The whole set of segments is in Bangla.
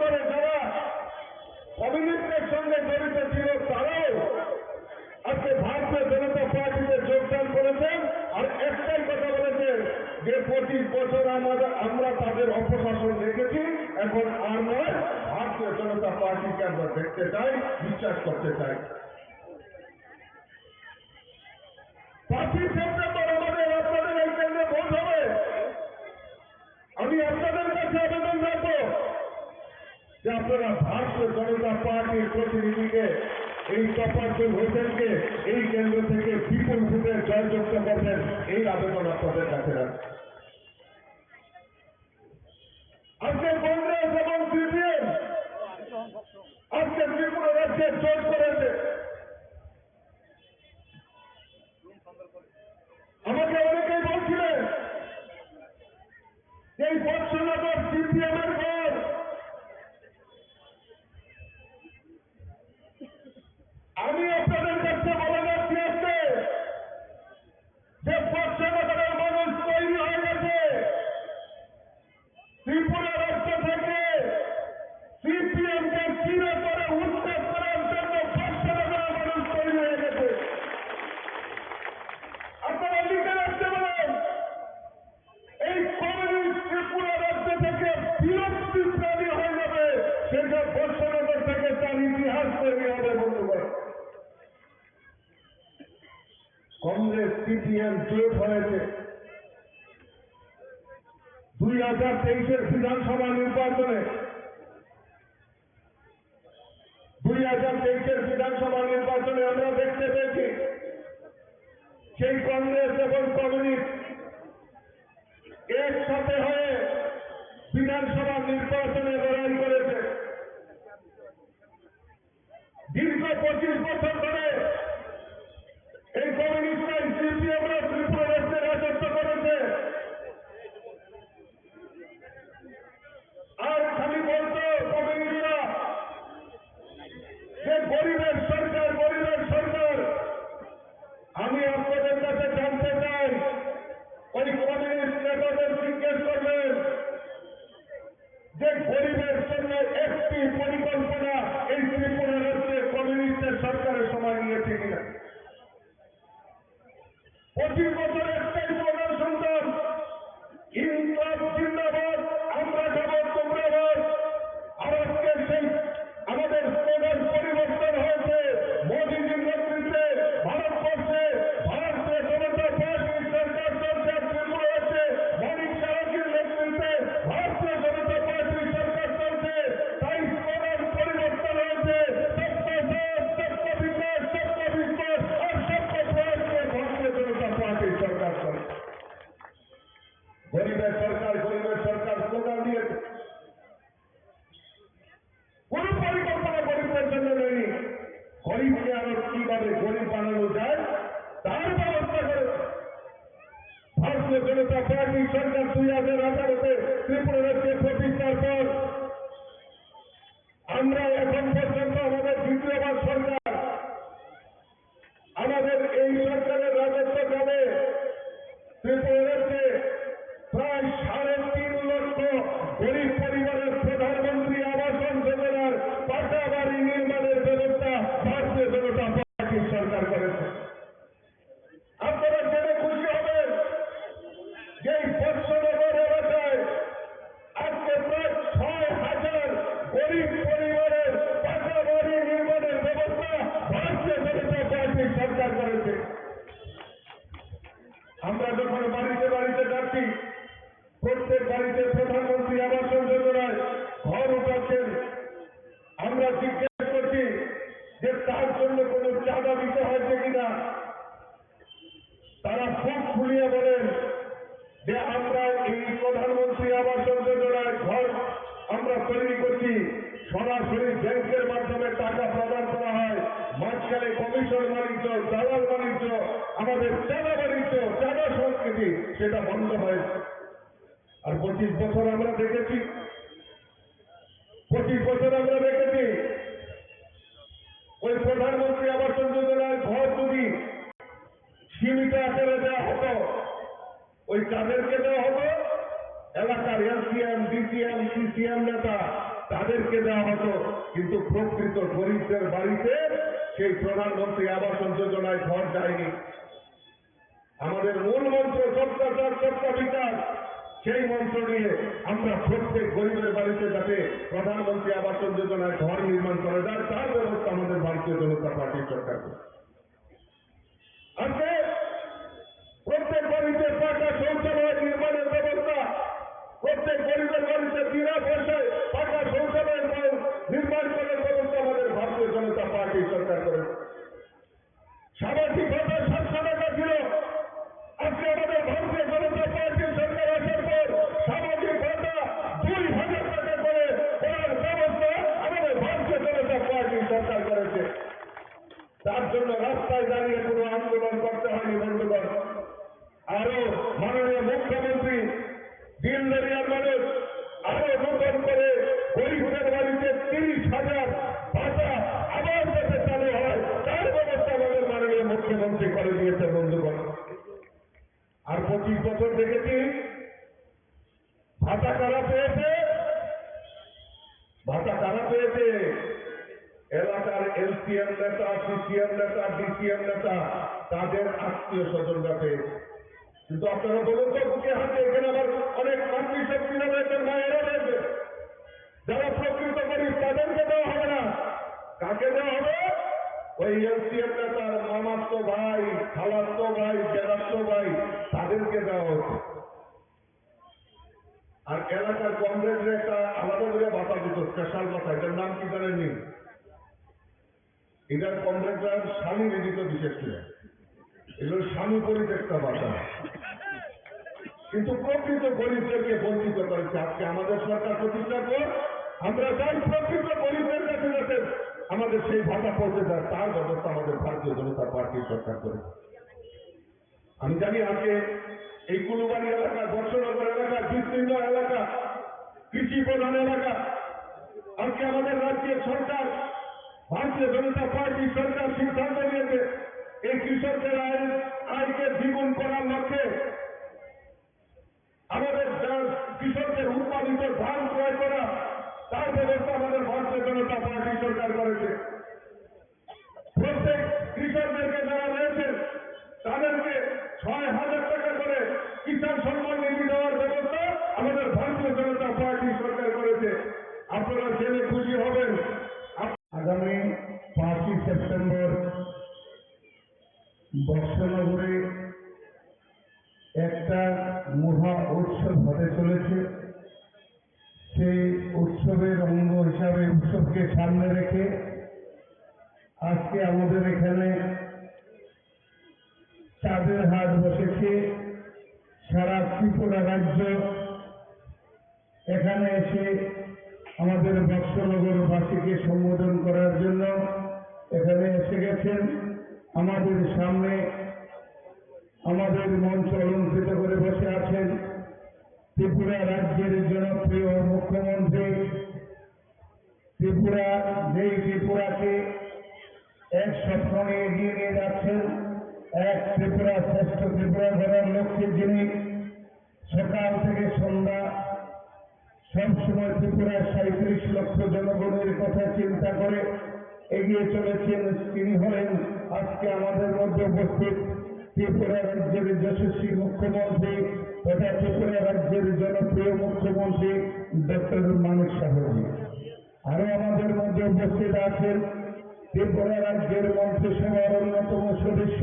যারা কমিউনিস্টের সঙ্গে জড়িত ছিল তারাও আজকে ভারতীয় জনতা পার্টিতে যোগদান করেছেন। আর একটাই কথা বলেছেন যে 25 বছর আমরা তাদের অপশাসন দেখেছি, এখন আর নয়, ভারতীয় জনতা পার্টিকে আমরা দেখতে চাই, বিশ্বাস করতে চাই। 5ই সেপ্টেম্বর আমাদের আপনাদের এই কেন্দ্রে ভোট হবে। আমি আপনাদের কাছে আবেদন রাখবো যে আপনারা ভারতীয় জনতা পার্টির প্রতিনিধিকে, এই তফাজ্জল হোসেনকে এই কেন্দ্র থেকে বিপুল ভোটে জয়যুক্ত করবেন, এই আবেদন আপনাদের কাছে রাখছি। আজকে কংগ্রেস এবং সিপিএম আজকে ত্রিপুরা রাজ্যে জোট করেছে। আমাকে অনেকেই বলছিলেন যে এই বৎসনগর সিপিএম এর ঘর, আমি আপনাদের কাছে বলে যাচ্ছি আজকে যে বৎসনগরের মানুষ তৈরি হয়ে গেছে। ত্রিপুরা রাজ্য থেকে সিপিএম কে চিরে করে উচ্ছেদ করার জন্য বৎসনগরের মানুষ তৈরি হয়ে গেছে। আপনারা লিখে রাখতে পারেন, এই কমিউনিস্ট ত্রিপুরা রাজ্য থেকে বিরক্তি প্রাণী হয়ে যাবে, সেটা বৎসনগর থেকে তার ইতিহাস তৈরি হবে। বন্ধুগণ, কংগ্রেস সিপিএম জোট হয়েছে 2023-এর বিধানসভা নির্বাচনে। 2023-এর বিধানসভা নির্বাচনে আমরা দেখতে পেয়েছি সেই কংগ্রেস এবং কমিউনিস্ট একসাথে হয়ে বিধানসভা নির্বাচনে লড়াই করেছে। দীর্ঘ 25 বছর ধরে এই কমিউনিস্ট সিপিএমরা ত্রিপুরা রাজ্যে রাজত্ব করেছে। আর খালি বলতো কমিউনিস্টরা যে গরিবের সরকার, গরিবের সরকার। আমি আপনাদের কাছে জানতে চাই, ওই কমিউনিস্ট নেতাদের জিজ্ঞেস করবেন যে গরিবের জন্য একটি পরিকল্পনা এই ত্রিপুরা রাজ্যে কমিউনিস্টের সরকারের সময় নিয়েছে কিনা। 25 বছর একটাই প্রধান সন্তান, ইনকলাব জিন্দাবাদ, আমরা যাব তোমরা বাদ। আর আজকে সেই আমাদের স্লোগান পরিবর্তন হয়েছে। মোদীজির নেতৃত্বে ভারতবর্ষে ভারতীয় জনতা পার্টির সরকার চলছে। ত্রিপুরা রাজ্যে মানিক সাহাজির নেতৃত্বে ভারতীয় জনতা পার্টির সরকার চলছে। তাই স্লোগান পরিবর্তন হয়েছে, সবকা সাথ, সবকা বিকাশ, সবকা বিকাশ আর সবকা প্রয়াস নিয়ে ভারতীয় জনতা পার্টির সরকার চলছে। গরিবের সরকার, গরিবের সরকার স্লোগান দিয়েছে, কোন পরিকল্পনা গরিবদের জন্য নেই। গরিবকে আরো কিভাবে গরিব বানানো যায় তার ব্যবস্থা করেছে ভারতীয় জনতা পার্টি সরকার। 2018-তে ত্রিপুরা রাজ্যে প্রতিষ্ঠার পর আমরা এখন পর্যন্ত আমাদের দ্বিতীয়বার সরকার, আমাদের এই সরকারের রাজত্বকালে ত্রিপুরা রাজ্যে প্রায় 3.5 লক্ষ গরিব পরিবারের প্রধানমন্ত্রী আবাস যোজনার পাকা বাড়ি নির্মাণের ব্যবস্থা ভারতীয় জনতা পার্টির সরকার করেছে। আপনারা জেনে খুশি হবেন যে এই বৎসনগর এলাকায় আজকে প্রায় 6,000 গরিব পরিবারের পাকা বাড়ি নির্মাণের ব্যবস্থা ভারতীয় জনতা পার্টির সরকার করেছে। আমরা যখন বাড়িতে বাড়িতে যাচ্ছি, প্রত্যেক বাড়িতে প্রধানমন্ত্রী আবাস যোজনায় ঘর উঠাচ্ছেন, আমরা জিজ্ঞেস করছি যে তার জন্য কোনো চাঁদা দিতে হয়েছে কিনা। তারা খুব খুলিয়ে বলেন যে আমরা এই প্রধানমন্ত্রী আবাস যোজনায় ঘর আমরা তৈরি করছি, সরাসরি ব্যাংকের মাধ্যমে টাকা প্রদান করা হয়, মাঝখানে কমিশন বাণিজ্য, দালাল বাণিজ্য, আমাদের চাঁদা বাণিজ্য, চাঁদা সংস্কৃতি সেটা বন্ধ হয়েছে। আর 25 বছর আমরা দেখেছি, 25 বছর আমরা দেখেছি ওই প্রধানমন্ত্রী আবাস যোজনার ঘর যদি সীমিত আকারে দেওয়া হতো, ওই কাদেরকে দেওয়া হতো? এলাকার এলসিএম, ডিসিএম, সিসিএম নেতা তাদেরকে দেওয়া হতো, কিন্তু প্রকৃত গরিবদের বাড়িতে সেই প্রধানমন্ত্রী আবাস যোজনায় ঘর যায়নি। আমাদের মূল মন্ত্র সবকা সবকা বিকাশ, সেই মন্ত্র নিয়ে আমরা প্রত্যেক গরিবের বাড়িতে যাতে প্রধানমন্ত্রী আবাস যোজনায় ঘর নির্মাণ করা যায় তার ব্যবস্থা আমাদের ভারতীয় জনতা পার্টির সরকার করে। আজকে প্রত্যেক বাড়িতে পাকা শৌচালয় নির্মাণের ব্যবস্থা, প্রত্যেক গরিবের বাড়িতে বিনা পয়সায় পাকা শৌচালয় নির্মাণ করার ব্যবস্থা আমাদের ভারতীয় জনতা পার্টির সরকার করে। সামাজিক ভাতা 700 টাকা ছিল, আজকে আমাদের ভারতীয় জনতা পার্টির সরকার আসার পর সামাজিক ভাতা 2000 টাকা করে করার ব্যবস্থা আমাদের ভারতীয় জনতা পার্টির সরকার করেছে। তার জন্য রাস্তায় দাঁড়িয়ে কোনো আন্দোলন করতে হয়নি বন্ধুগণ। আরো মাননীয় মুখ্যমন্ত্রী দিন দরিয়ার মানুষ আরো নতুন করে গরিবদের বাড়িতে 30,000 ভাতা আবার যাতে চালু হয় তার ব্যবস্থা আমাদের মাননীয় মুখ্যমন্ত্রী করে দিয়েছে বন্ধুগণ। আর 25 বছর দেখেছি ভাতা কারা পেয়েছে, ভাতা কারা পেয়েছে? এলাকার এলসিএম নেতা, সিসিএম নেতা, ডিসিএম নেতা, তাদের আত্মীয় স্বজনরা পেয়েছে। কিন্তু আপনারা বলুন তো বুকে হাতে, এখানে আবার অনেক মাতৃশক্তি রয়েছেন, মায়েরা রয়েছে, যারা প্রকৃত গরিব তাদেরকে দেওয়া হবে না। কাকে দেওয়া হবে? ওই এলসিএম নেতার মামাতো ভাই, খালাতো ভাই, জেলাতো ভাই, তাদেরকে দেওয়া হচ্ছে। আর এলাকার কংগ্রেসের একটা আলাদা করে ভাতা দিত, স্পেশাল ভাতা, এটার নাম কি জানেননি? এটার কংগ্রেসের স্বামী বিদিত বিশেষ করে, এগুলো স্বামী পরিত্যক্তা ভাতা। কিন্তু প্রকৃত গরিবদেরকে বঞ্চিত করেছে। আজকে আমাদের সরকার প্রতিষ্ঠার পর আমরা চাই প্রকৃত গরিবদের কাছে যাতে আমাদের সেই ভাতা পৌঁছে যায় তার ব্যবস্থা আমাদের ভারতীয় জনতা পার্টির সরকার করে। আমি জানি আজকে এই কুলুবাড়ি এলাকা, বর্ষনগর এলাকা, বিস্তীর্ণ এলাকা, কৃষি প্রধান এলাকা, আজকে আমাদের রাজ্যের সরকার ভারতীয় জনতা পার্টির সরকার সিদ্ধান্ত নিয়েছে এই কৃষকদের আয়কে দ্বিগুণ করার লক্ষ্যে আমাদের কৃষকদের উৎপাদিত ধান ক্রয় করা তার ব্যবস্থা আমাদের ভারতীয় জনতা পার্টি সরকার করেছে। প্রত্যেক কৃষকদেরকে যারা রয়েছেন তাদেরকে 6,000 টাকা করে কিষাণ সম্মান নিধি দেওয়ার ব্যবস্থা আমাদের ভারতীয় জনতা পার্টি সরকার করেছে। আপনারা জেনে খুশি হবেন, আগামী 5ই সেপ্টেম্বর বর্ষনগরে একটা মহা উৎসব হতে চলেছে। সেই উৎসবের অঙ্গ হিসাবে উৎসবকে সামনে রেখে আজকে আমাদের এখানে চাঁদের হাট বসেছে। সারা ত্রিপুরা রাজ্য এখানে এসে আমাদের বর্ষনগরবাসীকে সম্বোধন করার জন্য এখানে এসে গেছেন। আমাদের সামনে আমাদের মঞ্চ অলঙ্কৃত করে বসে আছেন ত্রিপুরা রাজ্যের জনপ্রিয় মুখ্যমন্ত্রী। ত্রিপুরা, যেই ত্রিপুরাকে এক স্বপ্ন নিয়ে এগিয়ে নিয়ে যাচ্ছেন, এক ত্রিপুরা শ্রেষ্ঠ ত্রিপুরা গড়ার লক্ষ্যে যিনি সকাল থেকে সন্ধ্যা সবসময় ত্রিপুরার 37 লক্ষ জনগণের কথা চিন্তা করে এগিয়ে চলেছেন, তিনি হলেন আজকে আমাদের মধ্যে উপস্থিত ত্রিপুরা রাজ্যের যশস্বী মুখ্যমন্ত্রী তথা ত্রিপুরা রাজ্যের জনপ্রিয় মুখ্যমন্ত্রী ডক্টর মানিক সাহাজি। আরো আমাদের মধ্যে উপস্থিত আছেন ত্রিপুরা রাজ্যের মন্ত্রিসভার অন্যতম সদস্য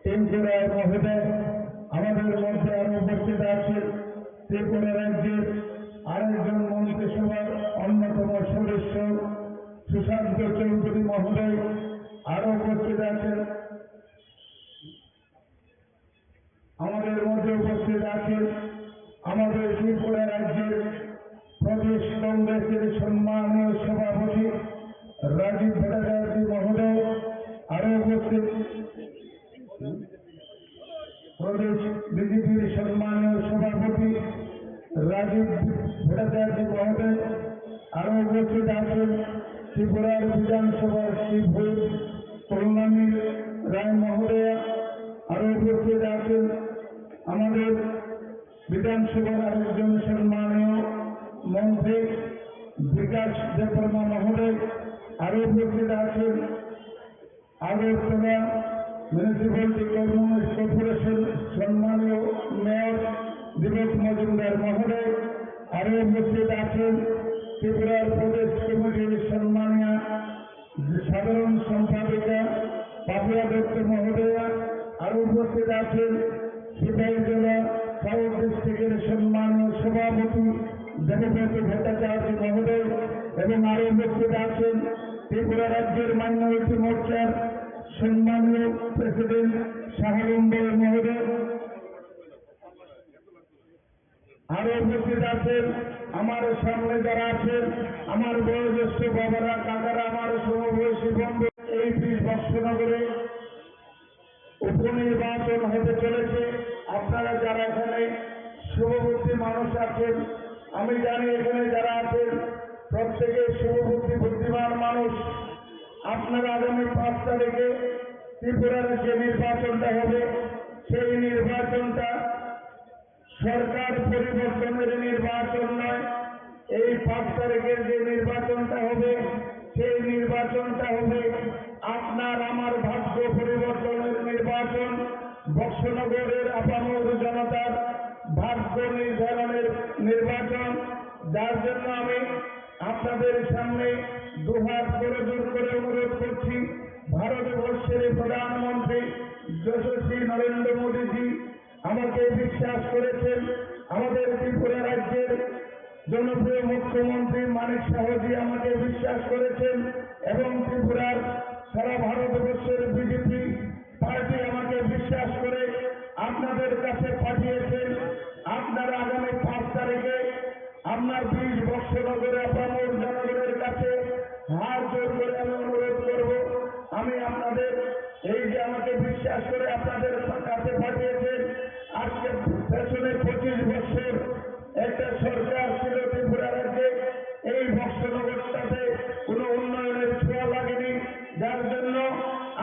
টেঙ্কু রায় মহোদয়। আমাদের মধ্যে আরো উপস্থিত আছেন ত্রিপুরা রাজ্যের আরেকজন মন্ত্রিসভার অন্যতম সদস্য সুশান্ত চৌধুরী মহোদয়। আরো উপস্থিত আছেন আমাদের মধ্যে উপস্থিত আছেন আমাদের ত্রিপুরা রাজ্যের প্রদেশ কংগ্রেসের সম্মানীয় সভাপতি রাজীব ভট্টাচার্য মহোদয়। আরো উপস্থিত প্রদেশ বিজেপির সম্মানীয় সভাপতি রাজীব ভট্টাচার্য মহোদয়। আরো উপস্থিত আছেন ত্রিপুরার বিধানসভার চিফ হুইপ কল্যাণী রায় মহোদয়া। আরো উপস্থিত আছেন আমাদের বিধানসভার আরেকজন সম্মানীয় মন্ত্রী বিকাশ দেববর্মা মহোদয়, আরো উপস্থিত আছেন আগরতলা মিউনিসিপ্যালিটি কর্পোরেশন সম্মানীয় মেয়র দীপক মজুমদার মহোদয়, আরো উপস্থিত আছেন ত্রিপুরার প্রদেশ কমিটির সম্মানীয় সাধারণ সম্পাদিকা পাপিয়া দত্ত মহোদয়া, আরো উপস্থিত আছেন সিপাহীজলা সাউথ ডিস্ট্রিক্টের সম্মানীয় সভাপতি দেবব্রত ভট্টাচার্য মহোদয় এবং আরো উপস্থিত আছেন ত্রিপুরা রাজ্যের মাইনরিটি মোর্চার সম্মানীয় প্রেসিডেন্ট শাহরুম্বর মহোদয়, আরো উপস্থিত আছেন আমার সামনে যারা আছেন আমার বয়োজ্যেষ্ঠ বাবারা, কাকারা, আমার সমবয়সী বন্ধু। এই 20 বৎসনগরে উপনির্বাচন হতে চলেছে। আপনারা যারা এখানে শুভবুদ্ধি মানুষ আছেন, আমি জানি এখানে যারা আছেন প্রত্যেকে শুভবুদ্ধি বুদ্ধিমান মানুষ। আপনারা আগামী 5 তারিখে ত্রিপুরার যে নির্বাচনটা হবে সেই নির্বাচনটা সরকার পরিবর্তনের নির্বাচন নয়। এই 5 তারিখের যে নির্বাচনটা হবে সেই নির্বাচনটা হবে আপনার আমার ভাগ্য পরিবর্তনের নির্বাচন, বৎসনগরের আপামর জনতার ভাগ্য নির্ধারণের নির্বাচন। যার জন্য আমি আপনাদের সামনে দুহাত করে জোর করে অনুরোধ করছি, ভারতবর্ষের প্রধানমন্ত্রী যশস্বী নরেন্দ্র মোদীজি আমাকে বিশ্বাস করেছেন, আমাদের ত্রিপুরা রাজ্যের জনপ্রিয় মুখ্যমন্ত্রী মানিক সাহজি আমাকে বিশ্বাস করেছেন এবং ত্রিপুরার সারা ভারতবর্ষের বিজেপি পার্টি আমাকে বিশ্বাস করে আপনাদের কাছে পাঠিয়েছেন। আপনারা আগামী 5 তারিখে আপনার 20 বৎসনগরে আপামর জনগণের কাছে হাত জোর করে আমি অনুরোধ করব, আমি আপনাদের এই যে আমাকে বিশ্বাস করে আপনাদের কাছে পাঠিয়েছেন, আজকে পেছনে 25 বছর একটা সরকার ছিল ত্রিপুরা রাজ্যে, এই বৎসনগরটাতে কোনো উন্নয়নের ছোঁয়া লাগেনি। যার জন্য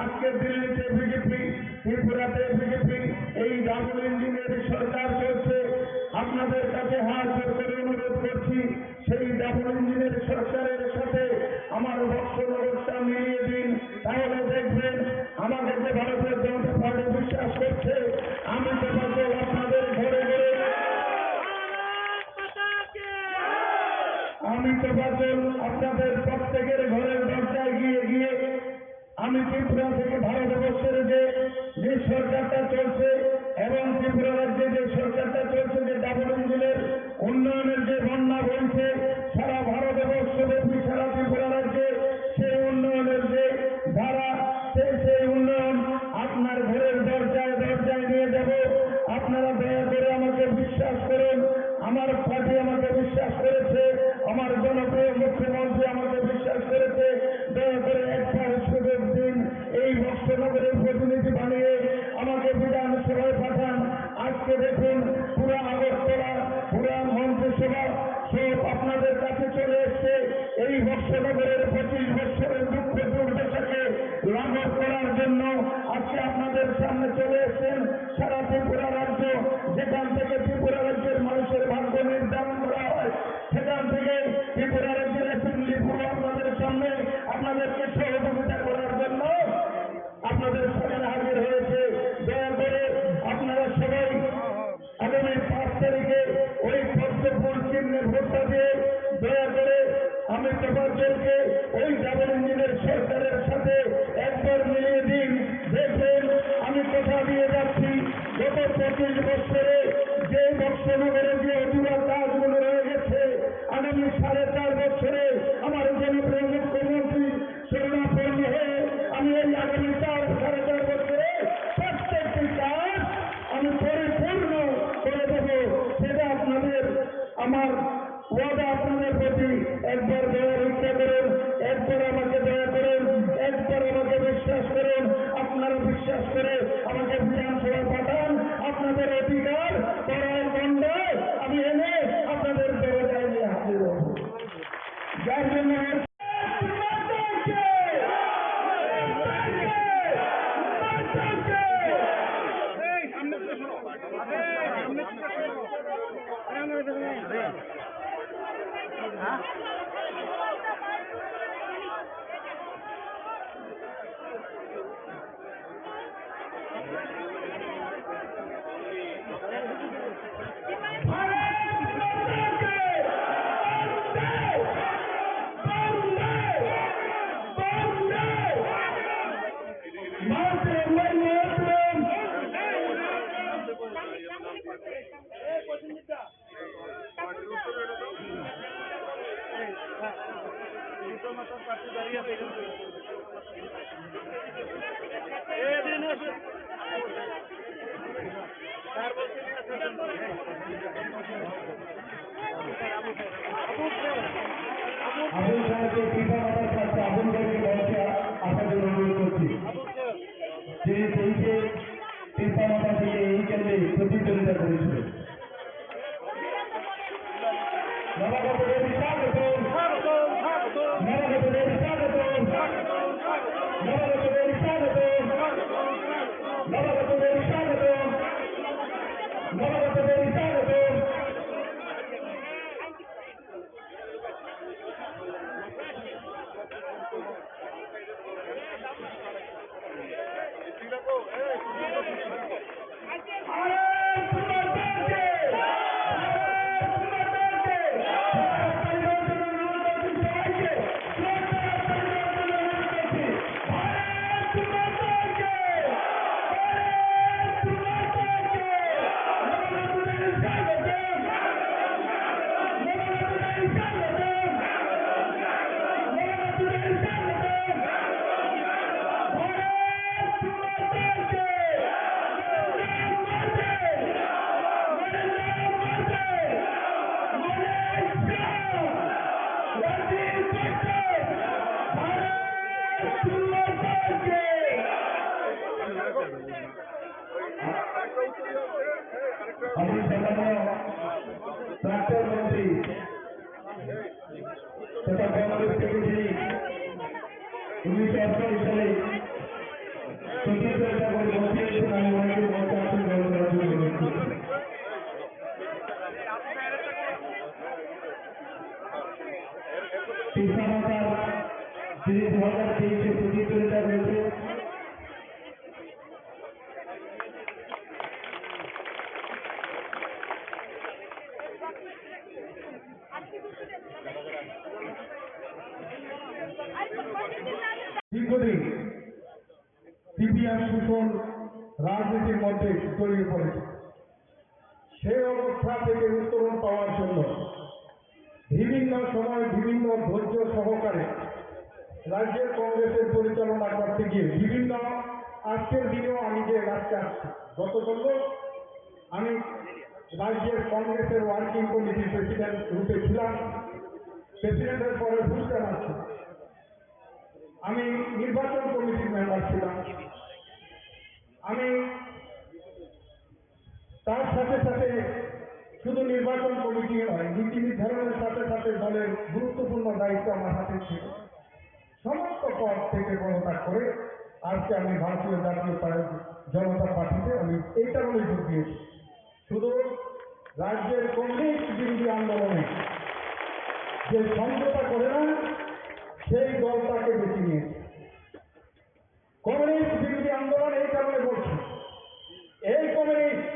আজকে দিল্লিতে বিজেপি, ত্রিপুরাতে বিজেপি, এই ডাবল ইঞ্জিনের সরকার চলছে। আপনাদের কাছে হাত জোর করে অনুরোধ করছি, সেই ডাবল ইঞ্জিনের সরকারের সাথে আমার বৎসনগরটা মিলিয়ে দিন, তাহলে দেখবেন আমাকে যে ভারতের জনতা পার্টি বিশ্বাস করছে, আমি তো আপনাদের ঘরে ঘরে, আমি তো আপনাদের প্রত্যেকের ঘরের দরজায় গিয়ে গিয়ে আমি ত্রিপুরা থেকে ভারতবর্ষের যে সরকারটা চলছে এবং ত্রিপুরা রাজ্যে যে সরকারটা চলছে, যে ডাবল ইঞ্জিনের উন্নয়নের যে বন্যা বলছে সারা ভারতবর্ষ ব্যাপী, সারা ত্রিপুরা রাজ্যে সেই উন্নয়নের যে ধারা, সেই উন্নয়ন আপনার ঘরের দরজায় দরজায় নিয়ে যাব। আপনারা দয়া করে আমাকে বিশ্বাস করুন, আমার পার্টি আমাকে বিশ্বাস করেছে, আমার জনপ্রিয় মুখ্যমন্ত্রী আমাকে বিশ্বাস করেছে। দয়া করে একবার সুযোগ দিন, এই বৎসনগরের প্রতিনিধি বানিয়ে আমাকে বিধানসভায় পাঠান। আজকে দেখুন পুরা আগরতলা, পুরা মন্ত্রিসভা সব আপনাদের কাছে চলে এসছে। এই বৎসনগরের 25 বছরের দুঃখ দুর্দশাকে লাঘব করার জন্য আজকে আপনাদের সামনে চলে এসছেন সারা ত্রিপুরা রাজ্য, যেখান থেকে ত্রিপুরা রাজ্যের মানুষের ভাগ্য নির্ধারণ করা হয়, সেখান থেকে ত্রিপুরা রাজ্যের অ্যাসেম্বলি পুরো আপনাদের সামনে আপনাদেরকে সহযোগিতা করার জন্য আপনাদের সামনে হাজির হয়েছে। দয়া করে আপনারা সবাই আগামী 5 তারিখে ওই পদ্মফুল চিহ্নে ভোটটা দিয়ে দয়া করে আমি তোমাদেরকে ওই ডাবল ইঞ্জিনের সরকারের সাথে একবার মিলিয়ে দিন। দেখবেন আমি কথা দিয়ে যাচ্ছি, গত 25 বছরে যে বৎসনগরে যে অধুরা কাজগুলো রয়ে গেছে, আগামী 4.5 বছরে আমার জনপ্রিয় মুখ্যমন্ত্রী শরণাপন্ন হয়ে আমি এই আগামী 4-4.5 বছরে প্রত্যেকটি কাজ আমি পরিপূর্ণ করে দেব। সেটা আপনাদের আমার ওয়াদা, আপনাদের প্রতি একবার দয়ার ইচ্ছা করুন, একবার আমাকে দয়া করুন, একবার আমাকে বিশ্বাস করুন। আপনারা বিশ্বাস করে আমাকে বিধানসভায় পাঠান, আপনাদের অধিকার করার দণ্ডায় আমি এনে আপনাদের দরজায় নিয়ে হাজির হব। যার জন্য আবুল সাহেবকে কৃপা মাতার কাছে আবুল ভাইকে মঞ্চে আসার জন্য অনুরোধ করছি। যিনি তেইশে কৃপা মাতা থেকে এই কেন্দ্রে প্রতিদ্বন্দ্বিতা করেছিলেন। নবাগতদের স্বাগত, নবাগতদের স্বাগত, নবাগতদের স্বাগত, নবাগতদের স্বাগত, নবাগতদের স্বাগত। আমি সম্মানীয় প্রাক্তন মন্ত্রী তথা কংগ্রেস থেকে যিনি 1948 সালে প্রতিদ্বন্দ্বিতা করে মন্ত্রী হয়েছেন, আমি ওনাকে মঞ্চে আসন গ্রহণ করার জন্য অনুরোধ করছি। কৃষ্ণা মাতার যিনি 2023-এ প্রতিদ্বন্দ্বিতা করেছে, দীর্ঘদিন সিপিএম শোষণ রাজনীতির মধ্যে জড়িয়ে পড়েছে। সেই অবস্থা থেকে উত্তরণ পাওয়ার জন্য বিভিন্ন সময় বিভিন্ন ধৈর্য সহকারে রাজ্যের কংগ্রেসের পরিচালনা করতে গিয়ে বিভিন্ন আজকের দিনেও আমি যে রাজ্যে আসছি, গতকাল আমি রাজ্যের কংগ্রেসের ওয়ার্কিং কমিটির প্রেসিডেন্ট রূপে ছিলাম, প্রেসিডেন্টের পরে ভূষণ আছি, আমি নির্বাচন কমিটির মেম্বার ছিলাম। আমি তার সাথে সাথে শুধু নির্বাচন কমিটি নয়, নীতি নির্ধারণের সাথে সাথে দলের গুরুত্বপূর্ণ দায়িত্ব আমার হাতে ছিল। সমস্ত পদ থেকে পদত্যাগ করে আজকে আমি ভারতীয় জাতীয় জনতা পার্টিতে আমি এই কারণে যোগ দিয়েছি, শুধু রাজ্যের কংগ্রেস বিরোধী আন্দোলনে যে সমঝোতা করে না সেই দলটাকে বেছে নিয়েছে। কমিউনিস্ট বিরোধী আন্দোলন এই কারণে বলছি, এই কমিউনিস্ট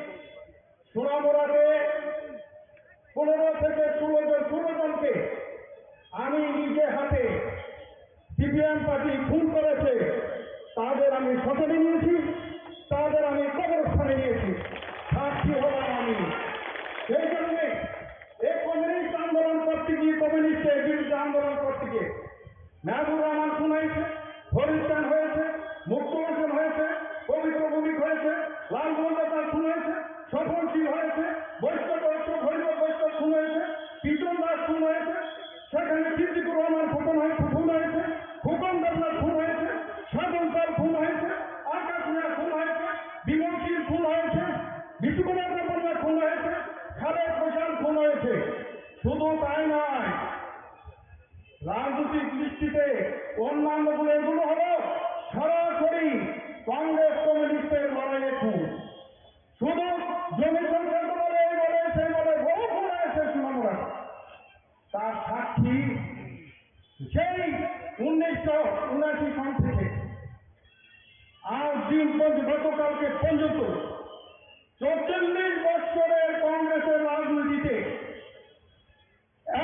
সোনামুড়াতে 15 থেকে 16 জনকে আমি নিজে হাতে সিপিএম পার্টি খুন করেছে, তাদের আমি শপথে নিয়েছি, তাদের আমি কবরস্থানে নিয়েছি, সাক্ষী হলাম আমি। সেই কারণে এই কমিউনিস্ট আন্দোলন করতে গিয়ে, কমিউনিস্টের বিরুদ্ধে আন্দোলন করতে গিয়ে মেহবুব রহমান খুন হয়েছে, ফরিস্তান হয়েছে, মুক্ত হোসেন হয়েছে, পবিত্র ভূমিক হয়েছে, লাল মন্ডল খুন হয়েছে, স্বপনশীল হয়েছে, বৈষ্ণব হরিবর বৈষ্ণব খুন হয়েছে, পিতন দাস খুন হয়েছে, সেখানে সিদ্দিকুর রহমান খুন হয়েছে, হুকম দেবনাথ খুন হয়েছে, সাধন পাল খুন হয়েছে, আকাশ মিয়া খুন হয়েছে, বিমলশীল খুন হয়েছে, বিশুকুমার দেবনাথ খুন হয়েছে, খালেদ হোসেন খুন হয়েছে। শুধু তাই নয়, রাজনৈতিক দৃষ্টিতে অন্যান্যগুলো এগুলো হলো সরাসরি কংগ্রেস কমিউনিস্টের লড়াইয়ে খুন। শুধু জমি সংক্রান্ত বলে এই বলে সেই বলে বহু খুন হয়েছে সোনামুড়া। তার সাক্ষী সেই 1979 সন থেকে আজ দিন গতকালকে পর্যন্ত 44 বছরের কংগ্রেসের রাজনীতিতে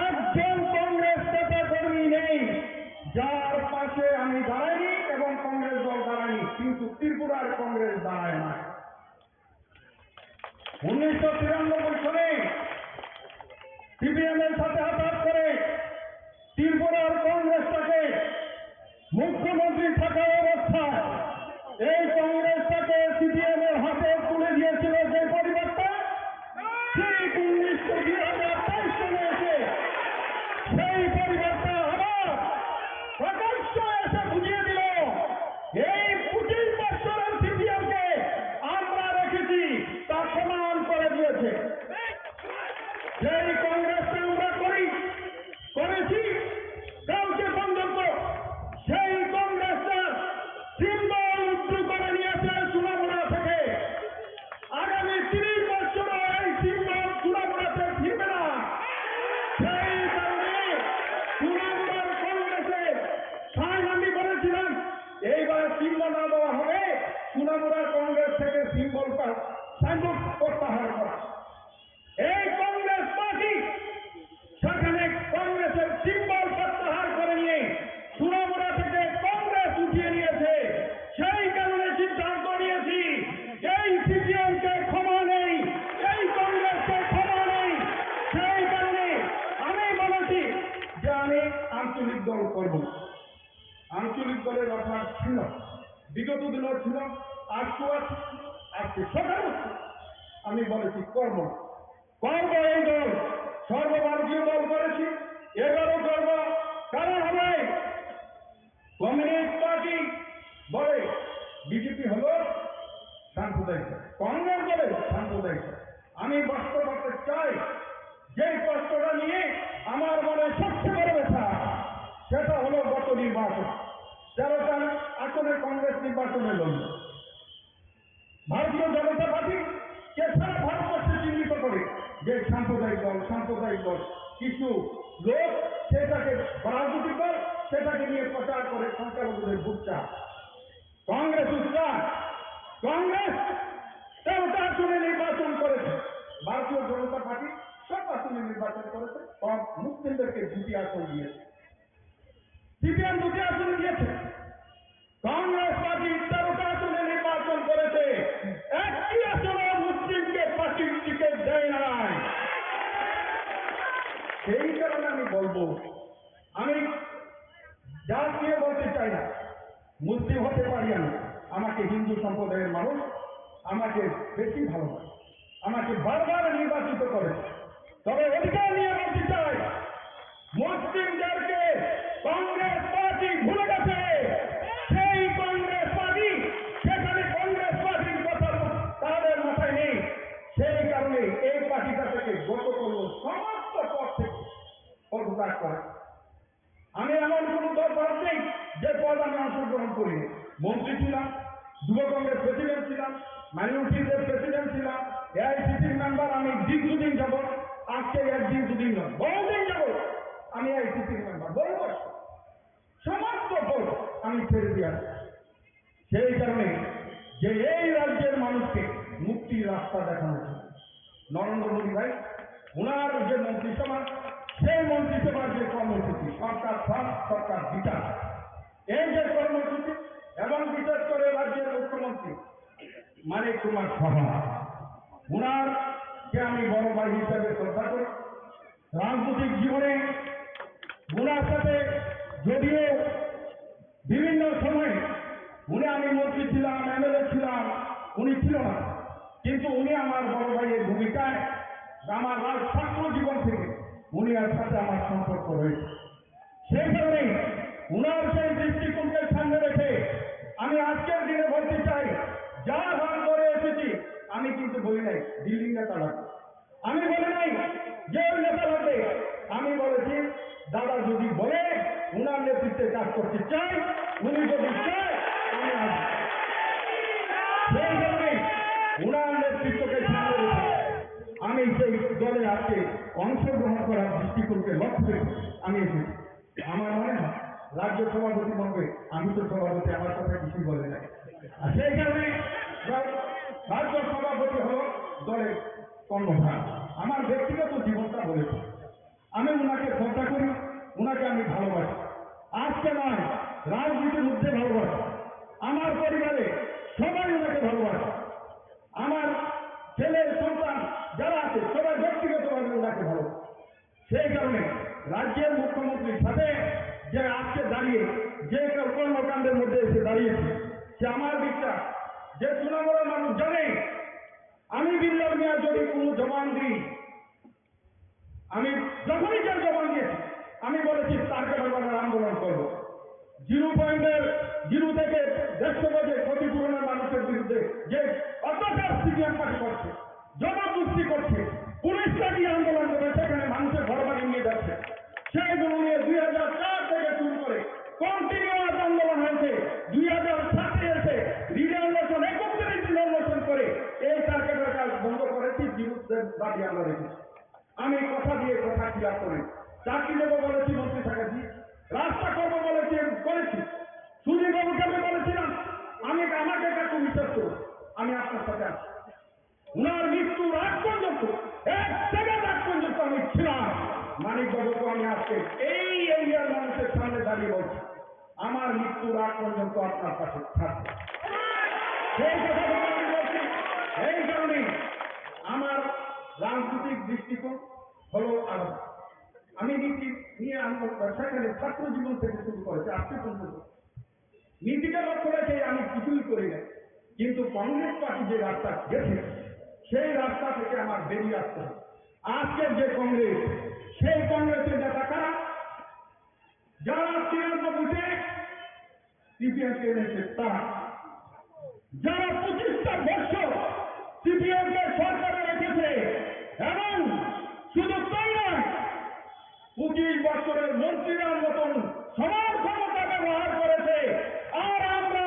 একজন কংগ্রেস নেতা কর্মী নেই যার পাশে আমি দাঁড়াইনি এবং কংগ্রেস দল দাঁড়ায়নি, কিন্তু ত্রিপুরার কংগ্রেস দাঁড়ায় না। 1993 সালে সিপিএম এর সাথে হাত করে ত্রিপুরার কংগ্রেসটাকে মুখ্যমন্ত্রী থাকা অবস্থায় এই কংগ্রেসটাকে সিপিএম এর হাতে তুলে দিয়েছিল যে পরিবারটা ঠিক 1923 সালে এসে সেই পরিবারটা আবার প্রকাশ্য এসে বুঝিয়ে দিল এই 25 বছরের সিপিএমকে আমরা রেখেছি তা প্রমাণ করে দিয়েছে। সেই কংগ্রেসটা আমরা করেছি কালকে পর্যন্ত সেই কংগ্রেসটা সিম্বল উদ্রু করে নিয়েছে সোনামুড়া থেকে। আগামী 30 বছর এই সিম্বল সোনামুড়াতে ফিরবে না। সেই কারণে সোনামুড়ার কংগ্রেসে আমি বলেছিলাম এইবার সিম্বল না দেওয়া হবে, সোনামুড়ার কংগ্রেস থেকে সিম্বলটা সাইনবোর্ড প্রত্যাহার করা। এই কংগ্রেস পার্টি সেখানে কংগ্রেসের সিম্বল প্রত্যাহার করে নিয়ে সোনামুড়া থেকে কংগ্রেস উঠিয়ে নিয়েছে। সেই কারণে সিদ্ধান্ত নিয়েছি এই সিপিএমকে ক্ষমা নেই, এই কংগ্রেসকে ক্ষমা নেই। সেই কারণে আমি বলেছি যে আমি আঞ্চলিক দল করব। আঞ্চলিক দলের অভাব ছিল, বিগত দিনও ছিল, আজকে আছে, আজকে সকাল আমি বলেছি করব এই দল। সর্বভারতীয় দল করেছি, এবারও করব। কারণ হবে কমিউনিস্ট পার্টি বলে বিজেপি হলো সাম্প্রদায়িক, কংগ্রেস বলে সাম্প্রদায়িক। আমি বাস্তব করতে চাই যে কষ্টটা নিয়ে আমার মনে সবচেয়ে বড় ব্যথা, সেটা হলো গত নির্বাচন 13টা আসনে কংগ্রেস নির্বাচনে লড়ল। ভারতীয় জনতা পার্টি কে সারা ভারতবর্ষে চিহ্নিত করে যে সাম্প্রদায়িক দল, সাম্প্রদায়িক দল। কিছু লোক সেটাকে রাজনৈতিক দল সেটাকে নিয়ে প্রচার করে সংখ্যালঘুদের বুকটা। কংগ্রেস উৎসাহ, কংগ্রেস 13টা আসনে নির্বাচন করেছে, ভারতীয় জনতা পার্টি সব আসনে নির্বাচন করেছে, কম মুসলিমদেরকে 2টি আসন দিয়েছে, সিপিএম 2টি আসন দিয়েছে। কংগ্রেস পার্টি 13টা আসনে নির্বাচন করেছে, একটি আসনে মুসলিমকে পার্টির টিকিট দেয় নাই। সেই কারণে আমি বলবো, আমি জাত নিয়ে বলতে চাই না, মুসলিম হতে পারি আমি, আমাকে হিন্দু সম্প্রদায়ের মানুষ আমাকে বেশি ভালোবাসে, আমাকে বারবার নির্বাচিত করে। তবে অধিকার নিয়ে বলতে চাই, মুসলিমদেরকে কংগ্রেস পার্টি ভুলে গেছে। সেই কংগ্রেস পার্টি, সেখানে কংগ্রেস পার্টির কথা তাদের মাথায় নেই। সেই কারণে এই পার্টিটা থেকে গত করল সমস্ত পদ থেকে পদত্যাগ করে। আমি এমন কোন দল পদ নেই যে পদ আমি অংশগ্রহণ করিনি। মন্ত্রী ছিলাম, যুব কংগ্রেস প্রেসিডেন্ট ছিলাম, মাইনরিটিদের প্রেসিডেন্ট ছিলাম, এআইসিসির মেম্বার আমি দীর্ঘদিন যাব, আজকে একদিন দুদিন নয়, বহুদিন যাব আমি এআইসিসির মেম্বার, বহু বছর। সমস্ত পদ আমি ছেড়ে দিয়ে আসি। সেই কারণে যে এই রাজ্যের মানুষকে মুক্তির রাস্তা দেখানো জন্য নরেন্দ্র মোদী ভাই ওনার যে মন্ত্রিসভা, সেই মন্ত্রিসভার যে কর্মসূচি সরকার ফার্স্ট সরকার বিচার, এই যে কর্মসূচি, এবং বিশেষ করে রাজ্যের মুখ্যমন্ত্রী মানিক কুমার সাহা, ওনারকে আমি বড় ভাই হিসাবে শ্রদ্ধা করি। রাজনৈতিক জীবনে ওনার সাথে যদিও বিভিন্ন সময় উনি, আমি মন্ত্রী ছিলাম, এমএলএ ছিলাম, উনি ছিল না, কিন্তু উনি আমার বড় ভাইয়ের ভূমিকায় আমার ছাত্র জীবন থেকে উনি আর সাথে আমার সম্পর্ক রয়েছে। সেই কারণে উনার সেই দৃষ্টিকোণকে সামনে রেখে আমি আজকের দিনে বলতে চাই, যা হার করে এসেছি আমি কিন্তু বলি নাই দিল্লি নেতা লাগবে, আমি বলি নাই যে ওই নেতা লাগবে, আমি বলেছি দাদা যদি বলে উনার নেতৃত্বে কাজ করতে চাই, উনি যদি চায় আমি আসবো। সেই কারণে উনার নেতৃত্বকে সামনে রেখে আমি সেই দলে আজকে অংশগ্রহণ করার দৃষ্টিকোণকে লক্ষ্য করে আমি এসেছি। আমার মনে হয় রাজ্য সভাপতি বলবে, আমি তো সভাপতি, আমার কথা কিছুই বলে নাই। আর সেই কারণে রাজ্য সভাপতি হল দলের কর্মভার। আমার ব্যক্তিগত জীবনটা বলেছে, আমি ওনাকে শ্রদ্ধা করি, ওনাকে আমি ভালোবাসি। আজকে নয়, রাজনীতির মধ্যে ভালোবাসি, আমার পরিবারে সবাই ওনাকে ভালোবাসে, আমার ছেলে সন্তান যারা আছে সবাই ব্যক্তিগতভাবে ওনাকে ভালোবাসে। সেই কারণে রাজ্যের মুখ্যমন্ত্রীর সাথে যে আজকে দাঁড়িয়ে যে কর্মকাণ্ডের মধ্যে এসে দাঁড়িয়েছে, সে আমার বিশ্বাস যে তৃণমূলের মানুষ জানে আমি বিল্লাল মিয়া যদি কোনো জবান দিই, আমি যখনই যার জবান দিয়েছি আমি বলেছি তারকে ব্যবহারের আন্দোলন করবো। 0.0 থেকে 150 গজে ক্ষতিপূরণের মানুষের বিরুদ্ধে যে অত্যাচার সিপিএম পার্টি করছে, জবরদস্তি করছে, পুলিশ লাগিয়ে আন্দোলন করে সেখানে মানুষের ঘর বাড়ি নিয়ে যাচ্ছে, সেইগুলো নিয়ে 2004 থেকে শুরু করে কন্টিনিউয়াস আন্দোলন হয়েছে। 2007-এ এসে রিজার্ভেশন 31 দিন আন্দোলন করে এই টার্গেটের কাজ বন্ধ করেছি, বিরুদ্ধের দাবি আমরা রেখেছি। আমি কথা দিয়ে কথা খিলাপ করি, চাকরি দেবো বলেছি মন্ত্রী থাকাছি, রাস্তা করবো বলেছি করেছি, সুদীপবাবুকে আমি বলেছিলাম আমাকে কাকু বিশ্বাস করুন আমি আপনার সাথে আছি। উনার মৃত্যুর আগ পর্যন্ত 1 সেকেন্ড আগ পর্যন্ত আমি ছিলাম। মানিকবাবুকে আমি আজকে এই এরিয়ার মানুষের সামনে দাঁড়িয়ে বলছি আমার মৃত্যুর আগ পর্যন্ত আপনার পাশে থাকবে। সেই কথাগুলো আমি বলছি এই কারণে আমার রাজনৈতিক দৃষ্টিকোণ হলো আলাদা। আমি নীতি নিয়ে সেখানে ছাত্র জীবন থেকে শুরু করেছি আজকে পর্যন্ত নীতিকে লক্ষ্য রেখে আমি কিছুই করি না, কিন্তু কংগ্রেস পার্টি যে রাস্তা গেছে সেই রাস্তা থেকে আমার বেরিয়ে আসতে হবে। আজকের যে কংগ্রেস, সেই কংগ্রেসের নেতা কারা? যারা 93-তে সিপিএমকে এনেছে তারা, যারা 25টা বছর সিপিএমকে সরকারে রেখেছে এবং শুধু তাই নয় 25 বছরের মন্ত্রীরা মতন সমান ক্ষমতা ব্যবহার করেছে। আর আমরা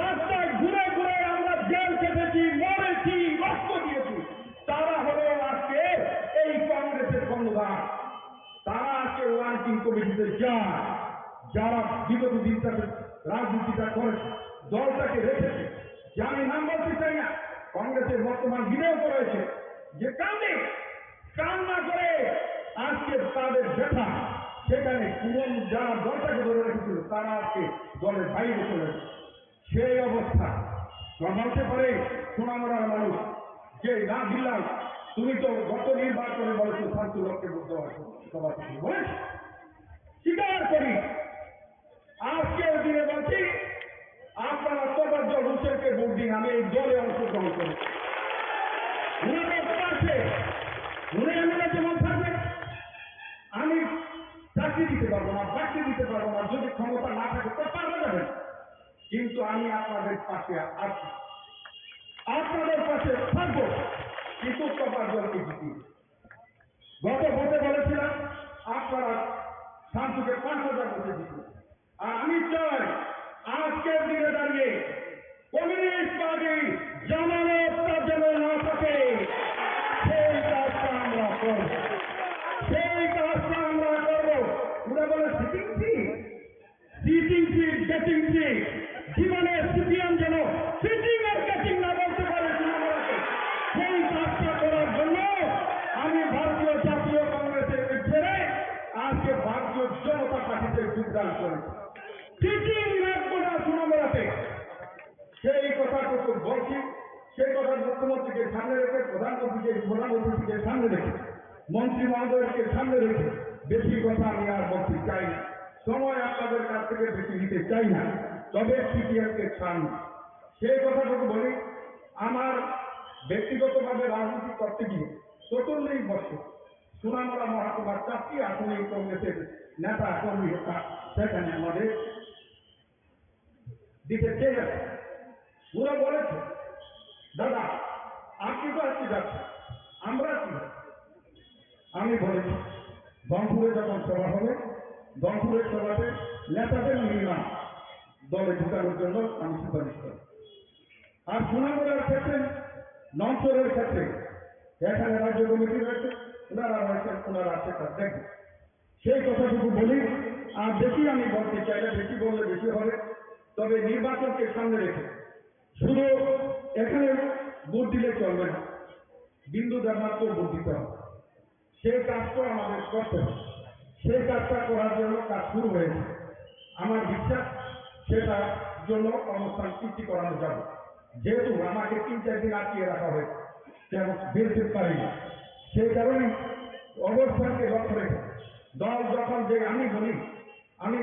রাস্তায় ঘুরে ঘুরে আমরা জেল খেটেছি, মরেছি, রক্ত দিয়েছি। তারা হলো আজকে এই কংগ্রেসের কর্ণধার। তারা আজকে ওয়ার্কিং কমিটিতে যায়, যারা বিগত দিন থেকে রাজনীতিটা করেছে, দলটাকে রেখেছে। যে আমি নাম বলতে চাই না, কংগ্রেসের বর্তমান বিধায়ক রয়েছে যে কান্না করে আজকে তাদের ব্যথা সেখানে পুরন যারা দলটাকে ধরে রেখেছিল তারা আজকে দলের বাইরে চলে গেছে। সেই অবস্থা বলতে পারে সোনামুড়ার মানুষ যে না দিলাম, তুমি তো গত নির্বাচনে বলেছো শান্তিলককে বুঝতে পারছো সবার কিছু বলেছ, স্বীকার করি। আজকের দিনে বলছি আপনারা তোফাজ্জল হোসেনকে ভোট দিন, আমি এই দলে অংশগ্রহণ করি। উনি দেখতে পাচ্ছে উনি এমএলএ যেমন থাকবে, আমি চাকরি দিতে পারবো না, বাকি দিতে পারবো না, যদি ক্ষমতা না থাকে তো পারবে যাবে, কিন্তু আমি আপনাদের পাশে আছি, আপনাদের পাশে থাকবো। কিন্তু তোফাজ্জলকে জিতি গত ভোটে বলেছিলাম আপনারা শান্তিকে 5,000 ভোটে জিতবে। আর আমি চাই আজকের দিনে দাঁড়িয়ে কমিউনিস্ট পার্টি জামানতটা যেন না থাকে, সেই কাজটা আমরা করব, সেই কাজটা আমরা করব। ওরা বলে সিটিং সিট গেটিং সিট, জীবনে সিপিএম যেন সিটিং আর গেটিং না বলতে পারে, সেই কাজটা করার জন্য আমি ভারতীয় জাতীয় কংগ্রেসের ছেড়ে আজকে ভারতীয় জনতা পার্টিতে যোগদান করেছি। সিটিং রাখবো না সোনামুড়াতে, সেই কথাটুকু বলছি। সেই কথা মুখ্যমন্ত্রীকে সামনে রেখে, প্রধানমন্ত্রীকে সামনে রেখে, মন্ত্রী মহোদয়কে সামনে রেখে বেশি কথা আমি আর বলতে চাই না, সময় আপনাদের কাছ থেকে বেশি নিতে চাই না। তবে সিপিএমকে ছাড়, সেই কথাটুকু বলি। আমার ব্যক্তিগতভাবে রাজনীতি করতে গিয়ে 44 বছর সোনামুড়া মহকুমার 4টি আসনে কংগ্রেসের নেতা কর্মী সেখানে আমাদের দিতে চেয়ে যাচ্ছে। ওরা বলেছে দাদা আপনি তো আজকে যাচ্ছেন, আমরা কি? আমি বলেছি গণপুরে যখন সভা হবে, গণপুরের সভাতে নেতাদের মিনিমাম দলে ঢুকানোর জন্য আমি সুপারিশ করি। আর সোনামুড়ার ক্ষেত্রে, নমচরের ক্ষেত্রে এখানে রাজ্য কমিটি রয়েছে, ওনারা রয়েছেন, ওনারা আছে তার দেখবে, সেই কথাটুকু বলি। আর বেশি আমি বলতে চাই না, বেশি বললে বেশি হবে। তবে নির্বাচনকে সামনে রেখে শুধু এখানে ভোট দিলে চলবে না, বিন্দু দেবনাথ ভোট দিতে হবে, সেই কাজটা আমাদের করতে হবে। সেই কাজটা করার জন্য কাজ শুরু হয়েছে। আমার বিশ্বাস সেটার জন্য অনুষ্ঠান সৃষ্টি করানো যাবে। যেহেতু আমাকে 3-4 দিন আটকিয়ে রাখা হয়েছে, তেমন বেরোতে পারি না, সেই কারণে অবস্থানকে লক্ষ্য রেখে দল যখন যে আমি বলি আমি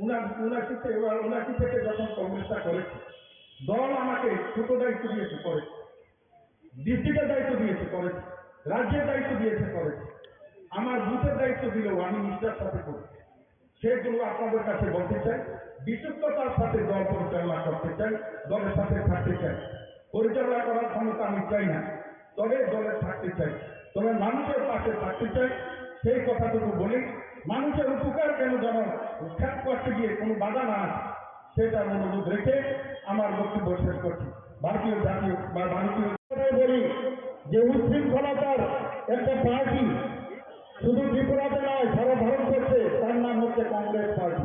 79 থেকে যখন কংগ্রেসটা করেছি, দল আমাকে ছোট দায়িত্ব দিয়েছে করেছে, ডিস্ট্রিক্টের দায়িত্ব দিয়েছে করেছে, রাজ্যের দায়িত্ব দিয়েছে করেছে, আমার বুথের দায়িত্ব দিলেও আমি নিষ্ঠার সাথে করেছি। সেগুলো আপনাদের কাছে বলতে চাই, বিশুদ্ধতার সাথে দল পরিচালনা করতে চাই, দলের সাথে থাকতে চাই। পরিচালনা করার ক্ষমতা আমি চাই না, তবে দলে থাকতে চাই, তবে মানুষের পাশে থাকতে চাই। সেই কথাটুকু বলি, মানুষের উপকার কেন যেন খ্যাত করতে গিয়ে কোনো বাধা না আসে, সেটা অনুরোধ রেখে আমার বক্তব্য শেষ করছি। ভারতীয় জাতীয় বা ভারতীয় বলি যে উচ্ছৃঙ্খলতার একটা পার্টি শুধু ত্রিপুরাতে নয়, সারা ভারতবর্ষে, তার নাম হচ্ছে কংগ্রেস পার্টি।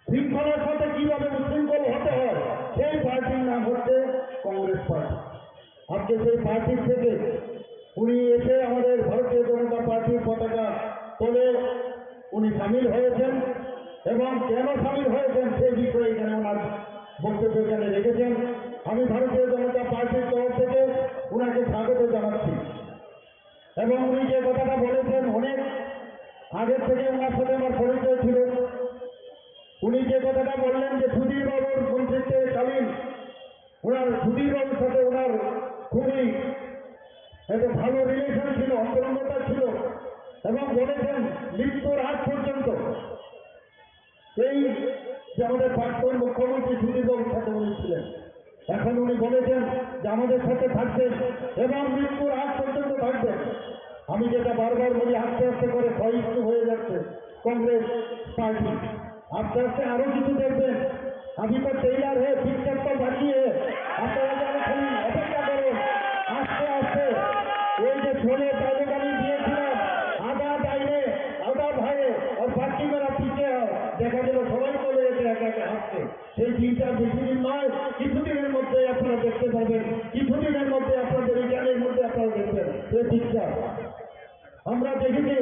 শৃঙ্খলার সাথে কিভাবে উচ্ছৃঙ্খল হতে হয়, সেই পার্টির নাম হচ্ছে কংগ্রেস পার্টি। আজকে সেই পার্টির থেকে উনি এসে আমাদের ভারতীয় জনতা পার্টির পতাকা তোলে উনি সামিল হয়েছেন, এবং কেন সামিল হয়েছেন সেই বিষয়ে এখানে ওনার বক্তব্য এখানে রেখেছেন। আমি ভারতীয় জনতা পার্টির তরফ থেকে ওনাকে স্বাগত জানাচ্ছি। এবং উনি যে কথাটা বলেছেন, অনেক আগের থেকে ওনার সাথে আমার পরিচয় ছিল। উনি যে কথাটা বললেন যে সুধীর বাবুর মন্ত্রিত্বকালীন ওনার সুধীর বাবুর সাথে ওনার খুবই একটা ভালো রিলেশন ছিল, অন্তরঙ্গতা ছিল, এবং বলেছেন মৃত্যুর আগ পর্যন্ত এই যে আমাদের প্রাক্তন মুখ্যমন্ত্রী সুধীর বাবুর সাথে উনি ছিলেন। এখন উনি বলেছেন যে আমাদের সাথে থাকবেন এবং মৃত্যুর আগ পর্যন্ত থাকবেন। আমি যেটা বারবার বলি, আস্তে আস্তে করে সহিষ্ণু হয়ে যাচ্ছে কংগ্রেস পার্টি। আস্তে আস্তে আরো কিছু দেখবেন। আমি তো টেইলার হয়ে পিকচার তো বাঁচিয়ে আপনারা যেন খালি অপেক্ষা করুন। আস্তে আস্তে ওই যে ছোলে তাদের আমি দিয়েছিলাম, আধা ডাইনে আধা ভাইয়ে আর বাকি মেরা পিছিয়ে দেখা গেল সবাই চলে গেছে একা একা হাসতে। সেই দিনটা বেশি দিন নয়, কিছুদিনের মধ্যে আপনারা দেখতে পাবেন, কিছুদিনের মধ্যে আপনাদের এই জ্ঞানের মধ্যে আপনারা দেখবেন এই পিকচার। আমরা দেখেছি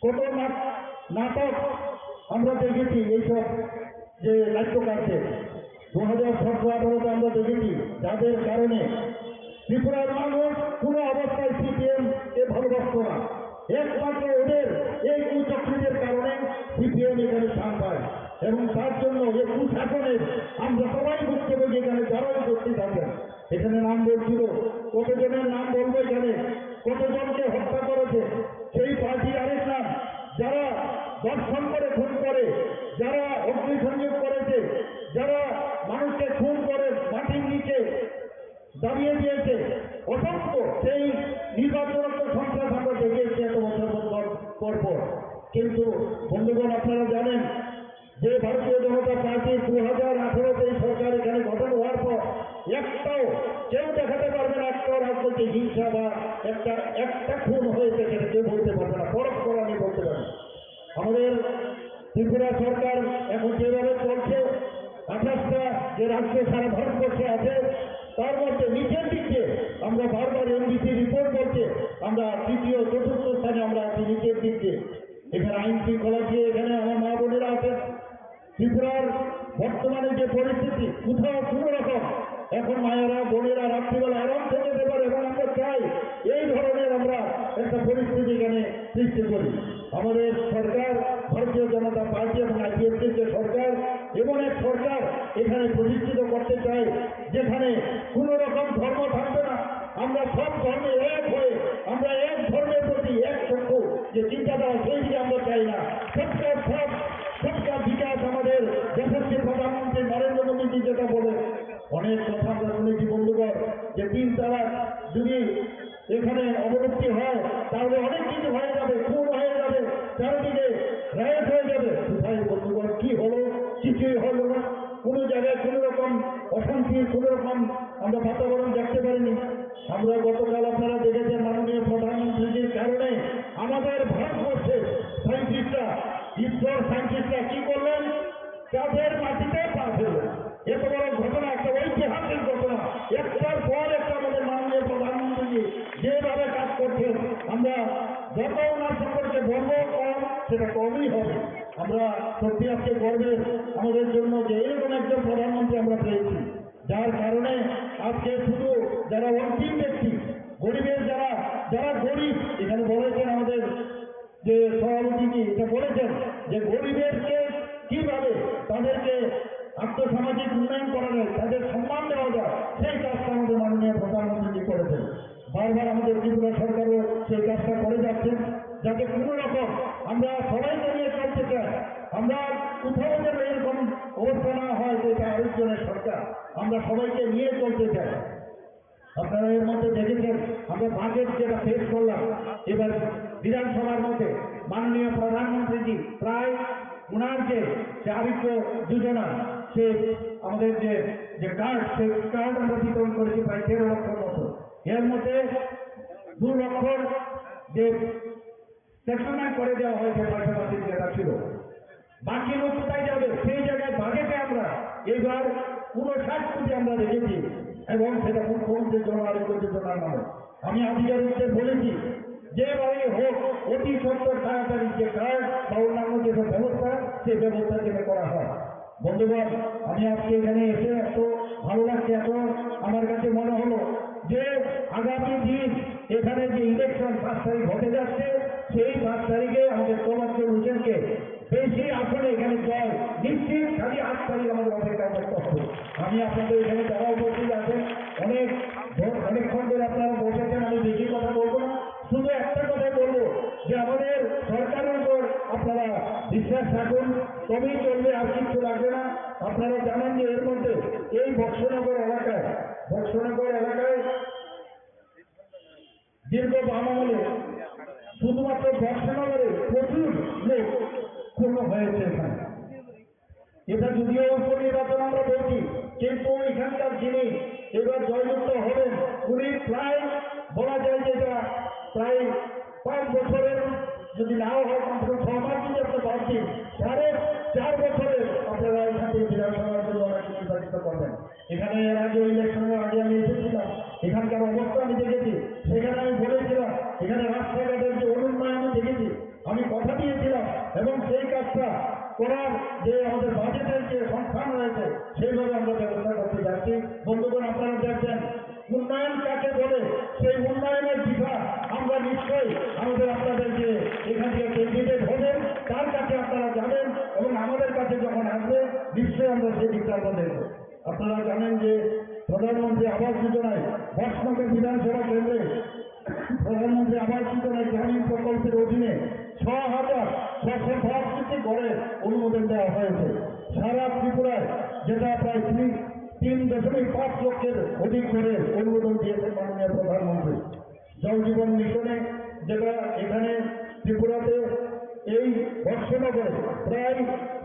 কত নাটক আমরা দেখেছি, এইসব যে নাট্যকারদের 2017-18 আমরা দেখেছি, যাদের কারণে ত্রিপুরার মানুষ কোনো অবস্থায় সিপিএম কে ভালোবাসত না। একমাত্র ওদের এই কুচক্রীদের কারণে সিপিএম এখানে স্থান পায়, এবং তার জন্য এই কুশাসনের আমরা সবাই ভুক্তভোগী। এখানে যারাই উপস্থিত আছেন, এখানে নাম বলছিল, কতজনের নাম বলবো এখানে, কতজনকে হত্যা করেছে সেই পার্টির আরেক নাম, যারা দর্শন করে খুন করে, যারা অগ্নিসংযোগ করেছে, যারা মানুষকে খুন করে মাটির নিচে দাঁড়িয়ে দিয়েছে, অসংখ্য সেই নির্বাচনত সন্ত্রাস আমরা দেখেছি এত বছর পর পর। কিন্তু বন্ধুগণ, আপনারা জানেন যে ভারতীয় জনতা পার্টির 2018-তে এই সরকার এখানে গঠন হওয়ার পর একটাও কেউ দেখাতে পারবে না, একটাও রাজনৈতিক হিংসা বা একটা খুন হয়েছে সেটা কেউ বলতে পারবে না, পরস্পর আমি বলতে পারি। আমাদের ত্রিপুরা সরকার এখন যেভাবে চলছে, 28টা যে রাজ্য সারা ভারতবর্ষে আছে, তার মধ্যে নিচের দিকে আমরা বারবার এনডিসি রিপোর্ট করছে আমরা তৃতীয় চতুর্থ স্থানে আমরা আছি, নিচের দিকে। এখানে আইন শৃঙ্খলা দিয়ে এখানে আমার মা বোনেরা আছেন। ত্রিপুরার বর্তমানে যে পরিস্থিতি, কোথাও কোনো রকম এখন মায়েরা বোনেরা রাত্রিবেলা আরাম থেকে যেতে পারে, এবং আমরা চাই এই ধরনের আমরা একটা পরিস্থিতি এখানে সৃষ্টি করি। আমাদের সরকার, ভারতীয় জনতা পার্টি এবং আইপিএফটির যে সরকার, এমন এক সরকার এখানে প্রতিষ্ঠিত করতে চাই যেখানে কোন রকম ধর্ম থাকবে না। আমরা সব ধর্মে এক হয়ে, আমরা এক ধর্মের প্রতি এক চক্ষু যে চিন্তাধারা, সেই দিকে আমরা চাই না। সবকা বিকাশ আমাদের যশস্বী প্রধানমন্ত্রী নরেন্দ্র মোদীজি যেটা বলে, অনেক কথা আমরা শুনেছি বন্ধুগণ, যে 3 তালাক যদি এখানে অবলুপ্তি হয় তাহলে অনেক কিছু হয়ে যাবে, খুন হয়ে যাবে, চারিদিকে রায়ত হয়ে যাবে। কোথায় বন্ধুগণ কি হলো? কিছুই হলো না। কোনো জায়গায় কোনো রকম অশান্তির কোনো রকম আমরা বাতাবরণ দেখতে পারিনি। আমরা গতকাল আপনারা দেখেছেন মাননীয় প্রধানমন্ত্রীজির কারণে আমাদের ভারতবর্ষের সায়েন্টিস্টরা, ইসরোর সায়েন্টিস্টরা কি করলেন? তাদের মাটিতে পা ফেললেন। এত বড় ঘটনা, একটা ঐতিহাসিক ঘটনা, একটার পর একটা আমাদের মাননীয় প্রধানমন্ত্রীজি যেভাবে কাজ করছেন, আমরা যত ওনার সম্পর্কে বলবো কম, সেটা কমই হবে। আমরা সত্যি আজকে গর্বের আমাদের জন্য যে এরকম একজন প্রধানমন্ত্রী আমরা পেয়েছি, যার কারণে আজকে শুধু যারা অন্তিম ব্যক্তি, গরিবের যারা গরিব, এখানে বলেছেন আমাদের যে সভাপতিজি এটা বলেছেন যে গরিবেরকে কিভাবে তাদেরকে আর্থসামাজিক উন্নয়ন করা যায়, তাদের সম্মান দেওয়া যায়, সেই কাজটা আমাদের মাননীয় প্রধানমন্ত্রীজি করেছেন। বারবার আমাদের ত্রিপুরা সরকারও সেই কাজটা করে যাচ্ছেন, যাতে কোনো রকম আমরা সবাইকে নিয়ে চলতে চাই। আমরা কোথাও যেন এরকম অবস্থা না হয় যে এটা আরেকজনের সরকার, আমরা সবাইকে নিয়ে চলতে চাই। আপনারা এর মধ্যে দেখেছেন আমরা বাজেট যেটা পেশ করলাম এবার বিধানসভার মধ্যে মাননীয় প্রধানমন্ত্রীজি প্রায় ওনার যে চারিত্র যোজনা, সে আমাদের যে কার্ড, সেই কার্ড আমরা বিতরণ করেছি প্রায় 13 লক্ষর মতো। এর মধ্যে 2 লক্ষর যে সেটেলমেন্ট করে দেওয়া হয়েছে পয়সাপাতির যেটা ছিল, বাকি লোক কোথায় যাবে সেই জায়গায় বাজেটে আমরা এইবার 59 কোটি আমরা রেখেছি, এবং সেটা মুখ্যমন্ত্রীর জন্য আরেকটি যোজনার নামে। আমি আধিকারিকদের বলেছি যেভাবে হোক অতি সত্তর তাড়াতাড়ি যে কার্ড বা অন্যান্য যেসব ব্যবস্থা, সেই ব্যবস্থা যেন করা হয়। বন্ধুগণ, আমি আজকে এখানে এসে এত ভালো লাগছে, এত আমার কাছে মনে হলো যে আগামী দিন এখানে যে ইলেকশন 5 তারিখ হতে যাচ্ছে, সেই 5 তারিখে আমাদের তোফাজ্জল হোসেনকে বেশি আসলে এখানে জয় নিশ্চিত। খালি 8 তারিখ আমাদের অপেক্ষা করতে হবে। আমি আপনাদের এখানে যারা উপস্থিত আছেন অনেকক্ষণ ধরে আপনারা বসেছেন, আমি বেশি কথা বলবো না, শুধু একটা কথাই বলবো যে আমাদের সরকারের উপর আপনারা বিশ্বাস রাখুন, তবেই চলবে, আর কিছু লাগবে না। আপনারা জানেন যে এর মধ্যে এই বক্সনগর এলাকায় দীর্ঘ বাম আমলে শুধুমাত্র বক্সনগরে প্রচুর লোক খুন হয়েছে এখানে। এটা যদিও উপনির্বাচন আমরা বলছি, কিন্তু এখানকার যিনি এবার জয়যুক্ত হবেন উনি প্রায় বলা যায় যে এটা প্রায় 5 বছরের, যদি নাও হয় কমসে কম 6 মাস যদি আপনি ভাবছি, 4.5 বছরের আপনারা এখান থেকে বিধানসভার জন্য অনেক নির্বাচিত করবেন। এখানে এর আগে ইলেকশনের আগে আমি এসেছিলাম, এখানকার অবস্থা আমি দেখেছি, সেখানে আমি বলেছিলাম এখানে রাস্তাঘাটের যে অনুন্নয়ন আমি দেখেছি, আমি কথা দিয়েছিলাম, এবং সেই কাজটা করার যে আমাদের বাজেটের যে সংস্থান রয়েছে সেইভাবে আমরা ব্যবস্থা করতে যাচ্ছি। বন্ধুগণ, আপনারা দেখছেন উন্নয়ন কাকে বলে, সেই উন্নয়নের দিশা আমরা নিশ্চয়ই আমাদের আপনাদেরকে এখান থেকে ক্যান্ডিডেট হবেন তার কাছে আপনারা যাবেন, এবং আমাদের কাছে যখন আসবে নিশ্চয়ই আমরা সেই দিকটা আমরা দেখব। আপনারা জানেন যে প্রধানমন্ত্রী আবাস যোজনায় বক্সনগর বিধানসভা কেন্দ্রে প্রধানমন্ত্রী আবাস যোজনায় গ্রামীণ প্রকল্পের অধীনে 6,662টি ঘরের অনুমোদন দেওয়া হয়েছে। সারা ত্রিপুরায় যেটা প্রায় 3.5 লক্ষের অধিক ঘরের অনুমোদন দিয়েছেন মাননীয় প্রধানমন্ত্রী। জল জীবন মিশনে যেটা এখানে ত্রিপুরাতে এই বক্সনগরে প্রায়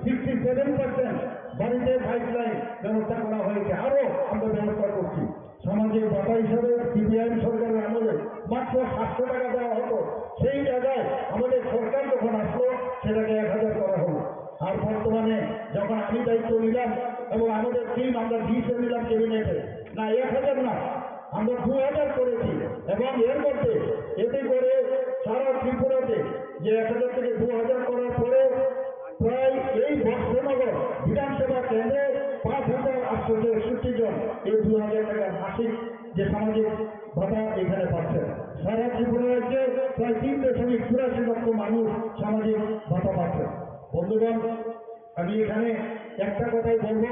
67% বাড়িতে পাইপলাইন ব্যবস্থা করা হয়েছে, আরো আমরা ব্যবস্থা করছি। সামাজিক ভাতা হিসাবে সিপিআইএম সরকারের আমলে মাত্র 700 টাকা দেওয়া হতো, সেই জায়গায় আমাদের সরকার যখন আসলো সেটাকে 1000 করা হলো। আর বর্তমানে যখন আমি দায়িত্ব নিলাম এবং আমাদের টিম আমরা ডিসিশন নিলাম ক্যাবিনেটে, না 1000 না, আমরা 2000 করেছি। এবং এর মধ্যে এতে করে সারা ত্রিপুরাতে যে 1000 থেকে 2000 করার পরে প্রায় এই বক্সনগর বিধানসভা কেন্দ্রে 5,861 জন এই 2000 টাকার মাসিক যে সামাজিক ভাতা এখানে পাচ্ছেন। সারা ত্রিপুরা রাজ্যে প্রায় 3.84 লক্ষ মানুষ সামাজিক ভাতা পাচ্ছেন। বন্ধুগণ, আমি এখানে একটা কথাই বলবো,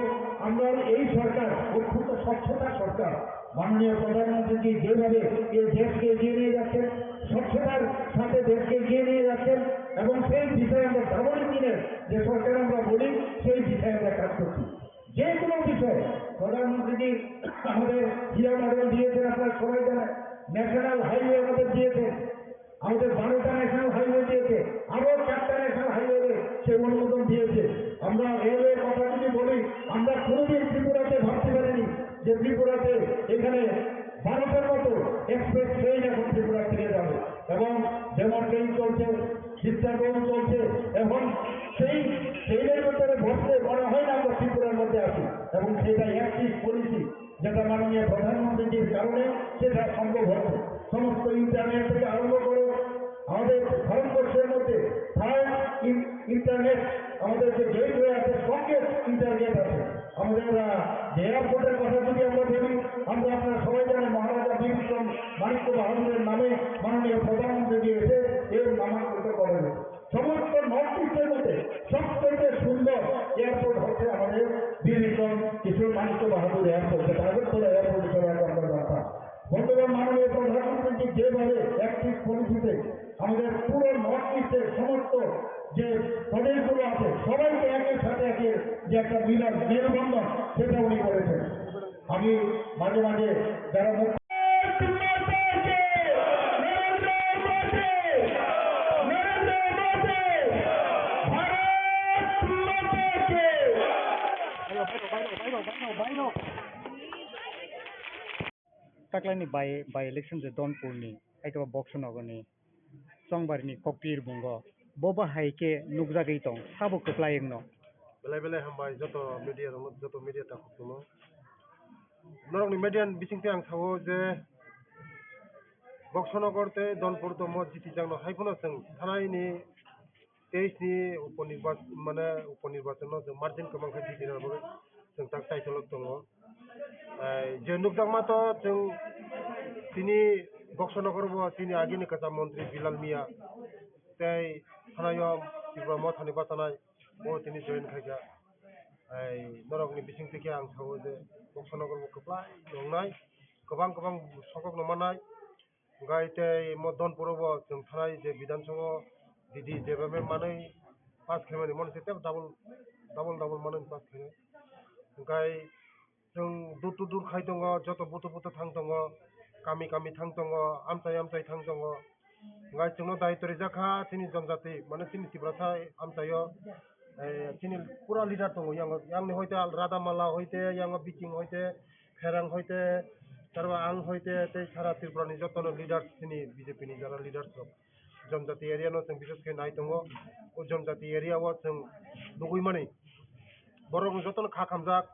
আমরা এই সরকার অত্যন্ত স্বচ্ছতা সরকার। মাননীয় প্রধানমন্ত্রী যেভাবে এই দেশকে এগিয়ে নিয়ে যাচ্ছেন, স্বচ্ছতার সাথে দেশকে এগিয়ে নিয়ে যাচ্ছেন, এবং সেই বিষয়ে আমরা ডাবল ইঞ্জিনের যে সরকার আমরা বলি সেই বিষয়ে আমরা কাজ করছি। যে কোনো বিষয়ে প্রধানমন্ত্রী আমাদের জিয়া মডেল দিয়েছেন, আপনারা সবাই জানেন। ন্যাশনাল হাইওয়ে আমাদের দিয়েছেন, আমাদের 12টা ন্যাশনাল হাইওয়ে দিয়েছে, আরো 4টা ন্যাশনাল হাইওয়ে সে অনুমোদন দিয়েছে। আমরা রেলওয়ের কথা যদি বলি, আমরা কোনোদিন ত্রিপুরাতে ভাবতে পারিনি যে ত্রিপুরাতে এখানে 12টার মতো এক্সপ্রেস ট্রেন এখন ত্রিপুরা থেকে যাবে, এবং যেমন ট্রেন চলছে, চিত্তাগণ চলছে, এখন সেই ট্রেনের ভিতরে বসলে মনে হয় না আমরা ত্রিপুরার মধ্যে আছি। এবং সেটা অ্যাক্টিভ পলিসি যেটা মাননীয় প্রধানমন্ত্রীর কারণে সেটা সম্ভব হচ্ছে। সমস্ত ইন্টারনেট থেকে আরম্ভ করে আমাদের ভারতবর্ষের মধ্যে থার্ড ইন্টারনেট, আমাদের যে গেটওয়ে আছে, সঙ্গে ইন্টারনেট আছে। আমাদের যে এয়ারপোর্টের কথা যদি আমরা বলি, আমরা আপনারা সবাই জানেন মহারাজা বীর বিক্রম মাণিক্য বাহাদুরের নামে মাননীয় প্রধানমন্ত্রী এসে এর নামাঙ্কিত করেন। সমস্ত নর্থ ইস্টের মধ্যে সবচেয়ে সুন্দর এয়ারপোর্ট হচ্ছে আমাদের বীরবিক্রম কিশোর মানিক্য বাহাদুর এয়ারপোর্ট, যেটা আগরতলা এয়ারপোর্ট হিসেবে আগে আমরা জানতাম। বন্ধুগণ, মাননীয় প্রধানমন্ত্রী যেভাবে অ্যাক্টিভ পলিসিতে আমাদের পুরো নর্থ ইস্টের সমস্ত যে প্রদেশগুলো আছে সবাইকে একের সাথে একের যে একটা মিলন মেলবন্ধন সেটা উনি করেছেন। আমি মাঝে মাঝে যারা Taklani by election je Donpurni aito Boxnogoni Songbarni Kokpir bungo boba haike nukjagei tong sabo koplayengno belai belai hambai joto media ta khokno norok ni median bisingte ang sawo je Boxnogor te Donpur to mo jiti jangno haiphono sing thanai ni 23 ni উপনির্বাচন যে মার্জিন কমাং খাই jiti na boi sing tak tai tolok tongo je nukjangma to sing tini Boxnogor bo tini agini kata mantri Bilal Mia tei thanayo tibra mo thani batanai bo tini join khaiga norok ni bising থেকে ang sawo je Boxnogor bo koplai nongnai kobang sokok nomanai gai tei mo Donpur bo jeng thanai je bidan sabha didi jebabe manai pass khaimani mon se double manai pass khaimani gai jeng dur khai tongo joto buto thang tongo kami thang tongo amchai thang tongo gai jengno daitore jakha tini jonjati mane tini tibrasai amchaio tini pura leader tongo yang ni hoite Radamala hoite yang Biking hoite Kherang hoite tarwa ang hoite tei sara Tripura ni jotono leaders tini BJP ni jara leaders rok jonjati area no jeng bises ke nai tongo o jonjati area o jeng lugui mani borok ni jotono kha khamjak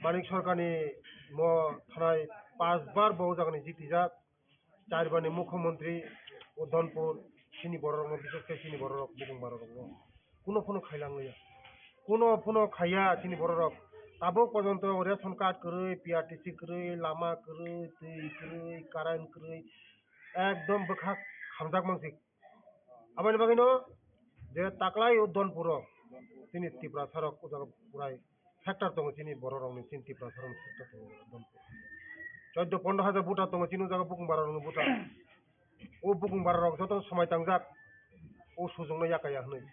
Manik Sarkarni mo thanai 5 bar bo jagani jitijak 4 bar ni mukhyamantri o Donpur sini borok no bises ke sini borok bukung borok no কোনো খাইলাংয়া কোনো খাইয়া তিনি বড়রক তাবো পর্যন্ত রেশন কার্ড করে পিআরটিসি করে লামা করে दै করে কারেন্ট করে একদম বখা খামজাক মানসিক আবার বাগিনো যে তাকলাই উদ্দনপুর তিনি ত্রিপুরা সড়ক ওজাga পুরাই ফ্যাক্টর দङ তিনি বড়রংনি তিনি ত্রিপুরা সড়ক ফ্যাক্টর দङ উদ্দনপুর 14-15 হাজার বুটা দङ তিনি ওজাga বুকুং বাররং বুটা ও বুকুং বাররং যত সময় তাংজাক ও সুজংনো ইয়াকায়া হनै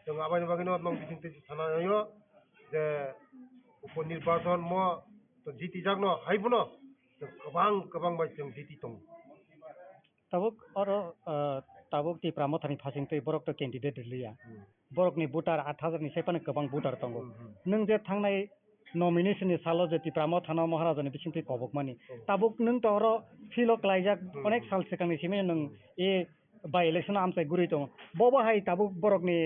जों आबायनि बागैनो नों बिथिंते थानायो जे उपनिर्वाचन mo to jiti jagno haibno गोबां बाय जों jiti tong tabuk ti pramothani phasingtei borok to candidate liya borok ni voter 8000 ni sepane gobang voter tongo nung je thangnai nomination ni salo je ti pramothana maharajani bisingtei kobokmani tabuk nung to ro philo klaijak onek sal sekangni sime nung e by election amsai guri tong bobo hai tabuk borokni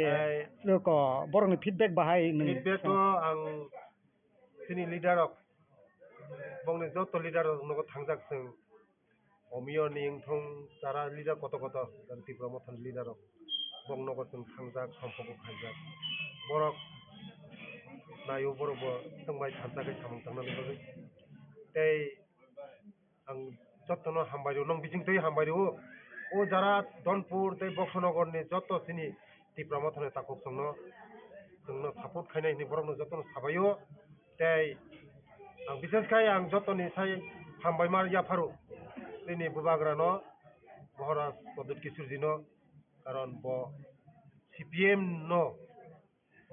feedback bahai feedback to ang tini leader ok bongni joto leader nogo thangjak sing omio ning thong jara leader koto jara Tripura mothan leader ok bong nogo sing thangjak sampoko khaijak borok nayo borok bo tongbai thanjakai samung tangnani bagui tei ang jotono hambairo nong bijingtei hambairo o jara Donpur tei Boxnogor ni joto sini Tripura mothane takok songno jongno support khainai ni borokno jotono sabaio tei ang bises khai ang jotoni sai hambaimar yafaru tini bubagrano Maharaj Pradut Kishorji no karon bo CPM no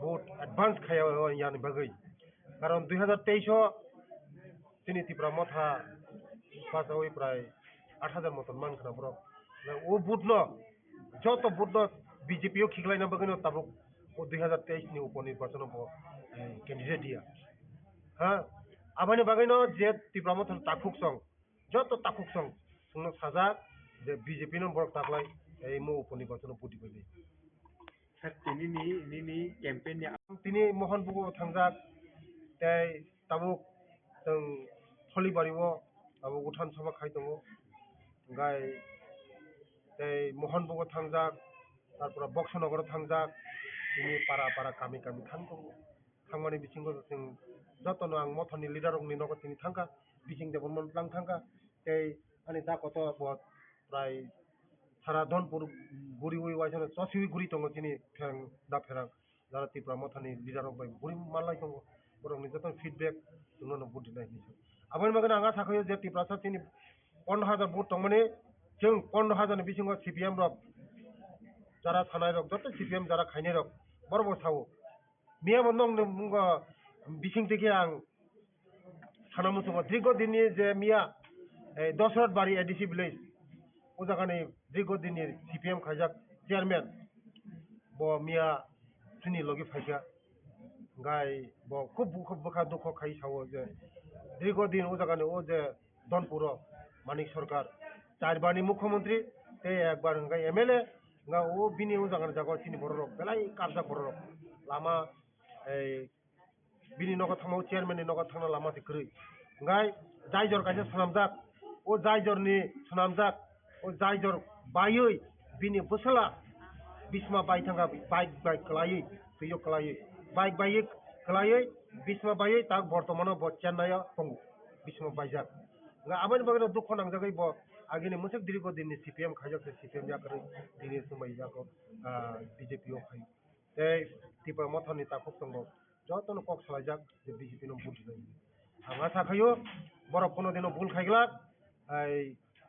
vote advance khaya yani bagui karon 2023 o tini Tripura motha pass hoi prai 8000 moton mankhana borok ও বুটনো যত বুটনো বিজেপিও খিগলাই না বাগিনো তাবুক ও 2023 ni উপনির্বাচন ক্যান্ডিডেট দিয়া হ্যাঁ আবানি বাগিনো যে Tripura মথন তাকুক সং যত তাকুক সং সুনো সাজা যে বিজেপি নো বড় তাকলাই এই মো উপনির্বাচন পুটি বলি তিনি ক্যাম্পেইন তিনি মোহনবুগো থাংজাক তাই তাবুক जों थलिबारिओ তাবুক উঠান সভা খাই দङ গাই tei Mohanbugo thangjak tarpore Boxnogor thangjak tini para kami thangmani bisingo जों jotono ang mothoni leader rok ni nogo tini thangka bising de bonmon lang thangka tei ani da koto bo prai সারা ধনপুর গুড়ি উই ওয়াইসানো চসিউই গুড়ি দङ চিনি फेरां दा फेरां যারা ত্রিপুরা মথানি লিডার বাই বুড়ি মানলাই दङ বরং যত ফিডব্যাক जोंनो बुद्धि नायनि आबाय मगन आंगा साखयो जे त्रिपुरा सा चिनि 15,000 बुट दङ माने जों 15,000 नि बिसिङाव सीपीएम रक যারা থানায় রক যত সিপিএম যারা খাইনে রক বড় বড় সাও মিয়া বন্ধং মুঙ্গ বিসিং থেকে আং থানা মুসুম দীর্ঘদিননি যে মিয়া এই দশরথ বাড়ি এডিসি ভিলেজ ও জায়গানি দীর্ঘদিননি সিপিএম খাইজাক চেয়ারম্যান ব মিয়া চিনি লগে ফাইসা গাই ব খুব বখা দুঃখ খাই সাও যে দীর্ঘদিন ও জায়গানি ও যে দনপুর মানিক সরকার চারবারনি মুখ্যমন্ত্রী তে একবার গাই MLA nga o bini o jangan jago sini borok belai kabja borok lama bini nogo thangau chairman ni nogo thangna lama se krui ngai jaijor kaise sanamjak o jaijor ni sanamjak o jaijor bayoi bini busala bisma bai thanga bike klai tuyo klai bike klai bisma bai tak bortomano bo chennai tong bisma baijak nga aban bagano dukho nangjagai bo आगे ने मुझे दीर्घ दिन सीपीएम खाजक से सीपीएम जाकर दिने समय जाको बीजेपी ओ खाई ते तिपा मथानि ताखुक तंगो जतन कक सलाइजाक जे बीजेपी नो बुद्धि नै आंगा साखायो बरफ कोनो दिनो भूल खाइगला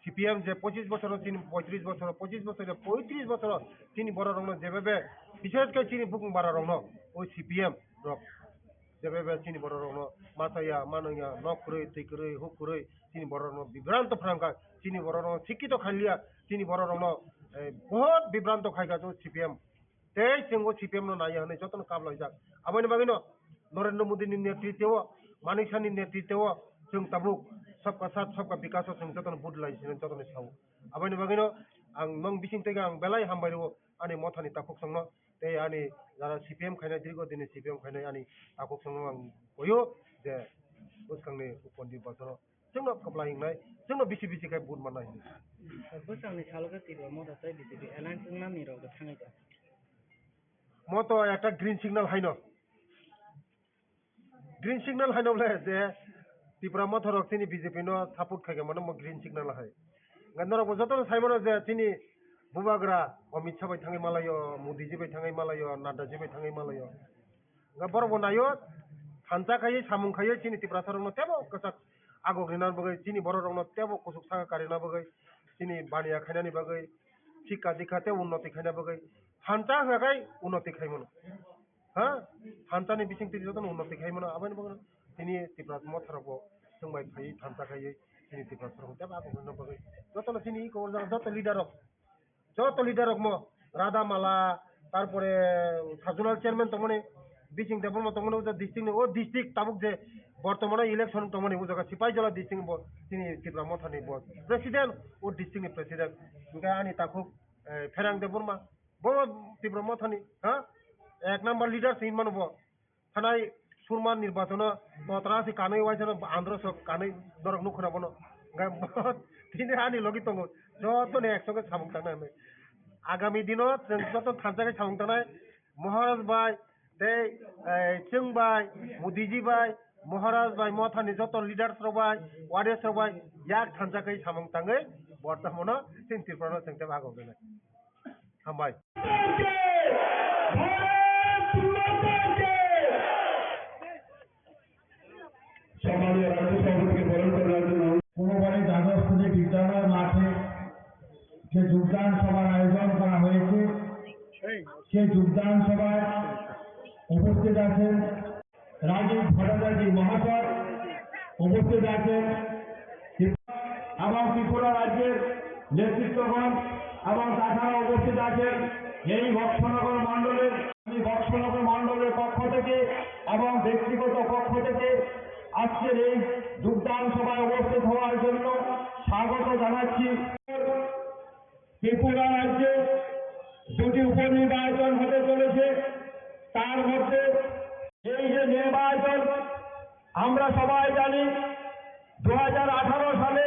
सीपीएम जे 25 বছর চিনি 35 বছর 25 বছর 35 বছর চিনি বড় রং যেভাবে বিশেষ করে চিনি বুকুং বাড়া রং ওই सीपीएम রক যেভাবে চিনি বড় রং মাথায়া মানয়া নকরই তৈকরই হুকরই চিনি বড় রং বিভ্রান্ত ফ্রাঙ্কা চিনি বড় রং শিক্ষিত খাইলিয়া চিনি বড় রং বহুত বিভ্রান্ত খাইগা তো सीपीएम তেই जोंगो सीपीएम नो नाय हने जतन काबला जाक आबायनि बागैनो नरेंद्र मोदी नि नेतृत्व मानिक साहनि नेतृत्व जों ताबुक सबका साथ सबका विकास जों जतन बुदलाई जतन साव आबायनि बागैनो आं नों बिसिं तेगा आं बेलाय हामबायरो आनि मथानि ताखुक संनो ते आनि जारा सीपीएम खायनाय दीर्घ दिनै सीपीएम खायनाय आनि ताखुक संनो आं गयो जे उसखांनि उपनि बाजार जोंनो कबला हिंनाय जोंनो बिसि खाय बुद मानाय बोसांनि सालगा तिबा मदा ताइ बिदि एलायन्स नामनि रग थाङैदा मतो একটা গ্রিন সিগন্যাল হাইনো গ্রিন সিগন্যাল হাইনোলে যে ত্রিপুরা মথরক চিনি বিজেপি নো সাপোর্ট খাইগে মানে মো গ্রিন সিগন্যাল হাই গন্দর বজত সাইমনো যে চিনি বুবাগ্রা অমিত শাহ বাই থাङै মালাयो मोदी जी बाय थाङै मालायो नाडा जी बाय थाङै मालायो गा बरबो नायो खानजा खायै सामुं खायै चिनि त्रिपुरा सरनो तेबो कसा आगो ग्रिनार बगै चिनि बर रंनो तेबो कुसुक सागा कारिना बगै चिनि बानिया खायनानि बगै शिक्षा दीक्षाते उन्नति खायना बगै हान्ता हगाय उन्नति खायमोन हा हान्तानि बिसिंति जतन उन्नति खायमोन आबायनि बगै चिनि त्रिपुरा मथरबो जोंबाय खायै हान्ता खायै चिनि त्रिपुरा सरनो तेबो आगो ग्रिनार बगै जतन चिनि को जत लिडार मो राधा माला तारपरे साजुनाल चेयरमैन तमने बिसिं देबल म तमने उजा डिस्ट्रिक्ट ओ डिस्ट्रिक्ट ताबुक जे बर्तमाने इलेक्शन तमने उजा सिपाहीजला डिस्ट्रिक्ट बो चिनि त्रिपुरा मथानि बो प्रेसिडेंट ओ डिस्ट्रिक्ट नि प्रेसिडेंट इनका आनि ताखुक फेरां देबरमा बो त्रिपुरा मथानि हा एक नंबर लिडार सिन मानबो थानाय सुरमा निर्वाचन ततरासि कानै वाइसन आंध्र सब कानै दरक नुखना बनो गा तिनि आनि लगि तंगो जतो ने 100 के सामुं थांना आगामी दिनत जों जतो थांजागे सामुं थांनाय महाराज बाय दे जों बाय मोदी जी बाय महाराज बाय मथानि जतो लिडार्स रबाय वारियर्स रबाय याक थांजागे सामुं थाङै बर्तमानो जों त्रिपुरानो जों तेबा आगो गनाय हामबाय সম্মানীয় রাজ্য সভাপতিকে বরণ করার জন্য কোনোবারই দ্বাদশ শ্রেণী বিদ্যালয় মাঠে যে যোগদান সভার আয়োজন করা হয়েছে সেই যোগদান সভায় উপস্থিত আছেন রাজীব ভট্টাচার্য মহাশয়, উপস্থিত আছেন এবং ত্রিপুরা রাজ্যের নেতৃত্বগণ এবং তাছাড়া উপস্থিত আছেন এই বক্সনগর মণ্ডলের পক্ষ থেকে এবং ব্যক্তিগত পক্ষ থেকে আজকের এই যোগদান সভায় উপস্থিত হওয়ার জন্য স্বাগত জানাচ্ছি। ত্রিপুরা রাজ্যে দুটি উপনির্বাচন হতে চলেছে, তার মধ্যে এই যে নির্বাচন আমরা সবাই জানি 2018 সালে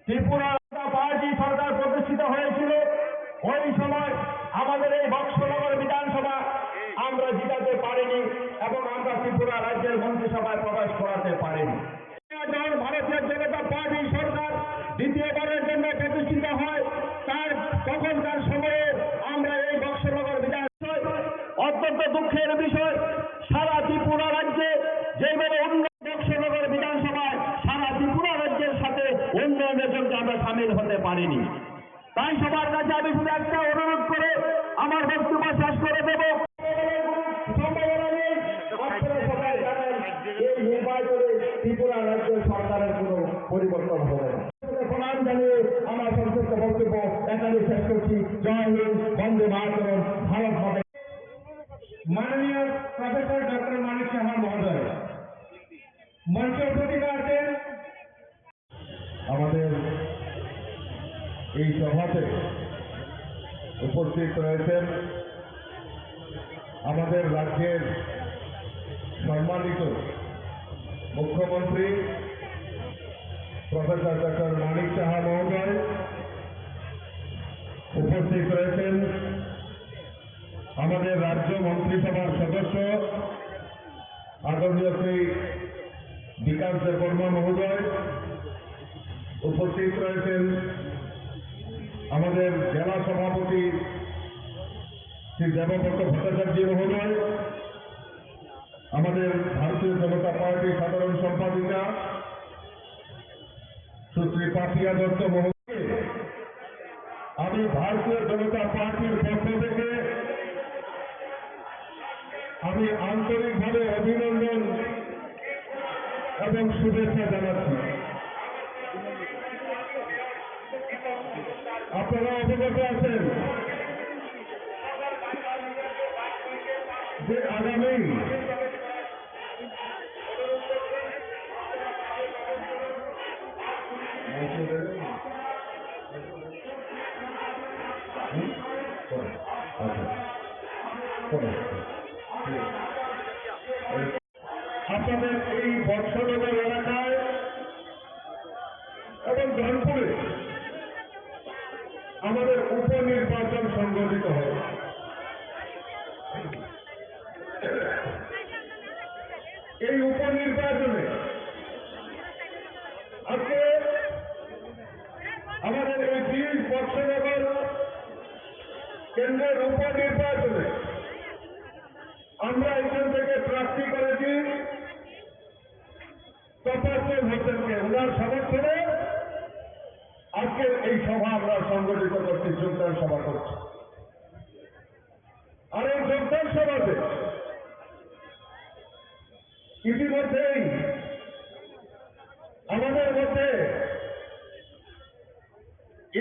ত্রিপুরা পার্টি সরকার প্রতিষ্ঠিত হয়েছিল। ওই সময় আমাদের এই বক্সনগর বিধানসভা আমরা জিতাতে পারিনি এবং আমরা ত্রিপুরা রাজ্যের মন্ত্রিসভায় প্রবেশ করাতে পারিনি। ভারতীয় জনতা পার্টি সরকার দ্বিতীয়বারের জন্য প্রতিষ্ঠিত হয়, তার পারিনি। তাই সবার কাছে আমি শুধু একটা অনুরোধ করে আমার বক্তব্য শেষ করে দেব। সম্ভাবনা নেই। আপনারা সবাই জানেন এই নির্বাচনে ত্রিপুরা রাজ্য সরকারের কোনো পরিবর্তন হবে না। প্রণাম জানিয়ে আমার সংক্ষিপ্ত বক্তব্য এখানে শেষ করছি। জয় হিন্দ, বন্দে মাতরম, ভারত মাতা। মাননীয় প্রফেসর ডক্টর মানিক সাহা মহোদয় মঞ্চে উপস্থিত আছেন। আমাদের এই সভাতে উপস্থিত রয়েছেন আমাদের রাজ্যের সম্মানিত মুখ্যমন্ত্রী প্রফেসর ডক্টর মানিক সাহা মহোদয়, উপস্থিত রয়েছেন আমাদের রাজ্য মন্ত্রিসভার সদস্য আদরণীয় শ্রী বিকাশ দেববর্মা মহোদয়, উপস্থিত রয়েছেন আমাদের জেলা সভাপতি শ্রী দেবব্রত ভট্টাচার্য মহোদয়, আমাদের ভারতীয় জনতা পার্টির সাধারণ সম্পাদিকা সুশ্রী পাপিয়া দত্ত মহোদয়, আমি ভারতীয় জনতা পার্টির পক্ষ থেকে আমি আন্তরিকভাবে অভিনন্দন এবং শুভেচ্ছা জানাচ্ছি। আপনারা অবগত আছেন যে আগামী আপনাদের এই বর্ষনগর এলাকায় এবং ধনপুরে আমাদের উপনির্বাচন সংগঠিত হবে। এই উপনির্বাচনে আজকে আমাদের এই 20 বর্ষনগর কেন্দ্রের উপনির্বাচনে আমরা এখান থেকে প্রার্থী করেছি তফাজ্জল হোসেনকে। ওনার সমর্থনে আজকের এই সভা আমরা সংগঠিত করছি, যোগদান সভা করছি। আর এই যোগদান সভাতে ইতিমধ্যেই আমাদের মধ্যে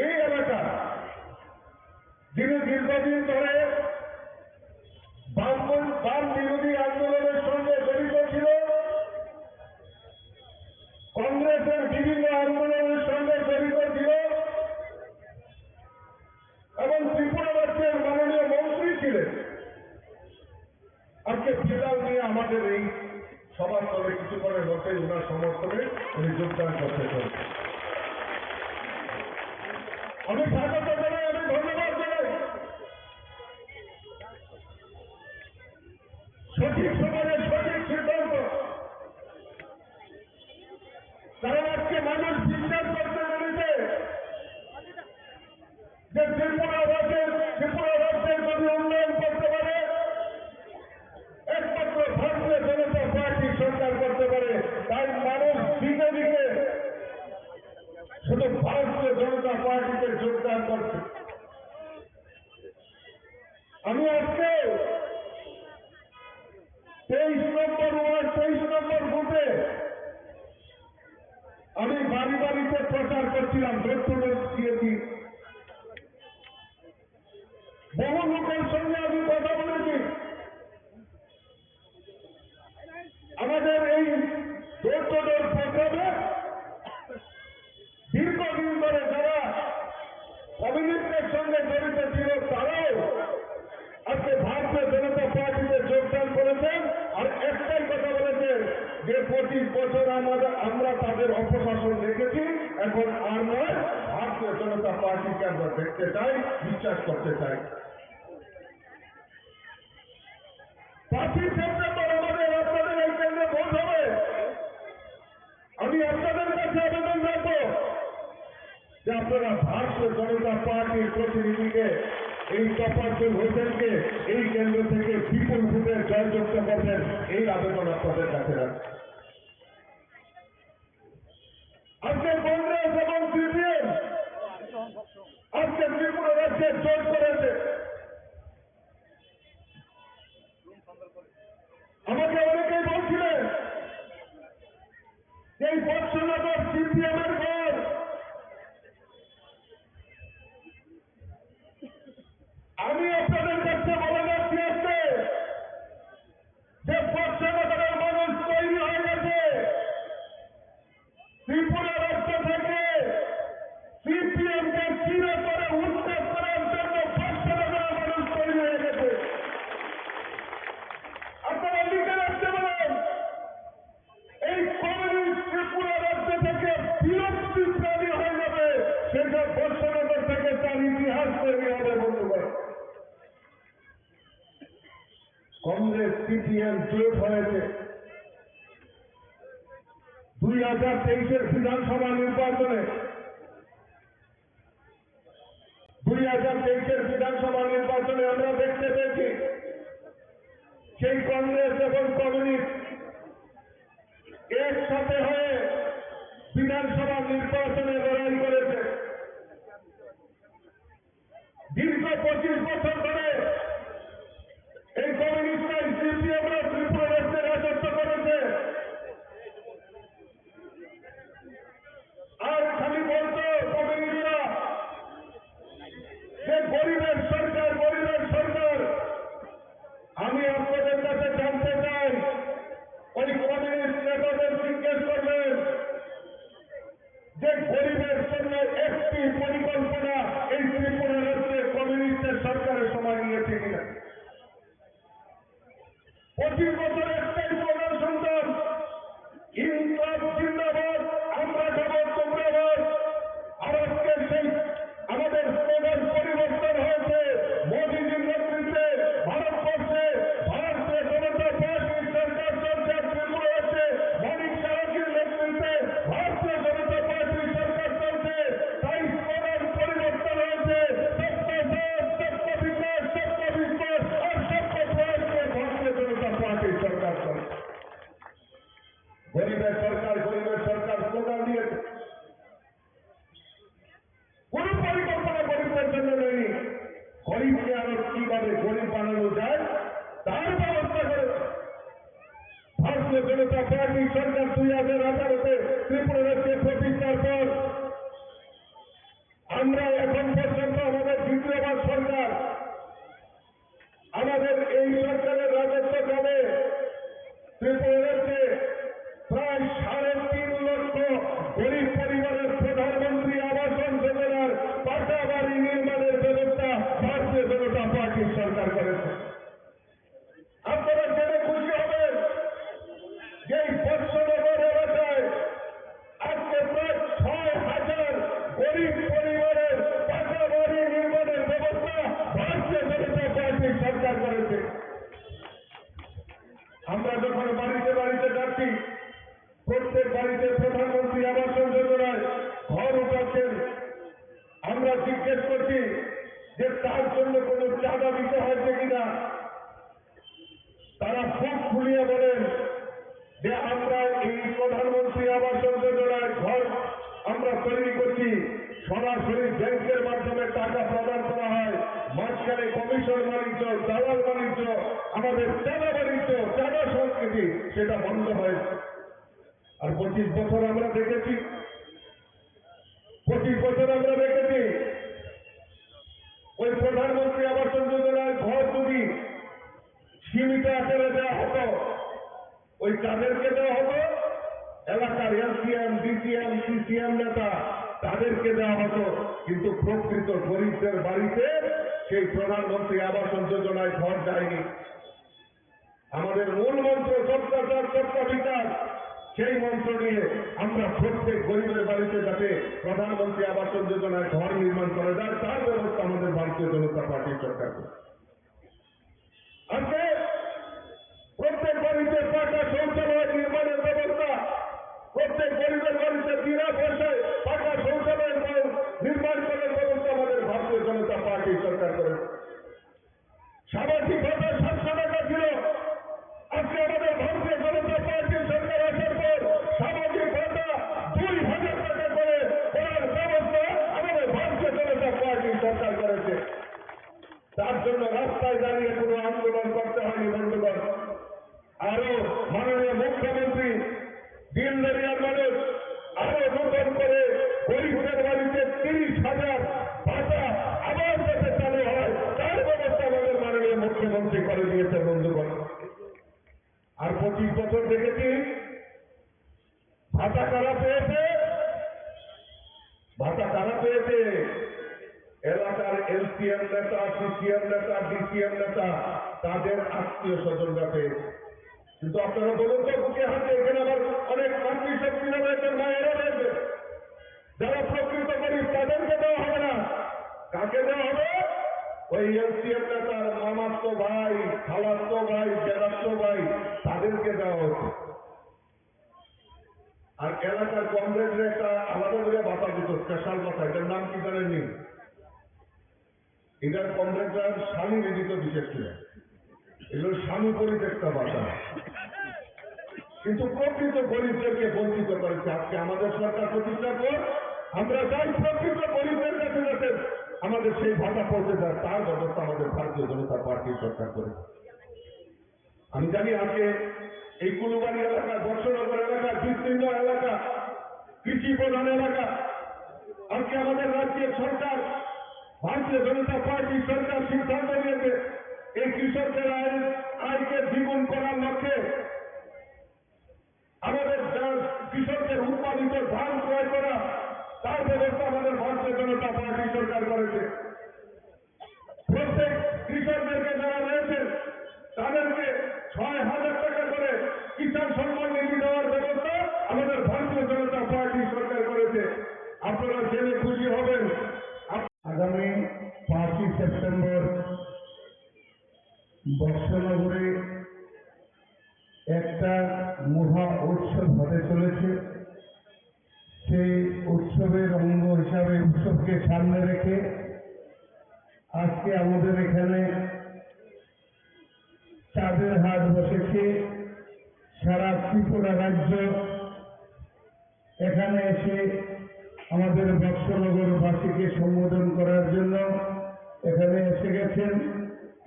এই এলাকা যিনি দীর্ঘদিন ধরে বাম বিরোধী আন্দোলনের সঙ্গে জড়িত ছিল, কংগ্রেসের বিভিন্ন আন্দোলনের সঙ্গে জড়িত ছিল এবং ত্রিপুরা রাজ্যের মাননীয় মন্ত্রী ছিলেন, আজকে ফিলাল নিয়ে আমাদের এই সভাস্থলে কিছুক্ষণের মধ্যে ওনার সমর্থনে উনি যোগদান করতে চান। আমি স্বাগত জানাই, আমি ধন্যবাদ জানাই। সঠিক সময়ে সঠিক সিদ্ধান্ত, কারণ আজকে মানুষ বিশ্বাস করতে পেরেছে যে ত্রিপুরা রাজ্যের যদি উন্নয়ন করতে পারে একমাত্র ভারতীয় জনতা পার্টি সরকার করতে পারে। তাই মানুষ বিজেপিকে শুধু ভারতীয় জনতা পার্টিতে যোগদান করছে। আমি আজকে 23 নম্বর ওয়ার্ড 23 নম্বর বুথে আমি বাড়ি বাড়িতে প্রচার করছিলাম, ডোর দিয়েছি। বহু লোকের সঙ্গে আমি কথা বলেছি। আমাদের এই ডোর প্রোগ্রামে দীর্ঘদিন ধরে যারা কমিউনিস্টের সঙ্গে জড়িত ছিল তারাও আজকে ভারতীয় জনতা পার্টিতে যোগদান করেছেন। আর একটাই কথা বলেছেন যে 25 বছর আমরা তাদের অপশাসন দেখেছি, এখন আর নয়, ভারতীয় জনতা পার্টিকে আমরা দেখতে চাই, বিশ্বাস করতে চাই। 5ই সেপ্টেম্বর আমাদের আপনাদের এই কেন্দ্রে ভোট হবে। আমি আপনাদের কাছে আবেদন রাখবো যে আপনারা ভারতীয় জনতা পার্টির প্রতিনিধিকে এই তফাজ্জল হোসেনকে এই কেন্দ্র থেকে বিপুল ভোটে জয়যুক্ত করবেন, এই আবেদন আপনাদের কাছে রাখছি। আজকে কংগ্রেস এবং সিপিএম আজকে ত্রিপুরা রাজ্যে জোট করেছে। আমাকে অনেকেই বলছিলেন যে এই বৎসনগর সিপিএম এর ঘর, আমি আপনাদের কাছে বলে যাচ্ছি আজকে যে বৎসনগরের মানুষ তৈরি হয়ে গেছে। ত্রিপুরা রাজ্য থেকে সিপিএম কে চিরতরে উচ্ছেদ করার জন্য বৎসনগরের মানুষ তৈরি হয়ে গেছে। আপনারা লিখে রাখতে পারেন, এই কমিউনিস্ট ত্রিপুরা রাজ্য থেকে বিরক্তি প্রাণী হয়ে যাবে, সেটা বৎসনগর থেকে তার ইতিহাস তৈরি হবে। বন্ধুগণ, কংগ্রেস সিপিএম জোট হয়েছে 2023-এর বিধানসভা নির্বাচনে। 2023-এর বিধানসভা নির্বাচনে আমরা দেখতে পেয়েছি সেই কংগ্রেস এবং কমিউনিস্ট একসাথে হয়ে বিধানসভা নির্বাচনে লড়াই করেছে। দীর্ঘ 25 বছর ধরে এই কমিউনিস্টরাই সিপিএমরা ত্রিপুরা রাজ্যে রাজত্ব করেছে। আর খালি বলতো কমিউনিস্টরা যে গরিবের সরকার, গরিবের সরকার। আমি আপনাদের কাছে জানতে চাই, ওই কমিউনিস্ট নেতাদের জিজ্ঞেস করবেন যে গরিবের জন্য একটি পরিকল্পনা এই ত্রিপুরা রাজ্যে কমিউনিস্টের সরকারের সময় নিয়েছে কিনা। 25 বছর একটাই প্রধান শুনতাম, ইনকলাব জিন্দাবাদ, আমরা খাবো তোমরা বাদ। আর আজকে সেই আমাদের স্লোগান পরিবর্তন হয়েছে। মোদীজির নেতৃত্বে ভারতবর্ষে ভারতীয় জনতা পার্টির সরকার চলছে। ত্রিপুরা রাজ্যে মানিক সাহাজির নেতৃত্বে ভারতীয় জনতা পার্টির সরকার চলছে। তাই স্লোগান পরিবর্তন হয়েছে, সবকা সাথ, সবকা বিকাশ, সবকা বিস্তার আর সবকা প্রয়াস নিয়ে ভারতীয় জনতা পার্টির সরকার চলছে। গরিবের সরকার, গরিবের সরকার স্লোগান দিয়েছে। কোন পরিকল্পনা গরিবদের জন্য নেই। গরিবকে আরো কিভাবে গরিব বানানো যায় তার ব্যবস্থা করেছে ভারতীয় জনতা পার্টি সরকার। 2018-তে ত্রিপুরা রাজ্যে প্রতিষ্ঠার পর আমরা এখন পর্যন্ত আমাদের দ্বিতীয়বার সরকার, আমাদের এই সরকারের রাজত্বকালে ত্রিপুরা রাজ্যে প্রায় 3.5 লক্ষ গরিব পরিবারের প্রধানমন্ত্রী আবাস যোজনার পাকা বাড়ি নির্মাণের ব্যবস্থা ভারতীয় জনতা পার্টির সরকার করেছে। আপনারা জেনে খুশি হবেন যে এই বৎসনগর এলাকায় আজকে প্রায় 6,000 গরিব পরিবারের পাকা বাড়ি নির্মাণের ব্যবস্থা ভারতীয় জনতা পার্টির সরকার করেছে। আমরা যখন বাড়িতে বাড়িতে যাচ্ছি, প্রত্যেক বাড়িতে প্রধানমন্ত্রী আবাস যোজনায় ঘর উঠাচ্ছেন, আমরা জিজ্ঞেস করছি যে তার জন্য কোনো চাঁদা দিতে হয়েছে কিনা। তারা খুব খুলিয়ে বলেন যে আমরা এই প্রধানমন্ত্রী আবাস যোজনায় ঘর আমরা তৈরি করছি, সরাসরি ব্যাংকের মাধ্যমে টাকা প্রদান করা হয়, মাঝখানে কমিশন বাণিজ্য, দালাল বাণিজ্য, আমাদের চাঁদা বাণিজ্য, চাঁদা সংস্কৃতি সেটা বন্ধ হয়েছে। আর 25 বছর আমরা দেখেছি, 25 বছর আমরা দেখেছি ওই প্রধানমন্ত্রী আবাস যোজনার ঘর যদি সীমিত আকারে দেওয়া হতো, ওই কাদেরকে দেওয়া হতো? এলাকার এলসিএম, ডিসিএম, সিসিএম নেতা তাদেরকে দেওয়া হতো। কিন্তু প্রকৃত গরিবদের বাড়িতে সেই প্রধানমন্ত্রী আবাস যোজনায় ঘর যায়নি। আমাদের মূল মন্ত্র সবকা সাথ, সবকা বিকাশ, সেই মন্ত্র নিয়ে আমরা প্রত্যেক গরিবের বাড়িতে যাতে প্রধানমন্ত্রী আবাস যোজনায় ঘর নির্মাণ করা যায় তার ব্যবস্থা আমাদের ভারতীয় জনতা পার্টির সরকার করে। আজকে প্রত্যেক বাড়িতে পাকা শৌচালয় নির্মাণের ব্যবস্থা, প্রত্যেক গরিবের বাড়িতে বিনা পয়সায় পাকা শৌচালয় নির্মাণ করার ব্যবস্থা আমাদের ভারতীয় জনতা পার্টির সরকার করে। সামাজিক ভাতা 700 টাকা ছিল, আজকে আমাদের ভারতীয় জনতা পার্টির সরকার আসার পর সামাজিক ভাতা 2000 টাকা করে করার ব্যবস্থা আমাদের ভারতীয় জনতা পার্টি দেখেছি ভাতা কারা পেয়েছে, ভাতা কারা পেয়েছে? এলাকার এলসিএম নেতা, সিসিএম নেতা, ডিসিএম নেতা, তাদের আত্মীয় স্বজনরা পেয়েছে। কিন্তু আপনারা বলুন তো বুকে হাতে, এখানে আবার অনেক মাতৃশক্তিরা রয়েছেন, মায়েরা রয়েছে, যারা প্রকৃত গরিব, তাদেরকে দেওয়া হবে না। কাকে দেওয়া হবে? ওই এলসিএম নেতার মামাতো ভাই, খালাতো ভাই, জেলাতো ভাই, তাদেরকে দেওয়া হচ্ছে। আর এলাকার কংগ্রেসের একটা আলাদা করে ভাতা দিত, স্পেশাল ভাতা, এটার নাম কি জানেননি? এটার কংগ্রেসের স্বামী নিদিত বিশেষ করে, এগুলো স্বামী পরিত্যক্তা ভাতা। কিন্তু প্রকৃত গরিবদেরকে বঞ্চিত করেছে। আজকে আমাদের সরকার প্রতিষ্ঠার পর আমরা চাই প্রকৃত গরিবদের কাছে যাতে আমাদের সেই ভাতা পৌঁছে যায়, তার ব্যবস্থা আমাদের ভারতীয় জনতা পার্টির সরকার করে। আমি জানি আজকে এই কুলুবাড়ি এলাকা, বর্ষনগর এলাকা, বিস্তীর্ণ এলাকা, কৃষি প্রধান এলাকা, আজকে আমাদের রাজ্যের সরকার, ভারতীয় জনতা পার্টির সরকার সিদ্ধান্ত নিয়েছে এই কৃষকদের আয়কে দ্বিগুণ করার লক্ষ্যে আমাদের কৃষকদের উৎপাদিত ধান ক্রয় করা, তার ব্যবস্থা আমাদের ভারতীয় জনতা পার্টি সরকার করেছে। প্রত্যেক কৃষকদেরকে যারা রয়েছেন তাদেরকে ৬,০০০ টাকা করে কিষাণ সম্মান নিধি দেওয়ার ব্যবস্থা আমাদের ভারতীয় জনতা পার্টি সরকার করেছে। আপনারা জেনে খুশি হবেন, আগামী ৫ই সেপ্টেম্বর বর্ষনগরে একটা মহা উৎসব হতে চলেছে। সেই উৎসবের অঙ্গ হিসাবে, উৎসবকে সামনে রেখে আজকে আমাদের এখানে চাঁদের হাট বসেছে। সারা ত্রিপুরা রাজ্য এখানে এসে আমাদের বর্ষনগরবাসীকে সম্বোধন করার জন্য এখানে এসে গেছেন।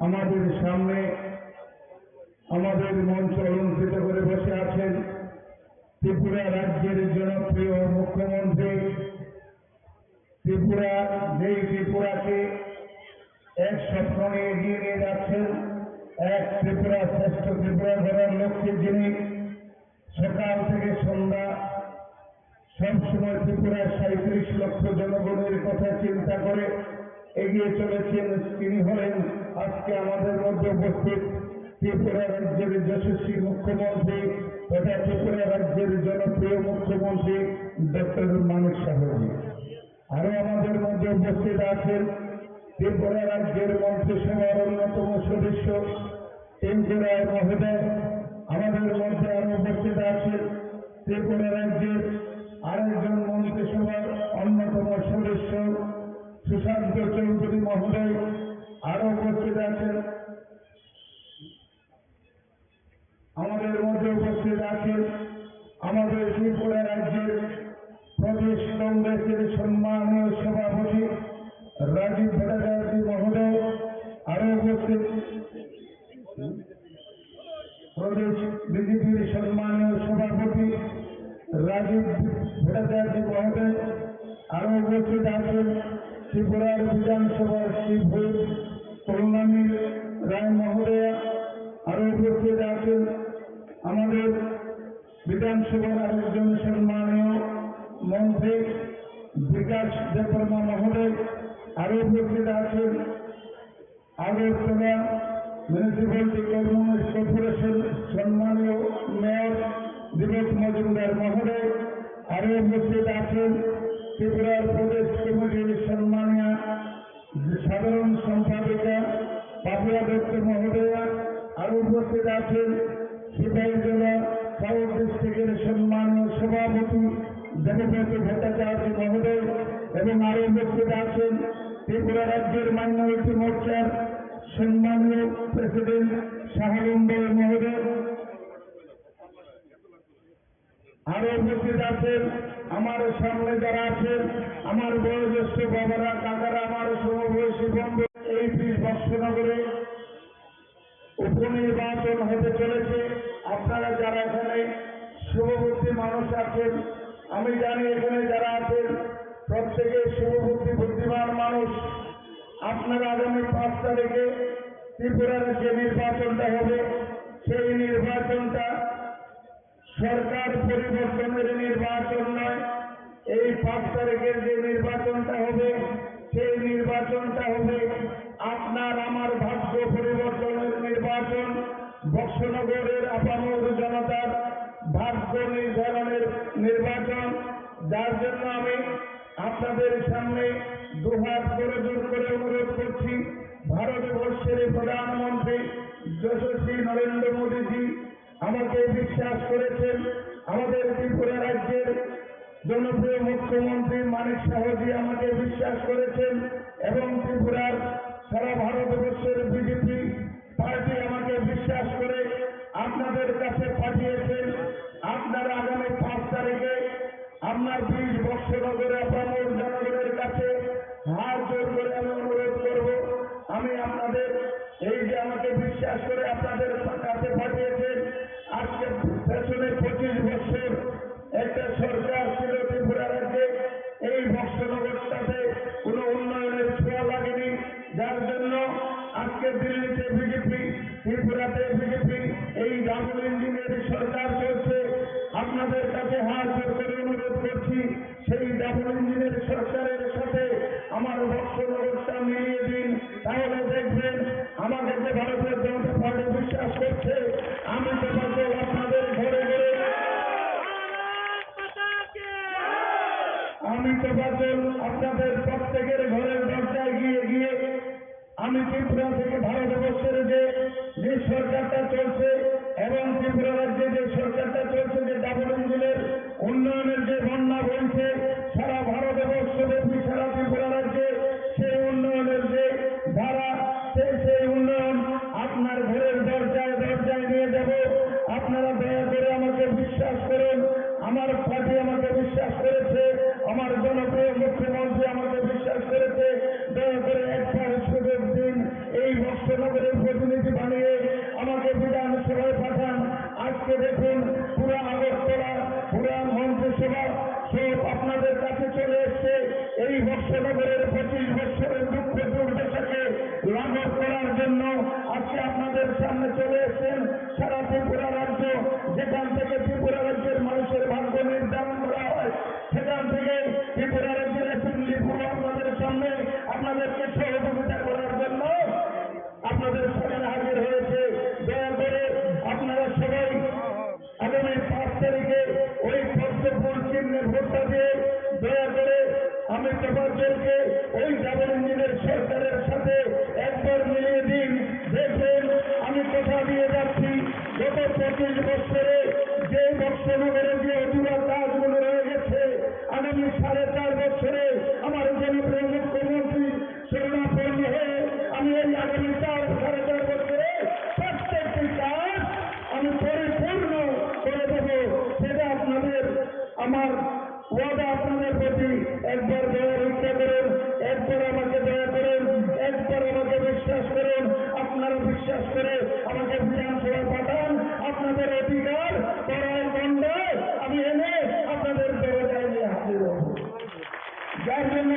আমাদের সামনে আমাদের মঞ্চ অলঙ্কৃত করে বসে আছেন ত্রিপুরা রাজ্যের জনপ্রিয় মুখ্যমন্ত্রী। ত্রিপুরা, যেই ত্রিপুরাকে এক স্বপ্ন নিয়ে এগিয়ে নিয়ে যাচ্ছেন, এক ত্রিপুরা শ্রেষ্ঠ ত্রিপুরা গড়ার লক্ষ্যে যিনি সকাল থেকে সন্ধ্যা সবসময় ত্রিপুরার ৩৭ লক্ষ জনগণের কথা চিন্তা করে এগিয়ে চলেছেন, তিনি হলেন আজকে আমাদের মধ্যে উপস্থিত ত্রিপুরা রাজ্যের যশস্বী মুখ্যমন্ত্রী তথা ত্রিপুরা রাজ্যের জনপ্রিয় মুখ্যমন্ত্রী ডক্টর মানিক সাহাজি। আরো আমাদের মধ্যে উপস্থিত আছেন ত্রিপুরা রাজ্যের মন্ত্রিসভার অন্যতম সদস্য টিঙ্কু রায় মহোদয়। আমাদের মধ্যে আরো উপস্থিত আছেন ত্রিপুরা রাজ্যের আরেকজন মন্ত্রিসভার অন্যতম সদস্য সুশান্ত চৌধুরী মহোদয়। আরো উপস্থিত আছেন আমাদের মধ্যে উপস্থিত আছেন আমাদের ত্রিপুরা রাজ্যের প্রদেশ কংগ্রেসের সম্মানীয় সভাপতি রাজীব ভট্টাচার্য মহোদয়। আরো উপস্থিত প্রদেশ বিজেপির সম্মানীয় সভাপতি রাজীব ভট্টাচার্য মহোদয়। আরো উপস্থিত আছেন ত্রিপুরার বিধানসভার চিফ হুইপ কল্যাণী রায় মহোদয়া। আরো উপস্থিত আছেন আমাদের বিধানসভার আরেকজন সম্মানীয় মন্ত্রী বিকাশ দেববর্মা মহোদয়। আরো উপস্থিত আছেন আগরতলা মিউনিসিপ্যালিটি কর্পোরেশন সম্মানীয় মেয়র দীপক মজুমদার মহোদয়। আরো উপস্থিত আছেন ত্রিপুরার প্রদেশ কমিটির সম্মানীয় সাধারণ সম্পাদিকা পাপিয়া দত্ত মহোদয়া। আরো উপস্থিত আছেন সিপাহীজলা সাউথ ডিস্ট্রিক্টের সম্মানীয় সভাপতি দেবব্রত ভট্টাচার্য মহোদয় এবং আরো উপস্থিত আছেন ত্রিপুরা রাজ্যের মাইনরিটি মোর্চার সম্মানীয় প্রেসিডেন্ট শাহালুম্বর মহোদয়। আরো উপস্থিত আছেন আমার সামনে যারা আছেন আমার বয়োজ্যেষ্ঠ বাবারা, কাকারা, আমার সমবয়সী বন্ধু। এই বর্ষনগরে উপনির্বাচন হতে চলেছে। আপনারা যারা এখানে শুভবুদ্ধি মানুষ আছেন, আমি জানি এখানে যারা আছেন প্রত্যেকে শুভবুদ্ধি বুদ্ধিমান মানুষ। আপনারা আগামী ৫ তারিখে ত্রিপুরার যে নির্বাচনটা হবে সেই নির্বাচনটা সরকার পরিবর্তনের নির্বাচন নয়, এই 5 তারিখের যে নির্বাচনটা হবে সেই নির্বাচনটা হবে আপনার আমার ভাগ্য পরিবর্তনের নির্বাচন, বক্সনগরের আপামর জনতার ভাগ্য নির্ধারণের নির্বাচন। যার জন্য আমি আপনাদের সামনে দুহাত করে জোর করে অনুরোধ করছি, ভারতবর্ষের প্রধানমন্ত্রী যশস্বী নরেন্দ্র মোদীজি আমাকে বিশ্বাস করেছেন, আমাদের ত্রিপুরা রাজ্যের জনপ্রিয় মুখ্যমন্ত্রী মানিক সাহজি আমাকে বিশ্বাস করেছেন এবং ত্রিপুরার সারা ভারতবর্ষের বিজেপি পার্টি আমাকে বিশ্বাস করে আপনাদের কাছে পাঠিয়েছেন। আপনারা আগামী 5 তারিখে আপনার 20 বক্সনগরে আপামর জনগণের কাছে হাত জোর করে আমি অনুরোধ করব, আমি আপনাদের এই যে আমাকে বিশ্বাস করে আপনাদের কাছে পাঠিয়েছেন, আজকে পেছনে 25 বছর একটা সরকার ছিল ত্রিপুরা রাজ্যে, এই বক্সনগরটাতে কোনো উন্নয়নের ছোঁয়া লাগেনি, যার জন্য আজকে দিল্লিতে বিজেপি, ত্রিপুরাতে বিজেপি, এই ডাবল ইঞ্জিনের সরকার চলছে। আপনাদের কাছে হাত জোর করে অনুরোধ করছি, সেই ডাবল ইঞ্জিনের সরকারের সাথে আমার বক্সনগরটা মিলিয়ে দিন, তাহলে দেখবেন আমাকে যে ভারতীয় জনতা পার্টি বিশ্বাস করছে, আমি তো পারবো আপনাদের ঘরে ঘরে, আমি তো পারবো আপনাদের প্রত্যেকের ঘরের দরজায় গিয়ে গিয়ে আমি ত্রিপুরা থেকে ভারতবর্ষের যে সরকারটা চলছে এবং ত্রিপুরা রাজ্যে যে সরকারটা চলছে, যে ডাবল ইঞ্জিনের উন্নয়নের যে বন্যা বইছে সারা ভারতবর্ষব্যাপী, সারা ত্রিপুরা রাজ্যে সেই উন্নয়নের যে ধারা, সেই উন্নয়ন আপনার ঘরের দরজায় দরজায় নিয়ে যাব। আপনারা দয়া করে আমাকে বিশ্বাস করুন, আমার পার্টি আমাকে বিশ্বাস করেছে, আমার জনপ্রিয় মুখ্যমন্ত্রী আমাকে বিশ্বাস করেছে, দয়া করে একবার সুযোগ দিন, এই বক্সনগরের প্রতিনিধি বানিয়ে আমাকে বিধানসভায় পাঠান। আজকে দেখুন পুরা আগরতলা, পুরা মন্ত্রিসভা সব আপনাদের কাছে চলে এসছে, এই বক্সনগরের 25 বছরের দুঃখ দুর্দশাকে লাঘব করার জন্য আজকে আপনাদের সামনে চলে এসছেন। সারা ত্রিপুরা রাজ্য, যেখান থেকে ত্রিপুরা রাজ্যের মানুষের ভাগ্য নির্ধারণ করা হয়, সেখান থেকে ত্রিপুরা রাজ্যের অ্যাসেম্বলি পুরো আপনাদের সামনে আপনাদেরকে সহযোগিতা করার জন্য আপনাদের সামনে হাজির হয়েছে। দয়া করে আপনারা সবাই আগামী 5 তারিখে ওই পদ্মফুল চিহ্নে ভোটটা দিয়ে দয়া করে আমি তোমাদেরকে ওই ডাবল ইঞ্জিনের সরকারের সাথে একবার মিলিয়ে দিন। দেখবেন আমি কথা দিয়ে যাচ্ছি, গত 25 বছরে যে বক্সনগরে যে অধুরা কাজগুলো রয়ে গেছে, আগামী 4.5 বছরে আমার জনপ্রিয় মুখ্যমন্ত্রী শরণাপন্ন হয়ে আমি এই আগামী 4.5 বছরে প্রত্যেকটি কাজ আমি পরিপূর্ণ করে দেব। সেটা আপনাদের আমার ওয়াদা, আপনাদের প্রতি একবার দয়ার ইচ্ছা করুন, একবার আমাকে দয়া করুন, একবার আমাকে বিশ্বাস করুন। আপনারা বিশ্বাস করে আমাকে বিধানসভায় পাঠান, আপনাদের অধিকার করার দণ্ডায় আমি এনে আপনাদের দরজায় নিয়ে হাজির হব। যার জন্য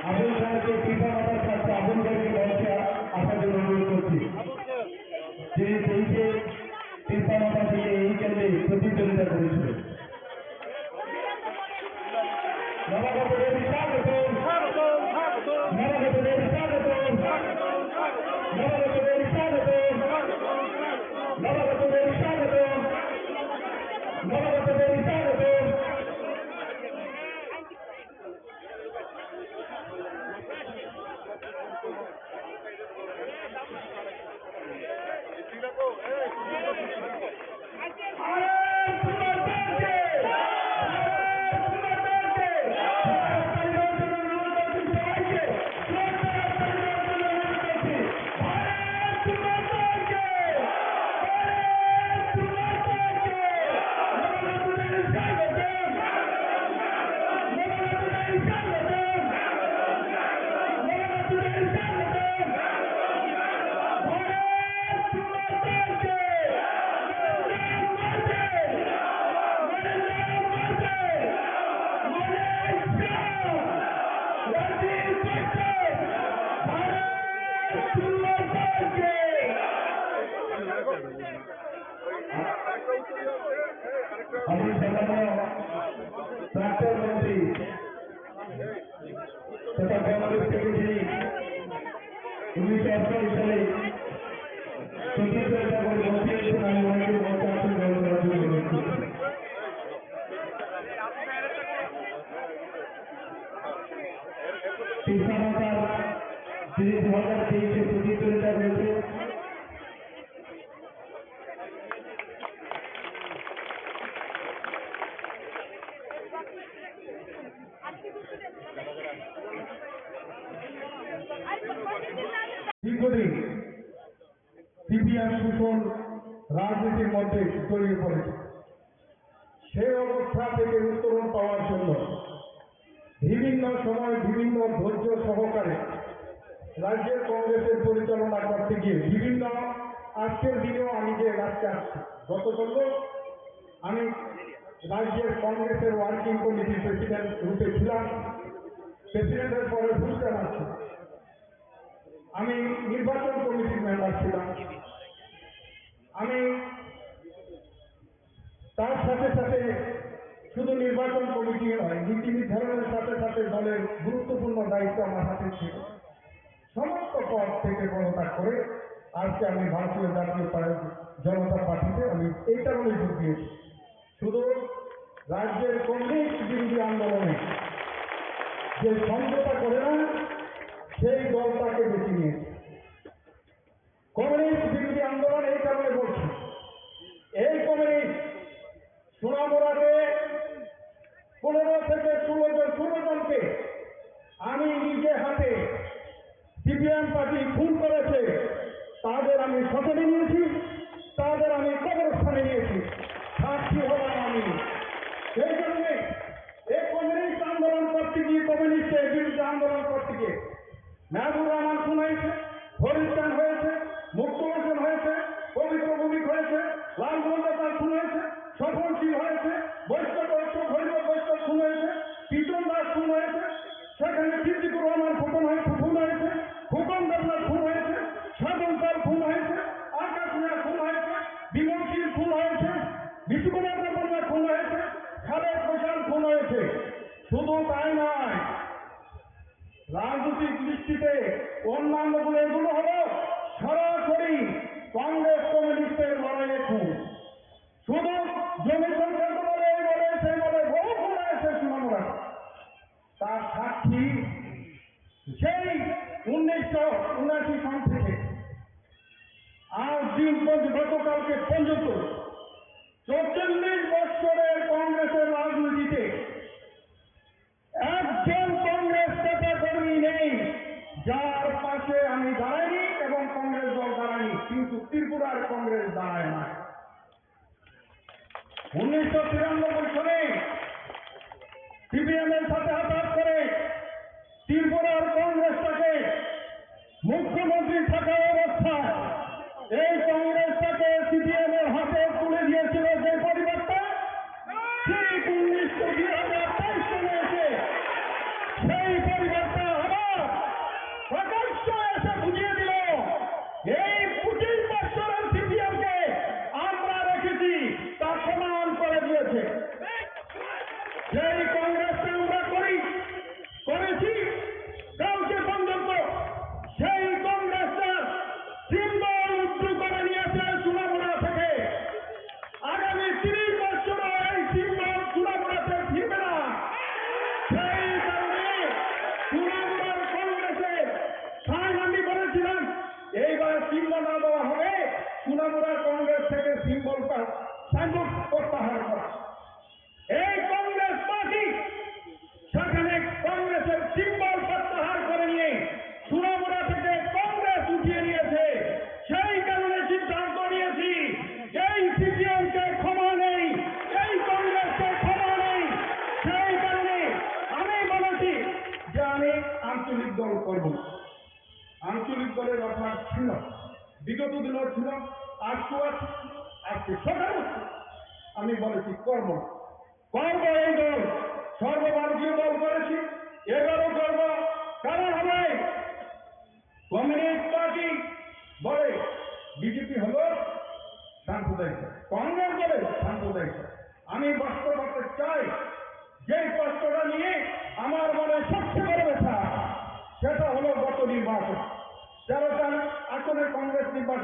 আবুল সাহেবকে কৃপা মাতার কাছে আবুল ভাইকে মঞ্চে আসার জন্য অনুরোধ করছি। যিনি তেইশে কৃপা মাতা থেকে এই কেন্দ্রে প্রতিদ্বন্দ্বিতা করেছিলেন। নবাগতদের স্বাগতম, নবাগতদের স্বাগতম, নবাগতদের স্বাগতম, নবাগতদের স্বাগতম, নবাগতদের স্বাগতম। প্রাক্তন মন্ত্রী তথা বাংলাদেশ থেকে যিনি 1988 সালে সতীর্থতা করে মন্ত্রী হয়েছেন, আমি ওনাকে মঞ্চে আসন গ্রহণ করার জন্য অনুরোধ করছি। পিতামাতার যিনি 2023-এ প্রতিদ্বন্দ্বিতা করেছে, দীর্ঘদিন সিপিএম শোষণ রাজনীতির মধ্যে জড়িয়ে পড়েছে। সেই অবস্থা থেকে উত্তরণ পাওয়ার জন্য বিভিন্ন সময় বিভিন্ন ধৈর্য সহকারে রাজ্যের কংগ্রেসের পরিচালনা করতে গিয়ে বিভিন্ন আজকের দিনেও আমি যে রাজ্যে আসছি, গতকাল আমি রাজ্যের কংগ্রেসের ওয়ার্কিং কমিটির প্রেসিডেন্ট রূপে ছিলাম, প্রেসিডেন্টের পরে বুঝতে পারছি আমি নির্বাচন কমিটির মেম্বার ছিলাম। আমি তার সাথে সাথে শুধু নির্বাচন কমিটি নয়, নীতি নির্ধারণের সাথে সাথে দলের গুরুত্বপূর্ণ দায়িত্ব আমার হাতে ছিল। সমস্ত পদ থেকে পদত্যাগ করে আজকে আমি ভারতীয় জাতীয় জনতা পার্টিতে আমি এই কারণে যোগ দিয়েছি, শুধু রাজ্যের কংগ্রেস বিরোধী আন্দোলনে যে সমঝোতা করে না সেই দলটাকে বেছে নিয়েছে। কমিউনিস্ট বিরোধী আন্দোলন এই কারণে বলছি, এই কমিউনিস্ট সোনামুড়াতে 15 থেকে 16 জনকে আমি নিজে হাতে সিপিএম পার্টি খুন করেছে, তাদের আমি শপথে নিয়েছি, তাদের আমি কবরস্থানে নিয়েছি, সাক্ষী হলাম আমি। সেই জন্যে এই কমিউনিস্ট আন্দোলন করতে গিয়ে, কমিউনিস্টের বিরুদ্ধে আন্দোলন করতে গিয়ে মেহবুব রহমান খুন হয়েছে, ফরিস্তান হয়েছে, মুক্ত হোসেন হয়েছে, পবিত্র ভূমিক হয়েছে, লাল মন্দার খুন হয়েছে, সফলশীল হয়েছে, বৈষ্ণব বৈষ্ণব খুন হয়েছে, পিটন দাস খুন হয়েছে, সেখানে সিদ্দিকুর রহমান খুন হয়েছে, ফুকন দেবনাথ খুন হয়েছে, সাধন পাল খুন হয়েছে, আকাশ মিয়া খুন হয়েছে, বিমলশীল খুন হয়েছে, বিশুকুমার দেবনাথ খুন হয়েছে, খালেদ হোসেন খুন হয়েছে। শুধু তাই নয়, রাজনৈতিক দৃষ্টিতে অন্যান্যগুলো এগুলো হলো সরাসরি কংগ্রেস কমিউনিস্টের লড়াইয়ে খুন। শুধু জমি সংক্রান্ত বলে এই বলে সেই বলে বহু খুন হয়েছে সোনামুড়া। তার সাক্ষী সেই 1979 সাল থেকে আজ দিন গতকালকে পর্যন্ত 44 বছরের কংগ্রেসের রাজনীতিতে একজন কংগ্রেস নেতা কর্মী নেই যার পাশে আমি দাঁড়াইনি এবং কংগ্রেস দল দাঁড়ায়নি, কিন্তু ত্রিপুরার কংগ্রেস দাঁড়ায় না। 1993 সালে সিপিএম এর সাথে হাত করে ত্রিপুরার কংগ্রেসটাকে মুখ্যমন্ত্রী থাকা অবস্থায় এই কংগ্রেসটাকে সিপিএম এর হাতে তুলে দিয়েছিল যে পরিবর্তন ঠিক 2023 সালে এসে সেই পরিবর্তন আবার প্রকাশ্য এসে বুঝিয়ে দিল এই 25 বছরের সিপিএমকে আমরা রেখেছি, তা প্রমাণ করে দিয়েছে। সেই কংগ্রেসকে আমরা করেছি কালকে পর্যন্ত সেই কংগ্রেসটা সিম্বল উঁচু করে নিয়েছে সোনামুড়া থেকে। আগামী 30 বছর এই সিম্বল সোনামুড়াতে ফিরবে না। সেই কারণে সোনামুড়ার কংগ্রেসে সাইন আমি করেছিলাম, এইবার সিম্বল না দেওয়া হবে, সোনামুড়ার কংগ্রেস থেকে সিম্বলটা সাইনবোর্ড প্রত্যাহার করা। এই কংগ্রেস পার্টি সেখানে কংগ্রেসের সিম্বল প্রত্যাহার করে নিয়ে সোনামুড়া থেকে কংগ্রেস উঠিয়ে নিয়েছে। সেই কারণে সিদ্ধান্ত নিয়েছি এই সিপিএমকে ক্ষমা নেই, এই কংগ্রেসকে ক্ষমা নেই। সেই কারণে আমি বলেছি যে আমি আঞ্চলিক দল করব। আঞ্চলিক দলের অভ্যাস ছিল, বিগত দিনও ছিল, আজকে সকাল আমি বলেছি করব এই দল, সর্বভারতীয় দল করেছি, এবারও করব। কারণ হবে কমিউনিস্ট পার্টি বলে বিজেপি হলো সাম্প্রদায়িক, কংগ্রেস বলে সাম্প্রদায়িক। আমি বাস্তব করতে চাই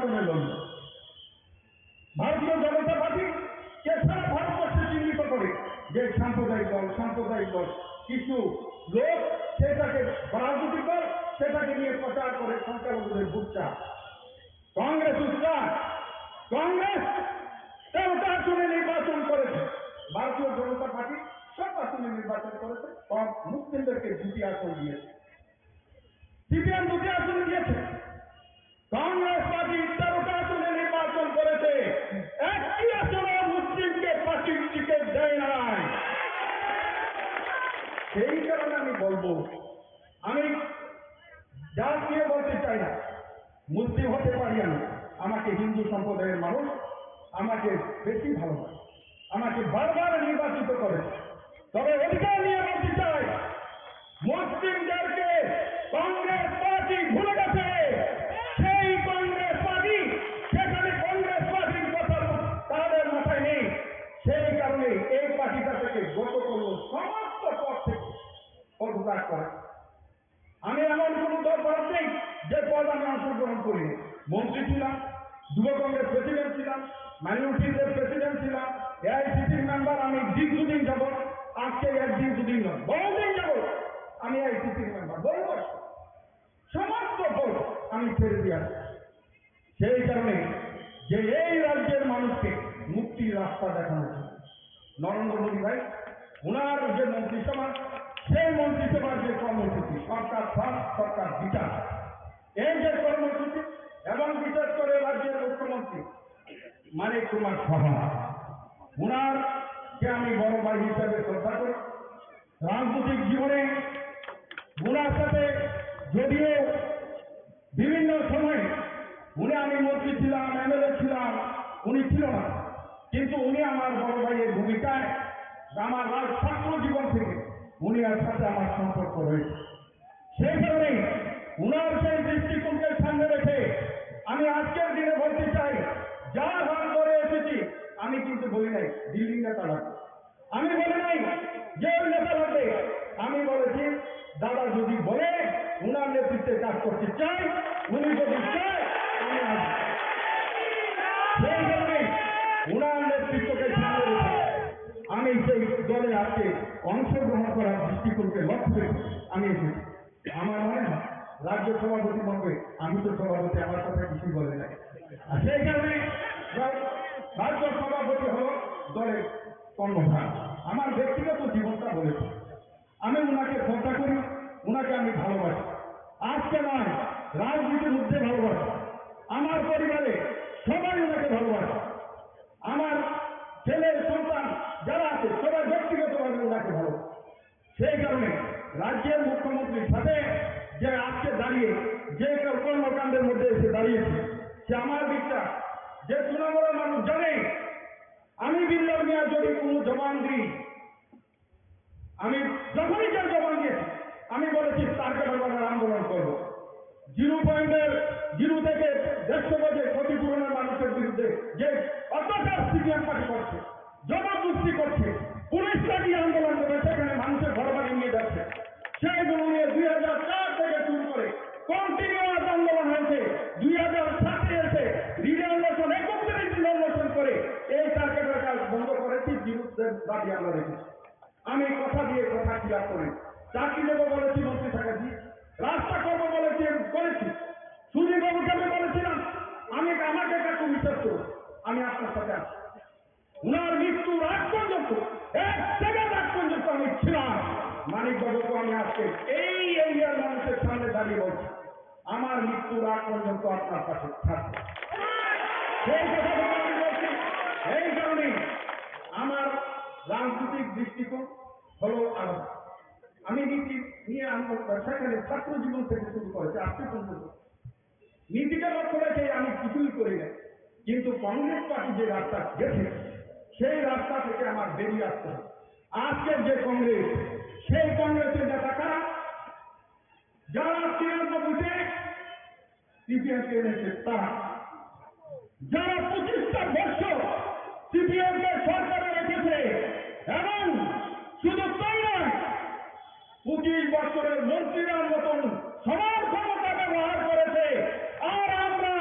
আগুনে লড়ল। ভারতীয় জনতা পার্টি কে সারা ভারতবর্ষে চিহ্নিত করে যে সাম্প্রদায়িক দল, সাম্প্রদায়িক দল। কিছু লোক সেটাকে রাজনৈতিক দল সেটাকে নিয়ে প্রচার করে সংখ্যালঘুদের ভোট চায়। কংগ্রেস উৎসাহ, কংগ্রেস 13টা আসনে নির্বাচন করেছে, ভারতীয় জনতা পার্টি সব আসনে নির্বাচন করেছে, কম মুসলিমদেরকে 2টি আসন দিয়েছে, সিপিএম 2টি আসনে দিয়েছে। কংগ্রেস পার্টি 13টা আসনে নির্বাচন করেছে, একটি আসনে মুসলিমকে পার্টির টিকিট দেয় নাই। সেই কারণে আমি বলবো, আমি জাত নিয়ে বলতে চাই না, মুসলিম হতে পারি আমি, আমাকে হিন্দু সম্প্রদায়ের মানুষ আমাকে বেশি ভালোবাসে, আমাকে বারবার নির্বাচিত করে। তবে অধিকার নিয়ে বলতে চাই, মুসলিমদেরকে কংগ্রেস পার্টি ভুলে গেছে। সেই কংগ্রেস পার্টি, সেখানে কংগ্রেস পার্টির কথা তাদের মাথায় নেই। সেই কারণে এই পার্টিটা থেকে গত করল সমস্ত পদ থেকে পদত্যাগ করে। আমি এমন কোন দল পদ নেই যে পদ আমি অংশগ্রহণ করিনি। মন্ত্রী ছিলাম, যুব কংগ্রেস প্রেসিডেন্ট ছিলাম, মাইনরিটিদের প্রেসিডেন্ট ছিলাম, এআইসিসির মেম্বার আমি দীর্ঘদিন যাব, আজকে একদিন দুদিন নয়, বহুদিন যাব আমি এআইসিসির মেম্বার, বহু বছর। সমস্ত পদ আমি ছেড়ে দিয়ে আসি। সেই কারণে যে এই রাজ্যের মানুষকে মুক্তির রাস্তা দেখানো হচ্ছে, নরেন্দ্র মোদী ভাই ওনার যে মন্ত্রিসভা, সেই মন্ত্রিসভার যে কর্মসূচি, সরকার ফার্স্ট সরকার বিচার, এই যে কর্মসূচি, এবং বিশেষ করে রাজ্যের মুখ্যমন্ত্রী মানিক কুমার সাহা, ওনারকে আমি বড় ভাই হিসাবে শ্রদ্ধা করি। রাজনৈতিক জীবনে ওনার সাথে যদিও বিভিন্ন সময় আমি মন্ত্রী ছিলাম, এমএলএ ছিলাম, উনি ছিল না, কিন্তু উনি আমার বড় ভাইয়ের ভূমিকায় আমার ছাত্র জীবন থেকে উনি আর সাথে আমার সম্পর্ক রয়েছে। সেই কারণে উনার সেই দৃষ্টিকোণকে সামনে রেখে আমি আজকের দিনে বলতে চাই, যা হার করে এসেছি, আমি কিন্তু বলি নাই দিল্লি নেতা লাগবে, আমি বলি নাই যে ওই নেতা লাগবে, আমি বলেছি দাদা যদি বলে উনার নেতৃত্বে কাজ করতে চাই, উনি যদি চায় আমি আসবো। সেই কারণে উনার নেতৃত্বকে সামনে রেখে আমি সেই দলে আজকে অংশগ্রহণ করার দৃষ্টিকোণকে লক্ষ্য রেখে আমি এসেছি। আমার মনে হয় রাজ্য সভাপতি বলবে, আমি তো সভাপতি, আমার কথা কিছুই বলে নাই। আর সেই কারণে রাজ্য সভাপতি হল দলের কর্মধার। আমার ব্যক্তিগত জীবনটা বলেছি, আমি উনাকে শ্রদ্ধা করি, উনাকে আমি ভালোবাসি, আজকে নয় রাজনীতির মধ্যে ভালোবাসি। আমার পরিবারে সবাই ওনাকে ভালোবাসে, আমার ছেলে সন্তান যারা আছে সবাই ব্যক্তিগতভাবে ওনাকে ভালোবাসে। সেই কারণে রাজ্যের মুখ্যমন্ত্রীর সাথে যে আজকে দাঁড়িয়ে যে কর্মকাণ্ডের মধ্যে এসে দাঁড়িয়েছে, সে আমার বিশ্বাস যে তৃণমূলের মানুষ জানে আমি বিল্লাল মিয়া যদি কোনো জবান দিই, আমি যখনই যে জবান দিয়েছি আমি বলেছি টার্গেট বাজার আন্দোলন করবো। 0.0 থেকে 150 গজে ক্ষতিপূরণের মানুষের বিরুদ্ধে যে অত্যাচার সিপিএম পার্টি করছে, জবরদস্তি করছে, পুলিশরা গিয়ে আন্দোলন করে সেখানে মানুষের ঘর বাড়ি নিয়ে যাচ্ছে, সেইগুলো নিয়ে 2004 থেকে শুরু করে কন্টিনিউয়াস আন্দোলন হয়েছে। 2007 এসে রিজার্ভেশন 31 রিজার্ভেশন করে এই টার্গেটের কাজ বন্ধ করেছি, বিরুদ্ধে দাবি আমরা রেখেছি। আমি কথা দিয়ে কথা ক্লিয়ার করি, চাকরি দেবো বলেছি মন্ত্রী থাকাছি, রাস্তা করবো বলেছি করেছি, সুদীপ বাবুকে আমি বলেছিলাম আমাকে কাকু বিশ্বাস করুন আমি আপনার সাথে আছি। উনার মৃত্যুর আগ পর্যন্ত, 1 সেকেন্ড আগ পর্যন্ত আমি ছিলাম। মানিক বাবুকে আমি আজকে এই এরিয়ার মানুষের সামনে দাঁড়িয়ে বলছি, আমার মৃত্যুর আগ পর্যন্ত আপনার পাশে থাকবে। সেই কথা আমি বলছি। এই কারণে আমার রাজনৈতিক দৃষ্টিকোণ হলো আলাদা। আমি নীতি নিয়ে সেখানে ছাত্র জীবন থেকে শুরু করেছি আজকে পর্যন্ত নীতিকে লক্ষ্য রেখে আমি কিছুই করি না, কিন্তু কংগ্রেস পার্টি যে রাস্তা গেছে সেই রাস্তা থেকে আমার বেরিয়ে আসতে হবে। আজকের যে কংগ্রেস, সেই কংগ্রেসের নেতা কারা, যারা 93-তে সিপিএমকে এনেছে তারা, যারা 25টা বছর সিপিএমকে সরকারে রেখেছে, এবং শুধু তাই নয় 25 বছরের মন্ত্রীরার মতন সবার ক্ষমতা ব্যবহার করেছে। আর আমরা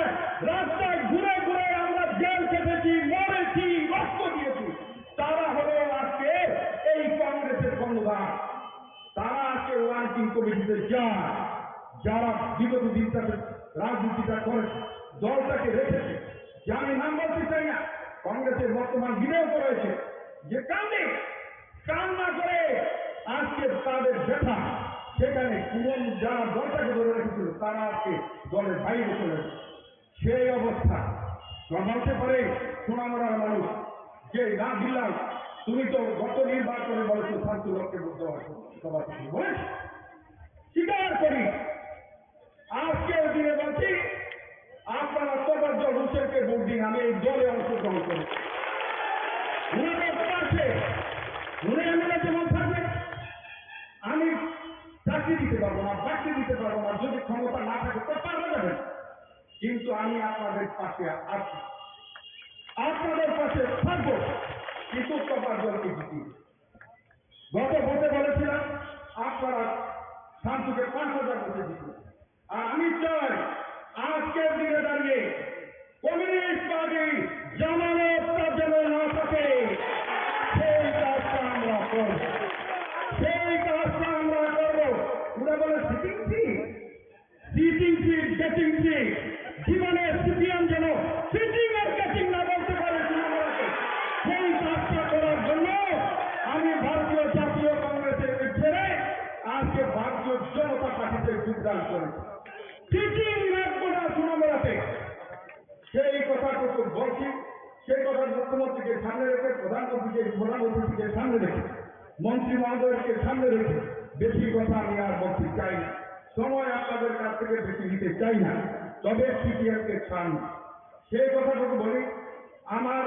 রাস্তায় কমিটিতে যায়, যারা বিগত দিনটাতে রাজনীতিটা করেছে, দলটাকে রেখেছে, যে আমি নাম বলতে চাই না, কংগ্রেসের বর্তমান বিধায়ক রয়েছে, যে কান্না করে আজকে তাদের ব্যথা, সেখানে কোন যারা দলটাকে ধরে রেখেছিল তারা আজকে দলের বাইরে চলে গেছে। সেই অবস্থা বলতে পারে সোনামুড়ার মানুষ যে না দিলাম, তুমি তো গত নির্বাচনে বলেছো শান্তিলককে ভোট দেওয়ার সভা থেকে বলেছ, স্বীকার করি। আজকের দিনে বলছি আপনারা তোফাজ্জল হোসেনকে ভোট দিন, আমি এই দলে অংশগ্রহণ করি। উনি বলতে পারছে উনি এমএলএ যেমন থাকবে, আমি চাকরি দিতে পারবো না, চাকরি দিতে পারবো না, যদি ক্ষমতা না থাকে তো পারবে যাবে, কিন্তু আমি আপনাদের পাশে আছি, আপনাদের পাশে থাকবো, কিন্তু তোফাজ্জলকে জিতি। গত ভোটে বলেছিলাম আপনারা শান্তিকে 5,000 ভোটে জিতবে, আর আমি চাই আজকের দিনে দাঁড়িয়ে কমিউনিস্ট পার্টি জামানতটা যেন না থাকে, সেই কাজটা আমরা করব, সেই কাজটা আমরা করব। ওরা বলে সিটিং সিট, গেটিং সিট, জীবনের সিপিএম যেন সিটিং আর গেটিং না বলতে পারে, সেই কাজটা করার জন্য আমি ভারতীয় জাতীয় কংগ্রেসের ছেড়ে আজকে ভারতীয় জনতা পার্টিতে যোগদান করেছি। সিটিং রাখবো না সোনামুড়াতে, সেই কথাটুকু বলছি। সেই কথা মুখ্যমন্ত্রীকে সামনে রেখে, প্রধানমন্ত্রীকে সামনে রেখে, মন্ত্রী মহোদয়কে সামনে রেখে বেশি কথা আমি আর বলতে চাই না, সময় আপনাদের কাছ থেকে বেশি নিতে চাই না। তবে সিপিএমকে ছাড়, সেই কথাটুকু বলি। আমার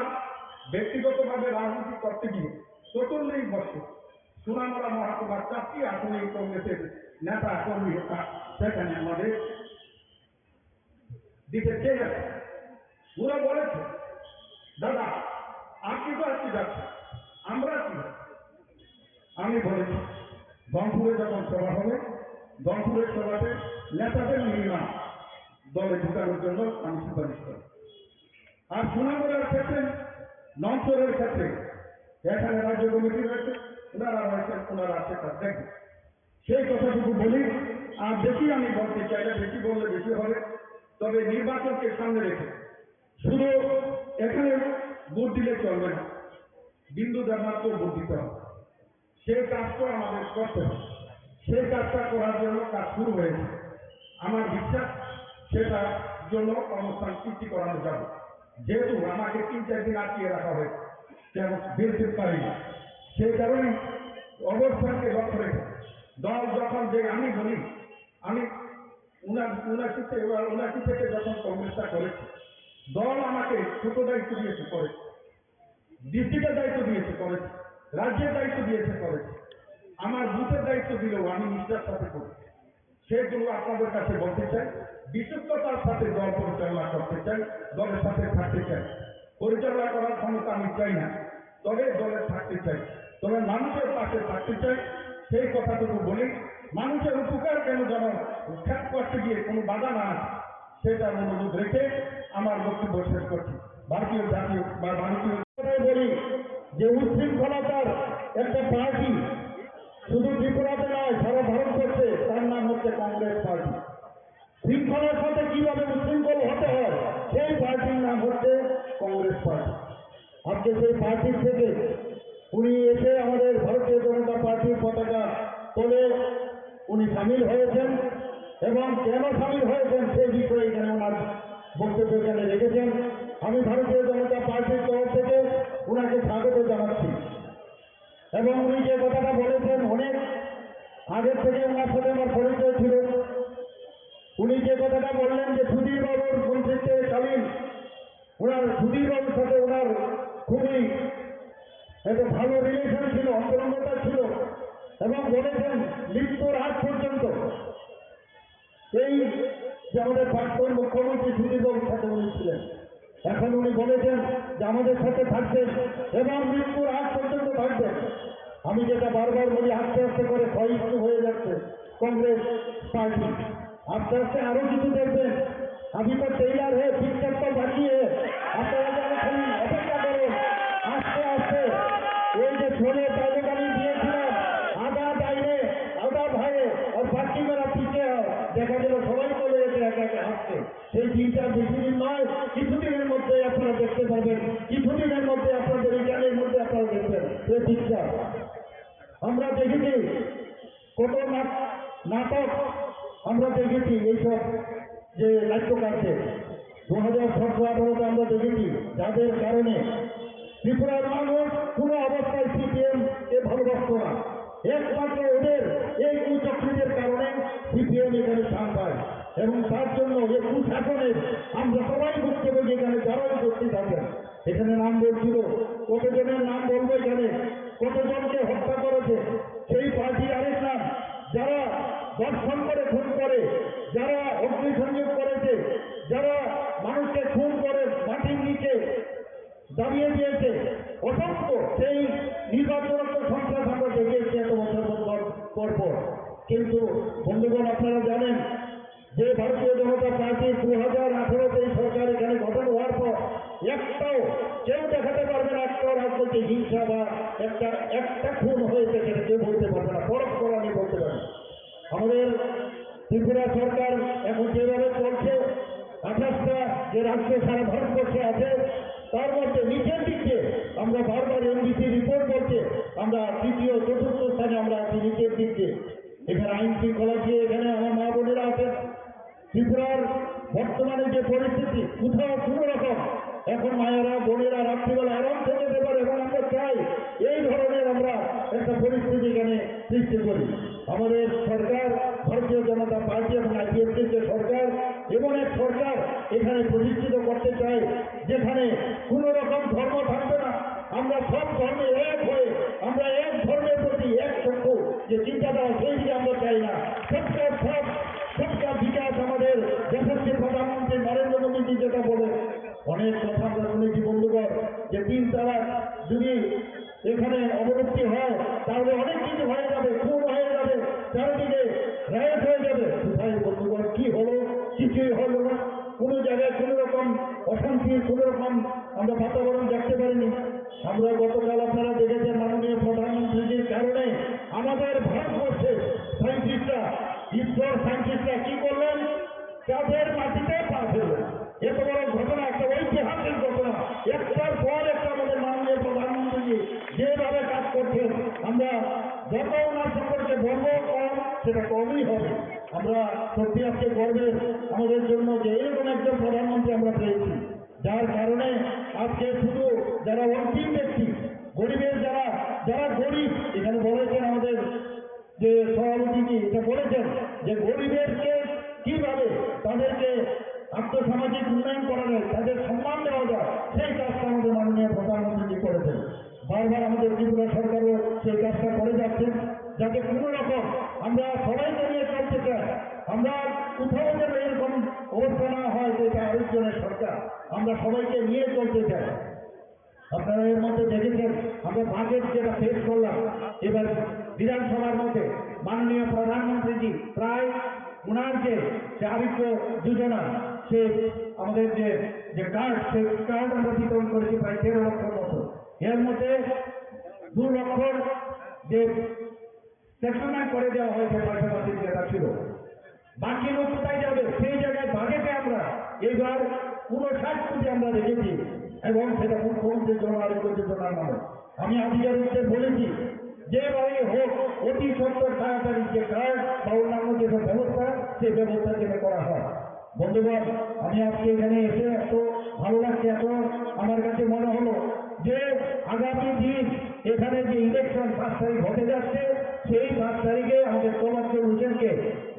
ব্যক্তিগতভাবে রাজনীতি করতে গিয়ে 44 বছর সোনামুড়া মহকুমার 4টি আসনে কংগ্রেসের নেতা কর্মী সেখানে আমাদের দিতে চেয়ে গেছে। ওরা বলেছে দাদা আপনি তো আজকে যাচ্ছেন, আমরা কি যাচ্ছি? আমি বলেছি গণপুরে যখন সভা হবে, গণপুরের সভাতে নেতাদের মিনিমাম দলে ঢুকানোর জন্য আমি সুপারিশ করি। আর সোনামুড়ার ক্ষেত্রে, নঞ্চরের ক্ষেত্রে এখানে রাজ্য কমিটি রয়েছে, ওনারা রয়েছেন, ওনারা সেটা দেখবে, সেই কথাটুকু বলি। আর বেশি আমি বলতে চাই না, বেশি বললে বেশি হবে। তবে নির্বাচনকে সামনে রেখে শুধু এখানে ভোট দিলে চলবে না, বিন্দু মাত্র ভোট দিতে হবে, সেই কাজটা আমাদের করতে হবে। সেই কাজটা করার জন্য কাজ শুরু হয়েছে। আমার বিশ্বাস সেটার জন্য অনুষ্ঠান সৃষ্টি করানো যাবে, যেহেতু আমাকে 3-4 দিন আটকিয়ে রাখা হয়েছে, তেমন বেরোতে পারি না। সেই কারণে অবস্থানকে লক্ষ্য রেখে দল যখন যে আমি বলি, আমি 79 থেকে যখন কংগ্রেসটা করেছি, দল আমাকে ছোট দায়িত্ব দিয়েছে করেছে, ডিস্ট্রিক্টের দায়িত্ব দিয়েছে করেছে, রাজ্যের দায়িত্ব দিয়েছে করেছে, আমার বুথের দায়িত্ব দিলেও আমি নিষ্ঠার সাথে করেছি। সেগুলো আপনাদের কাছে বলতে চাই, বিশ্বস্ততার সাথে দল পরিচালনা করতে চাই, দলের সাথে থাকতে চাই। পরিচালনা করার ক্ষমতা আমি চাই না, তবে দলে থাকতে চাই, তবে মানুষের পাশে থাকতে চাই। সেই কথাটুকু বলি, মানুষের উপকার কেন যেন খ্যাত করতে গিয়ে কোনো বাধা না আসে, সেটার অনুরোধ রেখে আমার বক্তব্য শেষ করছি। ভারতীয় জাতীয় বা ভারতীয় বলি যে উচ্ছৃঙ্খলতার একটা পার্টি শুধু ত্রিপুরাতে নয়, সারা ভারতবর্ষে, তার নাম হচ্ছে কংগ্রেস পার্টি। শৃঙ্খলার সাথে কিভাবে উচ্ছৃঙ্খল হতে হয়, সেই পার্টির নাম হচ্ছে কংগ্রেস পার্টি। আজকে সেই পার্টির থেকে উনি এসে আমাদের ভারতীয় জনতা পার্টির পতাকা তোলে উনি সামিল হয়েছেন, এবং কেন সামিল হয়েছেন সেই বিষয়ে এখানে ওনার বক্তব্য এখানে রেখেছেন। আমি ভারতীয় জনতা পার্টির তরফ থেকে ওনাকে স্বাগত জানাচ্ছি। এবং উনি যে কথাটা বলেছেন, অনেক আগের থেকে ওনার সাথে আমার পরিচয় ছিল। উনি যে কথাটা বললেন যে সুধীর বাবুর মন্ত্রিত্বকালীন ওনার সুধীর বাবুর সাথে ওনার খুবই একটা ভালো রিলেশন ছিল, অন্তরঙ্গতা ছিল, এবং বলেছেন মৃত্যুর আগ পর্যন্ত এই যে আমাদের প্রাক্তন মুখ্যমন্ত্রী সুধীর বাবুর সাথে উনি ছিলেন। এখন উনি বলেছেন যে আমাদের সাথে থাকবেন এবং মৃত্যুর আগ পর্যন্ত থাকবেন। আমি যেটা বারবার বলি, আস্তে আস্তে করে ক্ষয়িষ্ণু হয়ে যাচ্ছে কংগ্রেস পার্টি। আস্তে আস্তে আরো কিছু দেখবেন, আমি তো টেইলার হয়ে পিকচার তো বাকি আপনারা যখন অপেক্ষা করুন। আস্তে আস্তে ওই যে ছোলে তাদের আমি দিয়েছিলাম, আধা ডাইনে আধা ভাইয়ে और দেখা গেল সবাই চলে যেতে একা একা হাঁটতে। সেই দিনটা বেশি দিন নয়, কিছুদিনের মধ্যে আপনারা দেখতে পাবেন, কিছুদিনের মধ্যে আপনাদের এই জ্ঞানের মধ্যে আপনারা দেখবেন এই দিকটা। আমরা দেখেছি কত নাটক আমরা দেখেছি, এইসব যে নাট্যকারদের 2017-18 আমরা দেখেছি, যাদের কারণে ত্রিপুরার মানুষ কোনো অবস্থায় সিপিএম কে ভালোবাসত না। একমাত্র ওদের এই কুচক্রীদের কারণে সিপিএম এখানে স্থান পায়, এবং তার জন্য এই কুশাসনের আমরা সবাই ভুক্তভোগী। এখানে যারাই উপস্থিত আছেন, এখানে নাম বলছিল, কতজনের নাম বলবো, এখানে কতজনকে হত্যা করেছে সেই পার্টির আরেক নাম, যারা দর্শন করে খুন করে, যারা অগ্নিসংযোগ করেছে, যারা মানুষকে খুন করে মাটির নিচে দাঁড়িয়ে দিয়েছে, অসংখ্য সেই নির্বাচনত সন্ত্রাস আমরা দেখে এসেছি এত বছর পর পর। কিন্তু বন্ধুগণ, আপনারা জানেন যে ভারতীয় জনতা পার্টি 2018-তে এই সরকার এখানে গঠন হওয়ার পর একটাও কেউ দেখাতে পারবে না একটা রাজনৈতিক হিংসা বা একটা খুন হয়েছে, সেটা কেউ বলতে পারবে না, পরস্পরানি বলতে পারবে। আমাদের ত্রিপুরা সরকার এখন যেভাবে চলছে, 28টা যে রাজ্য সারা ভারতবর্ষে আছে, তার মধ্যে নিচের দিকে আমরা বারবার এনডিসি রিপোর্ট বলছে আমরা তৃতীয় চতুর্থ স্থানে আমরা আছি নিচের দিকে। এখানে আইন শৃঙ্খলা দিয়ে এখানে আমার মা বোনেরা আছেন। ত্রিপুরার বর্তমানে যে পরিস্থিতি, কোথাও কোনো রকম এখন মায়েরা বোনেরা রাত্রিবেলা আরাম থেকে যেতে পারে, এবং আমরা চাই এই ধরনের আমরা একটা পরিস্থিতি এখানে সৃষ্টি করি। আমাদের সরকার, ভারতীয় জনতা পার্টি এবং আইপিএফটির যে সরকার, এমন এক সরকার এখানে প্রতিষ্ঠিত করতে চাই যেখানে কোনো রকম ধর্ম থাকবে না। আমরা সব ধর্মে এক হয়ে, আমরা এক ধর্মের প্রতি এক চক্ষু যে চিন্তাধারা, সেই দিকে আমরা চাই না। সবটা বিকাশ আমাদের যশস্বী প্রধানমন্ত্রী নরেন্দ্র মোদীজি যেটা বলে, অনেক কথা আমরা শুনেছি বন্ধুগণ, যে 3 তালাক যদি এখানে অবলুপ্তি হয় তাহলে অনেক কিছু হয়ে যাবে, খুন হয়ে যাবে, চারিদিকে রায়ত হয়ে যাবে। কোথায় বন্ধুগণ কি হলো? কিছুই হলো না। কোনো জায়গায় কোনো রকম অশান্তির কোনো রকম আমরা বাতাবরণ দেখতে পারিনি। আমরা গতকাল আপনারা দেখেছেন মাননীয় প্রধানমন্ত্রীজির কারণে আমাদের ভারতবর্ষে সায়েন্টিস্টরা, ইসরোর সায়েন্টিস্টরা কি করলেন? তাদের মাটিতে পা ফেললেন। এত বড় ঘটনা, একটা ঐতিহাসিক ঘটনা, একটার পর একটা আমাদের মাননীয় প্রধানমন্ত্রীজি যেভাবে কাজ করছেন, আমরা যত ওনার সম্পর্কে বলবো কম, সেটা কমই হবে। আমরা সত্যি আজকে গর্বের আমাদের জন্য যে এরকম একজন প্রধানমন্ত্রী আমরা পেয়েছি, যার কারণে আজকে শুধু যারা অন্তিম ব্যক্তি, গরিবের যারা গরিব, এখানে বলেছেন আমাদের যে সভাপতিজি এটা বলেছেন যে গরিবেরকে কিভাবে তাদেরকে আর্থসামাজিক উন্নয়ন করা যায়, তাদের সম্মান দেওয়া যায়, সেই কাজটা আমাদের মাননীয় প্রধানমন্ত্রীজি করেছেন। বারবার আমাদের ত্রিপুরা সরকারও সেই কাজটা করে যাচ্ছেন, যাতে কোনো রকম আমরা সবাইকে নিয়ে চলতে চাই। আমরা কোথাও যেন এরকম অবস্থা না হয় যে এটা আরেকজনের সরকার, আমরা সবাইকে নিয়ে চলতে চাই। আপনারা এর মধ্যে দেখেছেন আমরা বাজেট যেটা পেশ করলাম এবার বিধানসভার মধ্যে, মাননীয় প্রধানমন্ত্রীজি প্রায় ওনার যে আরোগ্য যোজনা, সে আমাদের যে কার্ড, সেই কার্ড আমরা বিতরণ করেছি প্রায় 13 লক্ষর মতো। এর মধ্যে 2 লক্ষর যে সেটেলমেন্ট করে দেওয়া হয়েছে পয়সাপাতি যেটা ছিল, বাকি লোক কোথায় যাবে? সেই জায়গায় বাজেটে আমরা এইবার 59 কোটি আমরা রেখেছি, এবং সেটা মুখ্যমন্ত্রীর জন্য আরোগ্য যোজনার নামে। আমি আধিকারিকদের বলেছি যেভাবে হোক অতি সত্তর তাড়াতাড়ি যে কার্ড বা অন্যান্য যেসব ব্যবস্থা, সেই ব্যবস্থা যেন করা হয়। বন্ধুগণ, আমি আজকে এখানে এসে এত ভালো লাগছে, এত আমার কাছে মনে হলো যে আগামী দিন এখানে যে ইলেকশন 5 তারিখ হতে যাচ্ছে, সেই 5 তারিখে আমাদের তোফাজ্জল হোসেনকে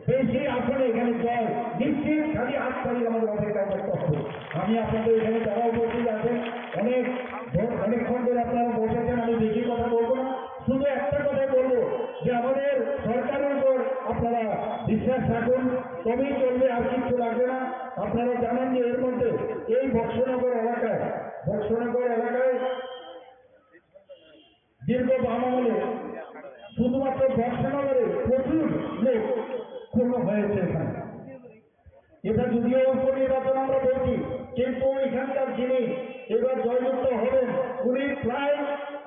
বেশি আসলে এখানে জয় নিশ্চিত। খালি 8 তারিখ আমাদের অপেক্ষা করতে হবে। আমি আপনাদের এখানে যারা উপস্থিত আছেন, অনেকক্ষণ ধরে আপনারা বসেছেন, আমি বেশি কথা বলবো না, শুধু একটা কথাই বলবো যে আমাদের সরকারের উপর আপনারা বিশ্বাস রাখুন, তবেই চলবে, আর কিছু লাগবে না। আপনারা জানেন যে এর মধ্যে এই বক্সনগর এলাকায় দীর্ঘ বাম আমলে শুধুমাত্র বক্সনগরে প্রচুর লোক খুন হয়েছে এখানে। এটা যদিও উপনির্বাচন আমরা বলছি, কিন্তু এখানকার যিনি এবার জয়যুক্ত হবেন, উনি প্রায়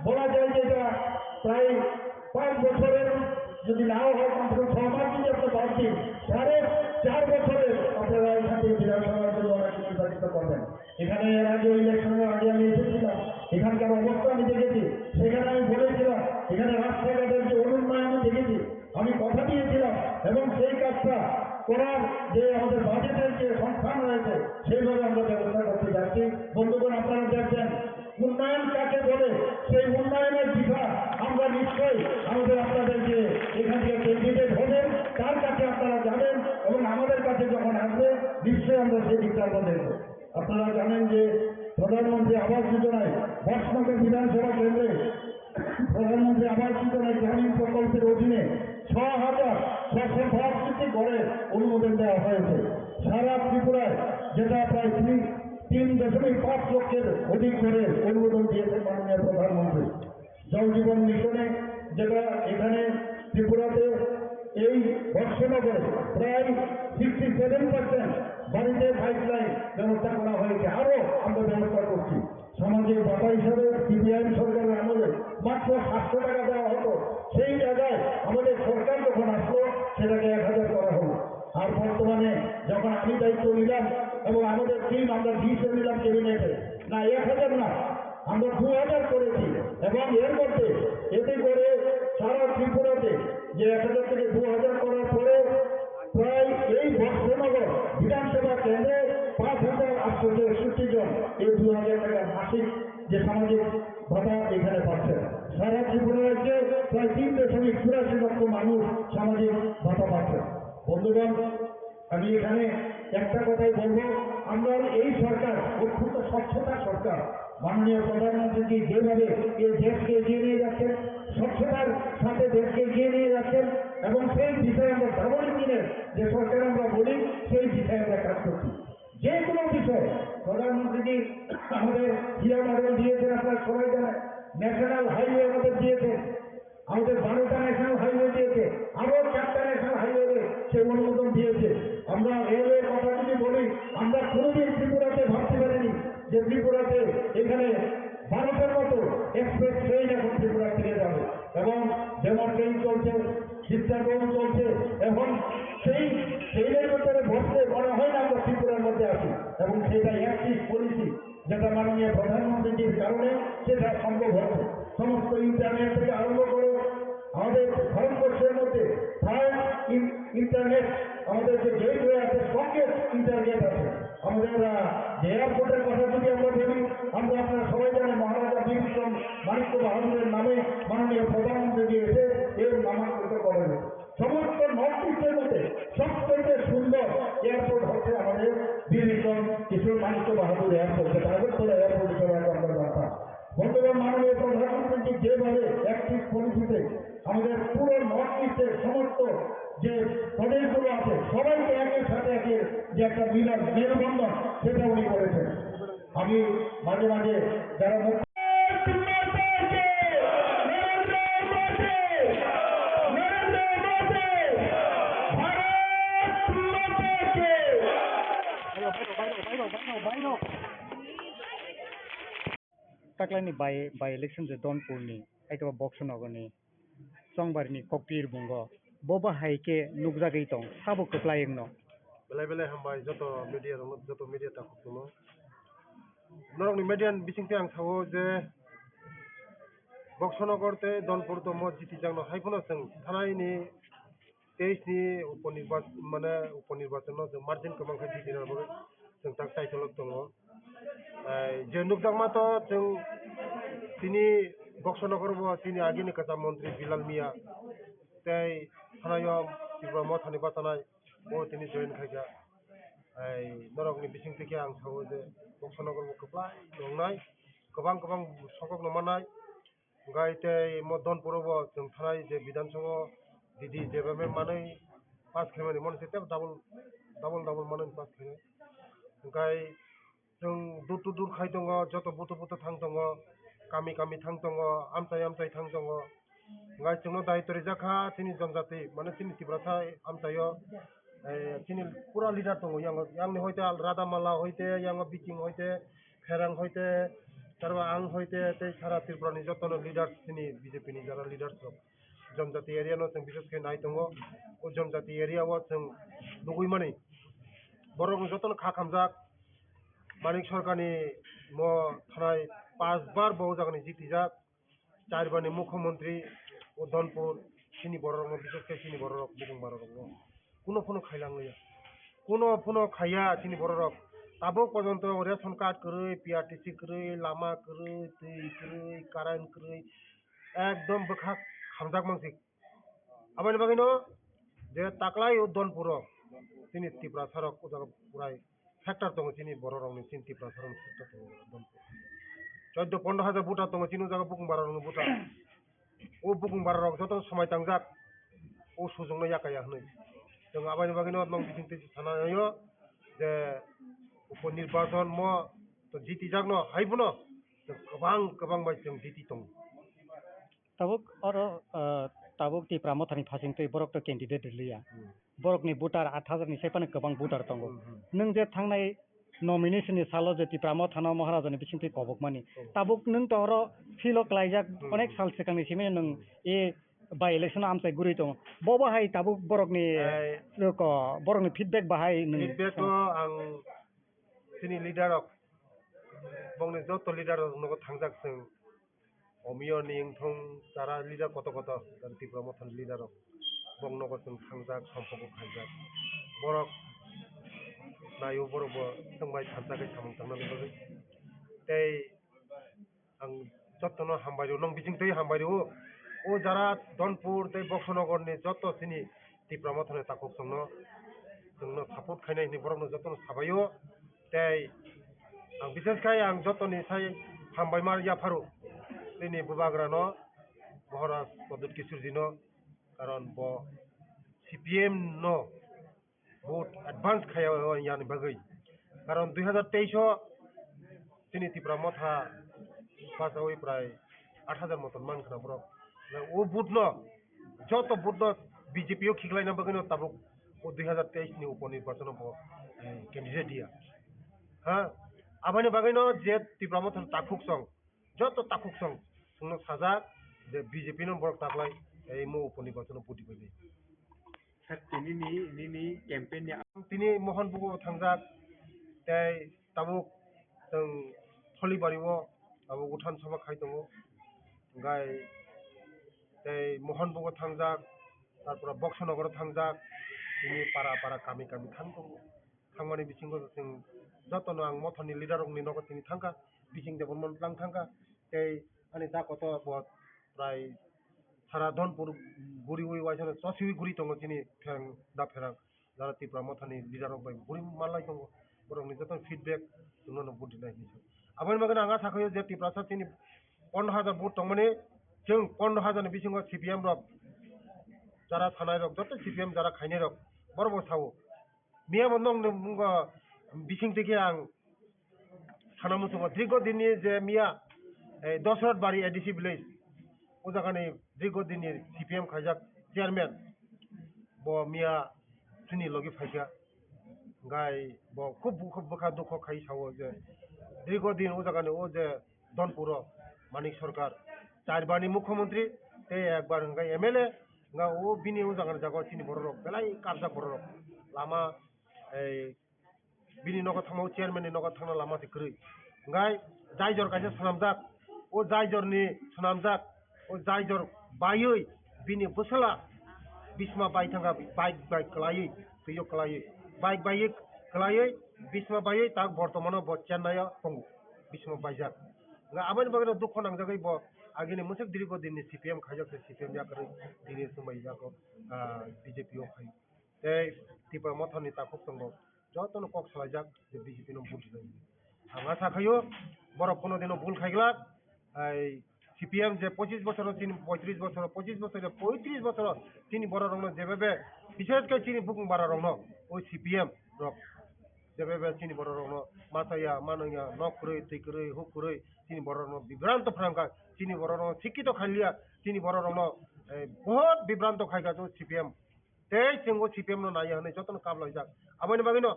বলা যায় যে এটা প্রায় 5 বছরের যদি নাও হয় কমসে কম 6 মাস যদি আপনি বাদ দিন, 4.5 বছরে আপনারা এখান থেকে বিধানসভার জন্য অনেক নির্বাচিত করবেন। এখানে এর আগে ইলেকশনের আগে আমি এসেছিলাম, এখানকার অবস্থা আমি দেখেছি, সেখানে আমি বলেছিলাম এখানে রাস্তাঘাটের যে অনুন্নয়ন আমি দেখেছি, আমি কথা দিয়েছিলাম এবং সেই কাজটা করার যে আমাদের বাজেটের যে সংস্থান রয়েছে সেইভাবে আমরা ব্যবস্থা করতে যাচ্ছি। বন্ধুগণ, আপনারা দেখবেন উন্নয়ন কাকে বলে, সেই উন্নয়নের দিশা আমরা নিশ্চয়ই আমাদের আপনাদের যে এখান থেকে ক্যান্ডিডেট হবেন তার কাছে আপনারা যাবেন এবং আমাদের কাছে যখন আসবে নিশ্চয়ই আমরা সেই দিকটা আমরা দেখব। আপনারা জানেন যে প্রধানমন্ত্রী আবাস যোজনায় বর্ষনগর বিধানসভা কেন্দ্রে প্রধানমন্ত্রী আবাস যোজনায় গ্রামীণ প্রকল্পের অধীনে 6,662টি ঘরের অনুমোদন দেওয়া হয়েছে। সারা ত্রিপুরায় যেটা প্রায় 3.5 লক্ষের অধিক ঘরের অনুমোদন দিয়েছেন মাননীয় প্রধানমন্ত্রী। জল জীবন মিশনে যেটা এখানে ত্রিপুরাতে এই বর্ষনগরে প্রায় 67% বাড়িতে পাইপলাইন ব্যবস্থা করা হয়েছে, আরও আমরা ব্যবস্থা করছি। সামাজিক ভাতা হিসাবে সিপিআইএম সরকারের আমলে মাত্র 700 টাকা দেওয়া হতো, সেই জায়গায় আমাদের সরকার যখন আসলো সেটাকে 1000 করা হলো। আর বর্তমানে যখন আমি দায়িত্ব নিলাম এবং আমাদের টিম আমরা ডিসিশন নিলাম ক্যাবিনেটে, না 1000 না, আমরা 2000 করেছি এবং এর মধ্যে এতে করে সারা ত্রিপুরাতে যে 1000 থেকে 2000 করার পরে প্রায় এই বর্ষনগর বিধানসভা কেন্দ্রে 5,861 জন এই 2000 টাকা মাসিক যে সামাজিক ভাতা এখানে পাচ্ছেন। সারা ত্রিপুরা রাজ্যে প্রায় 3.84 লক্ষ মানুষ সামাজিক ভাতা পাচ্ছেন। বন্ধুগণ, আমি এখানে একটা কথাই বলবো, আমরা এই সরকার অত্যন্ত স্বচ্ছতার সরকার। মাননীয় প্রধানমন্ত্রী যেভাবে এই দেশকে এগিয়ে নিয়ে যাচ্ছেন, স্বচ্ছতার সাথে দেশকে এগিয়ে নিয়ে যাচ্ছেন এবং সেই বিষয়ে আমরা ডাবল ইঞ্জিনের যে সরকার আমরা বলি সেই বিষয়ে আমরা কাজ করছি। যে কোনো বিষয় প্রধানমন্ত্রী আমাদের জিয়া মডেল দিয়েছেন, আপনারা সবাই জানেন। ন্যাশনাল হাইওয়ে আমাদের দিয়েছেন, আমাদের 12টা ন্যাশনাল হাইওয়ে দিয়েছে, আরো 4টা ন্যাশনাল হাইওয়ে সে অনুমোদন দিয়েছে। আমরা রেলওয়ের কথা যদি বলি, আমরা কোনোদিন ত্রিপুরাতে ভাবতে পারিনি যে ত্রিপুরাতে এখানে 12টার মতো এক্সপ্রেস ট্রেন এখন ত্রিপুরা থেকে যাবে এবং যেমন ট্রেন চলছে, শিক্ষাক্রম চলছে, এখন সেই ট্রেনের ভিতরে বসলে মনে হয় না আমরা ত্রিপুরার মধ্যে আছি এবং সেটা অ্যাক্টিভ পলিসি যেটা মাননীয় প্রধানমন্ত্রীর কারণে সেটা সম্ভব হচ্ছে। সমস্ত ইন্টারনেট থেকে আরম্ভ করে আমাদের ভারতবর্ষের মধ্যে থার্ড ইন্টারনেট আমাদের যে গেটওয়ে আছে, সঙ্গে ইন্টারনেট আছে। আমাদের যে এয়ারপোর্টের কথা যদি আমরা বলি, আমরা আপনারা সবাই জানেন মহারাজা বীর বিক্রম মাণিক্য বাহাদুরের নামে মাননীয় প্রধানমন্ত্রী এসে এর নামাঙ্কিত করেন। সমস্ত নর্থ ইস্টের মধ্যে সবচেয়ে সুন্দর এয়ারপোর্ট হচ্ছে আমাদের বীর বিক্রম কিশোর মাণিক্য বাহাদুর এয়ারপোর্ট, যেটা আগরতলা এয়ারপোর্ট হিসেবে আমরা জানতাম। বন্ধুগণ, মাননীয় প্রধানমন্ত্রী যেভাবে অ্যাক্টিভ পলিসিতে আমাদের পুরো নর্থ ইস্টের সমস্ত যে প্রদেশগুলো আছে সবাইকে একের সাথে একের যে একটা মিলন মেলবন্ধন সেটা উনি করেছেন। আমি মাঝে মাঝে যারা taklayni by election je Donpurni aitaba Boksonogorni Songbarni Koktir bungo boba haike nugjagei tong sabo kwplayengno বেলায় বেলায় হামবাই যত মিডিয়া থাকুক দङ নরকনি মিডিয়ান বিচিংতে आं सावो जे बक्सनगरते दनपुर दङ जितिजांनो हाइफोनो जों थानायनि 23 नि उपनिर्वाचन जों मार्जिन गोबांखौ जितिनाबो जों दा टाइटल दङ जे नुकदांमाथ' जों তিনি बक्सनगरबो তিনি आगिनि काजा मन्त्रि बिलाल मिया तै थानायाव ত্রিপুরা मथानि बातानाय ও তিনি জয়েন খাইগা नरकनि बिथिंथिखे आं सावो जे बक्सनगरबो गोबां दंनाय गोबां सकक नमानाय गायते दनपुरावबो जों थानाय जे बिधानसभा दिदि जेबे मानै पास खेमानि मनसे डाबल मानै पास खेमाय गाय जों दुर खाय दङ जत बुथ थां दङ गामि थां दङ आमचाय थां दङ गाय जोंनो दायित्व रिजाखा तिनि जनजाति माने तिनि तिब्राथा आमचायो तिनि पुरा लिडार दङ यांनि हयते रादामाला हयते यांग बिकिं हयते फेरां हयते तारबा आं हयते तै सारा त्रिपुरानि जतनो लिडार्स तिनि बिजेपिनि जारा लिडार्स दं जनजाति एरिया नो जों बिसेस के नाय दंगो ओ जनजाति एरिया वो जों लुगै माने बरं जतन खा खामजाक मानिक सरकारनि म थानाय 5 बार बाव जागोन जितिजाक 4 बारनि मुख्यमंत्री उधनपुर सिनि बरं बिसेस के सिनि बरं बुकुं बरं কোনো খাইলাংলিয়া কোনো খাইয়া सिनि बरं ताबो पर्यन्त रेशन कार्ड करै PRTC करै लामा करै दै करै कारेन्ट करै एकदम बखा खामजाक मानसि आबानि बागैनो जे ताकलाय उधनपुर सिनि तिप्रा सरक उजाग पुराय फैक्टर दङ सिनि बर' रावनि सिनि तिप्रा सरक फैक्टर दङ उधनपुर 14-15,000 बुटा दङ सिनि उजाग बुकुं बारा बुटा ओ बुकुं बारा जत समय तांजाक ओ सुजोंनो याकाया हनै जों आबानि बागैनो नं बिथिंते थानायो जे उपनिर्वाचन म तो जितिजाक न हाइबनो गोबां बाय जों जिति दङ tabuk oro tabuk ti pramothani phasingtwi borok to candidate liya borokni voter 8,000 ni saipano gobang voter tongo nung je thangnai nomination ni salo je ti pramothana maharajani bisingtwi kobokmani tabuk nung to oro filo klaijak onek sal sikangni simi nung e by election amsai guri tongo bo bahai tabuk borokni ko borokni feedback bahai nung feedback ko ang sini leader ok bongni joto leader nogo thangjak जों अमियो निंथं तारा लीडर कत dan ti promotion leader bong nogo जों थांजाक सम्पको खाइजाक बरक नायो बरबो जोंबाय थाजाकै सामं थांनानै बगै तै आं जत्तनो हामबायरो नं बिजिंतै हामबायरो ओ जारा दनपुर तै बक्सनगरनि जत्त सिनि ti promotion ताकक जोंनो सापर्ट खायनाय नि बरकनो जत्तनो साबायो तै आं बिसेसखाय आं जत्तनि साय हामबाय मार याफारो ini bubagrano Maharaj Padut Kisurjino karon bo CPM no vote advance khaya yani bagai karon 2023 sini tipra motha pas oi pray 8,000 moton man khana bro o vote no joto vote no BJP o khiglai na bagai no tabuk o 2023 ni uponirbachan bo candidate dia ha abani bagai no je tipra motha takuk song joto takuk song sungno sajak je BJP no borok taklai ei mo uponirbachan puti bai ini campaign ni tini mohon buku tangjak tei tabuk जों थलिबारिwo abo utan sabha khai tongo gai tei mohon buku tangjak tarpora boksonogor tangjak tini para kami thang tongo thangmani bisingo जों jotono ang mothoni leader rok ni nogo tini thangka bising de bonmon lang thangka tei ani da koto bo prai সারা ধনপুর গুড়ি উই ওয়াইছানে চসিউই গুড়ি দङ চিনি ফেং দা ফেরাং যারা ত্রিপুরা মথানি লিডার বাই গুড়ি মানলাই দङ বরং নিজে ফিডব্যাক जोंनो बुद्धि नाय निसो आबानि बागै आंहा साखायो जे त्रिपुरा साथिनि 15,000 भोट दङ माने जों 15,000 नि बिसिङाव CPM रक যারা थानाय रक जत CPM যারা खायनाय रक बरबो सावो मिया बन्दं मुंगा बिसिं থেকে आं सानामुसो दीर्घ दिननि जे मिया दशरथ बारि ADC village o jagani dirigodinir CPM khajak chairman bo mia sini logi phaika gai bo khub bukha dukho khai sawo je dirigodin o jagani o je donpuro manik sarkar charbani mukhyamantri te ekbar ngai MLA nga o bini o jagani jago sini borok belai kabja borok lama ei bini nogo thangmo chairman ni nogo thangna lama ti krui ngai jaijor kaise sanamjak o jaijorni sanamjak o jaijor bayoi bini busala bisma bai thanga bike kalai tuyo kalai bike kalai bisma bai tak bortomano bo chennai pongu bisma baijak nga abani bagno dukho nangjagai bo agini musik dirigo dinni CPM khajak CPM ya kare dini sumai jako BJP o khai ei tipa mothani takuk tongo jotono kok salajak je BJP no buti nai anga sakhayo borok kono dino bul khaigla ei CPM যে 25 বছর চিনি 35 বছর 25 বছর 35 বছর চিনি বড় রং যেভাবে বিশেষ করে চিনি বুকুং বাড়া রং ওই CPM রক যেভাবে চিনি বড় রং মাথায়া মানয়া নক করে তুই করে হুক করে চিনি বড় রং বিভ্রান্ত ফ্রাঙ্কা চিনি বড় রং শিক্ষিত খাইলিয়া চিনি বড় রং বহুত বিভ্রান্ত খাইগা তো CPM তেই जोंगो CPM नो नाया हनै जतन काबलाय जाक आबानि बागैनो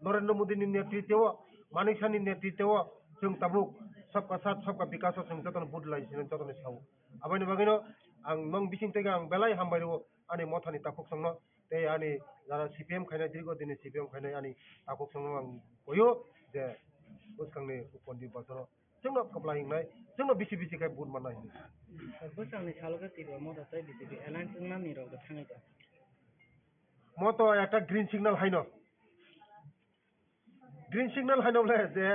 नरेंद्र मोदी नि नेतृत्व मानिक साहनि नेतृत्व जों ताबुक सबका साथ सबका विकास जों जतन बुद्धि लाइसिन जतन साव आबानि बागैनो ang nong bising tega ang belai hambairo ani mothani takuk sangno te ani jara CPM khaina dirgo dini CPM khaina ani takuk sangno ang koyo je buskangni upondi basoro जोंनो कपला हिंनाय जोंनो बिसि बिसि खाय बुट मानाय बोसांनि सालगा तिबा मदा ताइ बिसि एलायन्स नामनि रग थाङैदा मतो একটা গ্রিন সিগন্যাল হাইনো গ্রিন সিগন্যাল হাইনোলে যে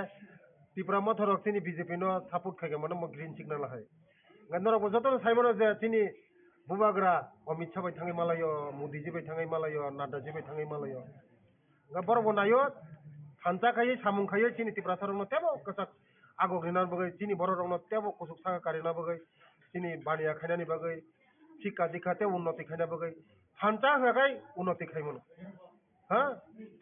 ত্রিপুরা মথরক তিনি বিজেপি নো সাপোর্ট খাগে মানে ম গ্রিন সিগন্যাল হাই গন্দর বজত সাইমনো যে তিনি বুবাগ্রা অমিত শাহ বাই থাङै মালাयो मोदी जी बाय थाङै मालायो नाडा जी बाय थाङै मालायो गा बरबो नायो हानजा खायै सामुं खायै তিনি ত্রিপুরা सरनो तेबो कसा आगो ग्रिनार बगै তিনি बड़ रंनो तेबो कुसुक सागा कारिना बगै তিনি बानिया खायनानि बगै शिक्षा दीक्षा ते उन्नति खायना बगै हानजा हगाय उन्नति खायमोन हा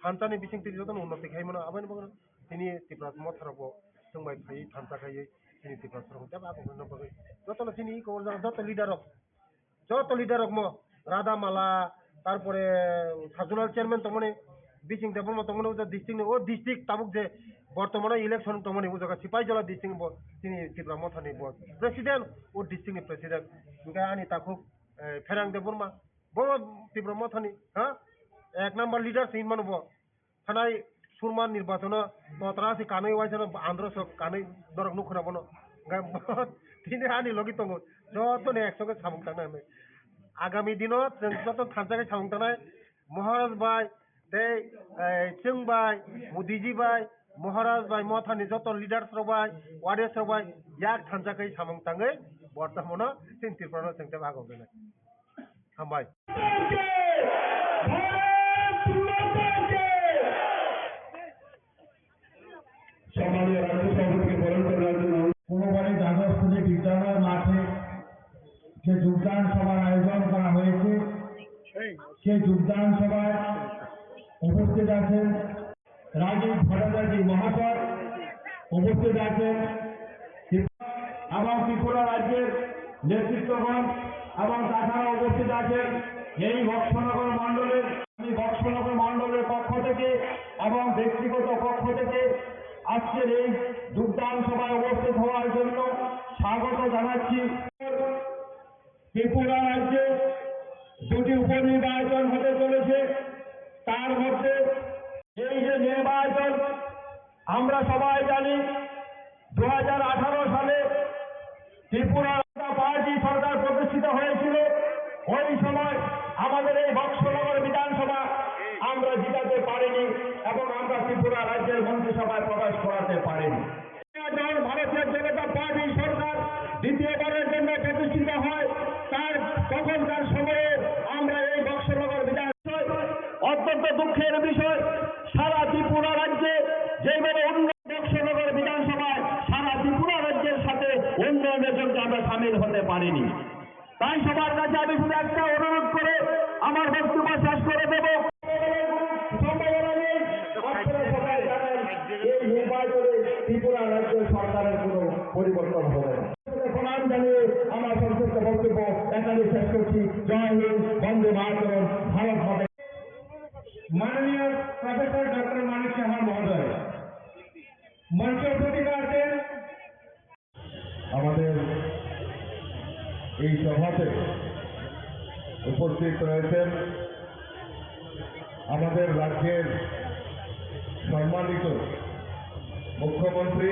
हानजानि बिसिं तिनि जतन उन्नति खायमोन आबायन बगै তিনি ত্রিপুরা मथरको जोंबाय खायै हानजा खायै তিনি ত্রিপুরা सरनो तेबो आगो ग्रिनार बगै जतन তিনি को যত লিডারক মো রাধা মালা তারপরে সাজুনাল চেয়ারম্যান তমনে বিচিং দেবল মো তমনে উজা ডিস্ট্রিক্ট ও ডিস্ট্রিক্ট তাবুক যে বর্তমানে ইলেকশন তমনে উজা সিপাইজলা ডিস্ট্রিক্ট তিনি ত্রিপুরা মথানি প্রেসিডেন্ট ও ডিস্ট্রিক্ট প্রেসিডেন্ট ইনকা আনি তাকু ফেরাং দেবরমা বড় ত্রিপুরা মথানি হ্যাঁ এক নাম্বার লিডার সিন মানব থানায় সুরমান নির্বাচন ততরাসি কাनै ওয়াইছানো আন্ধ্র সব কাनै দরক নুখনা বনো তিনি আনি লগি তঙ্গ যতনে একসঙ্গে সামুং থাকना आगामी दिनों जों जत थानजाखै सामुं थानाय महाराज बाय दे जों बाय मोदी जी बाय महाराज बाय मथानि जत लिडार्स बाय वारियर्स बाय याक थानजाखै सामुं थाङै बर्तमानो जों त्रिपुरानो जों तेब आगो गनाय हामबाय সম্মানীয় রাজ্য সভাপতিকে বরণ করার জন্য কোনোবারই দ্বাদশ শ্রেণী বিদ্যালয় মাঠে যে যোগদান সভার আয়োজন করা হয়েছে সেই যোগদান সভায় উপস্থিত আছেন রাজীব ভট্টাচার্য মহাশয়, উপস্থিত আছেন এবং ত্রিপুরা রাজ্যের নেতৃত্বগণ এবং তাছাড়া উপস্থিত আছেন এই বক্সনগর মণ্ডলের পক্ষ থেকে এবং ব্যক্তিগত পক্ষ থেকে আজকের এই যোগদান সভায় উপস্থিত হওয়ার জন্য স্বাগত জানাচ্ছি। ত্রিপুরা রাজ্যে দুটি উপনির্বাচন হতে চলেছে, তার মধ্যে এই যে নির্বাচন আমরা সবাই জানি 2018 সালে ত্রিপুরা পার্টি সরকার প্রতিষ্ঠিত হয়েছিল। ওই সময় আমাদের এই বক্সনগর বিধানসভা আমরা জিতাতে পারিনি এবং আমরা ত্রিপুরা রাজ্যের মন্ত্রিসভায় প্রবেশ করাতে পারিনি। ভারতীয় জনতা পার্টি সরকার দ্বিতীয়বারের জন্য প্রতিষ্ঠিত হয়, তার তখনকার সময়ে আমরা এই বক্সনগর বিধানসভা অত্যন্ত দুঃখের বিষয়, সারা ত্রিপুরা রাজ্যে যেভাবে বক্সনগর বিধানসভায় সারা ত্রিপুরা রাজ্যের সাথে উন্নয়নের জন্য আমরা সামিল হতে পারিনি। তাই সবার কাছে আমি শুধু একটা অনুরোধ করে আমার বক্তব্য শেষ করে দেব। এই নির্বাচনে ত্রিপুরা রাজ্যের সরকারের কোনো পরিবর্তন হবে না। প্রণাম জানিয়ে আমার সংক্ষিপ্ত বক্তব্য এখানে শেষ করছি। জয় হিন্দ, বন্দে মাতরম, ভারত মাতা। মাননীয় প্রফেসর ডক্টর মানিক সাহা মহোদয় মঞ্চ উপস্থিত আছেন। আমাদের এই সভাতে উপস্থিত রয়েছেন আমাদের রাজ্যের সম্মানিত মুখ্যমন্ত্রী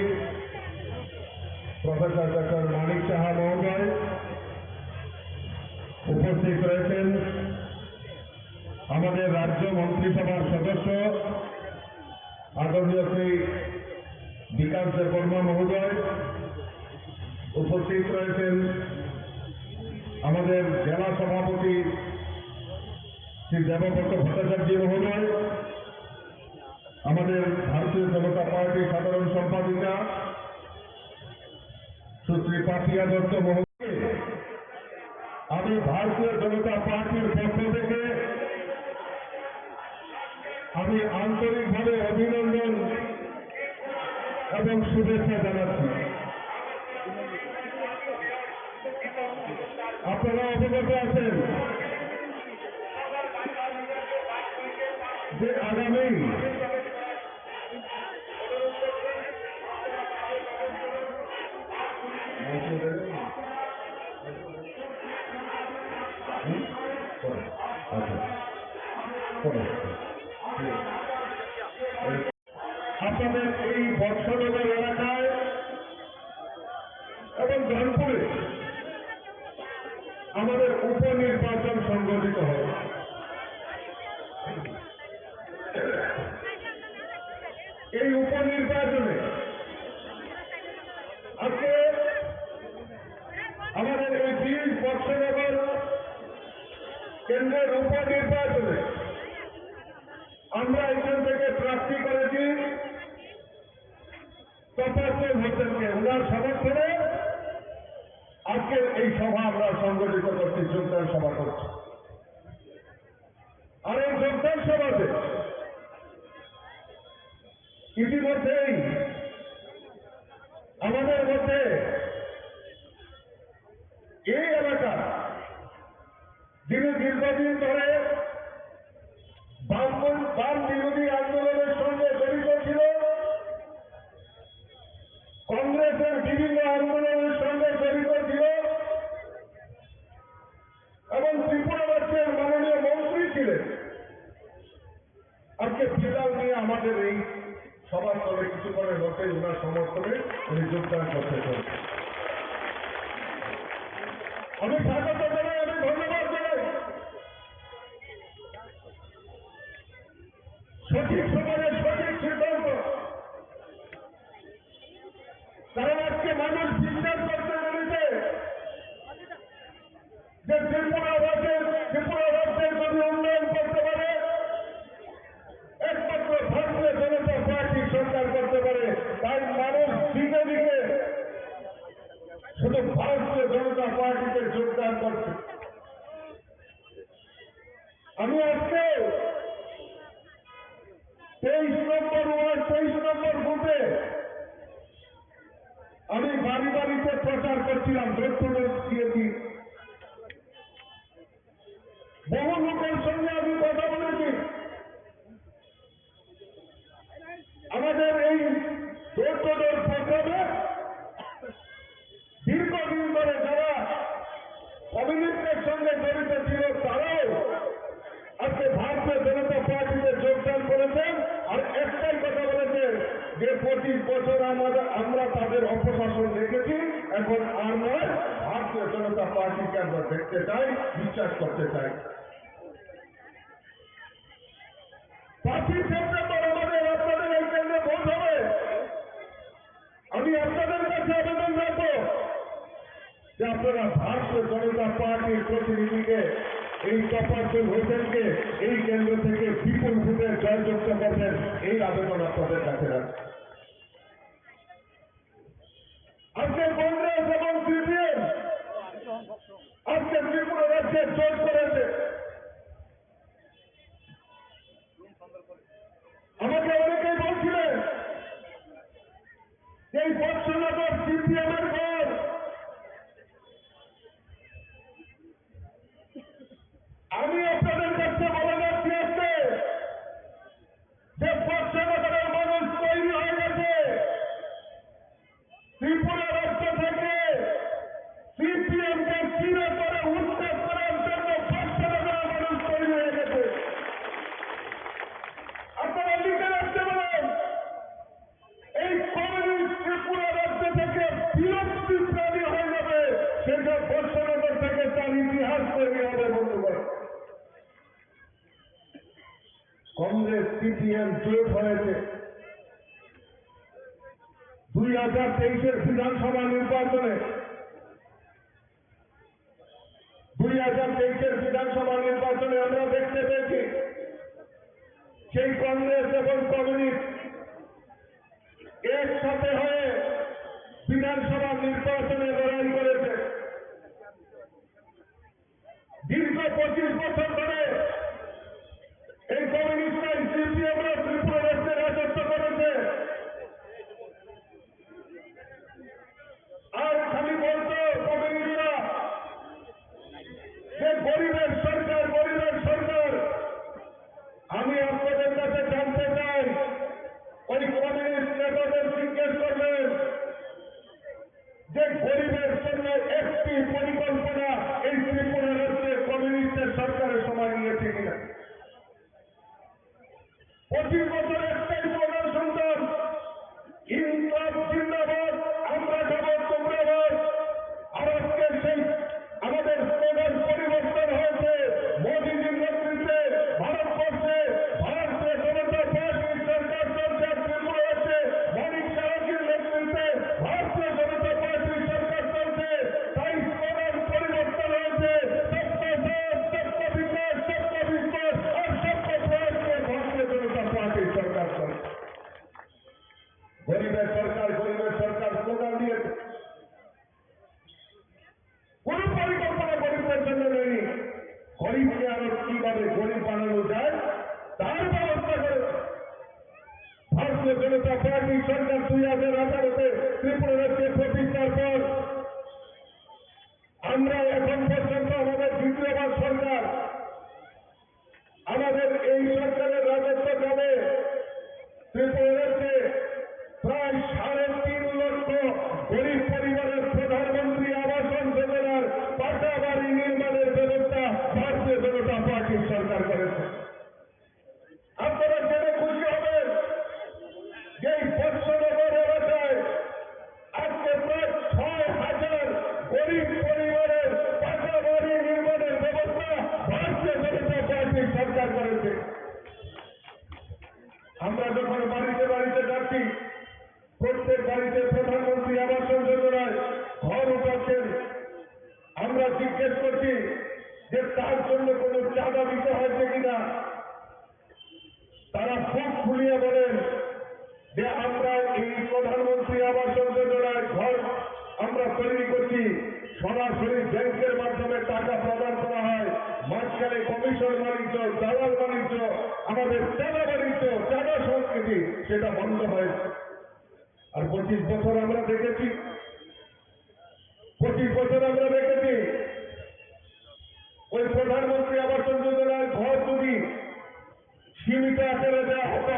প্রফেসর ডক্টর মানিক সাহা মহোদয়, উপস্থিত রয়েছেন আমাদের রাজ্য মন্ত্রিসভার সদস্য আদরণীয় শ্রী বিকাশ দেববর্মা মহোদয়, উপস্থিত রয়েছেন আমাদের জেলা সভাপতি শ্রী দেবব্রত ভট্টাচার্য মহোদয়, আমাদের ভারতীয় জনতা পার্টির সাধারণ সম্পাদিকা সুশ্রী পাপিয়া দত্ত মহোদয়। আমি ভারতীয় জনতা পার্টির পক্ষ থেকে আমি আন্তরিকভাবে অভিনন্দন এবং শুভেচ্ছা জানাচ্ছি। আপনারা অবগত আছেন যে আগামী আপনাদের এই বর্ষনগর এলাকায় এবং জয়পুরে আমাদের উপনির্বাচন সংগঠিত হবে। এই উপনির্বাচনে আজকে আমাদের এই 20 বর্ষনগর কেন্দ্রের উপনির্বাচনে আমরা এখান থেকে প্রার্থী করেছি তফাজ্জল হোসেনকে। ওনার সমর্থনে আজকের এই সভা আমরা সংগঠিত করছি, যোগদান সভা করছি। আর এই যোগদান সভাতে ইতিমধ্যেই আমাদের মধ্যে এই এলাকা যিনি দীর্ঘদিন ধরে বাম বিরোধী আন্দোলনের সঙ্গে জড়িত ছিল, কংগ্রেসের বিভিন্ন আন্দোলনের সঙ্গে জড়িত ছিল এবং ত্রিপুরা রাজ্যের মাননীয় মন্ত্রী ছিলেন, আজকে বিলাল নিয়ে আমাদের এই সবার তলে কিছুক্ষণের মধ্যে ওনার সমর্থনে উনি যোগদান করতে চান। আমি স্বাগত জানাই, আমি ধন্যবাদ জানাই। সঠিক সময়ে সঠিক সিদ্ধান্ত, কারণ আজকে মানুষ বিশ্বাস করতে পেরেছে যে ত্রিপুরা রাজ্যের যদি উন্নয়ন করতে পারে একমাত্র ভারতীয় জনতা পার্টি সরকার করতে পারে। তাই মানুষ দিকে দিকে শুধু ভারতীয় জনতা পার্টিতে যোগদান করছে। আমি আজকে 23 নম্বর ওয়ার্ড 23 নম্বর বুথে আমি বাড়ি বাড়িতে প্রচার করছিলাম, ডোর দিয়েছি। বহু লোকের সঙ্গে আমি কথা বলেছি। আমাদের এই ডোর প্রোগ্রামে দীর্ঘদিন ধরে যারা কমিউনিস্টের সঙ্গে জড়িত ছিল তারাও আজকে ভারতীয় জনতা পার্টিতে যোগদান করেছেন। আর একটাই কথা বলেছেন যে 25 বছর আমরা তাদের অপশাসন দেখেছি, এখন আর নয়, ভারতীয় জনতা পার্টিকে আমরা দেখতে চাই, বিশ্বাস করতে চাই। 5ই সেপ্টেম্বর আমাদের আপনাদের এই কেন্দ্রে ভোট হবে। আমি আপনাদের কাছে আবেদন রাখবো যে আপনারা ভারতীয় জনতা পার্টির প্রতিনিধিকে, এই তফাজ্জল হোসেনকে এই কেন্দ্র থেকে বিপুল ভোটে জয়যুক্ত করবেন, এই আবেদন আপনাদের কাছে রাখছি। আজকে কংগ্রেস এবং সিপিএম আজকে ত্রিপুরা রাজ্যে জোট করেছে। আমাকে অনেকেই বলছিলেন যে এই বর্ষনগর সিপিএম এর ঘর। আমি আপনাদের কাছে বলে যাচ্ছি আজকে যে বর্ষনগরের মানুষ তৈরি হয়ে গেছে। ত্রিপুরা রাজ্য থেকে সিপিএম কে চিরে করে উচ্ছেদ করার জন্য বর্ষনগরের মানুষ তৈরি হয়ে গেছে। আপনারা লিখে রাখতে পারেন, এই কমিউনিস্ট ত্রিপুরা রাজ্য থেকে বিলুপ্তি প্রাণী হয়ে যাবে, সেটা বর্ষনগর থেকে তার ইতিহাস তৈরি হবে। বন্ধুগণ, কংগ্রেস সিপিএম জোট হয়েছে 2023-এর বিধানসভা নির্বাচনে। 2023-এর বিধানসভা নির্বাচনে আমরা দেখতে পেয়েছি সেই কংগ্রেস এবং কমিউনিস্ট একসাথে হয়ে বিধানসভা নির্বাচনে লড়াই করেছে। দীর্ঘ 25 বছর ধরে এই কমিউনিস্ট সিপিএমরা ত্রিপুরা রাজ্যে রাজত্ব করেছে। আর খালি বলতো কমিউনিস্টরা যে গরিবের সরকার, গরিবের সরকার। আমি আপনাদের কাছে জানতে চাই, ওই কমিউনিস্ট নেতাদের জিজ্ঞেস করবেন যে গরিবের জন্য একটি পরিকল্পনা এই ত্রিপুরা রাজ্যে কমিউনিস্টের সরকারের থেকে আরো কিভাবে গরিব বানানো যায় তার ব্যবস্থা করেছে। ভারতীয় জনতা পার্টি সরকার 2018-তে ত্রিপুরা রাজ্যে প্রতিষ্ঠার পর আমরা এখন পর্যন্ত আমাদের দ্বিতীয়বার সরকার, আমাদের এই সরকারের রাজত্বকালে ত্রিপুরা রাজ্যে প্রায় 3.5 লক্ষ গরিব পরিবারের প্রধানমন্ত্রী আবাসন যোজনার পাকা বাড়ি নির্মাণের ব্যবস্থা ভারতীয় জনতা পার্টির সরকার করেছে। আপনারা জেনে খুশি হবেন যে এই বৎসনগর এলাকায় আজকে প্রায় 6,000 গরিব পরিবারের পাকা বাড়ি নির্মাণের ব্যবস্থা ভারতীয় জনতা পার্টির সরকার করেছে। আমরা যখন বাড়িতে বাড়িতে যাচ্ছি, প্রত্যেক বাড়িতে প্রধানমন্ত্রী আবাসন যোজনায় ঘর উঠাচ্ছেন, আমরা জিজ্ঞেস করছি যে তার জন্য কোনো চাঁদা দিতে হয়েছে কিনা। তারা খুব খুলিয়ে বলেন যে আমরা এই প্রধানমন্ত্রী আবাসন যোজনায় ঘর আমরা তৈরি করছি, সরাসরি ব্যাংকের মাধ্যমে টাকা প্রদান করা হয়, মাঝখানে কমিশন বাণিজ্য, দালাল বাণিজ্য, আমাদের চাঁদা বাণিজ্য, চাঁদা সংস্কৃতি সেটা বন্ধ হয়েছে। আর 25 বছর আমরা দেখেছি, 25 বছর আমরা দেখেছি ওই প্রধানমন্ত্রী আবাসন যোজনায় ঘর যদি সীমিত আকারে দেওয়া হতো,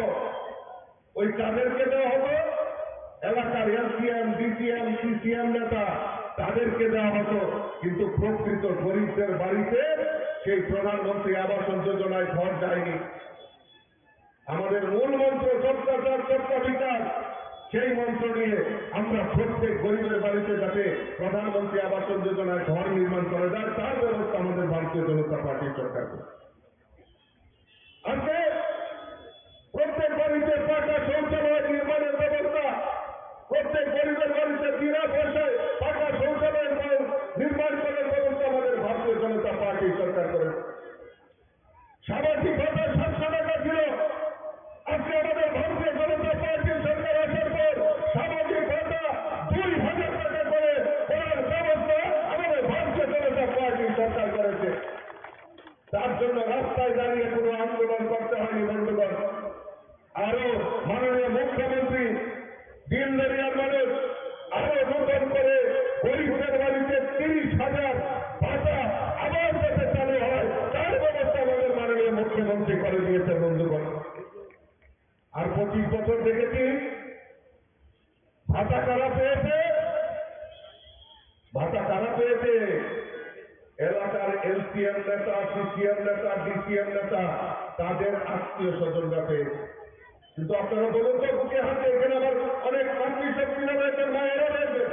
ওই কাদেরকে দেওয়া হতো? এলাকার এলসিএম, ডিসিএম, সিসিএম নেতা তাদেরকে দেওয়া হতো, কিন্তু প্রকৃত গরিবদের বাড়িতে সেই প্রধানমন্ত্রী আবাসন যোজনায় ঘর যায়নি। আমাদের মূল মন্ত্র সবকা বিকাশ, সেই মন্ত্র নিয়ে আমরা প্রত্যেক গরিবের বাড়িতে যাতে প্রধানমন্ত্রী আবাসন যোজনায় ঘর নির্মাণ করা যায় তার ব্যবস্থা আমাদের ভারতীয় জনতা পার্টির সরকার করে। আজকে প্রত্যেক বাড়িতে পাকা শৌচালয় নির্মাণের ব্যবস্থা, প্রত্যেক গরিবের বাড়িতে বিনা পয়সায় পাকা শৌচালয় নির্মাণ করার ব্যবস্থা আমাদের ভারতীয় জনতা পার্টির সরকার করে। সামাজিক ভাতা 700 টাকা ছিল, আজকে আমাদের ভারতীয় জনতা পার্টির সরকার আসার পর সামাজিক ভাতা 2,000 টাকা করে করার ব্যবস্থা আমাদের ভারতীয় জনতা পার্টির সরকার করেছে। তার জন্য রাস্তায় দাঁড়িয়ে কোনো আন্দোলন করতে হয়নি বন্ধুগণ। আরো মাননীয় মুখ্যমন্ত্রী দিনদারিয়ার মানুষ আরো নতুন করে গরিবদের বাড়িতে 30,000 ভাতা আবার যাতে চালু হয় তার ব্যবস্থা আমাদের মাননীয় মুখ্যমন্ত্রী করে দিয়েছে বন্ধুগণ। আর 25 বছর দেখেছি ভাতা কারা পেয়েছে? ভাতা কারা পেয়েছে? এলাকার এলসিএম নেতা, সিসিএম নেতা, ডিসিএম নেতা, তাদের আত্মীয় স্বজনরা পেয়েছে। কিন্তু আপনারা বলুন তো বুকে হাতে, এখানে আবার অনেক মাতৃশক্তিরা রয়েছেন, মায়েরা রয়েছে,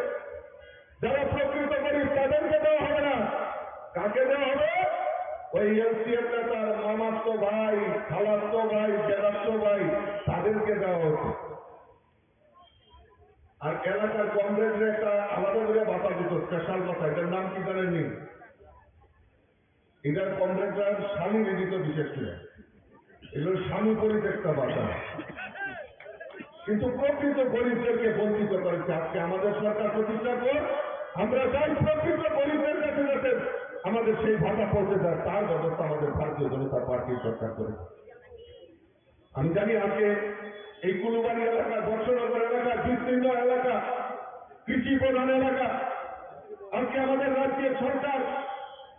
যারা প্রকৃত গরিব তাদেরকে দেওয়া হবে না। কাকে দেওয়া হবে? ওই এলসিএম নেতার মামাতো ভাই, খালাতো ভাই, জেলাতো ভাই, তাদেরকে দেওয়া হচ্ছে। আর এলাকার কংগ্রেসের একটা আলাদা করে ভাতা দিত, স্পেশাল ভাতা, এটার নাম কি জানেননি? এটার কংগ্রেসরা স্বামী নিদিত বিশেষ করে, এগুলো স্বামী পরিত্যক্তা ভাতা, কিন্তু প্রকৃত গরিবদেরকে বঞ্চিত করেছে। আজকে আমাদের সরকার প্রতিষ্ঠার পর আমরা চাই প্রকৃত গরিবদের কাছে যাতে আমাদের সেই ভাতা পৌঁছে যায় তার ব্যবস্থা আমাদের ভারতীয় জনতা পার্টির সরকার করে। আমি জানি আজকে এই কুলুবাড়ি এলাকা, বৎসনগর এলাকা, বিস্তীর্ণ এলাকা, কৃষি প্রধান এলাকা, আজকে আমাদের রাজ্যের সরকার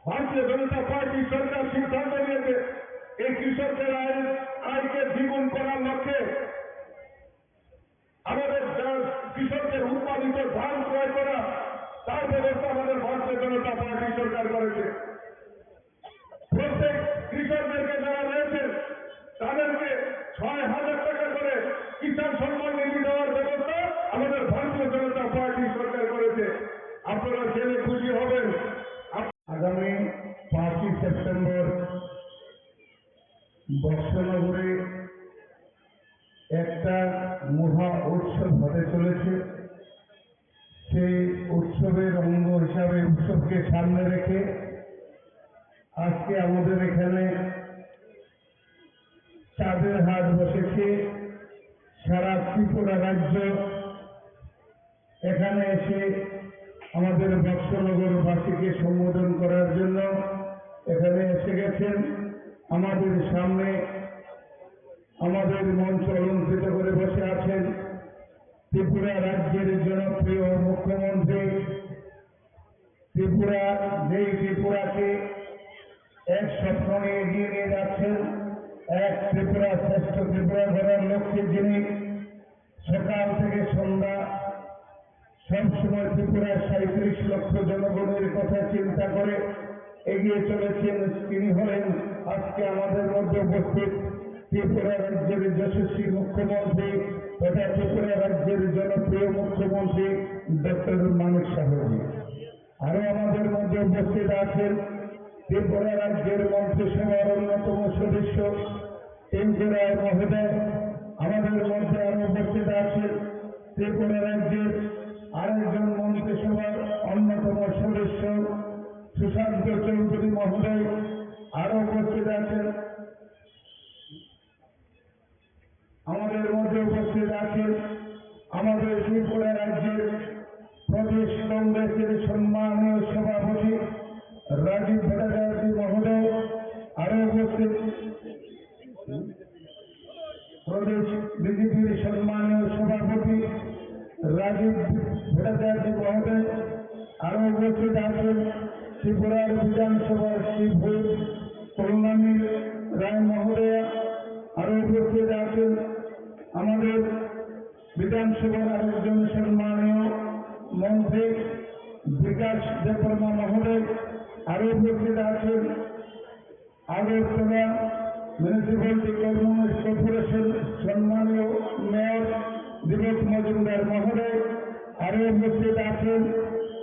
ভারতীয় জনতা পার্টির সরকার সিদ্ধান্ত নিয়েছে এই কৃষকদের আয়কে দ্বিগুণ করার লক্ষ্যে আমাদের কৃষকদের উৎপাদিত ধান ক্রয় করা তার ব্যবস্থা আমাদের ভারতীয় জনতা পার্টি সরকার করেছে। প্রত্যেক কৃষকদেরকে যারা রয়েছেন তাদেরকে 6,000 টাকা করে কিষাণ সম্মান নিধি দেওয়ার ব্যবস্থা আমাদের ভারতীয় জনতা পার্টি সরকার করেছে। আপনারা জেনে খুশি হবেন আগামী 5ই সেপ্টেম্বর বৎসনগরে একটা মহা উৎসব হতে চলেছে। সেই উৎসবের অঙ্গ হিসাবে উৎসবকে সামনে রেখে আজকে আমাদের এখানে চাঁদের হাট বসেছে। সারা ত্রিপুরা রাজ্য এখানে এসে আমাদের বৎসনগরবাসীকে সম্বোধন করার জন্য এখানে এসে গেছেন। আমাদের সামনে আমাদের মঞ্চ অলঙ্কৃত করে বসে আছেন ত্রিপুরা রাজ্যের জনপ্রিয় মুখ্যমন্ত্রী। ত্রিপুরা, যেই ত্রিপুরাকে এক স্বপ্ন নিয়ে এগিয়ে নিয়ে যাচ্ছেন, এক ত্রিপুরা শ্রেষ্ঠ ত্রিপুরা গড়ার লক্ষ্যে যিনি সকাল থেকে সন্ধ্যা সবসময় ত্রিপুরার 37 লক্ষ জনগণের কথা চিন্তা করে এগিয়ে চলেছেন, তিনি হলেন আজকে আমাদের মধ্যে উপস্থিত ত্রিপুরা রাজ্যের যশস্বী মুখ্যমন্ত্রী তথা ত্রিপুরা রাজ্যের জনপ্রিয় মুখ্যমন্ত্রী ডক্টর মানিক সাহাজি। আরো আমাদের মধ্যে উপস্থিত আছেন ত্রিপুরা রাজ্যের মন্ত্রিসভার অন্যতম সদস্য টিঙ্কু রায় মহোদয়। আমাদের মধ্যে আরো উপস্থিত আছেন ত্রিপুরা রাজ্যের আরেকজন মন্ত্রিসভার অন্যতম সদস্য সুশান্ত চৌধুরী মহোদয়। আরো উপস্থিত আছেন আমাদের মধ্যে উপস্থিত আছেন আমাদের ত্রিপুরা রাজ্যের প্রদেশ কংগ্রেসের সম্মানীয় সভাপতি রাজীব ভট্টাচার্য মহোদয়। আরো উপস্থিত প্রদেশ বিজেপির সম্মানীয় সভাপতি রাজীব ভট্টাচার্য মহোদয়। আরো উপস্থিত আছেন ত্রিপুরার বিধানসভার চিফ কল্যাণী রায় মহোদয়া। আরো উপস্থিত আছেন আমাদের বিধানসভার আরেকজন সম্মানীয় মন্ত্রী বিকাশ দেববর্মা মহোদয়। আরো উপস্থিত আছেন আগরতলা মিউনিসিপ্যালিটি কর্পোরেশন সম্মানীয় মেয়র দীপক মজুমদার মহোদয়। আরো উপস্থিত আছেন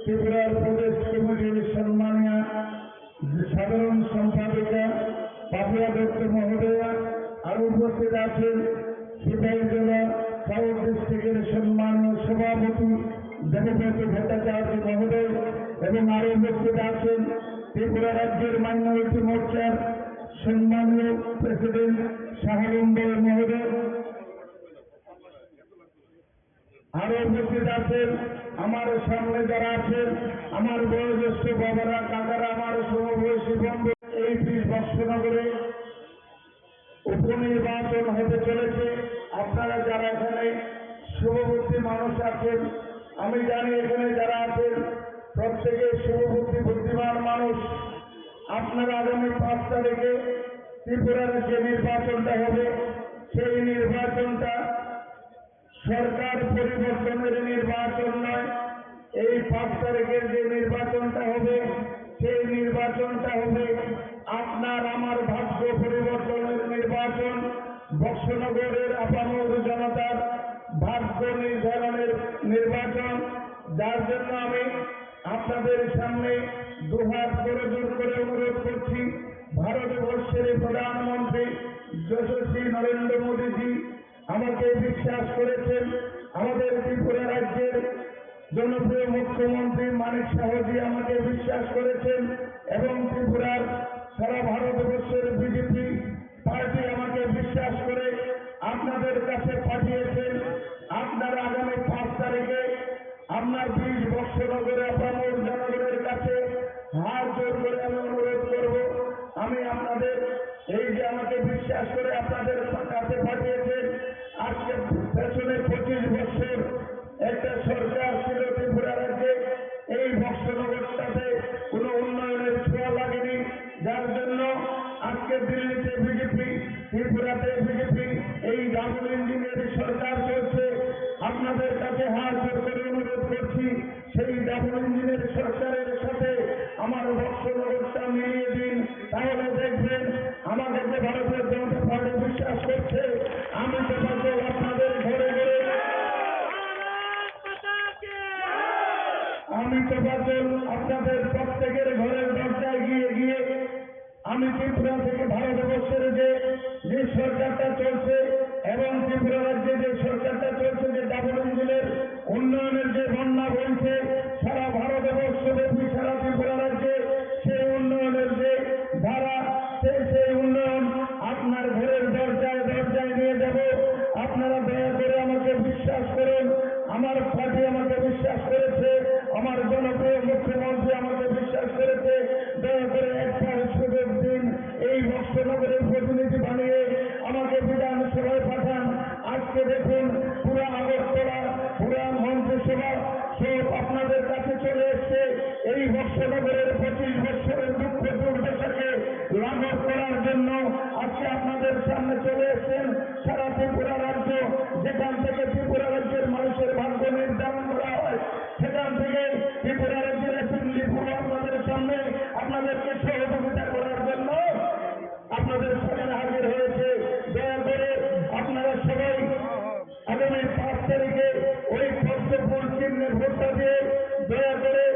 ত্রিপুরার প্রদেশ কমিটির সম্মানীয় সাধারণ সম্পাদিকা পাপিয়া দত্ত মহোদয়া। আরো উপস্থিত আছেন সিপাহীজলা সাউথ ডিস্ট্রিক্টের সম্মানীয় সভাপতি দেবব্রত ভট্টাচার্য মহোদয় এবং আরো উপস্থিত আছেন ত্রিপুরা রাজ্যের মাইনরিটি মোর্চার সম্মানীয় প্রেসিডেন্ট শাহালুন্দর মহোদয়। আরো উপস্থিত আছেন আমার সামনে যারা আছেন আমার বয়োজ্যেষ্ঠ বাবারা, কাকারা, আমার সমবয়সী বন্ধু। এই 20 বৎসনগরে উপনির্বাচন হতে চলেছে। আপনারা যারা এখানে শুভবুদ্ধি মানুষ আছেন, আমি জানি এখানে যারা আছেন প্রত্যেকে শুভবুদ্ধি বুদ্ধিমান মানুষ। আপনারা আগামী 5 তারিখে ত্রিপুরার যে নির্বাচনটা হবে সেই নির্বাচনটা সরকার পরিবর্তনের নির্বাচন নয়। এই 5 তারিখের যে নির্বাচনটা হবে সেই নির্বাচনটা হবে আপনার আমার ভাগ্য পরিবর্তনের নির্বাচন, বৎসনগরের আপামর জনতার ভাগ্য নির্ধারণের নির্বাচন। যার জন্য আমি আপনাদের সামনে দুহাত করে জোর করে অনুরোধ করছি, ভারতবর্ষের প্রধানমন্ত্রী যশস্বী নরেন্দ্র মোদীজি আমাকে বিশ্বাস করেছেন, আমাদের ত্রিপুরা রাজ্যের জনপ্রিয় মুখ্যমন্ত্রী মানিক সাহাজি আমাকে বিশ্বাস করেছেন এবং ত্রিপুরার সারা ভারতবর্ষের বিজেপি পার্টি আমাকে বিশ্বাস করে আপনাদের কাছে পাঠিয়েছেন। আপনারা আগামী 5 তারিখে আপনার 20 বৎসনগরে আপামর জনগণের কাছে হাত জোর করে আমি অনুরোধ করব, আমি আপনাদের এই যে আমাকে বিশ্বাস করে আপনাদের কাছে পাঠিয়েছেন, আজকে পেছনে 25 বছর একটা সরকার ছিল ত্রিপুরা রাজ্যে, এই বৎসনগরটাতে কোনো উন্নয়নের ছোঁয়া লাগেনি। যার জন্য আজকে দিল্লিতে বিজেপি, ত্রিপুরাতে বিজেপি, এই ডাবল ইঞ্জিনের সরকার চলছে। আপনাদের কাছে হাত জোর করে অনুরোধ করছি, সেই ডাবল ইঞ্জিনের সরকারের সাথে আমার বৎসনগরটা মিলিয়ে দিন, তাহলে দেখবেন আমাকে যে ভারতীয় জনতা পার্টি বিশ্বাস করছে, আমি তো আপনাদের ঘরে ঘরে, আমি তো আপনাদের প্রত্যেকের ঘরের দরজায় গিয়ে গিয়ে আমি ত্রিপুরা থেকে ভারতবর্ষের যে সরকারটা চলছে এবং ত্রিপুরা রাজ্যে যে সরকারটা চলছে, যে ডাবল ইঞ্জিনের উন্নয়নের যে বন্যা বইছে সারা ভারতবর্ষ ব্যাপী, সারা ত্রিপুরা রাজ্যে সেই উন্নয়নের যে ধারা, সেই উন্নয়ন আপনার ঘরের দরজায় দরজায় নিয়ে যাব। আপনারা দয়া করে আমাকে বিশ্বাস করুন, আমার পার্টি আমাকে বিশ্বাস করেছে, আমার জনপ্রিয় মুখ্যমন্ত্রী আমাকে বিশ্বাস করেছে। দয়া করে এক পায়ে শুধু লাঘব করার জন্য আজকে আপনাদের সামনে চলে এসেছেন সারা ত্রিপুরা রাজ্য, যেখান থেকে ত্রিপুরা রাজ্যের মানুষের ভাগ্য নির্ধারণ করা হয়, সেখান থেকে ত্রিপুরা রাজ্যের অ্যাসেম্বলি পুরো আপনাদের সামনে আপনাদেরকে সহযোগিতা করার জন্য আপনাদের সামনে হাজির হয়েছে। দয়া করে আপনারা সবাই আগামী 5 তারিখে ওই পদ্মফুল চিহ্নে ভোটটা দিয়ে দয়া করে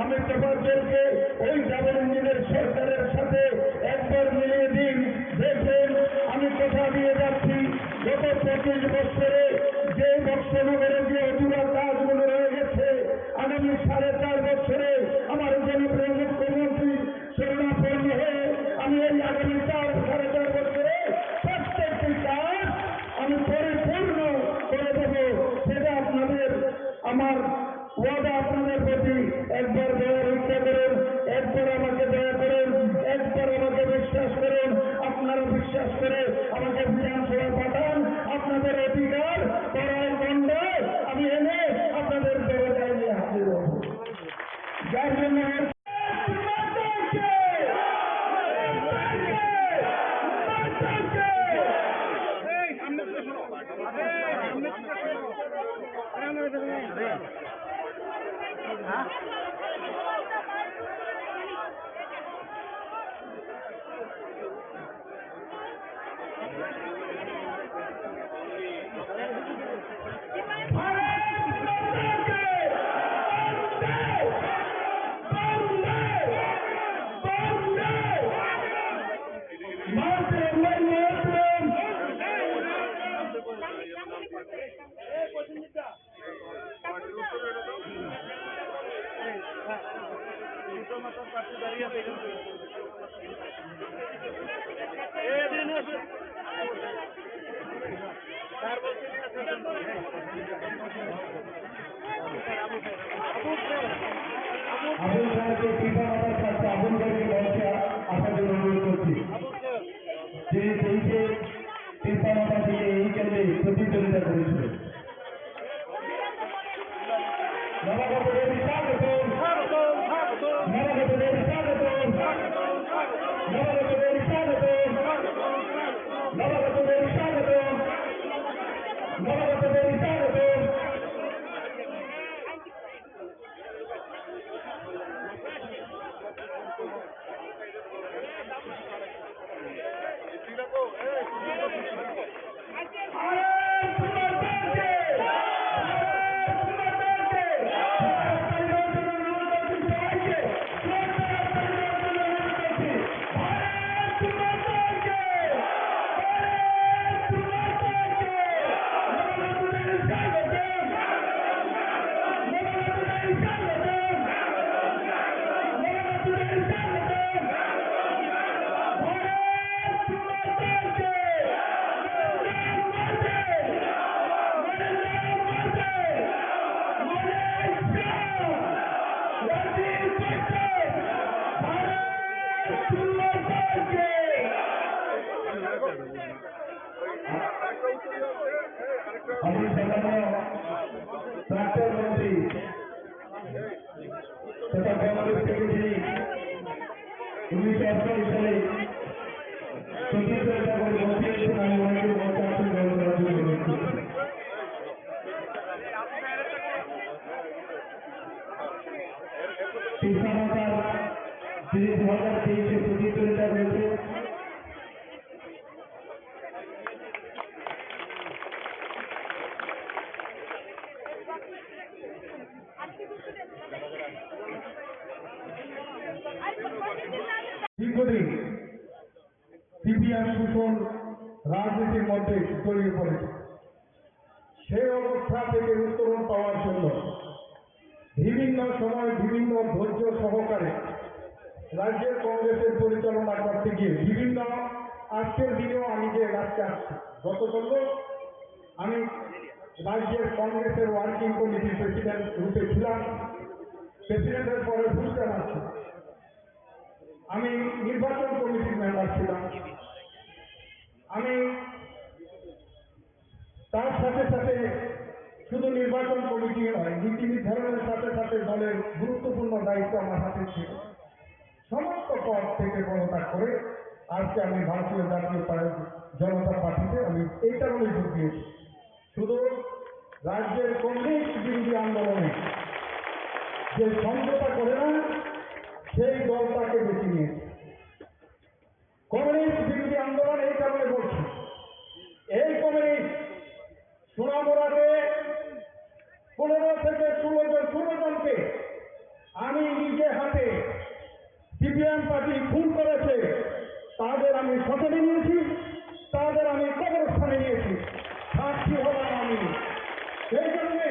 আমি তোফাজ্জলকে ওই ডাবল ইঞ্জিনের সরকারের সাথে একবার মিলিয়ে দিন। দেখবেন আমি কথা দিয়ে যাচ্ছি, গত 25 বছরে যে বক্সনগরে যে অধুরা কাজগুলো রয়ে গেছে, আগামী 4.5 বছরে আমার জনপ্রিয় মুখ্যমন্ত্রী শরণাপন্ন হয়ে আমি এই আগামী 4.5 বছরে প্রত্যেকটি কাজ আমি পরিপূর্ণ করে দেব। সেটা আপনাদের আমার ওয়াদা আপনাদের প্রতি। একবার দয়ার ইচ্ছা করুন, একবার আমাকে দয়া করুন, একবার আমাকে বিশ্বাস করুন। আপনারা বিশ্বাস করে আমাকে বিধানসভায় পাঠান, আপনাদের অধিকার করার দণ্ডায় আমি এনে আপনাদের দরজায় নিয়ে হাজির হব। যার জন্য আবুল সাহেবকে কৃপা মাতার কাছে আবুল ভাইকে মঞ্চে আসার জন্য অনুরোধ করছি। যিনি 23-এ কৃপা মাতা থেকে এই কেন্দ্রে প্রতিদ্বন্দ্বিতা করেছিলেন। নবাগত দেবী স্বাগতম, নবাগত দেবী স্বাগতম, নবাগত দেবী স্বাগতম, নবাগত দেবী স্বাগতম, নবাগত দেবী স্বাগতম। আমি সম্মানীয় প্রাক্তন মন্ত্রী তথা কংগ্রেস থেকে যিনি 1988 সালে প্রতিদ্বন্দ্বিতা করে মন্ত্রী হয়েছেন, আমি ওনাকে মঞ্চে আসন গ্রহণ করার জন্য অনুরোধ করছি। কৃষ্ণা মাতার যিনি 2023-এ প্রতিদ্বন্দ্বিতা করেছে, দীর্ঘদিন সিপিএম শোষণ রাজনীতির মধ্যে জড়িয়ে পড়েছে। সেই অবস্থা থেকে উত্তরণ পাওয়ার জন্য বিভিন্ন সময় বিভিন্ন ধৈর্য সহকারে রাজ্যের কংগ্রেসের পরিচালনা করতে গিয়ে বিভিন্ন আজকের দিনেও আমি যে রাজ্যে আসছি, গতকাল আমি রাজ্যের কংগ্রেসের ওয়ার্কিং কমিটির প্রেসিডেন্ট রূপে ছিলাম, প্রেসিডেন্টের পরে ভূষণ আছি। আমি নির্বাচন কমিটির মেম্বার ছিলাম। আমি তার সাথে সাথে শুধু নির্বাচন কমিটি নয়, নীতি নির্ধারণের সাথে সাথে দলের গুরুত্বপূর্ণ দায়িত্ব আমার হাতে ছিল। সমস্ত পদ থেকে পদত্যাগ করে আজকে আমি ভারতীয় জনতা পার্টিতে আমি এই কারণে যোগ দিয়েছি, শুধু রাজ্যের কমিউনিস্ট বিরোধী আন্দোলনে যে সমঝোতা করে না সেই দলটাকে বেছে নিয়েছে। কমিউনিস্ট বিরোধী আন্দোলন এই কারণে বলছি, এই কমিউনিস্ট সোনামুড়াতে 15 থেকে 16 জনকে আমি নিজে হাতে সিপিএম পার্টি খুন করেছে, তাদের আমি শপথে নিয়েছি, তাদের আমি কবরস্থানে নিয়েছি, সাক্ষী হলাম আমি। সেই জন্যে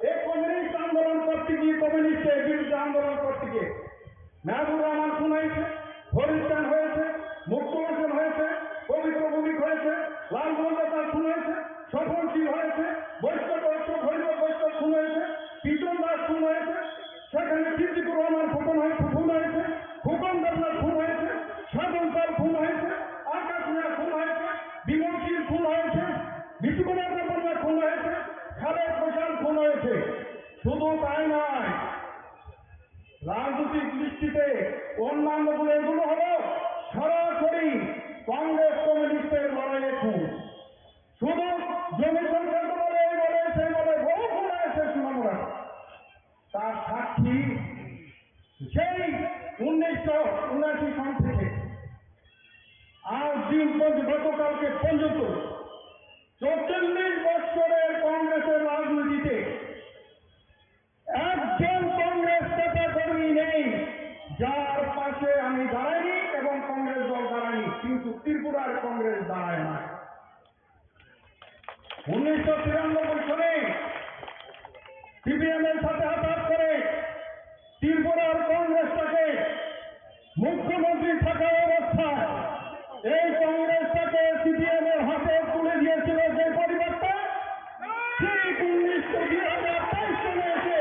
এই কমিউনিস্ট আন্দোলন করতে গিয়ে, কমিউনিস্টের বিরুদ্ধে আন্দোলন করতে গিয়ে মেহবুব রহমান খুন হয়েছে, ফরিদ খান হয়েছে, মুক্তুল হোসেন হয়েছে, পবিত্র ভূমিক হয়েছে, লাল মন্ডল খুন হয়েছে, সফল শীল হয়েছে, বৈষ্ণব বৈষ্ণব খুন হয়েছে, পিতন দাস খুন হয়েছে, সেখানে সিদ্দিকুর রহমান খুন হয়েছে, ফুকন দেবনাথ খুন হয়েছে, সাধন পাল খুন হয়েছে, আকাশ মিয়া খুন হয়েছে, বিমল শীল খুন হয়েছে, বিষ্ণুকুমার দেবনাথ খুন হয়েছে, খালেদ হোসেন খুন হয়েছে। শুধু তাই নয়, রাজনৈতিক দৃষ্টিতে অন্যান্যগুলো এগুলো হলো সরাসরি কংগ্রেস কমিউনিস্টের লড়াইয়ে খুন। শুধু জমি সংক্রান্ত বলে এই বলে সেই বলে বহু খুন হয়েছে সোনামুড়া। তার সাক্ষী সেই 1979 সন থেকে আজ দিন গতকালকে পর্যন্ত 44 বছরের কংগ্রেসের রাজনীতিতে একজন কংগ্রেস নেতা কর্মী নেই যার পাশে আমি দাঁড়াইনি এবং কংগ্রেস দল দাঁড়ায়নি, কিন্তু ত্রিপুরার কংগ্রেস দাঁড়ায় না। 1993 সালে সিপিএম এর সাথে হাত করে ত্রিপুরার কংগ্রেসটাকে মুখ্যমন্ত্রী থাকা অবস্থায় এই কংগ্রেসটাকে সিপিএম এর হাতে তুলে দিয়েছিল যে পরিবর্তন ঠিক 2023 সালে এসে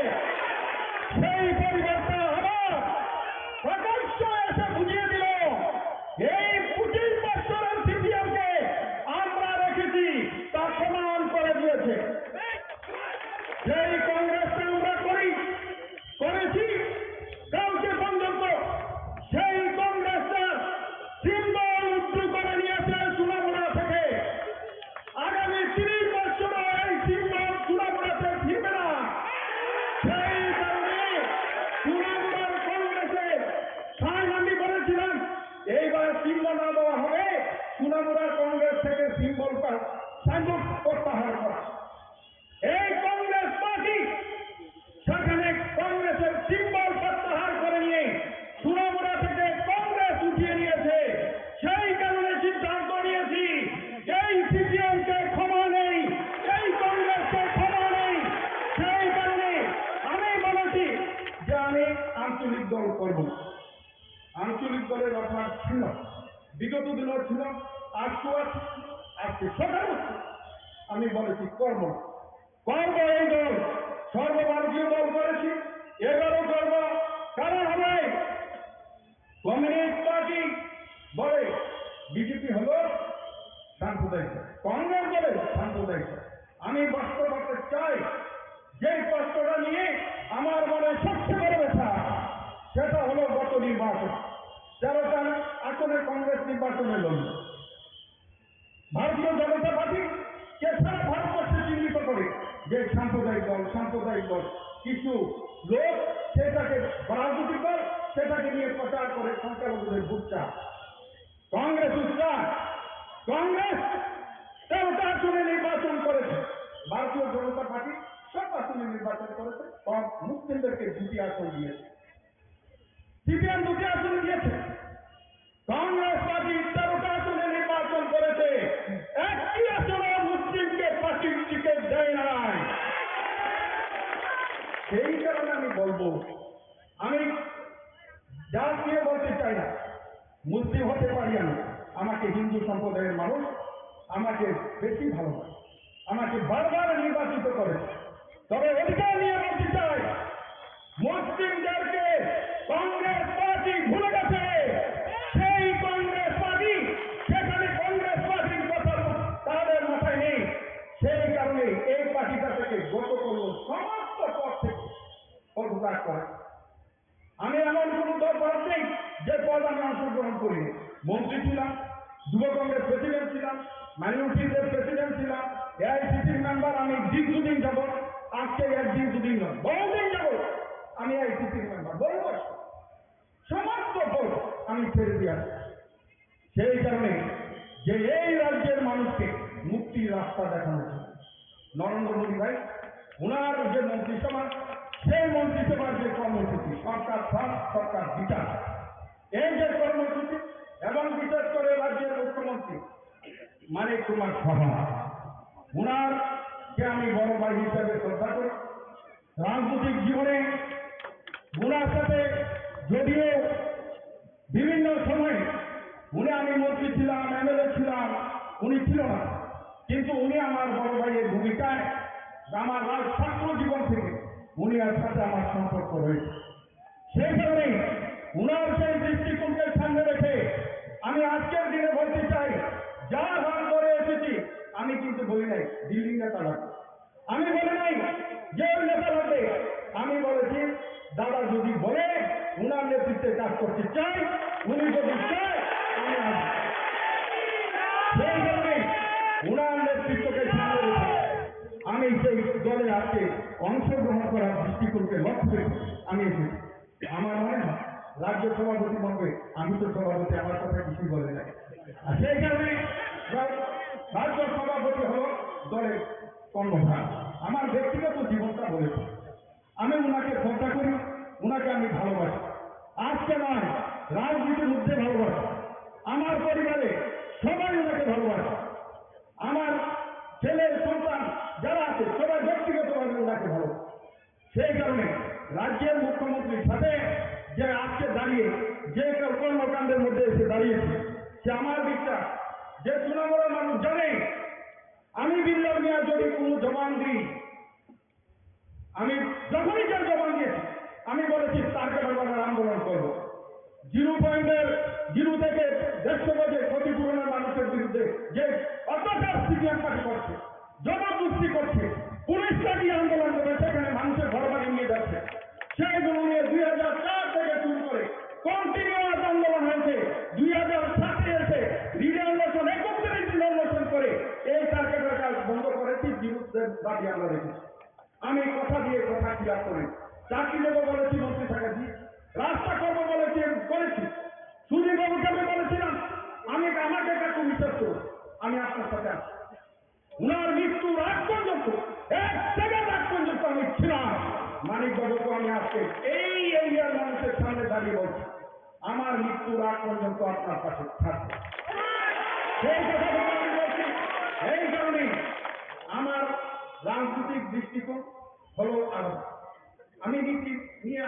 সেই পরিবর্তন আবার প্রকাশ্য এসে বুঝিয়ে দিল এই 25 বছরের সিপিএমকে আমরা রেখেছি, তা প্রমাণ করে দিয়েছে। সেই কংগ্রেসকে আমরা করেছি কাউকে পর্যন্ত সেই কংগ্রেসটা সিম্বল উঁচু করে নিয়েছে সোনামুড়া থেকে। আগামী 30 বছর এই সিম্বল সোনামুড়াতে ফিরবে না। সেই কারণে সোনামুড়ার কংগ্রেসে আমি বলেছিলাম এইবার সিম্বল না দেওয়া হবে, সোনামুড়ার কংগ্রেস থেকে সিম্বলটা সাইনবোর্ড প্রত্যাহার করা। এই কংগ্রেস পার্টি সেখানে কংগ্রেসের সিম্বল প্রত্যাহার করে নিয়ে সোনামুড়া থেকে কংগ্রেস উঠিয়ে নিয়েছে। সেই কারণে সিদ্ধান্ত নিয়েছি এই সিপিএমকে ক্ষমা নেই, এই কংগ্রেসকে ক্ষমা নেই। সেই কারণে আমি বলেছি যে আমি আঞ্চলিক দল করব। আঞ্চলিক দলের অভ্যাস ছিল, বিগত দিনও ছিল, আজকেও আছে, আজকে সকাল হচ্ছে। আমি বলেছি করব এই দল, সর্বভারতীয় দল করেছি, এবারও করব। কারণ হবে কমিউনিস্ট পার্টি বলে বিজেপি হলো সাম্প্রদায়িক, কংগ্রেস বলে সাম্প্রদায়িক। আমি বাস্তবতা চাই, যে কষ্টটা নিয়ে আমার মনে সবচেয়ে বড় ব্যথা সেটা হলো গত নির্বাচন 13টা আসনে কংগ্রেস নির্বাচনে লড়ল। ভারতীয় জনতা পার্টি কে সারা ভারতবর্ষে চিহ্নিত করে যে সাম্প্রদায়িক দল, কিছু লোক সেটাকে রাজনৈতিক দল সেটাকে নিয়ে প্রচার করে সংখ্যালঘুদের ভোট চায়। কংগ্রেস উৎসাহ, কংগ্রেস 13টা আসনে নির্বাচন করেছে, ভারতীয় জনতা পার্টি সব আসনে নির্বাচন করেছে, সব মুসলিমদেরকে 2টি আসন দিয়েছে, সিপিএম 2টি আসনে দিয়েছে। কংগ্রেস পার্টি 13টা আসনে নির্বাচন করেছে, একটি আসনে মুসলিমকে পার্টির টিকিট দেয় নাই। সেই কারণে আমি বলবো, আমি জাত নিয়ে বলতে চাই না, মুসলিম হতে পারি আমি, আমাকে হিন্দু সম্প্রদায়ের মানুষ আমাকে বেশি ভালোবাসে, আমাকে বারবার নির্বাচিত করে। তবে অধিকার নিয়ে বলতে চাই, মুসলিমদেরকে কংগ্রেস পার্টি ভুলে গেছে। সেই কংগ্রেস পার্টি সেখানে কংগ্রেস পার্টির কথা তাদের মাথায় নেই। সেই কারণে এই পার্টিটা থেকে গত করল সমস্ত পদ থেকে পদত্যাগ করে। আমি এমন কোন দল নেই যে পদ আমি অংশগ্রহণ করিনি। মন্ত্রী ছিলাম, যুব কংগ্রেস প্রেসিডেন্ট ছিলাম, মাইনরিটিদের প্রেসিডেন্ট ছিলাম, এআইসিসির মেম্বার আমি দীর্ঘদিন যাব, আজকে একদিন দুদিন নয়, বহুদিন যাব আমি এআইসিসির মেম্বার, বহু বছর সমস্ত ভোট আমি ছেড়ে দিয়ে আসছি। সেই কারণে যে এই রাজ্যের মানুষকে মুক্তির রাস্তা দেখানো ছিল নরেন্দ্র মোদী ভাই, ওনার যে মন্ত্রিসভা, সেই মন্ত্রিসভার যে কর্মসূচি সরকার সাথ সরকার বিচার, এই যে কর্মসূচি এবং বিশেষ করে রাজ্যের মুখ্যমন্ত্রী মানিক কুমার সাহা, ওনারকে আমি বড় ভাই হিসাবে শ্রদ্ধা করি। রাজনৈতিক জীবনে ওনার সাথে যদিও বিভিন্ন সময়ে আমি মন্ত্রী ছিলাম, এমএলএ ছিলাম, উনি ছিল না, কিন্তু উনি আমার বড় ভাইয়ের ভূমিকায় আমার ছাত্র জীবন থেকে উনি আর সাথে আমার সম্পর্ক রয়েছে। সেই কারণে উনার সেই দৃষ্টিকোণকে সামনে রেখে আমি আজকের দিনে বলতে চাই, যা হার করে এসেছি আমি কিন্তু বলি নাই দিল্লি নেতা লাগবে, আমি বলি নাই যে ওই নেতা লাগবে, আমি বলেছি দাদা যদি বলে উনার নেতৃত্বে কাজ করতে চাই, উনি যদি চায় আমি আসবো। সেই কারণে উনার নেতৃত্বকে সামনে রেখে আমি সেই দলে আজকে অংশগ্রহণ করার দৃষ্টিকোণকে লক্ষ্য করে আমি এসেছি। আমার মনে হয় রাজ্য সভাপতি বলবে, আমি তো সভাপতি, আমার কথা কিছুই বলে নাই। আর সেই কারণে রাজ্য সভাপতি হল দলের কর্মধার। আমার ব্যক্তিগত জীবনটা বলেছে, আমি উনাকে শ্রদ্ধা করি, উনাকে আমি ভালোবাসি, আজকে নয় রাজনীতির মধ্যে ভালোবাসি, আমার পরিবারে সবাই ওনাকে ভালোবাসে, আমার ছেলে সন্তান যারা আছে সবাই ব্যক্তিগতভাবে ওনাকে ভালোবাসে। সেই কারণে রাজ্যের মুখ্যমন্ত্রীর সাথে যে আজকে দাঁড়িয়ে যে কর্মকাণ্ডের মধ্যে এসে দাঁড়িয়েছে, সে আমার বিশ্বাস যে তৃণমূলের মানুষ জানে আমি বিল্লাল মিয়া যদি কোনো জবান দিই, আমি যখনই যার জবান দিয়েছি আমি বলেছি তারকে বারবার আন্দোলন করবো। জিরো থেকে 150 গজে ক্ষতিপূরণের মানুষের বিরুদ্ধে যে অত্যাচার সিপিএম পার্টি করছে, জবরদস্তি করছে, পুলিশ লাগিয়ে আন্দোলন করে সেখানে মানুষের ঘর বাড়ি নিয়ে যাচ্ছে, সেইগুলো নিয়ে 2004 থেকে শুরু করে কন্টিনিউয়াস আন্দোলন হয়েছে। 2007 এসে রিজার্ভেশন 31 দিন আন্দোলন করে এই সার্কেটের কাজ বন্ধ করেছি, বিরুদ্ধে দাবি আমরা রেখেছি। আমি কথা দিয়ে কথা ক্লিয়ার করি, চাকরি দেবো বলেছি মন্ত্রী থাকাছি, রাস্তা করবো বলেছি করেছি, সুদীপবাবুকে আমি বলেছিলাম আমাকে একটু বিশ্বাস করুন, আমি আপনার সাথে আছি। উনার মৃত্যুর আগ পর্যন্ত, 1 সেকেন্ড আগ পর্যন্ত আমি ছিলাম। মানিক বাবুকে আমি আজকে এই এরিয়ার মানুষের সামনে দাঁড়িয়ে বলছি, আমার মৃত্যুর আগ পর্যন্ত আপনার পাশে থাকবে। সেই কথা আমি বলছি। এই কারণে আমার রাজনৈতিক দৃষ্টিকোণ হলো আলাদা। আমি নীতি নিয়ে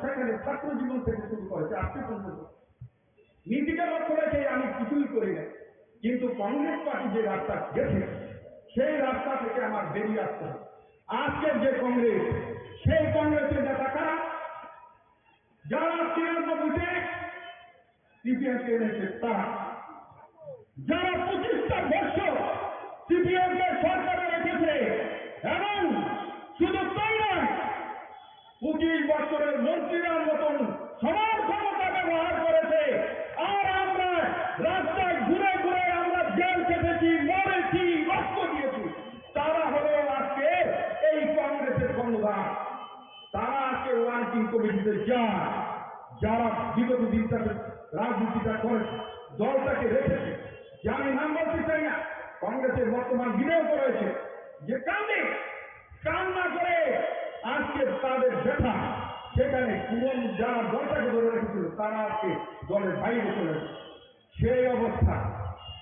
সেখানে ছাত্র জীবন থেকে শুরু করেছি আজকে পর্যন্ত নীতিকে লক্ষ্য রেখে আমি কিছুই করি না, কিন্তু কংগ্রেস পার্টি যে রাস্তা গেছে সেই রাস্তা থেকে আমার বেরিয়ে আসতে হবে। আজকের যে কংগ্রেস, সেই কংগ্রেসের নেতা কারা, যারা 93-তে সিপিএমকে এনেছে তারা, যারা 25টা বছর সিপিএমকে সরকারে রেখেছে এবং শুধু তাই নয় 25 বছরের মন্ত্রীরার মতন সবার ক্ষমতা ব্যবহার করেছে, আর আমরা রাস্তায় ঘুরে ঘুরে আমরা জেল খেটেছি, মরেছি, রক্ত দিয়েছি, তারা হলো আজকে এই কংগ্রেসের কর্ণধার। তারা আজকে ওয়ার্কিং কমিটিতে যায়, যারা বিগত দিনটাতে রাজনীতিটা করেছে, দলটাকে রেখেছে, যে আমি নাম বলতে চাই না, কংগ্রেসের বর্তমান বিনয় করেছে যে কান্না করে আজকে তাদের ব্যথা, সেখানে পুরন যারা দলটাকে ধরে রেখেছিল তারা আজকে দলের বাইরে চলে গেছে। সেই অবস্থা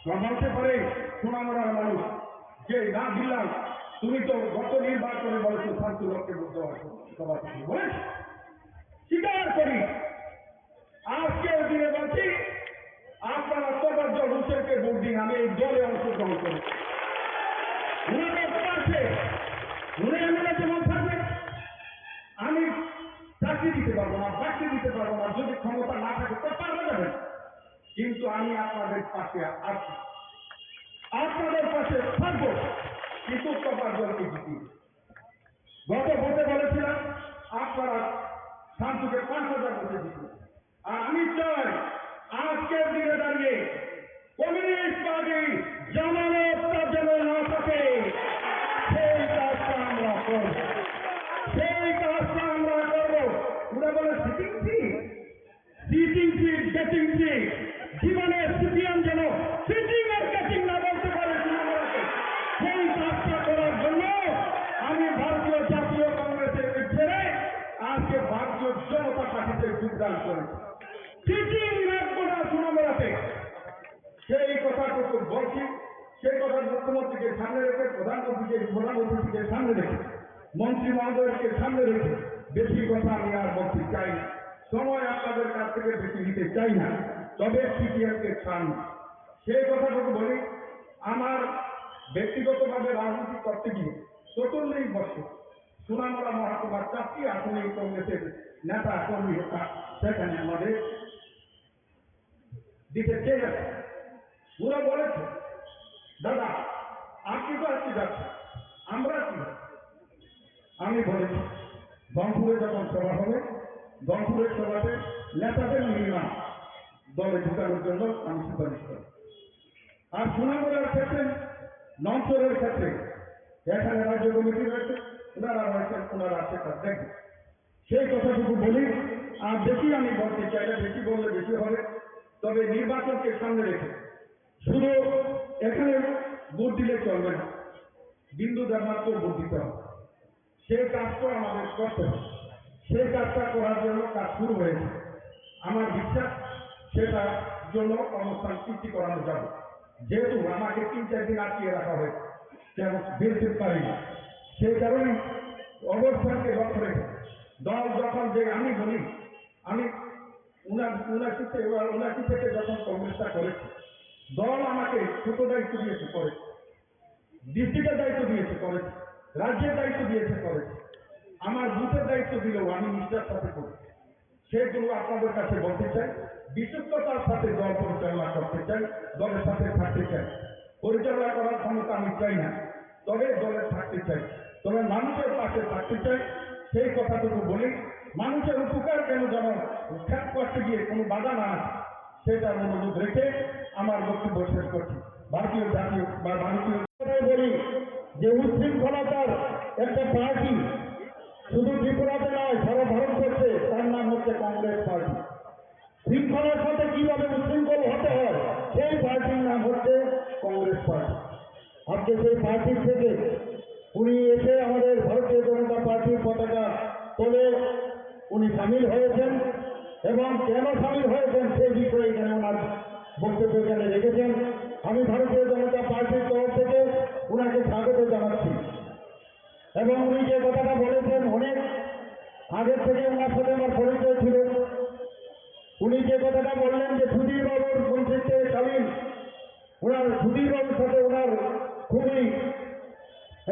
বলতে পারে সোনামুড়ার মানুষ যে না দিলাম, তুমি তো গত নির্বাচনে বলেছো শান্তিলক্ষ্যে বুঝতে পারছো সভাপতি বলেছ, স্বীকার করি। আজকের দিনে বলছি আপনারা তোফাজ্জল হোসেনকে ভোট দিন, আমি এই দলে অংশগ্রহণ করি। উনাদের পাশে উনি এমএলএ যেমন থাকবে, আমি চাকরি দিতে পারবো না, বাকি দিতে পারবো না, যদি ক্ষমতা না থাকে তো পারবে যাবে, কিন্তু আমি আপনাদের পাশে আছি, আপনাদের পাশে থাকবো, কিন্তু তোফাজ্জলকে জিতি। গত ভোটে বলেছিলাম আপনারা শান্তুকে 5,000 ভোটে জিতবে, আর আমি চাই আজকের দিনে দাঁড়িয়ে কমিউনিস্ট পার্টি জামানতটা যেন না থাকে সেই কাজটা আমরা করব, সেই কাজটা আমরা করব। ওরা বলে সিটিং সিট, গেটিং সিট, জীবনে সিপিএম যেন সিটিং আর গেটিং না বলতে পারে তৃণমূলকে। সেই কাজটা করার জন্য আমি ভারতীয় জাতীয় কংগ্রেসের ছেড়ে আজকে ভারতীয় জনতা পার্টিতে যোগদান করেছি। সিটিং রাখবো না তৃণমূলতে, সেই কথাটুকু বলছি। সেই কথা মুখ্যমন্ত্রীকে সামনে রেখে, প্রধানমন্ত্রীকে সামনে রেখে, মন্ত্রী মহোদয়কে সামনে রেখে বেশি কথা আমি আর বলতে চাই না। সময় আপনাদের কাছ থেকে বেশি নিতে চাই না। তবে সিপিএমকে ছাড় না, সেই কথাটুকু বলি। আমার ব্যক্তিগতভাবে রাজনীতি করতে গিয়ে ৪৪ বছর সোনামুড়া মহকুমার ৪টি আসনে কংগ্রেসের নেতা কর্মী সেখানে আমাদের দিতে চেয়েছে। ওরা বলেছে, দাদা আপনি তো আজকে যাচ্ছেন, আমরা কি? আমি বলেছি গণপুরে যখন সভা হবে, গণপুরের সভাতে নেতাদের মিনিমাম দলে ঢুকানোর জন্য আমি সুপারিশ করি। আর সোনামুড়ার ক্ষেত্রে, নমচরের ক্ষেত্রে এখানে রাজ্য কমিটি রয়েছে, ওনারা রয়েছেন, ওনারা সেটা দেখবে। সেই কথাটুকু বলি। আর বেশি আমি বলতে চাই না, বেশি বললে বেশি হবে। তবে নির্বাচনকে সামনে রেখে শুধু এখানে ভোট দিলে চলবে না, বিন্দু দেবনাথ ভোট দিতে হবে। সেই কাজটা আমাদের করতে হবে। সেই কাজটা করার জন্য কাজ শুরু হয়েছে। আমার বিশ্বাস সেটার জন্য অনুষ্ঠান সৃষ্টি করানো যাবে। যেহেতু আমাকে ৩-৪ দিন আটকিয়ে রাখা হয়েছে, কেমন বেরোতে পারি না, সেই কারণে অবস্থানকে লক্ষ্য রেখে দল যখন যে আমি বলি, আমি ৭৯ থেকে যখন কংগ্রেসটা করেছি, দল আমাকে ছোট দায়িত্ব দিয়েছে করেছে, ডিস্ট্রিক্টের দায়িত্ব দিয়েছে করেছে, রাজ্যের দায়িত্ব দিয়েছে করেছে, আমার বুথের দায়িত্ব দিলেও আমি নিষ্ঠার সাথে করেছি। সেগুলো আপনাদের কাছে বলতে চাই। বিশুদ্ধতার সাথে দল পরিচালনা করতে চাই, দলের সাথে থাকতে চাই। পরিচালনা করার ক্ষমতা আমি চাই না, তবে দলে থাকতে চাই, তবে মানুষের পাশে থাকতে চাই। সেই কথাটুকু বলি। মানুষের উপকার কেন যেন খ্যাত করতে গিয়ে কোনো বাধা না আসে, সেটার অনুরোধ রেখে আমার বক্তব্য শেষ করছি। ভারতীয় জাতীয় বা ভারতীয় বলি যে উচ্ছৃঙ্খলতার একটা পার্টি শুধু ত্রিপুরাতে নয়, সারা ভারতবর্ষে, তার নাম হচ্ছে কংগ্রেস পার্টি। শৃঙ্খলার সাথে কিভাবে উচ্ছৃঙ্খল হতে হয়, সেই পার্টির নাম হচ্ছে কংগ্রেস পার্টি। আজকে সেই পার্টির থেকে উনি এসে আমাদের ভারতীয় জনতা পার্টির পতাকা তোলে উনি সামিল হয়েছেন, এবং কেন সামিল হয়েছেন সেই বিষয়ে এখানে ওনার বক্তব্য এখানে রেখেছেন। আমি ভারতীয় জনতা পার্টির তরফ থেকে ওনাকে স্বাগত জানাচ্ছি। এবং উনি যে কথাটা বলেছেন, অনেক আগের থেকে ওনার সাথে আমার পরিচয় ছিল। উনি যে কথাটা বললেন যে সুধীর বাবুর মন্ত্রিত্বকালীন ওনার সুধীর বাবুর সাথে ওনার খুবই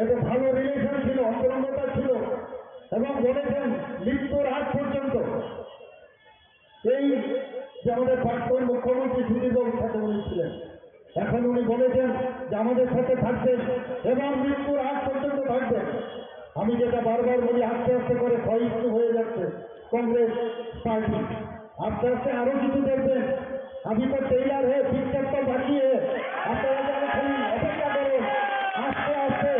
একটা ভালো রিলেশন ছিল, অন্তরঙ্গতা ছিল, এবং বলেছেন মৃত্যুর আগ পর্যন্ত এই যে আমাদের প্রাক্তন মুখ্যমন্ত্রী সুধীর বাবুর সাথে উনি ছিলেন। এখন উনি বলেছেন যে আমাদের সাথে থাকবেন এবং মৃত্যুর আগ পর্যন্ত থাকবেন। আমি যেটা বারবার বলি, আস্তে আস্তে করে ক্ষয়িষ্ণু হয়ে যাচ্ছে কংগ্রেস পার্টি। আস্তে আস্তে আরো কিছু দেখবেন। আমি তো টেইলার হয়ে পিকচার তো বাকি আপনারা যেন খালি অপেক্ষা করুন। আস্তে আস্তে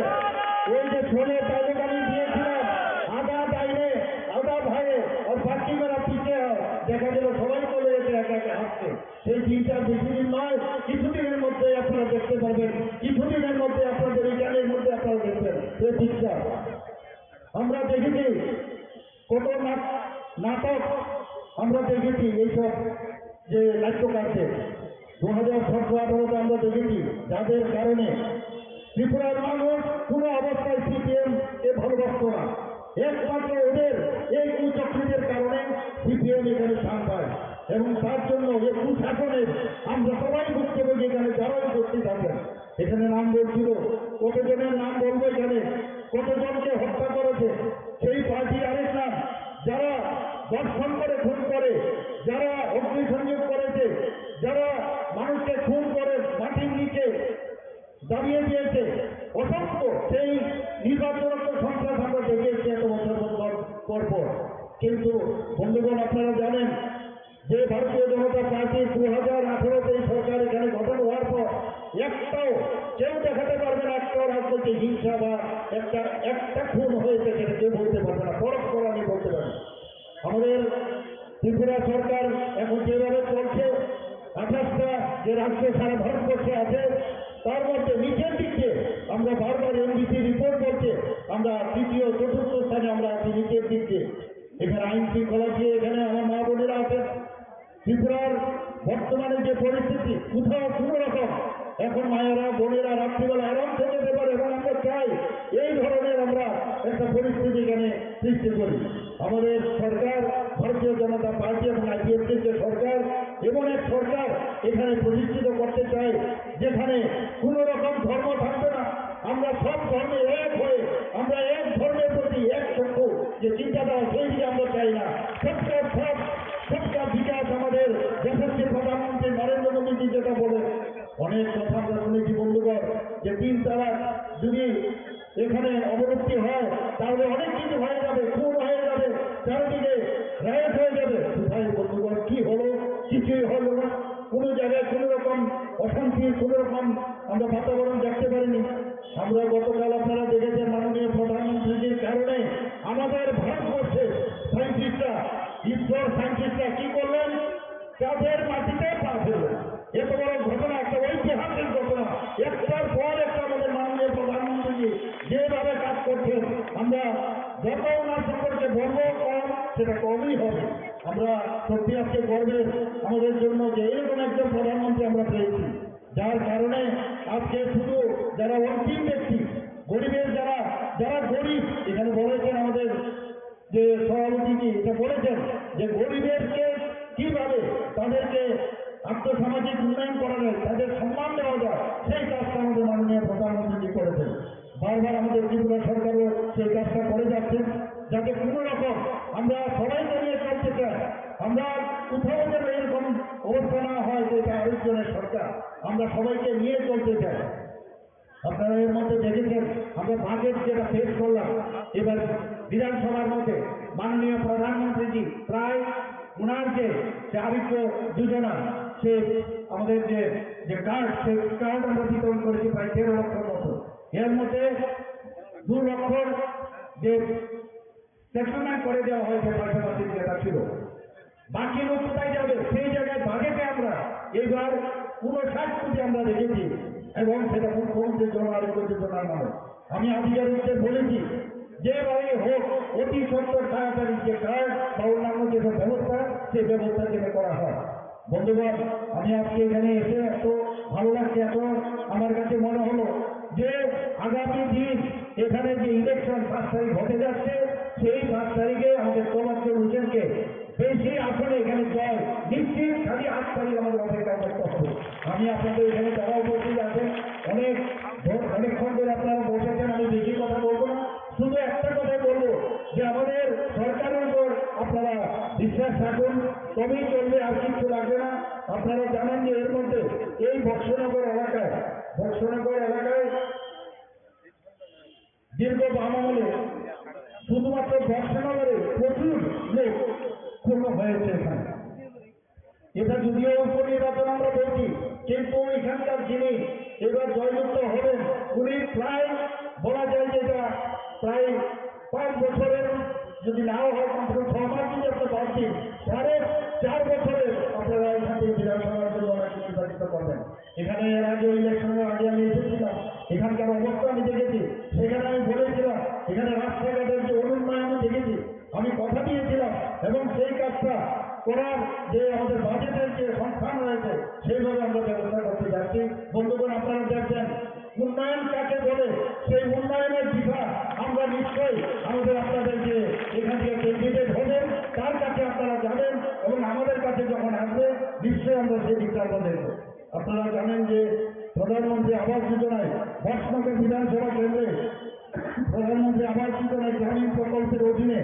ওই যে ছোলে তাদের আমি দিয়েছিলাম, আধা ডাইনে আধা ভাইয়ে আর বাকি মেরা পিছিয়ে দেখা গেল সবাই চলে যেতে একা একা হাসছে। সেই দিনটা বেশি দিন নয়, কিছুদিনের মধ্যে আপনারা দেখতে পাবেন, কিছুদিনের মধ্যে আপনাদের এই জ্ঞানের মধ্যে আপনারা দেখবেন এই পিকচার। আমরা দেখেছি কত নাটক আমরা দেখেছি, এইসব যে নাট্যকারদের 2017-18-তে আমরা দেখেছি, যাদের কারণে ত্রিপুরার মানুষ কোনো অবস্থায় সিপিএম কে ভালোবাসত না। একমাত্র ওদের এই কুচক্রীদের কারণে সিপিএম এখানে স্থান পায়, এবং তার জন্য এই কুশাসনের আমরা সবাই ভুক্তভোগী। এখানে যারাই উপস্থিত আছেন, এখানে নাম বলছিল, কতজনের নাম বলবো, এখানে কতজনকে হত্যা করেছে সেই পার্টির আরেক নাম, যারা দর্শন করে খুন করে, যারা অগ্নিসংযোগ করেছে, যারা মানুষকে খুন করে মাটির নিচে দাঁড়িয়ে দিয়েছে, অসংখ্য সেই নির্বাচনত্ব সন্ত্রাস আমরা দেখে এসেছি এত বছর পর। কিন্তু বন্ধুগণ, আপনারা জানেন যে ভারতীয় জনতা পার্টি 2018-তে এই সরকার এখানে গঠন হওয়ার পর একটাও কেউ দেখাতে পারবে না, একটাও রাজনৈতিক হিংসা বা একটা খুন হয়েছে সেটা কেউ বলতে পারবে না, পরোক্ষ আমি বলতে পারি। আমাদের ত্রিপুরা সরকার এখন যেভাবে চলছে, 28টা যে রাজ্য সারা ভারতবর্ষে আছে তার মধ্যে নিচের দিক দিয়ে আমরা বারবার এনবিসি রিপোর্ট বলছে আমরা তৃতীয় চতুর্থ স্থানে আমরা আছি নিচের দিক দিয়ে। এখানে আইন শৃঙ্খলা দিয়ে এখানে আমার মা বোনেরা আছেন। ত্রিপুরার বর্তমানে যে পরিস্থিতি, কোথাও কোনো রকম এখন মায়েরা বোনেরা রাত্রিবেলা আরাম থেকে যেতে পারে এবং আমরা চাই এই ধরনের আমরা একটা পরিস্থিতি এখানে সৃষ্টি করি। আমাদের সরকার ভারতীয় জনতা পার্টি এবং আইপিএফটির যে সরকার এমন এক সরকার এখানে প্রতিষ্ঠিত করতে চাই যেখানে কোনো রকম ধর্ম থাকবে না, আমরা সব ধর্মে এক হয়ে আমরা এক ধর্মের প্রতি এক চক্ষু যে চিন্তাধারা সেই দিকে আমরা চাই না। সবটা বিকাশ আমাদের যশস্বী প্রধানমন্ত্রী নরেন্দ্র মোদীজি যেটা বলে অনেক কথা আমরা শুনেছি বন্ধুগণ, যে 3 তালাক যদি এখানে অবলুপ্তি হয় তাহলে অনেক কিছু হয়ে যাবে, খুন হয়ে যাবে, চারিদিকে রায়ত হয়ে যাবে। কোথায় বন্ধুগণ কি হলো? কিছুই হলো না। কোনো জায়গায় কোনো রকম অশান্তির কোনো রকম আমরা বাতাবরণ দেখতে পারিনি। আমরা গতকাল আপনারা দেখেছেন মাননীয় প্রধানমন্ত্রীজির কারণে আমাদের ভারতবর্ষে সায়েন্টিস্টরা, ইসরোর সায়েন্টিস্টরা কি করলেন? চাঁদের মাটিতে পা ফেললেন। এত বড় ঘটনা, একটা ঐতিহাসিক ঘটনা, একটার পর একটা আমাদের মাননীয় প্রধানমন্ত্রীজি যেভাবে কাজ করছেন, আমরা যত ওনার সম্পর্কে গর্ব কম সেটা কমই হবে। আমরা সত্যি আজকে গর্বের আমাদের জন্য যে এরকম একজন প্রধানমন্ত্রী আমরা পেয়েছি, যার কারণে আজকে শুধু যারা অন্তিম ব্যক্তি, গরিবের যারা গরিব, এখানে বলেছেন আমাদের যে সভাপতিজি এটা বলেছেন যে গরিবেরকে কিভাবে তাদেরকে আর্থসামাজিক উন্নয়ন করা যায়, তাদের সম্মান দেওয়া যায়, সেই কাজটা আমাদের মাননীয় প্রধানমন্ত্রীজি করেছেন। বারবার আমাদের ত্রিপুরা সরকারও সেই কাজটা করে যাচ্ছেন, যাতে কোনো রকম আমরা সবাইকে নিয়ে চলতে চাই। আমরা কোথাও যেন এরকম অবস্থা না হয় যে এটা আরেকজনের সরকার, আমরা সবাইকে নিয়ে চলতে চাই। আপনারা এর মধ্যে দেখেছেন আমরা বাজেট যেটা পেশ করলাম এবার বিধানসভার মধ্যে, মাননীয় প্রধানমন্ত্রীজি প্রায় ওনার যে আরোগ্য যোজনা, সে আমাদের যে কার্ড, সেই কার্ড আমরা বিতরণ করেছি প্রায় 13 লক্ষর মতো। এর মধ্যে 2 লক্ষর যে সেটেলমেন্ট করে দেওয়া হয়েছে পয়সাপাতি যেটা ছিল, বাকি লোক কোথায় যাবে? সেই জায়গায় বাজেটে আমরা এইবার 59 কোটি আমরা রেখেছি এবং সেটা মুখ্যমন্ত্রীর জন্য আরোগ্য যোজনার নামে। আমি আধিকারিকদের বলেছি যেভাবে হোক অতি সত্তর তাড়াতাড়ি যে কার্ড বা অন্যান্য যেসব ব্যবস্থা, সেই ব্যবস্থা যেটা করা হয়। বন্ধুগণ, আমি আজকে এখানে এসে এত ভালো লাগছে, এত আমার কাছে মনে হলো যে আগামী দিন এখানে যে ইলেকশন 5 তারিখ হতে যাচ্ছে, সেই 5 তারিখে আমাদের তোফাজ্জল হোসেনকে বেশি আসলে এখানে জয় নিশ্চিত, খালি 8 তারিখ আমাদের অপেক্ষা করতে হবে। আমি আপনাদের এখানে যারা উপস্থিত আছেন অনেকক্ষণ ধরে আপনারা বসেছেন, আমি বেশি কথা বলবো না, শুধু একটা কথাই বলবো যে আমাদের সরকারের উপর আপনারা বিশ্বাস রাখুন, তবেই চলবে, আর কিছু লাগবে না। আপনারা জানেন যে এর মধ্যে এই বক্সনগর এলাকায় দীর্ঘ বাম আমলে শুধুমাত্র বক্সনগরে প্রচুর লোক খুন হয়েছে এখানে। এটা যদিও উপনির্বাচন আমরা বলছি, কিন্তু এখানকার যিনি এবার জয়যুক্ত হবেন উনি প্রায় বলা যায় যে এটা প্রায় 5 বছরের, যদি নাও হয় কমসে কম 6 মাস যদি আপনি বাদ দিন, 4.5 বছরের আপনারা এখান থেকে বিধানসভার জন্য অনেক নির্বাচিত করবেন। এখানে এর আগে ইলেকশনের আগে আমি এসেছিলাম, এখানকার অবস্থা আমি দেখেছি, সেখানে আমি বলেছিলাম এখানে রাস্তাঘাটের যে অনুন্নয়ন আমি দেখেছি, আমি কথা দিয়েছিলাম এবং সেই কাজটা করার যে আমাদের বাজেটের যে সংস্থান রয়েছে সেইভাবে আমরা ব্যবস্থা করতে যাচ্ছি। বন্ধুগণ, আপনারা দেখবেন উন্নয়ন কাকে বলে, সেই উন্নয়নের দিশা আমরা নিশ্চয়ই আমাদের আপনাদের যে এখান থেকে ক্যান্ডিডেট হবেন তার কাছে আপনারা যাবেন এবং আমাদের কাছে যখন আসবে নিশ্চয়ই আমরা সেই দিকটা আমরা দেখব। আপনারা জানেন যে প্রধানমন্ত্রী আবাস যোজনায় বক্সনগর বিধানসভা কেন্দ্রে প্রধানমন্ত্রী আবাস যোজনায় গ্রামীণ প্রকল্পের অধীনে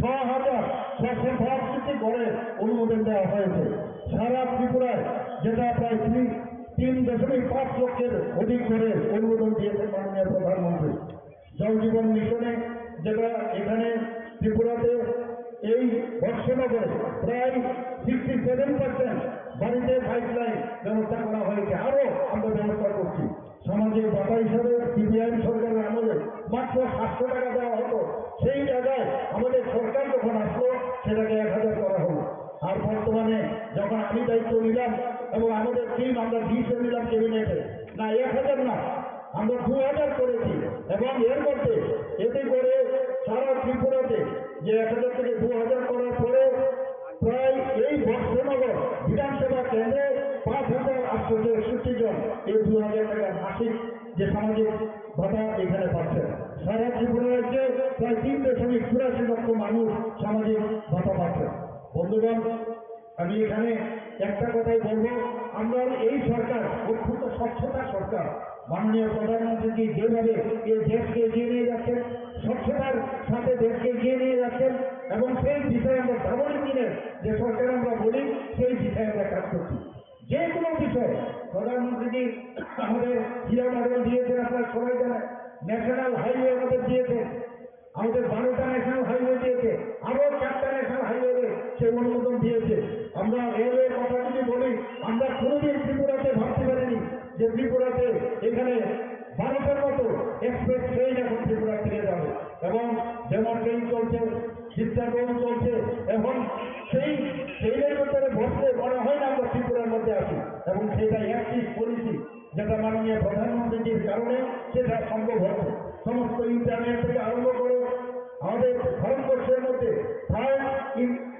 6,662টি ঘরের অনুমোদন দেওয়া হয়েছে। সারা ত্রিপুরায় যেটা প্রায় 3.5 লক্ষের অধিক ঘরের অনুমোদন দিয়েছেন মাননীয় প্রধানমন্ত্রী। জল জীবন মিশনে যেটা এখানে ত্রিপুরাতে এই বর্ষনগরে প্রায় 67% বাড়িতে পাইপলাইন ব্যবস্থা করা হয়েছে। আরো আমরা ব্যবস্থা করছি। সামাজিক ভাতা হিসাবে সিপিআইএম সরকারের আমলে মাত্র 700 টাকা দেওয়া হতো, সেই জায়গায় আমাদের সরকার যখন আসলো সেটাকে 1000 করা হলো। আর বর্তমানে যখন আমি দায়িত্ব নিলাম এবং আমাদের টিম আমরা ডিসিশন নিলাম ক্যাবিনেটে, না 1000 না, আমরা 2000 করেছি। এবং এর মধ্যে এতে করে সারা ত্রিপুরাতে যে 1000 থেকে 2000 করার পরে প্রায় এই বর্ষনগর বিধানসভা কেন্দ্রে 5861 জন এই 2000 টাকা মাসিক যে সামাজিক ভাতা এখানে পাচ্ছে। সারা ত্রিপুরা রাজ্যে প্রায় 3.84 লক্ষ মানুষ সামাজিক ভাতা পাচ্ছে। বন্ধুগণ, আমি এখানে একটা কথাই বলবো, আমরা এই সরকার অত্যন্ত স্বচ্ছতা সরকার। মাননীয় প্রধানমন্ত্রী যেভাবে এই দেশকে এগিয়ে নিয়ে যাচ্ছেন, স্বচ্ছতার সাথে দেশকে এগিয়ে নিয়ে যাচ্ছেন, এবং সেই বিষয়ে আমরা ডাবল ইঞ্জিনের যে সরকার আমরা বলি সেই বিষয়ে আমরা কাজ করছি। যে কোনো বিষয়ে প্রধানমন্ত্রী আমাদের জিয়া মডেল দিয়েছেন, আপনারা সবাই জানেন। ন্যাশনাল হাইওয়ে আমাদের দিয়েছেন, আমাদের 12টা ন্যাশনাল হাইওয়ে দিয়েছে, আরো 4টা ন্যাশনাল হাইওয়ে সে অনুমোদন দিয়েছে। আমরা রেলওয়ের কথা যদি বলি, আমরা কোনোদিন ত্রিপুরাতে ভাবতে পারিনি যে ত্রিপুরাতে এখানে ভারতের মতো এক্সপ্রেস ট্রেন এখন ত্রিপুরা থেকে যাবে। এবং যেমন ট্রেন চলছে, চিত্তাগণ চলছে, এখন সেই ট্রেনের ভিতরে বসলে মনে হয় না আমরা ত্রিপুরার মধ্যে আছি। এবং সেটা অ্যাক্টিভ পলিসি যেটা মাননীয় প্রধানমন্ত্রীর কারণে সেটা সম্ভব হচ্ছে। সমস্ত ইন্টারনেট থেকে আরম্ভ করে আমাদের ভারতবর্ষের মধ্যে থার্ড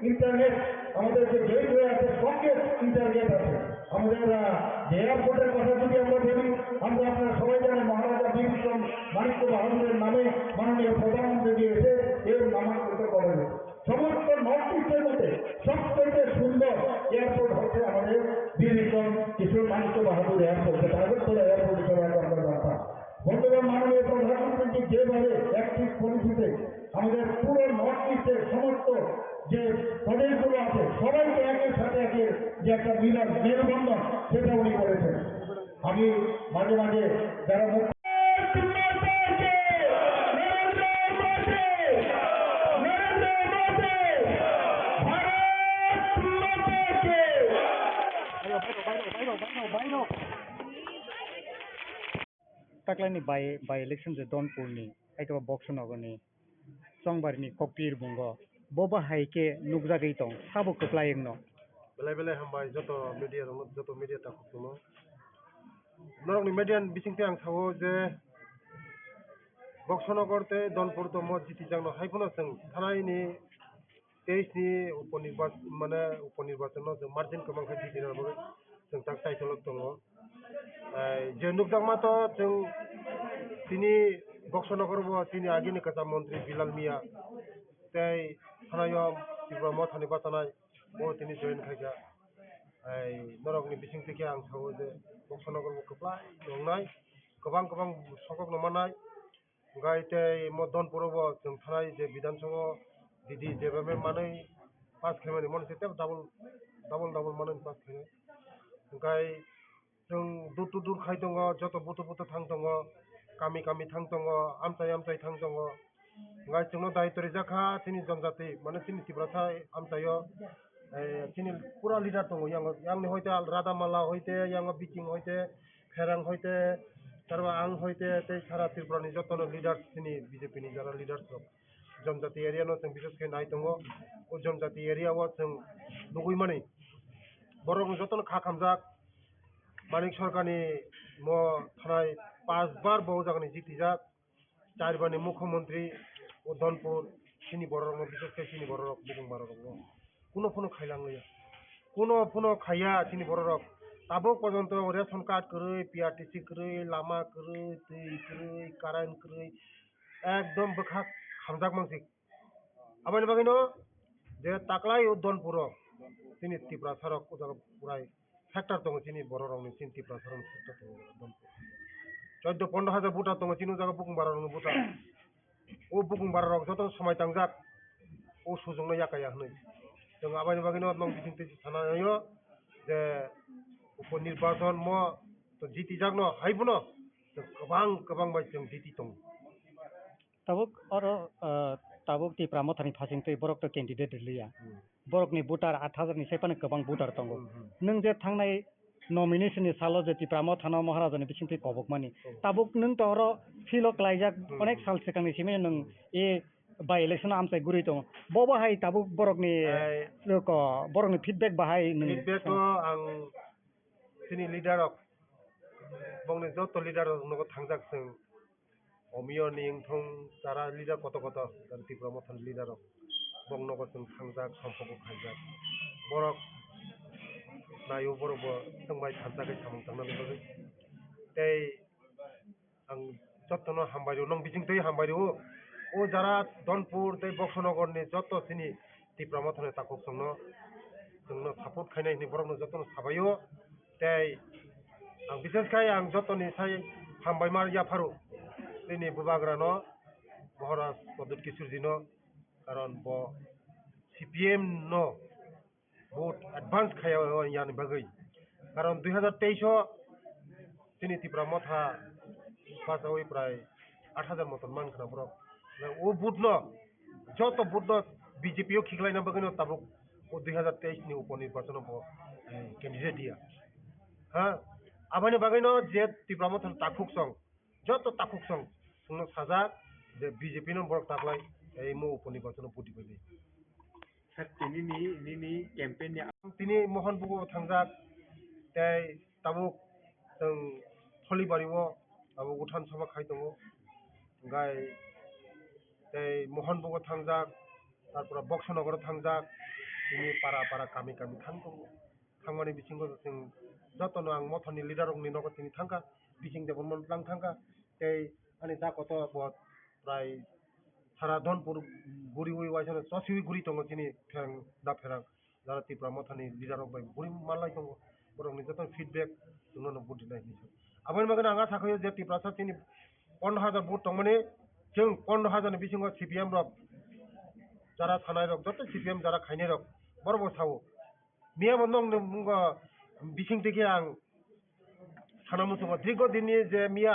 ইন্টারনেট, আমাদের যে গেটওয়ে আছে, সঙ্গে ইন্টারনেট আছে। আমাদের যে এয়ারপোর্টের কথা যদি আমরা বলি, আমরা আপনারা সবাই জানেন মহারাজা বীর বিক্রম মাণিক্য বাহাদুরের নামে মাননীয় প্রধানমন্ত্রী এসে এর নামাঙ্কিত করেন। সমস্ত নর্থ ইস্টের মধ্যে সবথেকে সুন্দর এয়ারপোর্ট হচ্ছে আমাদের বীর বিক্রম কিশোর মাণিক্য বাহাদুর এয়ারপোর্ট, যেটা আগরতলা এয়ারপোর্ট হিসেবে আমরা জানতাম। বন্ধুগণ, মাননীয় প্রধানমন্ত্রী যেভাবে অ্যাক্টিভ পলিসিতে আমাদের পুরো নর্থ ইস্টের সমস্ত যে প্রদেশগুলো আছে সবাইকে একের সাথে একের যে একটা মিলন মেলবন্ধন সেটা উনি করেছেন। আমি মাঝে মাঝে যারা taklayni by election je Donpurni aitaba Boksonogorni Songbarni Kokpir bungo boba haike nugjagei tong sabo koplayengno বেলায় বেলায় হামবাই যত মিডিয়া তা খুব নরকনি মিডিয়ান বিসিংতে আং সাবো যে বক্সনগরতে দনপুর দম জিতি জাংনো হাইফোনো जों थानायनि 23 नि उपनिर्वाचन जों मार्जिन गोबां जिति नाबो जों ता टाइटलक दङ जे नुकदांमाथ' जों तिनि बक्सनगरबो तिनि आगिनि कथा मन्त्रि बिलाल मिया तै थानायाव त्रिपुरा थानि बातानाय बो तिनि जयेन खायगा नरकनि बिसिंथिके आं सावो जे बक्सनगरबो गोबां दंनाय गोबां सकक नमानाय गायते मदनपुरबो जों थानाय जे विधानसभा दिदी जेबे मानै पास खेमानि मनसे टेप डाबल मानै पास खेमाय गाय जों दुर खाय दङ जत बुथ थां दङ गामि थां दङ आमचाय थां दङ गाय जोंनो दायित्व जाखा तिनि जनजाति माने तिनि तिब्राथा आमचायो तिनि पुरा लिडार दङ यांनि हयते रादामाला हयते यांग बिकिं हयते फेरां हयते तारबा आं हयते ते सारा त्रिपुरानि जतनो लिडार्स तिनि बीजेपी नि जारा लिडार्स जनजाति एरिया नो जों बिसेस के नाय दङ ओ जनजाति एरिया व जों लुगैमानि बरं जतनो खाखामजाक मानिक सरकारनि म थानाय 5 बार बहु जागनि जितिजाक 4 बारनि मुख्यमंत्री उदनपुर सिनि बरं बिसेस के सिनि बरं बुं बरं কোনো খাইলাङैया কোনো খাইয়া सिनि बरं ताबो पर्यन्त रेशन कार्ड करै पिआरटीसी करै लामा करै दै करै कारेन्ट करै एकदम बखा खामजाक मानसि आबानि बागैनो जे ताकलाय उदनपुर सिनि त्रिपुरा सरक उदाग पुराय सेक्टर दङ सिनि बर' रावनि सिनि त्रिपुरा सरक सेक्टर दङ उदनपुर 14-15,000 बुटा दङ सिनि जागा बुकुं बारा रंनि बुटा ओ बुकुं बारा रग जत समय तांजाक ओ सुजुंनो याकाया हनै जों आबानि बागैनो नं बिथिंते थानायो जे उपनिर्वाचन म तो जिति जागनो हाइबनो गोबां बाय जों जिति दं tabuk oro tabuk ti pramothani phasingtwi borok to candidate riliya borokni voter 8000 ni saipano gobang voter tongo nung je thangnai nomination ni salo je ti pramothana maharajani bisingtwi kobokmani tabuk nung to oro filo klaijak onek sal sikangni simi nung e by election amsai guri tong bobo hai tabuk borokni borokni feedback bahai nung feedback ko ang sini leader of bongni joto leader nogo thangjak sing omiyo ning thong jara leader koto dan ti promotion leader of bong nogo sing thangjak sampoko khaijak borok nayo borok bo tongbai thanjakai samung tangnani bagui tei ang joto no hambairo nong bijingtwi hambairo o jara donpur tei boksonogor ni joto sini ti promotion takuk songno जोंनो सापर्ट खायनाय नि बरनो जतन साबायो तै आं बिसेस खाय आं जतननि साय हामबायमार याफारु दिनै बुबाग्रानो महाराज पदत किशोरजिनो कारण ब सीपीएम नो बहुत एडवांस खायाव यानि बागै कारण 2023 दिनै तिप्रा मथा पासावै प्राय 8000 मतन मानखना बरक ओ बुटनो जत बुटनो बीजेपी ओ खिगलायना बागैनो ताबुक वो 2023 नि उपनिर्वाचन कैंडिडेट दिया हाँ आबानी बागैनो जे तिब्रामथन ताकुक सं जत ताकुक सं सुनो साजा जे बीजेपी नो बरक ताकलाय ए मो उपनिर्वाचन पुटी बदि सर तिनी कैंपेन नि तिनी मोहन बुगो थांजा तै ताबुक जों फलिबारिवो ताबुक उठान सभा खाय दङ गाय तै मोहन बुगो थांजा तारपर बक्सनगर थांजा ini para kami thangko thangmani bisingo जों जतनो आं मथनि लिडार नि नगत नि थांगा बिसिं देबन मन लां थांगा तै आनि जाकतो बहुत प्राय सारा धनपुर गुरि उइ वाइसनो ससिवि गुरि दङ तिनि फें दा फेरां जारा तिप्रा मथनि लिडार बाय गुरि मालाय दङ बरंनि जतन फिडबेक जोंनो बुदि नायनि आबान मगन आंगा साखयो जे तिप्रा सा तिनि 15000 भोट दंमनि जों 15000 नि बिसिंगो सीपीएम रक जारा थानाय रक जत सीपीएम जारा खायनाय रक बरबो सावो मिया बन्दं मुंगा बिसिं तिके आं सानामुसुंगा दीर्घ दिननि जे मिया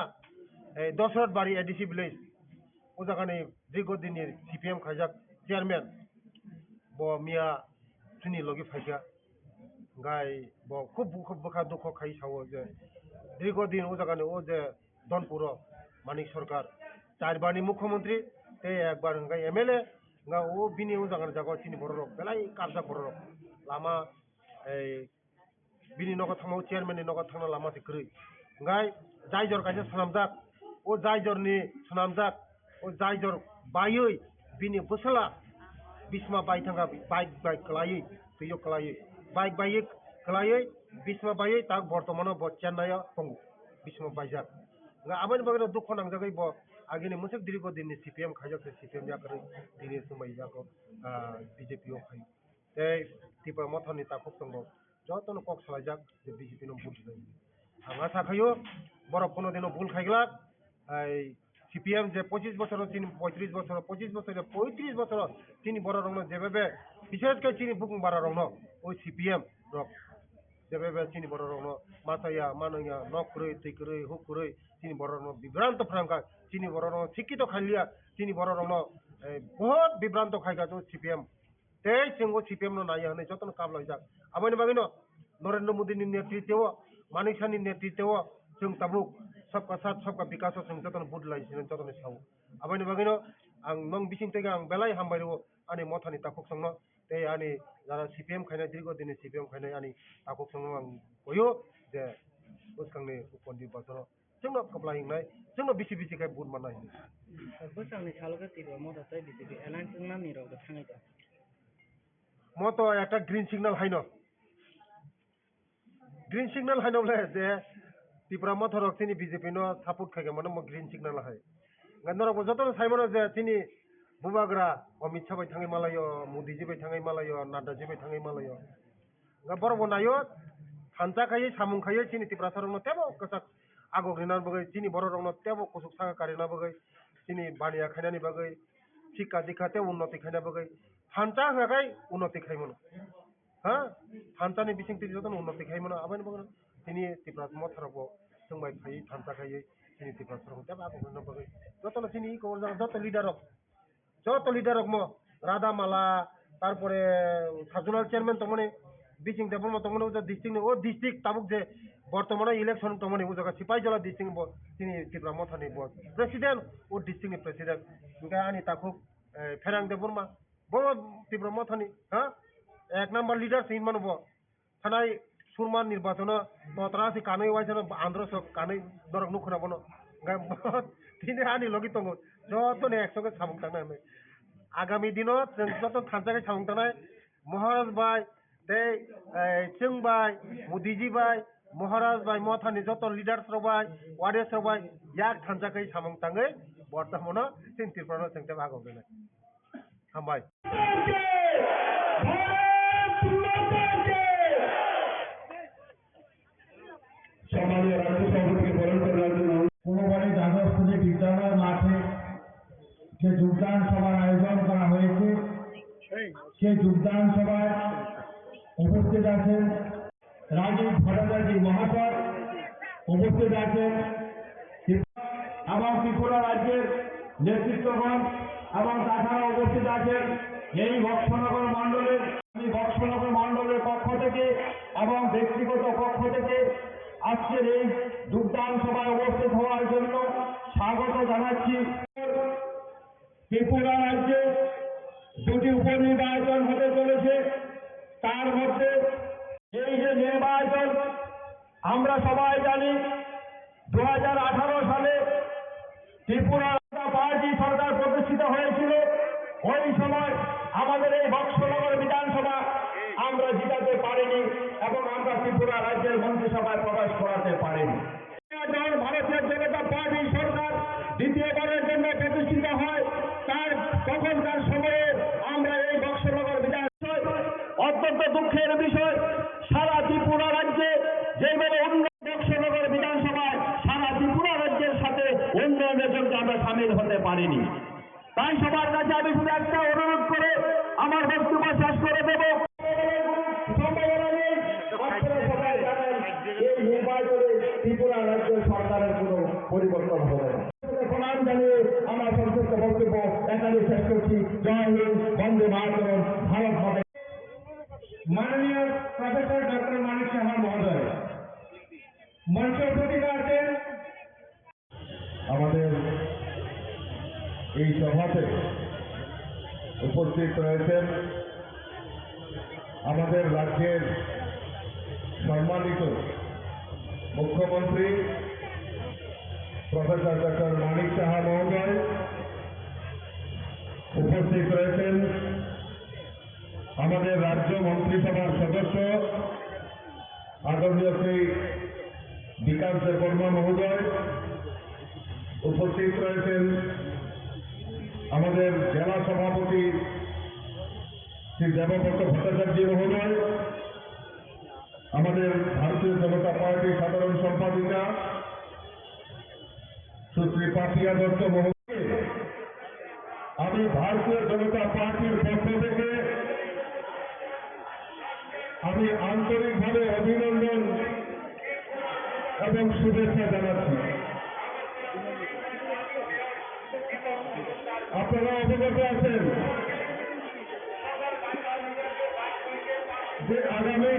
दशरथ बारि एडिसि विलेज ओ जागानि दीर्घ दिननि सीपीएम खायजाक चेयारमैन ब मिया सुनि लगे फायगा गाय ब खूब बखा दुख खाय सावो जे दीर्घ दिन ओ जागानि ओ जे दनपुर मानिक सरकार चारबारनि मुख्यमंत्री ते एकबार हंगा MLA nga o bini o jangar jago chini borok belai kabja borok lama bini nogo thangmo chairman ni nogo thangna lama ti krui ngai jaijor kaisa sanamjak o jaijor ni sanamjak o jaijor bayoi bini busala bisma bai thanga bike klai tuyo klai bike klai bisma bai tak bortomano bo chennai pongu bisma baijak nga abani bagno dukho nangjagai bo agini musik dirigo dinni CPM khajak CPM jakari dini sumai jako BJP o khai ei tipa mothani takuk tongo jotono kok salajak je BJP no bul nai anga sakhayo borok kono dino bul khaigla ei CPM je 25 বছর তিনি 35 বছর 25 বছর 35 বছর তিনি বড় রং যেভাবে বিশেষ করে তিনি বুকুং বড় রং ওই CPM রক যেভাবে তিনি বড় রং মাথায়া মানয়া নকরই তৈকরই হুকরই তিনি বড় রং বিভ্রান্ত ফ্রাঙ্কা তিনি বড় রং শিক্ষিত খাইলিয়া তিনি বড় রং বহুত বিভ্রান্ত খাইগা তো CPM তেই সিংহ CPM नो नाया हने जतन काबला जाक आबानि बागैनो नरेंद्र मोदी नि नेतृत्व मानिक साहनि नेतृत्व जों ताबुक सबका साथ सबका विकास जों जतन बुदलाय जतन साव आबानि बागैनो आं नों बिसिं तेगा आं बेलाय हामबायरो आनि मथानि ताकुक संनो ते आनि जारा CPM खायना दीर्घ दिनै CPM खायना आनि ताकुक संनो आं गयो जे उसखांनि उपनि बाजार जोंनो कपला हिंनाय जोंनो बिसि खाय बुद मानाय बोसांनि सालगा तिबा मदा ताइ बिजेपि एलायन्स नामनि रग थाङै दा मतो একটা গ্রিন সিগন্যাল হাইনো গ্রিন সিগন্যাল হাইনোলে যে ত্রিপুরা মথরক তিনি বিজেপি নো সাপোর্ট খাইগে মানে মো গ্রিন সিগন্যাল হাই গন্দর যতন সাইমনো যে তিনি বুবাগ্রা অমিত শাহ বাই থাङै मालायो मोदी जी बाय थाङै मालायो नाडा जी बाय थाङै मालायो गा बरबो नायो फानजा खायै सामुं खायै তিনি ত্রিপুরা सरनो तेबो कसा आगो ग्रिनार बगै তিনি बड़ रंनो तेबो कुसुक सागा कारिना बगै তিনি बानिया खायनानि बगै शिक्षा दीक्षाते उन्नति खायना बगै फानजा होगाय उन्नति खायमोन हा फानजानि बिसिं ति जतन उन्नति खायमोन आबानि बगै তিনি ত্রিপুরা मथरको जोंबाय खायै फानजा खायै তিনি ত্রিপুरा सरनो तेबो आगो ग्रिनार बगै जतन তিনি को जत लिडार যত লিডার রকম রাধা মালা তারপরে সাজনাল চেয়ারম্যান তমনে বিচিং দেবর্মা তমনে ডিস্ট্রিক্ট ও ডিস্ট্রিক্ট তাবুক যে বর্তমানে ইলেকশন তমনে উজাকা সিপাহীজলা ডিস্ট্রিক্ট তিনি ত্রিপুরা মথানি প্রেসিডেন্ট ও ডিস্ট্রিক্টনি প্রেসিডেন্ট ओमफ्राय आंनि ताखौ फेरां देबर्मा बड़ ত্রিপুরা मथानि हाँ एक नम्बर लिडार सिन मानब थानाय सुरमा निर्वाचन तत्रासि कानै वाइसन आंध्र सब कानै दरक नुखना बनो तिनि आंनि लगि दङ जतने एकसंगे सामुं थांनाय आगामी दिनाव जों जत थांजागे सामुं थांनाय महाराज भाई दे जों भाई मोदीजी भाई महाराज भाई मथानि जत लिडार्स रबाय वारियार्स रबाय याक थांजागे सामुं थाङै बर्तमान जों त्रिपुरा जों भागो देनाय हामबाय সম্মানীয় রাজ্য সভাপতিকে বরণ করার জন্য কোনোবারই দ্বাদশ শ্রেণী বিদ্যালয় মাঠে যে যোগদান সভার আয়োজন করা হয়েছে সেই যোগদান সভায় উপস্থিত আছেন রাজীব ভট্টাচার্য মহাশয়, উপস্থিত আছেন এবং ত্রিপুরা রাজ্যের নেতৃত্বগণ এবং তাছাড়া উপস্থিত আছেন এই বক্সনগর মণ্ডলের পক্ষ থেকে এবং ব্যক্তিগত পক্ষ থেকে আজকের এই যোগদান সভায় উপস্থিত হওয়ার জন্য স্বাগত জানাচ্ছি। ত্রিপুরা রাজ্যে দুটি উপনির্বাচন হতে চলেছে, তার মধ্যে এই যে নির্বাচন আমরা সবাই জানি 2018 সালে ত্রিপুরা পার্টি সরকার প্রতিষ্ঠিত হয়েছিল। ওই সময় আমাদের এই বক্সনগর বিধানসভা আমরা জিতাতে পারিনি এবং আমরা ত্রিপুরা রাজ্যের মন্ত্রিসভায় প্রবেশ করাতে পারিনি। ভারতীয় জনতা পার্টি সরকার দ্বিতীয়বারের জন্য প্রতিষ্ঠিত হয় তার তখনকার সময়ে আমরা এই বক্সনগর বিধানসভায় অত্যন্ত দুঃখের বিষয় সারা ত্রিপুরা রাজ্যে যেভাবে বক্সনগর বিধানসভায় সারা ত্রিপুরা রাজ্যের সাথে উন্নয়নের জন্য আমরা সামিল হতে পারিনি। তাই সবার কাছে আমি শুধু একটা অনুরোধ করে আমার বক্তব্য শেষ করে দেব। এই নির্বাচনে ত্রিপুরা রাজ্য সরকারের কোনো পরিবর্তন হবে না। প্রণাম জানিয়ে আমার সংক্ষিপ্ত বক্তব্য এখানে শেষ করছি। জয় হিন্দ, বন্দে মাতরম, ভারত মাতা। মাননীয় প্রফেসর ডক্টর মানিক সাহা মহোদয় মঞ্চ উপস্থিত আছেন। আমাদের এই সভাতে উপস্থিত রয়েছেন আমাদের রাজ্যের সম্মানিত মুখ্যমন্ত্রী প্রফেসর ডক্টর মানিক সাহা মহোদয়, উপস্থিত রয়েছেন আমাদের রাজ্য মন্ত্রিসভার সদস্য আদরণীয় শ্রী বিকাশ দেববর্মা মহোদয়, উপস্থিত রয়েছেন আমাদের জেলা সভাপতি শ্রী দেবব্রত ভট্টাচার্য মহোদয়, আমাদের ভারতীয় জনতা পার্টির সাধারণ সম্পাদিকা সুশ্রী পাপিয়া দত্ত মহোদয়। আমি ভারতীয় জনতা পার্টির পক্ষ থেকে আমি আন্তরিকভাবে অভিনন্দন এবং শুভেচ্ছা জানাচ্ছি। আপনারা অবগত আছেন যে আগামী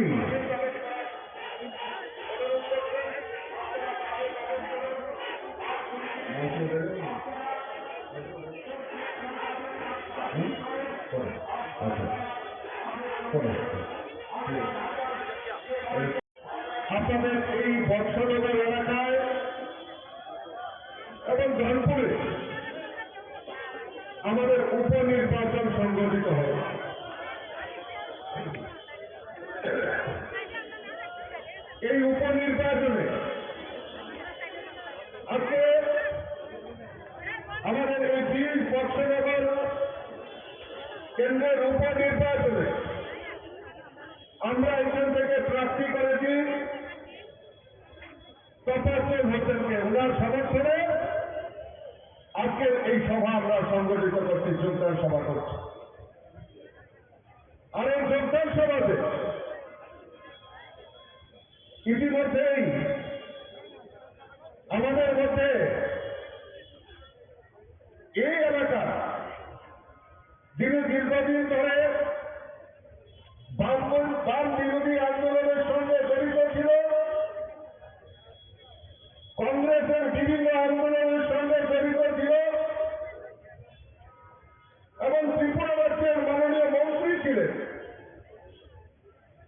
আপনাদের এই বক্সনগর এলাকায় এবং জয়পুরে আমাদের উপনির্বাচন সংগঠিত হবে। এই উপনির্বাচনে আজকে আমাদের এই 20 বক্সনগর কেন্দ্রের উপনির্বাচনে আমরা এখান থেকে প্রার্থী করেছি তপস্বর হোসেনকে। ওনার সমর্থনে আজকের এই সভা আমরা সংগঠিত করছি, যোগদান সভা করছি। আর এই যোগদান সভাতে ইতিমধ্যেই আমাদের মধ্যে এই এলাকা দীর্ঘদিন ধরে বাম বিরোধী আন্দোলনের সঙ্গে জড়িত ছিল, কংগ্রেসের বিভিন্ন আন্দোলনের সঙ্গে জড়িত ছিল এবং ত্রিপুরা রাজ্যের মাননীয় মন্ত্রী ছিলেন।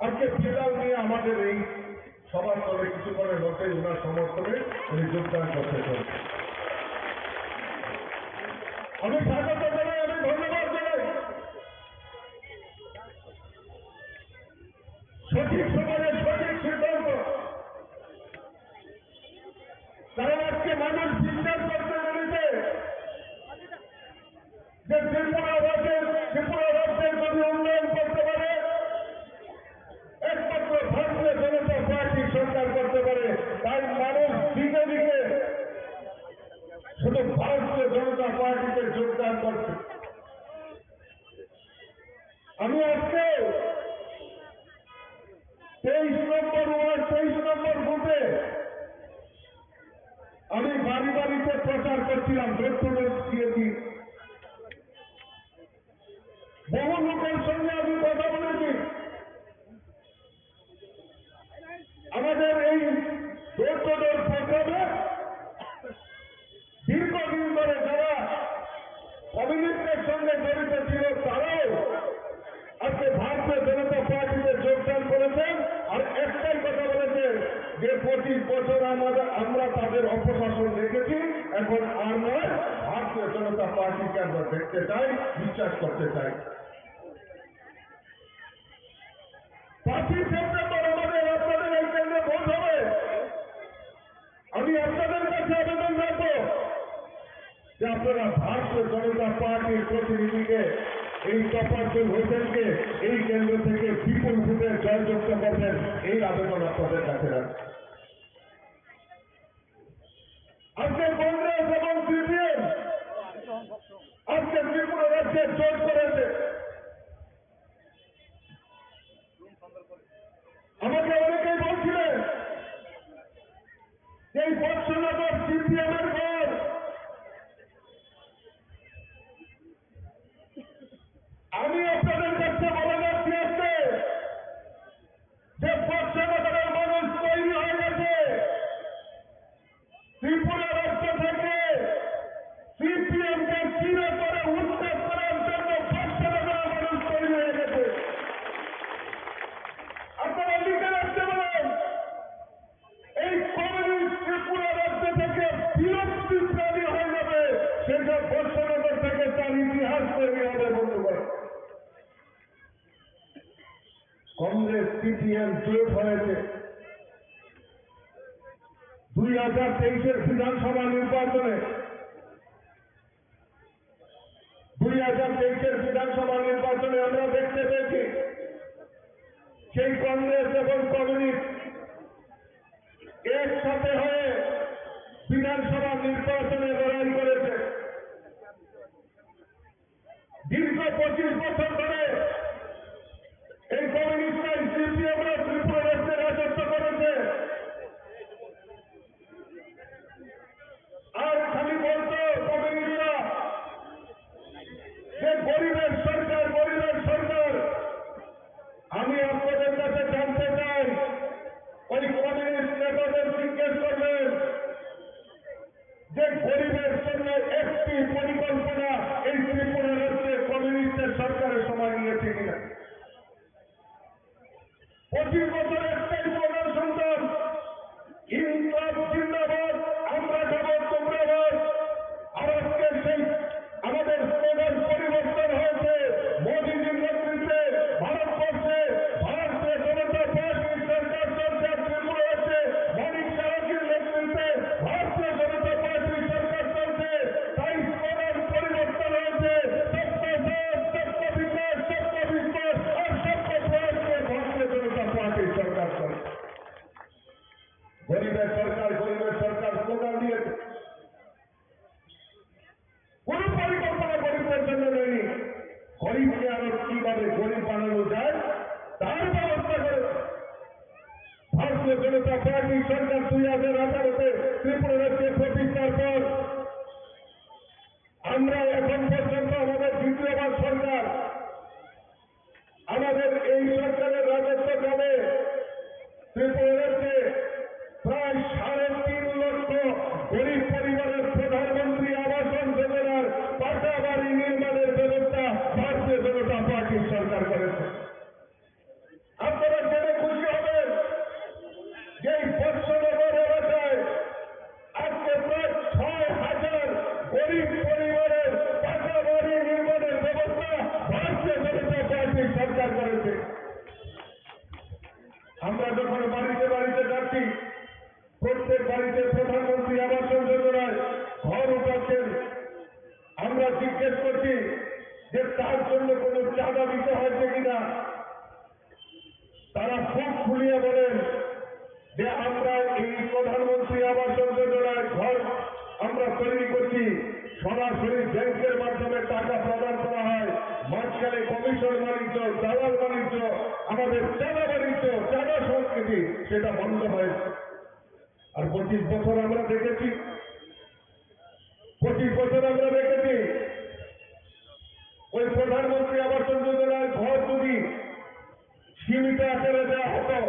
আজকে বিলাল নিয়ে আমাদের এই সবার তলে কিছুক্ষণের মধ্যে ওনার সমর্থনে উনি যোগদান করতে চান। আমি স্বাগত জানাই, আমি ধন্যবাদ জানাই। সঠিক সময়ে সঠিক সিদ্ধান্ত, কারণ আজকে মানুষ বিশ্বাস করতে পেরেছে যে ত্রিপুরা রাজ্যের যদি উন্নয়ন করতে পারে একমাত্র ভারতীয় জনতা পার্টি সরকার করতে পারে। তাই মানুষ দিকে দিকে শুধু ভারতীয় জনতা পার্টিতে যোগদান করছে। আমি আজকে 23 নম্বর ওয়ার্ড 23 নম্বর বুথে আমি বাড়ি বাড়িতে প্রচার করছিলাম, দিয়েছি। বহু লোকের সঙ্গে আমি কথা বলেছি। আমাদের এই ডোর প্রোগ্রামে দীর্ঘদিন ধরে যারা কমিউনিস্টের সঙ্গে জড়িত ছিল তারাও আজকে ভারতীয় জনতা পার্টিতে যোগদান করেছেন। আর একটাই কথা বলেছেন যে 25 বছর আমরা তাদের অপশাসন দেখেছি, এখন আর নয়, ভারতীয় জনতা পার্টিকে আমরা দেখতে চাই, বিশ্বাস করতে চাই। 5ই সেপ্টেম্বর আমাদের আপনাদের এই কেন্দ্রে ভোট হবে। আমি আপনাদের কাছে আবেদন রাখবো যে আপনারা ভারতীয় জনতা পার্টির প্রতিনিধিকে, এই তফাজ্জল হোসেনকে এই কেন্দ্র থেকে বিপুল ভোটে জয়যুক্ত করবেন, এই আবেদন আপনাদের কাছে রাখছি। আজকে কংগ্রেস এবং সিপিএম আজকে ত্রিপুরা রাজ্যে জোট করেছে। আমাকে অনেকেই বলছিলেন যে এই বৎসনগর সিপিএম এর ঘর। আমি আপনাদের কাছে বলে যাচ্ছি আজকে যে বৎসনগরের মানুষ তৈরি হয়ে গেছে। ত্রিপুরা রাজ্য থেকে সিপিএম কে চিরে করে উচ্ছেদ করার জন্য বৎসনগরের মানুষ তৈরি হয়ে গেছে। আপনারা লিখে রাখতে পারেন, এই কমিউনিস্ট ত্রিপুরা রাজ্য থেকে বিলুপ্তি প্রাণী হয়ে যাবে, সেটা বৎসনগর থেকে তার ইতিহাস তৈরি হবে। বন্ধুগণ, কংগ্রেস সিপিএম জোট হয়েছে 2023-এর বিধানসভা নির্বাচনে। 2023-এর বিধানসভা নির্বাচনে আমরা দেখতে পেয়েছি সেই কংগ্রেস এবং কমিউনিস্ট একসাথে হয়ে বিধানসভা নির্বাচনে লড়াই করেছে। দীর্ঘ 25 বছর ধরে এই কমিউনিস্ট সিপিএমরা ত্রিপুরা রাজ্যে রাজত্ব করেছে। আর খালি বলতো কমিউনিস্টরা যে গরিবের সরকার, গরিবের সরকার। আমি আপনাদের কাছে জানতে চাই, ওই কমিউনিস্ট নেতাদের জিজ্ঞেস করবেন যে গরিবের জন্য একটি পরিকল্পনা এই ত্রিপুরা রাজ্যে কমিউনিস্টের সরকারের সময় নিয়েছে কিনা। 25 বছর একটাই স্লোগান শুনতাম, ইনকলাব জিন্দাবাদ, আমরা যাব তোমরা বাদ। আর আজকে সেই আমাদের স্লোগান পরিবর্তন হয়েছে। মোদীজির নেতৃত্বে ভারতবর্ষে ভারতীয় জনতা পার্টির সরকার চলছে। ত্রিপুরা রাজ্যে মানিক সাহাজির নেতৃত্বে ভারতীয় জনতা পার্টির সরকার চলছে। তাই স্লোগান পরিবর্তন হয়েছে, সবকা সাথ, সবকা বিকাশ, সবকা বিশ্বাস আর সবকা প্রয়াসে ভারতীয় জনতা পার্টির সরকার চলছে। গরিবের সরকার, গরিবের সরকার স্লোগান দিয়েছে। কোন পরিকল্পনা গরিবদের জন্য নেই। গরিবকে আরো কিভাবে গরিব বানানো যায় তার ব্যবস্থা করে ভারতীয় জনতা পার্টি সরকার 2018-তে ত্রিপুরা রাজ্যে প্রতিষ্ঠার পর আমরা এখন পর্যন্ত আমাদের দ্বিতীয়বার সরকার জন্য কোনো চাঁদা দিতে হয়েছে কিনা তারা খুব খুলিয়ে বলেন যে আমরা এই প্রধানমন্ত্রী আবাস যোজনায় ঘর আমরা তৈরি করছি, সরাসরি ব্যাংকের মাধ্যমে টাকা প্রদান করা হয়, মাঝখানে কমিশন বাণিজ্য, দালাল বাণিজ্য, আমাদের চাঁদা বাণিজ্য, চাঁদা সংস্কৃতি সেটা বন্ধ হয়েছে। আর 25 বছর আমরা দেখেছি, 25 বছর আমরা দেখেছি ওই প্রধানমন্ত্রী আবাস যোজনায় ঘর যদি সীমিত আকারে দেওয়া হতো,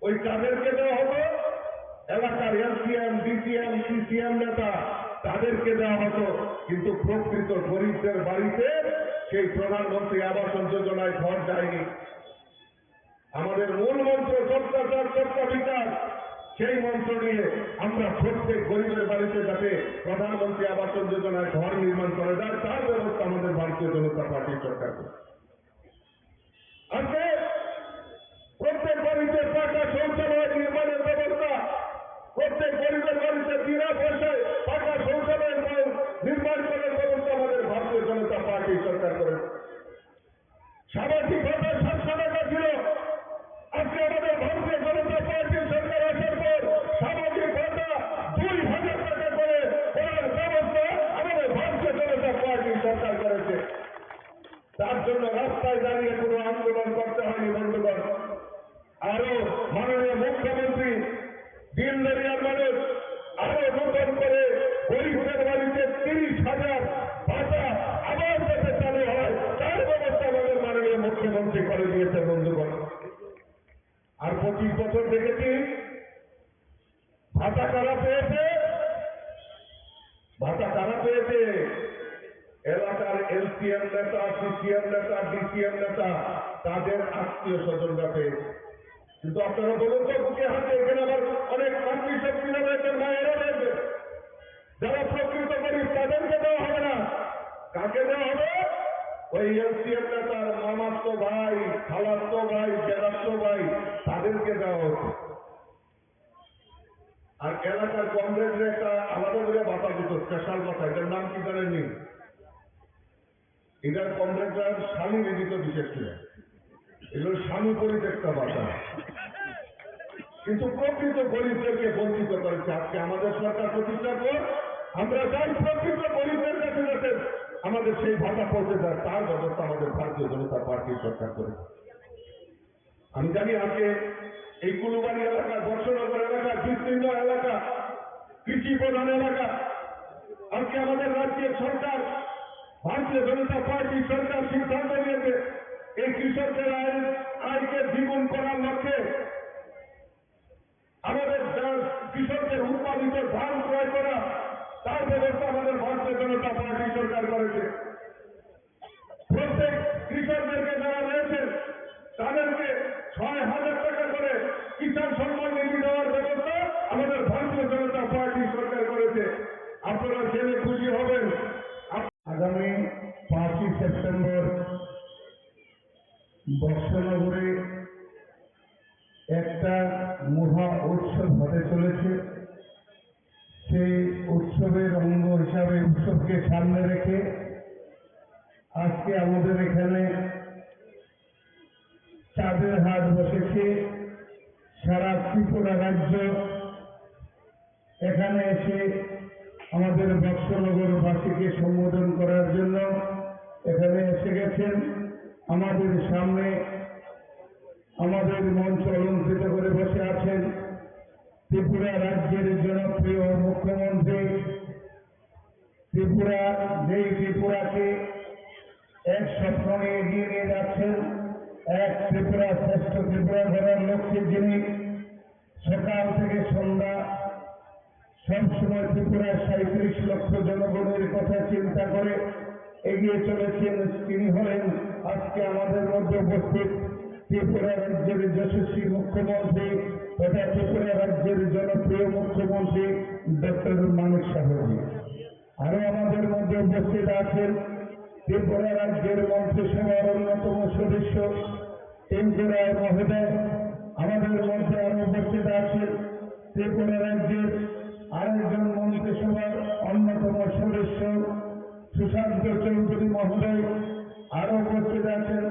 ওই কাদেরকে দেওয়া হতো? এলাকার এলসিএম, ডিসিএম, সিসিএম নেতা তাদেরকে দেওয়া হতো, কিন্তু প্রকৃত গরিবদের বাড়িতে সেই প্রধানমন্ত্রী আবাস যোজনায় ঘর যায়নি। আমাদের মূল মন্ত্র সবকা বিকাশ, সেই মন্ত্র নিয়ে আমরা প্রত্যেক গরিবের বাড়িতে যাতে প্রধানমন্ত্রী আবাস যোজনায় ঘর নির্মাণ করা যায় তার ব্যবস্থা আমাদের ভারতীয় জনতা পার্টির সরকার করে। আজকে প্রত্যেক বাড়িতে পাকা শৌচালয় নির্মাণের ব্যবস্থা, প্রত্যেক গরিবের বাড়িতে বিনা পয়সায় পাকা শৌচালয় নির্মাণ করার ব্যবস্থা আমাদের ভারতীয় জনতা পার্টি সরকার করেছে। সামাজিক ভাতা 700 টাকা ছিল, আজকে আমাদের ভারতীয় জনতা পার্টির সরকার আসার পর সামাজিক ভাতা 2000 টাকা করে করার ব্যবস্থা আমাদের ভারতীয় জনতা পার্টির সরকার করেছে। তার জন্য রাস্তায় দাঁড়িয়ে কোনো আন্দোলন করতে হয়নি বন্ধুগণ। আরো মাননীয় মুখ্যমন্ত্রী দিনদরিয়ার মানুষ আরো নতুন করে গরিবদের বাড়িতে 30,000 ভাতা আবার যাতে চালু হয় তার ব্যবস্থা আমাদের মাননীয় মুখ্যমন্ত্রী করে দিয়েছে বন্ধুগণ। আর 25 বছর দেখেছি ভাতা কারা পেয়েছে? ভাতা কারা পেয়েছে? এলাকার এলসিএম নেতা, সিসিএম নেতা, ডিসিএম নেতা, তাদের আত্মীয় স্বজনরা পেয়েছে। কিন্তু আপনারা বলুন তো বুকে হাতে, এখানে আবার অনেক মাতৃশক্তিরা রয়েছেন, মায়েরা রয়েছে, যারা প্রকৃত গরিব তাদেরকে দেওয়া হবে না। কাকে দেওয়া হবে? ওই এলসিএম নেতার মামাতো ভাই, খালাতো ভাই, জেলাতো ভাই, তাদেরকে দেওয়া হচ্ছে। আর এলাকার কংগ্রেসের একটা আলাদা করে ভাতা দিত, স্পেশাল ভাতা, এটার নাম কি জানেননি? এটার কংগ্রেসরা স্বামী নিদিত বিশেষ করে, এগুলো স্বামী পরিত্যক্তা ভাতা, কিন্তু প্রকৃত গরিবদেরকে বঞ্চিত করেছে। আজকে আমাদের সরকার প্রতিষ্ঠার পর আমরা চাই প্রকৃত গরিবদের কাছে যাতে আমাদের সেই ভাতা পৌঁছে যায় তার ব্যবস্থা আমাদের ভারতীয় জনতা পার্টির সরকার করে। আমি জানি আজকে এই কুলুবাড়ি এলাকা, বর্ষনগর এলাকা, বিস্তীর্ণ এলাকা, কৃষি প্রধান এলাকা, আজকে আমাদের রাজ্যের সরকার, ভারতীয় জনতা পার্টি সরকার সিদ্ধান্ত নিয়েছে এই কৃষকদের আয়কে দ্বিগুণ করার লক্ষ্যে আমাদের কৃষকদের উৎপাদিত ধান ক্রয় করা তার ব্যবস্থা আমাদের ভারতীয় জনতা পার্টি সরকার করেছে। প্রত্যেক কৃষকদেরকে যারা রয়েছেন তাদেরকে 6,000 টাকা করে কিষাণ সম্মান নিধি দেওয়ার ব্যবস্থা আমাদের ভারতীয় জনতা পার্টি সরকার করেছে। আপনারা জেনে খুশি হবেন, আগামী 5ই সেপ্টেম্বর বর্ষনগরে একটা মহা উৎসব হতে চলেছে। সেই উৎসবের অঙ্গ হিসাবে উৎসবকে সামনে রেখে আজকে আমাদের এখানে চাঁদের হাট বসেছে। সারা ত্রিপুরা রাজ্য এখানে এসে আমাদের বর্ষনগরবাসীকে সম্বোধন করার জন্য এখানে এসে গেছেন। আমাদের সামনে আমাদের মঞ্চ অলঙ্কৃত করে বসে আছেন ত্রিপুরা রাজ্যের জনপ্রিয় মুখ্যমন্ত্রী। ত্রিপুরাকে এক স্বপ্ন নিয়ে এগিয়ে নিয়ে যাচ্ছেন, এক ত্রিপুরা শ্রেষ্ঠ ত্রিপুরা গড়ার লক্ষ্যে যিনি সকাল থেকে সন্ধ্যা সবসময় ত্রিপুরার 37 লক্ষ জনগণের কথা চিন্তা করে এগিয়ে চলেছেন, তিনি হলেন আজকে আমাদের মধ্যে উপস্থিত ত্রিপুরা রাজ্যের যশস্বী মুখ্যমন্ত্রী তথা ত্রিপুরা রাজ্যের জনপ্রিয় মুখ্যমন্ত্রী ডক্টর মানিক সাহাজি। আরো আমাদের মধ্যে উপস্থিত আছেন ত্রিপুরা রাজ্যের মন্ত্রিসভার অন্যতম সদস্য টিঙ্কু রায় মহোদয়। আমাদের মধ্যে আরো উপস্থিত আছেন ত্রিপুরা রাজ্যের আরেকজন মন্ত্রিসভার অন্যতম সদস্য সুশান্ত চৌধুরী মহোদয়। আরো উপস্থিত আছেন,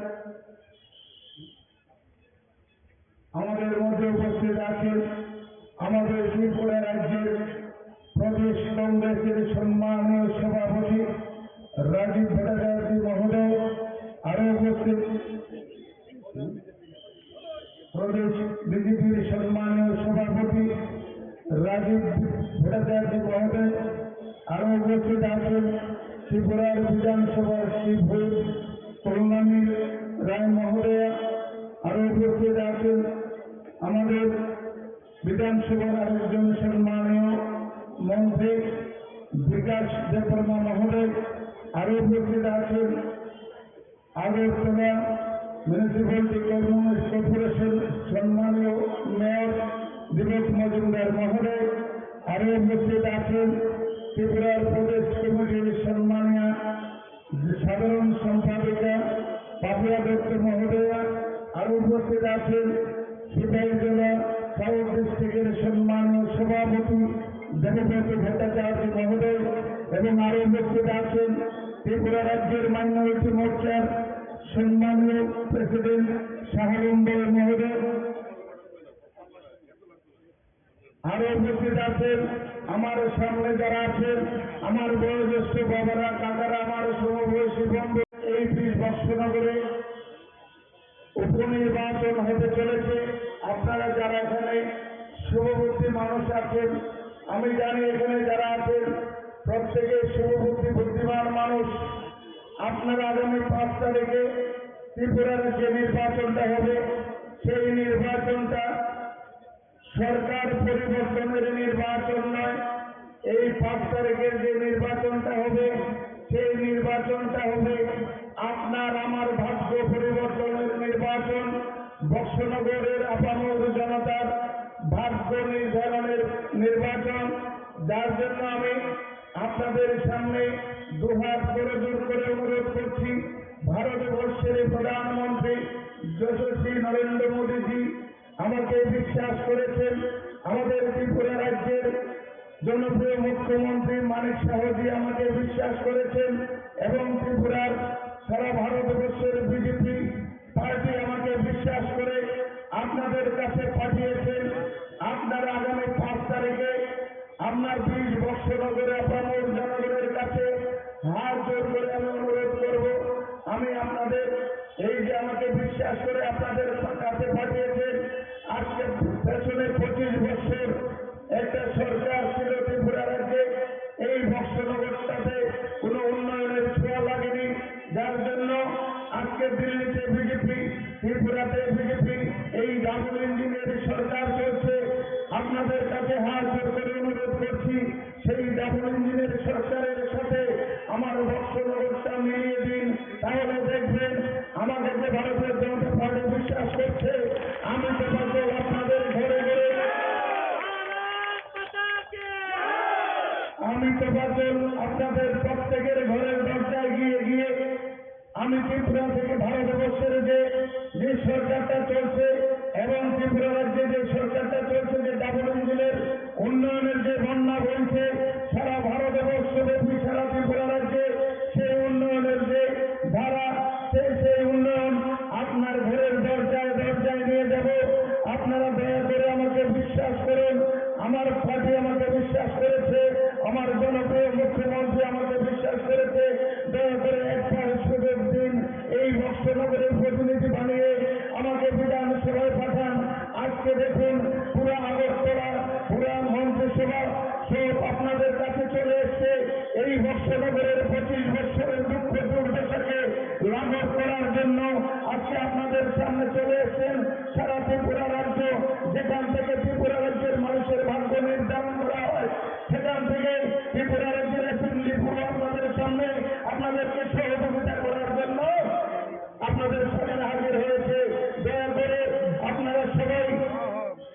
আমাদের মধ্যে উপস্থিত আছেন আমাদের ত্রিপুরা রাজ্যের প্রদেশ কংগ্রেসের সম্মানীয় সভাপতি রাজীব ভট্টাচার্য মহোদয়, আরো উপস্থিত প্রদেশ বিজেপির সম্মানীয় সভাপতি রাজীব ভট্টাচার্য মহোদয়, আরো উপস্থিত আছেন ত্রিপুরার বিধানসভার চিফ হুইপ কল্যাণী রায় মহোদয়া, আরো উপস্থিত আছেন আমাদের বিধানসভার আরেকজন সম্মানীয় মন্ত্রী বিকাশ দেববর্মা মহোদয়, আরো উপস্থিত আছেন আগরতলা মিউনিসিপ্যালিটি কর্পোরেশন সম্মানীয় মেয়র দীপক মজুমদার মহোদয়, আরো উপস্থিত আছেন ত্রিপুরার প্রদেশ কমিটির সম্মানীয় সাধারণ সম্পাদিকা পাপিয়া দত্ত মহোদয়া, আরো উপস্থিত আছেন সিপাহীজলা সাউথ ডিস্ট্রিক্টের সম্মানীয় সভাপতি দেবব্রত ভট্টাচার্য মহোদয় এবং আরো উপস্থিত আছেন ত্রিপুরা রাজ্যের মাইনরিটি মোর্চার সম্মানীয় প্রেসিডেন্ট শাহালম্বর মহোদয়, আরো উপস্থিত আছেন আমার সামনে যারা আছেন আমার বয়োজ্যেষ্ঠ বাবারা, কাকারা, আমার সমবয়সী বন্ধু। এই 20 বৎসনগরে উপনির্বাচন হতে চলেছে। আপনারা যারা এখানে শুভবুদ্ধি মানুষ আছেন, আমি জানি এখানে যারা আছেন প্রত্যেকে শুভবুদ্ধি বুদ্ধিমান মানুষ। আপনারা আগামী 5 তারিখে ত্রিপুরার যে নির্বাচনটা হবে সেই নির্বাচনটা সরকার পরিবর্তনের নির্বাচন নয়। এই 5 তারিখের যে নির্বাচনটা হবে সেই নির্বাচনটা হবে আপনার আমার ভাগ্য পরিবর্তনের নির্বাচন, বৎসনগরের আপামর জনতার ভাগ্য নির্ধারণের নির্বাচন। যার জন্য আমি আপনাদের সামনে দুহাত করে জোর করে অনুরোধ করছি, ভারতবর্ষের প্রধানমন্ত্রী যশস্বী নরেন্দ্র মোদীজি আমাকে বিশ্বাস করেছেন, আমাদের ত্রিপুরা রাজ্যের জনপ্রিয় মুখ্যমন্ত্রী মানিক সাহাজি আমাকে বিশ্বাস করেছেন এবং ত্রিপুরার সারা ভারতবর্ষের বিজেপি পার্টি আমাকে বিশ্বাস করে আপনাদের কাছে পাঠিয়েছেন। আপনারা আগামী 5 তারিখে আপনার 20 বৎসনগরে আপামর জনগণের কাছে হাত জোর করে আমি অনুরোধ করব, আমি আপনাদের এই যে আমাকে বিশ্বাস করে আপনাদের কাছে পাঠিয়েছেন, আজকে পেছনে 25 বছর একটা সরকার ছিল ত্রিপুরা রাজ্যে, এই বৎসনগরটাতে কোনো উন্নয়নের ছোঁয়া লাগেনি। যার জন্য আজকে দিল্লিতে বিজেপি, ত্রিপুরাতে বিজেপি, এই ডাবল ইঞ্জিনের সরকার চলছে। আপনাদের কাছে হাত জোর করে অনুরোধ করছি, সেই ডাবল ইঞ্জিনের সরকারের সাথে আমার বৎসনগরটা মিলিয়ে দিন, তাহলে দেখবেন আমাকে যে ভারতের জনতা পার্টি বিশ্বাস করছে, আমি তো পারবো আপনাদের ঘরে ঘরে, আমি তো পারবো আপনাদের প্রত্যেকের ঘরের দরজায় গিয়ে গিয়ে আমি ত্রিপুরা থেকে ভারতবর্ষের যে সরকারটা চলছে এবং ত্রিপুরা রাজ্যে যে সরকারটা চলছে, যে ডাবল ইঞ্জিনের উন্নয়নের যে বন্যা বইছে সারা ভারতবর্ষব্যাপী, সারা ত্রিপুরা রাজ্যে সেই উন্নয়নের যে ধারা, সেই উন্নয়ন আপনার ঘরের দরজায় দরজায় নিয়ে যাব। আপনারা দয়া করে আমাকে বিশ্বাস করুন, আমার পার্টি আমাকে বিশ্বাস করেছে, আমার জনপ্রিয় মুখ্যমন্ত্রী আমাকে বিশ্বাস করেছে। দয়া করে একবার সুযোগ দিন, এই বৎসনগরের প্রতিনিধি বানিয়ে আমাকে বিধানসভায় পাঠান। আজকে দেখুন পুরা আগরতলা, পুরা মন্ত্রিসভা সব আপনাদের কাছে চলে এসছে। এই বৎসনগরের 25 বছরের দুঃখ দুর্দশাকে লাঘব করার জন্য আজকে আপনাদের সামনে চলে এসছেন সারা ত্রিপুরা রাজ্য, যেখান থেকে ত্রিপুরা রাজ্যের মানুষের ভাগ্য নির্ধারণ করা হয়, সেখান থেকে ত্রিপুরা রাজ্যের অ্যাসেম্বলি পুরো আপনাদের সামনে আপনাদেরকে সহযোগিতা করার জন্য আপনাদের সামনে হাজির হয়েছে। দয়া করে আপনারা সবাই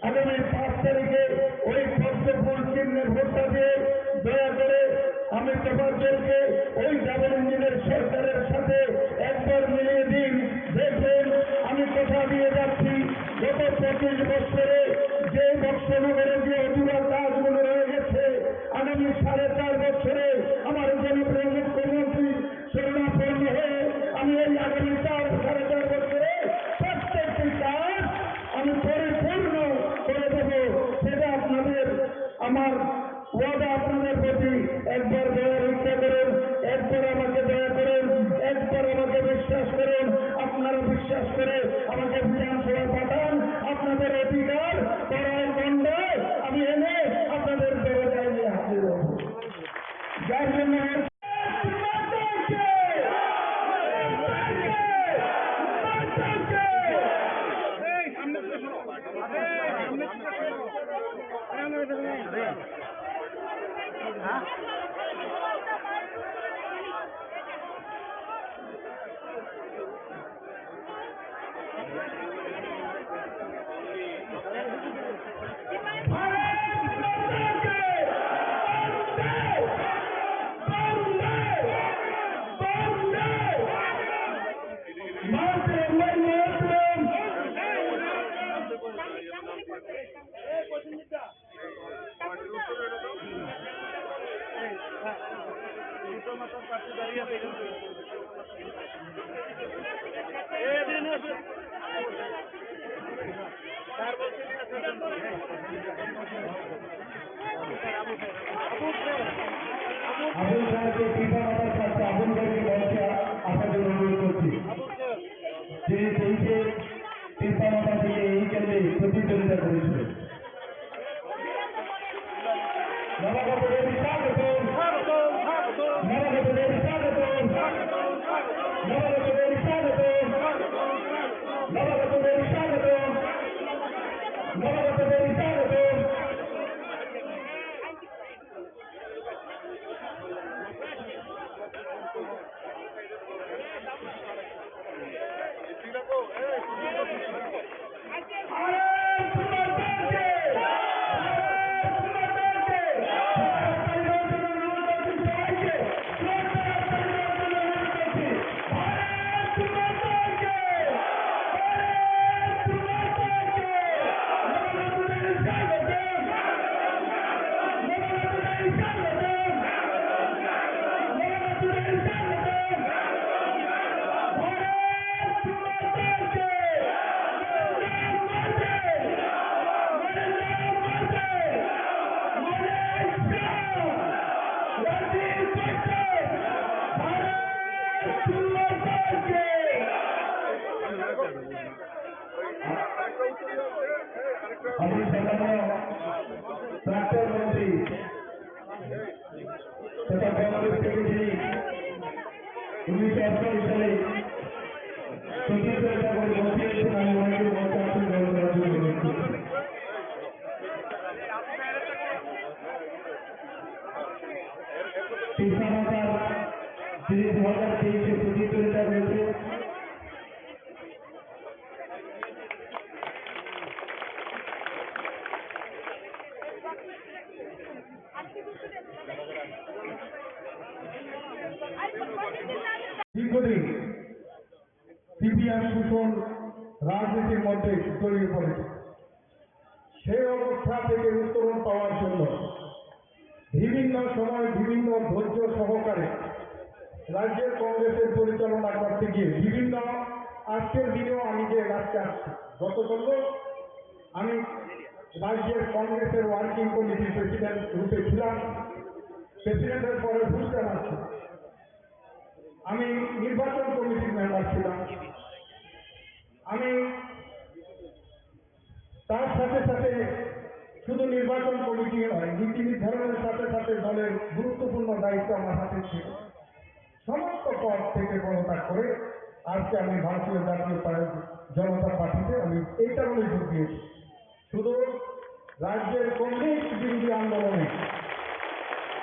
আগামী 5 তারিখে ওই পদ্মফুল চিহ্নে ভোটটা দিয়ে দয়া করে আমি তোমাদেরকে ওই ডাবল ইঞ্জিনের সরকারের সাথে একবার মিলিয়ে দিন। দেখবেন আমি কথা দিয়ে যাচ্ছি, গত 25 বছরে যে বৎসনগরে যে অধুরা কাজগুলো রয়ে গেছে, আগামী 4.5 বছরে আমার জনপ্রিয় মুখ্যমন্ত্রী শরণাপন্ন হয়ে আমি এই আবুল সাহেবকে পিতা মাতার কাছে আবুল ভাইকে মঞ্চে আসার জন্য অনুরোধ করছি। যিনি তেইশে পিতা মাতা থেকে এই কেন্দ্রে প্রতিদ্বন্দ্বিতা করেছিলেন। নবাগত দেবী স্বাগতম, নবাগত দেবী স্বাগতম, নবাগত দেবী স্বাগতম, নবাগত দেবী স্বাগতম, নবাগত দেবী স্বাগতম। আমি সম্মানীয় প্রাক্তন মন্ত্রী তথা বাংলাদেশ থেকে যিনি 1988 সালে প্রতিদ্বন্দ্বিতা করে মন্ত্রী হয়েছেন, আমি ওনাকে মঞ্চে আসন গ্রহণ করার জন্য অনুরোধ করছি। পিতা মাতার যিনি 2023-এ প্রতিদ্বন্দ্বিতা করেছে, দীর্ঘদিন সিপিএম শোষণ রাজনীতির মধ্যে জড়িয়ে পড়েছে। সেই অবস্থা থেকে উত্তরণ পাওয়ার জন্য বিভিন্ন সময় বিভিন্ন ধৈর্য সহকারে রাজ্যের কংগ্রেসের পরিচালনা করতে গিয়ে বিভিন্ন আজকের দিনেও আমি যে রাজ্যে আসছি, গতকাল আমি রাজ্যের কংগ্রেসের ওয়ার্কিং কমিটির প্রেসিডেন্ট রূপে ছিলাম, প্রেসিডেন্টের পরে বুঝতে পারছি আমি নির্বাচন কমিটির মেম্বার ছিলাম। আমি তার সাথে সাথে শুধু নির্বাচন কমিটি নয়, নীতি নির্ধারণের সাথে সাথে দলের গুরুত্বপূর্ণ দায়িত্ব আমার হাতে ছিল। সমস্ত পদ থেকে পদত্যাগ করে আজকে আমি ভারতীয় জাতীয় জনতা পার্টিতে আমি এই কারণে যোগ দিয়েছি। শুধু রাজ্যের কমিউনিস্ট বিরোধী আন্দোলনে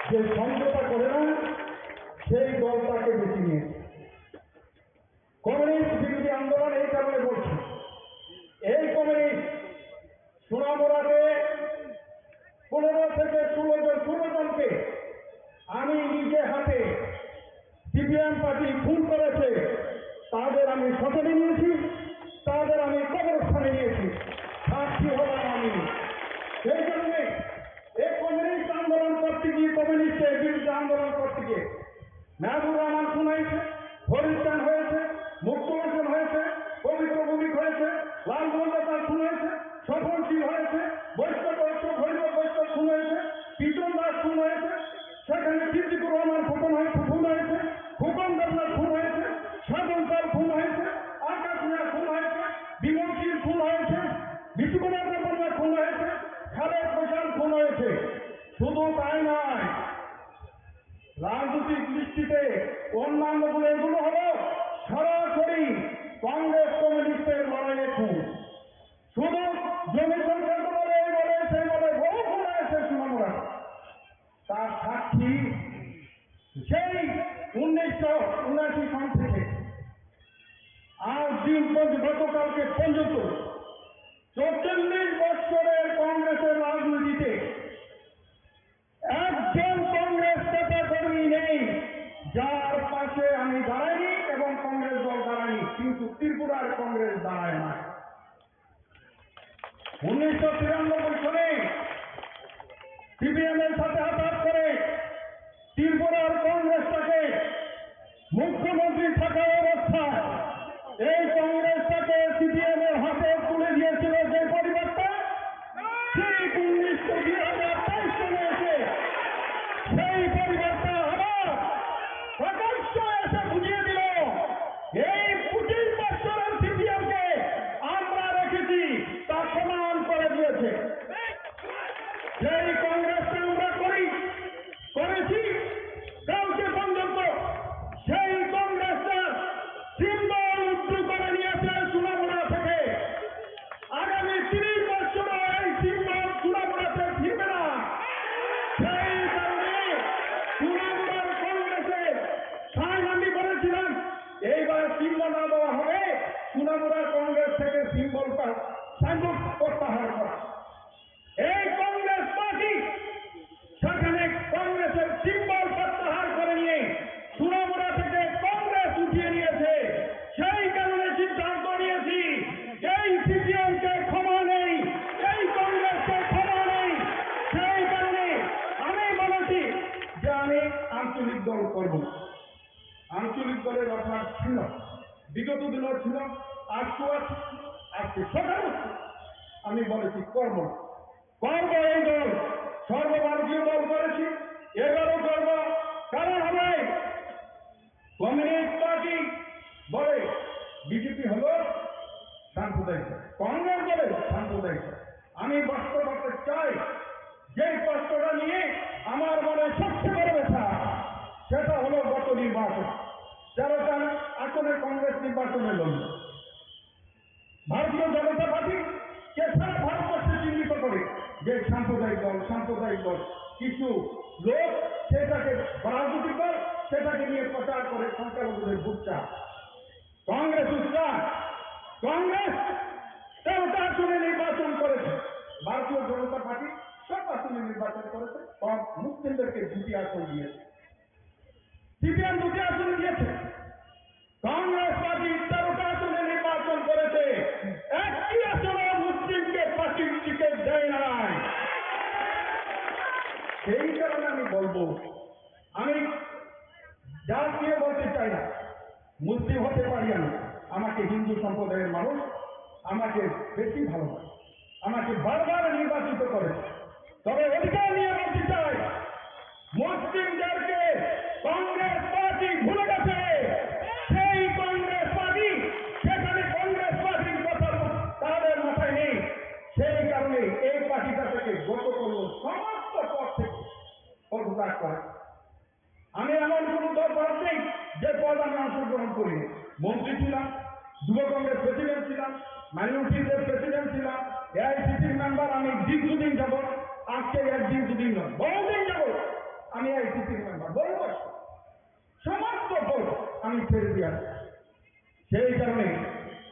যে সমঝোতা করে না, সেই দলটাকে বেছে নিয়েছে। কমিউনিস্ট বিরোধী আন্দোলন এই কারণে বলছি, এই কমিউনিস্ট সোনামুড়াতে 15 থেকে 16 জনকে আমি নিজে হাতে সিপিএম পার্টি খুন করেছে, তাদের আমি শপথে নিয়েছি, তাদের আমি কবরস্থানে নিয়েছি, সাক্ষী হলাম আমি। সেই জন্যে এই কমিউনিস্ট আন্দোলন করতে গিয়ে, কমিউনিস্টের বিরুদ্ধে আন্দোলন করতে গিয়ে মেহবুব রহমান খুন হয়েছে, হরিস্তান হয়েছে, মুক্ত হোসেন হয়েছে, পবিত্র ভূমিক হয়েছে, লাল মল্লকার খুন হয়েছে, সফল সিং হয়েছে, বৈষ্ণব হরিব বৈষ্ণব খুন হয়েছে, পিতন দাস খুন হয়েছে, সেখানে সিদ্দিকুর রহমান খুন হয়েছে, খুকন দেবনাথ খুন হয়েছে, সাধন পাল খুন হয়েছে, আকাশ মিয়া খুন হয়েছে, বিমল সিং খুন হয়েছে, বিশুকুমার দেবনাথ খুন হয়েছে, খালেদ হোসেন খুন হয়েছে। শুধু তাই নয়, রাজনৈতিক দৃষ্টিতে অন্যান্যগুলো এগুলো হলো সরাসরি কংগ্রেস কমিউনিস্টের লড়াইয়ে খুন। শুধু জমি সংক্রান্ত বলে এই বলে সেই বলে বহু খুন হয়েছে সোনামুড়া। তার সাক্ষী পার্টি সেই 1979 সন থেকে আজ দিন গতকালকে পর্যন্ত 44 বছরের কংগ্রেসের রাজনীতিতে একজন কংগ্রেস নেতা কর্মী নেই যার পাশে আমি দাঁড়াইনি এবং কংগ্রেস দল দাঁড়ায়নি, কিন্তু ত্রিপুরার কংগ্রেস দাঁড়ায় না। 1993 সালে সিপিএম এর সাথে আঘাত করে ত্রিপুরার কংগ্রেসটাকে মুখ্যমন্ত্রী থাকা অবস্থায় এই কংগ্রেসটাকে সিপিএম এর হাতে তুলে দিয়েছিল যে পরিবর্তন ঠিক 2023 সালে এসে সেই পরিবর্তন আবার প্রকাশ্য এসে বুঝিয়ে দিল এই 25 বছরের সিপিএমকে আমরা রেখেছি তা প্রমাণ করে দিয়েছে। সেই কংগ্রেসকে আমরা করেছি কাউকে পর্যন্ত সেই কংগ্রেসটা সিম্বল উঁচু করে নিয়েছে সুনামুড়া থেকে। আগামী 30 বছর এই সিম্বল সুনামুড়াতে ফিরবে না। সেই কারণে সুনামুড়ার কংগ্রেসে আমি বলেছিলাম এইবার সিম্বল না দেওয়া হবে, সুনামুড়ার কংগ্রেস থেকে সিম্বলটা সাইনবোর্ড প্রত্যাহার করা। এই কংগ্রেস পার্টি সেখানে কংগ্রেসের সিম্বল প্রত্যাহার করে নিয়ে সুনামুড়া থেকে কংগ্রেস উঠিয়ে নিয়েছে। সেই কারণে সিদ্ধান্ত নিয়েছি এই সিপিএমকে ক্ষমা নেই, এই কংগ্রেসকে ক্ষমা নেই। সেই কারণে আমি বলেছি যে আমি আঞ্চলিক দল করব। আঞ্চলিক দলের আপনার ছিল, বিগত দিনও ছিল, আজকেও আছে, আজকে সকাল আমি বলেছি করব এই দল, সর্বভারতীয় দল করেছি, এবারও করব। কারণ হবে কমিউনিস্ট পার্টি বলে বিজেপি হলো সাম্প্রদায়িক, কংগ্রেস বলে সাম্প্রদায়িক। আমি বাস্তবতা চাই যে কষ্টটা নিয়ে আমার মনে সবচেয়ে বড় ব্যথা সেটা হলো গত নির্বাচন 13টা আসনে কংগ্রেস নির্বাচনে লড়ল। ভারতীয় জনতা পার্টি কে সারা ভারতবর্ষে চিহ্নিত করে যে সাম্প্রদায়িক দল কিছু লোক সেটাকে রাজনৈতিক দল সেটাকে নিয়ে প্রচার করে সংখ্যালঘুদের ভোট চায়। কংগ্রেস উৎসাহ, কংগ্রেস 13টা আসনে নির্বাচন করেছে, ভারতীয় জনতা পার্টি সব আসনে নির্বাচন করেছে, মুসলিমদেরকে 2টি আসন দিয়েছে, সিপিএম 2টি আসন দিয়েছে। কংগ্রেস পার্টি 13টা আসনে নির্বাচন করেছে, একটি আসনে মুসলিমকে পার্টির টিকিট দেয় নাই। সেই কারণে আমি বলবো, আমি জাত নিয়ে বলতে চাই না, মুসলিম হতে পারি আমি, আমাকে হিন্দু সম্প্রদায়ের মানুষ আমাকে বেশি ভালোবাসে, আমাকে বারবার নির্বাচিত করে। তবে অধিকার নিয়ে বলতে চাই, মুসলিমদেরকে কংগ্রেস পার্টি ভুলে গেছে। সেই কংগ্রেস পার্টি সেখানে কংগ্রেস পার্টির কথা তাদের মাথায় নেই। সেই কারণে এই পার্টিটা থেকে গত করল সমস্ত পদ থেকে পদত্যাগ করে। আমি এমন কোন দল পদ নেই যে পদ আমি অংশগ্রহণ করি। মন্ত্রী ছিলাম, যুব কংগ্রেস প্রেসিডেন্ট ছিলাম, মাইনরিটিদের প্রেসিডেন্ট ছিলাম, এআইসিসির মেম্বার আমি দীর্ঘদিন যাব, আজকে একদিন দুদিন নয় বহুদিন যাব আমি এআইসিসির মেম্বার, বহু বছর সমস্ত ভোট আমি ছেড়ে দিয়ে আসছি। সেই কারণে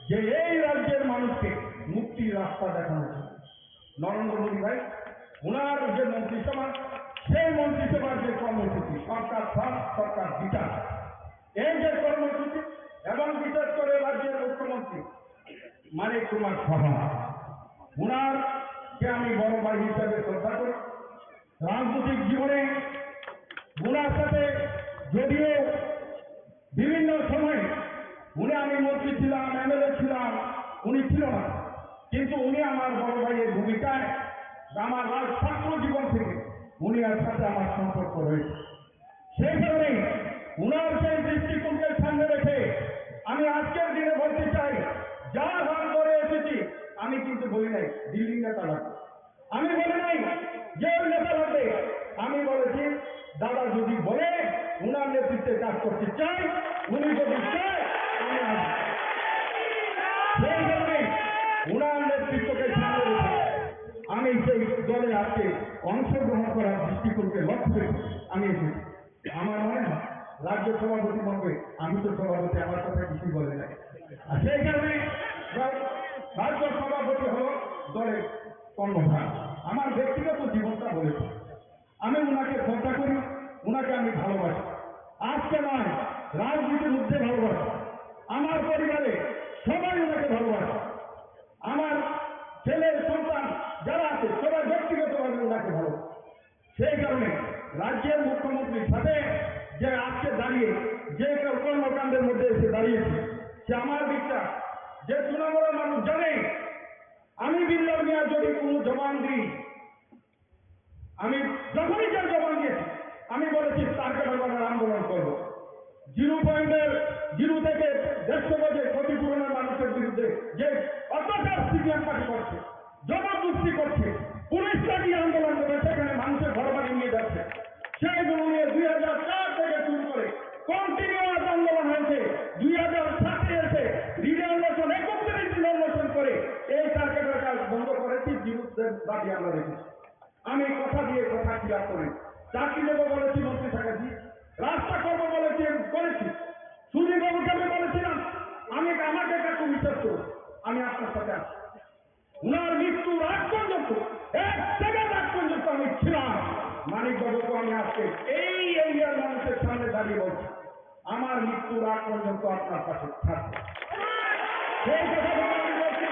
যে এই রাজ্যের মানুষকে মুক্তির রাস্তা দেখানো ছিল নরেন্দ্র মোদী ভাই, ওনার যে মন্ত্রিসভা, সেই মন্ত্রিসভার যে কর্মসূচি সরকার ফার্স্ট সরকার বিচার, এই যে কর্মসূচি, এবং বিশেষ করে রাজ্যের মুখ্যমন্ত্রী মানিক কুমার সাহা, ওনারকে আমি বড় ভাই হিসাবে শ্রদ্ধা করি। রাজনৈতিক জীবনে ওনার সাথে যদিও বিভিন্ন সময় আমি মন্ত্রী ছিলাম, এমএলএ ছিলাম, উনি ছিল না, কিন্তু উনি আমার বড় ভাইয়ের ভূমিকায় আমার ছাত্র জীবন থেকে উনি আর সাথে আমার সম্পর্ক রয়েছে। সেই কারণে উনার সেই দৃষ্টিকোণকে সামনে রেখে আমি আজকের দিনে বলতে চাই, যা হার করে এসেছি আমি কিন্তু বলি নাই দিল্লি নেতা লাগবে, আমি বলি নাই যে নেতা লাগবে, আমি বলেছি দাদা যদি বলে উনার নেতৃত্বে কাজ করতে চাই, উনি যদি চায় আমি আসবো। সেই কারণে উনার নেতৃত্বকে সামনে রেখে আমি সেই দলে আজকে অংশগ্রহণ করার দৃষ্টিকোণকে লক্ষ্য রেখে আমি এসেছি। আমার মনে হয় রাজ্য সভাপতি মহোদয়, আমি তো সভাপতি, আমার কথা কিছুই বলে নাই। আর সেই কারণে রাজ্য সভাপতি হল দলের কর্ণধার। আমার ব্যক্তিগত জীবনটা বলেছে, আমি উনাকে শ্রদ্ধা করি, উনাকে আমি ভালোবাসি। আজকে নয়, রাজনীতির মধ্যে ভালোবাসি। আমার পরিবারে সবাই ওনাকে ভালোবাসে। আমার ছেলে সন্তান যারা আছে সবাই ব্যক্তিগতভাবে ওনাকে ভালোবাসে। সেই কারণে রাজ্যের মুখ্যমন্ত্রীর সাথে যে আজকে দাঁড়িয়ে যে কর্মকাণ্ডের মধ্যে এসে দাঁড়িয়েছে, সে আমার বিশ্বাস যে সুনামুড়ার মানুষ জানে আমি বিল্লাল মিয়া যদি কোনো জবান দিই, আমি যখনই যে জবান দিয়েছি আমি বলেছি টার্গেট বানার আন্দোলন করব। 0 থেকে 150 গজে ক্ষতিপূরণের মানুষের বিরুদ্ধে যে অত্যাচার সিপিএম পার্টি করছে, জবরদস্তি করছে, পুলিশ লাগিয়ে আন্দোলন করে সেখানে মানুষের ঘর বাড়ি নিয়ে যাচ্ছে, সেইগুলো নিয়ে 2004 থেকে শুরু করে কন্টিনিউয়াস আন্দোলন হয়েছে। 2007-এ এসে রিজার্ভেশন 31 রিজার্ভেশন করে এই টার্গেটের কাজ বন্ধ করেছি। বিরুদ্ধে দাবি আমরা রেখেছি। আমি কথা দিয়ে কথা ক্লিয়ার করি। চাকরি দেবো বলেছি মন্ত্রী থাকাছি, রাস্তা করবো বলেছি করেছি। সুধীরবাবুকে আমি বলেছিলাম আমাকে একটু বিশ্বাস করুন, আমি আপনার সাথে আছি। উনার মৃত্যুর আগ পর্যন্ত, 1 সেকেন্ড আগ পর্যন্ত আমি ছিলাম। মানিক বাবুকে আমি আজকে এই এরিয়ার মানুষের সামনে দাঁড়িয়ে বলছি, আমার মৃত্যুর আগ পর্যন্ত আপনার পাশে থাকবে। সেই কথা আমি বলছি।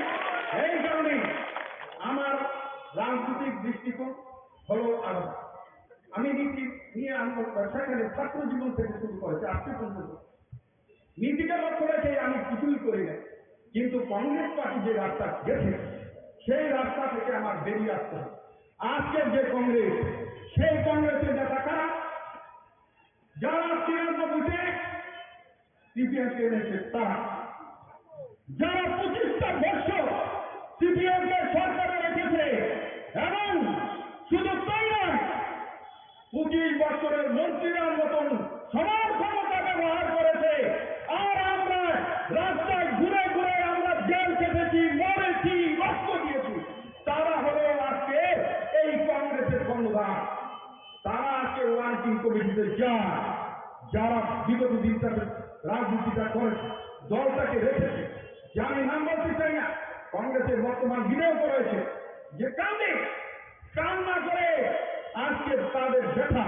এই কারণেই আমার রাজনৈতিক দৃষ্টিকোণ হলো আলাদা। আমি নীতি নিয়ে আন্দোলন সেখানে ছাত্র জীবন থেকে শুরু করেছি আজকে পর্যন্ত। নীতিকে লক্ষ্য রেখে আমি কিছুই করি না, কিন্তু কংগ্রেস পার্টি যে রাস্তা গেছে সেই রাস্তা থেকে আমার বেরিয়ে আসতে হবে। আজকের যে কংগ্রেস, সেই কংগ্রেসের নেতা কারা? যারা 93-তে সিপিএমকে এনেছে তারা, যারা 25টা বছর সিপিএমকে সরকারে রেখেছে, এবং শুধু তাই নয় 25 বছরের মন্ত্রীরার মতন সবার ক্ষমতা ব্যবহার করেছে। আর আমরা রাস্তায় ঘুরে ঘুরে আমরা জেল খেটেছি, মরেছি, রক্ত দিয়েছি। তারা হলো আজকে এই কংগ্রেসের কর্ণধার। তারা আজকে ওয়ার্কিং কমিটিতে যায়, যারা বিগত দিনটাতে রাজনীতিটা করেছে, দলটাকে রেখেছে। যে আমি নাম বলতে চাই না, কংগ্রেসের বর্তমান বিনয় করেছে যে কান্না করে আজকে তাদের ব্যথা,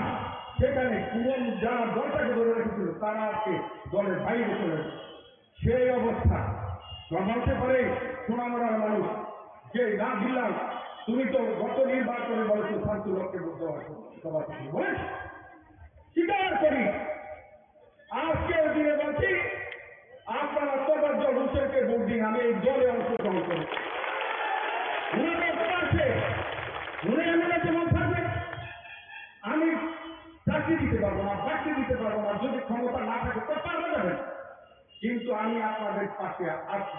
সেখানে পুরন যারা দলটাকে ধরে রেখেছিল তারা আজকে দলের বাইরে চলে গেছে। সেই অবস্থা বলতে পারে সোনামুড়ার মানুষ যে না দিলাম, তুমি তো গত নির্বাচনে বলেছো শান্তিরক্ষে সভাপতি বলেছ, স্বীকার করি। আজকের দিনে বলছি আপনারা তোফাজ্জল হোসেনকে ভোট দিন, আমি এই দলে অংশগ্রহণ করি। যেমন থাকবে, আমি চাকরি দিতে পারবো না, চাকরি দিতে পারবো না, যদি ক্ষমতা না থাকে তো পারবে যাবে। কিন্তু আমি আপনাদের পাশে আছি,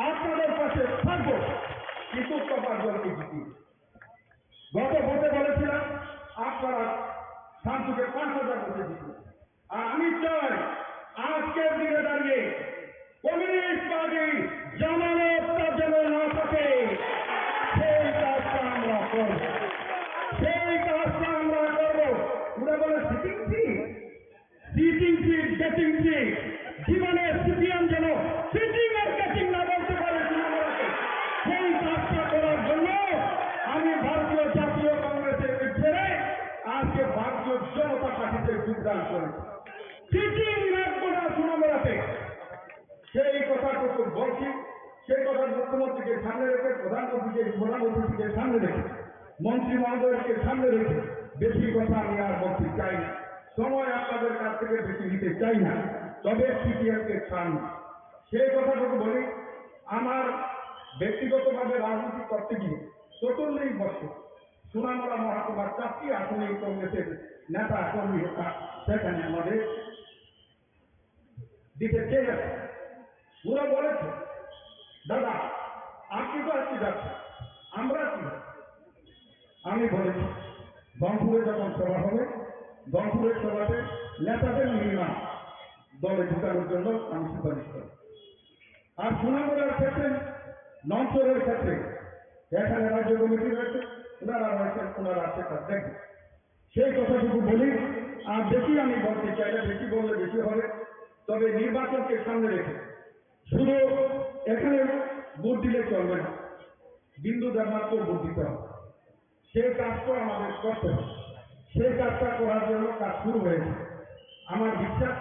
আপনাদের পাশে থাকবো, কিন্তু তোফাজ্জলকে জিতি। গত ভোটে বলেছিলাম আপনারা শান্তিকে 5,000 ভোটে জিতবে। আর আমি চাই আজকের দিনে দাঁড়িয়ে কমিউনিস্ট পার্টি জামানতটা যেন না থাকে, সেই কাজটা আমরা করব, সেই কাজটা আমরা করব। ওরা বলে সিটিং সিট গেটিং সিট, জীবনে সিপিএম যেন সিটিং আর গেটিং না বলতে পারে। সেই কাজটা করার জন্য আমি ভারতীয় জাতীয় কংগ্রেসের ছেড়ে আজকে ভারতীয় জনতা পার্টিতে যোগদান করেছি। সিটিং রাখবো না সোনামুড়াতে, সেই কথাটুকু বলছি। সেই কথা মুখ্যমন্ত্রীকে সামনে রেখে, প্রধানমন্ত্রীকে সামনে রেখে, মন্ত্রী মহোদয়কে সামনে রেখে বেশি কথা আমি আর বলতে চাই না। সময় আপনাদের কাছ থেকে বেশি নিতে চাই না, তবে সিপিএমকে চান। সেই কথাটুকু বলি, আমার ব্যক্তিগতভাবে রাজনীতি করতে গিয়ে 44 বছর সোনামুড়া মহকুমার 4টি আসনে কংগ্রেসের নেতা কর্মী সেখানে আমাদের দিকে চেয়ে গেছে। ওরা বলেছে দাদা আপনি তো আজকে যাচ্ছেন, আমরা কি? আমি বলেছি রংপুরে যখন সভা হবে, রংপুরের সভাতে নেতাদের মিনিমাম দলে ঢুকানোর জন্য আমি সুপারিশ করি। আর সোনামুড়ার ক্ষেত্রে, নঞ্চরের ক্ষেত্রে এখানে রাজ্য কমিটি রয়েছে, ওনারা হয়েছেন, ওনারা আছে তার দেখবেন। সেই কথাটুকু বলি। আর বেশি আমি বলতে চাই না, বেশি বললে বেশি হবে। তবে নির্বাচনকে সামনে রেখে শুধু এখানে ভোট দিলে চলবে না, বিন্দু দেবনাথ ভোট দিতে হবে। সেই কাজটা আমাদের করতে হবে। সেই কাজটা করার জন্য কাজ শুরু হয়েছে। আমার বিশ্বাস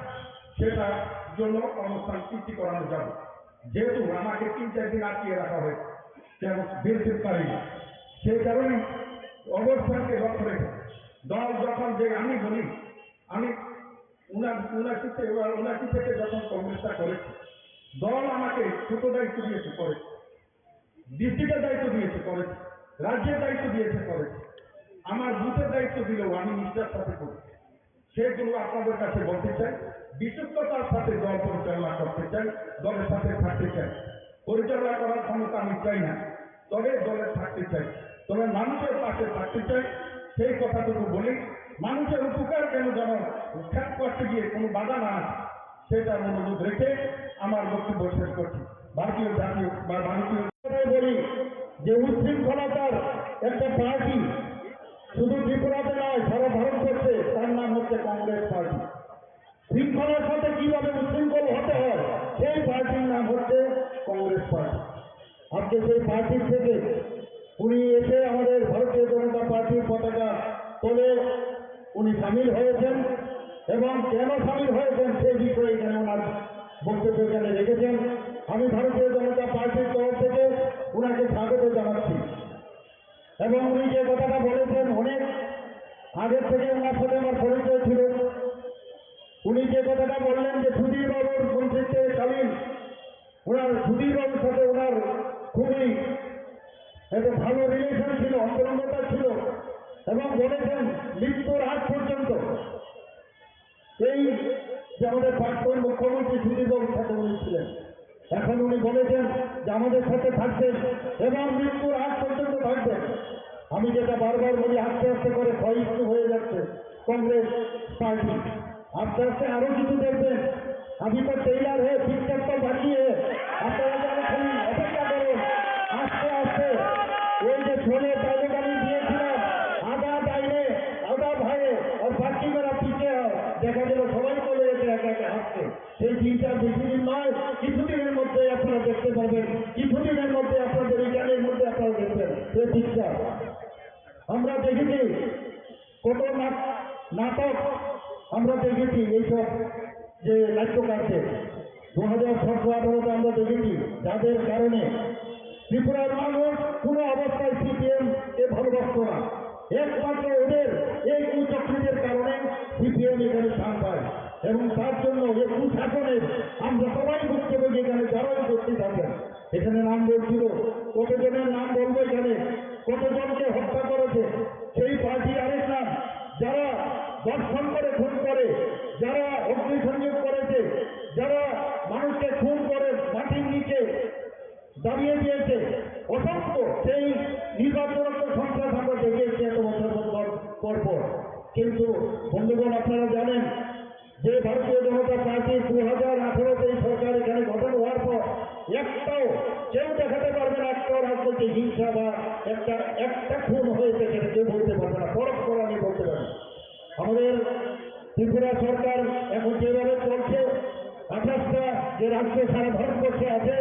সেটার জন্য অনুষ্ঠান সৃষ্টি করানো যাবে। যেহেতু আমাকে 3-4 দিন আটকিয়ে রাখা হয়েছে, যেমন বেরোতে পারি না, সেই কারণে অবস্থানকে লক্ষ্য রেখে দল যখন যে আমি বলি, আমি 79 থেকে যখন কংগ্রেসটা করেছি, দল আমাকে ছোট দায়িত্ব দিয়েছে করেছে, ডিস্ট্রিক্টের দায়িত্ব দিয়েছে করেছে, রাজ্যের দায়িত্ব দিয়েছে করেছে, আমার বুথের দায়িত্ব দিলেও আমি নিষ্ঠার সাথে করেছি। সেগুলো আপনাদের কাছে বলতে চাই। বিশ্বস্ততার সাথে দল পরিচালনা করতে চাই, দলের সাথে থাকতে চাই। পরিচালনা করার ক্ষমতা আমি চাই না, তবে দলে থাকতে চাই, তবে মানুষের পাশে থাকতে চাই। সেই কথাটুকু বলি। মানুষের উপকার কেন যেন খ্যাত করতে গিয়ে কোনো বাধা না আসে, সেটার অনুরোধ রেখে আমার বক্তব্য শেষ করছি। ভারতীয় বলি যে উচ্ছৃঙ্খলতার একটা পার্টি শুধু ত্রিপুরাতে নয়, সারা ভারতবর্ষে, তার নাম হচ্ছে কংগ্রেস পার্টি। শৃঙ্খলার সাথে কিভাবে উচ্ছৃঙ্খল হতে হয়, সেই পার্টির নাম হচ্ছে কংগ্রেস পার্টি। আজকে সেই পার্টির থেকে উনি এসে আমাদের ভারতীয় জনতা পার্টির পতাকা তোলে উনি সামিল হয়েছেন, এবং কেন সামিল হয়েছেন সেই বিষয়ে এখানে ওনার বক্তব্য এখানে রেখেছেন। আমি ভারতীয় জনতা পার্টির তরফ থেকে ওনাকে স্বাগত জানাচ্ছি। এবং উনি যে কথাটা বলেছেন, অনেক আগের থেকে ওনার সাথে আমার পরিচয় ছিল। উনি যে কথাটা বললেন যে সুধীর বাবুর মন্ত্রিত্বকালীন ওনার সুধীর বাবুর সাথে ওনার খুবই একটা ভালো রিলেশন ছিল, অন্তরঙ্গতা ছিল, এবং বলেছেন মৃত্যুর আগ পর্যন্ত এই যে আমাদের প্রাক্তন মুখ্যমন্ত্রী সুধীর বাবুর সাথে উনি ছিলেন। এখন উনি বলেছেন যে আমাদের সাথে থাকবেন এবং মৃত্যুর আগ পর্যন্ত থাকবেন। আমি যেটা বারবার বলি, আস্তে আস্তে করে ক্ষয়িষ্ণু হয়ে যাচ্ছে কংগ্রেস পার্টি। আস্তে আস্তে আরো কিছু দেখবেন। আমি তো টেইলার হয়ে ঠিকঠাক তো বাঁচিয়ে আপনারা যখন অপেক্ষা করুন, আস্তে আস্তে ওই যে ছোলে ডায়লগ আমি দিয়েছিলাম, আধা ডাইনে আধা ভাইয়ে আর বাকি মেরা পিছিয়ে হয়, দেখা গেল সবাই চলে গেছে একা একা হাসছে। সেই দিনটা বেশি দিন নয়, কিছুদিনের মধ্যে আপনারা দেখতে পাবেন, কিছুদিনের মধ্যে আপনাদের এই গানের মধ্যে আপনারা দেখবেন এই দিকটা। আমরা দেখেছি কত নাটক আমরা দেখেছি, এইসব যে নাট্যকারদের 2017-18-তে আমরা দেখেছি, যাদের কারণে ত্রিপুরার মানুষ কোনো অবস্থায় সিপিএম কে ভালোবাসত না। একমাত্র ওদের এই কুচক্রীদের কারণে সিপিএম এখানে স্থান পায়, এবং তার জন্য এই কুশাসনের আমরা সবাই ভুক্তভোগী। এখানে যারাই উপস্থিত আছেন, এখানে নাম বলছিল, কতজনের নাম বলবো এখানে, কতজনকে হত্যা করেছে সেই পার্টি আরেক নাম, যারা দর্শন করে খুন করে, যারা অগ্নিসংযোগ করেছে, যারা মানুষকে খুন করে মাটির নিচে দাঁড়িয়ে দিয়েছে, অসংখ্য সেই নির্বাচনত্ব সন্ত্রাস আমরা দেখে এসেছি এত বছর পর। কিন্তু বন্ধুগণ, আপনারা জানেন যে ভারতীয় জনতা পার্টি 2018-তে এই সরকার এখানে গঠন হওয়ার পর একটাও কেউ দেখাতে পারবে না, একটাও রাজনৈতিক হিংসা বা একটা খুন হয়েছে সেটা কেউ বলতে পারবে না। পরস্পর আমি বলতে পারি, আমাদের ত্রিপুরা সরকার এখন যেভাবে চলছে, 28টা যে রাজ্য সারা ভারতবর্ষে আছে,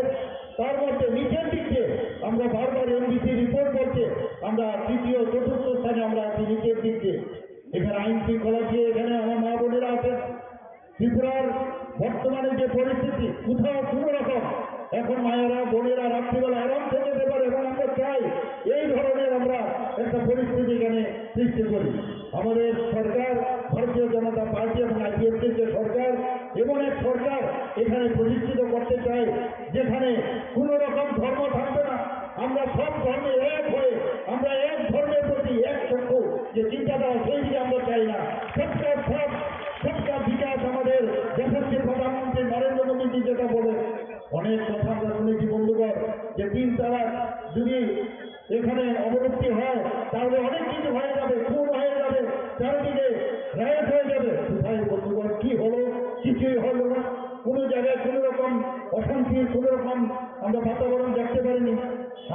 তার মধ্যে নিচের দিকে আমরা বারবার এনডিসি রিপোর্ট করছে আমরা তৃতীয় চতুর্থ স্থানে আমরা আছি নিচের দিকে। এখানে আইন শৃঙ্খলা দিয়ে এখানে আমার মা বোনেরা আছেন। ত্রিপুরার বর্তমানে যে পরিস্থিতি, কোথাও কোনো রকম এখন মায়েরা বোনেরা রাত্রিবেলা আরাম থেকে যেতে পারে, এবং আমরা চাই এই ধরনের আমরা একটা পরিস্থিতি এখানে সৃষ্টি করি। আমাদের সরকার, ভারতীয় জনতা পার্টি এবং আইপিএফটির যে সরকার, এমন এক সরকার এখানে প্রতিষ্ঠিত করতে চাই যেখানে কোনো রকম ধর্ম থাকবে না। আমরা সব ধর্মে এক হয়ে, আমরা এক ধর্মের প্রতি এক চক্ষু যে চিন্তাধারা, সেই দিকে আমরা চাই না। সবটা বিকাশ আমাদের যশস্বী প্রধানমন্ত্রী নরেন্দ্র মোদীজি যেটা বলে, অনেক কথা আমরা শুনেছি বন্ধুগণ, যে 3 তালাক যদি এখানে অবলুপ্তি হয় তাহলে অনেক কিছু হয়ে যাবে, খুন হয়ে যাবে, চারিদিকে রায়ত হয়ে যাবে। কোথায় বন্ধুগণ কি হলো? কিছুই হলো না। কোনো জায়গায় কোনো রকম অশান্তির কোনো রকম আমরা বাতাবরণ দেখতে পারিনি।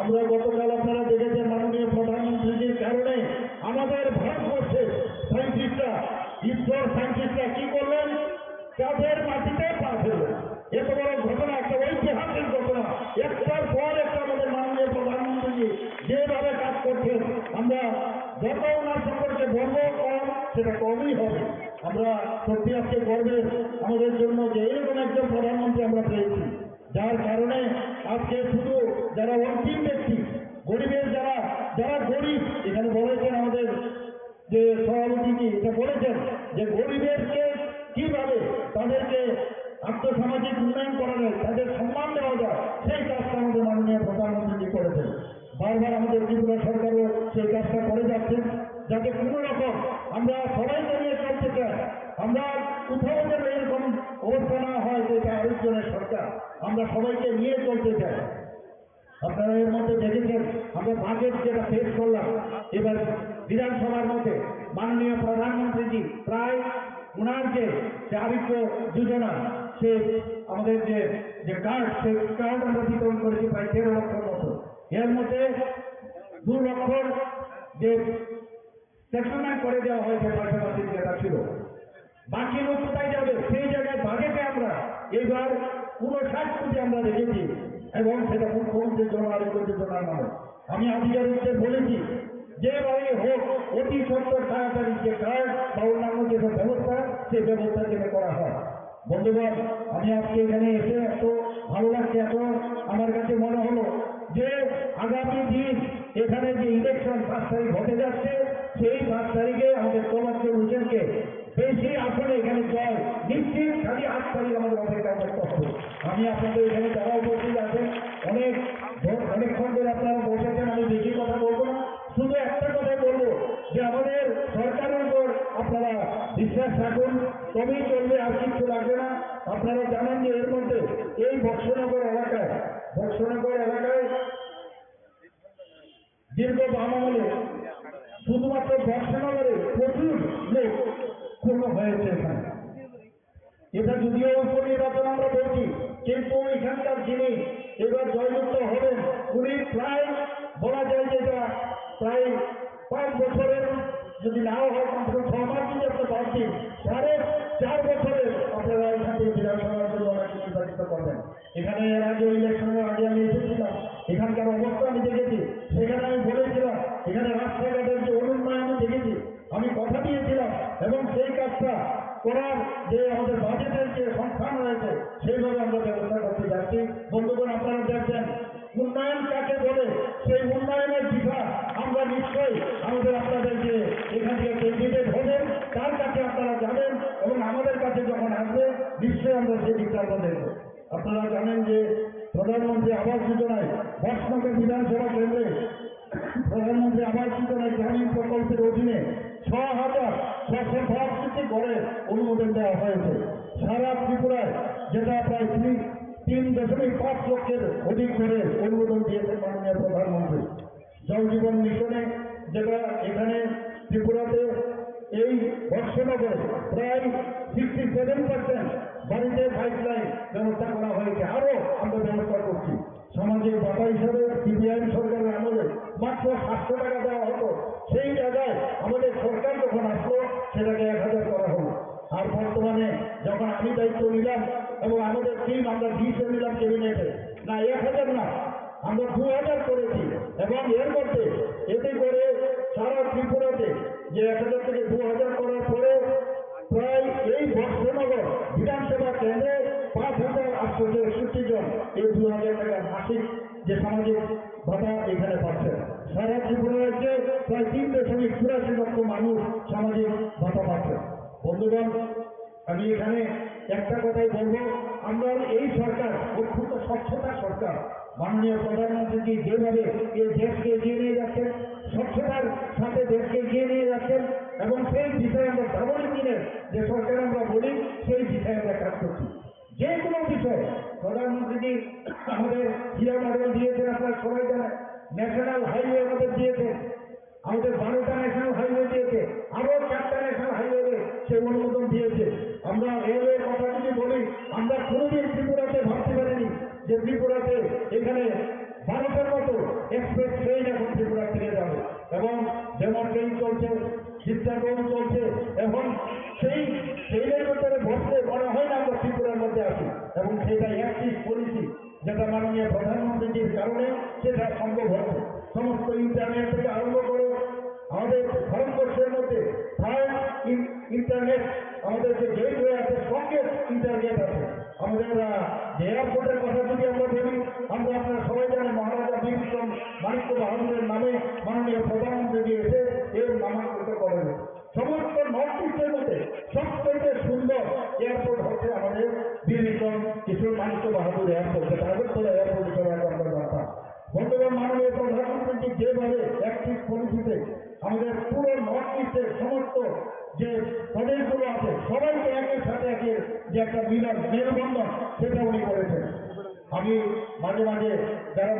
আমরা গতকাল আপনারা দেখেছেন মাননীয় প্রধানমন্ত্রীজির কারণে আমাদের ভারতবর্ষে সায়েন্টিস্টরা ইসরোর সায়েন্টিস্টরা কি করলেন, চাঁদের মাটিতে পা ফেললেন। এত বড় ঘটনা, একটা ঐতিহাসিক ঘটনা, একটার পর একটা আমাদের মাননীয় প্রধানমন্ত্রীজি যেভাবে কাজ করছেন, আমরা যত ওনার সম্পর্কে বলবো কম, সেটা কমই হবে। আমরা সত্যি আজকে গর্বের আমাদের জন্য যে এরকম একজন প্রধানমন্ত্রী আমরা পেয়েছি, যার কারণে আজকে শুধু যারা অন্তিম ব্যক্তি, গরিবের যারা যারা গরিব, এখানে বলেছেন আমাদের যে সভাপতিজি এটা বলেছেন যে গরিবেরকে কিভাবে তাদেরকে আর্থসামাজিক উন্নয়ন করা যায়, তাদের সম্মান দেওয়া যায়, সেই কাজটা আমাদের মাননীয় প্রধানমন্ত্রীজি করেছেন। বারবার আমাদের ত্রিপুরা সরকারও সেই কাজটা করে যাচ্ছেন, যাতে কোনো রকম আমরা সবাইকে নিয়ে চলতে চাই। আমরা কোথাও যেন এরকম অবস্থা না হয় যে এটা আরেকজনের সরকার, আমরা সবাইকে নিয়ে চলতে চাই। আপনারা এর মধ্যে দেখেছেন আমরা বাজেট যেটা পেশ করলাম এবার বিধানসভার মধ্যে, মাননীয় প্রধানমন্ত্রীজি প্রায় ওনার যে চারিত্র যোজনা, সে আমাদের যে কার্ড, সেই কার্ড আমরা বিতরণ করেছি প্রায় 13 লক্ষর মতো। এর মধ্যে 2 লক্ষর যে সেটেলমেন্ট করে দেওয়া হয়েছে পাশাপাশি যেটা ছিল, বাকি লোক কোথায় যাবে, সেই জায়গায় বাজেটে আমরা এবার 59 কোটি আমরা রেখেছি, এবং সেটা মুখ্যমন্ত্রীর জন্য আরোগ্য যোজনার নামে। আমি আধিকারিকদের বলেছি যেভাবে হোক অতি সত্তর তাড়াতাড়ি যে কার্ড বা অন্যান্য যেসব ব্যবস্থা, সেই ব্যবস্থা যেন করা হয়। বন্ধুগণ, আমি আজকে এখানে এসে এত ভালো লাগছে, এত আমার কাছে মনে হলো যে আগামী দিন এখানে যে ইলেকশন 5 তারিখ হতে যাচ্ছে, সেই 5 তারিখে আমাদের তোফাজ্জল হোসেনকে বেশি আসলে এখানে জয় নিশ্চিত। খালি 8 তারিখ আমাদের অপেক্ষা করতে হবে। আমি আপনাদের এখানে যারা উপস্থিত আছেন অনেকক্ষণ ধরে আপনারা বসেছেন, আমি বেশি কথা বলবো না, শুধু একটা কথাই বলবো যে আমাদের সরকারের উপর আপনারা বিশ্বাস রাখুন, তবেই চলবে, আর কিছু লাগবে না। আপনারা জানেন যে এর মধ্যে এই বক্সনগর এলাকায় দীর্ঘ বাম আমলে শুধুমাত্র বক্সনগরে প্রচুর লোক খুন হয়েছে এখানে। এটা যদিও উপনির্বাচন আমরা বলছি, কিন্তু এখানকার যিনি এবার জয়যুক্ত হবেন, উনি প্রায় বলা যায় যে এটা প্রায় 5 বছরের, যদি নাও হয় কমসে কম 6 মাস যদি আপনার বাদ দিন, 4.5 বছরের আপনারা এখান থেকে বিধানসভার জন্য ওনাকে নির্বাচিত করবেন। এখানে এর আগে ইলেকশনের আগে আমি এসেছিলাম, এখানকার অবস্থা আমি দেখেছি, সেখানে আমি বলেছিলাম এখানে রাস্তাঘাটের যে অনুন্নয়ন আমি দেখেছি, আমি কথা দিয়েছিলাম, এবং সেই কাজটা করার যে আমাদের বাজেটের যে সংস্থান রয়েছে, সেইভাবে আমরা ব্যবস্থা করতে যাচ্ছি। বন্ধুগণ, আপনারা দেখছেন উন্নয়ন কাকে বলে, সেই উন্নয়নের দিশা আমরা নিশ্চয়ই আমাদের আপনাদের যে এখান থেকে ক্যান্ডিডেট হবেন তার কাছে আপনারা যাবেন, এবং আমাদের কাছে যখন আসবে নিশ্চয়ই আমরা সেই দিকটা আমরা দেখব। আপনারা জানেন যে প্রধানমন্ত্রী আবাস যোজনায় বক্সনগর বিধানসভা কেন্দ্রে প্রধানমন্ত্রী আবাস যোজনায় গ্রামীণ প্রকল্পের অধীনে 6,662টি ঘরের অনুমোদন দেওয়া হয়েছে। সারা ত্রিপুরায় যেটা প্রায় 3.5 লক্ষের অধিক করে অনুমোদন দিয়েছেন মাননীয় প্রধানমন্ত্রী। জল জীবন মিশনে যেটা এখানে ত্রিপুরাতে এই বক্সনগরে প্রায় 67% বাড়িতে পাইপলাইন ব্যবস্থা করা হয়েছে, আরও আমরা ব্যবস্থা করছি। সামাজিক ভাতা হিসাবে সিপিআইএম সরকারের আমলে মাত্র 700 টাকা দেওয়া হতো, সেই জায়গায় আমাদের সরকার যখন আসলো সেটাকে 1000 করা হলো। আর বর্তমানে যখন আমি দায়িত্ব নিলাম এবং আমাদের টিম আমরা 20 নিলাম ক্যাবিনেটে, না 1000 না, আমরা 2000 করেছি, এবং এর মধ্যে এতে করে সারা ত্রিপুরাতে যে 1000 থেকে 2000 করার পরে প্রায় এই বক্সনগর বিধানসভা কেন্দ্রে 5,861 জন এই 2000 টাকা মাসিক যে সামাজিক ভাতা এখানে পাচ্ছে। সারা ত্রিপুরা রাজ্যে প্রায় 3.84 লক্ষ মানুষ সামাজিক ভাতা পাচ্ছে। বন্ধুগণ, আমি এখানে একটা কথাই বলবো, আমরা এই সরকার অত্যন্ত স্বচ্ছতা সরকার। মাননীয় প্রধানমন্ত্রী যেভাবে এই দেশকে এগিয়ে নিয়ে যাচ্ছেন, স্বচ্ছতার সাথে দেশকে এগিয়ে নিয়ে যাচ্ছেন, এবং সেই বিষয়ে আমরা ডাবল ইঞ্জিনের যে সরকার আমরা বলি, সেই বিষয়ে আমরা কাজ করছি। যে কোনো বিষয়ে প্রধানমন্ত্রী আমাদের জিয়া মডেল দিয়েছেন, আপনারা সবাই জানেন, ন্যাশনাল হাইওয়ে আমাদের দিয়েছেন, আমাদের 12টা ন্যাশনাল হাইওয়ে দিয়েছে, আরো 4টা ন্যাশনাল হাইওয়ে সে অনুমোদন দিয়েছে। আমরা রেলওয়ের কথা যদি বলি, আমরা কোনোদিন ত্রিপুরাতে ভাবতে পারিনি যে ত্রিপুরাতে এখানে ভারতের মতো এক্সপ্রেস ট্রেন এখন ত্রিপুরা থেকে যাবে এবং যেমন ট্রেন চলছে চিত্তাগণ চলছে এখন সেই ট্রেনের ভিতরে বসলে মনে হয় না আমরা ত্রিপুরার মধ্যে আছি এবং সেটা অ্যাক্টিভ পলিসি যেটা মাননীয় প্রধানমন্ত্রীর কারণে সেটা সম্ভব হচ্ছে সমস্ত ইন্টারনেট থেকে আরম্ভ করে আমাদের ভারতবর্ষের মধ্যে থার্ড ইন্টারনেট আমাদের যে গেটওয়ে আছে স্ট্রংগেস্ট ইন্টারনেট আছে আমাদের যে এয়ারপোর্টের কথা যদি আমরা বলি আমরা আপনারা সবাই জানেন মহারাজা বীর বিক্রম মানিক্য বাহাদুরের নামে মাননীয় প্রধানমন্ত্রী এসে এর নামাঙ্কিত করেন সমস্ত নর্থ ইস্টের মধ্যে সবথেকে সুন্দর এয়ারপোর্ট হচ্ছে আমাদের বীর বিক্রম কিশোর মানিক্য বাহাদুর এয়ারপোর্ট যেটা আগরতলা এয়ারপোর্ট হিসেবে আমরা কথা বন্ধুগণ মাননীয় প্রধানমন্ত্রী যেভাবে অ্যাক্টিভ পলিসিতে আমাদের পুরো নর্থ ইস্টের সমস্ত যে প্রদেশগুলো আছে সবাইকে একের সাথে একের যে একটা মিলন মেলবন্ধন সেটা উনি করেছেন আমি মাঝে মাঝে যারা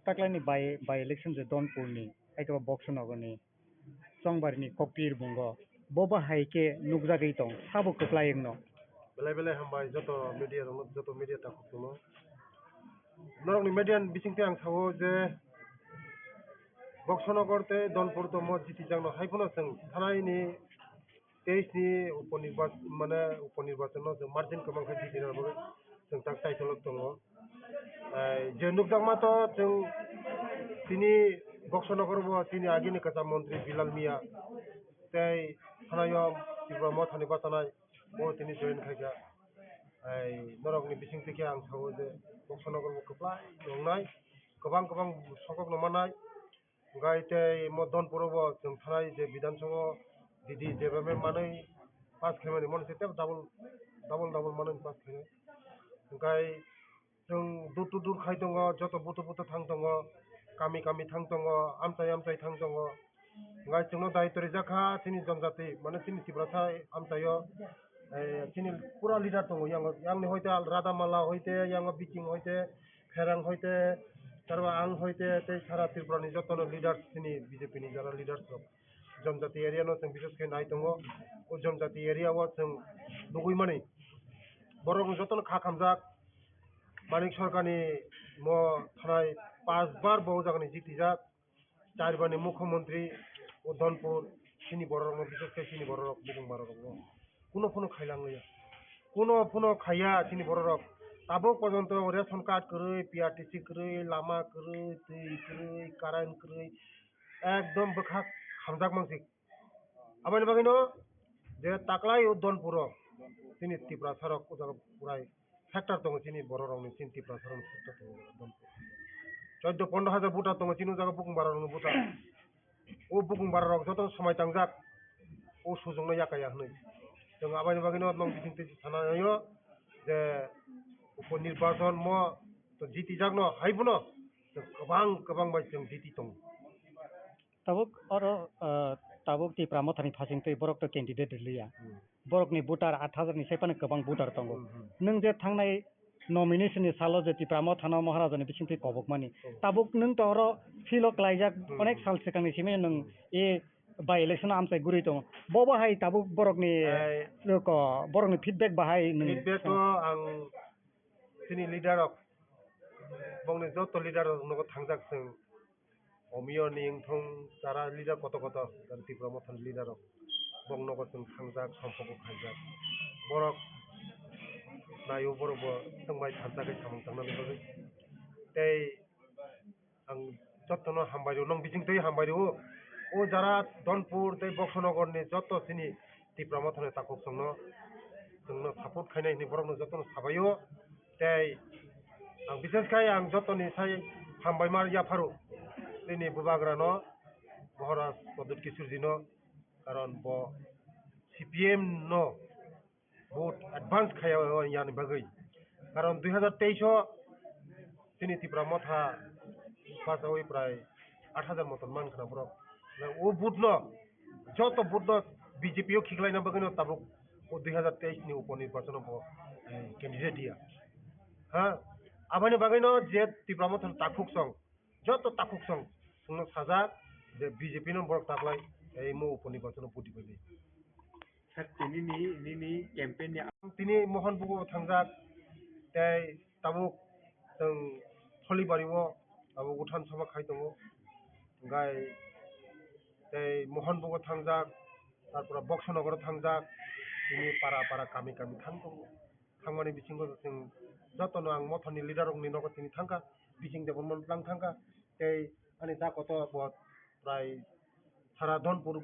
ताकलानि बाय इलेक्शन जे दनपुरनि एकेबा बक्सनगरनि चंबारिनि कपिर बुंग बबा हाइके नुकजागै दं साबो खोख्लायें न बेलाय बेलाय हामबाय जत' मिडिया ताखुक दङ नरकनि मिडियान बिथिंथे आं सावो जे बक्सनगरते दनपुर दङ जितिजांनो हायफोनो जों थानायनि 23 नि उपनिर्वाचन जों मार्जिन गोबांखौ जितिनाबो जों ताक टाइटलक दङ जे नुकजांमाथ' जों तिनि बक्सनगरबो तिनि आगिनि काचा मन्त्रि बिलाल मिया तै थानायाव त्रिपुरा मथानि बातानाय ओ तिनि जयेन खायगा नरकनि बिथिंथे आं सावो जे बक्सनगरबो खोख्लाय नंनाय गोबां सकक नमानाय गायते दनपुरावबो जों थानाय जे विधानसभा दिदी जेबे मानै पास खालामनानै मनसे डाबल मानै पास खालामो गाय जों दुर खाय दङ जत बुथ थां दङ गामि थां दङ आमचाय थां दङ गाय जोंनो दायित्व रिजाखा तिनि जनजाति माने तिनि त्रिपुरा आमचायो तिनि पुरा लिडार दङ यांनि हयते रादामाला हयते यांग बिकिं हयते फेरां हयते तारबा आं हयते ते सारा त्रिपुरानि जतनो लिडार्स तिनि बीजेपी नि जारा लिडार्स दं जनजाति एरिया नो जों बिसेस के नाय दङ ओ जनजाति एरिया व जों लुगैमानि बरं जतनो खामजाक मानिक सरकारनि म थानाय 5 बार बहु जागानि जितिजाक 4 बारनि मुख्यमंत्री उधनपुर तिनि बरं बिसेस के तिनि बरं बुं बरं কোনো খাইলাङैया কোনো खाया तिनि बरं ताबो पर्यन्त रेशन कार्ड करै पिआरटीसी करै लामा करै दै करै कारेन्ट करै एकदम बखा खामजाक मानसि आबानि बागैनो जे ताकलाय उधनपुर तिनि त्रिपुरा सरक उजाग पुराय सेक्टर दङ तिनि बर' रावनि तिनि त्रिपुरा सरक सेक्टर दङ उधनपुर 14-15,000 बुटा दङ तिनि उजाग बुकुं बारारनि बुटा ओ बुकुं बारारक जत समय तांजाक ओ सुजोंनो याकाया होनै जों आबानि बागैनो नं बिथिंथे थानायो जे उपनिर्वाचन म तो जितिजागनो हायबोनो गोबां बाय जों जिति दं ताबुक त्रिपुरा मथानि फासिंतै बरक तो कैंडिडेट लिया बरकनि भोटार 8,000 नि सेपानो गोबां भोटार दङ नों जे थांनाय नमिनेशननि सालो जे त्रिपुरा मथाना महाराजानि बिसिंथि कबकमानि ताबुक नों तहर फिलक लायजाक अनेक साल सिगांनि सिमे नों ए बाय इलेक्शन आमसाय गुरै दङ बबाहाय ताबुक बरकनि फिडबेक बाहाय नों फिडबेक आं तिनि लिडारक बंनि जत लिडार नगो थांजाक जों अमिय निंथं जारा लिडार कत त्रिपुरा मथान लिडार बं नगो जों थांजाक सम्पक खायजाक बरक नायो बरबो जोंबाय थांजाकै सामं थांनानै बागै तै आं जतनो हामबायरो नों बिथिंथै हामबायरो ओ जारा दनपुर तै बक्सनगरनि जत तिनि त्रिपुरा मथानि ताकुक जोंनो सापर्ट खायनायनि बरकनो जतनो साबायो तै आं बिसेसखाय आं जतनि साय हामबाय मार याफारो तिनि बुबाग्रानो महाराज प्रदुत किशोरजीनो कारण ब सीपीएम नो बहुत एडवांस खाया यानि बागै कारण 2023 तिनि त्रिपुरा मथा पासावै प्राय 8,000 मतन मानखना बरक ओ बुथनो जत बुथनो बीजेपी खिगलायना बागैनो ताबुक ओ 2023 नि उपनिर्वाचन कैंडिडेट दिया हाँ आबानि बागैनो जे त्रिपुरा मथन ताकुक सं যত তাকুক সং जोंनो साजाक जे बीजेपी नो borok taklai ei mo उपनिर्वाचन पुटी फैदे sir tini campaign ni tini mohon bugo thangjak tei tabuk जों थलिबारिwo abo utan sabha khai tongo gai tei mohon bugo thangjak tarpore boksonogor thangjak tini para kami thang tongo thangmani bisingo जों jotono ang mothoni leader rok ni nogo tini thangka bising de bon lang thangka tei ani da koto bo prai সারা ধনপুর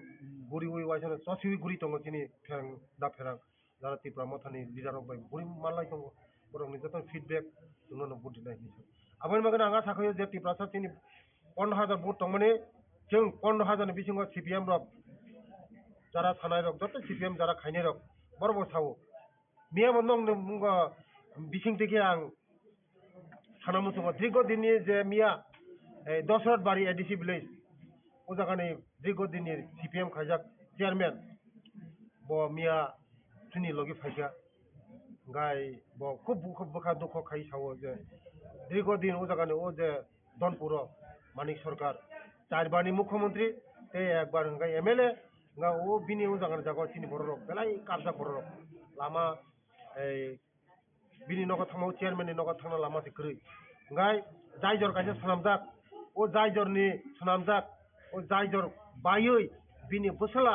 গুড়ি ওয়াইসানে চসিউই গুড়ি দङ চিনি ফেরাং दा फेरां যারা ত্রিপুরা মথানি লিডার বাই গুড়ি মালাই দङ বরং যত ফিডব্যাক जोंनो बुद्धि नायनि आबाय मागन आंगा साखयो जे ত্রিপুরা सा चिनि 15000 बुट दङ माने जों 15000 नि बिसिङाव सीपीएम रक যারা थानाय रक যত सीपीएम যারা खायनाय रक बरबो सावो मिया बन्दं मुंग बिसिं থেকে आं सानामुसो दीर्घ दिननि जे मिया दशरथ बारी एडिसि विलेज उजागानि दीर्घ दिननि सीपीएम खायजाक चेयारमैन bo मिया सुनि लगे फायगा गाय bo खुब बखा दुख खाय सावो जे दीर्घ दिन उजागानि ओ जे दनपुर मानिक सरकार चारबारनि मुख्यमंत्री ते एकबार हंगा एमएलए गा ओ बिनि उजागानि जागा चिनि बररक बेलाय काबजा बररक लामा बिनि नगा थांमाव चेयारमैननि नगा थांना लामा सिख्रै गाय जायजर कायजा सनामजाक ओ जायजरनि सनामजाक ओ जायजर बायै बिनि बोसला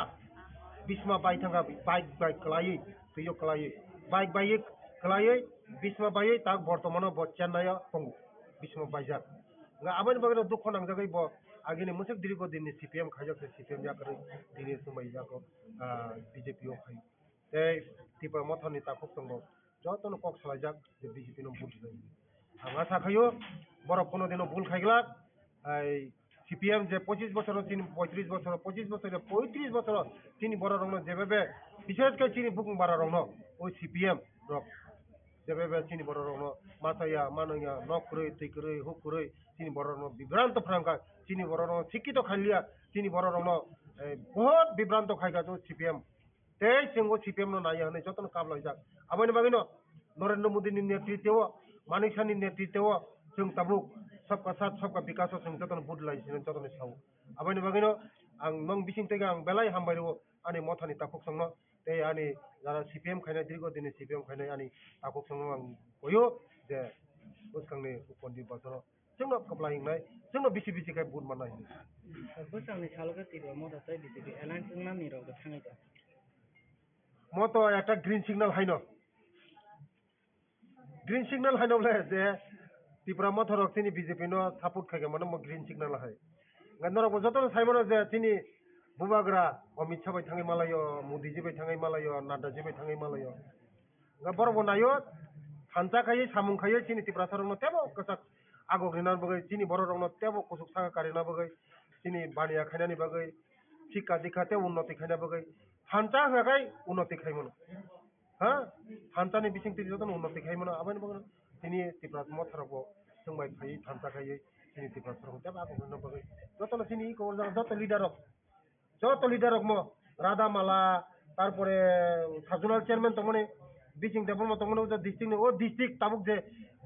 बिस्मा बाय थांगा बाइक कलायै तैयो कलायै बाइक बायै कलायै बिस्मा बायै ता बर्तमान ब चेन्नाय दङ बिस्मा बायजाक गा आबानि बागै दुख नांजागै ब आगिनि मोनसे दीर्घ दिननि सीपीएम खायजाक सीपीएम जाकरै दिनि समाय जाको बीजेपी ओ खाय ए टिपा मथानि ताखुक दङ जतनो कक सलायजाक जे बीजेपी नो बुद्धि नाय आंगा साखायो बरफ कोनो दिनो भुल खायग्ला सीपीएम जे 25 বছর চিনি 35 বছর 25 বছর 35 বছর চিনি বড় রং যেভাবে বিশেষ করে চিনি বুকুং বাড়া রং ওই सीपीएम রক যেভাবে চিনি বড় রং মাথায়া মানয়া নকরে তৈকরে হুকরে চিনি বড় রং বিভ্রান্ত ফ্রাঙ্কা চিনি বড় রং শিক্ষিত খাইলিয়া চিনি বড় রং বহুত বিভ্রান্ত খাইগা তো सीपीएम তেই সিংহ सीपीएम नो नाय हने जतन काबलाय जाक आबानि बागैनो नरेंद्र मोदी नि नेतृत्व मानिक साहनि नेतृत्व जों ताबुक सबका साथ सबका विकास जों जतन बुद्धि लायसिन जतन साव आबानि बागैनो आं नों बिसिं तेगा आं बेलाय हामबायरो आनि मथानि ताकुक संनो ते आनि जारा सीपीएम खायनाय दीर्घ दिननि सीपीएम खायनाय आनि ताकुक संनो आं गयो जे उसखांनि उपन्दि बाजार जोंनो कपला हिंनाय जोंनो बिसि खाय बुद मानाय बोसांनि सालगा तिरो मदा ताय बिजेपि एलायन्स नामनि रग थाङैगा मतो একটা গ্রিন সিগন্যাল হাইনো ग्रीन सिग्नल हाइनोले जे ত্রিপুরা মথরক চিনি বিজেপি नो सापोर्ट खायगा माने म ग्रीन सिग्नल हाय गनरक जतन साइमनो जे चिनि बुबाग्रा अमित शाह बाय थाङै मालायो मोदी जी बाय थाङै मालायो नाडा जी बाय थाङै मालायो गा बरबो नायो हानजा खायै सामुं खायै चिनि ত্রিপুরা सरनो तेबो कसाक आगोग्रिना बगै चिनि बर रंनो तेबो कुसुक सागा कारिना बगै चिनि बानिया खायनानि बगै शिक्षा दीक्षा ते उन्नति खायना बगै हानजा हगाय उन्नति खायमोन हा हानजानि बिसिं ति जतन उन्नति खायमोन आबानि बगै चिनि ত্রিপুরা मथरको जोंबाय खायै हानजा खायै चिनि ত্রিপুরা सरनो तेबो आगोग्रिना बगै जतन चिनि को जत लिडार म राधा माला तारपरे साजोनाल चेयरमैन तमने बिसिं देबो तमने उजा डिस्ट्रिक्ट ओ डिस्ट्रिक्ट ताबुक जे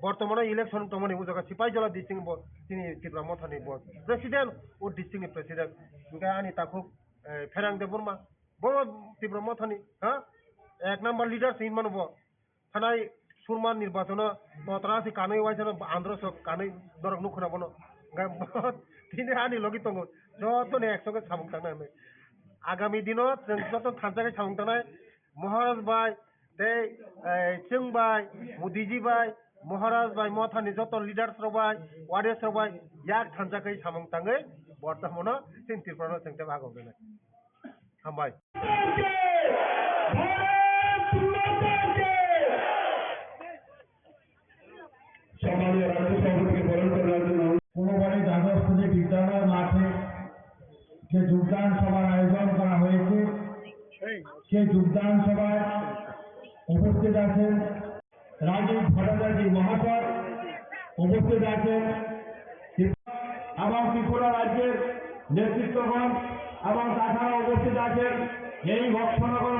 बर्तमाने इलेक्शन तमने उजा सिपाही जला डिस्ट्रिक्ट ब चिनि ত্রিপুরা मथानि ब प्रेसिडेंट ओ डिस्ट्रिक्टनि प्रेसिडेंट इंगा आनि ताकुक फेरां देबरमा ब ত্রিপুরা मथानि हा एक नम्बर लिडार सिन मानो ब थानाय सुरमा निर्वाचन ततरासि कानै वाइसन आंध्र सब कानै दरक नुखना बनो गा तिनि आनि लगि तंग जतने एकसंगे सामुं थांना आगामी दिनो जों जत थानजागे सामुं थांनाय महाराज बाय दे जों बाय मोदी जी बाय महाराज बाय मथानि जत लिडार्स रबाय वारियर्स रबाय याक थानजागे सामुं थाङै बर्तमानो जों ত্রিপুরা जोंते भागो गनाय हामबाय সম্মানীয় রাজ্য সভাপতিকে বরণ করার জন্য কোনোবারই দ্বাদশ শ্রেণী বিদ্যালয় মাঠে যে যোগদান সভার আয়োজন করা হয়েছে সেই যোগদান সভায় উপস্থিত আছেন রাজীব ভট্টাচার্য মহাশয়, উপস্থিত আছেন এবং ত্রিপুরা রাজ্যের নেতৃত্বগণ এবং তাছাড়া উপস্থিত আছেন এই বক্সনগর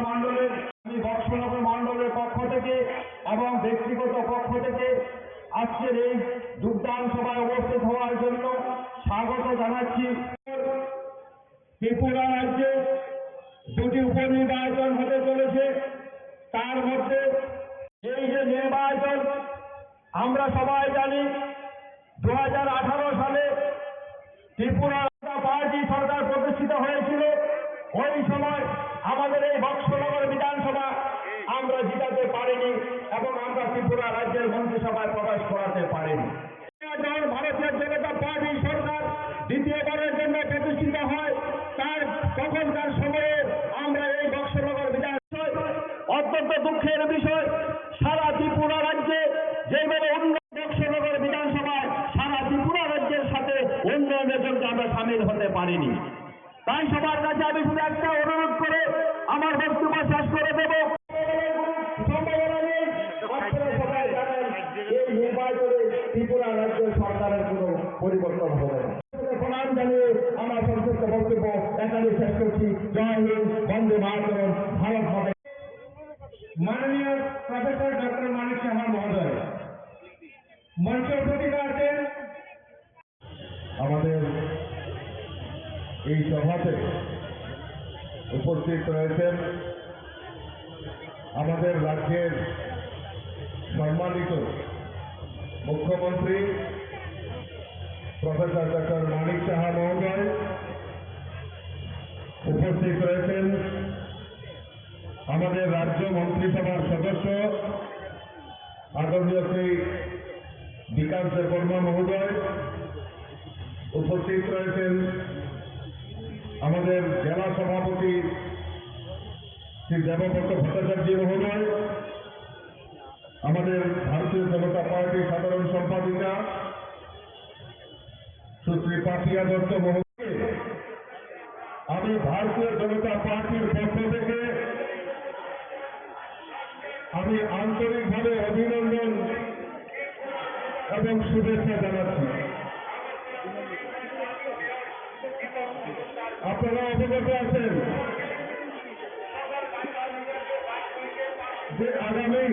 মণ্ডলের পক্ষ থেকে এবং ব্যক্তিগত পক্ষ থেকে আজকের এই যোগদান সভায় উপস্থিত হওয়ার জন্য স্বাগত জানাচ্ছি। ত্রিপুরা রাজ্যে দুটি উপনির্বাচন হতে চলেছে, তার মধ্যে এই যে নির্বাচন আমরা সবাই জানি 2018 সালে ত্রিপুরা পার্টি সরকার প্রতিষ্ঠিত হয়েছিল। ওই সময় আমাদের এই বক্সনগর বিধানসভা আমরা জিতাতে পারিনি এবং আমরা ত্রিপুরা রাজ্যের মন্ত্রিসভায় প্রবেশ করাতে পারিনি। যখন ভারতীয় জনতা পার্টি সরকার দ্বিতীয়বারের জন্য প্রতিষ্ঠিত হয় তখনকার সময়ে আমরা এই বক্সনগর বিধানসভায় অত্যন্ত দুঃখের বিষয়, সারা ত্রিপুরা রাজ্যে যেভাবে বক্সনগর বিধানসভায় সারা ত্রিপুরা রাজ্যের সাথে উন্নয়নের জন্য আমরা সামিল হতে পারিনি। তাই সবার কাছে আমি শুধু একটা অনুরোধ করে আমার বক্তব্য শেষ করে দেব। সম্ভাবনা নেই, আপনারা সবাই জানেন এই নির্বাচনে ত্রিপুরা রাজ্যের সরকারের কোনো পরিবর্তন হবে না। প্রণাম জানিয়ে আমার সংক্ষিপ্ত বক্তব্য এখানে শেষ করছি। জয় হিন্দ, বন্দে মাতরম, ভারত মাতা। মাননীয় প্রফেসর ডক্টর মানিক সাহা মহোদয় মঞ্চ উপস্থিত আছেন। আমাদের এই সভাতে উপস্থিত রয়েছেন আমাদের রাজ্যের সম্মানিত মুখ্যমন্ত্রী প্রফেসর ডক্টর মানিক সাহা মহোদয়, উপস্থিত রয়েছেন আমাদের রাজ্য মন্ত্রিসভার সদস্য আদরণীয় শ্রী বিকাশ দেববর্মা মহোদয়, উপস্থিত রয়েছেন আমাদের জেলা সভাপতি শ্রী দেবব্রত ভট্টাচার্য মহোদয়, আমাদের ভারতীয় জনতা পার্টির সাধারণ সম্পাদিকা সুশ্রী পাপিয়া দত্ত মহোদয়, আমি ভারতীয় জনতা পার্টির পক্ষ থেকে আমি আন্তরিকভাবে অভিনন্দন এবং শুভেচ্ছা জানাচ্ছি। আপনারা অবগত আছেন যে আগামী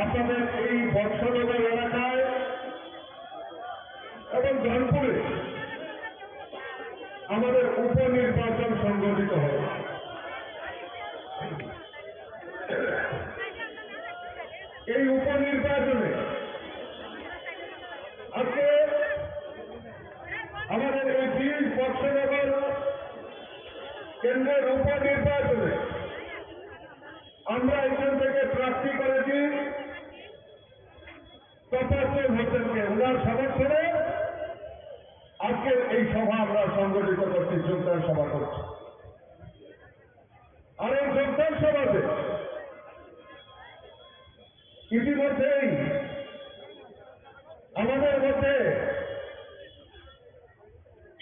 আপনাদের এই বর্ষনগর এলাকায় এবং জনপুরে আমাদের উপনির্বাচন সংগঠিত হবে। এই উপনির্বাচনে আজকে আমাদের এই 20 বর্ষনগর কেন্দ্রের উপনির্বাচনে আমরা এখান থেকে প্রার্থী করেছি তপস্বী হোসেনকে। ওনার সমর্থনে আজকের এই সভা আমরা সংগঠিত করছি, যোগদান সভা করছি। আর এই যোগদান সভাতে ইতিমধ্যেই আমাদের মধ্যে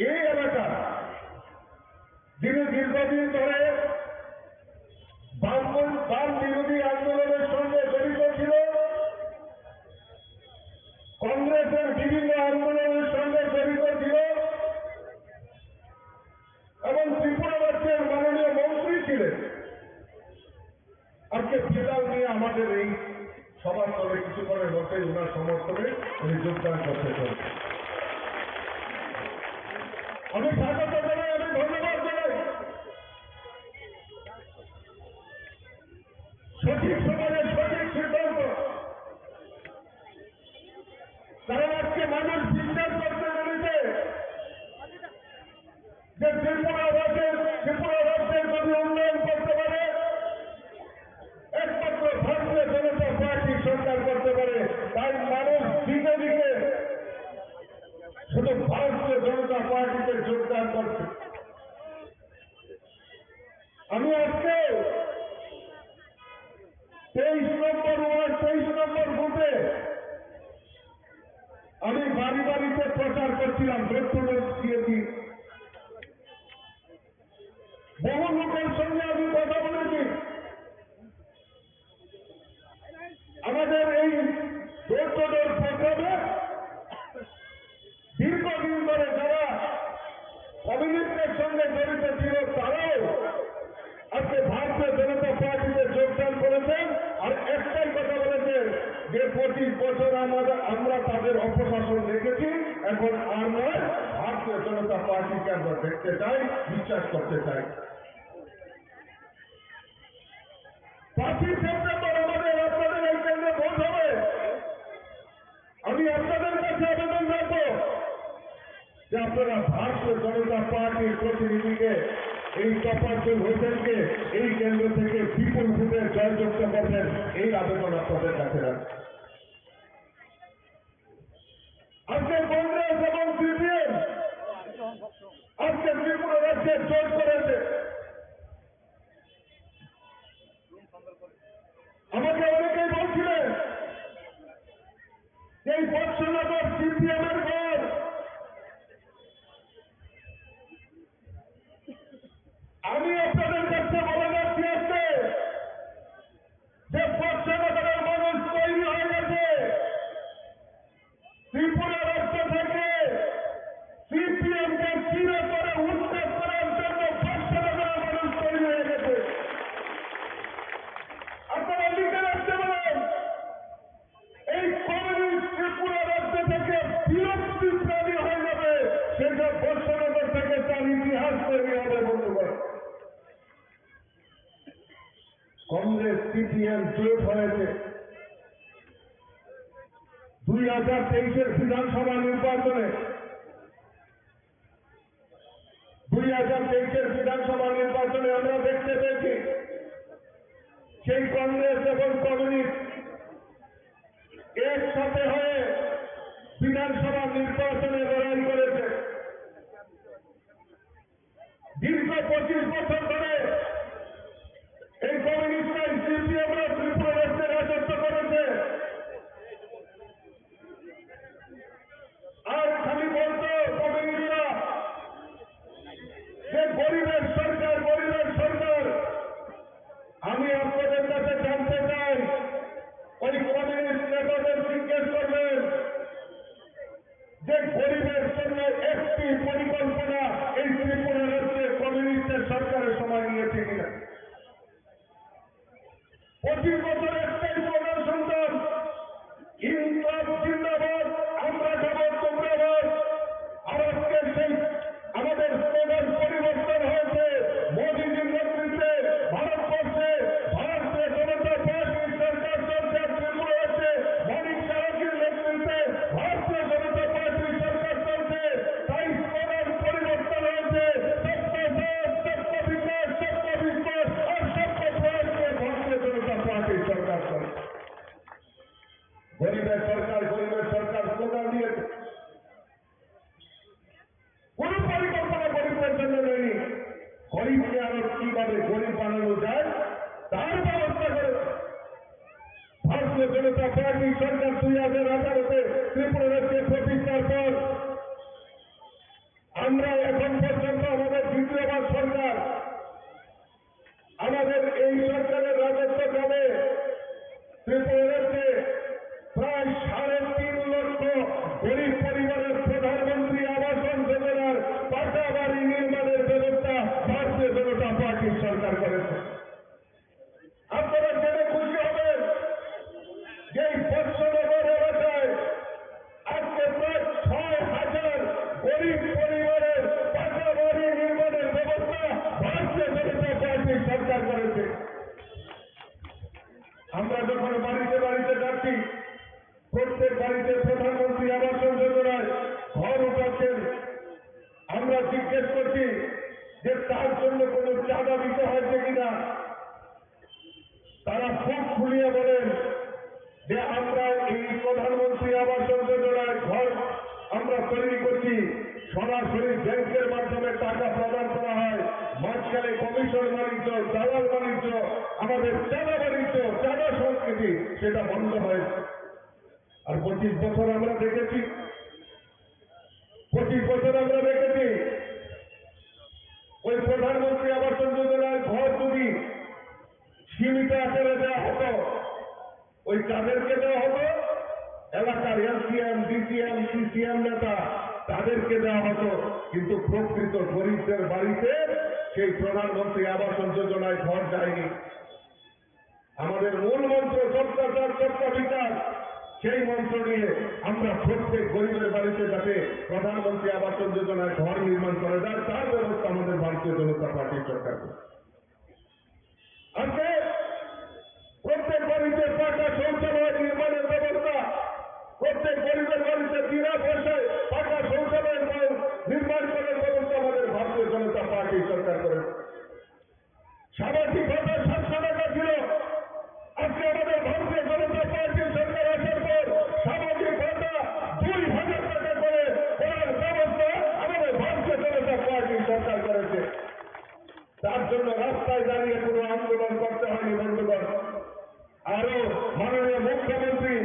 এই এলাকা যিনি দীর্ঘদিন ধরে বাম বিরোধী আন্দোলনের সঙ্গে জড়িত ছিল, কংগ্রেসের বিভিন্ন আন্দোলনের সঙ্গে জড়িত ছিল এবং ত্রিপুরা রাজ্যের মাননীয় মন্ত্রী ছিলেন, আজকে ফিলাল নিয়ে আমাদের এই সভাস্থলে কিছুক্ষণের মধ্যে ওনার সমর্থনে উনি যোগদান করতে চলেছেন। আমি স্বাগত জানাই, আমি ধন্যবাদ জানাই। সঠিক সময়ে সঠিক সিদ্ধান্ত, কারণ আজকে মানুষ বিশ্বাস করতে পেরেছে যে ত্রিপুরা রাজ্যের যদি উন্নয়ন করতে পারে একমাত্র ভারতীয় জনতা পার্টি সরকার করতে পারে। তাই মানুষ দিকে দিকে শুধু ভারতীয় জনতা পার্টিতে যোগদান করছে। আমি আজকে 23 নম্বর ওয়ার্ড 23 নম্বর বুথে আমি বাড়ি বাড়িতে প্রচার করছিলাম, ভোটগুলো দিয়েছি। বহু লোকের সঙ্গে আমি কথা বলেছি। আমাদের এই আমরা তাদের অপশাসন দেখেছি, এখন আর নয়, ভারতীয় জনতা পার্টিকে আমরা দেখতে চাই, বিশ্বাস করতে চাই। 5ই সেপ্টেম্বর আমাদের আপনাদের এই কেন্দ্রে ভোট হবে। আমি আপনাদের কাছে আবেদন রাখবো যে আপনারা ভারতীয় জনতা পার্টির প্রতিনিধিকে, এই তফাজ্জল হোসেনকে এই কেন্দ্র থেকে বিপুল ভোটে জয়যুক্ত করবেন, এই আবেদন আপনাদের কাছে রাখছি। আজকে কংগ্রেস এবং সিপিএম আজকে ত্রিপুরা রাজ্যে জোট করেছে। আমাকে অনেকেই বলছিলেন যে এই বৎসনগর সিপিএম এর ঘর, আমি আপনাদের কাছে বলে যাচ্ছি আজকে যে বৎসনগরের মানুষ তৈরি হয়ে গেছে। ত্রিপুরা রাজ্য থেকে সিপিএম কে চিরে করে উচ্ছেদ করার জন্য বৎসনগরের মানুষ তৈরি হয়ে গেছে। আপনারা লিখে রাখতে পারেন, এই কমিউনিস্ট ত্রিপুরা রাজ্য থেকে বিরক্তি প্রাণী হয়ে যাবে, সেটা বৎসনগর থেকে তার ইতিহাস তৈরি হবে। বন্ধুগণ, কংগ্রেস সিপিএম জোট হয়েছে 2023-এর বিধানসভা নির্বাচনে। 2023-এর বিধানসভা নির্বাচনে আমরা দেখতে পেয়েছি সেই কংগ্রেস এবং কমিউনিস্ট একসাথে হয়ে বিধানসভা নির্বাচনে লড়াই করেছে। দীর্ঘ 25 বছর ধরে এই কমিউনিস্টরাই সিপিএমরা ত্রিপুরা রাজ্যে রাজত্ব করেছে। আর খালি বলতো কমিউনিস্টরা যে গরিবের সরকার, গরিবের সরকার। আমি আপনাদের কাছে জানতে চাই, ওই কমিউনিস্ট নেতাদের জিজ্ঞেস করবেন যে গরিবের জন্য একটি পরিকল্পনা এই ত্রিপুরা রাজ্যে কমিউনিস্টের সরকারের সময় নিয়েছে কিনা। 25 বছর একটাই স্লোগান শুনতাম, ইনকলাব জিন্দাবাদ, আমরা যাব তোমরা বাদ। আর আজকে সেই আমাদের স্লোগান পরিবর্তন হয়েছে। মোদীজির নেতৃত্বে ভারতবর্ষে ভারতীয় জনতা পার্টির সরকার চলছে। ত্রিপুরা রাজ্যে মানিক সাহাজির নেতৃত্বে ভারতীয় জনতা পার্টির সরকার চলছে। তাই স্লোগান পরিবর্তন হয়েছে, সবকা সাথ, সবকা বিকাশ, সবকা বিশ্বাস আর সবকা প্রয়াস নিয়ে ভারতীয় জনতা পার্টির সরকার চলছে। গরিবের সরকার, গরিবের সরকার স্লোগান দিয়েছে, কোন পরিকল্পনা গরিবদের জন্য নেই। গরিবকে আরো কিভাবে গরিব বানানো যায় তার ব্যবস্থা করে ভারতীয় জনতা পার্টি সরকার 2018-তে ত্রিপুরা রাজ্যে প্রতিষ্ঠার পর আমরা এখন পর্যন্ত আমাদের দ্বিতীয়বার সরকার, আমাদের এই সরকারের রাজত্বকালে ত্রিপুরা রাজ্যে প্রায় 3.5 লক্ষ গরিব পরিবারের প্রধানমন্ত্রী আবাসন যোজনার পাকা বাড়ি নির্মাণের ব্যবস্থা ভারতীয় জনতা পার্টির সরকার করেছে। আপনারা জেনে খুশি হবেন যে এই বৎসনগর এলাকায় আজকে প্রায় 6,000 গরিব পরিবারের পাকা বাড়ি নির্মাণের ব্যবস্থা ভারতীয় জনতা পার্টির সরকার করেছে। আমরা যখন বাড়িতে বাড়িতে যাচ্ছি, প্রত্যেক বাড়িতে প্রধানমন্ত্রী আবাসন যোজনায় ঘর উঠাচ্ছেন, আমরা জিজ্ঞেস করছি যে তার জন্য কোনো চাঁদা দিতে হয়েছে কিনা। তারা খুব খুলিয়ে বলেন যে আমরা এই প্রধানমন্ত্রী আবাসন যোজনায় ঘর আমরা তৈরি করছি, সরাসরি ব্যাংকের মাধ্যমে টাকা প্রদান করা হয়, মাঝখানে কমিশন বাণিজ্য, দালাল বাণিজ্য, আমাদের চাঁদা বাণিজ্য, চাঁদা সংস্কৃতি সেটা বন্ধ হয়েছে। আর 25 বছর আমরা দেখেছি, 25 বছর আমরা দেখেছি ওই প্রধানমন্ত্রী আবাসন যোজনার ঘর যদি সীমিত আকারে দেওয়া হতো, ওই কাদেরকে দেওয়া হতো, এলাকার এলসিএম, ডিসিএম, সিসিএম নেতা তাদেরকে দেওয়া হতো, কিন্তু প্রকৃত গরিবদের বাড়িতে সেই প্রধানমন্ত্রী আবাসন যোজনায় ঘর যায়নি। আমাদের মূল মন্ত্র সবকা সাথ, সবকা বিকাশ, সেই মন্ত্র নিয়ে আমরা প্রত্যেক গরিবের বাড়িতে যাতে প্রধানমন্ত্রী আবাস যোজনায় ঘর নির্মাণ করা যায় তার ব্যবস্থা আমাদের ভারতীয় জনতা পার্টির সরকার করে। আজকে প্রত্যেক বাড়িতে পাকা শৌচালয় নির্মাণের ব্যবস্থা, প্রত্যেক গরিবের বাড়িতে বিনা পয়সায় পাকা শৌচালয় নির্মাণ করার ব্যবস্থা আমাদের ভারতীয় জনতা পার্টির সরকার করে। সামাজিক ভাতা 700 টাকা ছিল, আজকে আমাদের ভারতীয় জনতা পার্টির সরকার আসার পর সামাজিক ভাতা 2000 টাকা করে করার ব্যবস্থা আমাদের ভারতীয় জনতা পার্টির সরকার করেছে। তার জন্য রাস্তায় দাঁড়িয়ে কোনো আন্দোলন করতে হয়নি বন্ধুগণ। আরো মাননীয় মুখ্যমন্ত্রী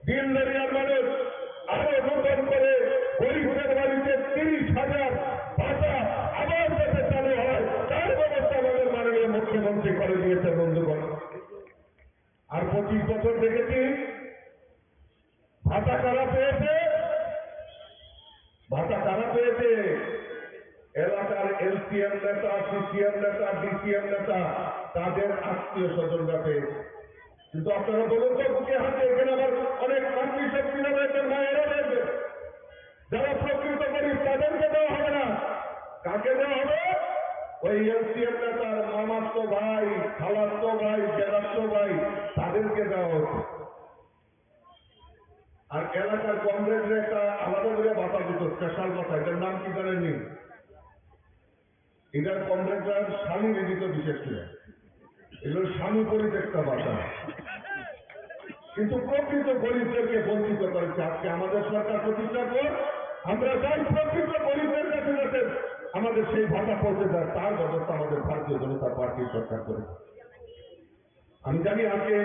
দিন দরিয়ার মানুষ আরো নতুন করে গরিবদের বাড়িতে 30,000 ভাতা আবার যাতে চালু হয় তার ব্যবস্থা আমাদের মাননীয় মুখ্যমন্ত্রী করে দিয়েছে বন্ধুগণ। আর 25 বছর দেখেছি ভাতা কারা পেয়েছে, ভাতা কারা পেয়েছে? এলাকার এলসিএম নেতা, সিসিএম নেতা, ডিসিএম নেতা, তাদের আত্মীয় স্বজনরা পেয়েছে। কিন্তু আপনারা বলুন তো বুকে হাতে এখানে আবার অনেক মাতৃশক্তি রয়েছেন, মায়েরা রয়েছে, যারা প্রকৃত গরিব তাদেরকে দেওয়া হবে না। কাকে দেওয়া হবে? ওই এলসিএম নেতার মামাতো ভাই, খালাতো ভাই, জেলাতো ভাই, তাদেরকে দেওয়া হচ্ছে। আর এলাকার কংগ্রেসের একটা আলাদা করে ভাতা দিত, স্পেশাল ভাতা, এটার নাম কি জানেননি? এটার কংগ্রেসরা স্বামী দিত বিশেষ করে, এগুলো স্বামী পরিত্যক্ত ভাতা। কিন্তু প্রকৃত গরিবদেরকে বঞ্চিত করেছে। আজকে আমাদের সরকার প্রতিষ্ঠার পর আমরা চাই প্রকৃত গরিবদের কাছে যাতে আমাদের সেই ভাতা পৌঁছে যায় তার ব্যবস্থা আমাদের ভারতীয় জনতা পার্টির সরকার করে। আমি জানি আজকে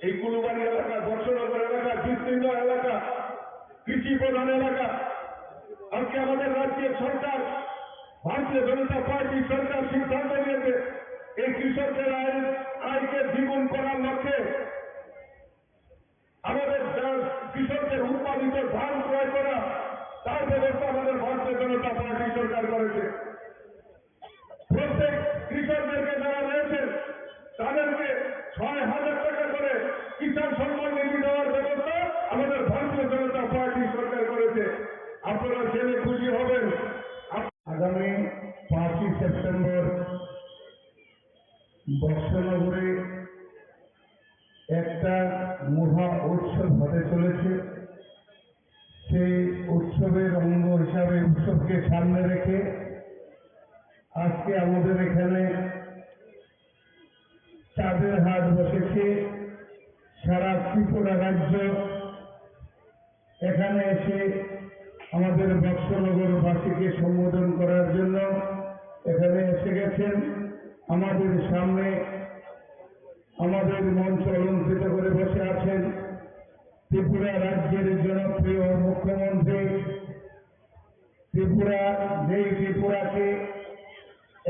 এই কুলুবাড়ি এলাকা, বর্ষনগর এলাকা, বিস্তীর্ণ এলাকা, কৃষি প্রধান এলাকা, আজকে আমাদের রাজ্যের সরকার ভারতীয় জনতা পার্টির সরকার সিদ্ধান্ত নিয়েছে এই কৃষকদের আয়কে দ্বিগুণ করার লক্ষ্যে আমাদের কৃষকদের উৎপাদিত ধান ক্রয় করা তার ব্যবস্থা আমাদের ভারতীয় জনতা পার্টি সরকার করেছে। প্রত্যেক কৃষকদেরকে যারা রয়েছেন তাদেরকে 6,000 টাকা করে কিষাণ সম্মান নিধি দেওয়ার ব্যবস্থা আমাদের ভারতীয় জনতা পার্টি সরকার করেছে। আপনারা জেনে খুশি হবেন আগামী 5ই সেপ্টেম্বর বর্ষনগরে একটা মহা উৎসব হতে চলেছে। সেই উৎসবের অঙ্গ হিসাবে উৎসবকে সামনে রেখে আজকে আমাদের এখানে চাঁদের হাট বসেছে। সারা ত্রিপুরা রাজ্য এখানে এসে আমাদের বর্ষনগরবাসীকে সম্বোধন করার জন্য এখানে এসে গেছেন। আমাদের সামনে আমাদের মঞ্চ অলঙ্কৃত করে বসে আছেন ত্রিপুরা রাজ্যের জনপ্রিয় মুখ্যমন্ত্রী। ত্রিপুরাকে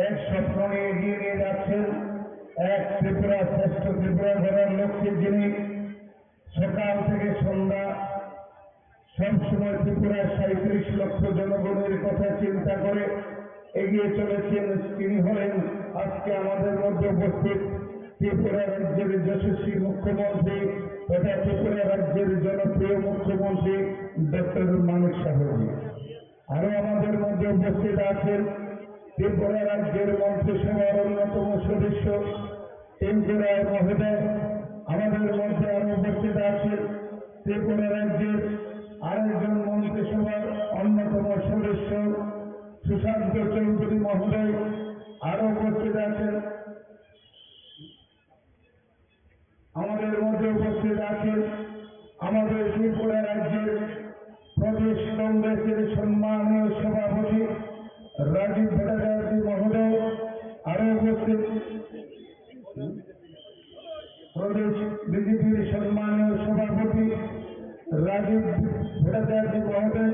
এক স্বপ্ন নিয়ে এগিয়ে নিয়ে যাচ্ছেন, এক ত্রিপুরা শ্রেষ্ঠ ত্রিপুরা গড়ার লক্ষ্যে যিনি সকাল থেকে সন্ধ্যা সবসময় ত্রিপুরার 37 লক্ষ জনগণের কথা চিন্তা করে এগিয়ে চলেছেন, তিনি হলেন আজকে আমাদের মধ্যে উপস্থিত ত্রিপুরা রাজ্যের যশস্বী মুখ্যমন্ত্রী তথা ত্রিপুরা রাজ্যের জনপ্রিয় মুখ্যমন্ত্রী ডক্টর মানিক সাহাজি। আরো আমাদের মধ্যে উপস্থিত আছেন ত্রিপুরা রাজ্যের মন্ত্রিসভার অন্যতম সদস্য টিঙ্কু রায় মহোদয়। আমাদের মধ্যে আরো উপস্থিত আছেন ত্রিপুরা রাজ্যের আরেকজন মন্ত্রিসভার অন্যতম সদস্য সুশান্ত চৌধুরী মহোদয়। আরো উপস্থিত আছেন আমাদের মধ্যে উপস্থিত আছেন আমাদের ত্রিপুরা রাজ্যের প্রদেশ কংগ্রেসের সম্মানীয় সভাপতি রাজীব ভট্টাচার্য মহোদয়। আরো উপস্থিত প্রদেশ বিজেপির সম্মানীয় সভাপতি রাজীব ভট্টাচার্য মহোদয়।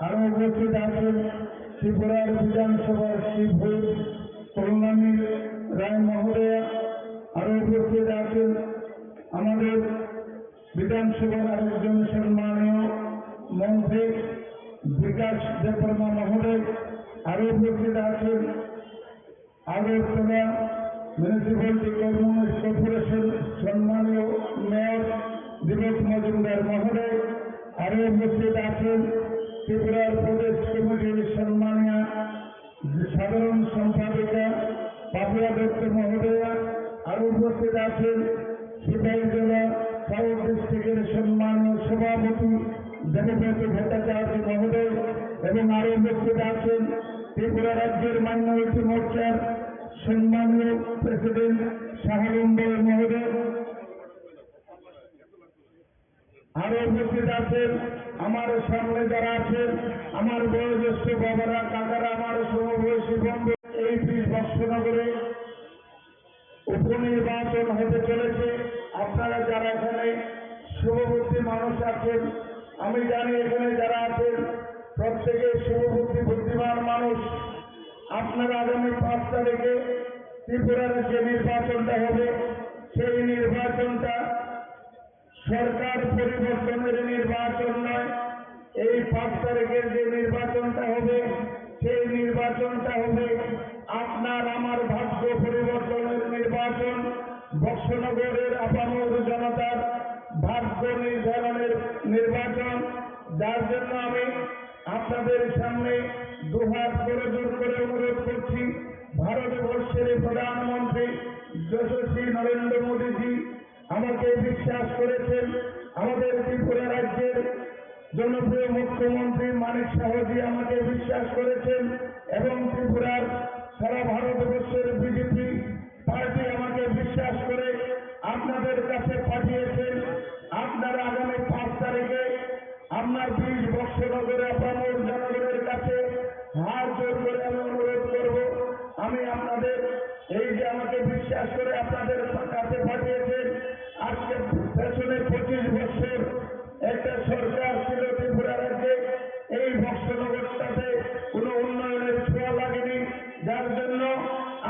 আরো উপস্থিত আছেন ত্রিপুরার বিধানসভার শিবভূত কল্যাণী রায় মহোদয়া। আরো উপস্থিত আছেন আমাদের বিধানসভার আরেকজন সম্মানীয় মন্ত্রী বিকাশ দেববর্মা মহোদয়। আরো উপস্থিত আছেন আগরতলা মিউনিসিপ্যালিটি কর্পোরেশন সম্মানীয় মেয়র দীপক মজুমদার মহোদয়, আরো উপস্থিত আছেন ত্রিপুরার প্রদেশ কমিটির সম্মানীয় সাধারণ সম্পাদিকা পাপুয়া দত্ত মহোদয়া, আরো উপস্থিত আছেন সিপাহীজলা সাউথ ডিস্ট্রিক্টের সম্মানীয় সভাপতি দেবব্রত ভট্টাচার্য মহোদয় এবং আরো উপস্থিত আছেন ত্রিপুরা রাজ্যের মাইনরিটি মোর্চার সম্মানীয় প্রেসিডেন্ট শাহালম্বর মহোদয়, আরো উপস্থিত আছেন আমার সামনে যারা আছেন আমার বয়োজ্যেষ্ঠ বাবারা, কাকারা, আমার সমবয়সী বন্ধু। এই 20 বৎসনগরে উপনির্বাচন হতে চলেছে। আপনারা যারা এখানে শুভবুদ্ধি মানুষ আছেন, আমি জানি এখানে যারা আছেন প্রত্যেকে শুভবুদ্ধি বুদ্ধিমান মানুষ। আপনারা আগামী 5 তারিখে ত্রিপুরার যে নির্বাচনটা হবে সেই নির্বাচনটা সরকার পরিবর্তনের নির্বাচন নয়। এই 5 তারিখের যে নির্বাচনটা হবে সেই নির্বাচনটা হবে আপনার আমার ভাগ্য পরিবর্তনের নির্বাচন, বক্সনগরের আপামর জনতার ভাগ্য নির্ধারণের নির্বাচন। যার জন্য আমি আপনাদের সামনে দুহাত করে জোর করে অনুরোধ করছি, ভারতবর্ষের প্রধানমন্ত্রী যশস্বী নরেন্দ্র মোদীজি আমাকে বিশ্বাস করেছেন, আমাদের ত্রিপুরা রাজ্যের জনপ্রিয় মুখ্যমন্ত্রী মানিক সাহাজি আমাকে বিশ্বাস করেছেন এবং ত্রিপুরার সারা ভারতবর্ষের বিজেপি পার্টি আমাকে বিশ্বাস করে আপনাদের কাছে পাঠিয়েছেন। আপনারা আগামী 5 তারিখে আপনার 20 বৎসনগরে আপামর জনগণের কাছে হাত জোর করে আমি অনুরোধ করব, আমি আপনাদের এই যে আমাকে বিশ্বাস করে আপনাদের কাছে পাঠিয়েছেন, আজকে পেছনে 25 বছর একটা সরকার ছিল ত্রিপুরা রাজ্যে, এই বৎসনগরটাতে কোনো উন্নয়নের ছোঁয়া লাগেনি। যার জন্য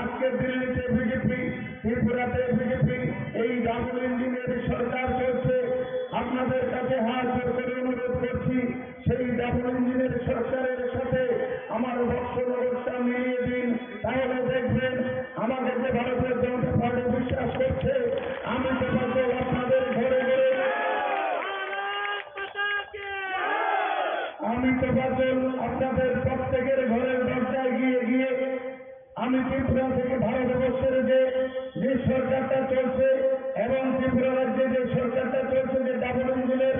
আজকে দিল্লিতে বিজেপি, ত্রিপুরাতে বিজেপি, এই ডাবল ইঞ্জিনের সরকার চলছে। আপনাদের কাছে হাত জোর করে অনুরোধ করছি, সেই ডাবল ইঞ্জিনের সরকারের সাথে আমার বৎসনগরটা মিলিয়ে দিন, তাহলে দেখবেন আমাকে যে ভারতীয় জনতা পার্টি বিশ্বাস করছে, আমি তো আপনাদের ঘরে ঘরে, আমি তো আপনাদের প্রত্যেকের ঘরের দরজায় গিয়ে গিয়ে আমি ত্রিপুরা থেকে ভারতবর্ষের যে সরকারটা চলছে এবং ত্রিপুরা রাজ্যে যে সরকারটা চলছে, যে ডাবল ইঞ্জিনের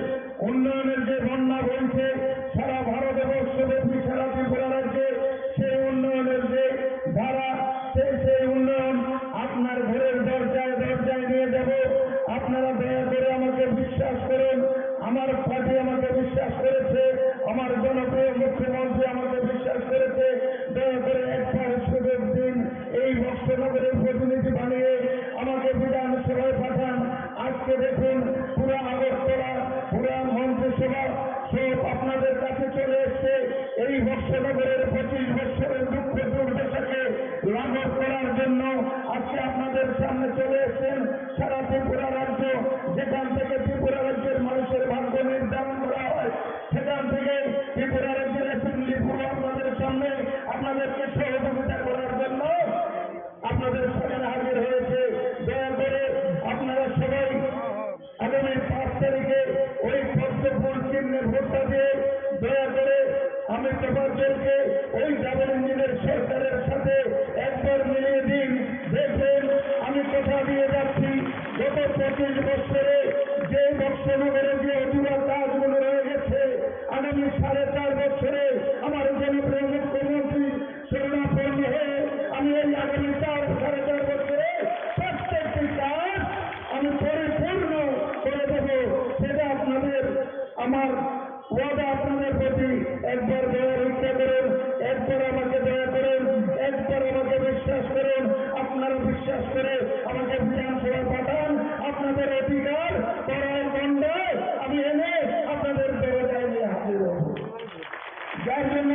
উন্নয়নের যে বন্যা বইছে সারা ভারতবর্ষ ব্যাপী, সারা ত্রিপুরা রাজ্যে সেই উন্নয়নের যে ধারা, সেই উন্নয়ন আপনার ঘরের দরজায় দরজায় নিয়ে যাব। আপনারা দয়া করে আমাকে বিশ্বাস করুন, আমার পার্টি আমাকে বিশ্বাস করেছে, আমার জনপ্রিয় মুখ্যমন্ত্রী আমাকে বিশ্বাস করেছে। দয়া করে একবার সুযোগ দিন, এই বৎসনগরের প্রতিনিধি বানিয়ে আমাকে বিধানসভায় পাঠান। আজকে দেখুন পুরা আগরতলা, পুরা মন্ত্রিসভা সব আপনাদের কাছে চলে এসছে। এই বৎসনগরের 25 বছরের দুঃখ দুর্দশাকে লাঘব করার জন্য আজকে আপনাদের সামনে চলে এসছেন সারা ত্রিপুরা রাজ্য, যেখান থেকে ত্রিপুরা রাজ্যের মানুষের ভাগ্য নির্ধারণ করা হয়, সেখান থেকে ত্রিপুরা রাজ্যের অ্যাসেম্বলি পুরো আপনাদের সামনে আপনাদেরকে সহযোগিতা করার জন্য আপনাদের সামনে হাজির হয়েছে। দয়া করে আপনারা সবাই আগামী 5 তারিখে ওই পদ্মফুল চিহ্নে ভোটটা দিয়ে দয়া করে আমি তোমাদেরকে ওই ডাবল ইঞ্জিনের সরকারের সাথে একবার মিলিয়ে দিন। দেখবেন আমি কথা দিয়ে যাচ্ছি, গত 25 বছরে যে বৎসনগরে যে অধুরা কাজগুলো রয়ে গেছে, আগামী 4.5 বছরে আমার জনপ্রিয় মুখ্যমন্ত্রী শরণাপন্ন হয়ে আমি এই আগামী 4-4.5 বছরে প্রত্যেকটি কাজ আমি পরিপূর্ণ করে দেব। সেটা আপনাদের আমার ওয়াদা আপনাদের প্রতি। একবার দয়া রক্ষা করুন, একবার আমাকে দয়া করুন, একবার আমাকে বিশ্বাস করুন। আপনারা বিশ্বাস করে আমাকে বিধানসভায় পাঠান, আপনাদের অধিকার করার দণ্ডায় আমি এনে আপনাদের দরজায় নিয়ে হাজির হব। যার জন্য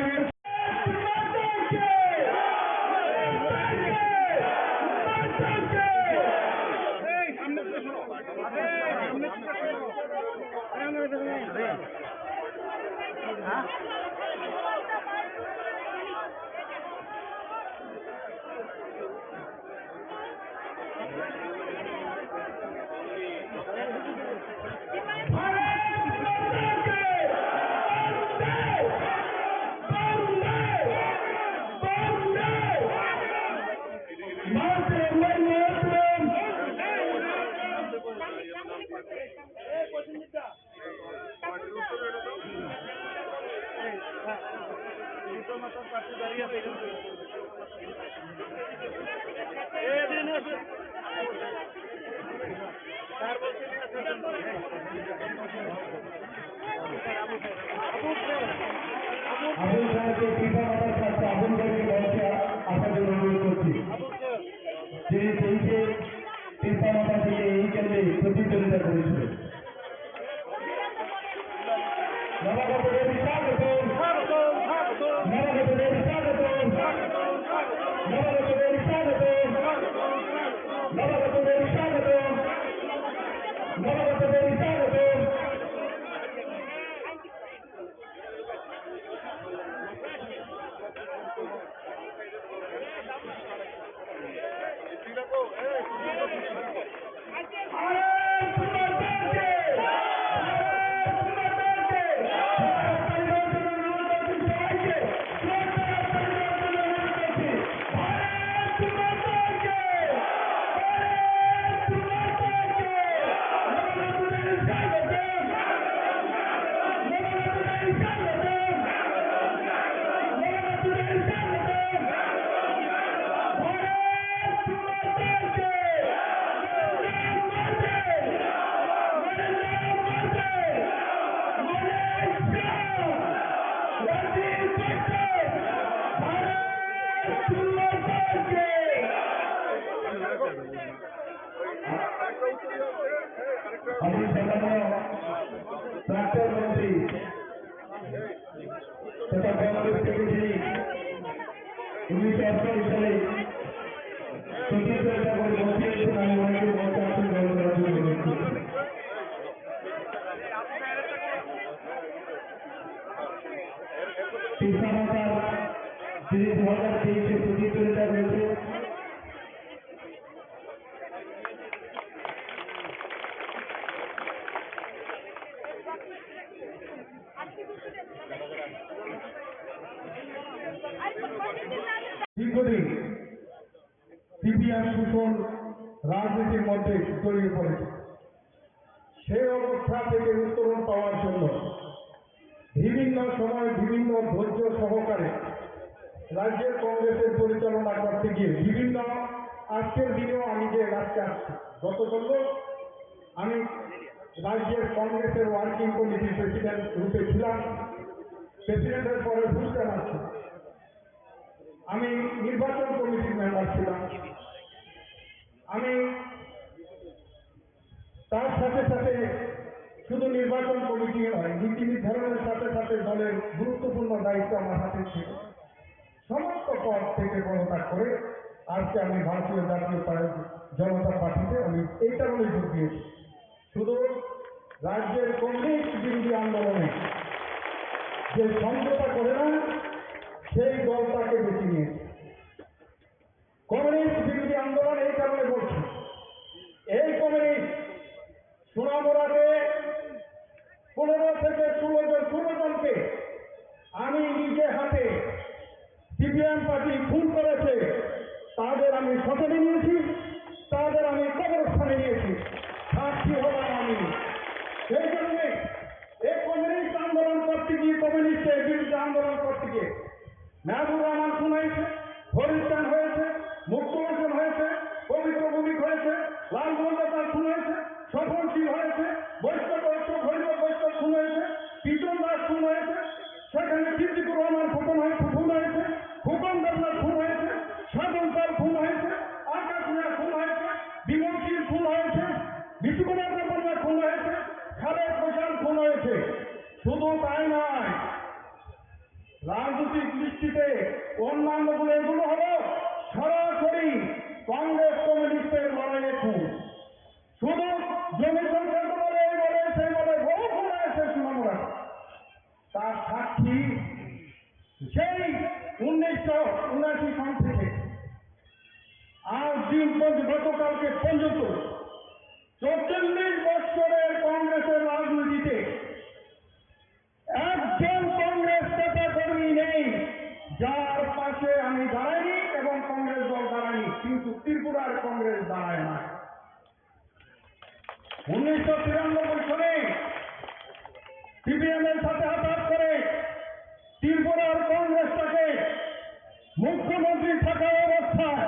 Di আবুল সাহেবকে ফিফা মাতার কাছে আবুল ভাইকে মঞ্চে আসার জন্য অনুরোধ করছি। যিনি তেইশে ফিফা মাতা থেকে এই কেন্দ্রে প্রতিদ্বন্দ্বিতা করেছিলেন। নবাগত দেবী স্বাগতম, নবাগত দেবী স্বাগতম, নবাগত দেবী স্বাগতম, নবাগত দেবী স্বাগতম, নবাগত দেবী স্বাগতম। আমি সম্মানীয় প্রাক্তন মন্ত্রী তথা কংগ্রেস থেকে যিনি 1988 সালে প্রতিদ্বন্দ্বিতা করে মন্ত্রী হয়েছেন, আমি ওনাকে মঞ্চে আসন গ্রহণ করার জন্য অনুরোধ করছি। ফিফা মাতার যিনি 2023-এ প্রতিদ্বন্দ্বিতা করেছে, দীর্ঘদিন সিপিএম শোষণ রাজনীতির মধ্যে জড়িয়ে পড়েছে। সেই অবস্থা থেকে উত্তরণ পাওয়ার জন্য বিভিন্ন সময় বিভিন্ন ধৈর্য সহকারে রাজ্যের কংগ্রেসের পরিচালনা করতে গিয়ে বিভিন্ন আজকের দিনেও আমি যে রাজ্যে আসছি, গতকাল আমি রাজ্যের কংগ্রেসের ওয়ার্কিং কমিটির প্রেসিডেন্ট রূপে ছিলাম, প্রেসিডেন্টের পরে বুঝতে পারছি। আমি নির্বাচন কমিটির মেম্বার ছিলাম। আমি তার সাথে সাথে শুধু নির্বাচন কমিটি নয়, নীতি নির্ধারণের সাথে সাথে দলের গুরুত্বপূর্ণ দায়িত্ব আমার হাতে ছিল। সমস্ত পদ থেকে পদত্যাগ করে আজকে আমি ভারতীয় জাতীয় জনতা পার্টিতে আমি এই কারণে যোগ দিয়েছি। শুধু রাজ্যের কংগ্রেস বিরোধী আন্দোলনে যে সমঝোতা করে না, সেই দলটাকে বেছে নিয়েছে। কমিউনিস্ট বিরোধী আন্দোলন এই কারণে বলছি, এই কমিউনিস্ট সোনামুড়াতে 15 থেকে 16 জনকে আমি নিজে হাতে সিপিএম পার্টি খুন করেছে, তাদের আমি শপথে নিয়েছি, তাদের আমি কবরস্থানে নিয়েছি, সাক্ষী হলাম আমি। সেই কারণে এই কমিউনিস্ট আন্দোলন করতে গিয়ে, কমিউনিস্টের বিরুদ্ধে আন্দোলন করতে গিয়ে মেহবুব রহমান খুন হয়েছে, হরিস্থান হয়েছে, মুক্ত হোসেন হয়েছে, পবিত্র ভূমিক হয়েছে, লালগঞ্জ খুন হয়েছে, সফলশীল হয়েছে, বৈষ্ণব হরিব বৈষ্ণব খুন হয়েছে, পিটন দাস খুন হয়েছে, সেখানে সিদ্দিকুর রহমান খুন হয়েছে, খুকন দেবনাথ খুন হয়েছে, সাধন পাল খুন হয়েছে, আকাশ মিয়া খুন হয়েছে, বিমল সিং খুন হয়েছে, বিশুকুমার দেবনাথ খুন হয়েছে, খালেদ হোসেন খুন হয়েছে। শুধু তাই নয়, রাজনৈতিক দৃষ্টিতে অন্যান্যগুলো এগুলো হলো সরাসরি কংগ্রেস কমিউনিস্টের লড়াইয়ে খুন। শুধু জমি সংক্রান্ত বলে এই বলে সেই বলে বহু খুন হয়েছে সোনামুড়া। তার সাক্ষী সেই 1979 সন থেকে আজ দিন গতকালকে পর্যন্ত 44 বছরের কংগ্রেসের রাজনীতিতে একজন কংগ্রেস নেতা কর্মী নেই যার পাশে আমি দাঁড়াইনি এবং কংগ্রেস দল দাঁড়ায়নি, কিন্তু ত্রিপুরার কংগ্রেস দাঁড়ায় না। 1993 সালে সিপিএম এর সাথে হাত করে ত্রিপুরার কংগ্রেসটাকে মুখ্যমন্ত্রী থাকা অবস্থায়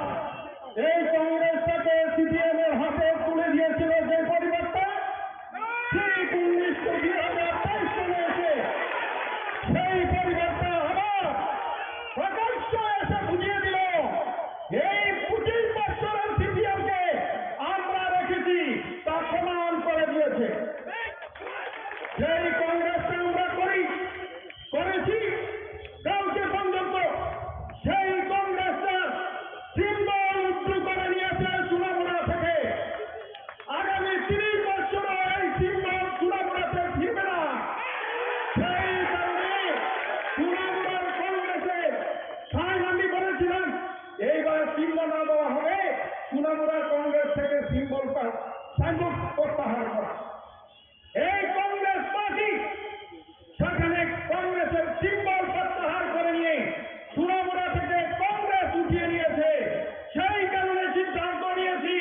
এই কংগ্রেসটাকে সিপিএম এর হাতে তুলে দিয়েছিল যে পরিবারটা ঠিক 1923 সালে এসে সেই পরিবারটা আবার প্রকাশ্য এসে বুঝিয়ে দিল এই 25 বছরের সিপিএমকে আমরা রেখেছি তা প্রমাণ করে দিয়েছে। সেই কংগ্রেসটা আমরা করেছি কাউকে পর্যন্ত সেই কংগ্রেসটা সিম্বল উঁচু করে নিয়েছে সুনামুড়া থেকে। আগামী 30 বছরও এই সিম্বল সুনামুড়াতে ফিরবে না। সেই কারণে সুনামুড়ার কংগ্রেসে আমি বলেছিলাম এইবার সিম্বল না দেওয়া হবে, সুনামুড়ার কংগ্রেস থেকে সিম্বলটা সাইনবোর্ড প্রত্যাহার করা। এই কংগ্রেস পার্টি সেখানে কংগ্রেসের সিম্বল প্রত্যাহার করে নিয়ে সুনামুড়া থেকে কংগ্রেস উঠিয়ে নিয়েছে। সেই কারণে সিদ্ধান্ত নিয়েছি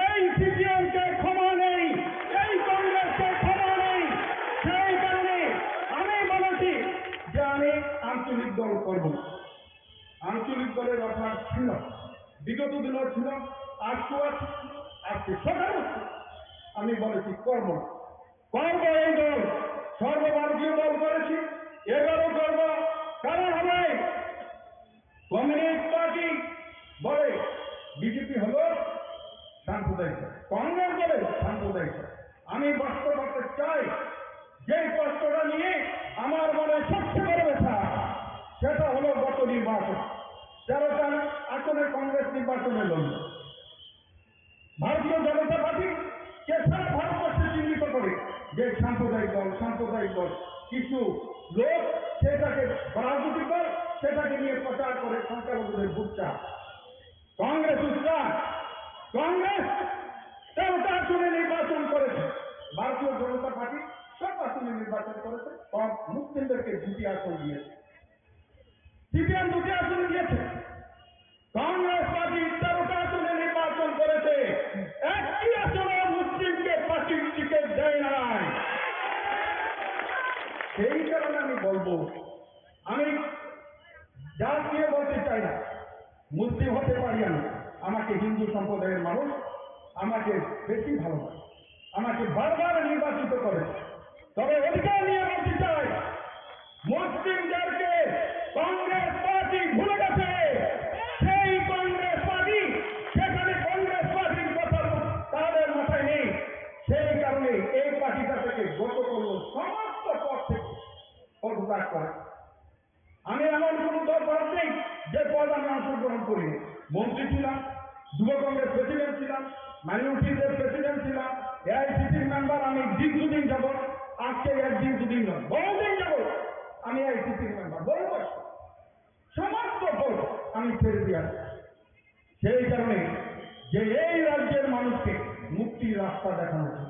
এই সিপিএমকে ক্ষমা নেই, এই কংগ্রেসকে ক্ষমা নেই। সেই কারণে আমি বলেছি যে আমি আঞ্চলিক দল করব না। আঞ্চলিক দলের অভ্যাস ছিল, বিগত দিনও ছিল, আজকেও আছে, আজকে সকাল আমি বলেছি করব না। এই দল সর্বভারতীয় দল করেছি, এবারও করব। কারণ হবে কমিউনিস্ট পার্টি বলে বিজেপি হলো সাম্প্রদায়িক, কংগ্রেস বলে সাম্প্রদায়িক। আমি বাস্তবতা চাই যে কষ্টটা নিয়ে আমার মনে সবচেয়ে বড় ব্যথা, সেটা হলো গত নির্বাচন 13টা আসনে কংগ্রেস নির্বাচনে লড়ল। ভারতীয় জনতা পার্টি কে সারা ভারতবর্ষে চিহ্নিত করে যে সাম্প্রদায়িক দল, কিছু লোক সেটাকে রাজনৈতিক দল সেটাকে নিয়ে প্রচার করে সংখ্যালঘুদের ভোট চায়। কংগ্রেস উৎসাহ, কংগ্রেস 13টা আসনে নির্বাচন করেছে, ভারতীয় জনতা পার্টি সব আসনে নির্বাচন করেছে, মুসলিমদেরকে 2টি আসন দিয়েছে, সিপিএম 2টি আসন দিয়েছে। কংগ্রেস পার্টি 13টা আসনে নির্বাচন করেছে, একটি আসনে মুসলিমকে পার্টির টিকিট দেয় নাই। সেই কারণে আমি বলবো, আমি জাত নিয়ে বলতে চাই না, মুসলিম হতে পারি আমি, আমাকে হিন্দু সম্প্রদায়ের মানুষ আমাকে বেশি ভালোবাসে, আমাকে বারবার নির্বাচিত করে। তবে অধিকার নিয়ে বলতে চাই, মুসলিমদেরকে কংগ্রেস পার্টি ভুলে গেছে। সেই কংগ্রেস পার্টি সেখানে কংগ্রেস পার্টির কথা তাদের মাথায় নেই। সেই কারণে এই পার্টিটা থেকে গত করল সমস্ত পদ থেকে পদত্যাগ করে। আমি এমন কোন দল পদ নেই যে পদ আমি অংশগ্রহণ করি। মন্ত্রী ছিলাম, যুব কংগ্রেস প্রেসিডেন্ট ছিলাম, মাইনরিটিদের প্রেসিডেন্ট ছিলাম, এআইসিসির মেম্বার আমি দীর্ঘদিন যাব, আজকে একদিন দুদিন নয়, বহুদিন যাব আমি এআইসিসির মেম্বার, বহু বছর সমস্ত ভোট আমি ছেড়ে দিয়ে আসছি। সেই কারণে যে এই রাজ্যের মানুষকে মুক্তির রাস্তা দেখানো ছিল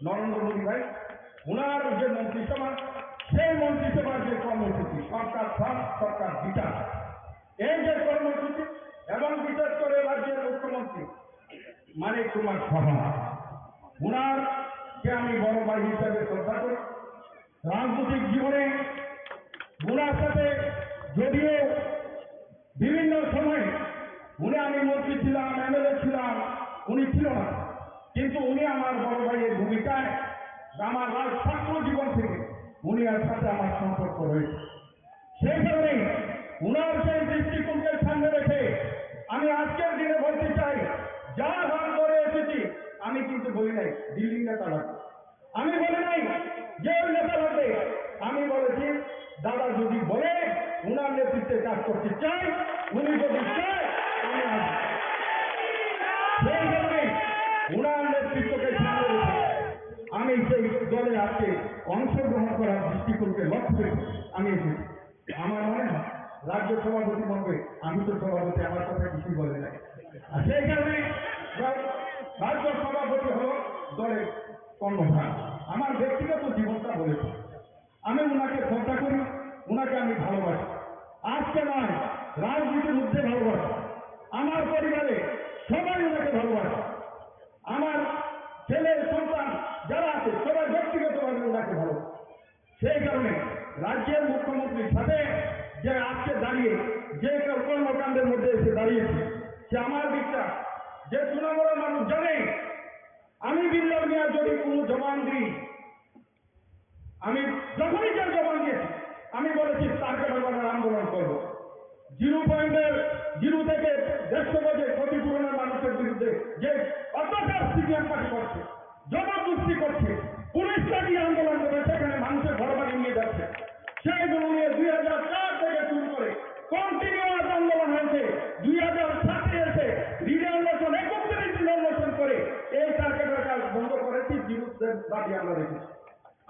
নরেন্দ্র মোদী ভাই, ওনার যে মন্ত্রিসভা, সেই মন্ত্রিসভার যে কর্মসূচি সরকার সাথ সরকার বিচার, এই যে কর্মসূচি, এবং বিশেষ করে রাজ্যের মুখ্যমন্ত্রী মানিক কুমার সাহা, ওনারকে আমি বড় ভাই হিসাবে শ্রদ্ধা করি। রাজনৈতিক জীবনে ওনার সাথে যদিও বিভিন্ন সময় আমি মন্ত্রী ছিলাম, এমএলএ ছিলাম, উনি ছিল না, কিন্তু উনি আমার বড় ভাইয়ের ভূমিকায় আমার ছাত্র জীবন থেকে উনি আর সাথে আমার সম্পর্ক রয়েছে। সেই কারণে উনার সেই দৃষ্টিকোণকে সামনে রেখে আমি আজকের দিনে বলতে চাই, যা হাত করে এসেছি আমি কিন্তু বলি নাই দিল্লি নেতা লাগবে, আমি বলি নাই যে ওই নেতা লাগবে, আমি বলেছি দাদা যদি বলে উনার নেতৃত্বে কাজ করতে চাই, উনি যদি চায় আমি আসবো। সেই কারণে উনার নেতৃত্বকে সামনে রেখে আমি সেই দলে আজকে অংশগ্রহণ করার দৃষ্টিকোণকে লক্ষ্য করে আমি এসেছি। আমার মনে হয় রাজ্য সভাপতি বলবে, আমি তো সভাপতি, আমার কথা কিছুই বলে নাই। আর সেই কারণে রাজ্য সভাপতি হল দলের কর্মধার। আমার ব্যক্তিগত জীবনটা বলেছে, আমি উনাকে শ্রদ্ধা করি, উনাকে আমি ভালোবাসি, আজকে নয় রাজনীতির মধ্যে ভালোবাসি। আমার পরিবারে সবাই উনাকে ভালোবাসে। আমার ছেলে সন্তান যারা আছে সবাই ব্যক্তিগতভাবে ওনাকে ভালো। সেই কারণে রাজ্যের মুখ্যমন্ত্রীর সাথে যে আজকে দাঁড়িয়ে যে কর্মকাণ্ডের মধ্যে এসে দাঁড়িয়েছে, সে আমার বিশ্বাস যে তৃণমূলের মানুষ জানে আমি বিল্লাল মিয়া যদি কোনো জবান দিই, আমি যখনই যে জবান দিয়েছি আমি বলেছি তাকে ব্যবহারের আন্দোলন করব। 0 থেকে 150 গজে ক্ষতিপূরণের মানুষের বিরুদ্ধে যে অত্যাচার সিপিএম পার্টি করছে, জবরদস্তি করছে, পুলিশটা দিয়ে আন্দোলন করবে, সেখানে মানুষের ঘর বাড়ি নিয়ে যাচ্ছে, সেইগুলো নিয়ে 2004 থেকে শুরু করে কন্টিনিউয়াস আন্দোলন হয়েছে। 2007-এ এসে রিজার্ভেশন 31 দিন অন্বেষণ করে এই টার্গেটের কাজ বন্ধ করেছি, বিরুদ্ধের দাবি আমরা রেখেছি।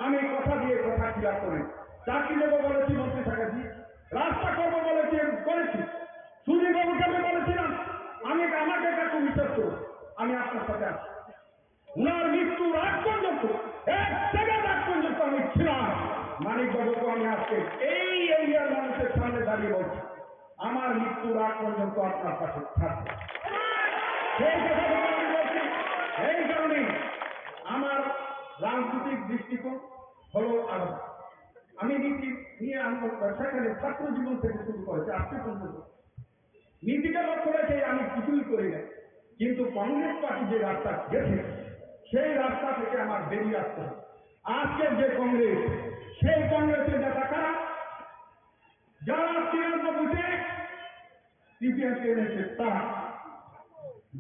আমি কথা দিয়ে কথা ক্লিয়ার করি, চাকরি দেবো বলেছি মন্ত্রী থাকাছি, রাস্তা করবো বলেছি করেছি, সুদীপবাবুকে আমি বলেছিলাম আমাকে কাকু বিশ্বাস করুন, আমি আপনার সাথে আছি। উনার মৃত্যুর আগ পর্যন্ত 1 সেকেন্ড আগ পর্যন্ত আমি ছিলাম। মানিকবাবুকে আমি আজকে এই এরিয়ার মানুষের সামনে দাঁড়িয়ে বলছি, আমার মৃত্যুর আগ পর্যন্ত আপনার কাছে থাকবে। সেই কথাগুলো আমি বলছি এই কারণেই আমার রাজনৈতিক দৃষ্টিকোণ হলো আলাদা। আমি নীতি নিয়ে আন্দোলন সেখানে ছাত্র জীবন থেকে শুরু করেছি আজকে পর্যন্ত নীতিকে লক্ষ্য রেখে আমি কিছুই করি না, কিন্তু কংগ্রেস পার্টি যে রাস্তা গেছে সেই রাস্তা থেকে আমার বেরিয়ে আসতে হবে। আজকের যে কংগ্রেস, সেই কংগ্রেসের নেতা কারা? যারা 93-তে সিপিএমকে এনেছে তারা,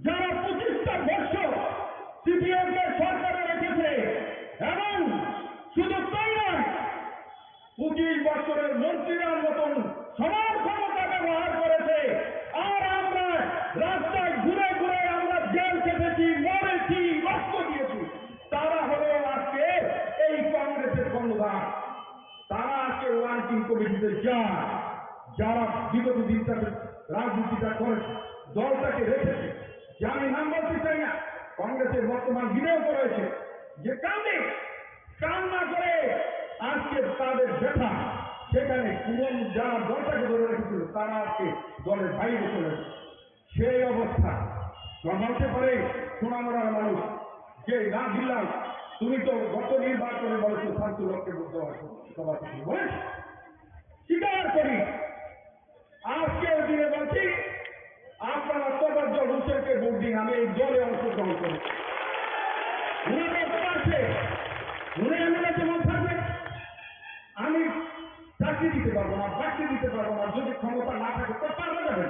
যারা 25টা বছর সিপিএমকে সরকারে রেখেছে, এবং শুধু তাই নয় 25 বছরের মন্ত্রীরার মতন সমান ক্ষমতা ব্যবহার করেছে। আর আমরা রাস্তায় ঘুরে ঘুরে আমরা জেল খেটেছি, মরেছি, রক্ত দিয়েছি। তারা হলো আজকে এই কংগ্রেসের কর্ণধার। তারা আজকে ওয়ার্কিং কমিটিতে যায়, যারা বিগত দিনটাতে রাজনীতিটা করেছে, দলটাকে রেখেছে। যে আমি নাম বলতে চাই না, কংগ্রেসের বর্তমান বিধায়ক রয়েছে যে কান্না করে আজকে তাদের ব্যথা, সেখানে পুরন যারা দলটাকে ধরে রেখেছিল তারা আজকে দলের বাইরে চলে গেছে। সেই অবস্থা বলতে পারে সোনামুড়ার মানুষ যে না দিলাম, তুমি তো গত নির্বাচনে বলেছো শান্তিলককে সভাপতি বলেছ, স্বীকার করি। আজকের দিনে বলছি আপনারা তোফাজ্জল হোসেনকে ভোট দিন, আমি এই দলে অংশগ্রহণ করি। উনি করতে পারছে, উনি এমএলএ যেমন থাকবে, আমি চাকরি দিতে পারবো না, চাকরি দিতে পারবো না, যদি ক্ষমতা না থাকে তো পারবে যাবে।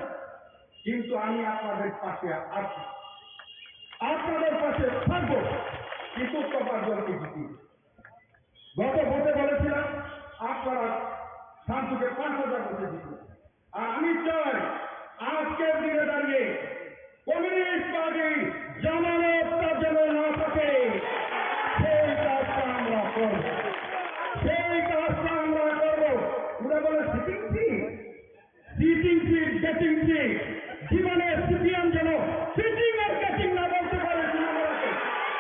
কিন্তু আমি আপনাদের পাশে আছি, আপনাদের পাশে থাকবো, কিন্তু তোফাজ্জলকে জিতিয়ে। গত ভোটে বলেছিলাম আপনারা শান্তুকে 5,000 ভোটে জিতবে। আর আমি চাই আজকের দিনে দাঁড়িয়ে কমিউনিস্ট পার্টি জামানতটা যেন না থাকে, সেই কাজটা আমরা করব, সেই কাজটা আমরা করব। ওরা বলে সিটিং সিট গেটিং সিট, জীবনে সিপিএম যেন সিটিং আর গেটিং না বলতে পারে তৃণমূলকে।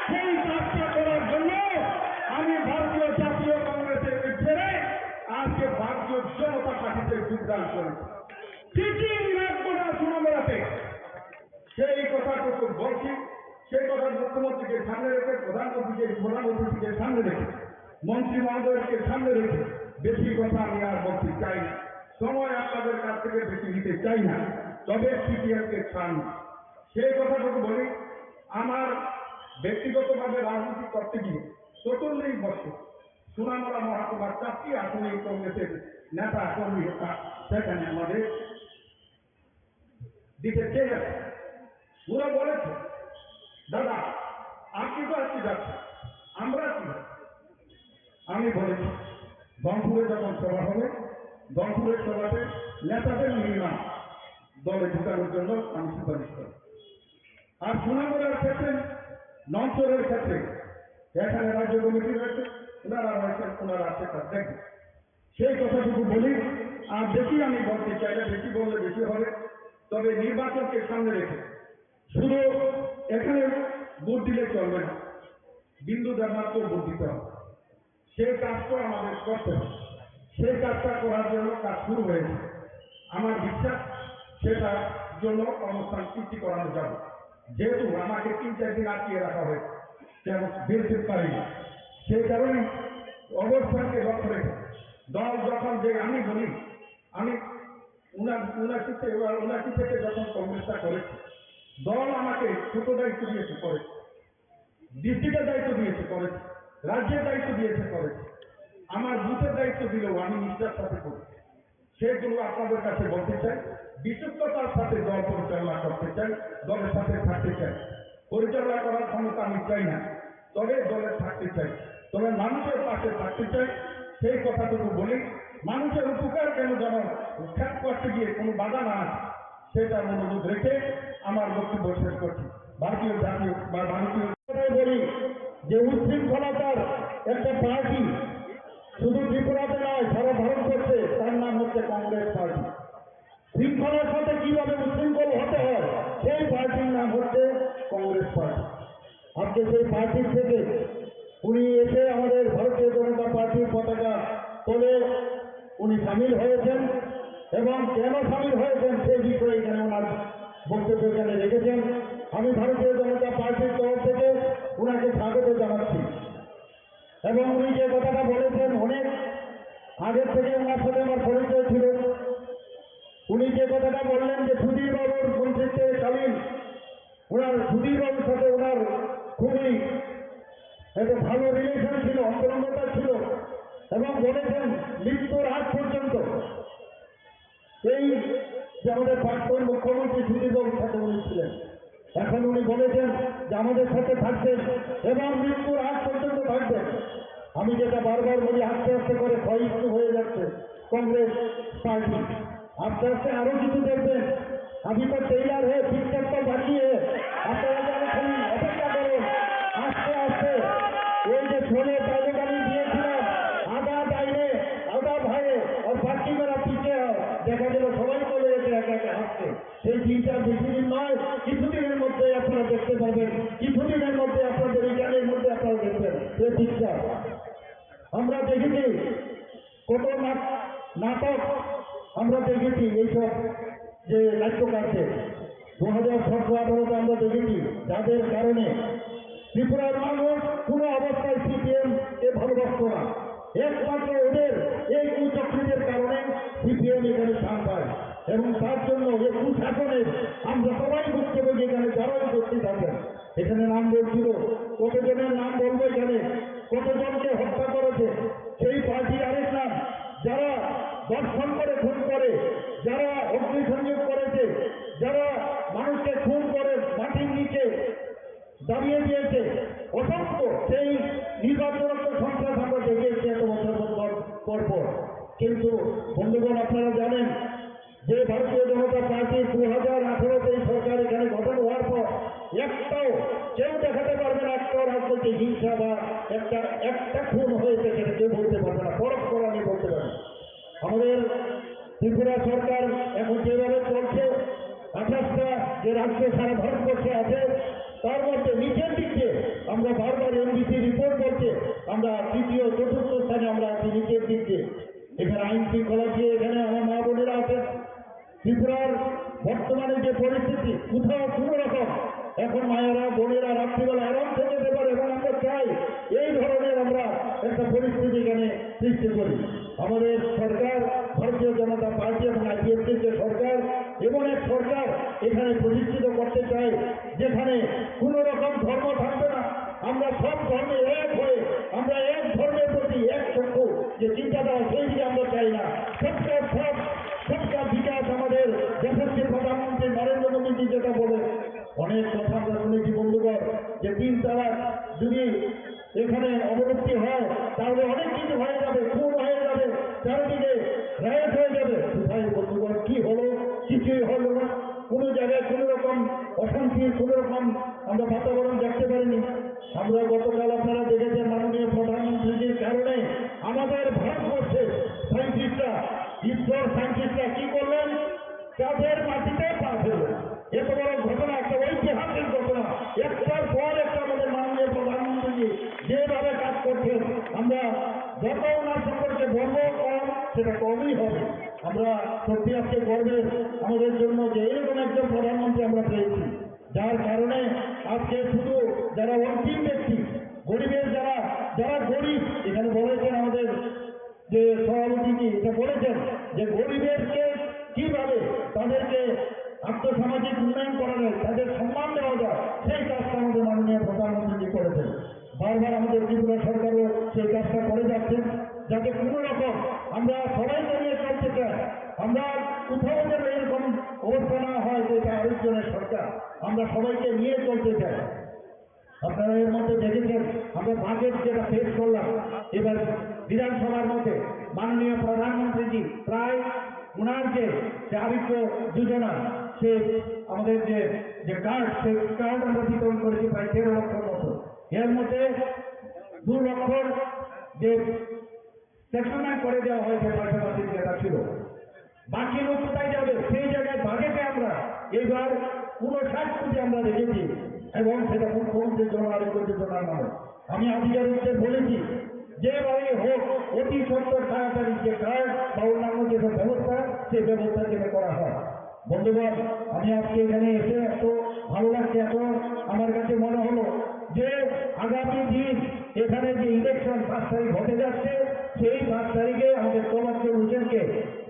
সেই কাজটা করার জন্য আমি ভারতীয় জাতীয় কংগ্রেসের ছেড়ে আজকে ভারতীয় জনতা পার্টিতে যোগদান করেছি। সিটিং রাখবো না তৃণমূলকে, সেই কথাটুকু বলছি। সেই কথা মুখ্যমন্ত্রীকে সামনে রেখে, প্রধানমন্ত্রীকে সামনে রেখে, মন্ত্রী মহোদয়কে সামনে রেখে বেশি কথা আমি আর বলতে চাই না, সময় আপনাদের কাছ থেকে বেশি নিতে চাই না। তবে সিপিএমকে চান, সেই কথাটুকু বলি। আমার ব্যক্তিগতভাবে রাজনীতি করতে গিয়ে 44 বছর সোনামুড়া মহকুমার 4টি আসনে কংগ্রেসের নেতা কর্মী সেখানে আমাদের দিকে চেয়ে ওরা বলেছে দাদা আপনি তো আজকে যাচ্ছেন, আমরা কি? আমি বলেছি রংপুরে যখন সভা হবে, রংপুরের সভাতে নেতাদের নিলাম দলে ঢুকানোর জন্য আমি সুপারিশ করি। আর সোনামুড়ার ক্ষেত্রে, নঞ্চরের ক্ষেত্রে এখানে রাজ্য কমিটি রয়েছে, ওনারা রয়েছেন, ওনারা আছে, তার দেখবেন। সেই কথাটুকু বলি। আর বেশি আমি বলতে চাই না, বেশি বললে বেশি হবে। তবে নির্বাচনকে সামনে রেখে শুধু এখানে ভোট দিলে চলবে না, বিন্দু মাত্র ভোট দিতে হবে। সেই কাজটা আমাদের করতে হবে। সেই কাজটা করার জন্য কাজ শুরু হয়েছে। আমার বিশ্বাস সেটার জন্য অনুষ্ঠান সৃষ্টি করানো যাবে। যেহেতু আমাকে 3-4 দিন আটকিয়ে রাখা হয়েছে, বিএনপির পারি না। সেই কারণে অবস্থানকে লক্ষ্য রেখে দল যখন যে আমি বলি আমি 79 থেকে যখন কংগ্রেসটা করেছি, দল আমাকে ছোট দায়িত্ব দিয়েছে করেছে, ডিস্ট্রিক্টের দায়িত্ব দিয়েছে করেছে, রাজ্যের দায়িত্ব দিয়েছে করেছে, আমার বুথের দায়িত্ব দিলেও আমি নিষ্ঠার সাথে করেছি। সেগুলো আপনাদের কাছে বলতে চাই, বিশুদ্ধতার সাথে দল পরিচালনা করতে চাই, দলের সাথে থাকতে চাই। পরিচালনা করার ক্ষমতা আমি চাই না, তবে দলে থাকতে চাই, তবে মানুষের পাশে থাকতে চাই। সেই কথাটুকু বলি, মানুষের উপকার কেন যেন খ্যাত করতে গিয়ে কোনো বাধা না আসে, সেটা অনুরোধ রেখে আমার বক্তব্য শেষ করছি। ভারতীয় জাতীয় বা ভারতীয় বলি যে উচ্ছৃঙ্খলতার একটা পার্টি শুধু ত্রিপুরাতে নয়, সারা ভারতবর্ষে, তার নাম হচ্ছে কংগ্রেস পার্টি। শৃঙ্খলার সাথে কিভাবে উচ্ছৃঙ্খল হতে হয়, সেই পার্টির নাম হচ্ছে কংগ্রেস পার্টি। আজকে সেই পার্টির থেকে উনি এসে আমাদের ভারতীয় জনতা পার্টির পতাকা তোলে উনি সামিল হয়েছেন, এবং কেন সামিল হয়েছেন সেই বিষয়ে এখানে ওনার বক্তব্য এখানে রেখেছেন। আমি ভারতীয় জনতা পার্টির তরফ থেকে ওনাকে স্বাগত জানাচ্ছি। এবং উনি যে কথাটা বলেছেন, অনেক আগের থেকে ওনার সাথে আমার পরিচয় ছিল। উনি যে কথাটা বললেন যে সুধীর বাবুর মন্ত্রিত্বকালীন ওনার সুধীর বাবুর সাথে ওনার খুবই একটা ভালো রিলেশন ছিল, অন্তরঙ্গতা ছিল, এবং বলেছেন মৃত্যুর আগ পর্যন্ত এই যে আমাদের প্রাক্তন মুখ্যমন্ত্রী সুধীর বাবুর সাথে উনি ছিলেন। এখন উনি বলেছেন যে আমাদের সাথে থাকবেন এবং মৃত্যুর আগ পর্যন্ত থাকবেন। আমি যেটা বারবার বলি, আস্তে আস্তে করে ক্ষয়িষ্ণু হয়ে যাচ্ছে কংগ্রেস পার্টি। আস্তে আস্তে আরো কিছু দেখবেন। আমি তো টেইলার হয়ে ঠিকঠাক তো বাঁচিয়ে আপনারা যেন খালি অপেক্ষা করুন। আস্তে আস্তে ওই যে ছোলে ডায়লগ আমি দিয়েছিলাম, আধা ডাইনে আধা ভাইয়ে আর বাকি মেরা পিছিয়ে হয়, দেখা গেল সবাই চলে গেছে একে একে হাসছে। সেই দিনটা বেশি দিন নয়, কিছুদিনের মধ্যে আপনারা দেখতে পাবেন, কিছুদিনের মধ্যে আপনাদের রিটার্নের মধ্যে আপনারা দেখবেন এই দিকটা। আমরা দেখেছি কত নাটক আমরা দেখেছি, এইসব যে নাট্যকারদের 2017-18 আমরা দেখেছি, যাদের কারণে ত্রিপুরার মানুষ কোনো অবস্থায় সিপিএম কে ভালোবাসত না। একমাত্র ওদের এই কুচক্রীদের কারণে সিপিএম এখানে স্থান পায়, এবং তার জন্য এই কুশাসনের আমরা সবাই ভুক্তভোগী। এখানে যারাই উপস্থিত আছেন, এখানে নাম বলছিল, কতজনের নাম বলবো এখানে, কতজনকে হত্যা করেছে সেই পার্টির আরেক নাম, যারা দর্শন করে খুন করে, যারা অগ্নিসংযোগ করেছে, যারা মানুষকে খুন করে মাটির নিচে দাঁড়িয়ে দিয়েছে, অসংখ্য সেই নির্বাচনত্ব সন্ত্রাস আমরা দেখেছি এত বছর পর। কিন্তু বন্ধুগণ, আপনারা জানেন যে ভারতীয় জনতা পার্টি 2018-তে এই সরকার এখানে গঠন হওয়ার পর একটাও কেউ দেখাতে পারবে না, একটাও রাজনৈতিক হিংসা বা একটা খুন হয়েছে সেটা কেউ বলতে পারবে না, পরখ করা নিয়ে বলতে পারবে। আমাদের ত্রিপুরা সরকার এখন যেভাবে চলছে, 28টা যে রাজ্য সারা ভারতবর্ষে আছে, তার মধ্যে নিচের দিকে আমরা বারবার এনবিসি রিপোর্ট করছে আমরা তৃতীয় চতুর্থ স্থানে আমরা আছি নিচের দিকে। এখানে আইন শৃঙ্খলা দিয়ে এখানে আমার মা বোনেরা আছেন। ত্রিপুরার বর্তমানে যে পরিস্থিতি, কোথাও কোনো রকম এখন মায়েরা বোনেরা রাত্রিবেলা আরাম থেকে যেতে পারে, এবং আমরা চাই এই ধরনের আমরা একটা পরিস্থিতি এখানে সৃষ্টি করি। আমাদের সরকার, ভারতীয় জনতা পার্টি এবং আইপিএফটির যে সরকার, এমন এক সরকার এখানে প্রতিষ্ঠিত করতে চাই যেখানে কোনো রকম ধর্ম থাকবে না। আমরা সব ধর্মে এক হয়ে, আমরা এক ধর্মের প্রতি এক চক্ষু যে চিন্তাধারা, সেই দিকে আমরা চাই না। সবটা বিকাশ আমাদের যশস্বী প্রধানমন্ত্রী নরেন্দ্র মোদীজি যেটা বলে, অনেক কথা আমরা শুনেছি বন্ধুগণ, যে 3 তালাক যদি এখানে অবলুপ্তি হয় তাহলে অনেক কিছু হয়ে যাবে, খুন হয়ে যাবে, চারিদিকে রায়ট হয়ে যাবে। কোথায় বন্ধুগণ কি হলো? কিছুই হলো না। কোনো জায়গায় কোনো রকম অশান্তির কোনো রকম আমরা বাতাবরণ দেখতে পারিনি। আমরা গতকাল আপনারা দেখেছেন মাননীয় প্রধানমন্ত্রীজির কারণে আমাদের ভারতবর্ষে সায়েন্টিস্টরা, ইসরোর সায়েন্টিস্টরা কি করলেন? চাঁদের মাটিতে পা ফেললেন। এত বড় ঘটনা, একটা ঐতিহাসিক ঘটনা, একটার পর একটা আমাদের মাননীয় প্রধানমন্ত্রীজি যেভাবে কাজ করছেন, আমরা যত ওনার সম্পর্কে গর্ব কম সেটা কমই হবে। আমরা সত্যি আজকে গর্বের আমাদের জন্য যে এরকম একজন প্রধানমন্ত্রী আমরা পেয়েছি, যার কারণে আজকে শুধু যারা অন্তিম ব্যক্তি গরিবের যারা যারা গরিব এখানে বলেছেন আমাদের যে সভাপতিজি এটা বলেছেন যে গরিবেরকে কিভাবে তাদেরকে আর্থসামাজিক উন্নয়ন করা যায় তাদের সম্মান দেওয়া যায় সেই কাজটা আমাদের মাননীয় প্রধানমন্ত্রী করেছেন। বারবার আমাদের ত্রিপুরা সরকারও সেই কাজটা করে যাচ্ছেন যাতে কোনো রকম আমরা সবাইকে নিয়ে চলতে চাই, আমরা কোথাও যেন এরকম অবস্থা না হয় যে এটা আরেকজনের সরকার, আমরা সবাইকে নিয়ে চলতে চাই। আপনারা এর মধ্যে দেখেছেন আমরা বাজেট যেটা পেশ করলাম এবার বিধানসভার মধ্যে মাননীয় প্রধানমন্ত্রীজি প্রায় ওনার যে চারিত্র যোজনা সে আমাদের যে কার্ড সেই কার্ড আমরা বিতরণ করেছি প্রায় 13 লক্ষর মতো। এর মধ্যে 2 লক্ষর যে সেটেলমেন্ট করে দেওয়া হয়েছে পাশাপাশি যেটা ছিল, বাকি লোক কোথায় যাবে সেই জায়গায় বাজেটে আমরা এইবার 59 কোটি আমরা রেখেছি এবং সেটা মুখ্যমন্ত্রী জন আরোগ্য যোজনার নামে। আমি আধিকারিকদের বলেছি যেভাবে হোক অতি সত্তর তাড়াতাড়ি যে কার্ড বা অন্যান্য যেসব ব্যবস্থা সেই ব্যবস্থা যেটা করা হয়। বন্ধুগণ, আমি আজকে এখানে এসে এত ভালো লাগছে, এত আমার কাছে মনে হলো যে আগামী দিন এখানে যে ইলেকশন 5 তারিখ হতে যাচ্ছে সেই 5 তারিখে আমাদের তোবাক্কুর হোসেনকে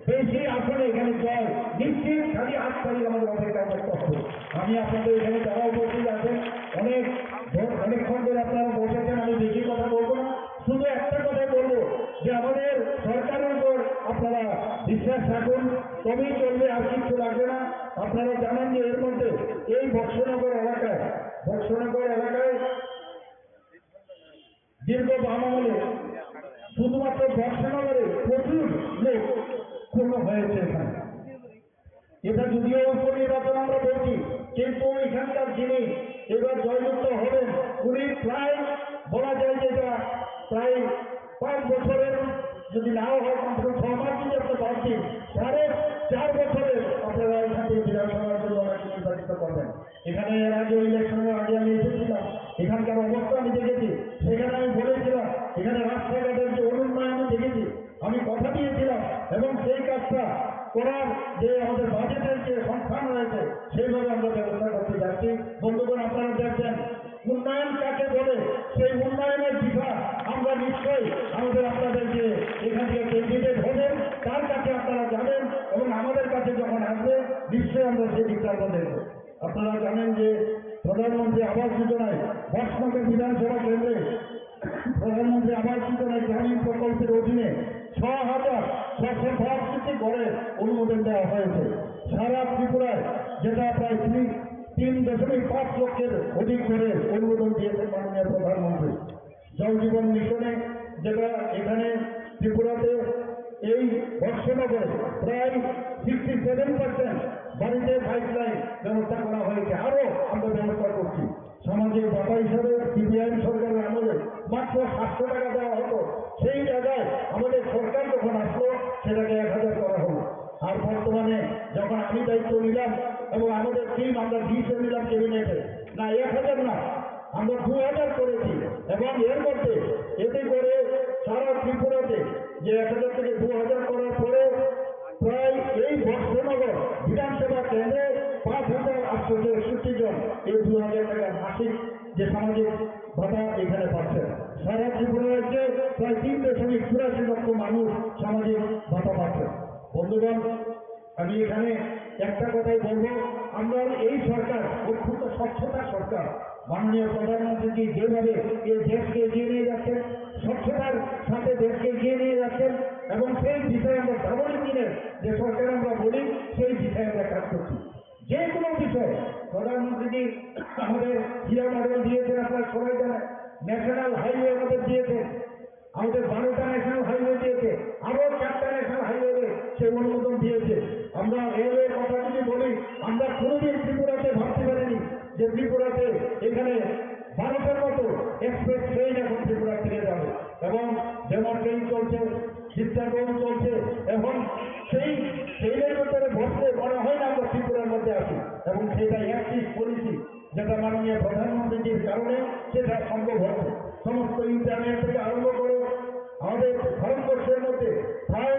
বেশি আসলে এখানে জয় নিশ্চিত, খালি 8 তারিখ আমাদের অপেক্ষা করতে হবে। আমি আপনাদের এখানে যারা উপস্থিত আছেন অনেকক্ষণ ধরে আপনারা বসেছেন, আমি বেশি কথা বলবো না, শুধু একটা কথাই বলবো যে আমাদের সরকারের উপর আপনারা বিশ্বাস রাখুন, তবেই চলবে, আর কিছু লাগবে না। আপনারা জানেন যে এর মধ্যে এই বক্সনগর এলাকায় দীর্ঘ বাম আমলে শুধুমাত্র বক্সনগরে প্রচুর লোক খুন হয়েছে এখানে। এটা যদিও উপনির্বাচন আমরা বলছি, কিন্তু এখানকার যিনি এবার জয়যুক্ত হবেন উনি প্রায় বলা যায় যে এটা প্রায় 5 বছরের যদি নাও হয় কমসে কম 6 মাস যদি আপনি বাদ দিন 4.5 বছরের আপনারা এখান থেকে বিধানসভার জন্য অনেক নির্বাচিত করবেন। এখানে এর আগে ইলেকশনের আগে আমি এসেছিলাম, এখানকার অবস্থা আমি দেখেছি, সেখানে আমি বলেছিলাম এখানে রাস্তাঘাটের যে অনুন্নয়ন আমি দেখেছি, আমি কথা দিয়েছিলাম এবং সেই কাজটা করার যে আমাদের বাজেটের যে সংস্থান রয়েছে সেইভাবে আমরা ব্যবস্থা করতে যাচ্ছি। বন্ধুগণ, আপনারা দেখছেন উন্নয়ন কাকে বলে, সেই উন্নয়নের দিশা আমরা নিশ্চয়ই আমাদের আপনাদেরকে এখান থেকে ক্যান্ডিডেট হবেন তার কাছে আপনারা যাবেন এবং আমাদের কাছে যখন আসবে নিশ্চয়ই আমরা সেই দিকটা আমরা দেখব। আপনারা জানেন যে প্রধানমন্ত্রী আবাস যোজনায় বক্সনগর বিধানসভা কেন্দ্রে প্রধানমন্ত্রী আবাস যোজনায় গ্রামীণ প্রকল্পের অধীনে 6,662টি ঘরের অনুমোদন দেওয়া হয়েছে। সারা ত্রিপুরায় যেটা প্রায় 3.5 লক্ষের অধিক করে অনুমোদন দিয়েছেন মাননীয় প্রধানমন্ত্রী। জল জীবন মিশনে যেটা এখানে ত্রিপুরাতে এই বর্ষনগরে প্রায় 67% বাড়িতে পাইপলাইন ব্যবস্থা করা হয়েছে, আরও আমরা ব্যবস্থা করছি। সামাজিক ভাতা হিসাবে সিপিআইএম সরকারের আমলে মাত্র 700 টাকা দেওয়া হতো, সেই জায়গায় আমাদের সরকার যখন আসলো সেটাকে 1000 করা হলো। আর বর্তমানে যখন আমি দায়িত্ব নিলাম এবং আমাদের টিম আমরা 20 নিলাম ক্যাবিনেটে, না 1000 না আমরা 2000 করেছি এবং এর মধ্যে এতে করে সারা ত্রিপুরাতে যে 1000 থেকে 2000 করার পরে প্রায় এই বর্ষনগর বিধানসভা কেন্দ্রে 5,861 জন এই 2000 টাকা মাসিক যে সামাজিক ভাতা এখানে পাচ্ছে। সারা ত্রিপুরা রাজ্যে প্রায় 3.84 লক্ষ মানুষ সামাজিক ভাতা পাচ্ছে। বন্ধুগণ, আমি এখানে একটা কথাই বলবো, আমরা এই সরকার অত্যন্ত স্বচ্ছতা সরকার, মাননীয় প্রধানমন্ত্রী যেভাবে এই দেশকে এগিয়ে নিয়ে যাচ্ছেন, স্বচ্ছতার সাথে দেশকে এগিয়ে নিয়ে যাচ্ছেন এবং সেই বিষয়ে আমরা ডাবল দিনের যে সরকার আমরা বলি সেই বিষয়ে আমরা কাজ করছি। যে কোনো বিষয়ে প্রধানমন্ত্রী আমাদের জিয়া মডেল দিয়েছেন, আপনারা সবাই জানেন, ন্যাশনাল হাইওয়ে আমাদের দিয়েছে, আমাদের 12টা ন্যাশনাল হাইওয়ে দিয়েছে, আরও 4টা ন্যাশনাল হাইওয়ে সে অনুমোদন দিয়েছে। আমরা রেলওয়ের কথা যদি বলি, আমরা কোনোদিন ত্রিপুরাতে ভাবতে পারিনি যে ত্রিপুরাতে এখানে ভারতের মতো এক্সপ্রেস ট্রেন এখন ত্রিপুরা থেকে যাবে এবং যেমন ট্রেন চলছে, চিত্তাগঞ্জ চলছে, এবং সেই ট্রেনের ভিতরে বসতে মনে হয় না আমরা ত্রিপুরার মধ্যে আছি এবং সেটা অ্যাক্সিস পলিসি যেটা মাননীয় প্রধানমন্ত্রীর কারণে সেটা সম্ভব হচ্ছে। সমস্ত ইন্টারনেট থেকে আরম্ভ করে আমাদের ভারতবর্ষের মধ্যে প্রায়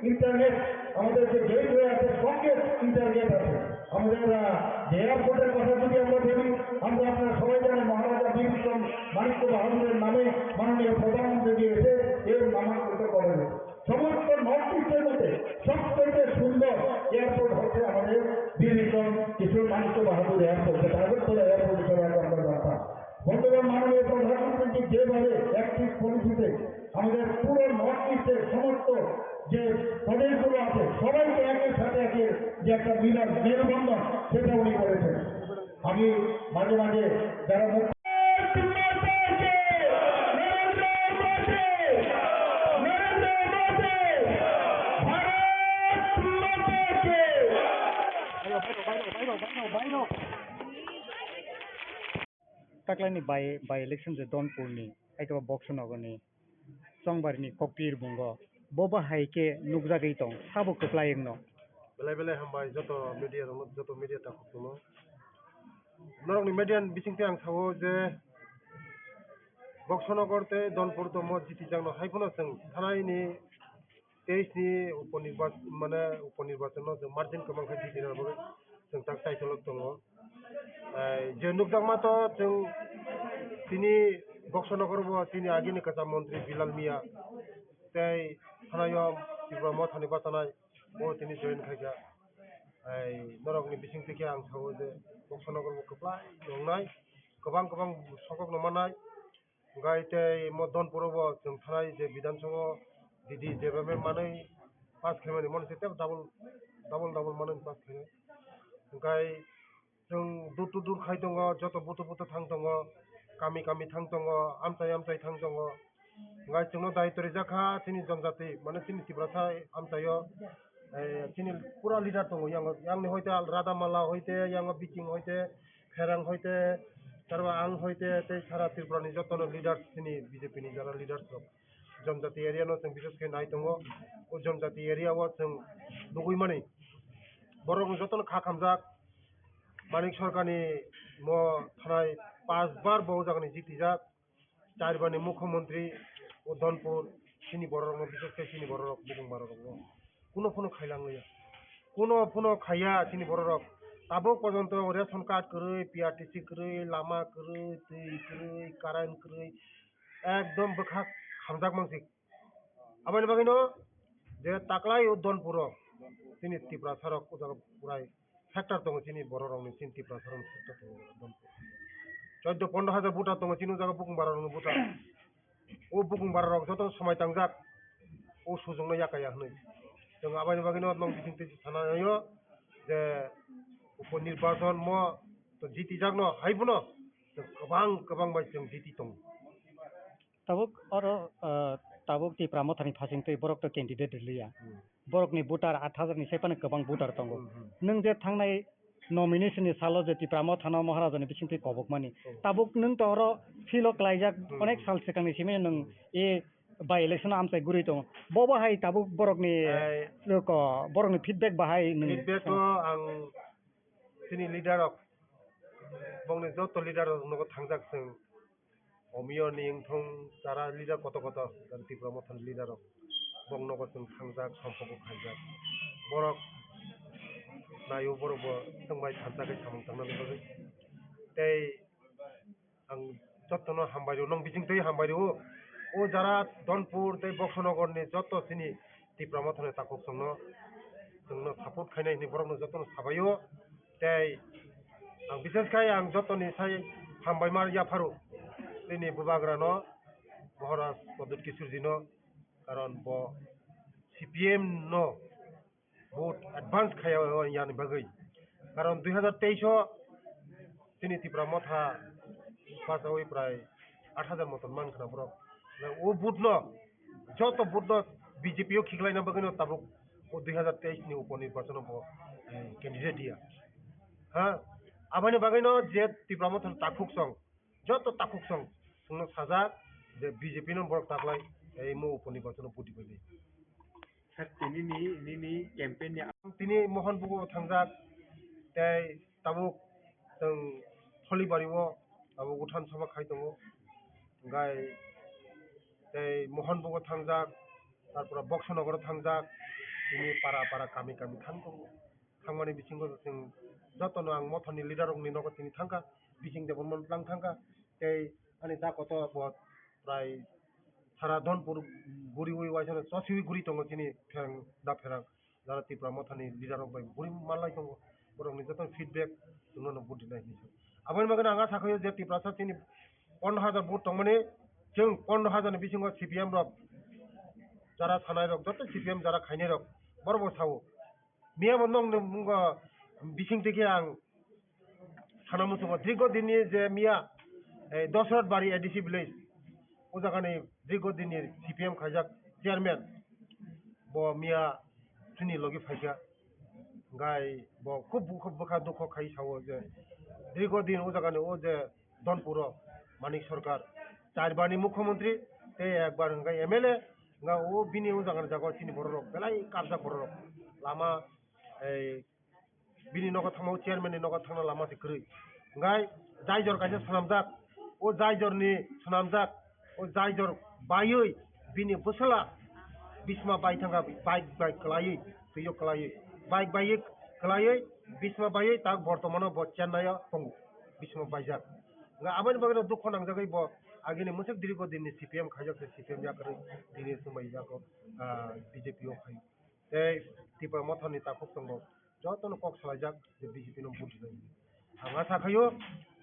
ইন্টারনেট আমাদের যে গেটওয়ে আছে, সঙ্গে ইন্টারনেট আছে, আমাদের যে এয়ারপোর্টের কথা যদি আমরা বলি, আমরা আপনারা সবাই জানেন মহারাজা বীর বিক্রম মানিক্য বাহাদুরের নামে মাননীয় প্রধানমন্ত্রী এসে এর নামাঙ্কিত করেন। সমস্ত নর্থ ইস্টের মধ্যে সবথেকে সুন্দর এয়ারপোর্ট হচ্ছে আমাদের বীর বিক্রম কিশোর মানিক্য বাহাদুর এয়ারপোর্ট, যেটা আগরতলা এয়ারপোর্ট হিসেবে আমরা জানতাম। বন্ধুগণ, মাননীয় প্রধানমন্ত্রী যেভাবে অ্যাক্টিভ পলিসিতে আমাদের পুরো নর্থ ইস্টের সমস্ত যে প্রদেশগুলো আছে সবাইকে একের সাথে একের যে একটা মিলন মেলবন্ধন সেটা উনি করেছেন। আমি মাঝে মাঝে যারা ताकलाइनि बाय इलेक्शन जे दनपुरनि आइतबा बक्सनगरनि चंबारिनि ककपीर बुंगो बबा हाइके नुकजागै दं साबो खोख्लायनो बेलाय बेलाय हामबाय जत' मिडिया ताखुक दङ नरकनि मिडियान बिथिंथे आं सावो जे बक्सनगरते दनपुर दङ जितिजांनो हाइफोनो जों थानायनि 23 नि उपनिर्वाचन जों मार्जिन गोबांखाय जितिनाबो जों ताक टाइटलक दङ जे नुकजांमाथ' जों तिनि बक्सनगरबो तिनि आगिनि काजा मन्त्रि बिलाल मिया तै थानायाव तिब्राम थानि बातानाय ओ तिनि जयेन खायगा नरकनि बिथिंथे आं सावो जे बक्सनगरबो खोख्लाय नंनाय गोबां सकक नमानाय गायते दनपुरावबो जों थानाय जे बिधानसभा दिदी जेबे मानै पास खालामनाय मनसे डाबल मानै पास खालामनाय गाय जों दुर खाय दङ जत बुथ थां दङ गामि थां दङ आमचाय थां दङ गाय जोंनो दायित्व जाखा तिनि जनजाति माने तिनि तिब्रासा आमचायो तिनि पुरा लिडार दङ यांनि हयते रादामाला हयते यांग बिटिं हयते फेरां हयते तारबा आं हयते ते सारा त्रिपुरानि जतनो लिडार्स तिनि बीजेपी नि जारा लिडार्स दं जनजाति एरिया नो जों बिसेस के नाय दङ ओ जनजाति एरिया व जों लुगैमानि बरं जतनो खा खामजाक मानिक सरकारनि म थानाय 5 बार बहुजागनि जितिजाक 4 बारनि मुख्यमंत्री ओ दनपुर सिनि बरं बिसेस के सिनि बरं बुगुं बरं कुनो खायलाङै कुनो खाया सिनि बरं ताबो पर्यन्त रेशन कार्ड करै पीआरटीसी करै लामा करै दै करै कारेन्ट करै एकदम बखा खामजाक मानसि आबानि बागैनो जे ताकलाय दनपुर तिनि तिब्रा सारक उजाग पुराय सेक्टर दङ तिनि बर' रावनि तिनि तिब्रा सारक सेक्टर दङ दनपुर 14-15,000 बुटा दङ तिनि उजाग बुगुं बारं बुटा ओ बुगुं बारं जत समय तांजाक ओ सुजोंनो याकाया हनै जों आबानि बागैनो नं बिथिंथे थानायो जे उपनिर्वाचन म तो जीती जागनो हाइबनो गोबां बाय जों जीती दं ताबुक ती प्रामथानि फासिंतै बरक तो कैंडिडेट लिया बरकनि भोटार 8,000 नि सेपानो गोबां भोटार दङ नों जे थांनाय नमिनेशननि सालो जे ती प्रामथाना महाराजानि बिसिंतै कबकमानि ताबुक नों तहर फिलक लाइजाक अनेक साल सिगांनि सिमे नों ए बाय इलेक्शन आमसाय गुरै दं बबाहाय ताबुक बरकनि फिडबेक बाहाय नों फिडबेक आं तिनि लिडार बंनि जत लिडार नगो थांजाक जों अमियो निंथं जारा लिडार कत त्रिपुरा मथान लिडार बं नगो जों थांजाक सम्पको खायजाक बरक नायो बरबो जोंबाय थांजाकै सामं थांनानै बागै तै आं जतनो हामबायरो नों बिथिंथै हामबायरो ओ जारा दनपुर तै बक्सनगरनि जत सिनि त्रिपुरा मथान ताकुक जोंनो सापर्ट खायनायनि बरकनो जतनो साबायो तै आं बिसेसखाय आं जतनि साय हामबाय मार याफारु दिनै बुबाग्रानो महाराज प्रदुत किशोरजीनो कारण ब सीपीएम नो बहुत एडवांस खाया यानि बागै कारण 2023 दिनै त्रिपुरा मथा पासावै प्राय 8,000 मतन मानखना बरक ओ बुथनो जत बुथनो बीजेपी खिगलायना बागैनो ताबुक ओ 2023 नि उपनिर्वाचन कैंडिडेट दिया हाँ आबानि बागैनो जे त्रिपुरा मथन ताकुक सं जत ताकुक सं जोंनो साजा जे बीजेपी नो बरक ताकलाय ए मो उपनिर्वाचन पुति बायदि नि कैंपेन तिनि मोहन बुगो थांजाक तै ताबुक जों थलिबारिवो ताबुक उठान सभा खाय दङ गाय तै मोहन बुगो थांजाक तारपरा बक्सनगर थांजाक तिनि पारा गामि थां दङ थांमानि बिथिंखौ जों jotono ang mothani leader rok ni nogo tini thangka bising de bon lang thangka tei ani da koto bo prai sara donpur guri ui waisana chosiwi guri tongo tini ferang da ferang jara tipra mothani leader rok bai guri malai tongo borok ni joton feedback tuno no budi nai ni aboni bagana anga sakhayo je tipra sa tini 15,000 vote তংমানে जों 15,000 ni bisingo CPM rok jara thanai rok joto CPM jara khainai rok borbo sawo miya bondong mungo bising থেকে ang sanamu sungo dirigo dinni je miya Dosrat bari ADC village o jagani dirigo dinni CPM khaijak chairman bo miya tuni logi phaika gai bo khub bukha dukho khai sawo je dirigo din o jagani o je donpuro মানিক সরকার চারবারনি মুখ্যমন্ত্রী তে একবার গাই এমএলএ গা ও বিনি ও জাগার জাগা চিনি বড় রক বেলাই কাবজা বড় রক লামা এই বিনি নগর থামাও চেয়ারম্যাননি নগর থানা লামা সিকরি গাই জাইজর কাছে সানামজাক ও জাইজরনি সানামজাক ও জাইজর বাইই বিনি বসলা বিসমা বাই থাঙ্গা বাইক কলাই তুইও কলাই বাইক কলাই বিসমা বাই তাক বর্তমানে চেন্নাইয়া তঙ্গু বিসমা বাইজাক nga abani bagana dukho nang jagai bo agini musik dirigo dinni CPM khajak CPM jakare dini sumai jako BJP o khai ei tipa mothani ta khok tongo jotono kok salajak je BJP no buti nai anga sakhayo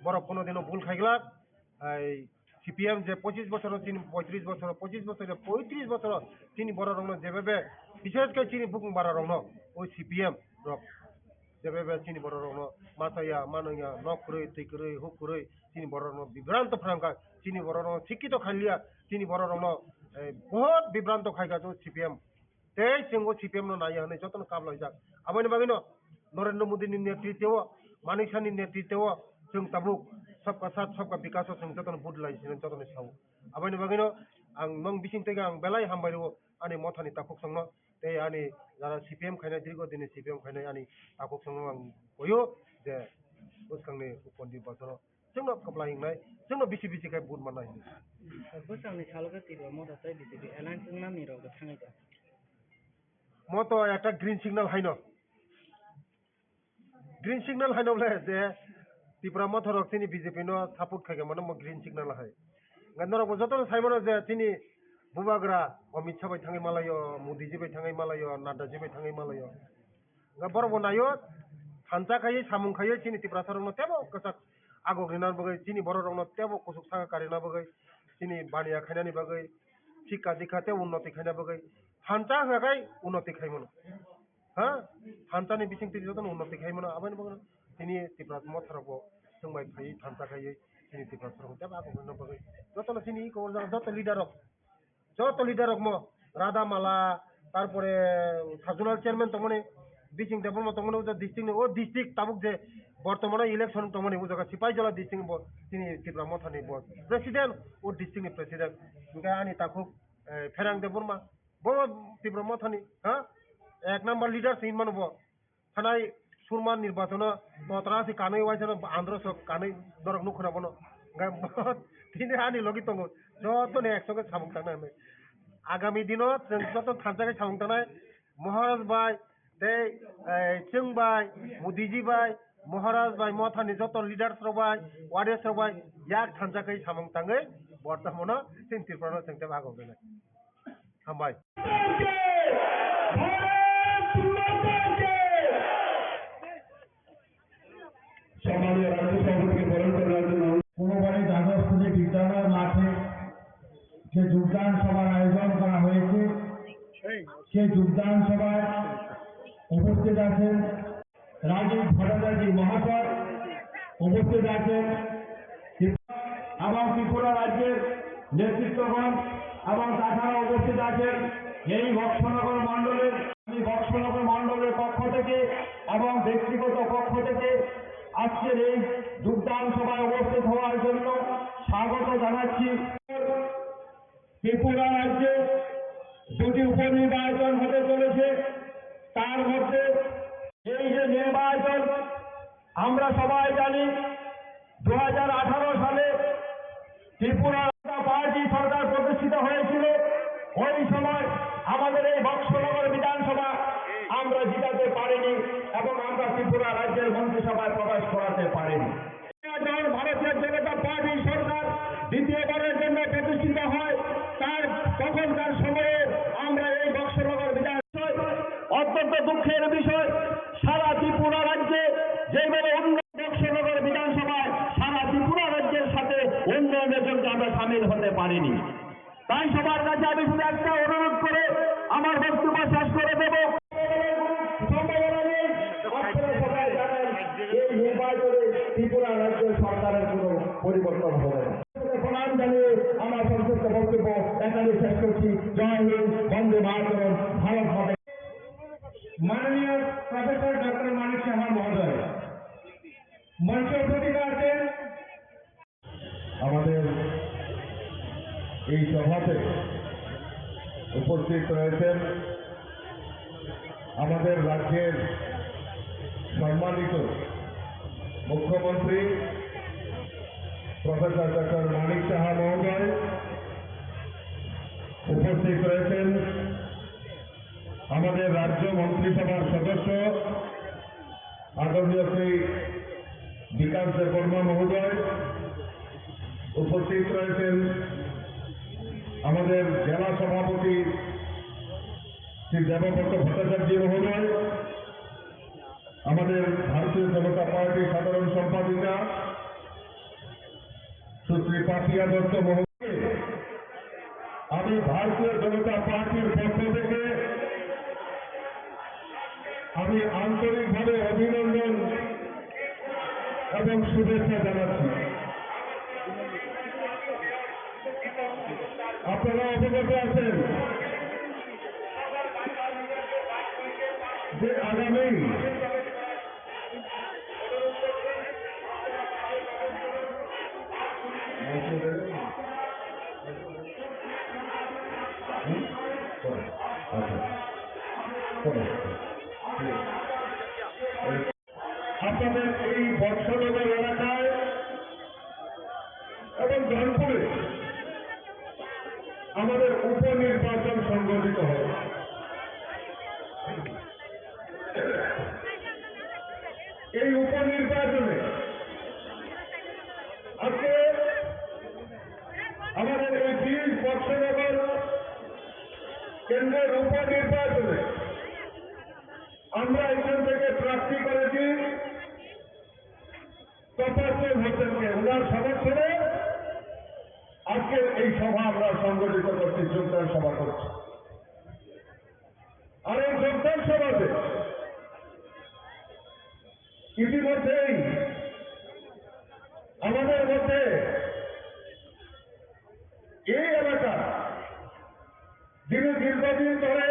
boro kono dino bul khaigla ei CPM je 25 বছর চিনি 35 বছর 25 বছর 35 বছর চিনি বড় রং যেভাবে বিশেষ করে চিনি বুকুং বাড়া রং ওই CPM রক যেভাবে চিনি বড় রং মাথায়া মানয়া নকরে তিকরে হুকরে চিনি বড় রং বিভ্রান্ত ফ্রাঙ্কা চিনি বড় রং শিক্ষিত খালিয়া চিনি বড় রং বহুত বিভ্রান্ত খাইগা তো CPM তেই সিংহ CPM নো নাই হনে যতন কাম লই যাক আবানি বাগিনো নরেন্দ্র মোদী नि नेतृत्व मानिक शाहनि नेतृत्व जों ताबुक सबका साथ सबका विकास जों जतन बुद लाई जों जतन साव आबानि बागैनो आं नों बिसिं तेगा आं बेलाय हामबायरो आनि मथानि ताखुक संनो ते आनि जारा CPM खायना दिगो दिनि CPM खायना आनि ताखुक संनो आं गयो जे उसखांनि उपन्दि बाथरो जोंनो कपला हिंनाय जोंनो बिसि बिसि खाय बुद मानाय बोसांनि सालगा तिरो मदा ताय बिसि एलान नामनि रग थांगायगा मतो একটা গ্রিন সিগন্যাল হাইনো ग्रीन सिग्नल है नौले जे तिप्रा मथरक तिनी बीजेपी नो सापोर्ट खागे मन ग्रीन सिग्नल है गनरक जतन साइमन जे तिनी बुबाग्रा अमित शाह बाय थांगै मालायो मोदी जी बाय थांगै मालायो नाडा जी बाय थांगै मालायो गा बरबो नायो थानचा खायै सामुं खायै तिनी तिप्रा सरनो तेबो कसाक आगो ग्रिनार बगै तिनी बररनो तेबो कुसुक सागा कारिना बगै तिनी बानिया खायनानि बगै शिक्षा दीक्षाते उन्नति खायना बगै थानचा होगाय उन्नति खायमन ha thanchani bising tiri joton unnoti khaimana abani bagana tini tipra motharago sungbai phai thancha khaiye tini tipra sarong teba ko no bagai joton tini ko joton leader rok mo radha mala tarpore sajunal chairman tomone bising tebol mo tomone o district tabuk je বর্তমানে election tomone o jaga sipai jala district bo tini tipra mothani bo president o district ni president nga ani takuk ferang de burma bo tipra mothani ha এক নাম্বার লিডার সিন মানব থানায় সুরমান নির্বাচন ততরাসি কানাই ওয়াইছন আন্ধ্রস কানাই দরক নুখনা বনো তিনি আনি লগি তঙ্গ যতনে একসঙ্গে সামুক টানা আগামী দিনত যত থানজাকে সামুক টানায় মহারাজ ভাই দে চিং ভাই মোদিজি ভাই মহারাজ ভাই মথানি যত লিডার সবাই ওয়ার্ডে সবাই ইয়াক থানজাকে সামুক টাঙ্গै বর্তমানে চিন্তিরপ্রাণ চিন্তা ভাগ হবে না হামবাই সমাজের রাজ্য সভাপতিকে বরণ করার জন্য কোনোবারে দ্বাদশ বিদ্যালয় মাঠে যে যোগদান সভার আয়োজন করা হয়েছে সেই যোগদান সভায় উপস্থিত আছেন রাজীব ভট্টাচার্য মহাশয়, উপস্থিত আছেন এবং ত্রিপুরা রাজ্যের নেতৃত্বগণ এবং তাছাড়া উপস্থিত আছেন এই বক্সনগর মণ্ডলের পক্ষ থেকে এবং ব্যক্তিগত পক্ষ থেকে আজকের এই যোগদান সভায় উপস্থিত হওয়ার জন্য স্বাগত জানাচ্ছি। ত্রিপুরা রাজ্যে দুটি উপনির্বাচন হতে চলেছে, তার মধ্যে এই যে নির্বাচন আমরা সবাই জানি 2018 সালে ত্রিপুরা পার্টি সরকার প্রতিষ্ঠিত হয়েছিল। ওই সময় আমাদের এই বক্সনগর বিধানসভা আমরা জিতাতে পারিনি এবং আমরা ত্রিপুরা রাজ্যের মন্ত্রিসভা বিধানসভায় প্রবেশ করাতে পারেনি। যখন ভারতীয় জনতা পার্টি সরকার দ্বিতীয়বারের জন্য প্রতিষ্ঠিত হয় তখনকার সময়ে আমরা এই বক্সনগর বিধানসভায় অত্যন্ত দুঃখের বিষয়, সারা ত্রিপুরা রাজ্যে যেভাবে বক্সনগর বিধানসভায় সারা ত্রিপুরা রাজ্যের সাথে উন্নয়নের জন্য আমরা সামিল হতে পারিনি। তাই সবার কাছে আমি শুধু একটা অনুরোধ করে আমার বক্তব্য শেষ করে দেব। সম্ভাবনা নেই, আপনারা সবাই জানেন এই নির্বাচনে ত্রিপুরা রাজ্য সরকারের কোনো পরিবর্তন হবে না। প্রণাম জানিয়ে আমার সংক্ষিপ্ত বক্তব্য এখানে শেষ করছি। জয় হিন্দ, বন্দে মাতরম, ভারত মাতা। মাননীয় প্রফেসর ডক্টর মানিক সাহা মহোদয় মঞ্চে উপস্থিত আছেন। আমাদের এই সভাতে উপস্থিত রয়েছেন আমাদের রাজ্যের সম্মানিত মুখ্যমন্ত্রী প্রফেসর ডক্টর মানিক সাহা মহোদয়, উপস্থিত রয়েছেন আমাদের রাজ্য মন্ত্রিসভার সদস্য আদরণীয় শ্রী বিকাশ দেববর্মা মহোদয়, উপস্থিত রয়েছেন আমাদের জেলা সভাপতি শ্রী দেবব্রত ভট্টাচার্য মহোদয়, আমাদের ভারতীয় জনতা পার্টির সাধারণ সম্পাদিকা সুশ্রী পাপিয়া দত্ত মহোদয়, আমি ভারতীয় জনতা পার্টির পক্ষ থেকে আমি আন্তরিকভাবে অভিনন্দন এবং শুভেচ্ছা জানাচ্ছি। আপনারা অবগত আছেন যে আগামী আপনাদের এই বৎসনগর এলাকায় এবং জনপুরে আমাদের উপনির্বাচন সংগঠিত হবে। এই উপনির্বাচনে আজকে আমাদের এই 20 বৎসনগর কেন্দ্রের উপনির্বাচনে আমরা এখান থেকে প্রার্থী করেছি তপস্বর হোসেনকে। ওনার সমর্থনে আজকের এই সভা আমরা সংগঠিত করছি, যোগদান সভা করছি। আর এই যোগদান সভাতে ইতিমধ্যেই আমাদের মধ্যে এই এলাকা যিনি দীর্ঘদিন ধরে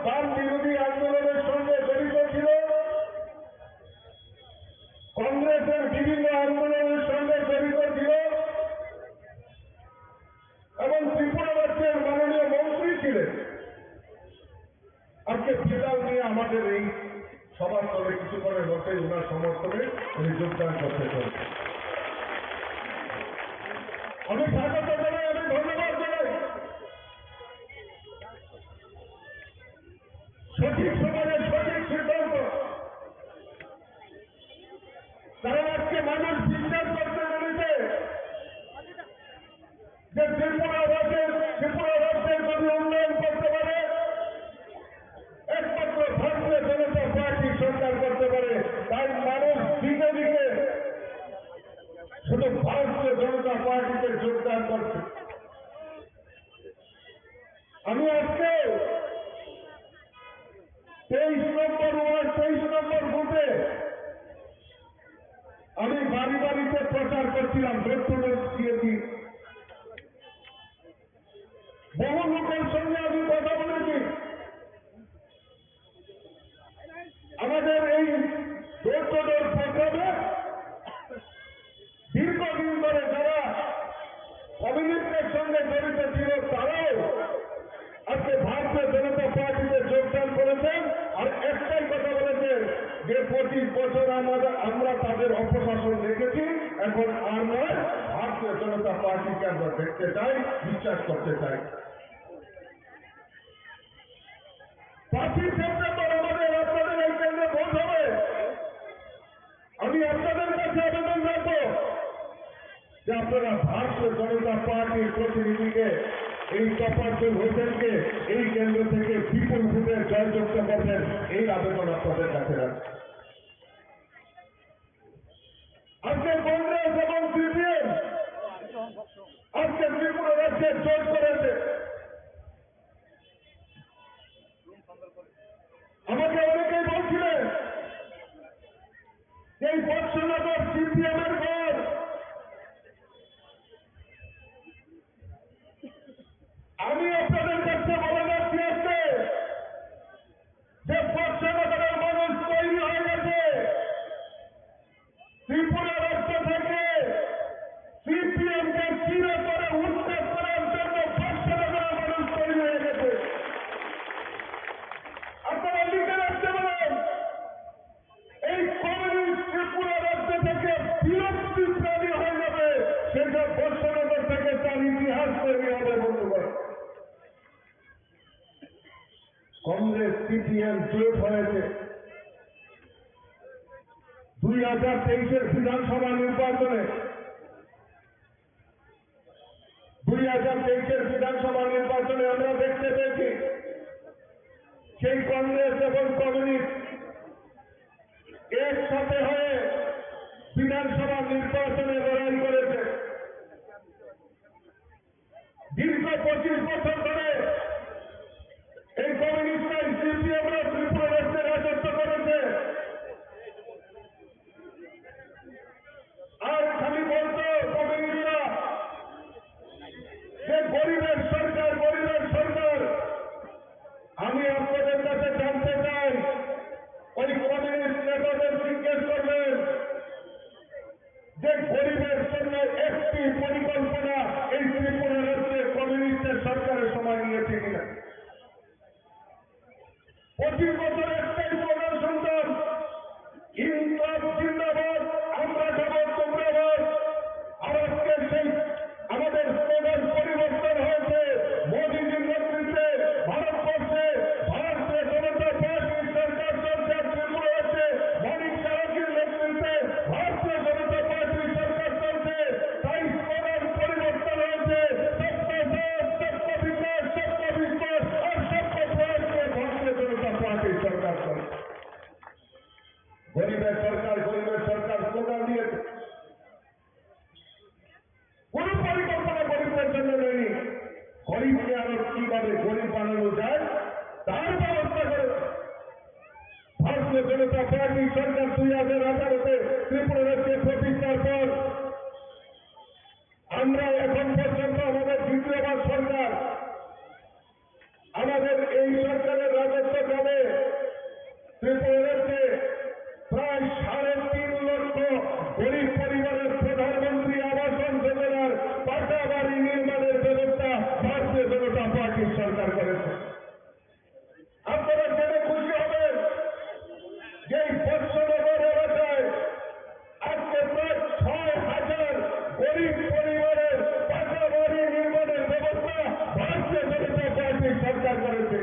বাম বিরোধী আন্দোলনের সঙ্গে জড়িত ছিল, কংগ্রেসের বিভিন্ন আন্দোলনের সঙ্গে জড়িত ছিল এবং ত্রিপুরা রাজ্যের মাননীয় মন্ত্রী ছিলেন, আজকে বিলাল নিয়ে আমাদের এই সভাস্থলে কিছুক্ষণের মধ্যে ওনার সমর্থনে উনি যোগদান করতে চলছেন। আমি স্বাগত জানাই, আমি ধন্যবাদ জানাই। সঠিক সময়ে সঠিক সিদ্ধান্ত, কারণ আজকে মানুষ বিশ্বাস করতে পেরেছে যে ত্রিপুরা রাজ্যের যদি উন্নয়ন করতে পারে একমাত্র ভারতীয় জনতা পার্টি সরকার করতে পারে। তাই মানুষ দিকে দিকে শুধু ভারতীয় জনতা পার্টিতে যোগদান করছে। আমি আজকে 23 নম্বর ওয়ার্ড 23 নম্বর বুথে আমি বাড়ি বাড়িতে প্রচার করছিলাম, ডোর দিয়েছি। বহু লোকের সঙ্গে আমি কথা বলেছি। আমাদের এই ডোর প্রোগ্রামে দীর্ঘদিন ধরে যারা কমিউনিস্টের সঙ্গে জড়িত ছিল তারাও আজকে ভারতীয় জনতা পার্টিতে যোগদান করেছেন। আর একটাই কথা বলেছেন যে 25 বছর আমরা তাদের অপশাসন দেখেছি, এখন আর নয়, ভারতীয় জনতা পার্টিকে আমরা দেখতে চাই, বিশ্বাস করতে চাই। 5 সেপ্টেম্বর আমাদের আপনাদের এই কেন্দ্রে ভোট হবে। যে আপনারা ভারতীয় জনতা পার্টির প্রতিনিধিকে এই তফাজ্জল হোসেনকে এই কেন্দ্র থেকে বিপুল ভোটে জয়যুক্ত করবেন, এই আবেদন আপনাদের কাছে রাখছি। আজকে কংগ্রেস এবং সিপিএম আজকে ত্রিপুরা রাজ্যে জোট করেছে। আমাকে অনেকেই বলছিলেন এই বৎসনগর সিপিএম এর ঘর, আমি আপনাদের কাছে বলে যাচ্ছি আজকে যে বৎসনগরের মানুষ তৈরি হয়ে গেছে। ত্রিপুরা রাজ্য থেকে সিপিএম কে চিরে করে উচ্ছেদ করার জন্য বৎসনগরের মানুষ তৈরি হয়ে গেছে। আপনারা লিখে রাখতে পারেন, এই কমিউনিস্ট ত্রিপুরা রাজ্য থেকে বিলুপ্তি প্রাণী হয়ে যাবে, সেটা বৎসনগর থেকে তার ইতিহাস তৈরি হবে। বন্ধুগণ, কংগ্রেস সিপিএম জোট হয়েছে 2023-এর বিধানসভা নির্বাচনে। 2023-এর বিধানসভা নির্বাচনে আমরা দেখতে পেয়েছি সেই কংগ্রেস এবং কমিউনিস্ট একসাথে হয়ে বিধানসভা নির্বাচনে লড়াই করেছে। দীর্ঘ 25 বছর ধরে এই কমিউনিস্ট সিপিএমরা ত্রিপুরা রাজ্যে রাজত্ব করেছে। আর খালি বলতো কমিউনিস্টরা যে গরিবের সরকার, গরিবের সরকার। আমি আপনাদের কাছে জানতে চাই, ওই কমিউনিস্ট নেতাদের জিজ্ঞেস করবেন যে গরিবের জন্য একটি পরিকল্পনা এই ত্রিপুরা রাজ্যে কমিউনিস্টের সরকারের সময় নিয়েছে কিনা। 25 বছর একটাই প্রধান সন্তান, ইনকলাব জিন্দাবাদ, আমরা খাবো তোমরা বাদ। আর আজকে সেই আমাদের স্লোগান পরিবর্তন হয়েছে। মোদীজির নেতৃত্বে ভারতবর্ষে ভারতীয় জনতা পার্টির সরকার চলছে। ত্রিপুরা রাজ্যে মানিক সাহাজির নেতৃত্বে ভারতীয় জনতা পার্টির সরকার চলছে। তাই স্লোগান পরিবর্তন হয়েছে, সবকা সাথ, সবকা বিকাশ, সবকা বিকাশ আর সবকা প্রয়াস নিয়ে ভারতীয় জনতা পার্টির সরকার চলছে। গরিবের সরকার, গরিবের সরকার স্লোগান দিয়েছে। কোন পরিকল্পনা গরিবদের জন্য নেই। গরিবকে আরো কিভাবে গরিব বানানো যায় তার ব্যবস্থা করে ভারতীয় জনতা পার্টি সরকার 2018-তে ত্রিপুরা রাজ্যে প্রতিষ্ঠার পর আমরা এখন পর্যন্ত আমাদের দ্বিতীয়বার সরকার, আমাদের এই সরকারের রাজত্বকালে ত্রিপুরা রাজ্যে প্রায় 3.5 লক্ষ গরিব পরিবারের প্রধানমন্ত্রী আবাস যোজনার পাকা বাড়ি নির্মাণের ব্যবস্থা ভারতীয় জনতা পার্টির সরকার করেছে। আপনারা জেনে খুশি হবেন যে এই বৎসনগর এলাকায় আজকে প্রায় 6,000 গরিব পরিবারের পাকা বাড়ি নির্মাণের ব্যবস্থা ভারতীয় জনতা পার্টির সরকার করেছে।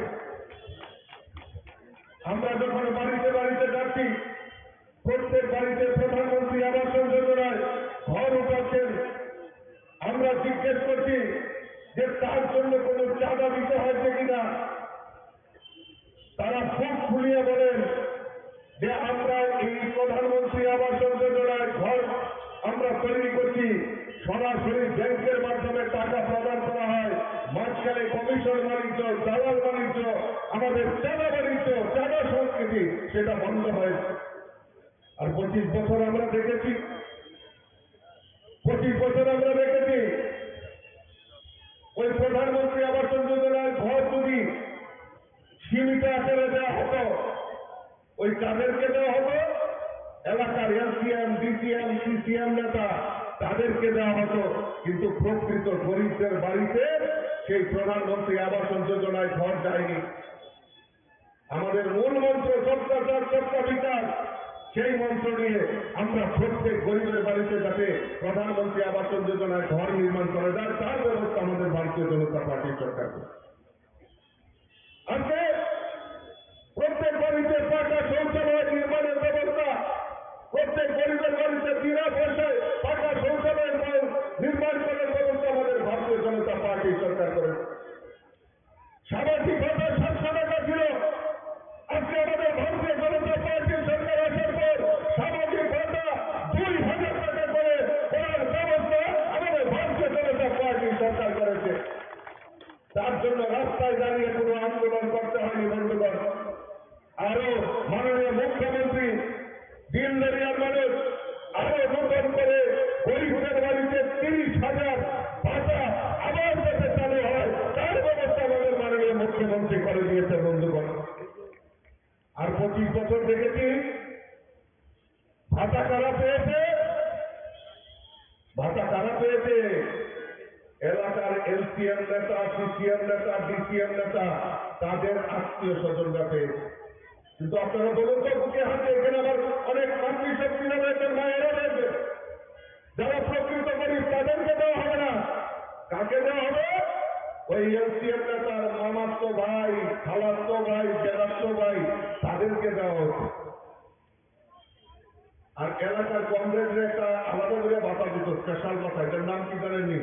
আমরা যখন বাড়িতে বাড়িতে যাচ্ছি, প্রত্যেক বাড়িতে প্রধানমন্ত্রী আবাস যোজনায় ঘর উঠাচ্ছেন, আমরা জিজ্ঞেস করছি যে তার জন্য কোনো চাঁদা দিতে হয়েছে কিনা। তারা খুব খুলিয়ে বলেন যে আমরা এই প্রধানমন্ত্রী আবাস যোজনায় ঘর আমরা তৈরি করছি, সরাসরি ব্যাংকের মাধ্যমে টাকা প্রদান করা হয়, মাঝখানে কমিশন বাণিজ্য, দালাল বাণিজ্য, আমাদের চাঁদা বাণিজ্য, চাঁদা সংস্কৃতি সেটা বন্ধ হয়েছে। আর 25 বছর আমরা দেখেছি, 25 বছর আমরা দেখেছি ওই প্রধানমন্ত্রী আবাস যোজনায় ঘর যদি সীমিত আকারে দেওয়া হতো, ওই কাদেরকে দেওয়া হতো, এলাকার এলসিএম, ডিসিএম, সিসিএম নেতা তাদেরকে দেওয়া হতো। কিন্তু প্রকৃত গরিবদের বাড়িতে সেই প্রধানমন্ত্রী আবাস যোজনায় ঘর যায়নি। আমাদের মূল মন্ত্র সবকা সাথ, সবকা বিকাশ, সেই মন্ত্র নিয়ে আমরা প্রত্যেক গরিবের বাড়িতে যাতে প্রধানমন্ত্রী আবাস যোজনায় ঘর নির্মাণ করা যায় তার ব্যবস্থা আমাদের ভারতীয় জনতা পার্টির সরকার করে। আজকে প্রত্যেক বাড়িতে পাকা শৌচালয় নির্মাণের ব্যবস্থা, প্রত্যেক গরিবের বাড়িতে বিনা পয়সায় পাকা শৌচালয়ের সরকার করেছে। সামাজিক ভাতা 700 টাকা ছিল, আজকে আমাদের ভারতীয় জনতা পার্টির সরকার আসার পর সামাজিক ভাতা 2000 টাকা করে করার ব্যবস্থা আমাদের ভারতীয় জনতা পার্টির সরকার করেছে। তার জন্য রাস্তায় দাঁড়িয়ে কোনো আন্দোলন করতে হয়নি বন্ধুগণ। আরো মাননীয় মুখ্যমন্ত্রী দিনদারিয়ার মানুষ আরো নতুন করে গরিবদের বাড়িতে 30,000 ভাতা আবার যাতে চালু হয় তার ব্যবস্থা আমাদের মাননীয় মুখ্যমন্ত্রী করে দিয়েছে বন্ধুগণ। আর 25 বছর দেখেছি ভাতা কারা পেয়েছে, ভাতা কারা পেয়েছে? এলাকার এলসিএম নেতা, সিসিএম নেতা, ডিসিএম নেতা, তাদের আত্মীয় স্বজনরা পেয়েছে। কিন্তু আপনারা বলুন তো বুকে হাতে, এখানে আবার অনেক মাতৃশক্তি রয়েছেন, মায়েরা রয়েছে, যারা প্রকৃত গরিব তাদেরকে দেওয়া হবে না। কাকে দেওয়া হবে? ওই এলসিএম নেতার মামাতো ভাই, খালাতো ভাই, জেলাতো ভাই, তাদেরকে দেওয়া হচ্ছে। আর এলাকার কংগ্রেসের একটা আলাদা করে ভাতা দিত, স্পেশাল ভাতা, এটার নাম কি জানেননি?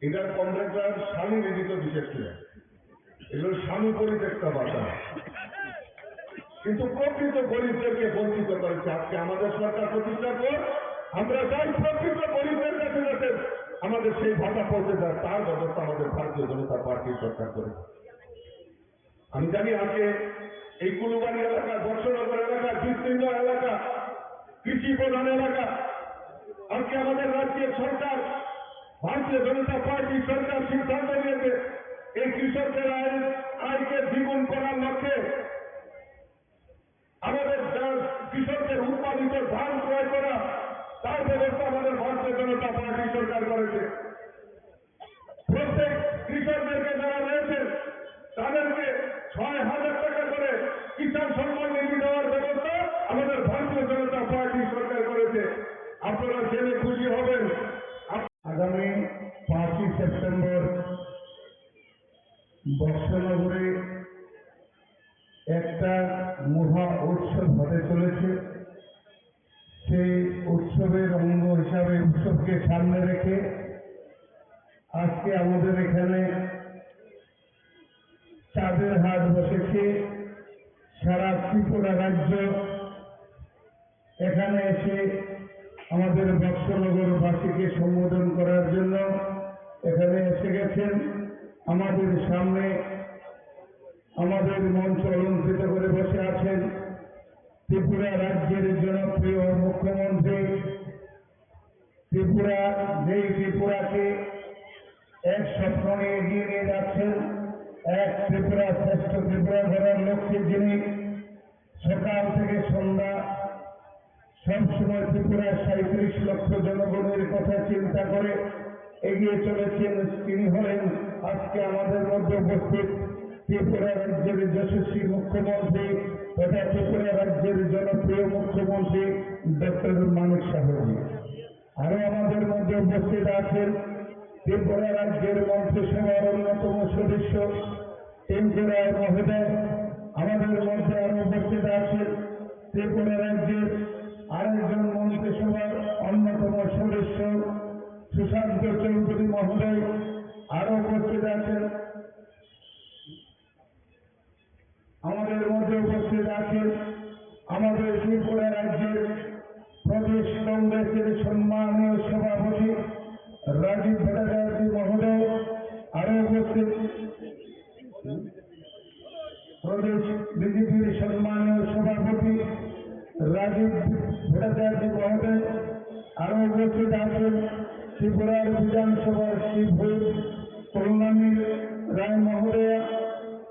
এটার কংগ্রেসের স্বামী দিত বিশেষ করে, এগুলো স্বামী পরিত্যক্তা ভাতা। কিন্তু প্রকৃত গরিবদেরকে বঞ্চিত করেছে। আজকে আমাদের সরকার প্রতিষ্ঠার পর আমরা চাই প্রকৃত গরিবদের কাছে যাতে আমাদের সেই ভাতা পৌঁছে যায়, তার ব্যবস্থা আমাদের ভারতীয় জনতা পার্টির সরকার করেছে। আমি জানি আজকে এই কুলুবাড়ি এলাকা, বর্ষনগর এলাকা, বিস্তীর্ণ এলাকা, কৃষি প্রধান এলাকা, আজকে আমাদের রাজ্যের সরকার, ভারতীয় জনতা পার্টির সরকার সিদ্ধান্ত নিয়েছে এই কৃষকদের আয়কে দ্বিগুণ করার লক্ষ্যে আমাদের কৃষকদের উৎপাদিত ধান ক্রয় করা, তার ব্যবস্থা আমাদের ভারতীয় জনতা পার্টি সরকার করেছে। প্রত্যেক কৃষকদেরকে যারা রয়েছেন তাদেরকে 6,000 টাকা করে কিষাণ সম্মান নিধি দেওয়ার ব্যবস্থা আমাদের ভারতীয় জনতা পার্টি সরকার করেছে। আপনারা জেনে খুশি হবেন, আগামী 5ই সেপ্টেম্বর বর্ষনগরে একটা মহা উৎসব হতে চলেছে। সেই উৎসবের অঙ্গ হিসাবে, উৎসবকে সামনে রেখে আজকে আমাদের এখানে চাঁদের হাট বসেছে। সারা ত্রিপুরা রাজ্য এখানে এসে আমাদের বর্ষনগরবাসীকে সম্বোধন করার জন্য এখানে এসে গেছেন। আমাদের সামনে আমাদের মঞ্চ অলঙ্কৃত করে বসে আছেন ত্রিপুরা রাজ্যের জনপ্রিয় মুখ্যমন্ত্রী। ত্রিপুরা, যেই ত্রিপুরাকে এক স্বপ্ন নিয়ে এগিয়ে নিয়ে যাচ্ছেন, এক ত্রিপুরা শ্রেষ্ঠ ত্রিপুরা গড়ার লক্ষ্যে যিনি সকাল থেকে সন্ধ্যা সবসময় ত্রিপুরার 37 লক্ষ জনগণের কথা চিন্তা করে এগিয়ে চলেছেন, তিনি হলেন আজকে আমাদের মধ্যে উপস্থিত ত্রিপুরা রাজ্যের যশস্বী মুখ্যমন্ত্রী তথা ত্রিপুরা রাজ্যের জনপ্রিয় মুখ্যমন্ত্রী ডক্টর মানিক সাহাজি। আরো আমাদের মধ্যে উপস্থিত আছেন ত্রিপুরা রাজ্যের মন্ত্রিসভার অন্যতম সদস্য টিঙ্কু রায় মহোদয়। আমাদের মধ্যে আরো উপস্থিত আছেন ত্রিপুরা রাজ্যের আরেকজন মন্ত্রিসভার অন্যতম সদস্য সুশান্ত চৌধুরী মহোদয়। আরো উপস্থিত আছেন আমাদের মধ্যে উপস্থিত আছেন আমাদের ত্রিপুরা রাজ্যের প্রদেশ কংগ্রেসের সম্মানীয় সভাপতি রাজীব ভট্টাচার্য মহোদয়। আরো উপস্থিত প্রদেশ বিজেপির সম্মানীয় সভাপতি রাজীব ভট্টাচার্য মহোদয়। আরো উপস্থিত আছেন ত্রিপুরার বিধানসভার চিফ হুইপ কল্যাণী রায় মহোদয়া।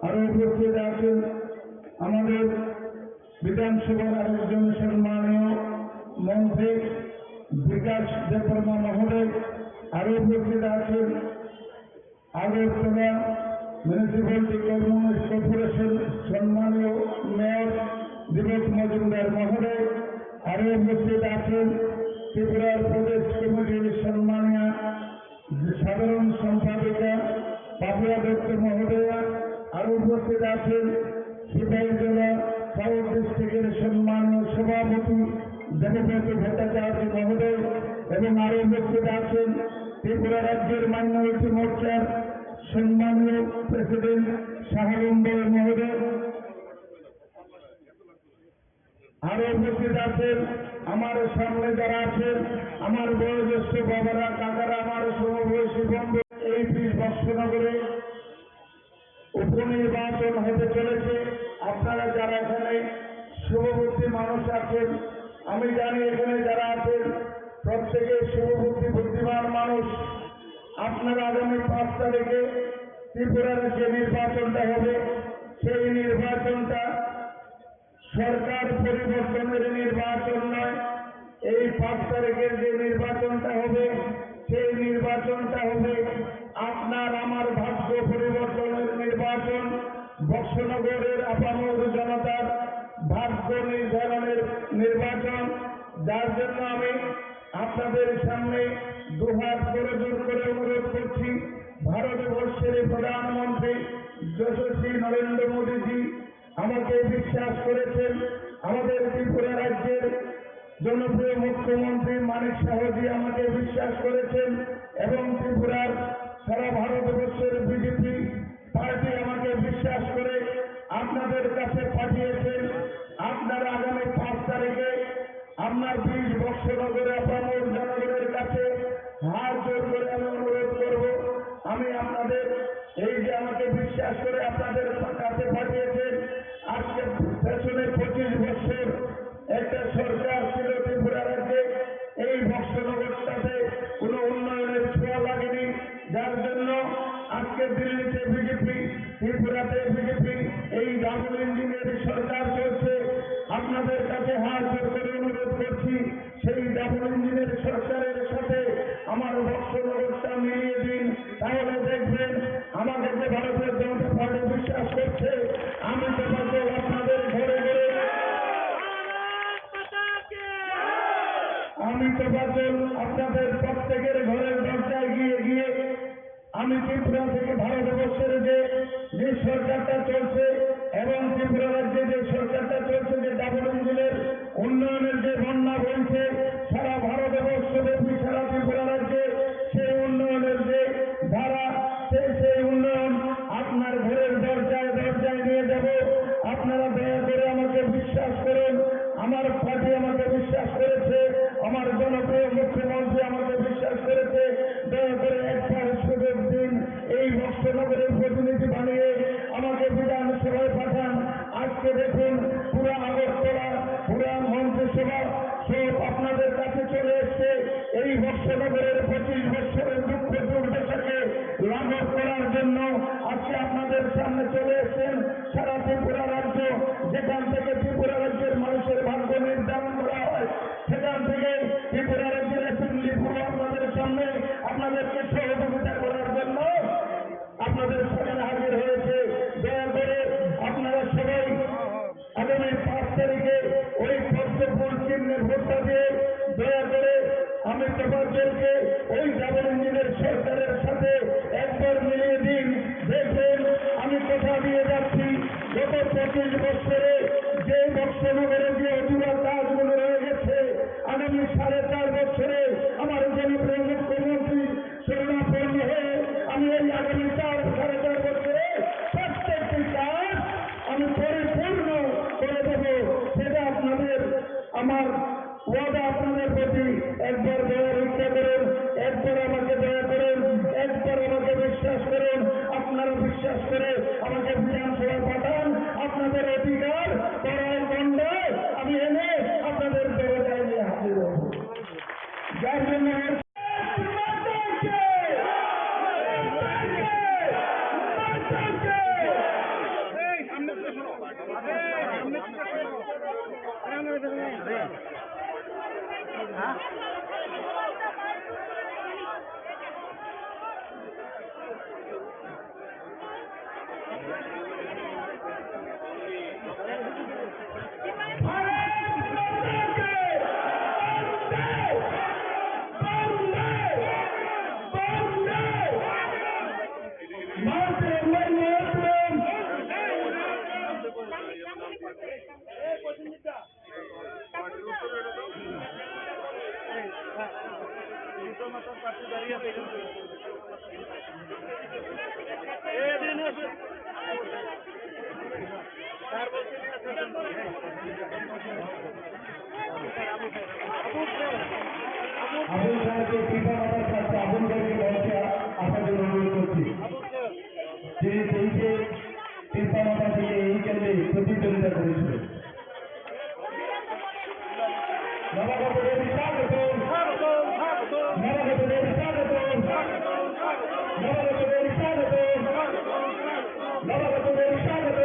আরো উপস্থিত আছেন আমাদের বিধানসভার আরেকজন সম্মানীয় মন্ত্রী বিকাশ দেববর্মা মহোদয়। আরো উপস্থিত আছেন আগরতলা মিউনিসিপ্যালিটি কর্পোরেশন সম্মানীয় মেয়র দীপক মজুমদার মহোদয়। আরো উপস্থিত আছেন ত্রিপুরার প্রদেশ কমিটির সম্মানীয় সাধারণ সম্পাদিকা বাবুয়া দত্ত মহোদয়া। আরো উপস্থিত আছেন সিপাহীজলা সাউথ ডিস্ট্রিক্টের সম্মানীয় সভাপতি দেবব্রত ভট্টাচার্য মহোদয় এবং আরো উপস্থিত আছেন ত্রিপুরা রাজ্যের মাইনরিটি মোর্চার সম্মানীয় প্রেসিডেন্ট শাহালুম্বর মহোদয়, আরো উপস্থিত আছেন আমার সামনে যারা আছেন, আমার বয়োজ্যেষ্ঠ বাবারা, কাকারা, আমার সমবয়সী বন্ধু। এই 20 বৎসনগরে উপনির্বাচন হতে চলেছে। আপনারা যারা এখানে শুভবুদ্ধি মানুষ আছেন, আমি জানি এখানে যারা আছেন প্রত্যেকে শুভবুদ্ধি বুদ্ধিমান মানুষ। আপনারা আগামী 5 তারিখে ত্রিপুরার যে নির্বাচনটা হবে, সেই নির্বাচনটা সরকার পরিবর্তনের নির্বাচন নয়। এই 5 তারিখের যে নির্বাচনটা হবে, সেই নির্বাচনটা হবে আপনার আমার ভাগ্য পরিবর্তনের নির্বাচন, বক্সনগরের আপামর জনতার ভাগ্য নির্ধারণের নির্বাচন। যার জন্য আমি আপনাদের সামনে দুহাত করে জোর করে অনুরোধ করছি, ভারতবর্ষের প্রধানমন্ত্রী যশস্বী নরেন্দ্র মোদীজি আমাকে বিশ্বাস করেছেন, আমাদের ত্রিপুরা রাজ্যের জনপ্রিয় মুখ্যমন্ত্রী মানিক সাহাজি আমাকে বিশ্বাস করেছেন, এবং ত্রিপুরার সারা ভারতবর্ষের বিজেপি পার্টি আমাকে বিশ্বাস করে আপনাদের কাছে পাঠিয়েছেন। আপনারা আগামী 5 তারিখে আপনার 20 বৎসনগরে আপামর জনগণের কাছে হাত জোর করে আমি অনুরোধ করব, আমি আপনাদের এই যে আমাকে বিশ্বাস করে আপনাদের কাছে পাঠিয়েছেন, আজকে পেছনে 25 বছর একটা সরকার ছিল ত্রিপুরা রাজ্যে, এই বৎসনগরটাতে কোনো উন্নয়নের ছোঁয়া লাগেনি। যার জন্য আজকে দিল্লিতে বিজেপি, ত্রিপুরাতে বিজেপি, এই ডাবল ইঞ্জিনের সরকার চলছে। আপনাদের কাছে হাত জোর করে অনুরোধ করছি, সেই ডাবল ইঞ্জিনের সরকারের সাথে আমার বৎসনগরটা মিলিয়ে দিন, তাহলে দেখবেন আমাকে যে ভারতীয় জনতা পার্টি বিশ্বাস করছে, আমি তো পাবো আপনাদের ঘরে ঘরে, আমি তো পাবো আপনাদের প্রত্যেকের ঘরের দরজায় গিয়ে গিয়ে আমি ত্রিপুরা থেকে ভারতবর্ষের যে সরকারটা চলছে এবং ত্রিপুরা রাজ্যে যে সরকারটা চলছে, যে ডাবল ইঞ্জিনের উন্নয়নের যে বন্যা বইছে সারা ভারতবর্ষ ব্যাপী, সারা ত্রিপুরা রাজ্যে, সেই উন্নয়নের যে ধারা, সেই উন্নয়ন আপনার ঘরের দরজায় দরজায় নিয়ে যাব। আপনারা দয়া করে আমাকে বিশ্বাস করুন, আমার পার্টি আমাকে বিশ্বাস করেছে, আমার জনপ্রিয় মুখ্যমন্ত্রী আমাকে বিশ্বাস করেছে। দয়া করে একবার সুযোগ দিন, এই বৎসনগরের প্রতিনিধি বানিয়ে আমাকে বিধানসভায় পাঠান। আজকে দেখুন পুরা আগরতলা, পুরা মন্ত্রিসভা সব আপনাদের কাছে চলে এসছে। এই বৎসনগরের 25 বছরের দুঃখ দুর্দশাকে লাঘব করার জন্য আজকে আপনাদের সামনে চলে এসছেন সারা ত্রিপুরা রাজ্য, যেখান থেকে ত্রিপুরা রাজ্যের মানুষের ভাগ্য নির্ধারণ করা হয়, সেখান থেকে ত্রিপুরা রাজ্যের অ্যাসেম্বলি পুরো আপনাদের সামনে আপনাদেরকে সহযোগিতা করার জন্য আপনাদের সামনে হাজির হয়েছে। দয়া করে আপনারা সবাই আগামী 5 তারিখে ওই পদ্মফুল চিহ্নে ভোটটা দিয়ে দয়া করে আমি তোমাদেরকে ওই ডাবল ইঞ্জিনের সরকারের সাথে একবার মিলিয়ে দিন। দেখবেন আমি কথা দিয়ে যাচ্ছি, গত 25 বছরে যে বৎসনগরে যে অধুরা কাজগুলো রয়ে গেছে, আগামী 4.5 বছরে আমার জনপ্রিয় মুখ্যমন্ত্রী শরণাপন্ন হয়ে আমি এই আগামী 4-4.5 বছরে প্রত্যেকটি কাজ আমি পরিপূর্ণ করে দেব। সেটা আপনাদের আমার ওয়াদা আপনাদের প্রতি। একবার দয়া রক্ষা করুন, একবার আমাকে দয়া করুন, একবার আমাকে বিশ্বাস করুন। আপনারা বিশ্বাস করে আমাকে বিধানসভায় পাঠান, আপনাদের অধিকার করার দণ্ডায় আমি এনে আপনাদের দরজায় নিয়ে হাজির হব। যার জন্য দাঁড়িয়ে আবুল সাহেবকে পিতা মাতার কাছে আবুল সাহেবকে মঞ্চে আসার জন্য অনুরোধ করছি। যিনি তেইশে পিতা মাতা থেকে এই কেন্দ্রে প্রতিদ্বন্দ্বিতা করেছিলেন। নবাগতদের স্বাগত, নবাগতদের স্বাগত, নবাগতদের স্বাগত, নবাগতদের স্বাগত, নবাগতদের স্বাগত।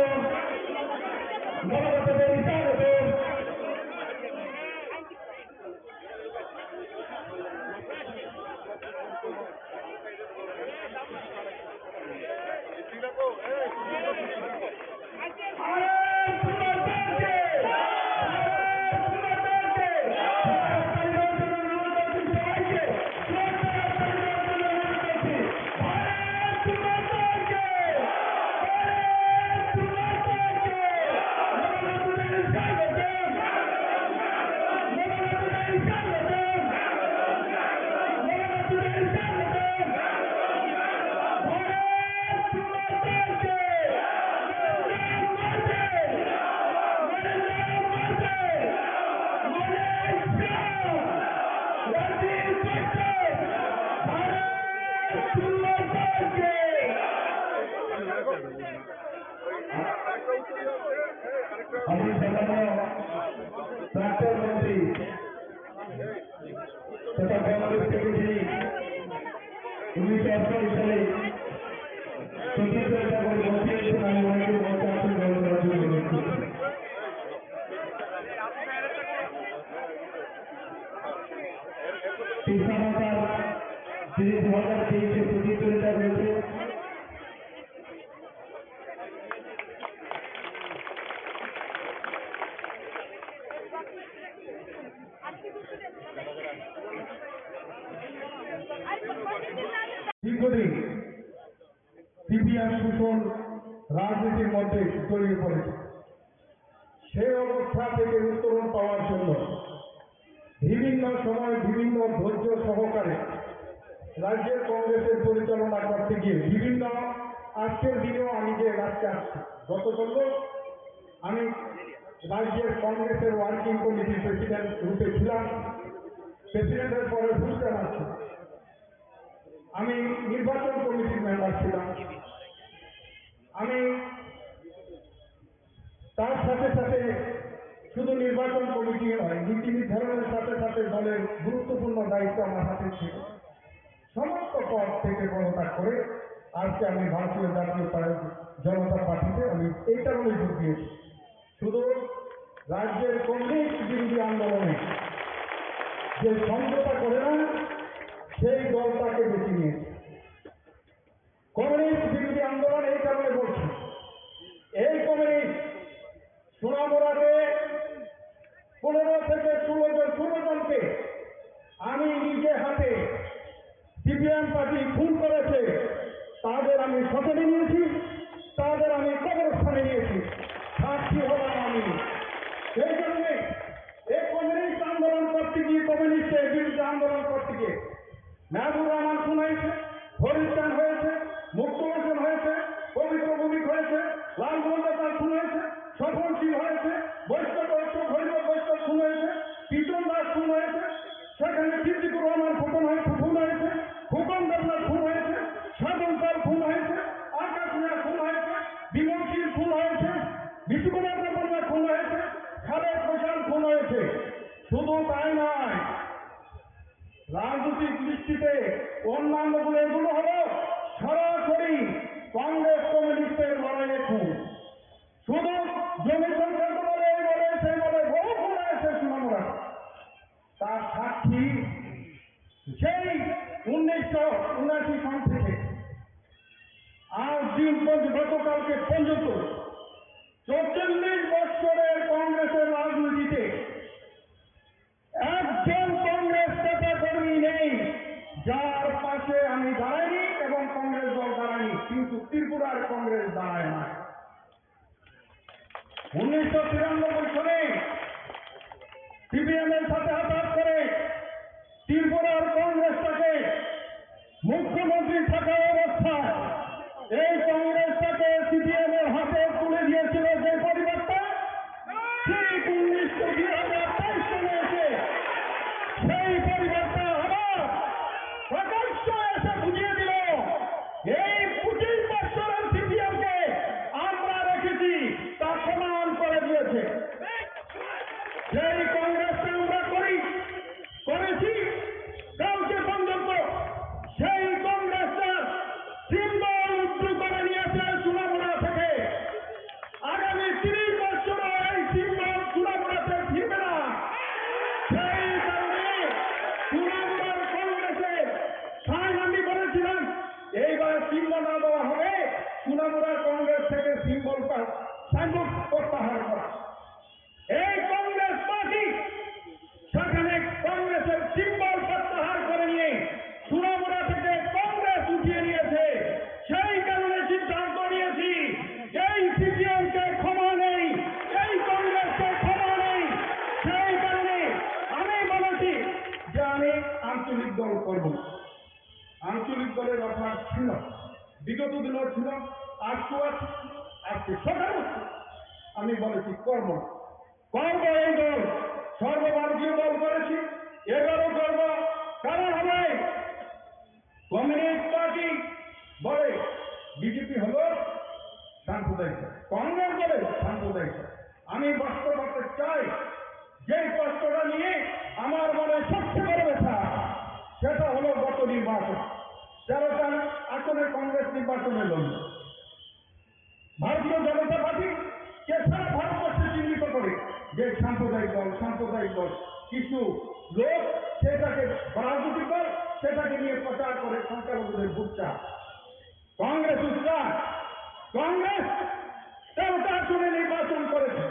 আমি সম্মানীয় প্রাক্তন মন্ত্রী তথা কংগ্রেস সেক্রেটারি 1988 সালে প্রতিদ্বন্দ্বিতা করে মন্ত্রী হয়েছেন। আমি ওনাকে মঞ্চে আসন গ্রহণ করার জন্য অনুরোধ করছি। পিতা মাতার যিনি 2023-এ প্রতিদ্বন্দ্বিতা করেছে দীর্ঘদিন সিপিএম শোষণ রাজনীতির মধ্যে জড়িয়ে পড়েছে। সেই অবস্থা থেকে উত্তরণ পাওয়ার জন্য বিভিন্ন সময় বিভিন্ন ধৈর্য সহকারে রাজ্যের কংগ্রেসের পরিচালনা করতে গিয়ে বিভিন্ন আজকের দিনেও আমি যে রাজ্যে আসছি, গতকাল আমি রাজ্যের কংগ্রেসের ওয়ার্কিং কমিটির প্রেসিডেন্ট রূপে ছিলাম। প্রেসিডেন্টের পরে ভূষণ আসছি, আমি নির্বাচন কমিটির মেম্বার ছিলাম। আমি তার সাথে সাথে শুধু নির্বাচন কমিটি নয়, নীতি নির্ধারণের সাথে সাথে দলের গুরুত্বপূর্ণ দায়িত্ব আমার হাতে ছিল। সমস্ত পদ থেকে পদত্যাগ করে আজকে আমি ভারতীয় জাতীয় জনতা পার্টিতে আমি এই কারণে যোগ দিয়েছি। শুধু রাজ্যের কমিউনিস্ট বিরোধী আন্দোলনে যে সমঝোতা করে না, সেই দলটাকে বেছে নিয়েছে। কমিউনিস্ট বিরোধী আন্দোলন এই কারণে বলছে, এই কমিউনিস্ট সোনামুড়াতে 15 থেকে 16 জনকে আমি নিজে হাতে সিপিএম পার্টি খুন করেছে, তাদের আমি শোষণে নিয়েছি, তাদের আমি কবরস্থানে নিয়েছি, সাক্ষী হলাম আমি। সেই কারণে এই কমিউনিস্ট আন্দোলন করতে গিয়ে, কমিউনিস্টের বিরুদ্ধে আন্দোলন করতে গিয়ে মেহবুব রহমান খুন হয়েছে, হরিচান হয়েছে, মুক্ত হোসেন হয়েছে, পবিত্র ভৌমিক হয়েছে, লালগঞ্জ খুন হয়েছে, স্বপনশীল হয়েছে, বৈষ্ণব হরিব বৈষ্ণব খুন হয়েছে, পিটন দাস খুন হয়েছে, সেখানে সিদ্দিকুর রহমান খুন হয়েছে, ফুকন দেবনাথ খুন হয়েছে, সাধন পাল খুন হয়েছে, আকাশ মিয়া খুন হয়েছে, বিমলশীল খুন হয়েছে, বিশ্বকুমার দেববর্মা খুন হয়েছে, খালেদ হোসেন খুন হয়েছে। শুধু তাই নয়, রাজনৈতিক দৃষ্টিতে অন্যান্যগুলো এগুলো হলো সরাসরি কংগ্রেস কমিউনিস্টের লড়াইয়ে খুন। শুধু জমি সংক্রান্ত বলে এই বলে সেই বলে বহু খুন হয়েছে সোনামুড়া। তার সাক্ষী সেই 1979 সন থেকে আজ দিন গতকালকে পর্যন্ত 44 বছরের কংগ্রেসের রাজনীতিতে একজন কংগ্রেস নেতা কর্মী নেই যার পাশে আমি দাঁড়াইনি এবং কংগ্রেস দল দাঁড়ায়নি, কিন্তু ত্রিপুরার কংগ্রেস দাঁড়ায় না। 1993 সালে সিপিএম এর সাথে হাত করে ত্রিপুরার কংগ্রেসটাকে মুখ্যমন্ত্রী থাকা অবস্থায় এই কংগ্রেসটাকে চিহ্ন না দেওয়া হবে, সোনামুড়া কংগ্রেস থেকে সিম্বলটা সাইনবোর্ড প্রত্যাহার করা। এই কংগ্রেস পার্টি সেখানে কংগ্রেসের সিম্বল প্রত্যাহার করে নিয়ে সোনামুড়া থেকে কংগ্রেস উঠিয়ে নিয়েছে। সেই কারণে সিদ্ধান্ত নিয়েছি এই সিপিএমকে ক্ষমা নেই, এই কংগ্রেসকে ক্ষমা নেই। সেই কারণে আমি বলেছি যে আমি আঞ্চলিক দল করব না। আঞ্চলিক দলের অভাব ছিল, বিগত দিনও ছিল, আজকেও আছে, আজকে সকাল আমি বলেছি করব না। করব এই দল, সর্বভারতীয় দল করেছি, এবারও করব। কারণ হবে কমিউনিস্ট পার্টি বলে বিজেপি হলো সাম্প্রদায়িক, কংগ্রেস বলে সাম্প্রদায়িক। আমি বাস্তব করতে চাই, যে কষ্টটা নিয়ে আমার মনে সবচেয়ে বড় ব্যথা, সেটা হলো গত নির্বাচন 13টা আসনে কংগ্রেস নির্বাচনে লড়ল। ভারতীয় জনতা পার্টি কে সারা ভারতবর্ষে চিহ্নিত করে যে সাম্প্রদায়িক দল, সাম্প্রদায়িক দল। কিছু লোক সেটাকে রাজনৈতিক দল, সেটাকে নিয়ে প্রচার করে সংখ্যালঘুদের ভোট চায়। কংগ্রেস উৎসাহ, কংগ্রেস 13টা আসনে নির্বাচন করেছে,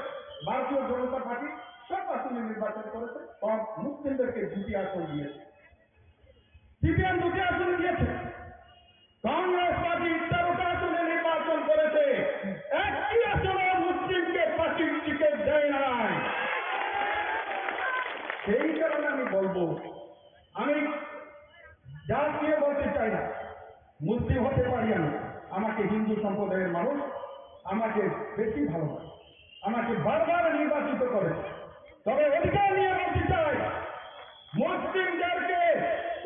ভারতীয় জনতা পার্টি সব আসনে নির্বাচন করেছে, কম মুসলিমদেরকে 2টি আসন দিয়েছে, সিপিএম 2টি আসন দিয়েছে। কংগ্রেস পার্টি 13টা আসনে নির্বাচন করেছে, একটি আসনে মুসলিমকে পার্টির টিকিট দেয় নাই। সেই কারণে আমি বলবো, আমি যা নিয়ে বলতে চাই না, মুসলিম হতে পারি আমি, আমাকে হিন্দু সম্প্রদায়ের মানুষ আমাকে বেশি ভালোবাসে, আমাকে বারবার নির্বাচিত করে। তবে অধিকার নিয়ে বলতে চাই, মুসলিমদেরকে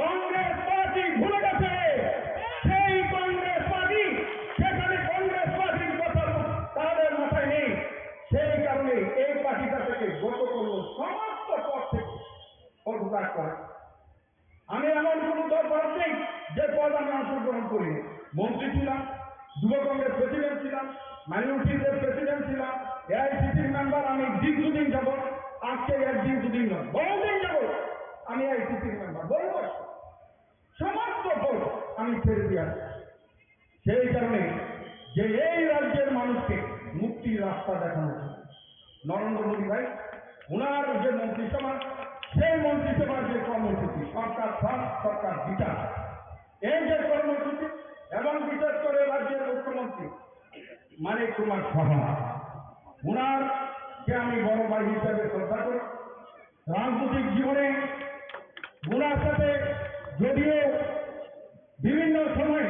কংগ্রেস পার্টি ভুলে গেছে। সেই কংগ্রেস পার্টি, সেখানে কংগ্রেস পার্টির কথা তাদের মাথায় নেই। সেই কারণে এই পার্টিটা থেকে গত করল সমস্ত পদ থেকে পদত্যাগ করে। আমি এমন কোন দল পদ নেই যে পদ আমি অংশগ্রহণ করি। মন্ত্রী ছিলাম, যুব কংগ্রেস প্রেসিডেন্ট ছিলাম, মাইনরিটিদের প্রেসিডেন্ট ছিলাম, এআইসিসির মেম্বার আমি দীর্ঘদিন যাব, আজকে একদিন দুদিন নয়, বহুদিন যাব আমি এআইসিসির মেম্বার, বহু বছর। সমস্ত পদ আমি ছেড়ে দিয়ে আসছি। সেই কারণে যে এই রাজ্যের মানুষকে মুক্তির রাস্তা দেখানো হচ্ছে, নরেন্দ্র মোদী ভাই ওনার যে মন্ত্রিসভা, সেই মন্ত্রিসভার যে কর্মসূচি, সরকার ফার্স্ট সরকার বিচার, এই যে কর্মসূচি, এবং বিশেষ করে রাজ্যের মুখ্যমন্ত্রী মানিক কুমার সাহা, ওনারকে আমি বড় ভাই হিসেবে শ্রদ্ধা করি। রাজনৈতিক জীবনে ওনার সাথে যদিও বিভিন্ন সময়ে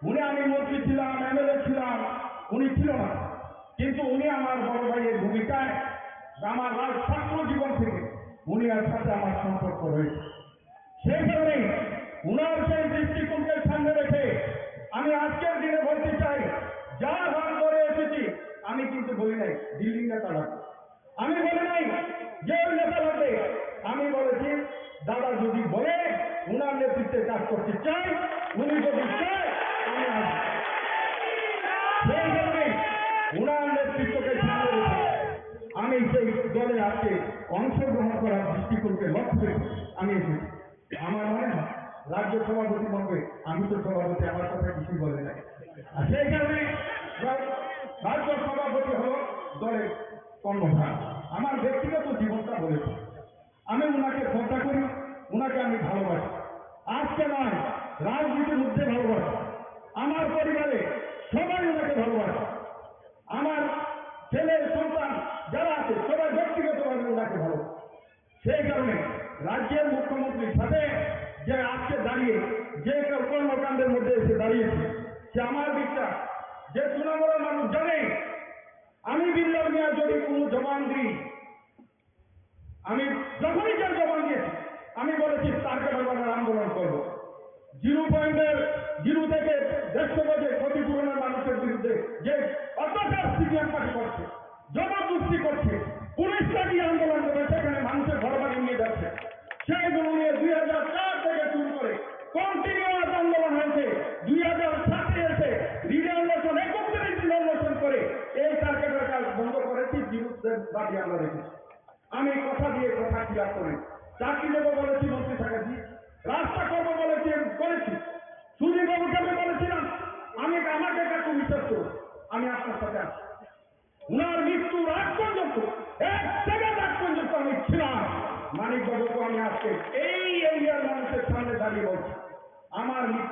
উনি, আমি মন্ত্রী ছিলাম, এমএলএ ছিলাম, উনি ছিল না, কিন্তু উনি আমার বড় ভাইয়ের ভূমিকায় আমার ছাত্র জীবন থেকে উনি আর সাথে আমার সম্পর্ক রয়েছে। সেই কারণে উনার সেই দৃষ্টিকোণকে সামনে রেখে আমি আজকের দিনে বলতে চাই, যা হাত করে এসেছি, আমি কিন্তু বলি নাই দিল্লি নেতা লাগবে, আমি বলি নাই যে ওই নেতা লাগবে, আমি বলেছি দাদা যদি বলে উনার নেতৃত্বে কাজ করতে চাই, উনি যদি চায় আমি আসবো। সেই কারণে উনার নেতৃত্বকে সামনে রেখে আমি সেই দলে আজকে অংশগ্রহণ করার দৃষ্টিকোণকে লক্ষ্য করে আমি এসেছি। আমার মনে হয় রাজ্য সভাপতি বলবে, আমি তো সভাপতি, আমার কথা কিছুই বলে নাই। আর সেই কারণে রাজ্য সভাপতি হল দলের কর্মধার। আমার ব্যক্তিগত জীবনটা বলেছি, আমি উনাকে শ্রদ্ধা করি, উনাকে আমি ভালোবাসি। আজকে নয়, রাজনীতির মধ্যে ভালোবাসি। আমার পরিবারে সবাই উনাকে ভালোবাসে, আমার ছেলে সন্তান যারা আছে সবাই ব্যক্তিগতভাবে ওনাকে ভালো। সেই কারণে রাজ্যের মুখ্যমন্ত্রীর সাথে যে আজকে দাঁড়িয়ে যে কর্মকাণ্ডের মধ্যে এসে দাঁড়িয়েছে, সে আমার বিশ্বাস যে তৃণমূলের মানুষ জানে আমি বিল্লাল মিয়া যদি কোনো জবান দিই, আমি যখনই যে জবান দিয়েছি আমি বলেছি তারকে ব্যবহারের আন্দোলন করব। 0.0 থেকে 150 গজে ক্ষতিপূরণের মানুষের বিরুদ্ধে যে অত্যাচার সিপিএম পার্টি করছে, জবরদস্তি করছে, পুলিশটা দিয়ে আন্দোলন করে সেখানে মানুষের ঘর বাড়ি নিয়ে যাচ্ছে, সেইগুলো নিয়ে 2004 থেকে শুরু করে কন্টিনিউয়াস আন্দোলন হয়েছে। 2007-এ এসে রিজার্ভেশন 31 দিন অনশন করে এই টার্গেটের কাজ বন্ধ করেছি, বিরুদ্ধের দাবি আমরা রেখেছি। আমি কথা দিয়ে কথা ক্লিয়ার করি, চাকরি দেবো বলেছি, মন্ত্রী থাকা দিয়ে রাস্তা করবো বলেছি, করেছি। সুধীর বাবুকে আমি বলেছিলাম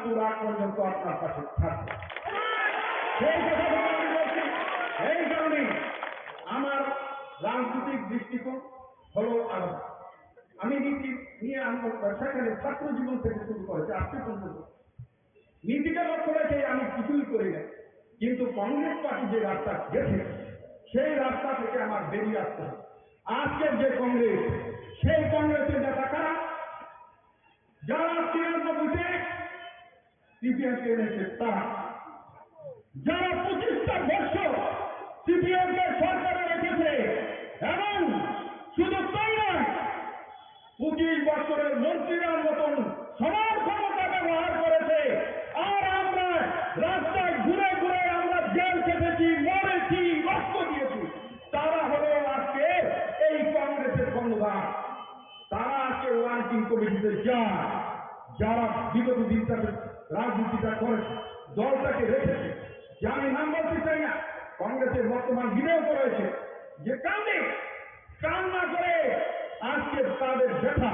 মৃত্যুর আগ পর্যন্ত আপনার পাশে থাকবে। সেই কথা আমি বলছি। এই কারণে আমার রাজনৈতিক দৃষ্টিকোণ হলো আলাদা। আমি নীতি নিয়ে আনবো সেখানে ছাত্র জীবন থেকে শুরু করেছে আজকে পর্যন্ত নীতিকে লক্ষ্য রেখে আমি কিছুই করি না, কিন্তু কংগ্রেস পার্টি যে রাস্তা গেছে সেই রাস্তা থেকে আমার বেরিয়ে আসতে হবে। আজকের যে কংগ্রেস, সেই কংগ্রেসের নেতা কারা? যারা 93-তে সিপিএমকে এনেছে তারা, যারা 25টা বছর সিপিএমকে সরকারে রেখেছে এবং শুধু তাই নয় 25 বছরের মন্ত্রীরার মতন সমান ক্ষমতা ব্যবহার করেছে। আর আমরা রাস্তায় ঘুরে ঘুরে আমরা জেল খেটেছি, মরেছি, রক্ত দিয়েছি। তারা হলো আজকে এই কংগ্রেসের কর্ণধার। তারা আজকে ওয়ার্কিং কমিটিতে যায়, যারা বিগত দিনটাতে রাজনীতিটা করেছে, দলটাকে রেখেছে। যে আমি নাম বলতে চাই না, কংগ্রেসের বর্তমান বিধায়ক রয়েছে যে কান্না করে আজকে তাদের ব্যথা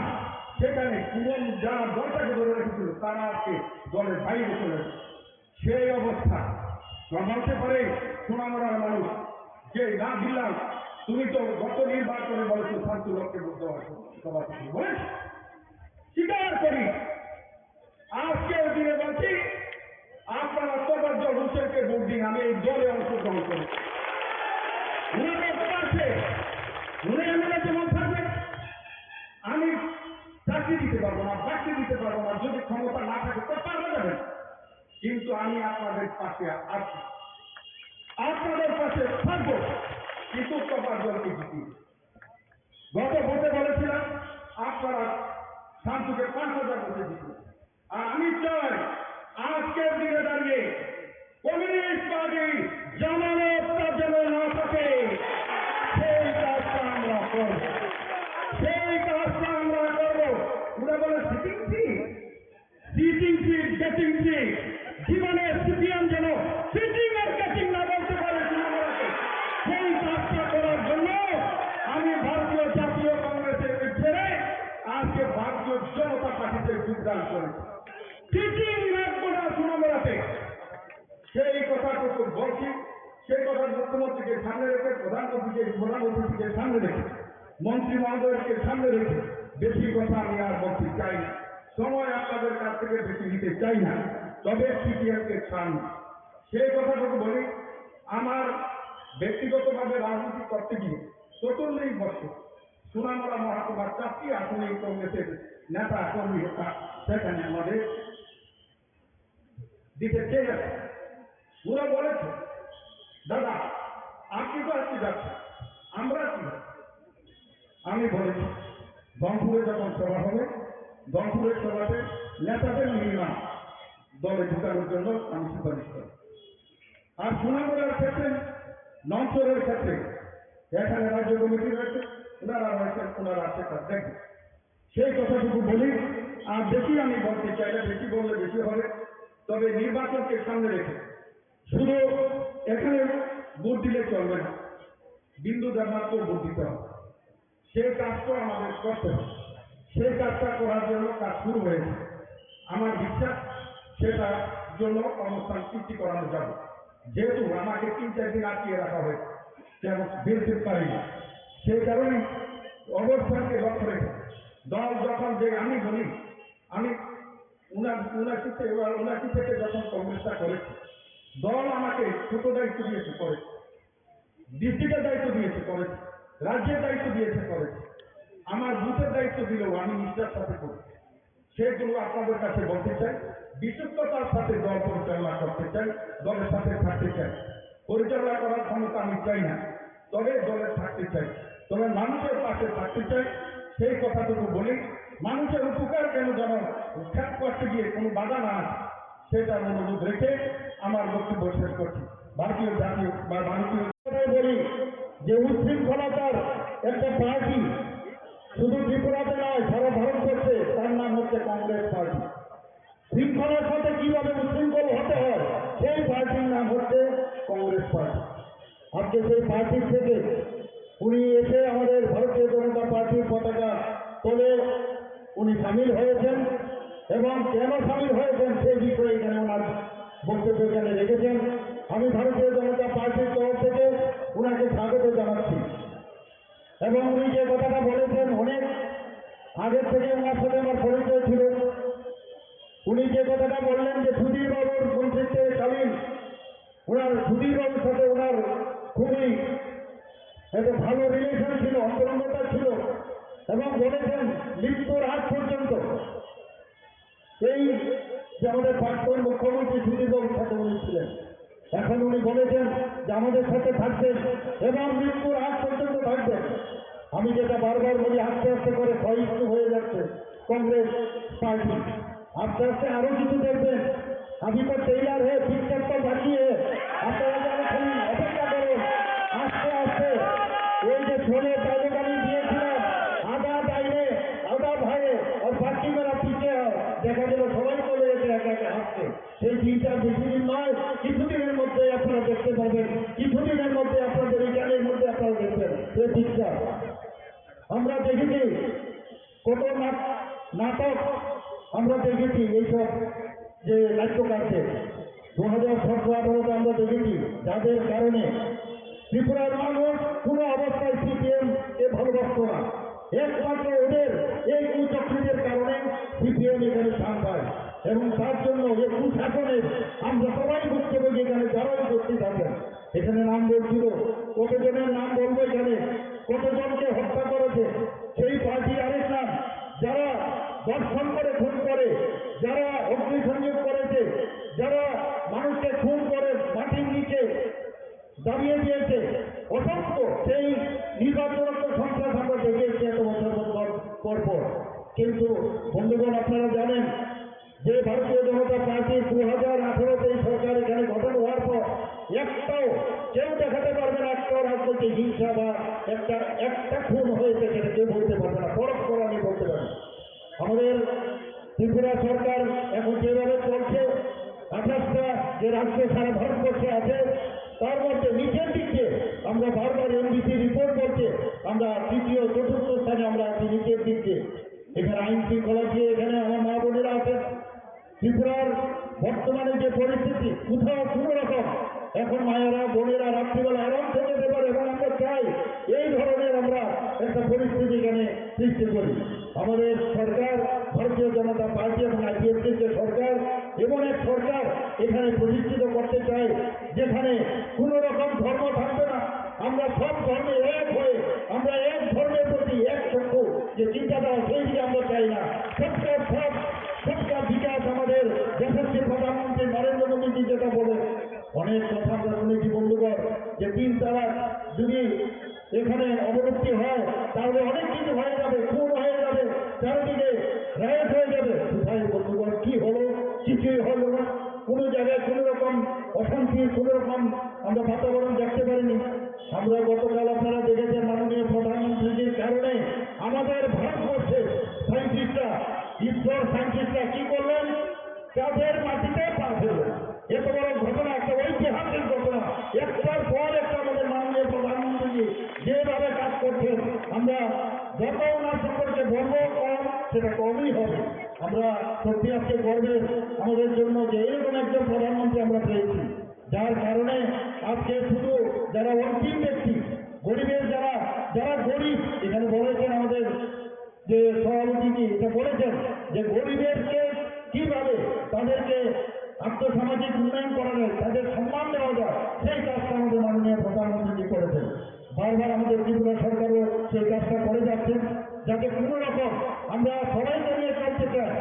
সেখানে পুরন যারা দলটাকে ধরে রেখেছিল তারা আজকে দলের বাইরে চলে গেছে। সেই অবস্থা বলতে পারে সোনামুড়ার মানুষ যে না দিলাম, তুমি তো গত নির্বাচনে বলেছো শান্তিলককে বুঝতে পারছো সবার কিছু বলেছ, স্বীকার করি। আজকের দিনে বলছি আপনারা তোফাজ্জল হোসেনকে ভোট দিন, আমি এই দলে অংশগ্রহণ করি। উনি করতে পারছে, উনি এমএলএ যেমন থাকবে, আমি চাকরি দিতে পারবো না, চাকরি দিতে পারবো না, যদি ক্ষমতা না থাকে তো পারবে যাবেন। কিন্তু আমি আপনাদের পাশে আছি, আপনাদের পাশে থাকবো, কিন্তু তোফাজ্জলকে জিতিয়ে। গত ভোটে বলেছিলাম আপনারা শান্তুকে 5,000 ভোটে জিতুন। আর আমি চাই আজকের দিনে দাঁড়িয়ে কমিউনিস্ট পার্টি জামানতটা যেন না থাকে, সেই কাজটা আমরা করব, সেই কাজটা আমরা করবো। ওরা বলে সিটিং সিট গেটিং সিট, জীবনে সিপিএম যেন সিটিং আর গেটিং না বলতে পারে তৃণমূলকে। সেই কাজটা করার জন্য আমি ভারতীয় জাতীয় কংগ্রেসের ছেড়ে আজকে ভারতীয় জনতা পার্টিতে যোগদান করেছি। সিটিং রাখবো না তৃণমূলতে, সেই কথাটুকু বলছি। সেই কথা মুখ্যমন্ত্রীকে সামনে রেখে, প্রধানমন্ত্রীকে সামনে রেখে, মন্ত্রী মহোদয়কে সামনে রেখে বেশি কথা আমি আর বলতে চাই না, সময় আপনাদের কাছ থেকে বেশি নিতে চাই না। তবে সিপিএমকে ছাড়, সেই কথাটুকু বলি। আমার ব্যক্তিগতভাবে রাজনীতি করতে গিয়ে 44 বছর সোনামুড়া মহকুমার 4টি আসনে কংগ্রেসের নেতা কর্মী সেখানে আমাদের দিতে চেয়ে ওরা বলেছে দাদা আপনি তো আজকে যাচ্ছেন, আমরা কি? আমি বলেছি রংপুরে যখন সভা হবে, রংপুরের সভাতে নেতাদের মিনিমাম দলে ঢুকানোর জন্য আমি সুপারিশ করি। আর সোনামুড়ার ক্ষেত্রে, নমসরের ক্ষেত্রে এখানে রাজ্য কমিটি রয়েছে, ওনারা রয়েছেন, ওনারা আছে তার দেখবেন। সেই কথাটুকু বলি। আর বেশি আমি বলতে চাই না, বেশি বললে বেশি হবে। তবে নির্বাচনকে সামনে রেখে শুধু এখানে ভোট দিলে চলবে না, বিন্দু মাত্র ভোট দিতে হবে। সেই কাজটা আমাদের করতে হবে। সেই কাজটা করার জন্য কাজ শুরু হয়েছে। আমার বিশ্বাস সেটার জন্য অনুষ্ঠান সৃষ্টি করানো যাবে। যেহেতু আমাকে 3-4 দিন আটকিয়ে রাখা হয়েছে, যেমন বেরোতে পারি না, সেই কারণে অবস্থানকে লক্ষ্য রেখে দল যখন যে আমি বলি, আমি 79 থেকে যখন কংগ্রেসটা করেছি, দল আমাকে ছোট দায়িত্ব দিয়েছে করেছে, ডিস্ট্রিক্টের দায়িত্ব দিয়েছে করেছে, রাজ্যের দায়িত্ব দিয়েছে করেছে, আমার বুথের দায়িত্ব দিলেও আমি নিষ্ঠার সাথে করেছি। সেগুলো আপনাদের কাছে বলতে চাই, বিশ্বস্ততার সাথে দল পরিচালনা করতে চাই, দলের সাথে থাকতে চাই। পরিচালনা করার ক্ষমতা আমি চাই না, তবে দলে থাকতে চাই, তবে মানুষের পাশে থাকতে চাই। সেই কথাটুকু বলি। মানুষের উপকার কেন যেন খ্যাত করতে গিয়ে কোনো বাধা না আসে, সেটার অনুরোধ রেখে আমার বক্তব্য শেষ করছি। ভারতীয় জাতীয় বা ভারতীয় বলি যে উচ্ছৃঙ্খলতার একটা পার্টি শুধু ত্রিপুরাতে নয়, সারা ভারতবর্ষে, তার নাম হচ্ছে কংগ্রেস পার্টি। শৃঙ্খলার সাথে কিভাবে উচ্ছৃঙ্খল হতে হয়, সেই পার্টির নাম হচ্ছে কংগ্রেস পার্টি। আজকে সেই পার্টির থেকে উনি এসে আমাদের ভারতীয় জনতা পার্টির পতাকা তোলে উনি সামিল হয়েছেন। এবং কেন সামিল হয়েছেন সেই বিষয়ে এখানে ওনার বক্তব্য এখানে রেখেছেন। আমি ভারতীয় জনতা পার্টির তরফ থেকে ওনাকে স্বাগত জানাচ্ছি। এবং উনি যে কথাটা বলেছেন অনেক আগের থেকে ওনার সাথে আমার পরিচয় ছিল। উনি যে কথাটা বললেন যে সুধীর বাবুর মন্ত্রিত্বকালীন ওনার সুধীর বাবুর সাথে ওনার খুবই একটা ভালো রিলেশন ছিল, অন্তরঙ্গতা ছিল, এবং বলেছেন মৃত্যুর আগ পর্যন্ত এই যে আমাদের প্রাক্তন মুখ্যমন্ত্রী সুধীর বাবুর সাথে উনি ছিলেন। এখন উনি বলেছেন যে আমাদের সাথে থাকবেন এবং মৃত্যুর আগ পর্যন্ত থাকবেন। আমি যেটা বারবার বলি, আস্তে আস্তে করে সহিষ্ণু হয়ে যাচ্ছে কংগ্রেস পার্টি। আস্তে আস্তে আরো কিছু দেখবেন। আমি তো টেইলার হয়ে পিকচার তো বাকিয়ে আপনারা যেন খালি অপেক্ষা করুন। আস্তে আস্তে ওই যে ছোলে ডায়লগ আমি দিয়েছিলাম, আধা ডাইনে আধা ভাইয়ে আর বাকি মেরা পিছে হয়, দেখা গেল সবাই চলে গেছে একা একা হাঁটতে। সেই দিনটা বেশি দিন নয়, কিছুদিনের মধ্যে আপনারা দেখতে পাবেন, কিছুদিনের মধ্যে আপনাদের রিটার্নের মধ্যে আপনারা দেখবেন এই পিকচার। আমরা দেখেছি কত নাটক আমরা দেখেছি, এইসব যে নাট্যকারদের 2017-18 আমরা দেখেছি, যাদের কারণে ত্রিপুরার মানুষ কোনো অবস্থায় সিপিএম কে ভালোবাসত না। একমাত্র ওদের এই কুচক্রীদের কারণে সিপিএম এখানে স্থান পায়, এবং তার জন্য এই কুশাসনের আমরা সবাই ভুক্তভোগী। এখানে যারা উপস্থিত আছেন, এখানে নাম বলছিল, কতজনের নাম বলবো এখানে, কতজনকে হত্যা করেছে সেই পার্টি আরেক নাম, যারা দর্শন করে খুন করে, যারা অগ্নিসংযোগ করেছে, যারা মানুষকে খুন করে মাটির নিচে দাঁড়িয়ে দিয়েছে, অসংখ্য সেই নির্বাচনত্ব সন্ত্রাস আমরা দেখেছি এত বছর পর। কিন্তু বন্ধুগণ, আপনারা জানেন যে ভারতীয় জনতা পার্টি 2018-তে সরকার এখানে গঠন হওয়ার পর একটাও কেউ দেখাতে পারবে না, একটাও রাজনৈতিক হিংসা বা একটা খুন হয়েছে সেটা কেউ বলতে পারবে না, পরস্পর আমি বলতে পারি। আমাদের ত্রিপুরা সরকার এখন যেভাবে চলছে, 28টা যে রাজ্য সারা ভারতবর্ষে আছে, তার মধ্যে নিচের দিকে আমরা বারবার এনবিসি রিপোর্ট বলছে আমরা তৃতীয় চতুর্থ স্থানে আমরা আছি নিচের দিকে। এখানে আইন শৃঙ্খলা দিয়ে এখানে আমার মা বোনেরা আছেন। ত্রিপুরার বর্তমানে যে পরিস্থিতি, কোথাও কোনো রকম এখন মায়েরা বোনেরা রাত্রিবেলা আরাম থেকে যেতে পারে, এবং আমরা চাই এই ধরনের আমরা একটা পরিস্থিতি এখানে সৃষ্টি করি। আমাদের সরকার, ভারতীয় জনতা পার্টি এবং আইপিএফটির যে সরকার, এমন এক সরকার এখানে প্রতিষ্ঠিত করতে চাই যেখানে কোনো রকম ধর্ম থাকবে না। আমরা সব ধর্মে এক হয়ে আমরা এক ধর্মের প্রতি এক চক্ষু যে চিন্তাধারা, সেই দিকে আমরা চাই না। সবকা বিকাশ আমাদের যশস্বী প্রধানমন্ত্রী নরেন্দ্র মোদীজি যেটা বলে, অনেক কথা আমরা শুনেছি বন্ধুগণ, যে 3 তালাক যদি এখানে অবলুপ্তি হয় তাহলে অনেক কিছু হয়ে যাবে, খুন হয়ে যাবে, চারিদিকে রায়ত হয়ে যাবে। কোথায় বন্ধুগণ কি হলো? কিছুই হলো না। কোনো জায়গায় কোনো রকম অশান্তির কোনো রকম আমরা বাতাবরণ দেখতে পারিনি। আমরা গতকাল আপনারা দেখেছেন মাননীয় প্রধানমন্ত্রীজির কারণে আমাদের ভারতবর্ষের সায়েন্টিস্টরা, ইসরোর সায়েন্টিস্টরা কি করলেন? চাঁদের মাটিতে পা ফেললেন। এত বড় ঘটনা, একটা ঐতিহাসিক ঘটনা, একটার পর একটা আমাদের মাননীয় প্রধানমন্ত্রীজি যেভাবে কাজ করছেন, আমরা যত ওনার সম্পর্কে বলবো কম, সেটা কমই হবে। আমরা সত্যি আজকে গর্বের আমাদের জন্য যে এরকম একজন প্রধানমন্ত্রী আমরা পেয়েছি, যার কারণে আজকে শুধু যারা অন্তিম ব্যক্তি, গরিবের যারা গরিব, এখানে বলেছেন আমাদের যে সভাপতিজি এটা বলেছেন যে গরিবেরকে কিভাবে তাদেরকে আর্থসামাজিক উন্নয়ন করা যায়, তাদের সম্মান দেওয়া যায়, সেই কাজটা আমাদের মাননীয় প্রধানমন্ত্রীজি করেছেন। বারবার আমাদের ত্রিপুরা সরকারও সেই কাজটা করে যাচ্ছেন, যাতে কোনো রকম আমরা সবাইকে নিয়ে চলতে চাই।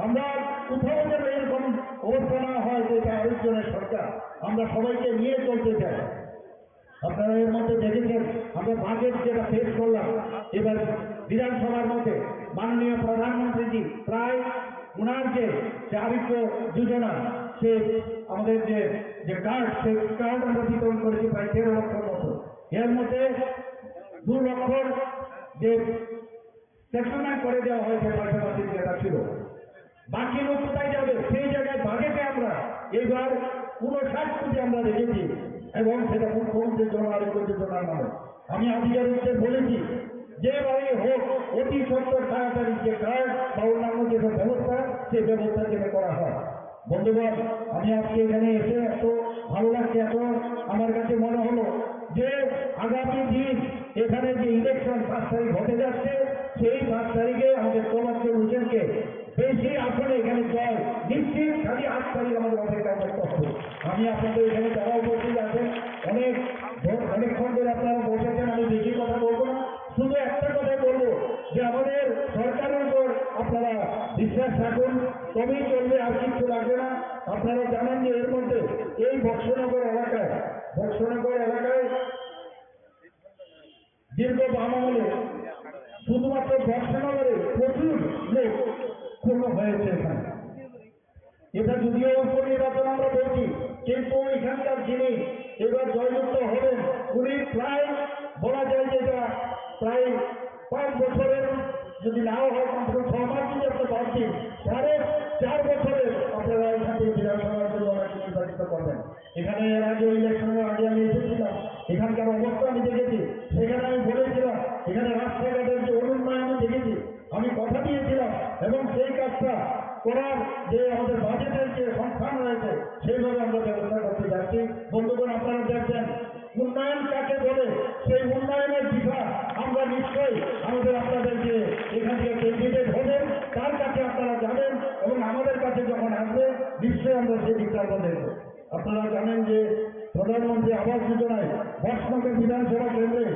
আমরা কোথাও যেন এরকম অবস্থা না হয় যে এটা আরেকজনের সরকার, আমরা সবাইকে নিয়ে চলতে চাই। আপনারা এর মধ্যে দেখেছেন আমরা বাজেট যেটা পেশ করলাম এবার বিধানসভার মধ্যে, মাননীয় প্রধানমন্ত্রীজি প্রায় ওনার যে চারিত্র যোজনা, সে আমাদের যে কার্ড, সেই কার্ড আমরা বিতরণ করেছি প্রায় 13 লক্ষর মতো। এর মধ্যে 2 লক্ষর যে সেটেলমেন্ট করে দেওয়া হয়েছে পাশাপাশি যেটা ছিল, বাকি লোক কোথায় যাবে? সেই জায়গায় বাজেটে আমরা এইবার 59 কোটি আমরা রেখেছি, এবং সেটা মুখ্যমন্ত্রীর জন আরোগ্য যোজনার নামে। আমি আধিকারিককে বলেছি যেভাবে হোক অতি সত্তর তাড়াতাড়ি যে কার্ড বা অন্যান্য যেসব ব্যবস্থা যে ব্যবস্থা যেটা করা হয়। বন্ধুগণ, আমি আজকে এখানে এসে এত ভালো লাগছে, এত আমার কাছে মনে হলো যে আগামী দিন এখানে যে ইলেকশন 5 তারিখ হতে যাচ্ছে, সেই 5 তারিখে আমাদের তোফাজ্জল হোসেনকে বেশি আসলে এখানে জয় নিশ্চিত। খালি 8 তারিখ আমাদের অপেক্ষা করতে হবে। আমি আপনাদের এখানে যারা উপস্থিত আছেন, অনেকক্ষণ ধরে আপনারা বসেছেন, আমি বেশি কথা বলবো না, শুধু একটা কথাই বলবো যে আমাদের সরকারের উপর আপনারা বিশ্বাস রাখুন, তবেই চলবে, আর কিচ্ছু লাগবে না। আপনারা জানেন যে এর মধ্যে এই বক্সনগর এলাকায় দীর্ঘ আমলে শুধুমাত্র বক্সনগরে প্রচুর লোক খুন হয়েছে এখানে। এটা যদিও উপনির্বাচন আমরা বলছি, কিন্তু এখানকার যিনি এবার জয়যুক্ত হবেন, উনি প্রায় বলা যায় যে এটা প্রায় 5 বছরের, যদি নাও হয় কমসে কম 6 মাস যদি আপনি বাদ দিন, 4.5 বছরের আপনারা এখান থেকে বিধানসভার জন্য অনেক নির্বাচিত করবেন। এখানে এর আগে ইলেকশনের আগে আমি এসেছিলাম, এখানকার অবস্থা আমি দেখেছি, সেখানে আমি বলেছিলাম এখানে রাস্তাঘাটের যে অনুন্নয়ন আমি দেখেছি, আমি কথা দিয়েছিলাম, এবং সেই কাজটা করার যে আমাদের বাজেটের যে সংস্থান রয়েছে সেইভাবে আমরা ব্যবস্থা করতে যাচ্ছি। বন্ধুগণ, আপনারা দেখছেন উন্নয়ন কাকে বলে, সেই উন্নয়নের দিশা আমরা নিশ্চয়ই আপনাদের যে এখান থেকে ক্যান্ডিডেট হবেন তার কাছে আপনারা যাবেন, এবং আমাদের কাছে যখন আসবে নিশ্চয়ই আমরা সেই দিকটা আমরা দেখব। আপনারা জানেন যে প্রধানমন্ত্রী আবাস যোজনায় বক্সনগর বিধানসভা কেন্দ্রে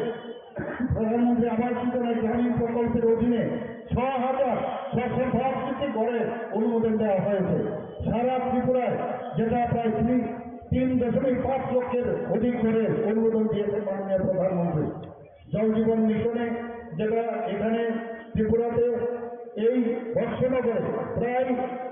প্রধানমন্ত্রী আবাস যোজনায় গ্রামীণ প্রকল্পের অধীনে 6,662টি ঘরের অনুমোদন দেওয়া হয়েছে। সারা ত্রিপুরায় যেটা প্রায় 3.5 লক্ষের অধিক ঘরের অনুমোদন দিয়েছেন মাননীয় প্রধানমন্ত্রী। জল জীবন মিশনে যেটা এখানে ত্রিপুরাতে এই বক্সনগরে প্রায়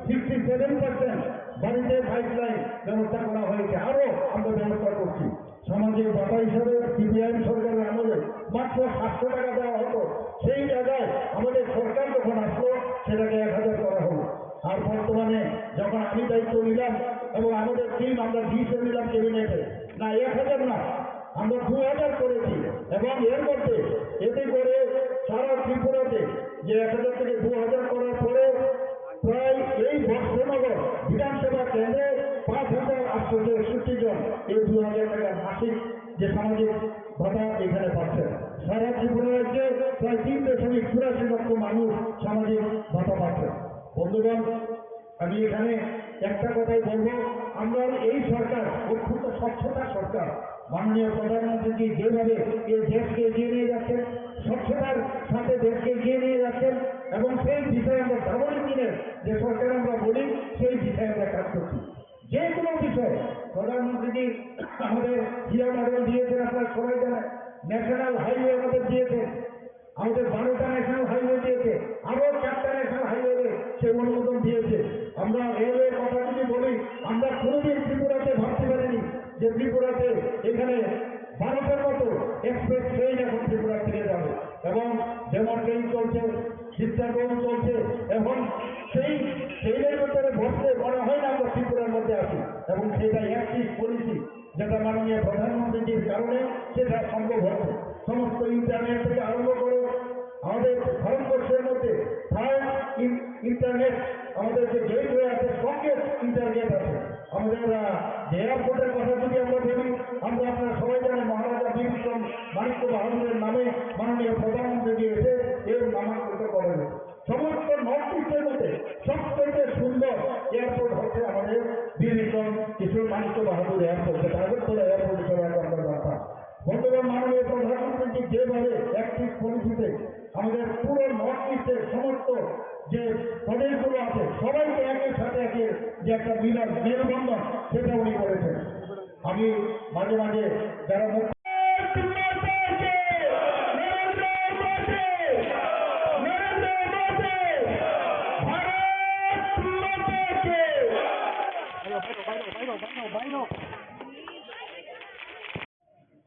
67% বাড়িতে পাইপলাইন ব্যবস্থা করা হয়েছে, আরো আমরা ব্যবস্থা করছি। সামাজিক ভাতা হিসাবে সিপিআইএম সরকারের আমলে মাত্র 700 টাকা দেওয়া হতো, সেই জায়গায় আমাদের সরকার যখন আসলো সেটাকে 1000 করা হলো। আর বর্তমানে যখন আমি দায়িত্ব নিলাম এবং আমাদের টিম আমরা 20 নিলাম ক্যাবিনেটে, না 1000 না, আমরা 2000 করেছি। এবং এর মধ্যে এতে করে সারা ত্রিপুরাতে যে 1000 থেকে 2000 করার পরে প্রায় এই বক্সনগর বিধানসভা কেন্দ্রে 5,861 জন এই 2000 টাকা মাসিক যে সামাজিক ভাতা এখানে পাচ্ছে। সারা ত্রিপুরা রাজ্যে প্রায় 3.84 লক্ষ মানুষ সামাজিক ভাতা পাচ্ছে। বন্ধুগণ, আমি এখানে একটা কথাই বলবো, আমরা এই সরকার অত্যন্ত স্বচ্ছতা সরকার। মাননীয় প্রধানমন্ত্রী যেভাবে এই দেশকে এগিয়ে নিয়ে যাচ্ছেন, স্বচ্ছতার সাথে দেশকে এগিয়ে নিয়ে যাচ্ছেন, এবং সেই বিষয়ে আমরা ডাবল ইঞ্জিনের যে সরকার আমরা বলি, সেই বিষয়ে আমরা কাজ করছি। যে কোনো বিষয় প্রধানমন্ত্রী আমাদের জিয়া মডেল দিয়েছেন, আপনারা সবাই জানেন। ন্যাশনাল হাইওয়ে আমাদের দিয়েছে, আমাদের 12টা ন্যাশনাল হাইওয়ে দিয়েছে, আরো 4টা ন্যাশনাল হাইওয়ে সে অনুমোদন দিয়েছে। আমরা রেলওয়ের কথা যদি বলি, আমরা কোনোদিন ত্রিপুরাতে ভাবতে পারিনি যে ত্রিপুরাতে এখানে 12টার মতো এক্সপ্রেস ট্রেন এখন ত্রিপুরা থেকে যাবে, এবং যেমন ট্রেন চলছে, চিত্তাগঞ্জ চলছে, এখন সেই ট্রেনের ভিতরে বসতে মনে হয় না আমরা ত্রিপুরার মধ্যে আছি। এবং সেটা অ্যাক্টিভ পলিসি যেটা মাননীয় প্রধানমন্ত্রীর কারণে সেটা সম্ভব হচ্ছে। সমস্ত ইন্টারনেট থেকে আরম্ভ করে আমাদের ভারতবর্ষের মধ্যে ফার্স্ট ইন্টারনেট, আমাদের যে গেটওয়ে আছে, সংকেত ইন্টারনেট আছে। আমাদের যে এয়ারপোর্টের কথা যদি আমরা বলি, আমরা আপনারা সবাই জানেন মহারাজা বীর বিক্রম মাণিক্য বাহাদুরের নামে মাননীয় প্রধানমন্ত্রী এসে এর নামাঙ্কিত করেন। সমস্ত নর্থ ইস্টের মধ্যে সবথেকে সুন্দর এয়ারপোর্ট হচ্ছে আমাদের বীর বিক্রম কিশোর মাণিক্য বাহাদুর এয়ারপোর্ট, যেটা আগরতলা এয়ারপোর্ট হিসেবে আমরা জানতাম। বর্তমান মাননীয় প্রধানমন্ত্রী যেভাবে অ্যাক্টিভ পলিসিতে আমাদের পুরো নর্থ ইস্টের সমস্ত যে প্রদেশগুলো আছে সবাইকে একের সাথে একের যে একটা মিলন মেলবন্ধন সেটা উনি করেছেন। আমি মাঝে মাঝে যারা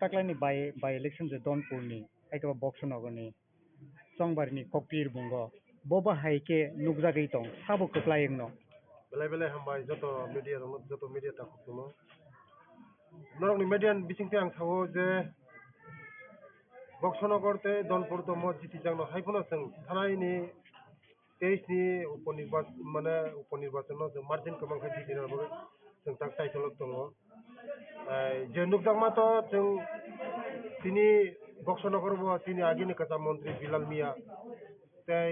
ताकलानि बाय इलेक्शन जे डनपुरनि आइकबा बक्सनगरनि चंबारिनि ककपिर बुंग बबा हाइके नुकजागै दं साबो कप्लायनो बेलाय बेलाय हामबाय जत मिडिया ताखुब दङ नरंनि मिडियान बिसिंते आं सावो जे बक्सनगरते दनपुर दङ जिति जांनो हाइफोनो जों थानायनि 2023 ni उपनिर्वाचन जों मार्जिन गोबां खाय जितिनाबो जों ताक टाइटलक दङ जे नुकजामा तो जों तिनि बक्सनगरबो तिनि आगिनि कचा मन्त्रि बिलाल मिया तै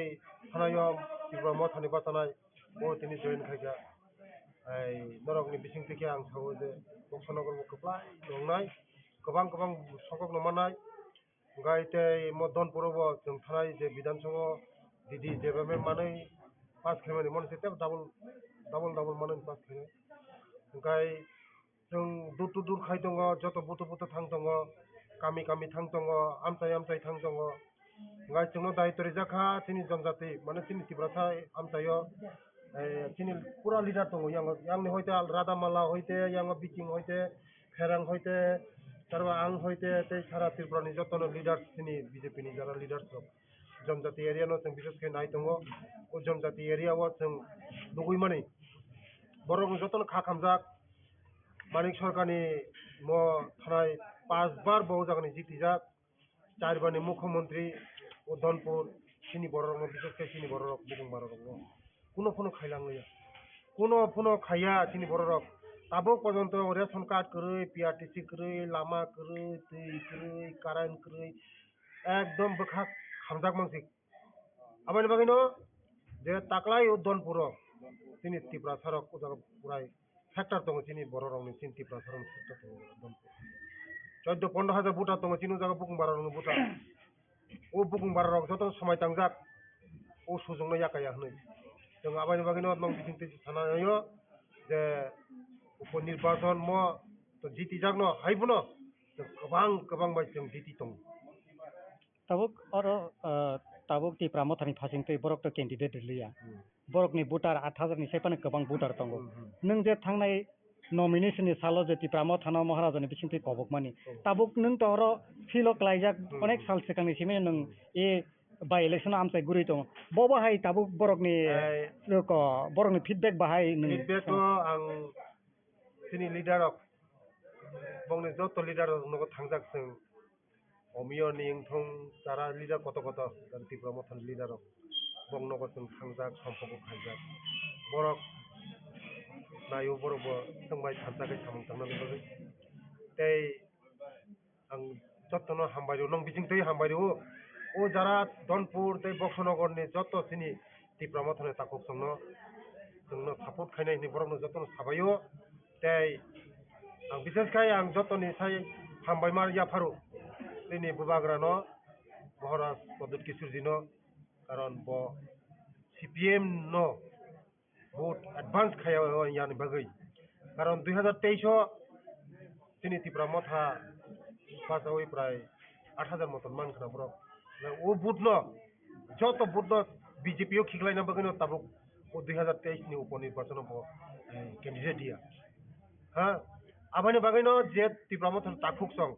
थानायाव तिब्राम थानि बातानाय ओ तिनि जयन खायगा नरकनि बिसिंथिके आं सावो जे बक्सनगरबो गोबां नंनाय गोबां सकक नमानाय गाय तै मदनपुरबो जों थानाय जे बिधानसभा दिदी जेबे मानै पास खेमानि मन सेते डाबल मानै पास खेमानि गाय जों दुर खाय दङ जत बुथ थां दङ गामि थां दङ आमचाय थां दङ गाय जोंनो दायित्व जाखा तिनि जनजाति माने तिनि तिब्रासा आमचायो तिनि पुरा लिडार दङ यांनि हयते रादामाला हयते यांग बिकिं हयते फेरां हयते तारबा आं हयते तै सारा त्रिपुरानि जतनो लिडार तिनि बीजेपी नि जारा लिडार जनजाति एरिया नो जों बिसेस के नाय दङ ओ जनजाति एरिया व जों लुगै माने बरं जतनो खा खामजाक मानिक सरकारनि म थानाय 5 बार बहु जागनि जितिजाक 4 बारनि मुख्यमंत्री उधनपुर सिनि बरं बिसेस के सिनि बरं बुगुं बरं কোনো খাইলাংলিয়া কোনো খাইয়া सिनि बरं ताबो पर्यन्त रेशन कार्ड करै पीआरटीसी करै लामा करै दै करै कारेन्ट करै एकदम बखा खामजाक मानसि आबानि बागैनो जे ताकलाय उधनपुर सिनि तिब्रा सारक पुराय फैक्टर दङ सिनि बर' रावनि सिनि तिब्रा सारक फैक्टर दङ उधनपुर 14-15 बुटा दङ सिनि जागा बुकुं बारारनि बुटा ओ बुकुं बारारक जत समय तांजाक ओ सुजोंनो याकाया हनै जों आबानि बागैनो नं बिथिंते थानायो जे उपनिर्वाचन म तो जिति जागनो हायबनो गोबां बाय जों जिति दं tabuk ti pramothani phasingtwi borok to candidate liya borokni voter 8000 ni sepan गोबां voter tongo नों जे थांनाय nomination ni salo je ti pramothana महाराजनि बिसिंतै कबकमानि tabuk नों तहरो फिलक लाइजाक अनेक साल सिगांनि सिमे नों ए बाय इलेक्शन आमसाय गुरै दं बबाहाय tabuk borokनि feedback बाहाय नों feedback to आं सिनि लिडार बंनि जत लिडार नगो थांजाक जों अमियो निंथं जारा लिडार कत त्रिपुरा मथन लिडार बं नगो जों थांजाक सम्पको खायजाक बरक नायो बरबो संबाय थाजाकै सामं थांनानै बागै तै आं जतनो हामबायरो नों बिसिंतै हामबायरो ओ जारा दनपुर तै बक्सनगरनि जत सिनि त्रिपुरा मथन ताकक संनो जोंनो सापर्ट खायनायनि बरकनो जतनो साबायो तै आं बिसेसखाय आं जतनि साय हामबाय मार याफारो दिनै बुबाग्रानो महाराज पदत किशोरजीनो कारण ब सीपीएम नो बहुत एडवांस खाया यानि बागै कारण 2023 दिनै त्रिपुरा मथा पासावै प्राय 8000 मतन मानखना बरक ओ बुथनो जत बुथनो बीजेपी ओ खिगलायना बागैनो ताबुक ओ 2023 नि उपनिर्वाचन ब कैंडिडेट दिया हा आबानि बागैनो जे त्रिपुरा मथन ताकुक सं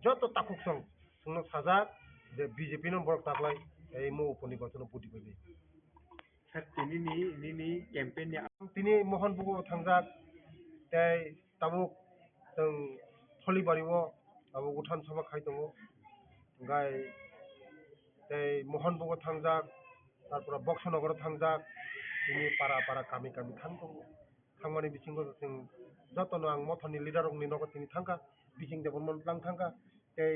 जत ताकुक सं संनो साजा जे बीजेपी नो बरक ताकलाय ए मो उपनिर्वाचन बुथि बायदि सर तिनि कैंपेन तिनि मोहन बुगो थांजाक तै ताबुक जों थलिबारिवो ताबुक उठान सभा खाय दङ गाय तै मोहन बुगो थांजाक तारपरा बक्सनगर थांजाक तिनि पारा कामि थां दङ थांमानि बिसिंगो जों जतनो आं मथनि लिडारनि नगो तिनि थांगा बिसिं देबन लां थांगा तै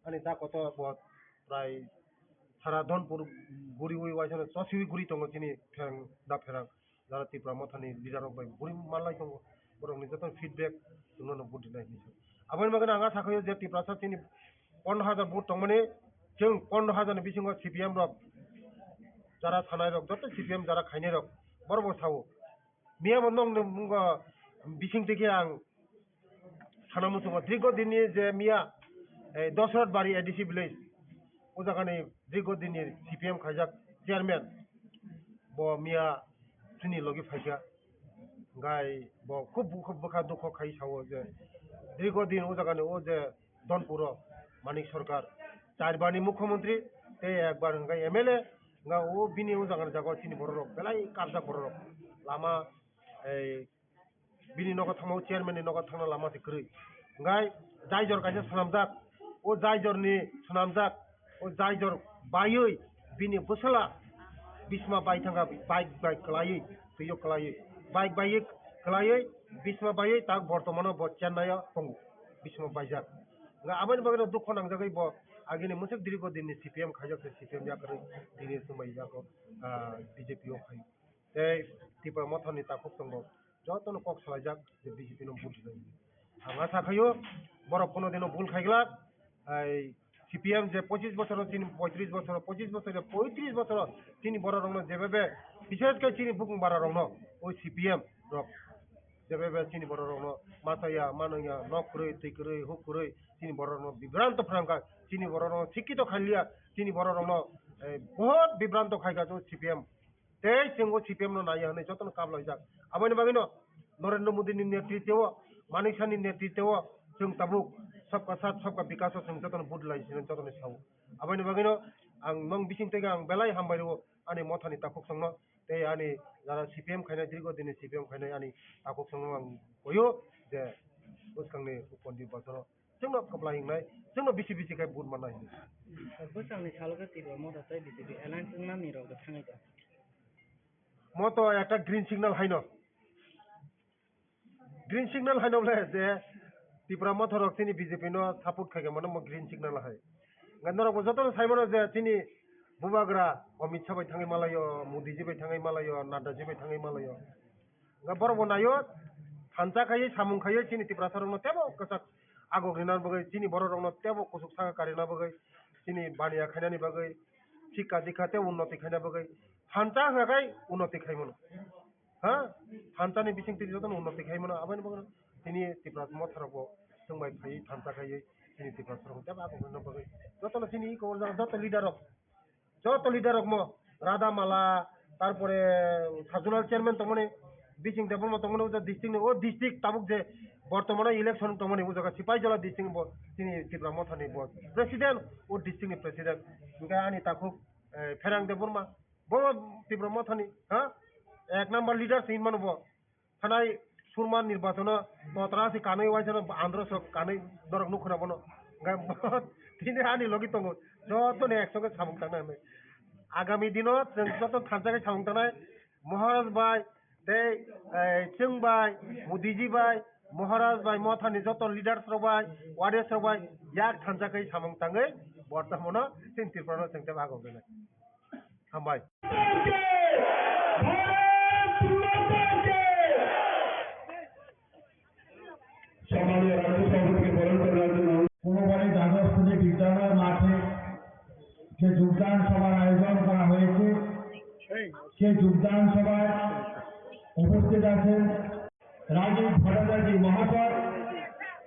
आनि दा कत प्राय सारा धनपुर गुरि वाइसन ससिवि गुरि दङ तिनि फेरां जारा त्रिपुरा मथनि लिडार बाय गुरि मालाय दङ बरंनि जतन फिडबेक जोंनो बुद्धि नायनि आबानि बागै आंहा साखायो जे त्रिपुरा सा तिनि 15000 बुथ दं माने जों 15000 नि बिसिंगो सीपीएम रक जारा थानाय रक जत सीपीएम जारा खायनाय रक बरबो सावो मिया मन मुंगा बिसिं दिखे आं सानामुसुंगा दीर्घ दिननि जे मिया दशरथ बारि एडिसि विलेज ओ जागानि दीर्घ दिननि सीपीएम खायजाक चेयारमैन ब मिया सिनि लगे फायजा गाय ब खूब बखा दुख खाय सावो जे दीर्घ दिन ओ जागानि ओ जे दनपुर मानिक सरकार 4 बारनि मुख्यमंत्री ते एक बार गाय एमएलए गा ओ बिनि ओ जागानि जागा सिनि बररक बेलाय काबजा बररक लामा बिनि नगद थांमाव चेयारमैननि नगद थांना लामा सिख्रै गाय जायजर कायसे सनामजाक ओ जायजरनि सनामजाक ओ जायजर बायै बिनि बोसला बिस्मा बाय थांगा बाइक कलाई तुयो कलाई बिस्मा बाय ताक बर्तमानो ब चेन्नई पंगु बिस्मा बायजा nga aban bagano dukho nang jagai bo agini musik diri ko dinni CPM khajak se CPM ya kare dini sumai ya ko BJP o khai te tipa mothoni ta khok tongo jotono kok salajak je BJP no bul jai anga sakhayo borok kono dino bul khaigla ai CPM যে 25 বছর তিনি 35 বছর 25 বছরে 35 বছর তিনি বড় রং যেভাবে বিশেষ করে তিনি বুকুং বাড়া রং ওই CPM রক যেভাবে তিনি বড় রং মাথায়া মানয়া নকরে তিকরে হুকরে তিনি বড় রং বিভ্রান্ত ফ্রাঙ্কা তিনি বড় রং শিক্ষিত খালিয়া তিনি বড় রং বহুত বিভ্রান্ত খাইগা তো CPM তেই সিংহ CPM নো নাইয়া হনে যতন কাবলাই যাক আবানি বাগিনো নরেন্দ্র মোদীनि नेतृत्व मानिक शाहनि नेतृत्व जों ताबुक सबका साथ सबका विकास जों जतन बुदलाई जों जतन साव आबानि बागैनो आं नों बिसिंतैगा आं बेलाय हामबायरो आनि मथानि ताखुक संनो ते आनि जारा CPM खायना दिरगो दिनै CPM खायना आनि ताखुक संनो आं बयो जे बोसखांनि उपनि बाजार जोंनो कपला हिंनाय जोंनो बिसि खाय बुद मानाय बोसखांनि सालगा तिबो मथा चाइ BJP एलायन्स नामनि रावबो थाङैदा मतो একটা গ্রিন সিগন্যাল হাইনো ग्रीन सिग्नल है नौले जे तिप्रा मथरक तिनी बीजेपी नो सपोर्ट खागे मन म ग्रीन सिग्नल है गन्दरक जतन साइमन जे तिनी बुबाग्रा अमित शाह बाय थाङै मालायो मोदी जी बाय थाङै मालायो नाडा जी बाय थाङै मालायो ग बरबो नायो थानचा खायै सामुं खायै तिनी तिप्रा सरनो तेबो कसाक आगो ग्रिनार बगै तिनी बररनो तेबो कुसुक सागा कारिना बगै तिनी बानिया खायनानि बगै शिक्षा दीक्षाते उन्नति खायना बगै थानचा हगाय उन्नति खायमन हाँ थानचानि बिसिं तिनि जतन उन्नति खायमन आबानि बगै तिनी तिप्रा मथरको जोंबाय खायै थानचा खायै तिनी तिप्रा सरनो तेबो आगो ग्रिनार बगै जतन तिनी को जत लिडारक म राधा माला तारपरे साजोनाल चेयरमैन तमने बिसिं देबल म तमने उजा डिस्ट्रिक्ट ताबुक जे बर्तमाने इलेक्शन तमने उजागा सिपाहीजला डिस्ट्रिक्ट ब तिनी तिप्रा मथानि ब प्रेसिडेंट ओ डिस्ट्रिक्टनि प्रेसिडेंट इनका आनि ताखुक फेरां देबरमा ब तिप्रा मथानि हाँ एक नंबर लिडार सिन मानब थानाय सुरमा निर्वाचन तत्रासि कानै वाइसन आंध्र सब कानै दरक नुखना बनो तिनी आनि लगी तंगो जतन एकसंगे सामुं थांनाय आगामी दिनो जों जतन थानजागे सामुं थांनाय महाराज बाय दे जों बाय मोदीजी बाय महाराज बाय मथानि जतन लिडार्स रबाय वारियास रबाय याक थानजागे सामुं थाङै बर्तमानो जों तिरफ्रानो जोंते भागो गनाय हामबाय সম্মানীয় রাজ্য সভাপতিকে বরণ করার জন্য কোনোবারে দ্বাদশ বিদ্যালয় মাঠে যে যোগদান সভার আয়োজন করা হয়েছে সেই যোগদান সভায় উপস্থিত আছেন রাজীব ভট্টাচার্য মহাশয়,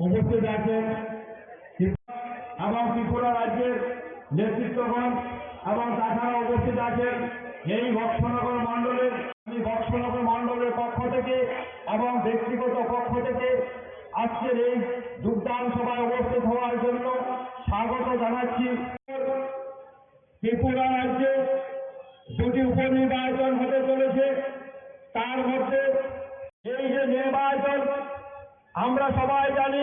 উপস্থিত আছেন এবং ত্রিপুরা রাজ্যের নেতৃত্বগণ এবং তাছাড়া উপস্থিত আছেন এই বক্সনগর মণ্ডলের পক্ষ থেকে এবং ব্যক্তিগত পক্ষ থেকে আজকের এই যোগদান সভায় উপস্থিত হওয়ার জন্য স্বাগত জানাচ্ছি। ত্রিপুরা রাজ্যে দুটি উপনির্বাচন হতে চলেছে, তার মধ্যে এই যে নির্বাচন আমরা সবাই জানি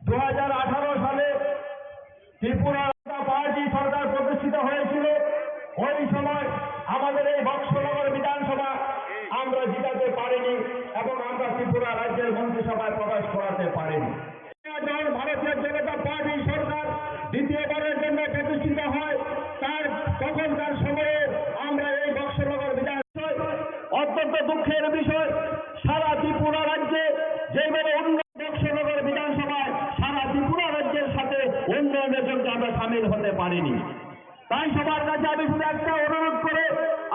2018 সালে ত্রিপুরা পার্টি সরকার প্রতিষ্ঠিত হয়েছিল। ওই সময় আমাদের এই বক্সনগর বিধানসভা আমরা জিতাতে পারিনি এবং আমরা ত্রিপুরা রাজ্যের মন্ত্রিসভায় প্রবেশ করাতে পারিনি। ভারতীয় জনতা পার্টি সরকার দ্বিতীয়বারের জন্য প্রতিষ্ঠিত হয়, তার তখনকার সময়ে আমরা এই বক্সনগর বিধানসভায় অত্যন্ত দুঃখের বিষয়, সারা ত্রিপুরা রাজ্যে যেভাবে বক্সনগর বিধানসভায় সারা ত্রিপুরা রাজ্যের সাথে উন্নয়নের জন্য আমরা সামিল হতে পারিনি। তাই সবার কাছে আমি শুধু একটা অনুরোধ করে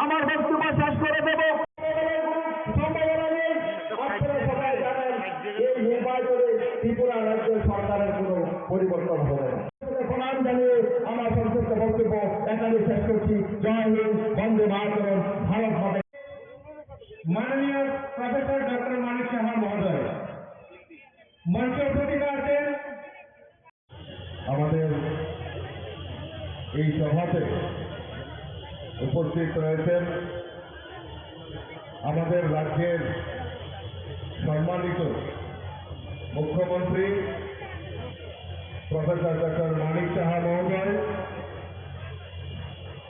আমার বক্তব্য শেষ করে দেব। এই নির্বাচনে ত্রিপুরা রাজ্য সরকারের কোন পরিবর্তন হবে না। প্রণাম জানিয়ে আমার সংক্ষিপ্ত বক্তব্য এখানে শেষ করছি। জয় হিন্দ, বন্দে মাতরম, ভারত মাতা। মাননীয় প্রফেসর ডক্টর মানিক সাহা মহোদয় মঞ্চ প্রতিভা আছেন। আমাদের এই সভাতে উপস্থিত রয়েছেন আমাদের রাজ্যের সম্মানিত মুখ্যমন্ত্রী প্রফেসর ডক্টর মানিক সাহা মহোদয়,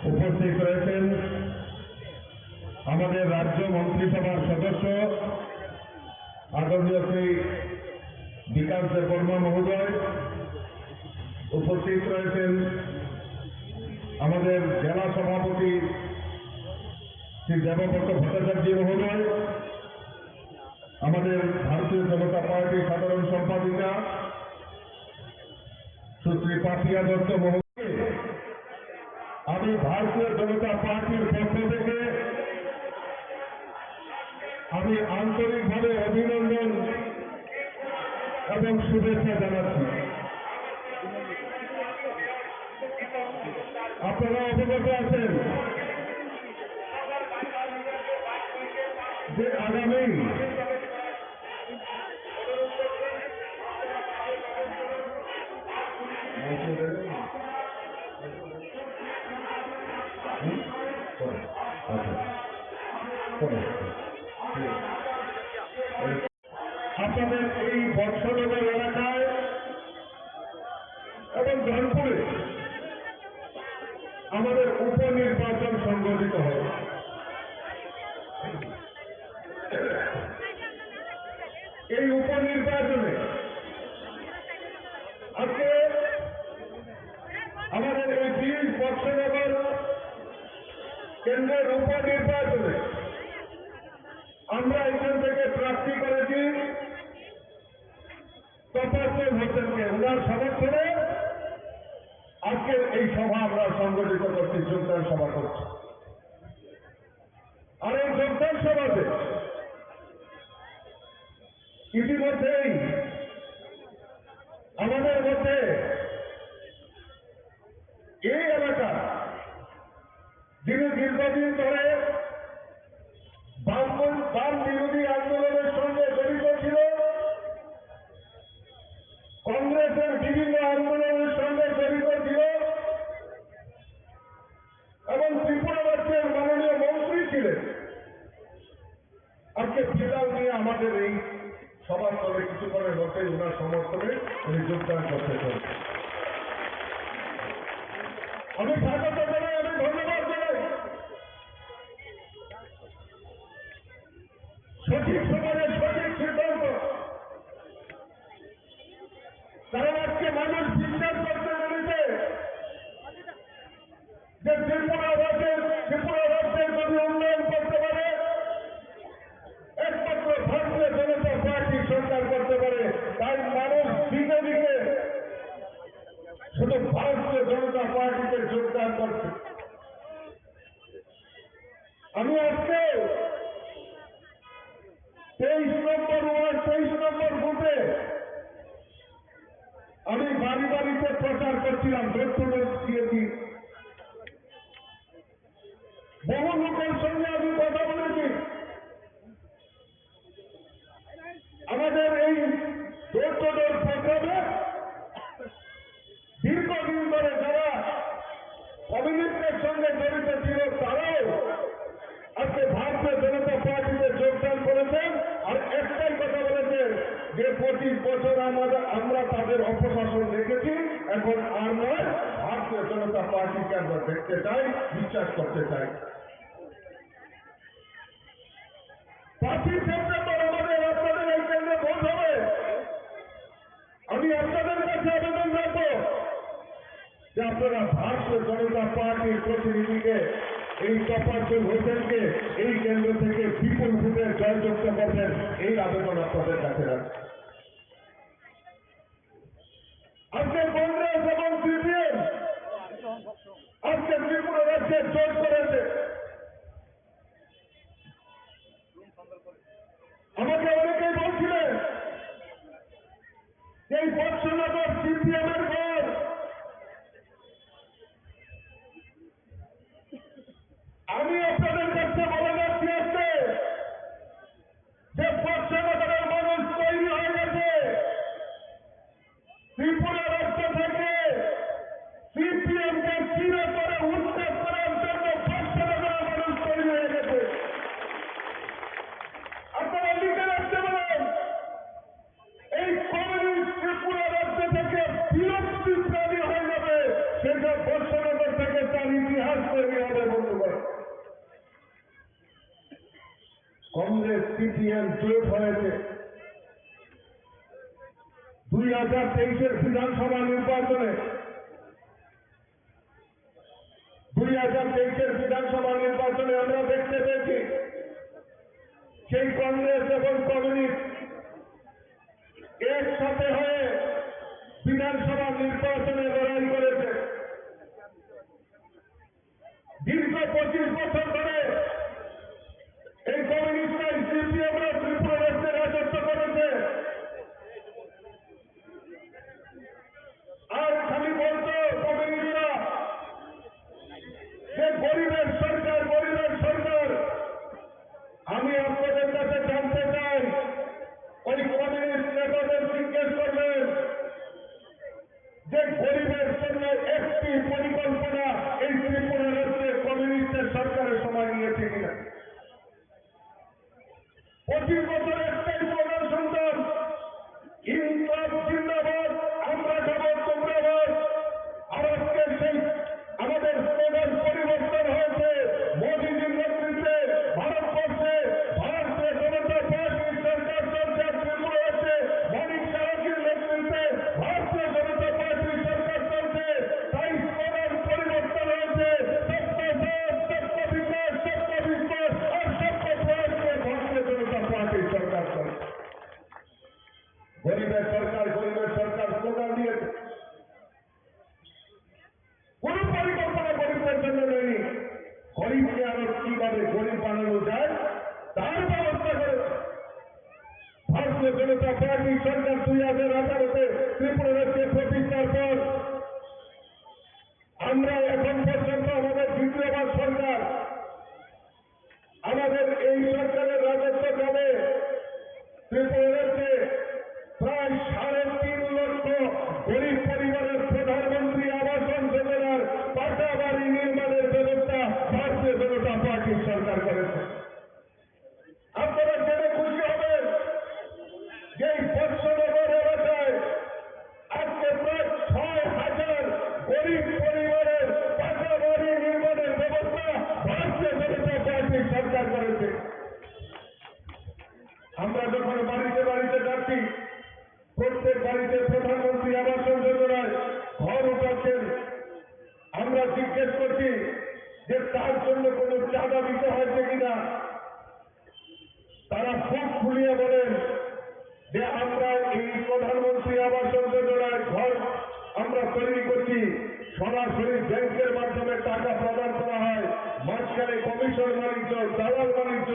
উপস্থিত রয়েছেন আমাদের রাজ্য মন্ত্রিসভার সদস্য আদরণীয় শ্রী বিকাশ দেববর্মা মহোদয়, উপস্থিত রয়েছেন আমাদের জেলা সভাপতি শ্রী দেবব্রত ভট্টাচার্য মহোদয়, আমাদের ভারতীয় জনতা পার্টির সাধারণ সম্পাদিকা সুশ্রী পাপিয়া দত্ত মহোদয়, আমি ভারতীয় জনতা পার্টির পক্ষ থেকে আমি আন্তরিকভাবে অভিনন্দন এবং শুভেচ্ছা জানাচ্ছি। আপনারা অবগত আছেন যে আগামী আপনাদের এই বৎসনগর এলাকায় এবং জনপুরে আমাদের উপনির্বাচন সংগঠিত হবে। এই উপনির্বাচনে আজকে আমাদের এই 20 বৎসনগর কেন্দ্রের উপনির্বাচনে আমরা এখান থেকে প্রার্থী করেছি তপস্বর হোসেনকে। ওনার সমর্থনে আজকের এই সভা আমরা সংগঠিত করছি, যোগদান সভা করছি। আর এই যোগদান সভাতে ইতিমধ্যেই আমাদের মধ্যে এই এলাকা যিনি দীর্ঘদিন ধরে বাম বিরোধী আন্দোলনের সঙ্গে জড়িত ছিল, কংগ্রেসের বিভিন্ন আন্দোলনের সঙ্গে জড়িত ছিল এবং ত্রিপুরা রাজ্যের মাননীয় মন্ত্রী ছিলেন, আজকে বিলাল নিয়ে আমাদের এই সভাস্থলে কিছুক্ষণের মধ্যে ওনার সমর্থনে উনি যোগদান করতে চলেছেন। আমি স্বাগত জানাই, আমি ধন্যবাদ জানাই। সঠিক সময়ে সঠিক সিদ্ধান্ত, কারণ আজকে মানুষ বিশ্বাস করতে পেরেছে যে ত্রিপুরা রাজ্যের যদি উন্নয়ন করতে পারে একমাত্র ভারতীয় জনতা পার্টি সরকার করতে পারে। তাই মানুষ দিকে দিকে শুধু ভারতীয় জনতা পার্টিতে যোগদান করছে। আমি আজকে 23 নম্বর ওয়ার্ড 23 নম্বর বুথে আমি বাড়ি বাড়িতে প্রচার করছিলাম, ডোর দিয়েছি। বহু লোকের সঙ্গে আমি কথা বলেছি। আমাদের এই ডোর প্রোগ্রামে দীর্ঘদিন ধরে যারা কমিউনিস্টের সঙ্গে জড়িত ছিল তারাও আজকে ভারতীয় জনতা পার্টিতে যোগদান করেছেন। আর একটাই কথা বলেছেন যে 25 বছর আমরা তাদের অপশাসন দেখেছি, এখন আর নয়, ভারতীয় জনতা পার্টিকে আমরা দেখতে চাই, বিশ্বাস করতে চাই। 5ই সেপ্টেম্বর আমাদের আপনাদের এই কেন্দ্রে ভোট হবে। আমি আপনাদের কাছে আবেদন রাখবো যে আপনারা ভারতীয় জনতা পার্টির প্রতিনিধিকে এই তপস্বর হোসেনকে এই কেন্দ্র থেকে বিপুল ভোটে জয়যুক্ত করবেন, এই আবেদন আপনাদের কাছে রাখছি। আজকে কংগ্রেস এবং সিপিএম আজকে ত্রিপুরা রাজ্যে জোট করেছে। আমাকে অনেকেই বলছিলেন এই বৎসনগর সিপিএম এর ঘর। আমি আপনাদের কাছে বলে যাচ্ছি আজকে যে বৎসনগরের মানুষ তৈরি হয়ে গেছে। ত্রিপুরা রাজ্য থেকে সিপিএম কে চিরে করে উচ্ছেদ করার জন্য বৎসনগরের মানুষ তৈরি হয়ে গেছে। আপনারা লিখে রাখতে পারেন, এই কমিউনিস্ট ত্রিপুরা রাজ্য থেকে বিরক্তি সিপিএম জোট হয়েছে 2023-এর বিধানসভা নির্বাচনে 2023-এর বিধানসভা নির্বাচনে আমরা দেখতে পেয়েছি সেই কংগ্রেস এবং কমিউনিস্ট একসাথে হয়ে বিধানসভা নির্বাচনে লড়াই করেছে। দীর্ঘ 25 বছর ধরে এই কমিউনিস্টরা সিপিএমরা ত্রিপুরা রাজ্যে রাজত্ব করেছে। আর খালি বলতো কমিউনিস্টরা যে গরিবের সরকার, গরিবের সরকার। আমি আপনাদের কাছে জানতে চাই, ওই কমিউনিস্ট নেতাদের জিজ্ঞেস করবেন যে গরিবের জন্য একটি পরিকল্পনা এই ত্রিপুরা রাজ্যে কমিউনিস্টের সরকারের সময় নিয়েছে কিনা। 25 বছর একটাই প্রধান সন্তান, ইনকলাব জিন্দাবাদ, আমরা যাব তোমরা বাদ। আর আজকে সেই আমাদের স্লোগান পরিবর্তন হয়েছে। মোদীজির নেতৃত্বে ভারতবর্ষে ভারতীয় জনতা পার্টির সরকার চলছে। ত্রিপুরা রাজ্যে মানিক সাহাজির নেতৃত্বে ভারতীয় জনতা পার্টির সরকার চলছে। তাই স্লোগান পরিবর্তন হয়েছে, সবকা সাথ, সবকা বিকাশ, সবকা বিশ্বাস আর সবকা প্রয়াস নিয়ে ভারতীয় জনতা পার্টির সরকার চলছে। গরিবের সরকার, গরিবের সরকার স্লোগান দিয়েছে। কোন পরিকল্পনা গরিবদের জন্য নেই। গরিবকে আরো কিভাবে গরিব বানানো যায় তার ব্যবস্থা করে ভারতীয় জনতা পার্টি সরকার 2018-তে ত্রিপুরা রাজ্যে প্রতিষ্ঠার পর আমরা এখন পর্যন্ত আমাদের দ্বিতীয়বার সরকার, আমাদের এই সরকারের রাজত্বকালে ত্রিপুরা রাজ্যে প্রায় 3.5 লক্ষ গরিব পরিবারের প্রধানমন্ত্রী আবাস যোজনার পাকা বাড়ি নির্মাণের ব্যবস্থা ভারতীয় জনতা পার্টির সরকার করেছে। আপনারা জেনে খুশি হবেন যে এই বৎসনগর এলাকায় আজকে প্রায় 6,000 গরিব পরিবারের পাকা বাড়ি নির্মাণের ব্যবস্থা ভারতীয় জনতা পার্টির সরকার করেছে। আমরা যখন বাড়িতে বাড়িতে যাচ্ছি, প্রত্যেক বাড়িতে প্রধানমন্ত্রী আবাস যোজনায় ঘর উঠাচ্ছেন, আমরা জিজ্ঞেস করছি যে তার জন্য কোনো চাঁদা দিতে হয়েছে কিনা। তারা খুব খুলিয়ে বলেন যে আমরা এই প্রধানমন্ত্রী আবাস যোজনায় ঘর আমরা তৈরি করছি, সরাসরি ব্যাংকের মাধ্যমে টাকা প্রদান করা হয়, মাঝখানে কমিশন বাণিজ্য, দালাল বাণিজ্য,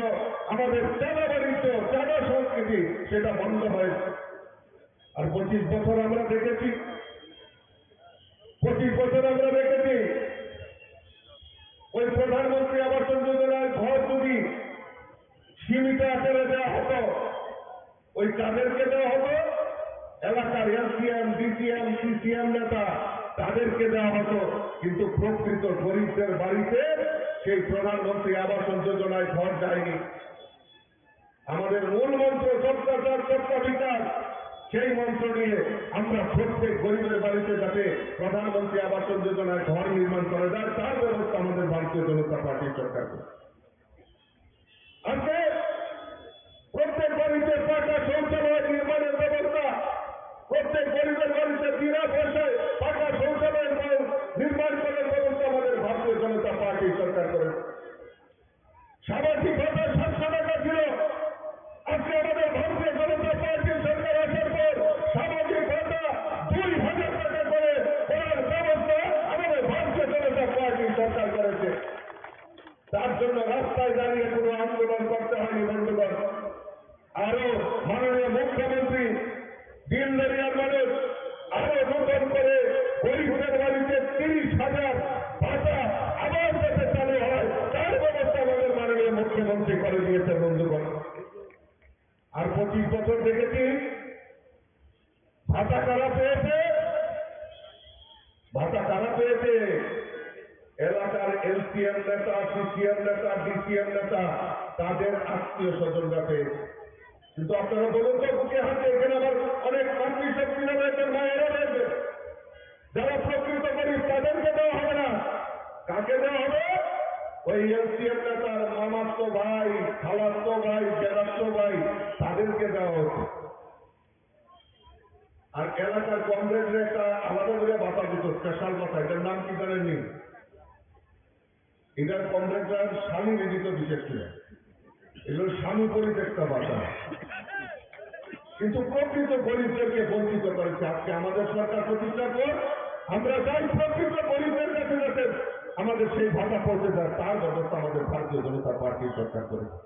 আমাদের চাঁদা বাণিজ্য, চাঁদা সংস্কৃতি সেটা বন্ধ হয়েছে। আর 25 বছর আমরা দেখেছি, 25 বছর আমরা দেখেছি ওই প্রধানমন্ত্রী আবাস যোজনার ঘর যদি সীমিত আকারে দেওয়া হতো, ওই কাদেরকে দেওয়া হতো? এলাকার এলসিএম, ডিসিএম, সিসিএম নেতা তাদেরকে দেওয়া হতো। কিন্তু প্রকৃত গরিবদের বাড়িতে সেই প্রধানমন্ত্রী আবাস যোজনায় ঘর যায়নি। আমাদের মূল মন্ত্র সবকা সাথ, সবকা বিকাশ, সেই মন্ত্র নিয়ে আমরা প্রত্যেক গরিবের বাড়িতে যাতে প্রধানমন্ত্রী আবাস যোজনায় ঘর নির্মাণ করা যায় তার ব্যবস্থা আমাদের ভারতীয় জনতা পার্টির সরকার করে। আজকে প্রত্যেক বাড়িতে পাকা শৌচালয় নির্মাণের ব্যবস্থা, প্রত্যেক গরিবের বাড়িতে বিনা পয়সায় পাকা শৌচালয় নির্মাণ করার ব্যবস্থা আমাদের ভারতীয় জনতা পার্টির সরকার করে। সামাজিক ভাতা 700 টাকা ছিল, আজকে আমাদের ভারতীয় জনতা পার্টির সরকার আসার পর সামাজিক ভাতা 2,000 টাকা করে করার ব্যবস্থা আমাদের ভারতীয় জনতা পার্টির সরকার করেছে। তার জন্য রাস্তায় দাঁড়িয়ে কোনো আন্দোলন করতে হয়নি বন্ধুগণ। আরো মাননীয় মুখ্যমন্ত্রী দিনদারিয়ার মানুষ আরো নতুন করে গরিবদের বাড়িতে 30,000 ভাতা আবার যাতে চালু হয় তার ব্যবস্থা আমাদের মাননীয় মুখ্যমন্ত্রী করে দিয়েছে বন্ধুগণ। আর 25 বছর দেখেছি ভাতা কারা পেয়েছে, ভাতা কারা পেয়েছে? এলাকার এলসিএম নেতা, সিসিএম নেতা, ডিসিএম নেতা, তাদের আত্মীয় স্বজনরা পেয়েছে। কিন্তু আপনারা বলুন তো বুকে হাতে, এখানে আবার অনেক মাতৃশক্তি রয়েছে, মায়েরা রয়েছে, যারা প্রকৃত গরিব তাদেরকে দেওয়া হবে না। কাকে দেওয়া হবে? ওই এলসিএম নেতার মামাতো ভাই, খালাতো ভাই, জেলাতো ভাই, তাদেরকে দেওয়া হতো। আর এলাকার কমরেডরে একটা আলাদা করে বাতা দিত, স্পেশাল বাতা। এটার নাম কি জানেননি? এটার কমরেডরার স্বামী দিত বিশেষ করে। এগুলো স্বামী পরিত্যক্তা বাতা। কিন্তু প্রকৃত গরিবদেরকে বঞ্চিত করেছে। আজকে আমাদের সরকার প্রতিষ্ঠার পর আমরা চাই প্রকৃত গরিবদের কাছে যাতে আমাদের সেই ভাতা পৌঁছে যায়, তার ব্যবস্থা আমাদের ভারতীয় জনতা পার্টির সরকার করেছে।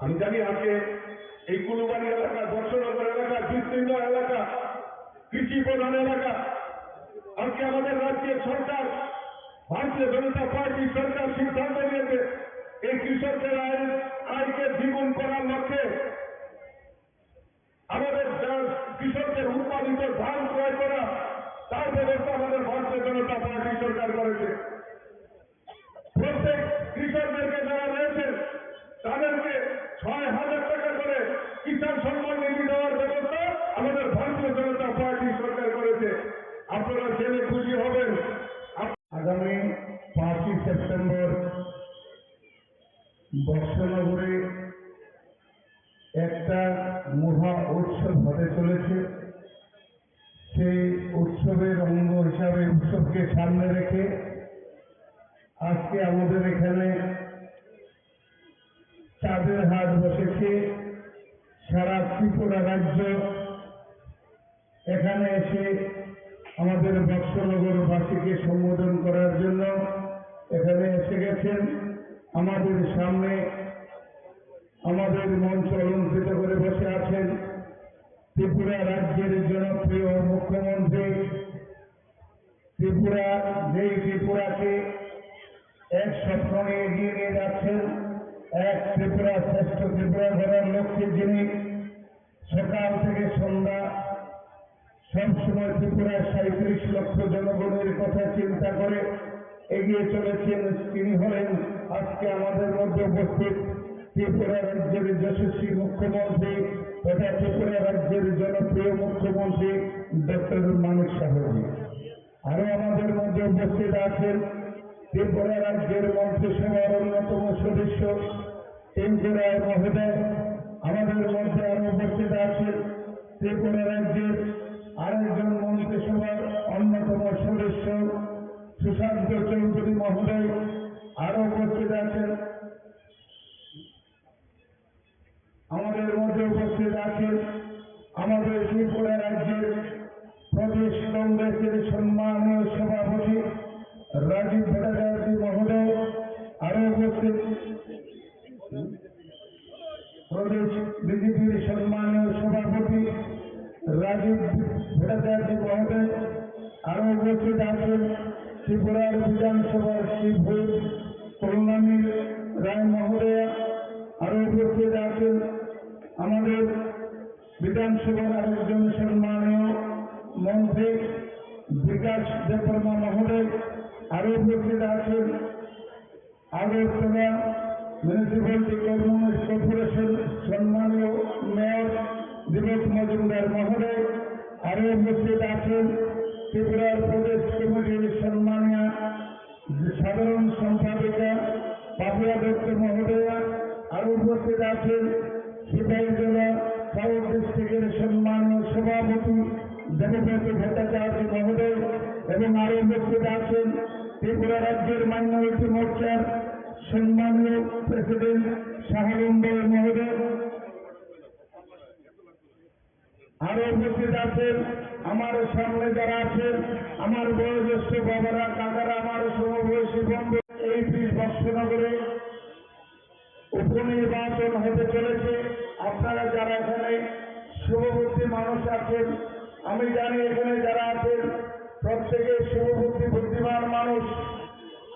আমি জানি আজকে এই কুলুবাড়ি এলাকা, বর্ষনগর এলাকা, বিস্তীর্ণ এলাকা, কৃষি প্রধান এলাকা, আজকে আমাদের রাজ্যের সরকার, ভারতীয় জনতা পার্টির সরকার সিদ্ধান্ত নিয়েছে এই কৃষকদের আয়কে দ্বিগুণ করার লক্ষ্যে আমাদের কৃষকদের উৎপাদিত ধান ক্রয় করা, তার ব্যবস্থা আমাদের ভারতীয় জনতা পার্টি সরকার করেছে। প্রত্যেক কৃষকদেরকে যারা রয়েছেন তাদেরকে 6,000 টাকা করে কিষাণ সম্মান নিধি দেওয়ার ব্যবস্থা আমাদের ভারতীয় জনতা পার্টি সরকার করেছে। আপনারা জেনে খুশি হবেন। আগামী 5ই সেপ্টেম্বর বর্ষনগরে একটা মহা উৎসব হতে চলেছে। সেই উৎসবের অঙ্গ হিসাবে, উৎসবকে সামনে রেখে আজকে আমাদের এখানে চাঁদের হাট বসেছে। সারা ত্রিপুরা রাজ্য এখানে এসে আমাদের বর্ষনগরবাসীকে সম্বোধন করার জন্য এখানে এসে গেছেন। আমাদের সামনে আমাদের মঞ্চ অলঙ্কৃত করে বসে আছেন ত্রিপুরা রাজ্যের জনপ্রিয় মুখ্যমন্ত্রী। ত্রিপুরাকে এক স্বপ্ন নিয়ে এগিয়ে নিয়ে যাচ্ছেন। এক ত্রিপুরা, শ্রেষ্ঠ ত্রিপুরা গড়ার লক্ষ্যে যিনি সকাল থেকে সন্ধ্যা সবসময় ত্রিপুরার 37 লক্ষ জনগণের কথা চিন্তা করে এগিয়ে চলেছেন, তিনি হলেন আজকে আমাদের মধ্যে উপস্থিত ত্রিপুরা রাজ্যের যশস্বী মুখ্যমন্ত্রী তথা ত্রিপুরা রাজ্যের জনপ্রিয় মুখ্যমন্ত্রী ডক্টর মানিক সাহাজি। আরো আমাদের মধ্যে উপস্থিত আছেন ত্রিপুরা রাজ্যের মন্ত্রিসভার অন্যতম সদস্য টিঙ্কু রায় মহোদয়। আমাদের মধ্যে আরো উপস্থিত আছেন ত্রিপুরা রাজ্যের আরেকজন মন্ত্রিসভার অন্যতম সদস্য সুশান্ত চৌধুরী মহোদয়। আরো উপস্থিত আছেন আমাদের মধ্যে উপস্থিত আছেন আমাদের ত্রিপুরা রাজ্যের প্রদেশ কংগ্রেসের সম্মানীয় সভাপতি রাজীব ভট্টাচার্য মহোদয়। আরো উপস্থিত প্রদেশ বিজেপির সম্মানীয় সভাপতি রাজীব ভট্টাচার্য মহোদয়। আরো উপস্থিত আছেন ত্রিপুরার বিধানসভার চিফ হুইপ কল্যাণী রায় মহোদয়া। আরো উপস্থিত আছেন আমাদের বিধানসভার আরেকজন সম্মানীয় মন্ত্রী বিকাশ দেববর্মা মহোদয়। আরো উপস্থিত আছেন আগরতলা মিউনিসিপ্যালিটি কর্পোরেশন সম্মানীয় মেয়র দীপক মজুমদার মহোদয়। আরো উপস্থিত আছেন ত্রিপুরার প্রদেশ কমিটির সম্মানীয় সাধারণ সম্পাদিকা পাপিয়া দত্ত মহোদয়া। আরো উপস্থিত আছেন সিপাহীজলা সাউথ ডিস্ট্রিক্টের সম্মানীয় সভাপতি দেবব্রত ভট্টাচার্য মহোদয় এবং আরো উপস্থিত আছেন ত্রিপুরা রাজ্যের মাইনরিটি মোর্চার সম্মানীয় প্রেসিডেন্ট শাহালুম্বর মহোদয়। আরো উপস্থিত আছেন আমার সামনে যারা আছেন আমার বয়োজ্যেষ্ঠ বাবারা, কাকারা, আমার সমবয়সী বন্ধু। এই বর্ষনগরে উপনির্বাচন হতে চলেছে। আপনারা যারা এখানে শুভবুদ্ধি মানুষ আছেন, আমি জানি এখানে যারা আছেন প্রত্যেকে শুভবুদ্ধি বুদ্ধিমান মানুষ।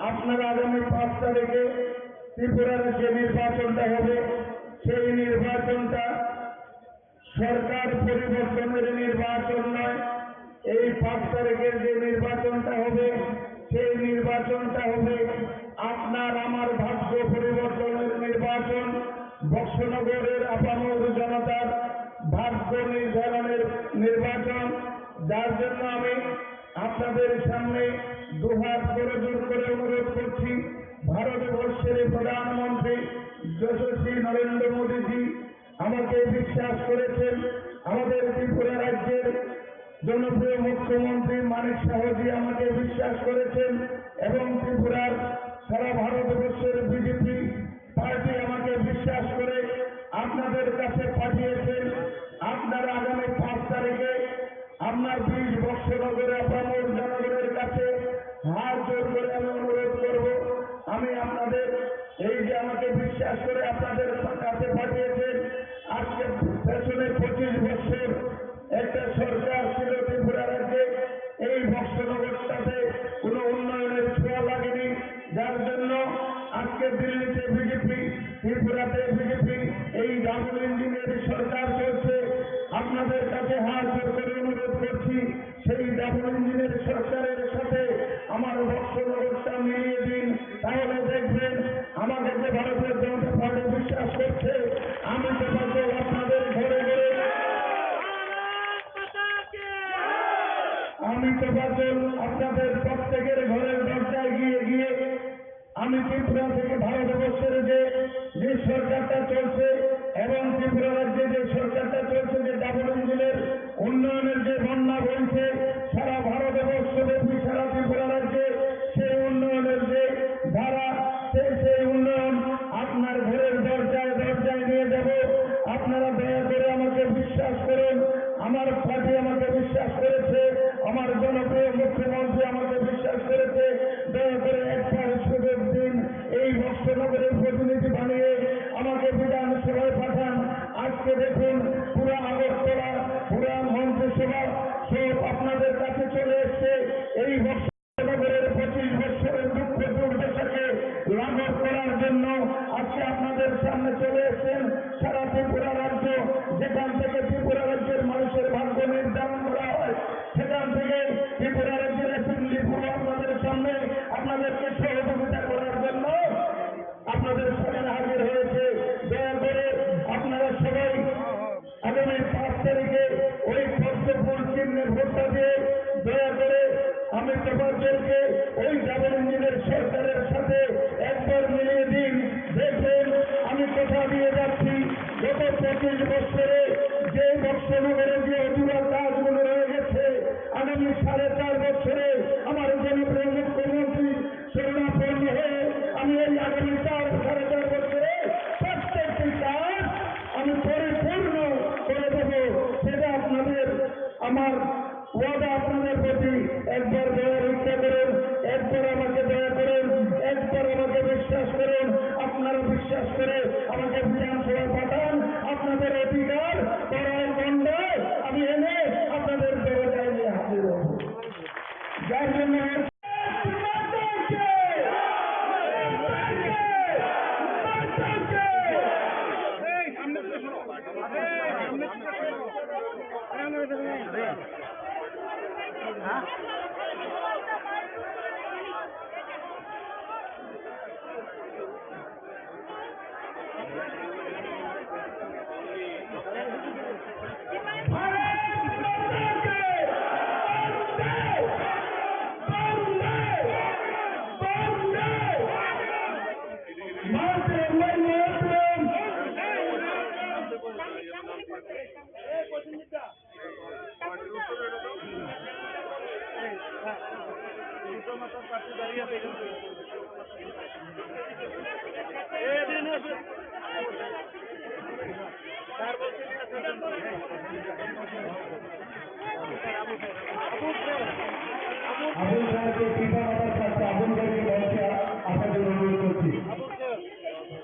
আপনারা আগামী 5 তারিখে ত্রিপুরার যে নির্বাচনটা হবে সেই নির্বাচনটা সরকার পরিবর্তনের নির্বাচন নয়। এই 5 তারিখের যে নির্বাচনটা হবে সেই নির্বাচনটা হবে আপনার আমার ভাগ্য পরিবর্তনের নির্বাচন, বর্ষনগরের আপামর জনতার ভাগ্য নির্ধারণের নির্বাচন। যার জন্য আমি আপনাদের সামনে দুহাত করে জোর করে অনুরোধ করছি, ভারতবর্ষের প্রধানমন্ত্রী যশস্বী নরেন্দ্র মোদীজি আমাকে বিশ্বাস করেছেন, আমাদের ত্রিপুরা রাজ্যের জনপ্রিয় মুখ্যমন্ত্রী মানিক সাহজি আমাকে বিশ্বাস করেছেন এবং ত্রিপুরার সারা ভারতবর্ষের বিজেপি পার্টি আমাকে বিশ্বাস করে আপনাদের কাছে পাঠিয়েছেন। আপনারা আগামী 5 তারিখে আপনার 20 বৎসনগরে আপনার জনগণের কাছে হাত জোর করে আমি অনুরোধ করব, আমি আপনাদের এই যে আমাকে বিশ্বাস করে আপনাদের কাছে পাঠিয়েছেন, আজকে পেছনে 25 বছর একটা সরকার ছিল ত্রিপুরা রাজ্যে, এই বৎসনগরটাতে কোনো উন্নয়নের ছোঁয়া লাগেনি, যার জন্য আজকে দিল্লিতে বিজেপি, ত্রিপুরাতে বিজেপি, এই ডাবল ইঞ্জিনের সরকার চলছে। আপনাদের কাছে হাত জোর করে অনুরোধ করছি, সেই ডাবল ইঞ্জিনের সরকারের সাথে আমার বৎসনগরটা মিলিয়ে দিন, তাহলে দেখবেন আমাকে যে ভারতীয় জনতা পার্টি বিশ্বাস করছে, আমি তো আপনাদের ঘরে ঘরে আমি তো আপনাদের প্রত্যেকের ঘরের দরজায় গিয়ে গিয়ে আমি ত্রিপুরা থেকে ভারতবর্ষের যে সরকারটা চলছে এবং ত্রিপুরা রাজ্যে যে সরকারটা চলছে, যে ডাবল ইঞ্জিনের উন্নয়নের যে বন্যা বইছে সারা ভারতবর্ষব্যাপী, সারা ত্রিপুরা রাজ্যে সেই উন্নয়নের যে ধারা, সেই উন্নয়ন আপনার ঘরের দরজায় দরজায় নিয়ে যাব। আপনারা দয়া করে আমাকে বিশ্বাস করুন, আমার পার্টি আমাকে বিশ্বাস করেছে, আমার জনপ্রিয় মুখ্যমন্ত্রী আমাকে বিশ্বাস করেছে, দয়া করে একবার সুযোগ দিন, এই বৎসনগরের প্রতিনিধি বানিয়ে আমাকে বিধানসভায় পাঠান। আজকে দেখুন পুরা আগরতলা, পুরা মন্ত্রিসভা সব আপনাদের কাছে চলে এসছে, এই বৎসনগরের 25 বছরের দুঃখ দুর্দশাকে লাঘব করার জন্য আজকে আপনাদের সামনে চলে এসছেন। সারা ত্রিপুরা রাজ্য, যেখান থেকে ত্রিপুরা রাজ্যের মানুষের ভাগ্য নির্ধারণ করা হয়, সেখান থেকে ত্রিপুরা রাজ্যের অ্যাসেম্বলি পুরো আপনাদের সামনে আপনাদেরকে সহযোগিতা করার জন্য আপনাদের সামনে হাজির হয়েছে। দয়া করে আপনারা সবাই আগামী 5 তারিখে ওই পদ্মফুল চিহ্নে ভোটটা দিয়ে দয়া করে আমি তোমাদেরকে ওই ডাবল ইঞ্জিনের সরকারের সাথে একবার মিলিয়ে দিন। দেখবেন আমি কথা দিয়ে যাচ্ছি, গত 25 বছরে যে বৎসনগরে যে অধুরা কাজগুলো রয়ে গেছে, আগামী 4.5 বছরে আমার জনপ্রিয় মুখ্যমন্ত্রী শরণাপন্ন হয়ে আমি এই আগামী 4.5 বছরে প্রত্যেকটি কাজ আমি পরিপূর্ণ করে দেব। সেটা আপনাদের আমার ওয়াদা আপনাদের প্রতি। একবার দয়ার ইচ্ছা করুন, একবার আমাকে দয়া করুন, একবার আমাকে বিশ্বাস করুন। আপনারা বিশ্বাস করে আমাকে বিধানসভায় পাঠান, আপনাদের অধিকার করার দণ্ডায় আমি এনে আপনাদের দরজায় নিয়ে হাজির হব। যার জন্য আবুল সাহেবকে কৃপা মাতার কাছে আবুল ভাইকে বলছে আপনাদের অনুরোধ করছি,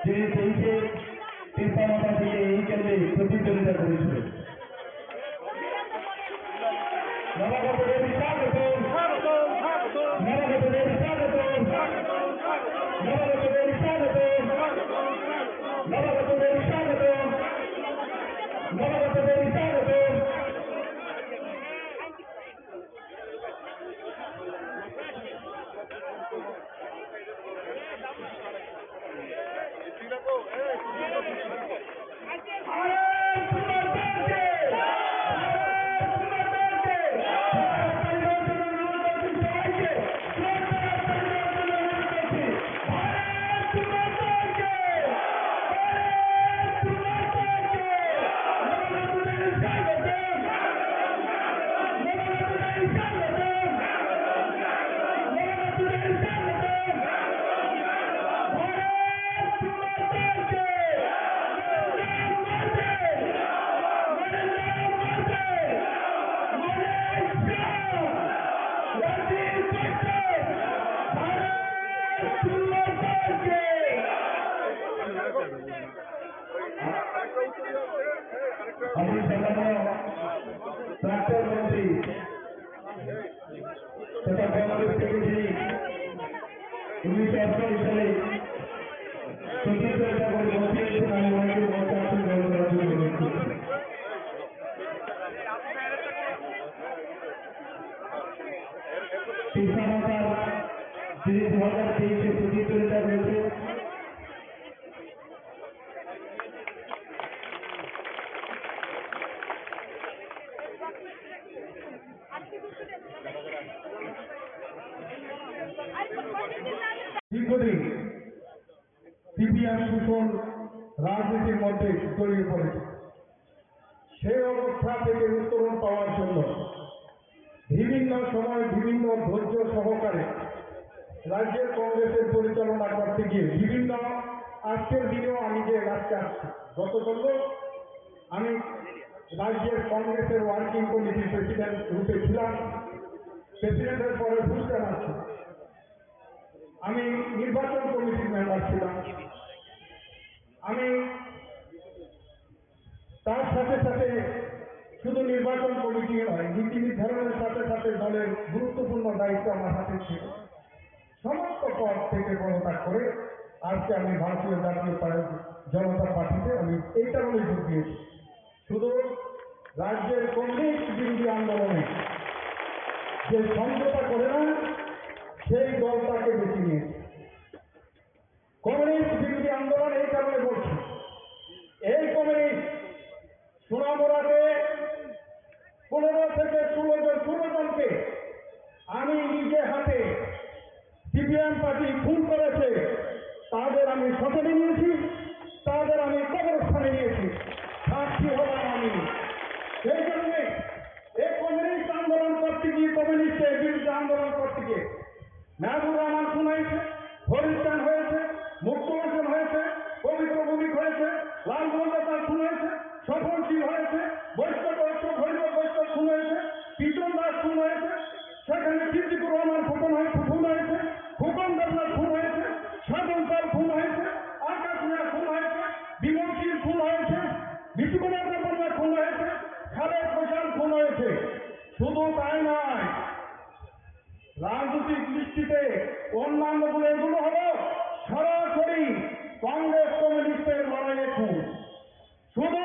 যিনি 23-এ কৃপা মাতা থেকে এই কেন্দ্রে প্রতিদ্বন্দ্বিতা করেছিলেন। নবাগত দেবী স্বাগত, নবাগত দেবী স্বাগত, নবাগত দেবী স্বাগত, নবাগত দেবী স্বাগত, নবাগত দেবী স্বাগত। তথা বাংলাদেশ থেকে যিনি 1988 সালে প্রতিষ্ঠাতা করে মন্ত্রী ছিলেন, আমি ওনাকে মঞ্চে আসন গ্রহণ করার জন্য অনুরোধ করছি। পিছামাতার যিনি 2023-এ প্রতিদ্বন্দ্বিতা করেছে, দীর্ঘদিন সিপিএম শোষণ রাজনীতির মধ্যে জড়িয়ে পড়েছে। সেই অবস্থা থেকে উত্তরণ পাওয়ার জন্য বিভিন্ন সময় বিভিন্ন ধৈর্য সহকারে রাজ্যের কংগ্রেসের পরিচালনা করতে গিয়ে বিভিন্ন আজকের দিনেও আমি যে রাজ্যে আসছি, গতকাল আমি রাজ্যের কংগ্রেসের ওয়ার্কিং কমিটির প্রেসিডেন্ট রূপে ছিলাম, প্রেসিডেন্টের পরে ভূষণ আছি, আমি নির্বাচন কমিটির মেম্বার ছিলাম, আমি তার সাথে সাথে শুধু নির্বাচন কমিটি নয়, নীতি নির্ধারণের সাথে সাথে দলের গুরুত্বপূর্ণ দায়িত্ব আমার হাতে ছিল। সমস্ত পদ থেকে পদত্যাগ করে আজকে আমি ভারতীয় জাতীয় জনতা পার্টিতে আমি এই কারণে যোগ দিয়েছি, শুধু রাজ্যের কমিউনিস্ট বিরোধী আন্দোলনে যে সমঝোতা করে না সেই দলটাকে বেছে নিয়েছে। কমিউনিস্ট বিরোধী আন্দোলন এই কারণে বলছি, এই কমিউনিস্ট সোনামুড়াতে 15 থেকে 16 জনকে আমি নিজে হাতে সিপিএম পার্টি খুন করেছে, তাদের আমি শপথে নিয়েছি, তাদের আমি কবরস্থানে নিয়েছি, সাক্ষী হলাম আমি। সেই কারণে এই কমিউনিস্ট আন্দোলন করতে গিয়ে, কমিউনিস্টের বিরুদ্ধে আন্দোলন করতে গিয়ে মেহবুব রহমান খুন হয়েছে, হরিস্তান হয়েছে, মুক্ত হোসেন হয়েছে, পবিত্র ভূমিক হয়েছে, লাল মন্দার খুন হয়েছে, সফলশীল হয়েছে, বৈষ্ণব হরিব বৈষ্ণব খুন হয়েছে, পিতন দাস খুন হয়েছে, সেখানে সিদ্দিকুর রহমান খুন হয়েছে, ফুকন দেবনাথ খুন হয়েছে, সাধন পাল খুন হয়েছে, আকাশ মিয়া খুন হয়েছে, বিমলশীল খুন হয়েছে, বিষ্ণুকুমার দেবনাথ খুন হয়েছে, খালেদ হোসেন খুন হয়েছে। শুধু তাই নয়, রাজনৈতিক দৃষ্টিতে অন্যান্যগুলো এগুলো হলো সরাসরি কংগ্রেস কমিউনিস্টের লড়াইয়ে খুন। শুধু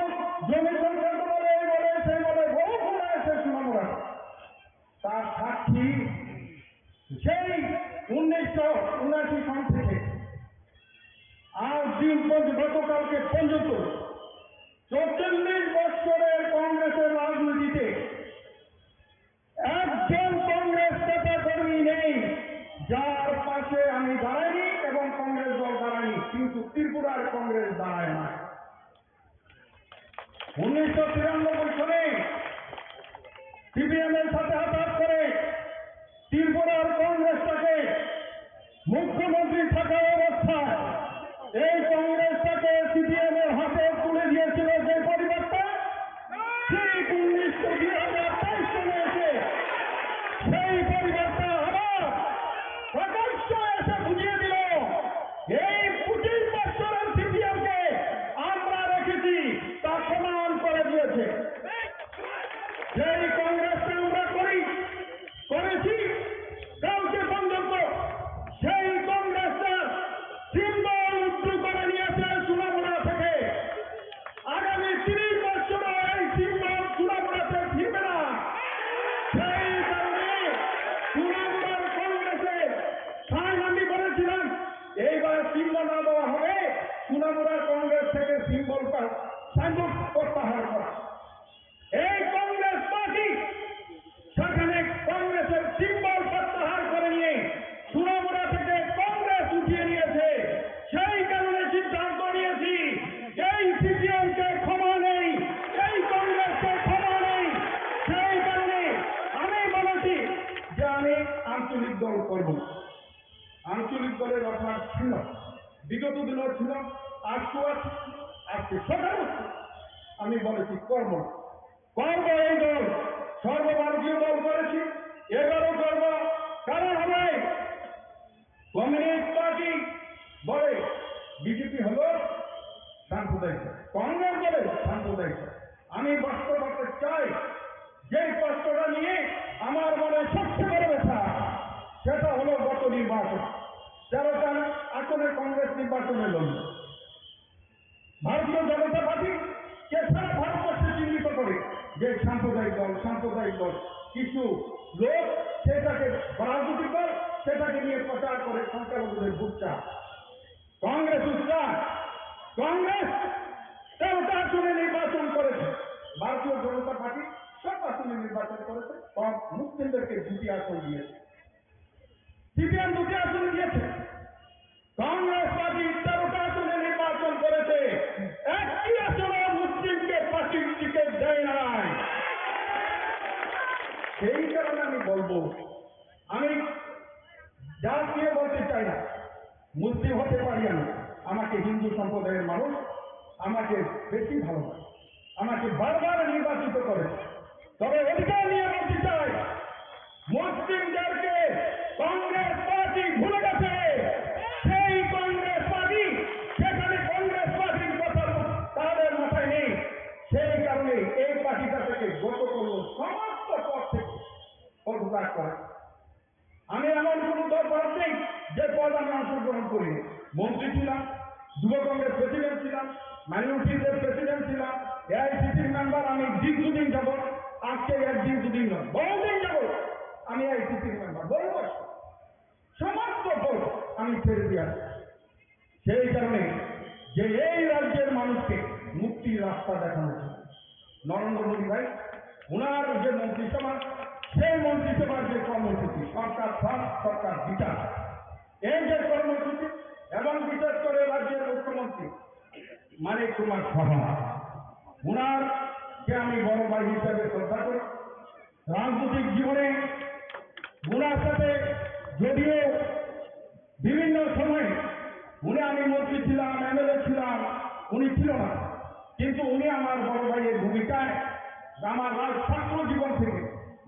জমি সংক্রান্ত বলে এই বলে সেই বলে বহু খুন হয়েছে সোনামুড়া। তার সাক্ষী সেই 1979 সন থেকে আজ দিন গতকালকে পর্যন্ত 44 বছরের কংগ্রেসের রাজনীতিতে একজন কংগ্রেস নেতা কর্মী নেই যার পাশে আমি দাঁড়াইনি এবং কংগ্রেস দল দাঁড়ায়নি, কিন্তু ত্রিপুরার কংগ্রেস দাঁড়ায় না। 1993 সালে সিপিএম এর সাথে হাত করে ত্রিপুরার কংগ্রেসটাকে মুখ্যমন্ত্রী থাকা অবস্থায় এই কংগ্রেসটাকে সিপিএম এর হাতে তুলে দিয়েছিল যে পরিবর্তন ঠিক 2023 সালে এসে সেই পরিবর্তন আবার প্রকাশ্য এসে বুঝিয়ে দিল এই 25 বছরের সিপিএমকে আমরা রেখেছি, তা প্রমাণ করে দিয়েছে। সেই কংগ্রেসকে আমরা করেছি কাউকে পর্যন্ত সেই কংগ্রেসটা সিম্বল উত্তর করে নিয়েছে সোনামুড়া থেকে। আগামী 30 বছর এই সিম্বল সোনামুড়াতে ফিরবে না। সেই কারণে সোনামুড়ার কংগ্রেসে সাইন আমি করেছিলাম, এইবার সিম্বল না দেওয়া হবে, সোনামুড়ার কংগ্রেস থেকে সিম্বলটা সাইনবোর্ড প্রত্যাহার করা। এই কংগ্রেস পার্টি সেখানে কংগ্রেসের সিম্বল প্রত্যাহার করে নিয়ে সোনামুড়া থেকে কংগ্রেস উঠিয়ে নিয়েছে। সেই কারণে সিদ্ধান্ত নিয়েছি এই সিপিএমকে ক্ষমা নেই, এই কংগ্রেসকে ক্ষমা নেই। সেই কারণে আমি বলেছি যে আমি আঞ্চলিক দল করব। আঞ্চলিক দলের অভ্যাস ছিল, বিগত দিনও ছিল, আজকেও আছে, আজকে সকালে আমি বলেছি করব এই দল, সর্বভারতীয় দল করেছি, এবারও করব। কারণ হবে কমিউনিস্ট পার্টি বলে বিজেপি হলো সাম্প্রদায়িক, কংগ্রেস বলে সাম্প্রদায়িক। আমি বাস্তব করতে চাই, যে কষ্টটা নিয়ে আমার মনে সবচেয়ে বড় ব্যথা নির্বাচনে লড়ল। ভারতীয় জনতা পার্টি কে সারা ভারতবর্ষে চিহ্নিত করে যে সাম্প্রদায়িক দল কিছু লোক সেটাকে রাজনৈতিক দল সেটাকে নিয়ে প্রচার করে সংখ্যালঘুদের ভোট চায়। কংগ্রেস উৎসাহ, কংগ্রেস 13টা আসনে নির্বাচন করেছে, ভারতীয় জনতা পার্টি সব আসনে নির্বাচন করেছে, সব মুসলিমদেরকে 2টি আসন দিয়েছে, সিপিএম 2টি আসন দিয়েছে। কংগ্রেস পার্টি 13টা আসনে নির্বাচন করেছে, একটি আসনে মুসলিমকে পার্টির টিকিট দেয় নাই। সেই কারণে আমি বলবো, আমি জাত নিয়ে বলতে চাই না, মুসলিম হতে পারি আমি, আমাকে হিন্দু সম্প্রদায়ের মানুষ আমাকে বেশি ভালোবাসে, আমাকে বারবার নির্বাচিত করে। তবে অধিকার নিয়ে বলতে চাই, মুসলিমদেরকে কংগ্রেস পার্টি ভুলে গেছে। সেই কংগ্রেস পার্টি, সেখানে কংগ্রেস পার্টির কথা তাদের মাথায় নেই। সেই কারণে এই পার্টিটা থেকে গত করল সমস্ত পদ থেকে পদত্যাগ করে। আমি এমন কোন দল নেই যে পদ আমি অংশগ্রহণ করি। মন্ত্রী ছিলাম, যুব কংগ্রেস প্রেসিডেন্ট ছিলাম, মাইনরিটিদের প্রেসিডেন্ট ছিলাম, এআইসিসির মেম্বার আমি দীর্ঘদিন যাব, আজকে একদিন দুদিন নয়, বহুদিন যাব আমি এআইসিসির মেম্বার, বহু বছর সমস্ত ভোট আমি ছেড়ে দিয়ে আসি। সেই কারণে যে এই রাজ্যের মানুষকে মুক্তির রাস্তা দেখানো ছিল নরেন্দ্র মোদী ভাই, ওনার যে মন্ত্রিসভা, সেই মন্ত্রিসভার যে কর্মসূচি সরকার ফার্স্ট সরকার বিচার, এই যে কর্মসূচি, এবং বিশেষ করে রাজ্যের মুখ্যমন্ত্রী মানিক কুমার সাহা, ওনারকে আমি বড় ভাই হিসাবে শ্রদ্ধা করি। রাজনৈতিক জীবনে ওনার সাথে যদিও বিভিন্ন সময় আমি মন্ত্রী ছিলাম, এমএলএ ছিলাম, উনি ছিল না, কিন্তু উনি আমার বড় ভাইয়ের ভূমিকায় আমার ছাত্র জীবন থেকে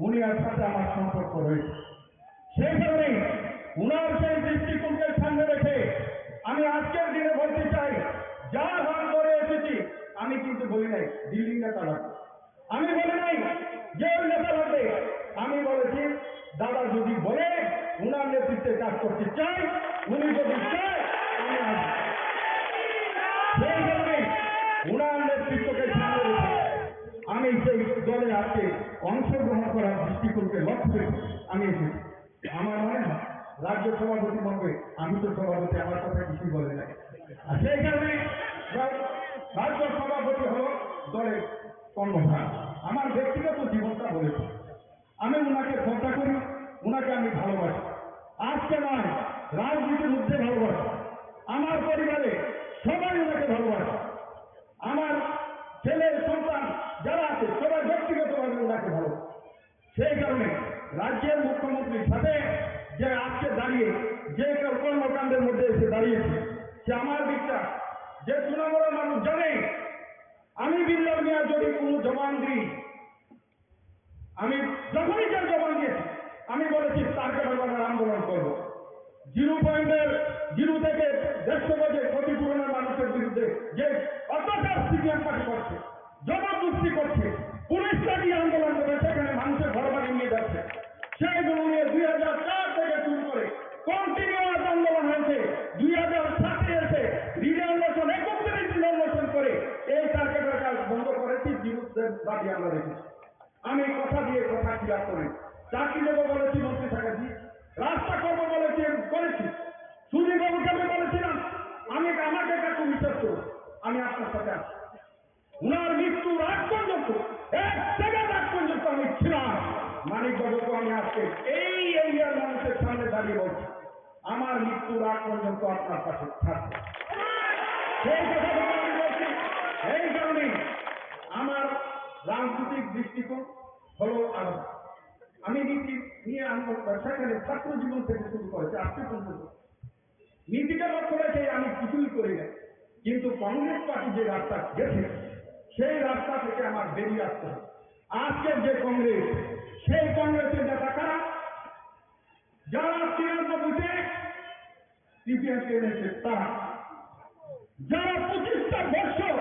উনি আর সাথে আমার সম্পর্ক রয়েছে। সেই কারণে উনার সেই দৃষ্টিকোণকে সামনে রেখে আমি আজকের দিনে বলতে চাই, যা হার করে এসেছি আমি কিন্তু বলি নাই দিল্লি নেতা লাগবে, আমি বলি নাই যে ওই নেতা লাগবে, আমি বলেছি দাদা যদি বলে উনার নেতৃত্বে কাজ করতে চাই, উনি যদি চায় আমি আসবো। সেই কারণে উনার নেতৃত্বকে সামনে রেখে আমি সেই দলে আজকে অংশগ্রহণ করার দৃষ্টিকোণকে লক্ষ্য রেখে আমি এসেছি। আমার মনে হয় রাজ্য সভাপতি বলবে, আমি তো সভাপতি, আমার কথা কিছুই বলে নাই। আর সেই কারণে রাজ্য সভাপতি হল দলের কর্মধার। আমার ব্যক্তিগত জীবনটা বলেছি, আমি ওনাকে শ্রদ্ধা করি, ওনাকে আমি ভালোবাসি, আজকে নয় রাজনীতির মধ্যে ভালোবাসি, আমার পরিবারে সবাই ওনাকে ভালোবাসে, আমার ছেলে সন্তান যারা আছে সবাই ব্যক্তিগতভাবে ওনাকে ভালোবাসে। সেই কারণে রাজ্যের মুখ্যমন্ত্রীর সাথে যে আজকে দাঁড়িয়ে যে কর্মকাণ্ডের মধ্যে এসে দাঁড়িয়েছে, সে আমার বিশ্বাস যে তৃণমূলের মানুষ জানে আমি বিল্লাল মিয়া যদি কোনো জবান দিই, আমি যখনই যে জবান দিয়েছি আমি বলেছি তাকে ব্যবহার আন্দোলন করবো। জিরো থেকে 150 গজে ক্ষতিপূরণের মানুষের বিরুদ্ধে যে অত্যাচার সিপিএম পার্টি করছে, জবরদস্তি করছে, পুলিশ লাগিয়ে আন্দোলন করে সেখানে মানুষের ঘর বাড়ি নিয়ে যাচ্ছে, সেইগুলো নিয়ে 2004 থেকে শুরু করে কন্টিনিউয়াস আন্দোলন হয়েছে। 2007 এসে রিজার্ভেশন 31 রিজার্ভেশন করে এই টার্গেটের কাজ বন্ধ করেছি, বিরুদ্ধে দাবি আমরা রেখেছি। আমি কথা দিয়ে কথা ক্লিয়ার করি, চাকরি দেবো বলেছি মন্ত্রী থাকাছি, রাস্তা করবো বলেছি করেছি, সুদীপবাবুকে আমি বলেছিলাম আমাকে কাকু বিশ্বাস করুন আমি আপনার সাথে আছি। উনার মৃত্যুর আগ পর্যন্ত, 1 সেকেন্ড আগ পর্যন্ত আমি ছিলাম। মানিক বাবুকে আমি আজকে এই এরিয়ার মানুষের সামনে দাঁড়িয়ে বলছি, আমার মৃত্যুর আগ পর্যন্ত আপনার কাছে থাকবে। সেই কথা আমি বলছি। এই কারণে আমার রাজনৈতিক দৃষ্টিকোণ হলো আলাদা। আমি নীতি নিয়ে সেখানে ছাত্র জীবন থেকে শুরু করেছি আজকে পর্যন্ত নীতিকে লক্ষ্য রেখে আমি কিছুই করি না, কিন্তু কংগ্রেস পার্টি যে রাস্তা গেছে সেই রাস্তা থেকে আমার বেরিয়ে আসতে হবে। আজকের যে কংগ্রেস, সেই কংগ্রেসের নেতা কারা, যারা 93-তে সিপিএমকে এনেছে তারা, যারা 25টা বছর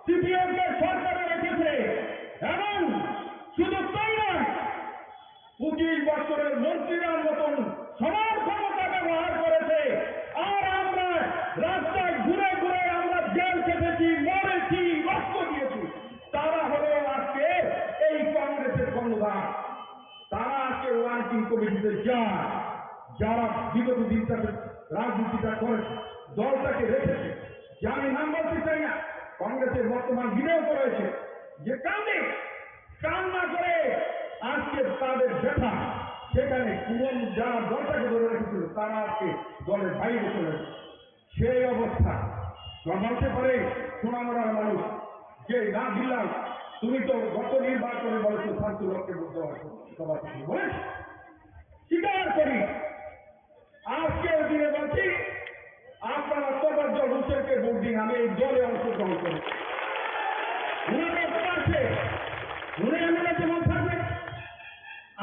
সিপিএমকে সরকারে রেখেছে, এবং শুধু তাই নয় 25 বছরের মন্ত্রীর মতন সবার ক্ষমতা ব্যবহার করেছে। আর আমরা ওয়ার্কিং কমিটিতে যায়, যারা বিগত দিনটাতে রাজনীতিটা করেছে, দলটাকে রেখেছে, যে আমি নাম বলতে চাই না, কংগ্রেসের বর্তমান বিনয় করেছে, যে কান্না করে আজকে তাদের ব্যথা, সেখানে পুরন যারা দলটাকে ধরে রেখেছিল তারা আজকে দলের বাইরে চলে গেছে। সেই অবস্থা বলতে পারে সোনামুড়ার মানুষ যে না দিলাম, তুমি তো গত নির্বাচনে বলেছো শান্তিলককে বলেছ, স্বীকার করি। আজকের দিনে বলছি আপনারা তোফাজ্জল হোসেনকে ভোট দিন, আমি এই দলে অংশগ্রহণ করি। যেমন থাকবে,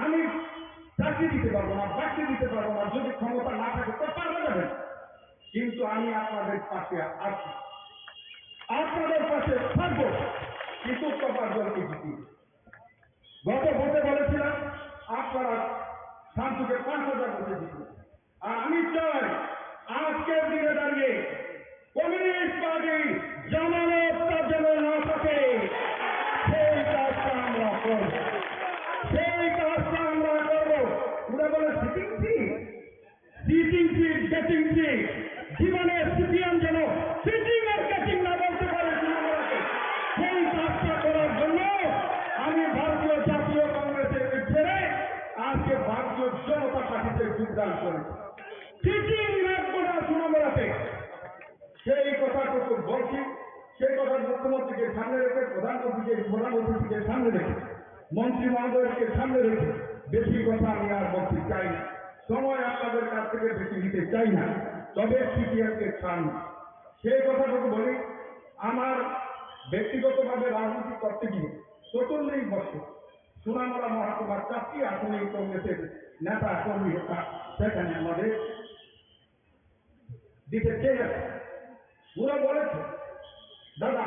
আমি চাকরি দিতে পারবো না, বাকি দিতে পারবো না, যদি ক্ষমতা না থাকে তো পারবে যাবে, কিন্তু আমি আপনাদের পাশে আছি, আপনাদের পাশে থাকবো, কিন্তু তোফাজ্জলকে জিতি। গত ভোটে বলেছিলাম আপনারা শান্তুকে 5,000 ভোটে জিতবে, আর আমি চাই আজকের দিনে দাঁড়িয়ে কমিউনিস্ট পার্টি জামানতটা যেন না থাকে, সেই কাজটা আমরা করব, সেই কাজটা আমরা করব। ওরা বলে সিটিং সিট, গেটিং সিট, জীবনের সিপিএম যেন সিটিং আর গেটিং না বলতে পারে, সেই কাজটা করার জন্য আমি ভারতীয় জাতীয় কংগ্রেসের ছেড়ে আজকে ভারতীয় জনতা পার্টিতে যোগদান করেছি। সিটিং রাখবো না সোনামুড়াতে, সেই কথাটুকু বলছি। সেই কথা মুখ্যমন্ত্রীকে সামনে রেখে, প্রধানমন্ত্রীকে সামনে রেখে, মন্ত্রী মহোদয়কে সামনে রেখে বেশি কথা আমি আর বলতে চাই না, সময় আপনাদের কাছ থেকে বেশি নিতে চাই না। তবে সিপিএমকে চান, সেই কথাটুকু বলি। আমার ব্যক্তিগতভাবে রাজনীতি করতে গিয়ে 44 বছর সোনামুড়া মহকুমার 4টি আসনে কংগ্রেসের নেতা কর্মী সেখানে আমাদের দিতে চেয়েছে। ওরা বলেছে দাদা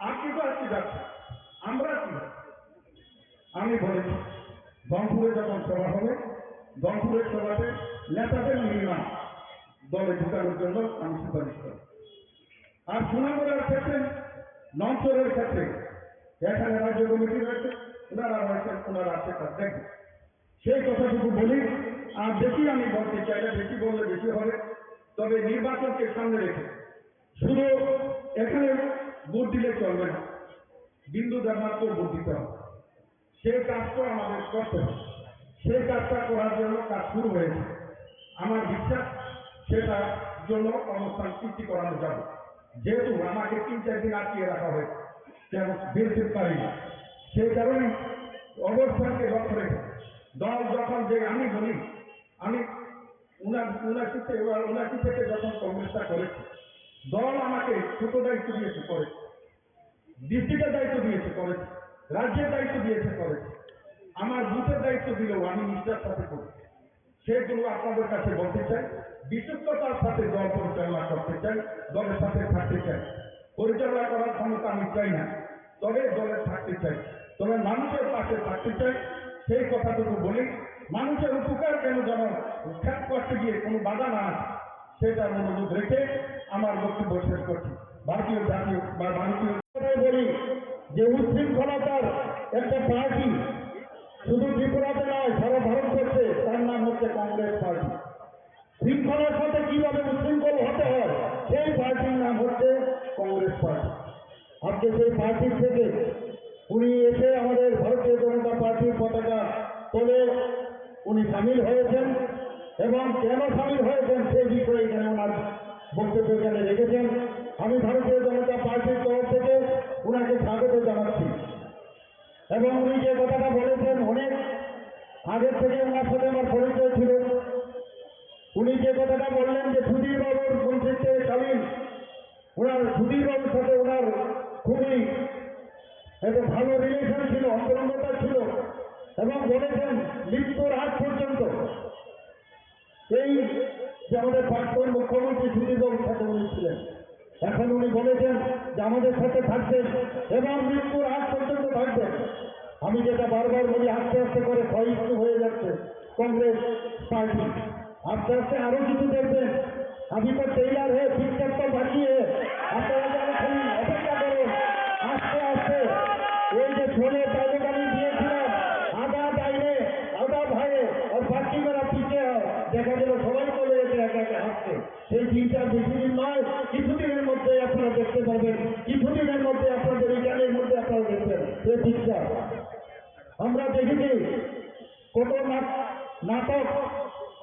আপনি তো আজকে যাচ্ছেন, আমরা কি? আমি বলেছি গণপুরে যখন সভা হবে, গণপুরের সভাতে নেতাদের মিনিমাম দলে ঢুকানোর জন্য আমি সুপারিশ করি। আর সোনামুড়ার ক্ষেত্রে, নঞ্চরের ক্ষেত্রে এখানে রাজ্য কমিটি রয়েছে, ওনারা রয়েছেন, ওনারা সেটা দেখবে, সেই কথাটুকু বলি। আর বেশি আমি বলতে চাই না, বেশি বললে বেশি হবে। তবে নির্বাচনকে সামনে রেখে শুধু এখানে ভোট দিলে চলবে না, বিন্দু দেবনাথ ভোট দিতে হবে, সেই কাজটা আমাদের করতে হবে। সেই কাজটা করার জন্য কাজ শুরু হয়েছে। আমার বিশ্বাস সেটার জন্য অনুষ্ঠান সৃষ্টি করানো যাবে। যেহেতু আমাকে 3-4 দিন আটকিয়ে রাখা হয়েছে, যেমন বেরোতে পারি না, সেই কারণে অবস্থানকে লক্ষ্য রেখে দল যখন যে আমি বলি, আমি 79 থেকে যখন কংগ্রেসটা করেছি, দল আমাকে ছোট দায়িত্ব দিয়েছে করেছে, ডিস্ট্রিক্টের দায়িত্ব দিয়েছে করেছে, রাজ্যের দায়িত্ব দিয়েছে করেছে, আমার বুথের দায়িত্ব দিলেও আমি নিষ্ঠার সাথে করি। সেগুলো আপনাদের কাছে বলতে চাই, বিশ্বস্ততার সাথে দল পরিচালনা করতে চাই, দলের সাথে থাকতে চাই। পরিচালনা করার ক্ষমতা আমি চাই না, তবে দলে থাকতে চাই, তবে মানুষের পাশে থাকতে চাই। সেই কথাটুকু বলি, মানুষের উপকার কেন যেন খ্যাত করতে গিয়ে কোনো বাধা না আসে, সেটার অনুরোধ রেখে আমার বক্তব্য শেষ করছি। ভারতীয় জাতীয় বা ভারতীয় বলি যে উচ্ছৃঙ্খলতার একটা পার্টি শুধু ত্রিপুরাতে নয়, সারা ভারতবর্ষে, তার নাম হচ্ছে কংগ্রেস পার্টি। শৃঙ্খলার সাথে কিভাবে উচ্ছৃঙ্খল হতে হয়, সেই পার্টির নাম হচ্ছে কংগ্রেস পার্টি। আজকে সেই পার্টির থেকে উনি এসে আমাদের ভারতীয় জনতা পার্টির পতাকা তোলে উনি সামিল হয়েছেন, এবং কেন সামিল হয়েছেন সেই বিষয়ে এখানে ওনার বক্তব্য এখানে রেখেছেন। আমি ভারতীয় জনতা পার্টির তরফ থেকে ওনাকে স্বাগত জানাচ্ছি। এবং উনি যে কথাটা বলেছেন, অনেক আগের থেকে ওনার সাথে আমার পরিচয় ছিল। উনি যে কথাটা বললেন যে সুধীর বাবুর মন্ত্রিত্বকালীন ওনার সুধীর বাবুর সাথে ওনার খুবই একটা ভালো রিলেশন ছিল, অন্তরঙ্গতা ছিল, এবং বলেছেন মৃত্যুর আগ পর্যন্ত এই যে আমাদের প্রাক্তন মুখ্যমন্ত্রী সুধীর বাবুর সাথে উনি ছিলেন। এখন উনি বলেছেন যে আমাদের সাথে থাকবেন এবং মৃত্যুর আগ পর্যন্ত থাকবেন। আমি যেটা বারবার বলি, আস্তে আস্তে করে ক্ষয়িষ্ণু হয়ে যাচ্ছে কংগ্রেস পার্টি। আস্তে আস্তে আরো কিছু দেখবেন। আমি তো টেইলার হয়ে পিকচার তো বাকি আপনারা যখন অপেক্ষা করুন, আস্তে আস্তে ওই যে ছোলে তাদের আমি দিয়েছিলাম, আধা ডাইনে আধা ভাইয়ে দিনটা বেশি দিন নয়, কিছুদিনের মধ্যে আপনারা দেখতে পাবেন, কিছুদিনের মধ্যে আপনাদের এই জ্ঞানের মধ্যে আপনারা দেখবেন এই দীক্ষা। আমরা দেখেছি কত নাটক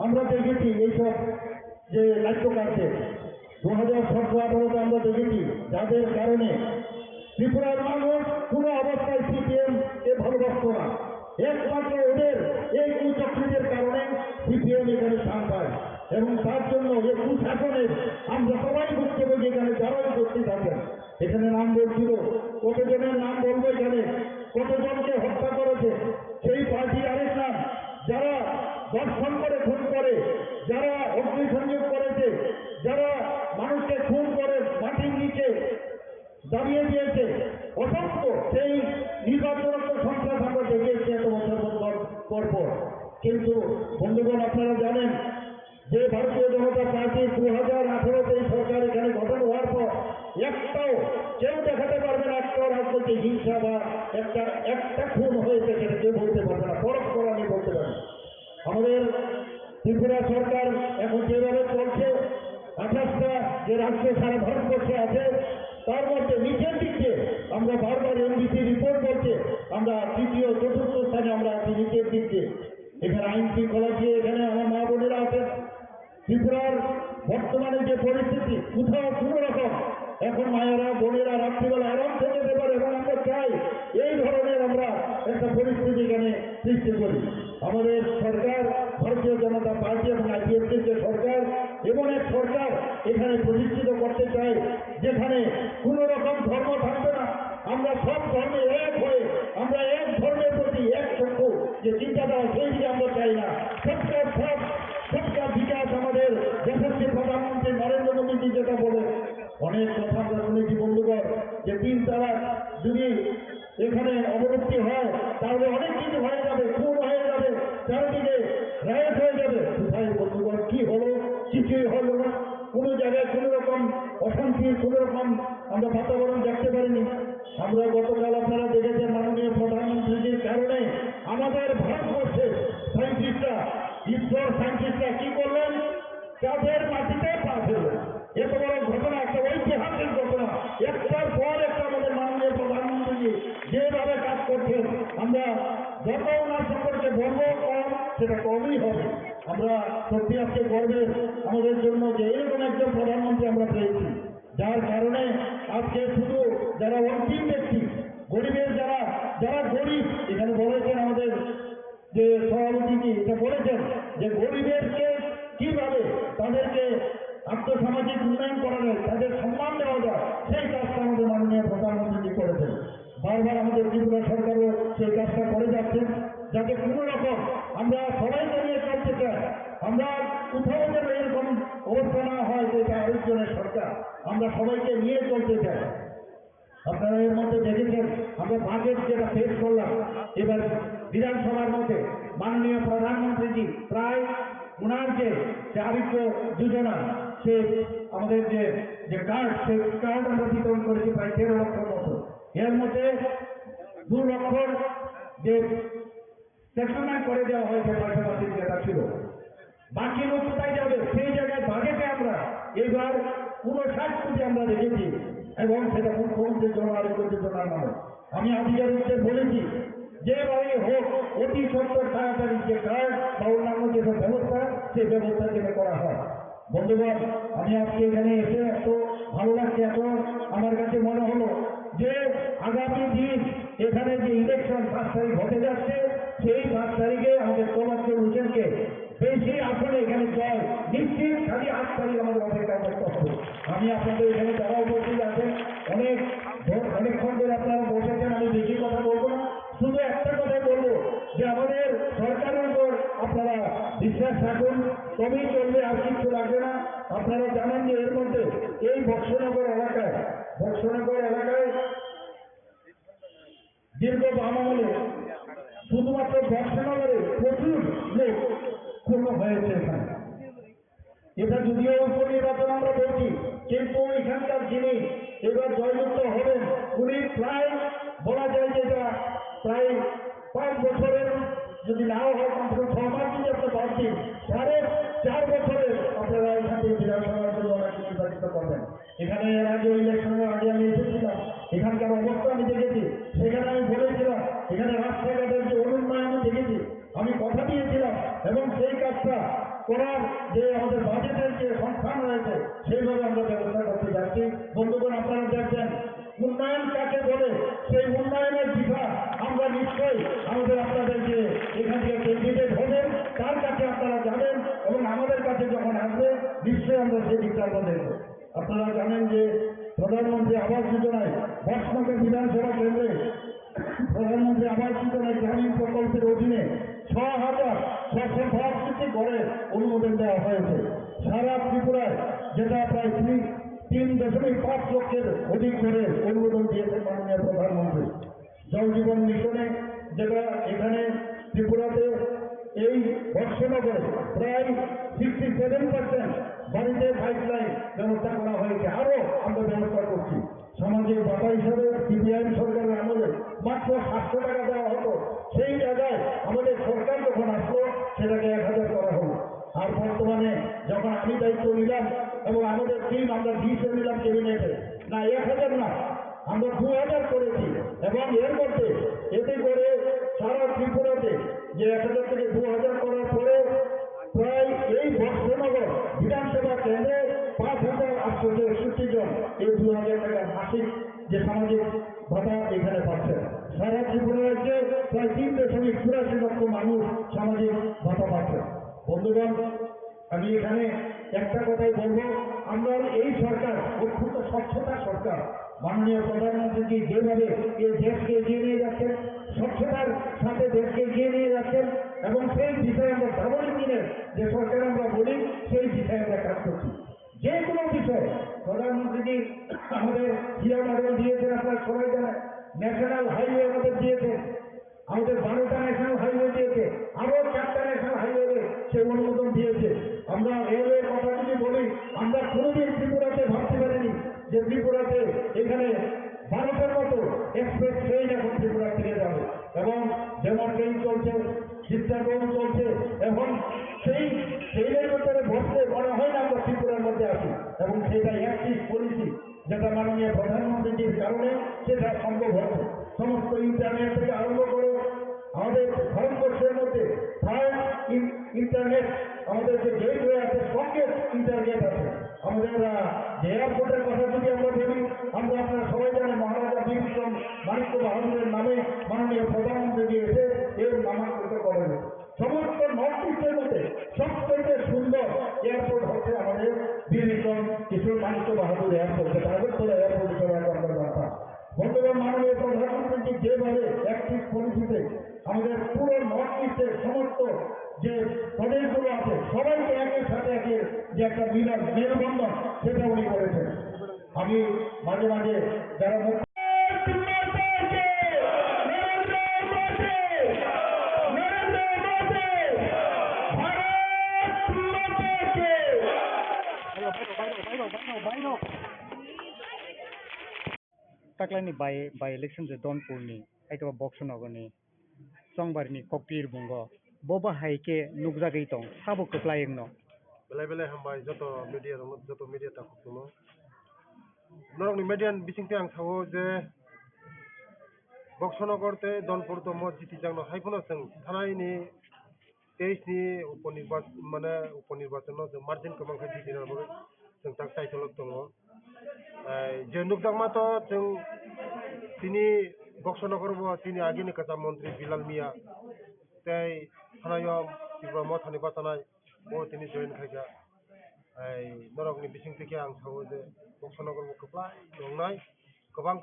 আমরা দেখেছি, এইসব যে নাট্যকারদের 2017-18 আমরা দেখেছি, যাদের কারণে ত্রিপুরার মানুষ কোনো অবস্থায় সিপিএম কে ভালোবাসত না। একমাত্র ওদের এই কুচক্রীদের কারণে সিপিএম এখানে স্থান পায়, এবং তার জন্য এই কুশাসনের আমরা সবাই ভুক্তভোগী। এখানে যারাই উপস্থিত থাকেন, এখানে নাম বলছিল, কতজনের নাম বলবো, এখানে কতজনকে হত্যা করেছে সেই পার্টির আরেক নাম, যারা দর্শন করে খুন করে, যারা অগ্নিসংযোগ করেছে, যারা মানুষকে খুন করে মাটির নিচে দাঁড়িয়ে দিয়েছে, অসংখ্য সেই নির্বাচন সন্ত্রাস আমরা দেখে এসেছি এত বছর পর। কিন্তু বন্ধুগণ, আপনারা জানেন যে ভারতীয় জনতা পার্টি 2018-তে এই সরকার এখানে গঠন হওয়ার পর একটাও কেউ দেখাতে পারবে না, একটাও রাজনৈতিক হিংসা বা একটা খুন হয়েছে সেটা কেউ বলতে পারবে না, পরস্পর আমি বলতে পারি। আমাদের ত্রিপুরা সরকার এখন যেভাবে চলছে, 28টা যে রাজ্য সারা ভারতবর্ষে আছে, তার মধ্যে নিচের দিক দিয়ে আমরা বারবার এনবিসি রিপোর্ট করছে আমরা তৃতীয় চতুর্থ স্থানে আমরা আছি নিচের দিক দিয়ে। এখানে আইন শৃঙ্খলা দিয়ে এখানে আমার মা বোনেরা আছেন। ত্রিপুরার বর্তমানে যে পরিস্থিতি, কোথাও কোনো রকম এখন মায়েরা বোনেরা রাত্রিবেলা আরাম থেকে যেতে পারে, এবং আমরা চাই এই ধরনের আমরা একটা পরিস্থিতি এখানে সৃষ্টি করি। আমাদের সরকার, ভারতীয় জনতা পার্টি এবং আইপিএফটির যে সরকার, এমন এক সরকার এখানে প্রতিষ্ঠিত করতে চাই যেখানে কোনো রকম ধর্ম থাকবে না। আমরা সব ধর্মে এক হয়ে, আমরা এক ধর্মের প্রতি এক চক্ষু যে চিন্তাধারা, সেই দিকে আমরা চাই না। সবটা বিকাশ আমাদের যশস্বী প্রধানমন্ত্রী নরেন্দ্র মোদীজি যেটা বলে, অনেক কথা আমরা শুনেছি বন্ধুগণ, যে 3 তালাক যদি এখানে অবলুপ্তি হয় তাহলে অনেক কিছু হয়ে যাবে, খুন হয়ে যাবে, চারিদিকে রায়ত হয়ে যাবে। কোথায় বন্ধুগণ কি হলো? কিছুই হলো না। কোনো জায়গায় কোনো রকম অশান্তির কোনো রকম আমরা বাতাবরণ দেখতে পারিনি। আমরা গতকাল আপনারা দেখেছেন মাননীয় প্রধানমন্ত্রীজির কারণে আমাদের ভারতবর্ষের সায়েন্টিস্টরা, ইসরোর সায়েন্টিস্টরা কি করলেন? চাঁদের মাটিতে পা ফেললেন। এত বড় ঘটনা, একটা ঐতিহাসিক ঘটনা, একটার পর একটা আমাদের মাননীয় প্রধানমন্ত্রীজি যেভাবে কাজ করছেন, আমরা যত ওনার সম্পর্কে বলবো কম, সেটা কমই হবে। আমরা সত্যি আজকে গর্বের আমাদের জন্য যে এরকম একজন প্রধানমন্ত্রী আমরা পেয়েছি, যার কারণে আজকে শুধু যারা অন্তিম ব্যক্তি, গরিবের যারা গরিব, এখানে বলেছেন আমাদের যে সভাপতিজি এটা বলেছেন যে গরিবেরকে কিভাবে তাদেরকে আর্থসামাজিক উন্নয়ন করা যায়, তাদের সম্মান দেওয়া যায়, সেই কাজটা আমাদের মাননীয় প্রধানমন্ত্রীজি করেছেন। বারবার আমাদের ত্রিপুরা সরকারও সেই কাজটা করে যাচ্ছেন, যাতে কোনো রকম আমরা সবাইকে নিয়ে চলতে চাই। আমরা কোথাও যেন এরকম অবস্থা না হয় যে এটা আরেকজনের সরকার, আমরা সবাইকে নিয়ে চলতে চাই। আপনারা এর মধ্যে দেখেছেন আমরা বাজেট যেটা পেশ করলাম এবার বিধানসভার মধ্যে, মাননীয় প্রধানমন্ত্রীজি প্রায় ওনার যে আরোগ্য যোজনা, সে আমাদের যে কার্ড, সেই কার্ড আমরা বিতরণ করেছি প্রায় 13 লক্ষর মতো। এর মধ্যে 2 লক্ষর যে সেটেলমেন্ট করে দেওয়া হয়েছে পয়সাপাতি যেটা ছিল, বাকি লোক কোথায় যাবে? সেই জায়গায় বাজেটে আমরা এইবার 59 কোটি আমরা রেখেছি, এবং সেটা মুখ্যমন্ত্রীর জন্য আরোগ্য যোজনার নামে। আমি আধিকারিকদের বলেছি যেভাবে হোক অতি সত্তর তাড়াতাড়ি যে কার্ড বা অন্যান্য যেসব ব্যবস্থা, সেই ব্যবস্থা যেটা করা হয়। বন্ধুগণ, আমি আজকে এখানে এসে এত ভালো লাগছে, এত আমার কাছে মনে হলো যে আগামী দিন এখানে যে ইলেকশন 5 তারিখ হতে যাচ্ছে, সেই 5 তারিখে আমাদের তোফাজ্জল হোসেনকে বেশি আসলে এখানে জয় নিশ্চিত। খালি 8 তারিখ আমাদের অপেক্ষা করতে হবে। আমি আপনাদের এখানে যারা উপস্থিত আছেন, অনেকক্ষণ ধরে আপনারা বসেছেন, আমি বেশি কথা বলবো না, শুধু একটা কথাই বলবো যে আমাদের সরকারের উপর আপনারা বিশ্বাস রাখুন, তবেই চলবে, আর কিছু লাগবে না। আপনারা জানেন যে এর মধ্যে এই বক্সনগর এলাকায় দীর্ঘ বাম আমলে শুধুমাত্র বক্সনগরে প্রচুর লোক খুন হয়েছে এখানে। এটা যদিও উপনির্বাচন আমরা বলছি, কিন্তু এখানকার যিনি এবার জয়যুক্ত হবেন, উনি প্রায় বলা যায় যে এটা প্রায় 5 বছরের, যদি নাও হয় কমসে কম 6 মাস যদি আপনার বাদ দিন, 4.5 বছরের আপনারা এখান থেকে বিধানসভার জন্য নির্বাচিত করবেন। এখানে এর আগে ইলেকশনের আগে আমি এসেছিলাম, এখানকার অবস্থা আমি দেখেছি, সেখানে আমি বলেছিলাম এখানে রাস্তাঘাটের যে অনুন্নয়ন আমি দেখেছি, আমি কথা দিয়েছিলাম এবং সেই কাজটা করার যে আমাদের বাজেটের যে সংস্থান রয়েছে সেইভাবে আমরা ব্যবস্থা করতে যাচ্ছি। বন্ধুগণ, আপনারা দেখবেন উন্নয়ন কাকে বলে, সেই উন্নয়নের দিশা আমরা নিশ্চয়ই আমাদের আপনাদেরকে এখান থেকে ক্যান্ডিডেট হবেন তার কাছে আপনারা যাবেন এবং আমাদের কাছে যখন আসবে নিশ্চয়ই আমরা সেই দিকটা আমরা দেখবো। আপনারা জানেন যে প্রধানমন্ত্রী আবাস যোজনায় বর্ষনগর বিধানসভা কেন্দ্রে প্রধানমন্ত্রী আবাস যোজনায় গ্রামীণ প্রকল্পের অধীনে 6,662টি ঘরের অনুমোদন দেওয়া হয়েছে। সারা ত্রিপুরায় যেটা প্রায় 3.5 লক্ষের অধিক ঘরের অনুমোদন দিয়েছেন মাননীয় প্রধানমন্ত্রী। জল জীবন মিশনে যেটা এখানে ত্রিপুরাতে এই বর্ষনগরে প্রায় 67% বাড়িতে পাইপলাইন ব্যবস্থা করা হয়েছে, আরও আমরা ব্যবস্থা করছি। সামাজিক ভাতা হিসাবে সিপিআইএম সরকারের আমলে মাত্র 700 টাকা দেওয়া হতো, সেই জায়গায় আমাদের সরকার যখন আসলো সেটাকে 1000 করা হলো। আর বর্তমানে যখন আমি দায়িত্ব নিলাম এবং আমাদের টিম আমরা ডিসিশন নিলাম ক্যাবিনেটে, না 1000 না, আমরা 2000 করেছি এবং এর মধ্যে এতে করে সারা ত্রিপুরাতে যে 1000 থেকে 2000 করার পরে প্রায় এই বর্ষনগর বিধানসভা কেন্দ্রে 5,861 জন এই 2000 টাকা মাসিক যে সামাজিক ভাতা এখানে পাচ্ছে। সারা ত্রিপুরা রাজ্যে প্রায় 3.84 লক্ষ মানুষ সামাজিক ভাতা পাচ্ছে। বন্ধুগণ, আমি এখানে একটা কথাই বলবো, আমরা এই সরকার অত্যন্ত স্বচ্ছতা সরকার। মাননীয় প্রধানমন্ত্রী যেভাবে এই দেশকে এগিয়ে নিয়ে যাচ্ছেন, স্বচ্ছতার সাথে দেশকে এগিয়ে নিয়ে যাচ্ছেন এবং সেই বিষয়ে আমরা ডাবল ইঞ্জিনের যে সরকার আমরা বলি সেই বিষয়ে আমরা কাজ করছি। যে কোনো বিষয়ে প্রধানমন্ত্রী আমাদের জিয়া মডেল দিয়েছেন, আপনারা সবাই জানেন। ন্যাশনাল হাইওয়ে আমাদের দিয়েছেন, আমাদের 12টা ন্যাশনাল হাইওয়ে দিয়েছে, আরো 4টা ন্যাশনাল হাইওয়ে সে অনুমোদন দিয়েছে। আমরা রেলওয়ের কথা যদি বলি, আমরা কোনোদিন ত্রিপুরাতে ভাবতে পারিনি যে ত্রিপুরাতে এখানে 12টার মতো এক্সপ্রেস ট্রেন এখন ত্রিপুরা থেকে যাবে এবং যেমন ট্রেন চলছে, চিত্তাগঞ্জ চলছে, এখন সেই ট্রেনের ভিতরে বসলে মনে হয় না আমরা ত্রিপুরার মধ্যে আছি এবং সেটা অ্যাক্টিভ পলিসি যেটা মাননীয় প্রধানমন্ত্রীর কারণে সেটা সম্ভব হচ্ছে। সমস্ত ইন্টারনেট থেকে আরম্ভ করে আমাদের ভারতবর্ষের মধ্যে থার্ড ইন্টারনেট, আমাদের যে গেটওয়ে আছে সঙ্গে ইন্টারনেট আছে। আমাদের যে এয়ারপোর্টের কথা যদি আমরা বলি, আমরা আপনারা সবাই জানেন মহারাজা বীর বিক্রম মাণিক্য বাহাদুরের নামে মাননীয় প্রধানমন্ত্রী এসে এর নামাঙ্কিত করেন। সমস্ত নর্থ ইস্টের মধ্যে সবথেকে সুন্দর এয়ারপোর্ট হচ্ছে আমাদের বীর বিক্রম কিশোর মাণিক্য বাহাদুর এয়ারপোর্ট, যেটা আগরতলা এয়ারপোর্ট হিসেবে আমাদের কথা। বন্ধুগণ, মাননীয় প্রধানমন্ত্রী যেভাবে অ্যাক্টিভ পলিসিতে আমাদের পুরো নর্থ ইস্টের সমস্ত যে প্রদেশগুলো আছে সবাইকে একের সাথে একের যে একটা মিলন মেলবন্ধন সেটা উনি করেছেন। আমি মাঝে মাঝে যারা taklayni by election je Donpurni aitaba Boksonogorni Songbarni Kopir bungo boba haike nugjagei tong sabo koplayengno বেলায় বেলায় হামবাই যত মিডিয়া তা খুব নরকনি মিডিয়ান বিচিংতে আং সাবো যে বক্সনগরতে দনপুর দম জিতি জাংনো হাইফোনো जों थानायनि 23 नि उपनिर्वाचन जों मार्जिन गोबांखौ जितिनाबो जों दा टाइटलक दङ जे नुकदांमाथ' जों तिनि बक्सनगरबो तिनि आगिनि काजा मन्त्रि बिलाल मिया तै थानायाव त्रिपुरा थानि बातानाय बो तिनि जयेन खायगा नरकनि बिसिंथिके आं सावो जे बक्सनगरबो गोबां दंनाय गोबां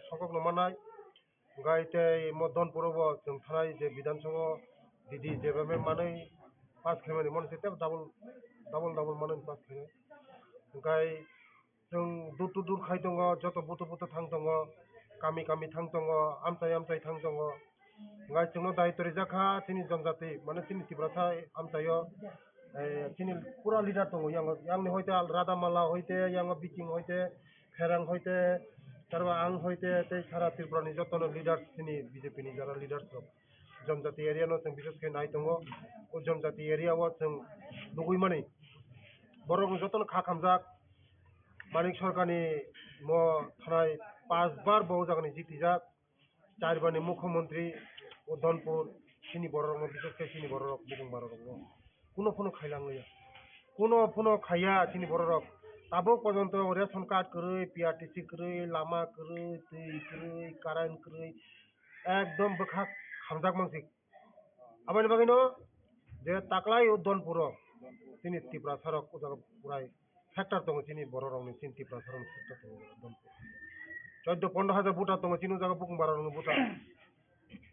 सकक नमानाय गायते मदनपुरबो जों थानाय जे विधानसभा दिदी जेबे मानै पास खेमनि मनसे तेब डाबल मानै पास खेम गाय जों दुर खाय दङ जत बुथ थां दङ गामि थां दङ आमचाय थां दङ गाय जोंनो दायित्व जाखा तिनि जनजाति माने तिनि तिब्राथा आमचायो तिनि पुरा लिडार दङ यांनि हयते रादामाला हयते यांग बिकिं हयते फेरां हयते तारबा आं हयते ते सारा त्रिपुरानि जतन लिडार्स तिनि बीजेपी नि जारा लिडार्स जनजाति एरिया नो जों बिसेस के नाय दङ ओ जनजाति एरिया व जों लुगैमानि बरं जतन खा खामजाक मानिक सरकारनि म थानाय 5 बार बहु जागानि जितिजाक 4 बारनि मुख्यमंत्री उधनपुर सिनि बर' रंग बिशेष के सिनि बर' रक बुकुं बर' रंग কোনো খাইলাङैया কোনো খাইया सिनि बर' रक ताबो पर्यन्त रेशन कार्ड करै पिआरटीसी करै लामा करै दै करै कारेन्ट करै एकदम बखा खामजाक मानसि आबानि बागैनो जे ताक्लाय उधनपुर सिनि तिप्रा सरक उजाग पुराय फैक्टर दङ सिनि बर' रंनि सिनि तिप्रा सरक फैक्टर दङ उधनपुर 14-15,000 बुटा दङ सिनि उजाग बुकुं बर' रंनि बुटा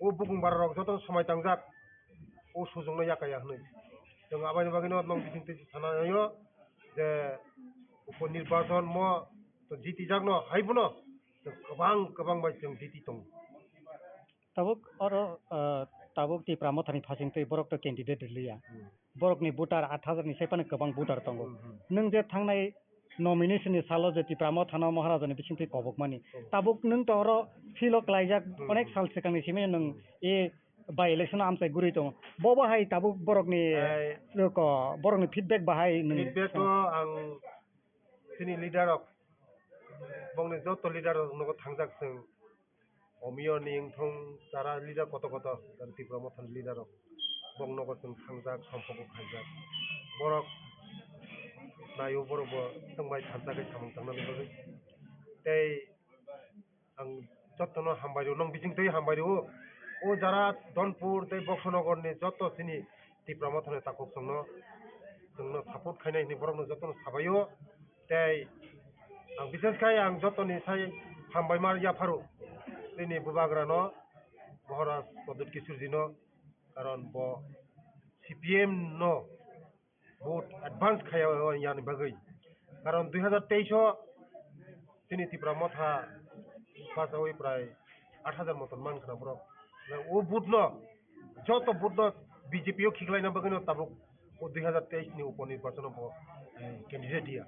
ओ बुकुं बर' रक जत समय तांजाक ओ सुजुंनो याकाया हनै जों आबानि बागैनो नं बिसिंति थानायो जे उपनिर्वाचन म तो जितिजाक न हाइबुनो गोबां बाय जों जिति दङ tabuk oro tabuk ti pramothani phasingtwi borok to candidate liya borokni voter 8,000 ni saipano gobang voter tongo nung je thangnai nomination ni salo je ti pramothana maharajani bisingtwi kobokmani tabuk nung to oro filo klaijak onek sal sekangni simi nung e by election amsai guri tongo bobo hai tabuk borokni borokni feedback bahai nung feedback to ang sini leader of bongni joto leader nogo thangjak जों अमियो निंथं जारा लिडार कत dan tipra mothon leader bong nogo जों थांजाक सम्पको खाइजाक borok nayo borobo tongbai thanjakai samung tangnani bagui tei ang jotono hambairo nong bijingtei hambairo o jara donpur tei boksonogor ni joto sini tipra mothon takok songno जोंनो support खाइनाय ni borokno jotono sabayo tei ang बिशेष kai ang jotoni sai hambaimar yafaru ini bubagrano Maharaj Pradut Kisurjino karon bo CPM no vote advance khaya yani bagai karon 2023 sini tipra motha pasawai prai 8,000 moton man khana borok o vote no joto vote no BJP o khiklaina bagai no tabuk o 2023 ni uponirbachan bo candidate dia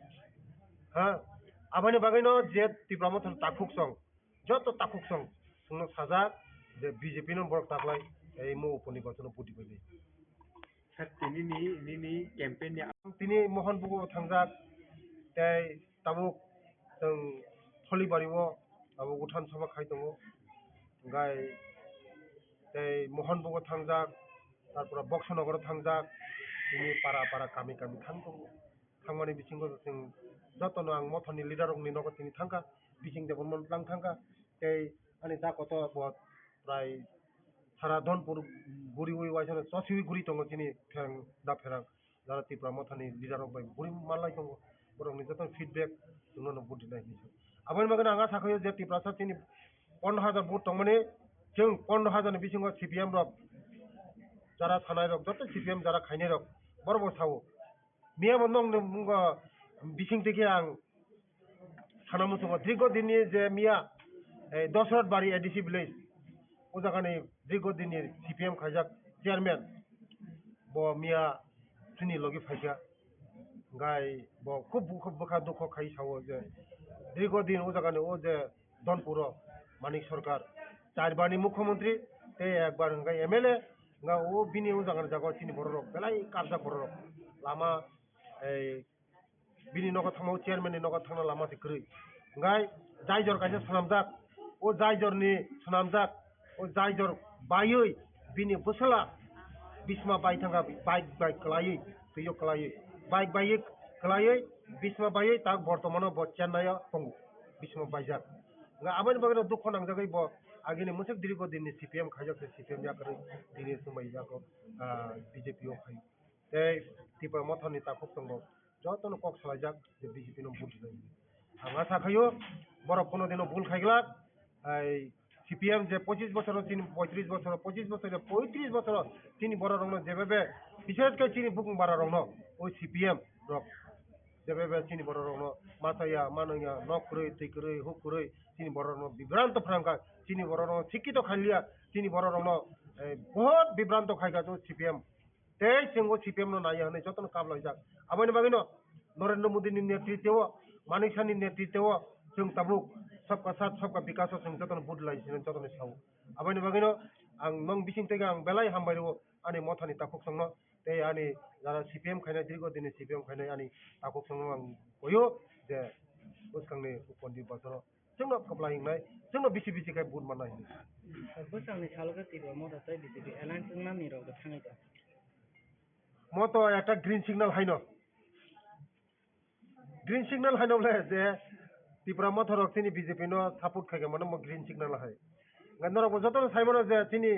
ha abani bagai no je tipra mothon takuk song joto takuk song sungno sajak je BJP no borok taklai ei mo uponirbachan poti bai sir tini campaign ni tini mohon bugo thangjak tei tabuk जों थलिबारिwo abo utan sabha khai tongo gai tei mohon bugo thangjak tarpora boksonogor thangjak tini para kami thang tongo thangmani bisingo जों jotono ang mothoni leader rok ni nogo tini thangka bising de bonmon lang thangka tei ani da koto bo prai sara donpur guri ui waisana sosiwi guri tongo tini ferang da ferang jara tipra mothoni leader rok bai guri malai tongo borok ni joto feedback जोंनो no budi nai ni abani bagana anga sakhayo je tipra sa tini 15,000 vote tongmani जों 15,000 ni bisingo CPM rok jara thanai rok joto CPM jara khainai rok borbo sawo miya bondong mungo bising teki ang sanamu tongo digo dinni je miya Dosrat bari ADC village o jagani digo dinni CPM khaijak chairman bo miya tini logi phaika gai bo khub bukha dukho khai sawo je digo din o jagani o je donpuro manik sarkar 4 barni mukhyamantri tei ekbar gai MLA nga o bini o jagani jago tini borok belai kabja borok lama bini nogo thangmo chairman ni nogo thangna lama ti krui gai jaijor kaisa sanamjak o jaijor ni sanamjak o jaijor bayui bini busala bisma bai thanga bike klai tuyo klai bike klai bisma bai tak bortomano bo chennai tongu bisma baijak nga abani bagano dukho nangjagai bo agini musik dirigo dinni CPM khaijak CPM yakari dini sumai jako BJP o khai tei tipra mothoni takuk tongo jotono kok salajak je BJP no budi nai anga sakhayo borok kono dino bul khaiglak CPM যে 25 বছর তিনি 35 বছর 25 বছর 35 বছর তিনি বড় রং যেভাবে বিশেষ করে তিনি বুকুং বড় রং ওই CPM রক যেভাবে তিনি বড় রং মাথায়া মানয়া নক করে তুই করে হুক করে তিনি বড় রং বিভ্রান্ত ফ্রাঙ্কা তিনি বড় রং শিক্ষিত খাইলিয়া তিনি বড় রং বহুত বিভ্রান্ত খাইগা তো CPM তেই সিংহ CPM নো নাইয়া হনে যতন কাবলাই যাক আবানি বাগিনো নরেন্দ্র মোদীनि नेतृत्व मानिक शाहनि नेतृत्व जों tabuk सबका साथ सबका विकास जों जतन बुदलाय जतन Sao abani bagino ang nong bising tega ang belai hambairo ani mothani takuk songno tei ani jara CPM khaina dirgo dini CPM khaina ani takuk songno ang koyo je बोसखांनि उपनिर्बाचन जोंनो कपला हिंनाय जोंनो बिसि बिसिखाय बुट मानाय बोसोरनि सालगा तिबा मदद जाय बिजेपि एलायन्स नामनि रावबो थाङैदा मत একটা গ্রিন সিগন্যাল হাইন গ্রিন সিগন্যাল হাইনলে যে ত্রিপুরা মথরক তিনি বিজেপি নো সাপোর্ট খাইগে মানে মো গ্রিন সিগন্যাল হাই গান্দরক যত সাইমন যে তিনি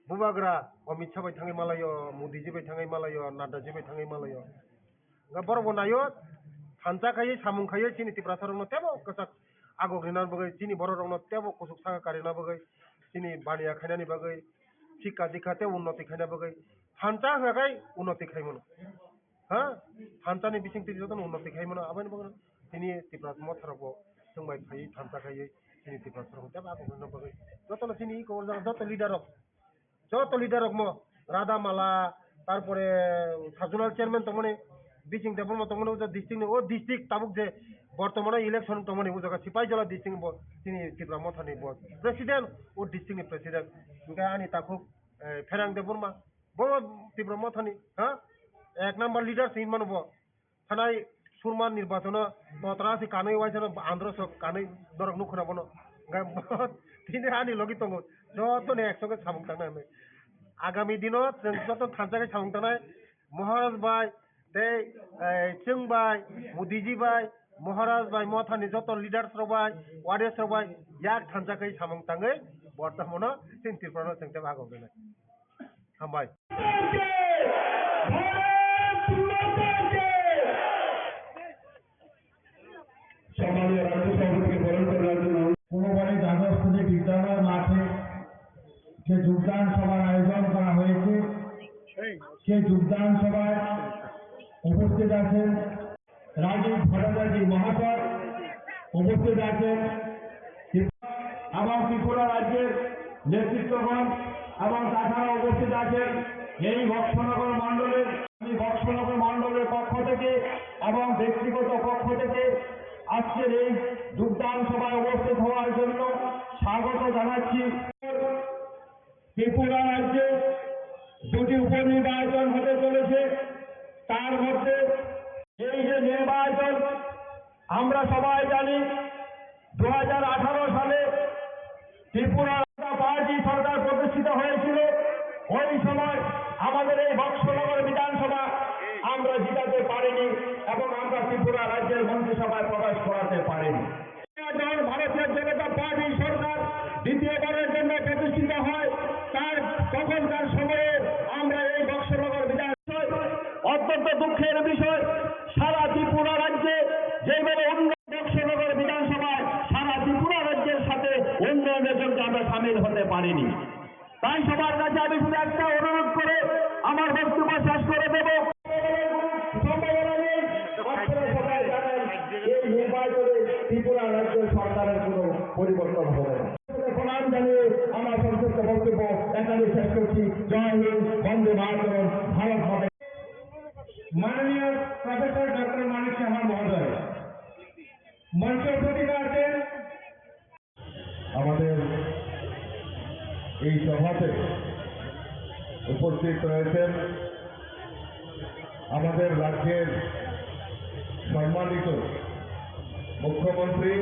বুবাগ্রা অমিত শাহ বাই থাङै মালাयो मोदी जी बाय थाङै मालायो नाडा जी बाय थाङै मालायो गा बरबो नायो थानजा खायै सामुं खायै তিনি ত্রিপুরা सरनो तेबो कसा आगोग्रिना बगै তিনি बर रंनो तेबो कुसुक सागा कारिना बगै তিনি बानिया खायनानि बगै शिक्षा दीक्षा ते उन्नति खायना बगै थानजा हगाय उन्नति खायमोन हा थानजानि बिथिंति जतन उन्नति खायमोन आबाय बगै তিনি ত্রিপুরা मथरको जोंबाय खायै थानजा खायै তিনি ত্রিপুরা सरनो तेबो आगोग्रिना बगै जतन তিনি को যত লিডারক মো রাধা মালা তারপরে সাজনাল চেয়ারম্যান তমনে বিচিং দেবল মো তমনে উজা ডিস্ট্রিক্ট ও ডিস্ট্রিক্ট তাবুক যে বর্তমানে ইলেকশন তমনে উজা সিপাইজলা ডিস্ট্রিক্ট তিনি ত্রিপুরা মথানি প্রেসিডেন্ট ও ডিস্ট্রিক্টনি প্রেসিডেন্ট ইনকা আনি তাকু ফেরাং দেবরমা বড় ত্রিপুরা মথানি হ্যাঁ এক নাম্বার লিডার সিন মানব থানায় সুরমান নির্বাচন ততরাসি কাनै ওয়াইজন আন্ধ্র সব কাनै দরক নুখনা বনো তিনি আনি লগি তঙ্গ যতনে একসঙ্গে সামুং থাকना आगामी दिनों जों जत थानजाखै सामुं थानाय महाराज बाय दे जों बाय मोदीजी बाय महाराज बाय मथानि जत लिडार्स रबाय वारियार्स रबाय याक थानजाखै सामुं थाङै बर्तमान जों त्रिपुरानो जों ते भागो गनाय हामबाय সম্মানীয় রাজ্য সভাপতিকে বরণ করার জন্য কোনোবারই দ্বাদশ শ্রেণী বিদ্যালয় মাঠে যে যোগদান সভার আয়োজন করা হয়েছে সেই যোগদান সভায় উপস্থিত আছেন রাজীব ভট্টাচার্য মহাশয়, উপস্থিত আছেন এবং ত্রিপুরা রাজ্যের নেতৃত্বগণ এবং তাছাড়া উপস্থিত আছেন এই বক্সনগর মণ্ডলের পক্ষ থেকে এবং ব্যক্তিগত পক্ষ থেকে আজকের এই যোগদান সভায় উপস্থিত হওয়ার জন্য স্বাগত জানাচ্ছি। ত্রিপুরা রাজ্যে দুটি উপনির্বাচন হতে চলেছে, তার মধ্যে এই যে নির্বাচন আমরা সবাই জানি 2018 সালে ত্রিপুরা পার্টি সরকার প্রতিষ্ঠিত হয়েছিল। ওই সময় আমাদের এই বক্সনগর বিধানসভা আমরা জিতাতে পারিনি এবং আমরা ত্রিপুরা রাজ্যের মন্ত্রিসভায় প্রবেশ করাতে পারিনি। ভারতীয় জনতা পার্টি সরকার দ্বিতীয়বারের জন্য প্রতিষ্ঠিত হয়, তার তখনকার সময়ে আমরা এই বক্সনগর বিধানসভায় অত্যন্ত দুঃখের বিষয়, সারা ত্রিপুরা রাজ্যে যেভাবে বক্সনগর বিধানসভায় সারা ত্রিপুরা রাজ্যের সাথে উন্নয়নের জন্য আমরা সামিল হতে পারিনি। তাই সবার কাছে আমি শুধু একটা অনুরোধ করে আমার বক্তব্য শেষ করে দেব। এই নির্বাচনে ত্রিপুরা রাজ্যের সরকারের কোনো পরিবর্তন হবে না। প্রণাম জানিয়ে আমার সংক্ষিপ্ত বক্তব্য এখানে শেষ করছি। জয় হিন্দ, বন্দে মাতরম, ভারত মাতা। মাননীয় প্রফেসর ডক্টর মানিক সাহা মহোদয় মঞ্চ উপস্থিত আছেন। আমাদের এই সভাতে উপস্থিত রয়েছেন আমাদের রাজ্যের সম্মানিত মুখ্যমন্ত্রী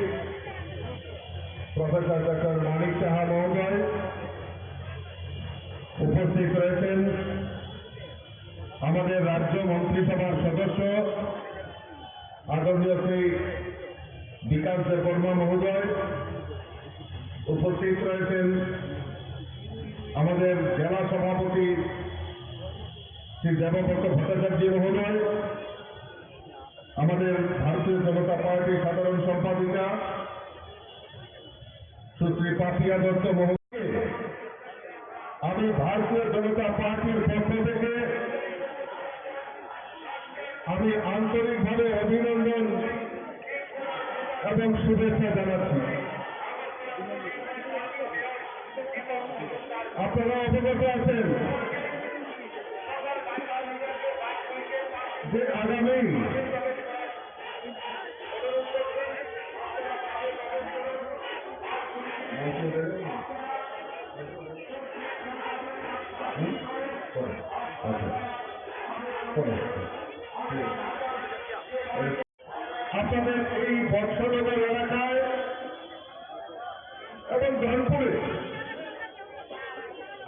প্রফেসর ডক্টর মানিক সাহা মহোদয়, উপস্থিত রয়েছেন আমাদের রাজ্য মন্ত্রিসভার সদস্য আদরণীয় শ্রী বিকাশ দেববর্মা মহোদয়, উপস্থিত রয়েছেন আমাদের জেলা সভাপতি শ্রী দেবব্রত ভট্টাচার্য মহোদয়, আমাদের ভারতীয় জনতা পার্টির সাধারণ সম্পাদিকা সুশ্রী পাপিয়া দত্ত মহোদয়, আমি ভারতীয় জনতা পার্টির পক্ষ থেকে আমি আন্তরিকভাবে অভিনন্দন এবং শুভেচ্ছা জানাচ্ছি। আপনারা অবগত আছেন যে আগামী আপনাদের এই বর্ষনগর এলাকায় এবং ধনপুরে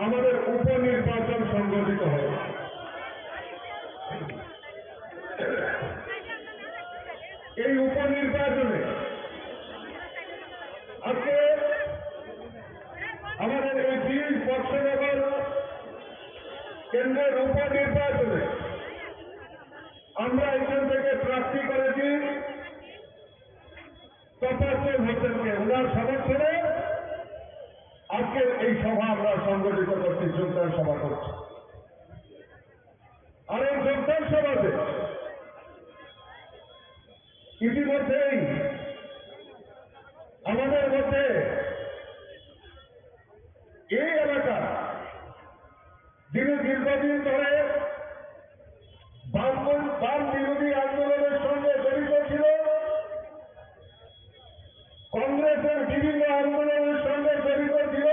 আমাদের উপনির্বাচন সংগঠিত হবে। এই উপনির্বাচনে আজকে আমাদের এই 20 বর্ষনগর কেন্দ্রের উপনির্বাচনে আমরা এখান থেকে প্রার্থী করেছি তফাজ্জল হোসেনকে। ওনার সমর্থনে আজকের এই সভা আমরা সংগঠিত করছি, যোগদান সভা করছি। আর এই যোগদান সভাতে ইতিমধ্যেই আমাদের মধ্যে এই এলাকা যিনি দীর্ঘদিন ধরে বাম বিরোধী আন্দোলনের সঙ্গে জড়িত ছিল, কংগ্রেসের বিভিন্ন আন্দোলনের সঙ্গে জড়িত ছিল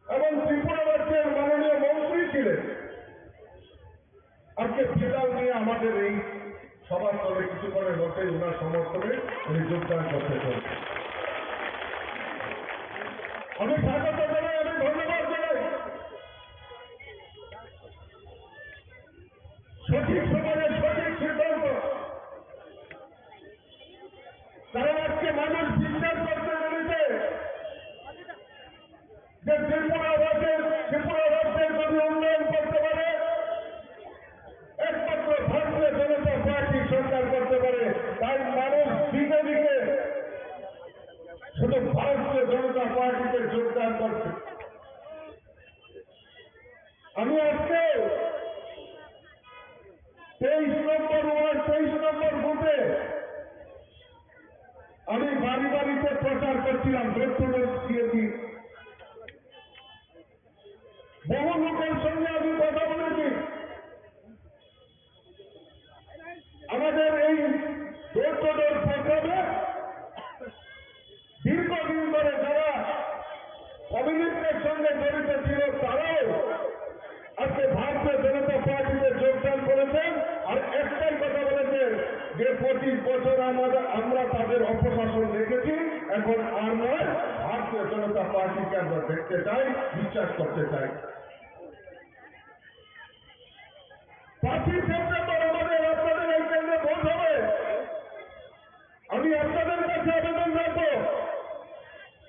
এবং ত্রিপুরা রাজ্যের মাননীয় মন্ত্রী ছিলেন, আজকে ফিলাল নিয়ে আমাদের এই সভাস্থলে কিছুক্ষণের মধ্যে ওনার সমর্থনে উনি যোগদান করতে চান। আমি স্বাগত জানাই, আমি ধন্যবাদ জানাই। সঠিক সময়ে সঠিক সিদ্ধান্ত, কারণ আজকে মানুষ বিশ্বাস করতে পেরেছে যে ত্রিপুরা রাজ্যের যদি উন্নয়ন করতে পারে একমাত্র ভারতীয় জনতা পার্টি সরকার করতে পারে। তাই মানুষ দিকে দিকে শুধু ভারতীয় জনতা পার্টিতে যোগদান করছে। আমি আজকে 23 নম্বর ওয়ার্ড 23 নম্বর বুথে আমি বাড়ি বাড়িতে প্রচার করছিলাম, দিয়েছি। বহু লোকের সঙ্গে আমি কথা বলেছি। আমাদের এই ডোর প্রোগ্রামে দীর্ঘদিন ধরে যারা কমিউনিস্টের সঙ্গে জড়িত ছিল তারাও আজকে ভারতীয় জনতা পার্টিতে যোগদান করেছেন। আর একটাই কথা বলেছেন যে 25 বছর আমরা তাদের অপশাসন দেখেছি, এখন আর নয়, ভারতীয় জনতা পার্টিকে আমরা দেখতে চাই, বিশ্বাস করতে চাই। 5ই সেপ্টেম্বর আমাদের আপনাদের এই কেন্দ্রে ভোট হবে। আমি আপনাদের কাছে আবেদন রাখবো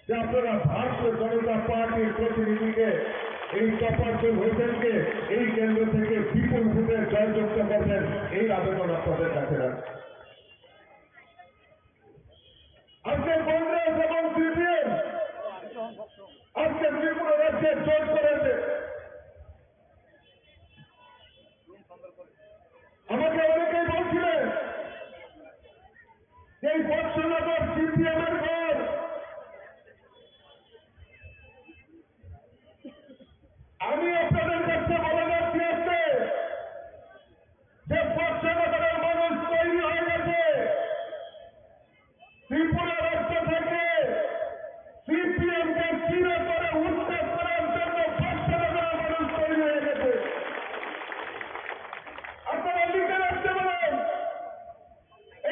যে আপনারা ভারতীয় জনতা পার্টির প্রতিনিধিকে, এই তফাজ্জল হোসেনকে এই কেন্দ্র থেকে বিপুল ভোটে জয়যুক্ত করবেন, এই আবেদন আপনাদের কাছে রাখছি। আজকে কংগ্রেস এবং সিপিএম আজকে ত্রিপুরা রাজ্যে জোট করেছে। আমাকে অনেকেই বলছিলেন এই বর্ষনগর সিপিএম এর ঘর। আমি আপনাদের কাছে বলে যাচ্ছি আজকে যে বর্ষনগরের মানুষ তৈরি হয়ে গেছে। ত্রিপুরা রাজ্য থেকে সিপিএম কে চিরে করে উচ্ছেদ করার জন্য বর্ষনগরের মানুষ তৈরি হয়ে গেছে। আপনারা লিখে রাখতে পারেন,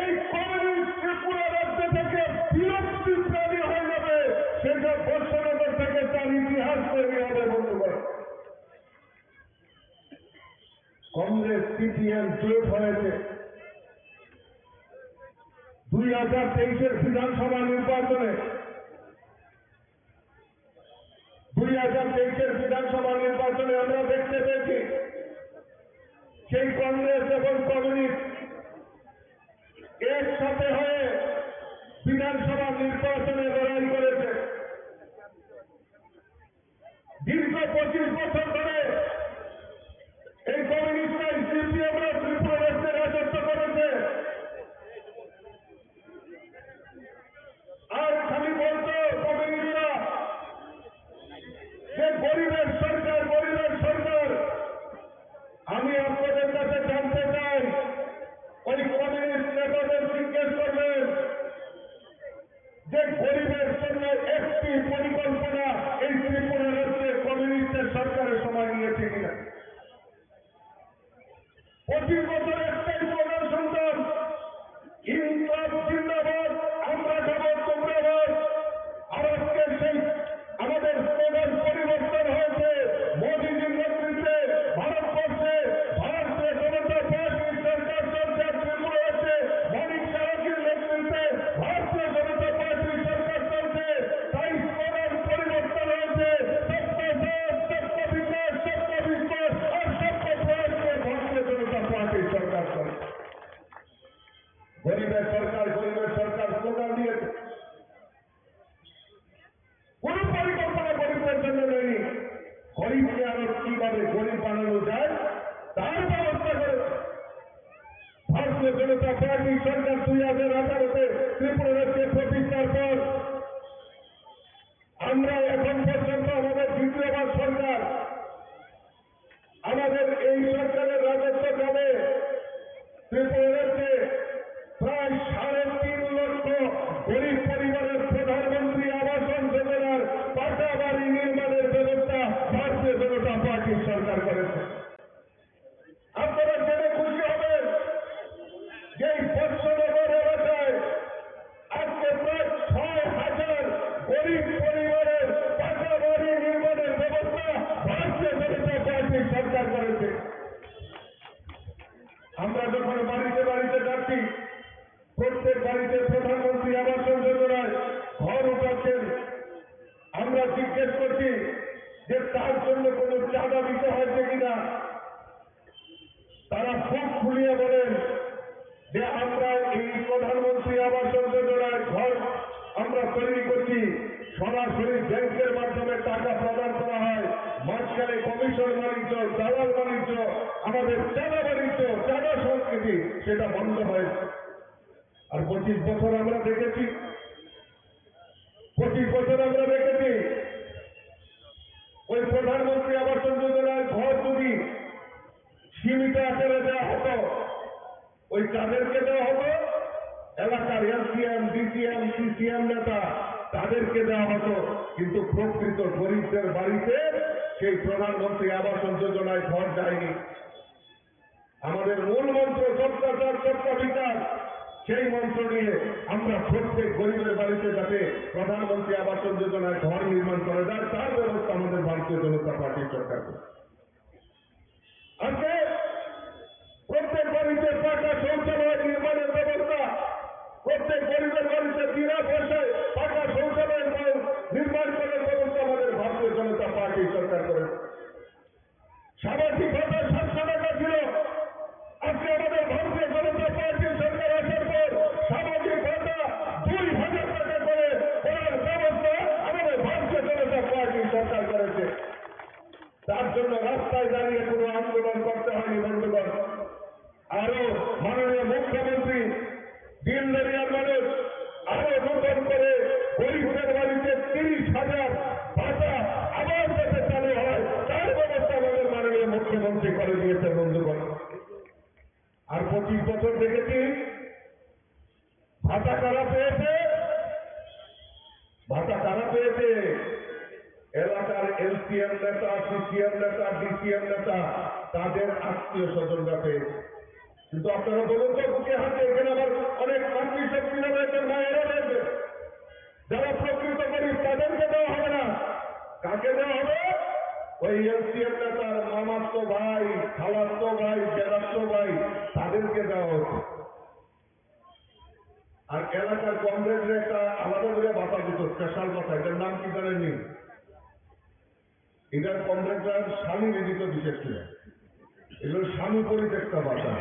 এই কমিউনিস্ট ত্রিপুরা রাজ্য থেকে বিরক্তি প্রাণী হয়ে যাবে, সেটা বর্ষনগর থেকে তার ইতিহাস তৈরি হবে। বন্ধুগণ, কংগ্রেস সিপিএম জোট হয়েছে 2023-এর বিধানসভা নির্বাচনে। 2023-এর বিধানসভা নির্বাচনে আমরা দেখতে পেয়েছি সেই কংগ্রেস এবং কমিউনিস্ট একসাথে হয়ে বিধানসভা নির্বাচনে লড়াই করেছে। দীর্ঘ 25 বছর ধরে এই কমিউনিস্টরাই সিপিএমরা ত্রিপুরা রাজ্যে রাজত্ব করেছে। আর খালি বলতো কমিউনিস্টরা যে গরিবের সরকার, গরিবের সরকার। আমি আপনাদের কাছে জানতে চাই, ওই কমিউনিস্ট নেতাদের জিজ্ঞেস করবেন যে গরিবের জন্য একটি পরিকল্পনা এই ত্রিপুরা রাজ্যে কমিউনিস্টের সরকারের সময় নিয়েছে কিনা। 25 বছর একটাই প্রধান শুনতাম, পার্টি সরকার 2018-তে ত্রিপুরা রাজ্যে প্রতিষ্ঠার পর আমরা এখন পর্যন্ত আমাদের দ্বিতীয়বার সরকার, আমাদের এই সরকারের রাজত্বকালে ত্রিপুরা রাজ্যে প্রায় 3.5 লক্ষ গরিব পরিবারের প্রধানমন্ত্রী আবাসন যোজনার পাকা বাড়ি নির্মাণের ব্যবস্থা ভারতীয় জনতা পার্টির সরকার করেছে। আপনারা জেনে খুশি হবেন যে এই বৎসনগর এলাকায় আজকে প্রায় 6,000 গরিব পরিবারের পাকা বাড়ি নির্মাণের ব্যবস্থা ভারতীয় জনতা পার্টির সরকার করেছে। আমরা যখন বাড়িতে বাড়িতে যাচ্ছি, প্রত্যেক বাড়িতে প্রধানমন্ত্রী আবাসন যোজনায় ঘর উঠাচ্ছেন, আমরা জিজ্ঞেস করছি যে তার জন্য কোনো চাঁদা দিতে হয়েছে কিনা। তারা খুব খুলিয়ে বলেন যে আমরা এই প্রধানমন্ত্রী আবাসন যোজনায় ঘর আমরা তৈরি করছি, সরাসরি ব্যাংকের মাধ্যমে টাকা প্রদান করা হয়, মাঝখানে কমিশন বাণিজ্য, দালাল বাণিজ্য, আমাদের চাঁদা বাণিজ্য, চাঁদা সংস্কৃতি সেটা বন্ধ হয়েছে। আর 25 বছর আমরা দেখেছি, 25 বছর আমরা দেখেছি ওই প্রধানমন্ত্রী আবাসন যোজনার ঘর যদি সীমিত আকারে দেওয়া হতো, ওই কাদেরকে দেওয়া হতো? এলাকার এলসিএম, ডিসিএম, সিসিএম নেতা তাদেরকে দেওয়া হতো, কিন্তু প্রকৃত গরিবদের বাড়িতে সেই প্রধানমন্ত্রী আবাসন যোজনায় ঘর যায়নি। আমাদের মূল মন্ত্র সবকা সবকা বিকাশ, সেই মন্ত্র নিয়ে আমরা প্রত্যেক গরিবের বাড়িতে যাতে প্রধানমন্ত্রী আবাসন যোজনায় ঘর নির্মাণ করা যায় তার ব্যবস্থা আমাদের ভারতীয় জনতা পার্টির সরকার করে। আজকে প্রত্যেক বাড়িতে পাকা শৌচালয় নির্মাণের ব্যবস্থা, প্রত্যেক গরিবের বাড়িতে বিনা পয়সায় পাকা শৌচালয় নির্মাণ করার ব্যবস্থা আমাদের ভারতীয় জনতা পার্টির সরকার করেছে। সামাজিক ভাতা 700 টাকা ছিল, আজকে আমাদের ভারতীয় জনতা পার্টির সরকার আসার পর সামাজিক ভাতা 2,000 টাকা করে করার ব্যবস্থা আমাদের ভারতীয় জনতা পার্টির সরকার করেছে। তার জন্য রাস্তায় দাঁড়িয়ে কোনো আন্দোলন করতে হয়নি বন্ধুগণ। আরো মাননীয় মুখ্যমন্ত্রী দিনদারিয়ার মানুষ আরো নতুন করে গরিবদের বাড়িতে 30,000 ভাতা আবার যাতে চালু হয় তার ব্যবস্থা আমাদের মাননীয় মুখ্যমন্ত্রী করে দিয়েছে বন্ধুগণ। আর 25 বছর দেখেছি ভাতা কারা পেয়েছে? ভাতা কারা পেয়েছে? এলাকার এলসিএম নেতা, সিসিএম নেতা, ডিসিএম নেতা, তাদের আত্মীয় স্বজনরা পেয়েছে। কিন্তু আপনারা বলুন তো বুকে হাতে, এখানে আবার অনেক মাতৃশক্তিরা রয়েছেন, মায়েরা রয়েছে, যারা প্রকৃত গরিব তাদেরকে দেওয়া হবে না। কাকে দেওয়া হবে? ওই এলসিএম নেতার মামাতো ভাই, খালাতো ভাই, জেলাতো ভাই, তাদেরকে দেওয়া হচ্ছে। আর এলাকার কংগ্রেসের একটা আলাদা করে ভাতা দিত, স্পেশাল ভাতা, এটার নাম কি জানেননি? এটার কংগ্রেসরা স্বামী নিদিত বিশেষ করে, এগুলো স্বামী পরিত্যক্তা ভাতা,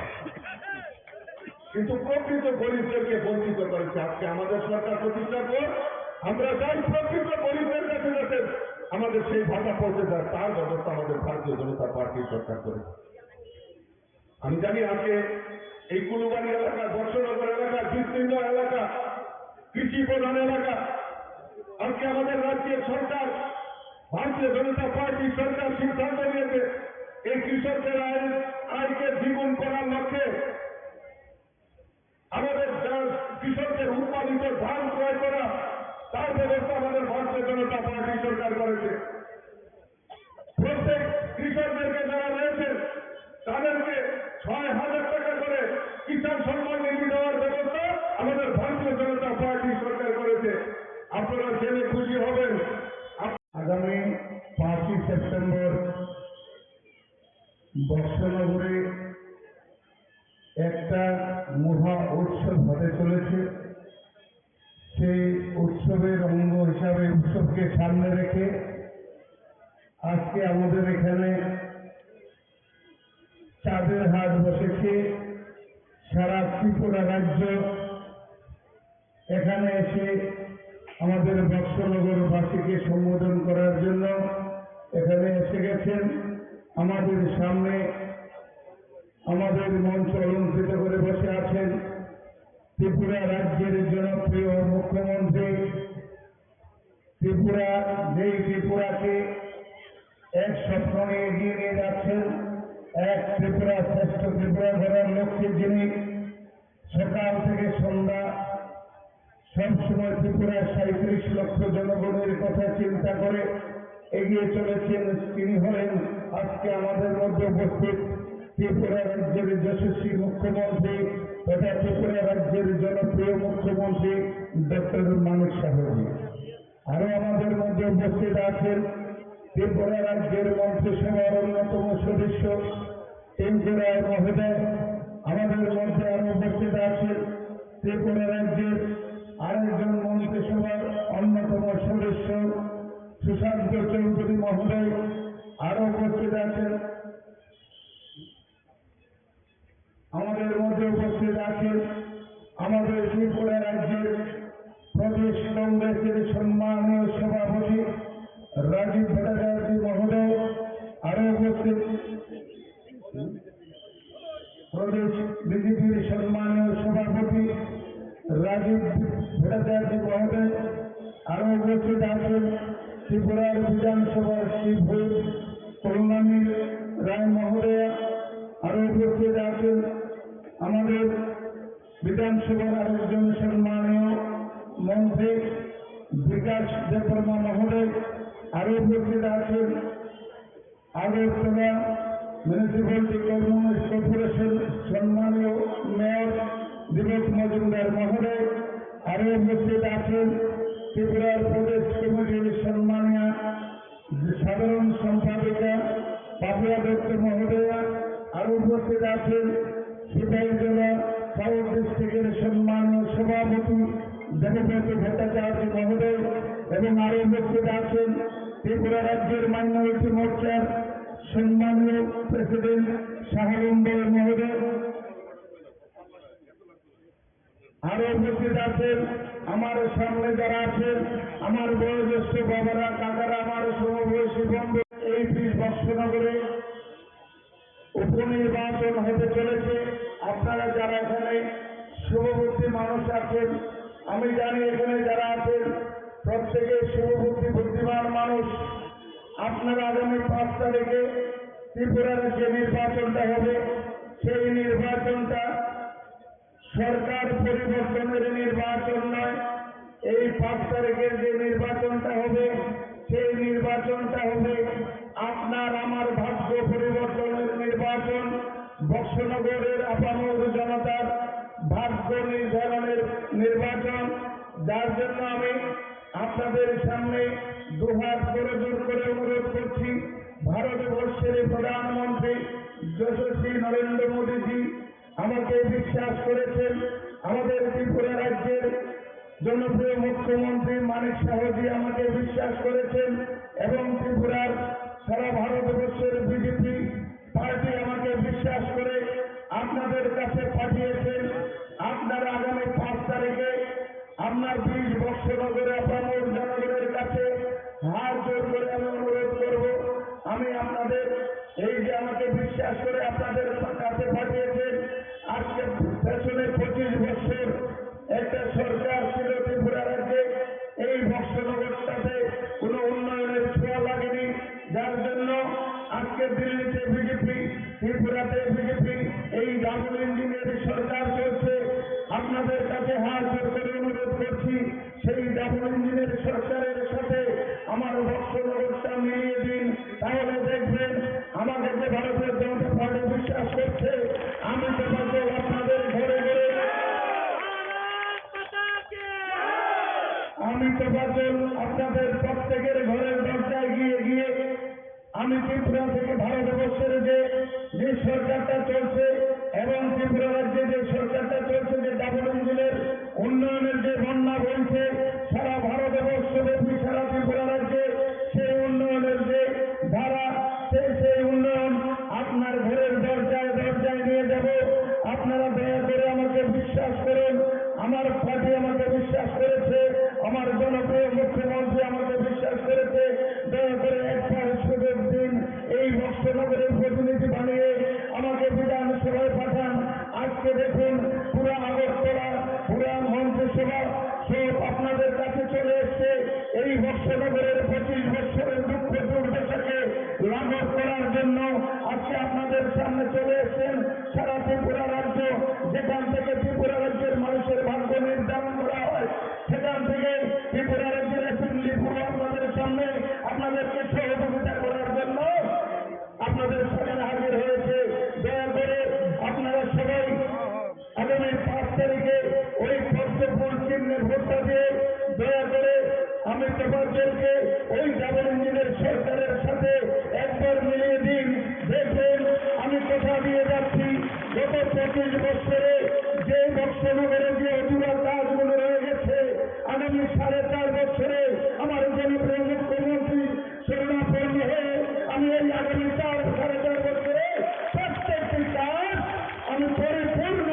কিন্তু প্রকৃত গরিবদেরকে বঞ্চিত করেছে। আজকে আমাদের সরকার প্রতিষ্ঠার পর আমরা চাই প্রকৃত গরিবদের কাছে যাতে আমাদের সেই ভাতা পৌঁছে যায় তার ব্যবস্থা আমাদের ভারতীয় জনতা পার্টির সরকার করে। আমি জানি আজকে এই কুলুবাড়ি এলাকা, বর্ষনগর এলাকা, বিস্তীর্ণ এলাকা, কৃষি প্রধান এলাকা, আজকে আমাদের রাজ্যের সরকার ভারতীয় জনতা পার্টির সরকার সিদ্ধান্ত নিয়েছে এই কৃষকদের আয়কে দ্বিগুণ করার লক্ষ্যে আমাদের কৃষকদের উৎপাদিত ধান ক্রয় করা তার ব্যবস্থা আমাদের ভারতীয় জনতা পার্টি সরকার করেছে। প্রত্যেক কৃষকদেরকে যারা রয়েছেন তাদেরকে 6,000 টাকা করে কিষাণ সম্মান নিধি দেওয়ার ব্যবস্থা আমাদের ভারতীয় জনতা পার্টি সরকার করেছে। আপনারা জেনে খুশি হবেন আগামী 5ই সেপ্টেম্বর বর্ষনগরে একটা মহা উৎসব হতে চলেছে। সেই উৎসবের অঙ্গ হিসাবে উৎসবকে সামনে রেখে আজকে আমাদের এখানে চাঁদের হাট বসেছে। সারা ত্রিপুরা রাজ্য এখানে এসে আমাদের বর্ষনগরবাসীকে সম্বোধন করার জন্য এখানে এসে গেছেন। আমাদের সামনে আমাদের মঞ্চ অলঙ্কৃত করে বসে আছেন ত্রিপুরা রাজ্যের জনপ্রিয় মুখ্যমন্ত্রী, ত্রিপুরাকে এক স্বপ্ন নিয়ে এগিয়ে নিয়ে যাচ্ছেন, এক ত্রিপুরা শ্রেষ্ঠ ত্রিপুরা গড়ার লক্ষ্যে যিনি সকাল থেকে সন্ধ্যা সবসময় ত্রিপুরার 37 লক্ষ জনগণের কথা চিন্তা করে এগিয়ে চলেছেন, তিনি হলেন আজকে আমাদের মধ্যে উপস্থিত ত্রিপুরা রাজ্যের যশস্বী মুখ্যমন্ত্রী তথা ত্রিপুরা রাজ্যের জনপ্রিয় মুখ্যমন্ত্রী ডক্টর মানিক সাহাজি। আরো আমাদের মধ্যে উপস্থিত আছেন ত্রিপুরা রাজ্যের মন্ত্রিসভার অন্যতম সদস্য টিঙ্কু রায় মহোদয়। আমাদের মধ্যে আরো উপস্থিত আছেন ত্রিপুরা রাজ্যের আরেকজন মন্ত্রিসভার অন্যতম সদস্য সুশান্ত চৌধুরী মহোদয়। আরো উপস্থিত আছেন আমাদের মধ্যে উপস্থিত আছেন আমাদের ত্রিপুরা রাজ্যের প্রদেশ কংগ্রেসের সম্মানীয় সভাপতি রাজীব ভট্টাচার্য মহোদয়। আরো উপস্থিত প্রদেশ বিজেপির সম্মানীয় সভাপতি রাজীব ভট্টাচার্য মহোদয়। আরো উপস্থিত আছেন ত্রিপুরার বিধানসভার চিফ হুইপ কল্যাণী রায় মহোদয়া। আরো উপস্থিত আছেন আমাদের বিধানসভার আরেকজন সম্মানীয় মন্ত্রী বিকাশ দেববর্মা মহোদয়। আরো উপস্থিত আছেন আগরতলা মিউনিসিপ্যালিটি কর্পোরেশন সম্মানীয় মেয়র দীপক মজুমদার মহোদয়। আরো উপস্থিত আছেন ত্রিপুরার প্রদেশ কমিটির সম্মানীয় সাধারণ সম্পাদিকা পাপিয়া দত্ত মহোদয়া। আরো উপস্থিত আছেন সিপাহীজলা সাউথ ডিস্ট্রিক্টের সম্মানীয় সভাপতি দেবব্রত ভট্টাচার্য মহোদয় এবং আরো উপস্থিত আছেন ত্রিপুরা রাজ্যের মাইনরিটি মোর্চার সম্মানীয় প্রেসিডেন্ট শাহালম্বর মহোদয়। আরো উপস্থিত আছেন আমার সামনে যারা আছেন আমার বয়োজ্যেষ্ঠ বাবারা, কাকারা, আমার সমবয়সী বন্ধু। এই 20 বৎসনগরে উপনির্বাচন হতে চলেছে। আপনারা যারা এখানে শুভবুদ্ধি মানুষ আছেন, আমি জানি এখানে যারা আছেন প্রত্যেকে শুভবুদ্ধি বুদ্ধিমান মানুষ। আপনারা আগামী 5 তারিখে ত্রিপুরার যে নির্বাচনটা হবে সেই নির্বাচনটা সরকার পরিবর্তনের নির্বাচন নয়। এই 5 তারিখের যে নির্বাচনটা হবে সেই নির্বাচনটা হবে আপনার আমার ভাগ্য পরিবর্তনের নির্বাচন, বৎসনগরের আপামর জনতার ভাগ্য নির্ধারণের নির্বাচন। যার জন্য আমি আপনাদের সামনে দুহাত করে জোর করে অনুরোধ করছি, ভারতবর্ষের প্রধানমন্ত্রী যশস্বী নরেন্দ্র মোদীজি আমাকে বিশ্বাস করেছেন, আমাদের ত্রিপুরা রাজ্যের জনপ্রিয় মুখ্যমন্ত্রী মানিক সাহাজি আমাকে বিশ্বাস করেছেন এবং ত্রিপুরার সারা ভারতবর্ষের বিজেপি পার্টি আমাকে বিশ্বাস করে আপনাদের কাছে পাঠিয়েছেন। আপনারা আগামী 5 তারিখে আপনার 20 বৎসনগরে আপামর জনগণের কাছে হাত জোর করে আমি অনুরোধ করব, আমি আপনাদের এই যে আমাকে বিশ্বাস করে আপনাদের কাছে পাঠিয়েছেন, আজকে পেছনে 25 বছর একটা সরকার ছিল ত্রিপুরা রাজ্যে, এই বৎসনগরটাতে কোনো উন্নয়নের ছোঁয়া লাগেনি। যার জন্য আজকে দিল্লিতে বিজেপি, ত্রিপুরাতে বিজেপি, এই ডাবল ইঞ্জিনের সরকার চলছে। আপনাদের কাছে হাত জোর করে অনুরোধ করছি, সেই ডাবল ইঞ্জিনের সরকারের সাথে আমার বৎসনগরটা মিলিয়ে দিন, তাহলে দেখবেন আমাকে যে ভারতের জনতা পার্টি বিশ্বাস করছে, আমি তো আপনাদের ঘরে ঘরে, আমি তো আপনাদের প্রত্যেকের ঘরের দরজায় গিয়ে গিয়ে আমি ত্রিপুরা থেকে ভারতবর্ষের যে সরকারটা চলছে এবং ত্রিপুরা রাজ্যে যে সরকারটা চলছে, যে ডাবল ইঞ্জিনের উন্নয়নের যে বন্যা বইছে সারা ভারতবর্ষব্যাপী সারা ত্রিপুরা রাজ্যে, সেই উন্নয়নের যে ধারা, সেই উন্নয়ন আপনার ঘরের দরজায় দরজায় নিয়ে যাব। আপনারা দয়া করে আমাকে বিশ্বাস করুন, আমার পার্টি আমাকে বিশ্বাস করেছে, আমার জনপ্রিয় মুখ্যমন্ত্রী আমাকে বিশ্বাস করেছে। দয়া করে একবার সুযোগ দিন, এই বৎসনগরের প্রতিনিধি বানিয়ে আমাকে বিধানসভায় পাঠান। আজকে দেখুন পুরো আগরতলা সারা ত্রিপুরা রাজ্য, যেখান থেকে ত্রিপুরা রাজ্যের মানুষের ভাগ্য নির্ধারণ করা হয়, সেখান থেকে ত্রিপুরা রাজ্যের অ্যাসেম্বলি পুরো আপনাদের সামনে আপনাদেরকে সহযোগিতা করার জন্য আপনাদের সামনে হাজির হয়েছে। দয়া করে আপনারা সবাই আগামী 5 তারিখে ওই পদ্মফুল চিহ্নে ভোটটা দিয়ে দয়া করে আমি তোমাদেরকে ওই ডাবল ইঞ্জিনের সরকারের সাথে একবার মিলিয়ে দিন। দেখবেন আমি কথা দিয়ে যাচ্ছি, গত 25 বছরে যে বক্সনগরে যে অধুরা কাজগুলো রয়ে গেছে, আগামী 4.5 বছরে আমার জনপ্রিয় মুখ্যমন্ত্রী শরণাপন্ন হয়ে আমি এই আগামী 4-4.5 বছরে প্রত্যেকটি কাজ আমি পরিপূর্ণ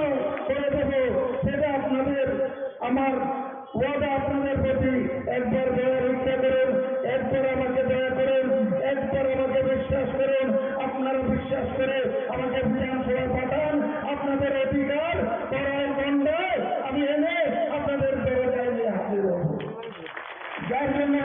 করে দেব। সেটা আপনাদের আমার ওয়াদা আপনাদের প্রতি। একবার দয়া রক্ষা করুন, একবার আমাকে দয়া করুন, একবার আমাকে বিশ্বাস করুন। আপনারা বিশ্বাস করে আমাকে বিধানসভায় পাঠান। আপনাদের অধিকার করার দণ্ডায় আমি এনে আপনাদের দরজায় নিয়ে হাজির হব। যার জন্য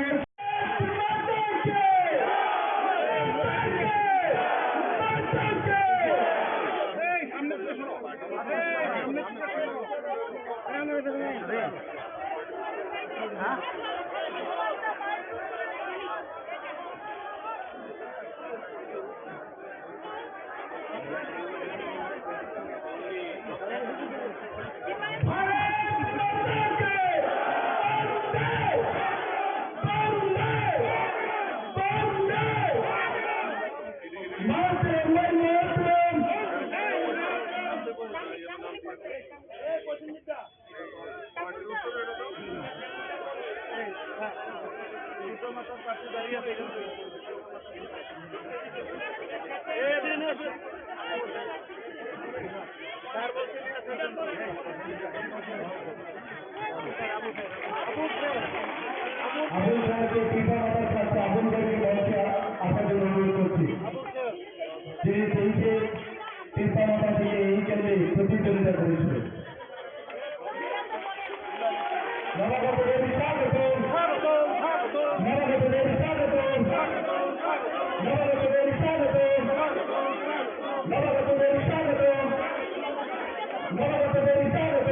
আবুল সাহেবকে পিতা মাতার কাছে আবুল ভাইকে বলছে আপনাদের অনুরোধ করছি, যিনি 23-এ পিতা মাতা থেকে এই কেন্দ্রে প্রতিদ্বন্দ্বিতা করেছিলেন। নবাগতদের স্বাগত, নবাগতদের স্বাগত, নবাগতদের স্বাগত, নবাগতদের স্বাগত, নবাগতদের স্বাগত।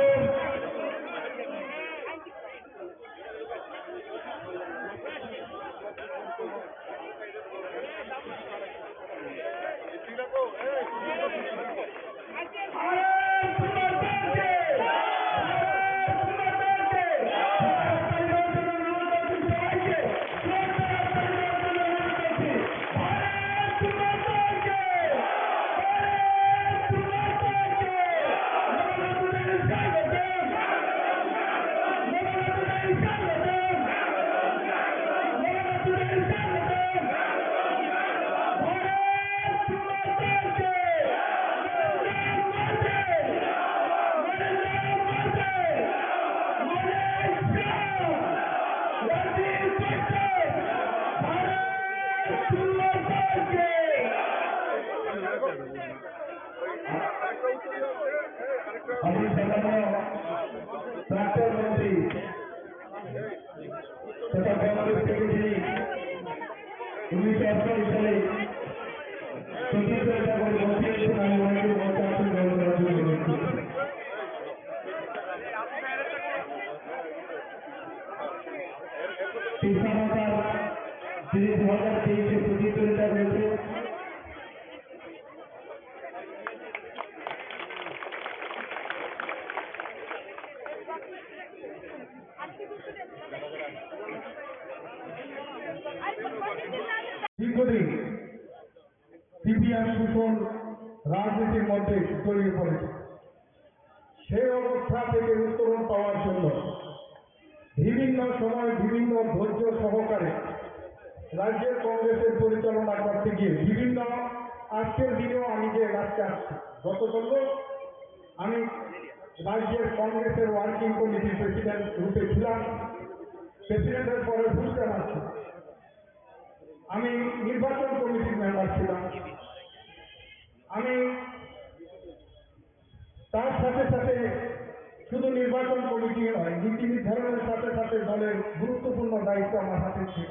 আমি সাধারণ প্রাক্তন মন্ত্রী তথা কংগ্রেস থেকে যিনি 1988 সালে প্রতিদ্বন্দ্বিতা করে মন্ত্রী হয়েছেন, আমি ওনাকে মঞ্চে আসন গ্রহণ করার জন্য অনুরোধ করছি। পিতা মাতার যিনি 2023-এ প্রতিদ্বন্দ্বিতা করেছে, দীর্ঘদিন সিপিআর শোষণ রাজনীতির মধ্যে জড়িয়ে পড়েছে। সেই অবস্থা থেকে উত্তরণ পাওয়ার জন্য বিভিন্ন সময় বিভিন্ন ধৈর্য সহকারে রাজ্যের কংগ্রেসের পরিচালনা করতে গিয়ে বিভিন্ন আজকের দিনেও আমি যে রাজ্যে আসছি, গতকাল আমি রাজ্যের কংগ্রেসের ওয়ার্কিং কমিটির প্রেসিডেন্ট রূপে ছিলাম, প্রেসিডেন্টের পরে বুঝতে পারছি আমি নির্বাচন কমিটির মেম্বার ছিলাম। আমি তার সাথে সাথে শুধু নির্বাচন কমিটি নয়, নীতি নির্ধারণের সাথে সাথে দলের গুরুত্বপূর্ণ দায়িত্ব আমার হাতে ছিল।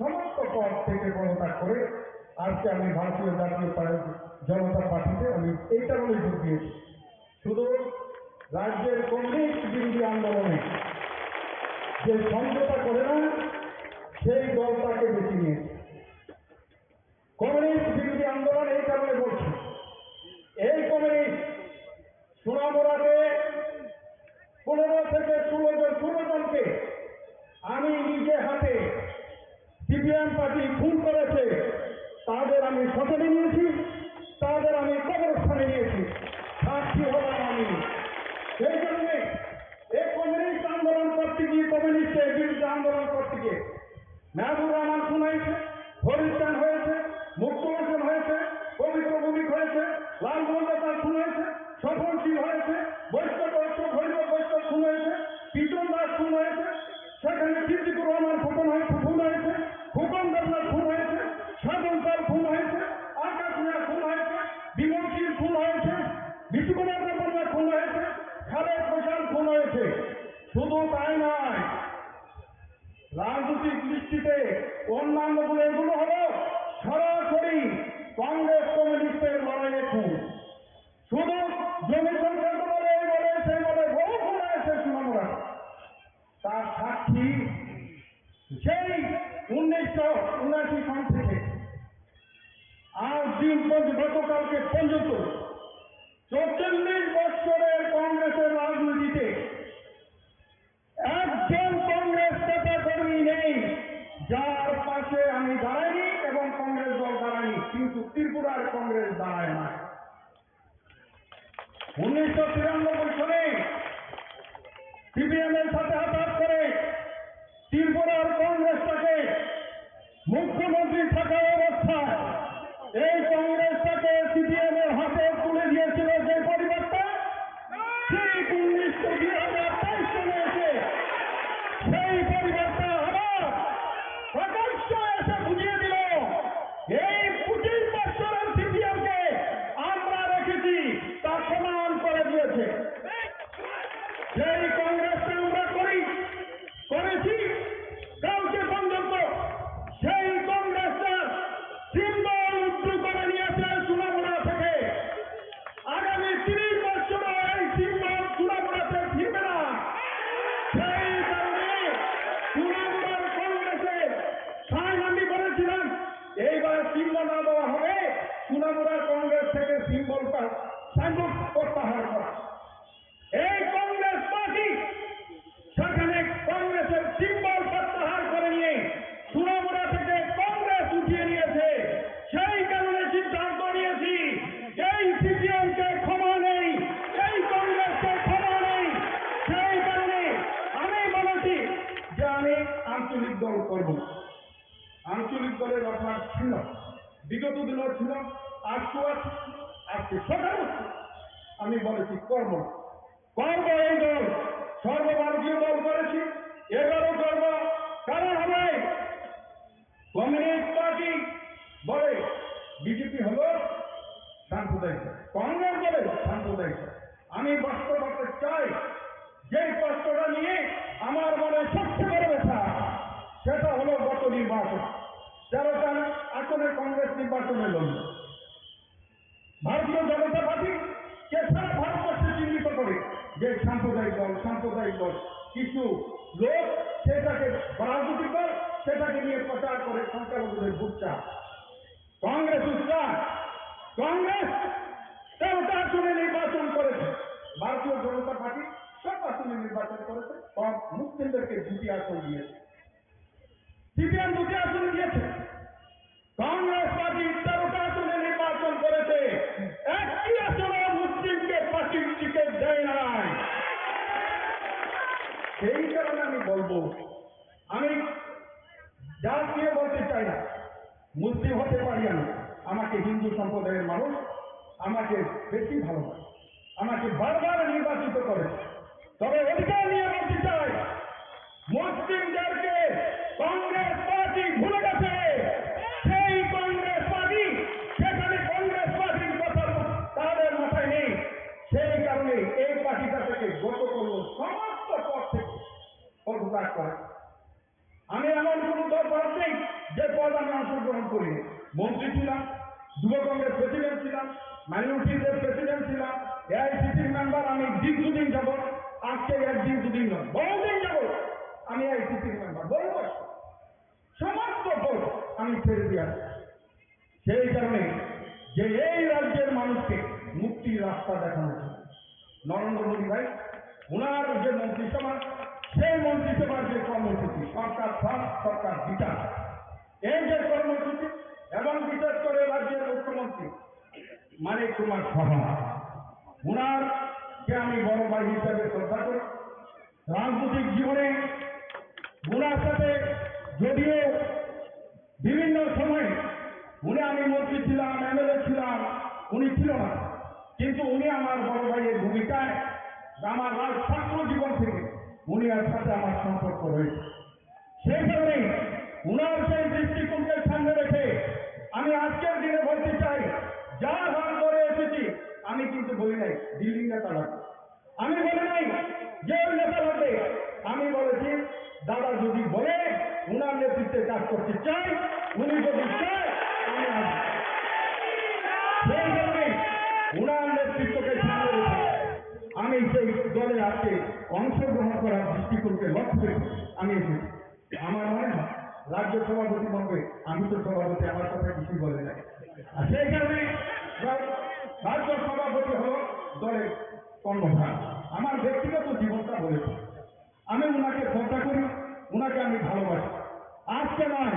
সমস্ত পদ থেকে পদত্যাগ করে আজকে আমি ভারতীয় জাতীয় জনতা পার্টিতে আমি এই কারণে যোগ দিয়েছি। শুধু রাজ্যের কমিউনিস্ট বিরোধী আন্দোলনে যে সমঝোতা করে না সেই দলটাকে বেছে নিয়েছে। কমিউনিস্ট বিরোধী আন্দোলন এই কারণে বলছি, এই কমিউনিস্ট সোনামুড়াতে 15 থেকে 16 জনকে আমি নিজে হাতে সিপিএম পার্টি খুন করেছে, তাদের আমি শপথে নিয়েছি, তাদের আমি কবরস্থানে নিয়েছি, সাক্ষী হলাম আমি। সেই জন্যে এই কমিউনিস্ট আন্দোলন করতে গিয়ে, কমিউনিস্টের বিরুদ্ধে আন্দোলন করতে গিয়ে মেহবুব রহমান খুন হয়েছে, হরিস্তান হয়েছে, মুক্ত হোসেন হয়েছে, পবিত্র ভূমিক হয়েছে, লাল মন্ডল খুন হয়েছে, সফল সিং হয়েছে, বৈষ্ণব হরিব বৈষ্ণব খুন হয়েছে, পিতন দাস খুন হয়েছে, সেখানে সিদ্দিকুর রহমান খুন হয়েছে, ফুকন দেবনাথ খুন হয়েছে, সাধন পাল খুন হয়েছে, আকাশ মিয়া খুন হয়েছে, বিমল সিং খুন হয়েছে, বিশ্বকুমার দেবনাথ খুন হয়েছে, খালেদ হোসেন খুন হয়েছে। শুধু তাই নয়, রাজনৈতিক দৃষ্টিতে অন্যান্যগুলো এগুলো হলো সরাসরি কংগ্রেস কমিউনিস্টের লড়াইয়ে খুন। শুধু জমি সংক্রান্ত বলে এই বলে সেই বলে বহু খুন হয়েছে সোনামুড়া। তার সাক্ষী সেই 1979 সন থেকে আজ দিন গতকালকে পর্যন্ত 44 বছরের কংগ্রেসের রাজনীতিতে একজন কংগ্রেস নেতা কর্মী নেই যার পাশে আমি দাঁড়াইনি এবং কংগ্রেস দল দাঁড়ায়নি, কিন্তু ত্রিপুরার কংগ্রেস দাঁড়ায় না। 1993 সালে সিপিএম এর সাথে হাত করে ত্রিপুরার কংগ্রেসটাকে মুখ্যমন্ত্রী থাকা অবস্থায় এই কংগ্রেসটাকে সিপিএম এর হাতে তুলে দিয়েছিল যে পরিবর্তন ঠিক 2023 সালে এসে সেই পরিবর্তন আবার প্রকাশ্য এসে বুঝিয়ে দিল এই 25 বছরের সিপিএমকে আমরা রেখেছি, তা প্রমাণ করে দিয়েছে। সেই কংগ্রেসকে আমরা করেছি কাউকে পর্যন্ত সেই কংগ্রেসটা সিম্বল উদ্রু করে নিয়েছে সোনামুড়া থেকে। আগামী 30 বছর এই সিম্বল সোনামুড়াতে ফিরবে না। সেই কারণে সোনামুড়ার কংগ্রেসে আমি বলেছিলাম এইবার সিম্বল না দেওয়া হবে, সোনামুড়ার কংগ্রেস থেকে সিম্বলটা সাইনবোর্ড প্রত্যাহার করা। এই কংগ্রেস পার্টি সেখানে কংগ্রেসের সিম্বল প্রত্যাহার করে নিয়ে সোনামুড়া থেকে কংগ্রেস উঠিয়ে নিয়েছে। সেই কারণে সিদ্ধান্ত নিয়েছি এই সিপিএমকে ক্ষমা নেই, এই কংগ্রেসকে ক্ষমা নেই। সেই কারণে আমি বলেছি যে আমি আঞ্চলিক দল করব। আঞ্চলিক দলের আপনার ছিল, বিগত দিনও ছিল, আজকেও আছে, আজকে সকাল আমি বলেছি করব এই দল, সর্বভারতীয় দল করেছি, এবারও করব। কারণ হবে কমিউনিস্ট পার্টি বলে বিজেপি হলো সাম্প্রদায়িক, কংগ্রেস বলে সাম্প্রদায়িক। আমি বাস্তবতা চাই, যেই কষ্টটা নিয়ে আমার মনে সবচেয়ে বড় ব্যথা সেটা হলো গত নির্বাচন 13টা আসনে কংগ্রেস নির্বাচনে লড়ল। ভারতীয় জনতা পার্টি কে সারা ভারতবর্ষে চিহ্নিত করে যে সাম্প্রদায়িক দল, কিছু লোক সেটাকে রাজনৈতিক দল সেটাকে নিয়ে প্রচার করে সংখ্যালঘুদের ভোট চায়। কংগ্রেস উৎসাহ, কংগ্রেস 13টা আসনে নির্বাচন করেছে, ভারতীয় জনতা পার্টি সব আসনে নির্বাচন করেছে, সব মুসলিমদেরকে 2টি আসন দিয়েছে, সিপিএম 2টি আসন দিয়েছে। কংগ্রেস পার্টি 13টা আসনে নির্বাচন করেছে, একটি আসনে মুসলিমকে পার্টির টিকিট দেয় নাই। সেই কারণে আমি বলবো, আমি জাত নিয়ে বলতে চাই না, মুসলিম হতে পারি আমি, আমাকে হিন্দু সম্প্রদায়ের মানুষ আমাকে বেশি ভালোবাসে, আমাকে বারবার নির্বাচিত করে। তবে অধিকার নিয়ে বলতে চাই, মুসলিমদেরকে কংগ্রেস পার্টি ভুলে গেছে। সেই কংগ্রেস পার্টি সেখানে কংগ্রেস পার্টির কথা তাদের মাথায় নেই। সেই কারণে এই পার্টিটা থেকে গত করল সমস্ত পদ থেকে পদত্যাগ করে। আমি এমন কোন দল নেই যে পদ আমি অংশগ্রহণ করি। মন্ত্রী ছিলাম, যুব কংগ্রেস প্রেসিডেন্ট ছিলাম, মাইনরিটিদের প্রেসিডেন্ট ছিলাম, এআইসিসির মেম্বার আমি দীর্ঘদিন যাবৎ, আজকে একদিন দুদিন নয়, বহুদিন যাবৎ আমি এআইসিসির মেম্বার, বহু বছর সমস্ত ভোট আমি ছেড়ে দিয়ে আসছি। সেই কারণে যে এই রাজ্যের মানুষকে মুক্তির রাস্তা দেখানো ছিল নরেন্দ্র মোদী ভাই, ওনার যে মন্ত্রিসভা, সেই মন্ত্রিসভার যে কর্মসূচি সরকার ফার্স্ট সরকার বিচার, এই যে কর্মসূচি, এবং বিশেষ করে রাজ্যের মুখ্যমন্ত্রী মানিক কুমার সাহা, ওনারকে আমি বড় ভাই হিসাবে শ্রদ্ধা করি। রাজনৈতিক জীবনে ওনার সাথে যদিও বিভিন্ন সময়ে আমি মন্ত্রী ছিলাম, এমএলএ ছিলাম, উনি ছিল না, কিন্তু উনি আমার বড় ভাইয়ের ভূমিকায় আমার ছাত্র জীবন থেকে উনি আর সাথে আমার সম্পর্ক রয়েছে। সেই কারণে উনার সেই দৃষ্টিকোণকে সামনে রেখে আমি আজকের দিনে বলতে চাই, যা হার করে এসেছি আমি কিন্তু বলি নাই দিল্লি নেতা লাগবে, আমি বলি নাই যে ওই নেতা লাগবে, আমি বলেছি দাদা যদি বলে উনার নেতৃত্বে কাজ করতে চাই, উনি যদি চায় আমি আসবো। সেই কারণে উনার নেতৃত্বকে সামনে রেখে আমি সেই দলে আজকে অংশগ্রহণ করার দৃষ্টিকোণকে লক্ষ্য করে আমি এসেছি। আমার মনে হয় রাজ্য সভাপতি বলবে, আমি তো সভাপতি, আমার কথা কিছুই বলে নাই। আর সেই কারণে রাজ্য সভাপতি হল দলের কর্মধার। আমার ব্যক্তিগত জীবনটা বলেছে, আমি উনাকে শ্রদ্ধা করি, উনাকে আমি ভালোবাসি, আজকে নয়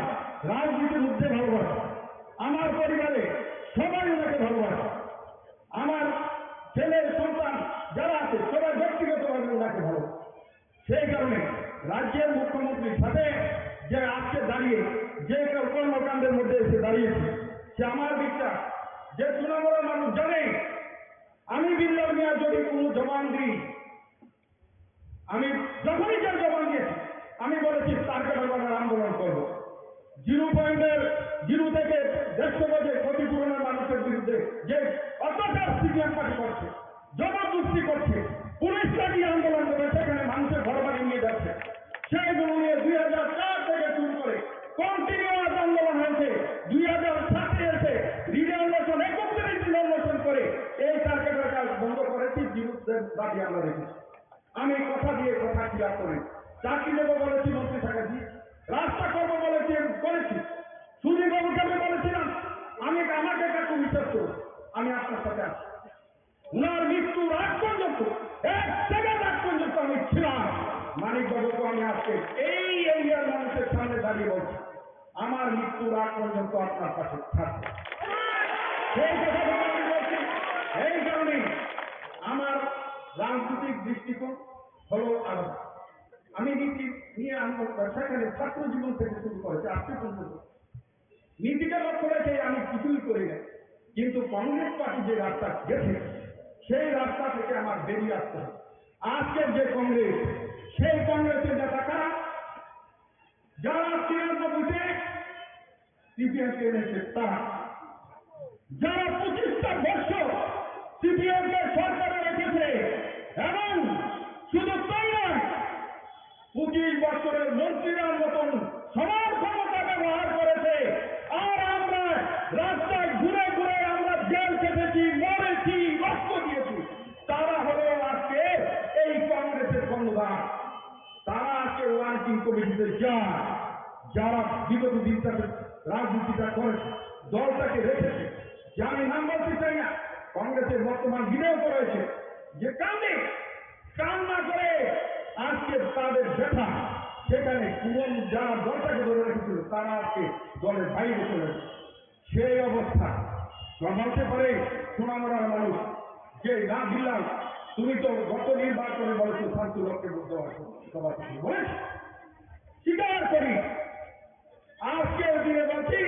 রাজনীতির মধ্যে ভালোবাসি, আমার পরিবারে সবাই উনাকে ভালোবাসে, আমার ছেলে সন্তান যারা আছে সবাই ব্যক্তিগতভাবে ওনাকে ভালো। সেই কারণে রাজ্যের মুখ্যমন্ত্রীর সাথে যে আজকে দাঁড়িয়ে যে কর্মকাণ্ডের মধ্যে এসে দাঁড়িয়েছে, সে আমার বিশ্বাস যে তৃণমূলের মানুষ জানে আমি বিল্লাল মিয়া যদি কোনো জবান দিই, আমি যখনই যে জবান দিয়েছি আমি বলেছি তারকে ব্যবহার আন্দোলন করব। 0 থেকে 150 গজে ক্ষতিপূরণের মানুষের বিরুদ্ধে যে অত্যাচার সিপিএম পার্টি করছে, জবরদস্তি করছে, পুলিশ লাগিয়ে আন্দোলন করে সেখানে মানুষের ঘর বাড়ি নিয়ে যাচ্ছে, সেইগুলো নিয়ে 2004 থেকে শুরু করে কন্টিনিউয়াস আন্দোলন হয়েছে। 2007-এ এসে রিজার্ভেশন 31 দিন উন্মোচন করে এই টার্গেটের কাজ বন্ধ করেছি, বিরুদ্ধে দাবি আমরা রেখেছি। আমি কথা দিয়ে কথা ক্লিয়ার করি, চাকরি দেবো বলেছি মন্ত্রী থাকাছি, রাস্তা করবো বলেছি করেছি, সুদীপবাবুকে আমি বলেছিলাম আমাকে কাকু বিশ্বাস করুন আমি আপনার সাথে আছি। উনার মৃত্যুর আগ পর্যন্ত 1 সেকেন্ড আগ পর্যন্ত আমি ছিলাম। মানিক বাবুকে আমি আজকে এই এরিয়ার মানুষের সামনে দাঁড়িয়ে বলছি, আমার মৃত্যুর আগ পর্যন্ত আপনার কাছে থাকবে। সেই কথা আমি বলছি, এই কারণে আমার রাজনৈতিক দৃষ্টিকোণ হলো আলাদা। আমি নীতি নিয়ে সেখানে ছাত্র জীবন থেকে শুরু করেছি আজকে পর্যন্ত নীতিটা লক্ষ্য রেখে আমি কিছুই করি না, কিন্তু কংগ্রেস পার্টি যে রাস্তা গেছে সেই রাস্তা থেকে আমার বেরিয়ে আসতে হবে। আজকের যে কংগ্রেস, সেই কংগ্রেসের নেতা কারা, যারা 93-তে সিপিএমকে এনেছে তারা, যারা 25টা বছর সিপিএমকে সরকারে রেখেছে, এবং শুধু তাই নয় 25 বছরের মন্ত্রীরার মতন সবার ক্ষমতা ব্যবহার করেছে, আর আমরা রাস্তায় ঘুরে ঘুরে আমরা জেল কেটেছি, মরেছি, রক্ত দিয়েছি, তারা হলো আজকে এই কংগ্রেসের কর্ণধার। তারা আজকে ওয়ার্কিং কমিটিতে যায়, যারা বিগত দিনটাতে রাজনীতিটা করেছে, দলটাকে রেখেছে, যে আমি নাম বলতে চাই না, কংগ্রেসের বর্তমান বিনয় করেছে যে কান্না করে আজকে তাদের ব্যথা, সেখানে পুরন যারা দলটাকে ধরে রেখেছিল তারা আজকে দলের বাইরে চলে গেছে। সেই অবস্থা বলতে পারে সোনামুড়ার মানুষ যে না দিলাম, তুমি তো গত নির্বাচনে বলেছো শান্তিরক্ষে বুঝতে পারছো, সভাপতি বলেছ, স্বীকার করি। আজকে দিনে বলছি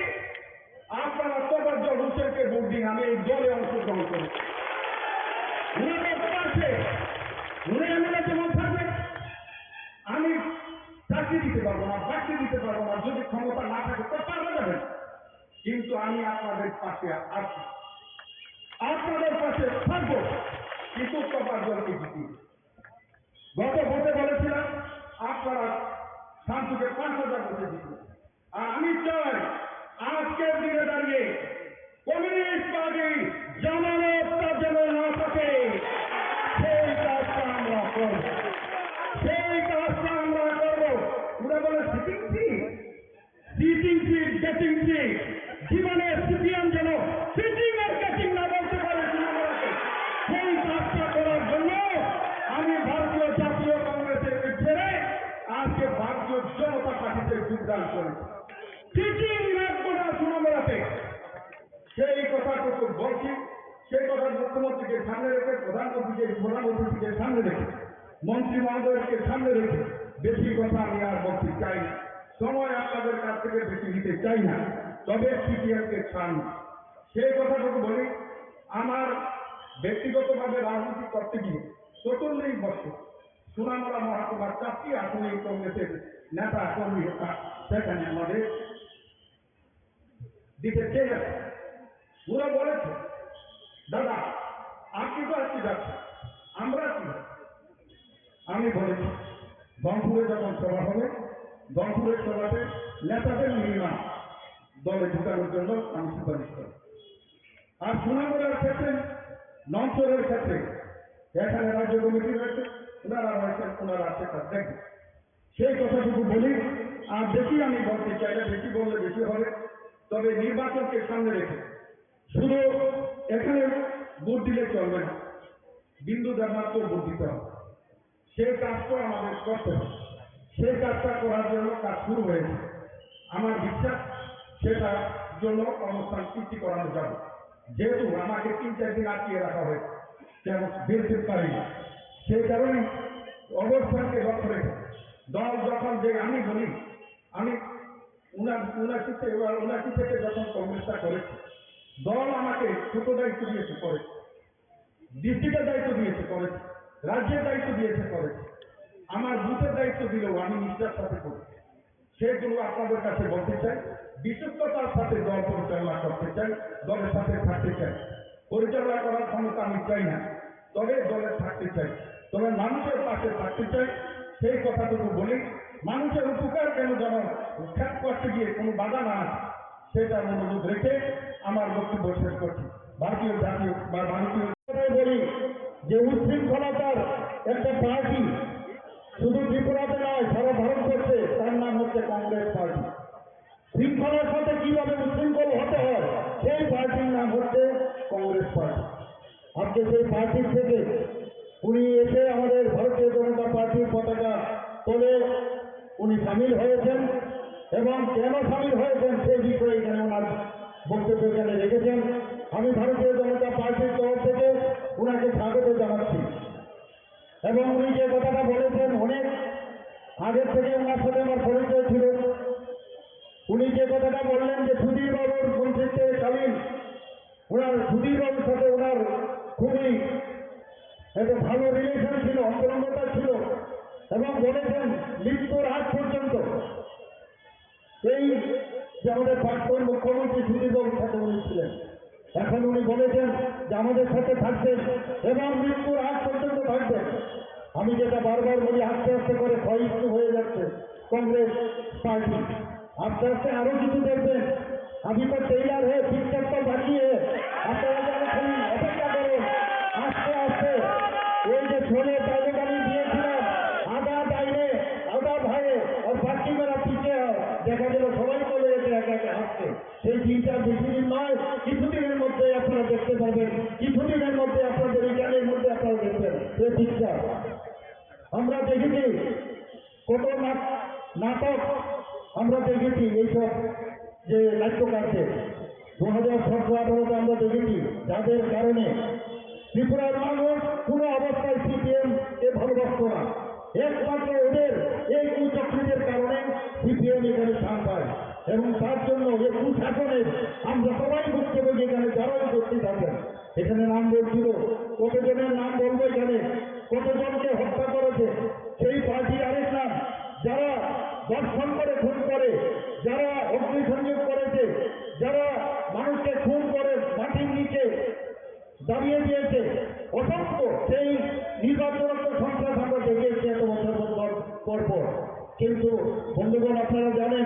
আপনারা তোফাজ্জল হোসেনকে ভোট দিন, আমি এই দলে অংশগ্রহণ করি। উনি এমএলএ যেমন থাকবে, আমি চাকরি দিতে পারবো না, চাকরি দিতে পারবো না, যদি ক্ষমতা না থাকে তো পারবে যাবে, কিন্তু আমি আপনাদের পাশে আছি, আপনাদের পাশে থাকবো, কিন্তু তোফাজ্জলকে জিতি। গত ভোটে বলেছিলাম আপনারা শান্তিকে 5,000 ভোটে জিতবে, আর আমি চাই আজকের দিনে দাঁড়িয়ে কমিউনিস্ট পার্টি জামানতটা যেন না থাকে সেই কাজটা আমরা করব, সেই কাজটা আমরা করব। ওরা বলে সিটিং সিট, গেটিং সিট, জীবনে সিপিএম যেন সিটিং আর গেটিং না বলতে পারে তৃণমূলকে, সেই কাজটা করার জন্য আমি ভারতীয় জাতীয় কংগ্রেসের ছেড়ে আজকে ভারতীয় জনতা পার্টিতে যোগদান করেছি। সিটিং রাখবো না তৃণমূলকে, সেই কথাটুকু বলছি। সেই কথা মুখ্যমন্ত্রীকে সামনে রেখে, প্রধানমন্ত্রীকে সামনে রেখে, মন্ত্রী মহোদয়কে সামনে রেখে বেশি কথা আমি আর বলতে চাই না, সময় আপনাদের কাছ থেকে বেশি নিতে চাই না। তবে সিপিএমকে ছাড়, সেই কথাটুকু বলি। আমার ব্যক্তিগতভাবে রাজনীতি করতে গিয়ে ৪৪ বছর সোনামুড়া মহকুমার ৪টি আসনে কংগ্রেসের নেতা কর্মী সেখানে আমাদের দিতে চেয়েছে। ওরা বলেছে, দাদা আপনি তো আজকে যাচ্ছেন, আমরা কি? আমি বলেছি রংপুরে যখন সভা হবে, রংপুরের সভাতে নেতাদের মিনিমাম দলে ঢুকানোর জন্য আমি সুপারিশ করি। আর সোনামুড়ার ক্ষেত্রে, নঞ্চরের ক্ষেত্রে এখানে রাজ্য কমিটি রয়েছে, ওনারা রয়েছেন, ওনারা সেটা দেখবেন। সেই কথাটুকু বলি। আর বেশি আমি বলতে চাই না, বেশি বললে বেশি হবে। তবে নির্বাচনকে সামনে রেখে শুধু এখানে ভোট দিলে চলবে না, বিন্দু দেবনাথ ভোট দিতে হবে। সেই কাজটা আমাদের করতে হবে। সেই কাজটা করার জন্য কাজ শুরু হয়েছে। আমার বিশ্বাস সেটার জন্য অনুষ্ঠান সৃষ্টি করানো যাবে। যেহেতু আমাকে ৩-৪ দিন আটকিয়ে রাখা হয়েছে, তেমন বেরোতে পারি না, সেই কারণে অবস্থানকে লক্ষ্য রেখে দল যখন যে আমি বলি, আমি ৭৯ থেকে যখন কংগ্রেসটা করেছি, দল আমাকে ছোট দায়িত্ব দিয়েছে করেছে, ডিস্ট্রিক্টের দায়িত্ব দিয়েছে করেছে, রাজ্যের দায়িত্ব দিয়েছে করেছে, আমার বুথের দায়িত্ব দিলেও আমি নিষ্ঠার সাথে করেছি। সেগুলো আপনাদের কাছে বলতে চাই। বিশ্বস্ততার সাথে দল পরিচালনা করতে চাই, দলের সাথে থাকতে চাই। পরিচালনা করার ক্ষমতা আমি চাই না, তবে দলে থাকতে চাই, তবে মানুষের পাশে থাকতে চাই। সেই কথাটুকু বলি। মানুষের উপকার কেন যেন খ্যাত করতে গিয়ে কোনো বাধা না আসে, সেটা অনুরোধ রেখে আমার বক্তব্য শেষ করছি। ভারতীয় বলি যে উচ্ছৃঙ্খলতার একটা পার্টি শুধু ত্রিপুরাতে নয়, সারা ভারতবর্ষে, তার নাম হচ্ছে কংগ্রেস পার্টি। শৃঙ্খলার সাথে কিভাবে উচ্ছৃঙ্খল হতে হয়, সেই পার্টির নাম হচ্ছে কংগ্রেস পার্টি। আজকে সেই পার্টির থেকে উনি এসে আমাদের ভারতীয় জনতা পার্টির পতাকা তোলে উনি সামিল হয়েছেন, এবং কেন সামিল হয়েছেন সেই বিষয়ে এখানে ওনার বক্তব্য এখানে রেখেছেন। আমি ভারতীয় জনতা পার্টির তরফ থেকে ওনাকে স্বাগত জানাচ্ছি। এবং উনি যে কথাটা বলেছেন, অনেক আগের থেকে ওনার সাথে আমার পরিচয় ছিল। উনি যে কথাটা বললেন যে সুধীর বাবুর মন্ত্রিত্বকালীন সুধীর বাবুর সাথে ওনার খুবই একটা ভালো রিলেশন ছিল, অন্তরঙ্গতা ছিল, এবং বলেছেন মৃত্যুর আগ পর্যন্ত এই যে আমাদের প্রাক্তন মুখ্যমন্ত্রী সুধীর বাবুর সাথে উনি ছিলেন। এখন উনি বলেছেন যে আমাদের সাথে থাকবেন এবং মৃত্যুর আগ পর্যন্ত থাকবেন। আমি যেটা বারবার বলি, আস্তে আস্তে করে ক্ষয়িষ্ণু হয়ে যাচ্ছে কংগ্রেস পার্টি। আস্তে আস্তে আরো কিছু দেখবেন। আমি তো টেইলার হয়ে পিকচার তো বাঁচিয়ে আপনারা যখন অপেক্ষা করুন, আস্তে আস্তে ওই যে ছোলে ডায়লগ আমি দিয়েছিলাম, আধা ডাইনে আধা ভাইয়ে আর পার্টি মেরা পিছিয়ে হয়, দেখা গেল সবাই চলে যেতে একা একা হাসছে। সেই দিনটা বেশি দিন নয়, কিছুদিনের মধ্যে আপনারা দেখতে পাবেন, কিছুদিনের মধ্যে আপনাদের এই গানের মধ্যে আপনারা দেখবেন এই পিকচার। আমরা দেখেছি কত নাটক, আমরা দেখেছি এইসব যে নাট্যকারদের 2017-18-তে আমরা দেখেছি, যাদের কারণে ত্রিপুরার মানুষ কোনো অবস্থায় সিপিএম কে ভালোবাসত না। একমাত্র ওদের এই কুচক্রীদের কারণে সিপিএম এখানে স্থান পায়, এবং তার জন্য এই কুশাসনের আমরা সবাই ভুক্তভোগী। এখানে যারাই উপস্থিত আছেন, এখানে নাম বলছিল, কতজনের নাম বলবো এখানে, কতজনকে হত্যা করেছে সেই পার্টির আরেক নাম, যারা দর্শন করে খুন করে, যারা অগ্নিসংযোগ করেছে, যারা মানুষকে খুন করে মাটির নিচে দাঁড়িয়ে দিয়েছে, অসংখ্য সেই নির্বাচনত্ব সন্ত্রাস আমরা দেখে এসেছি এত বছর পর। কিন্তু বন্ধুগণ, আপনারা জানেন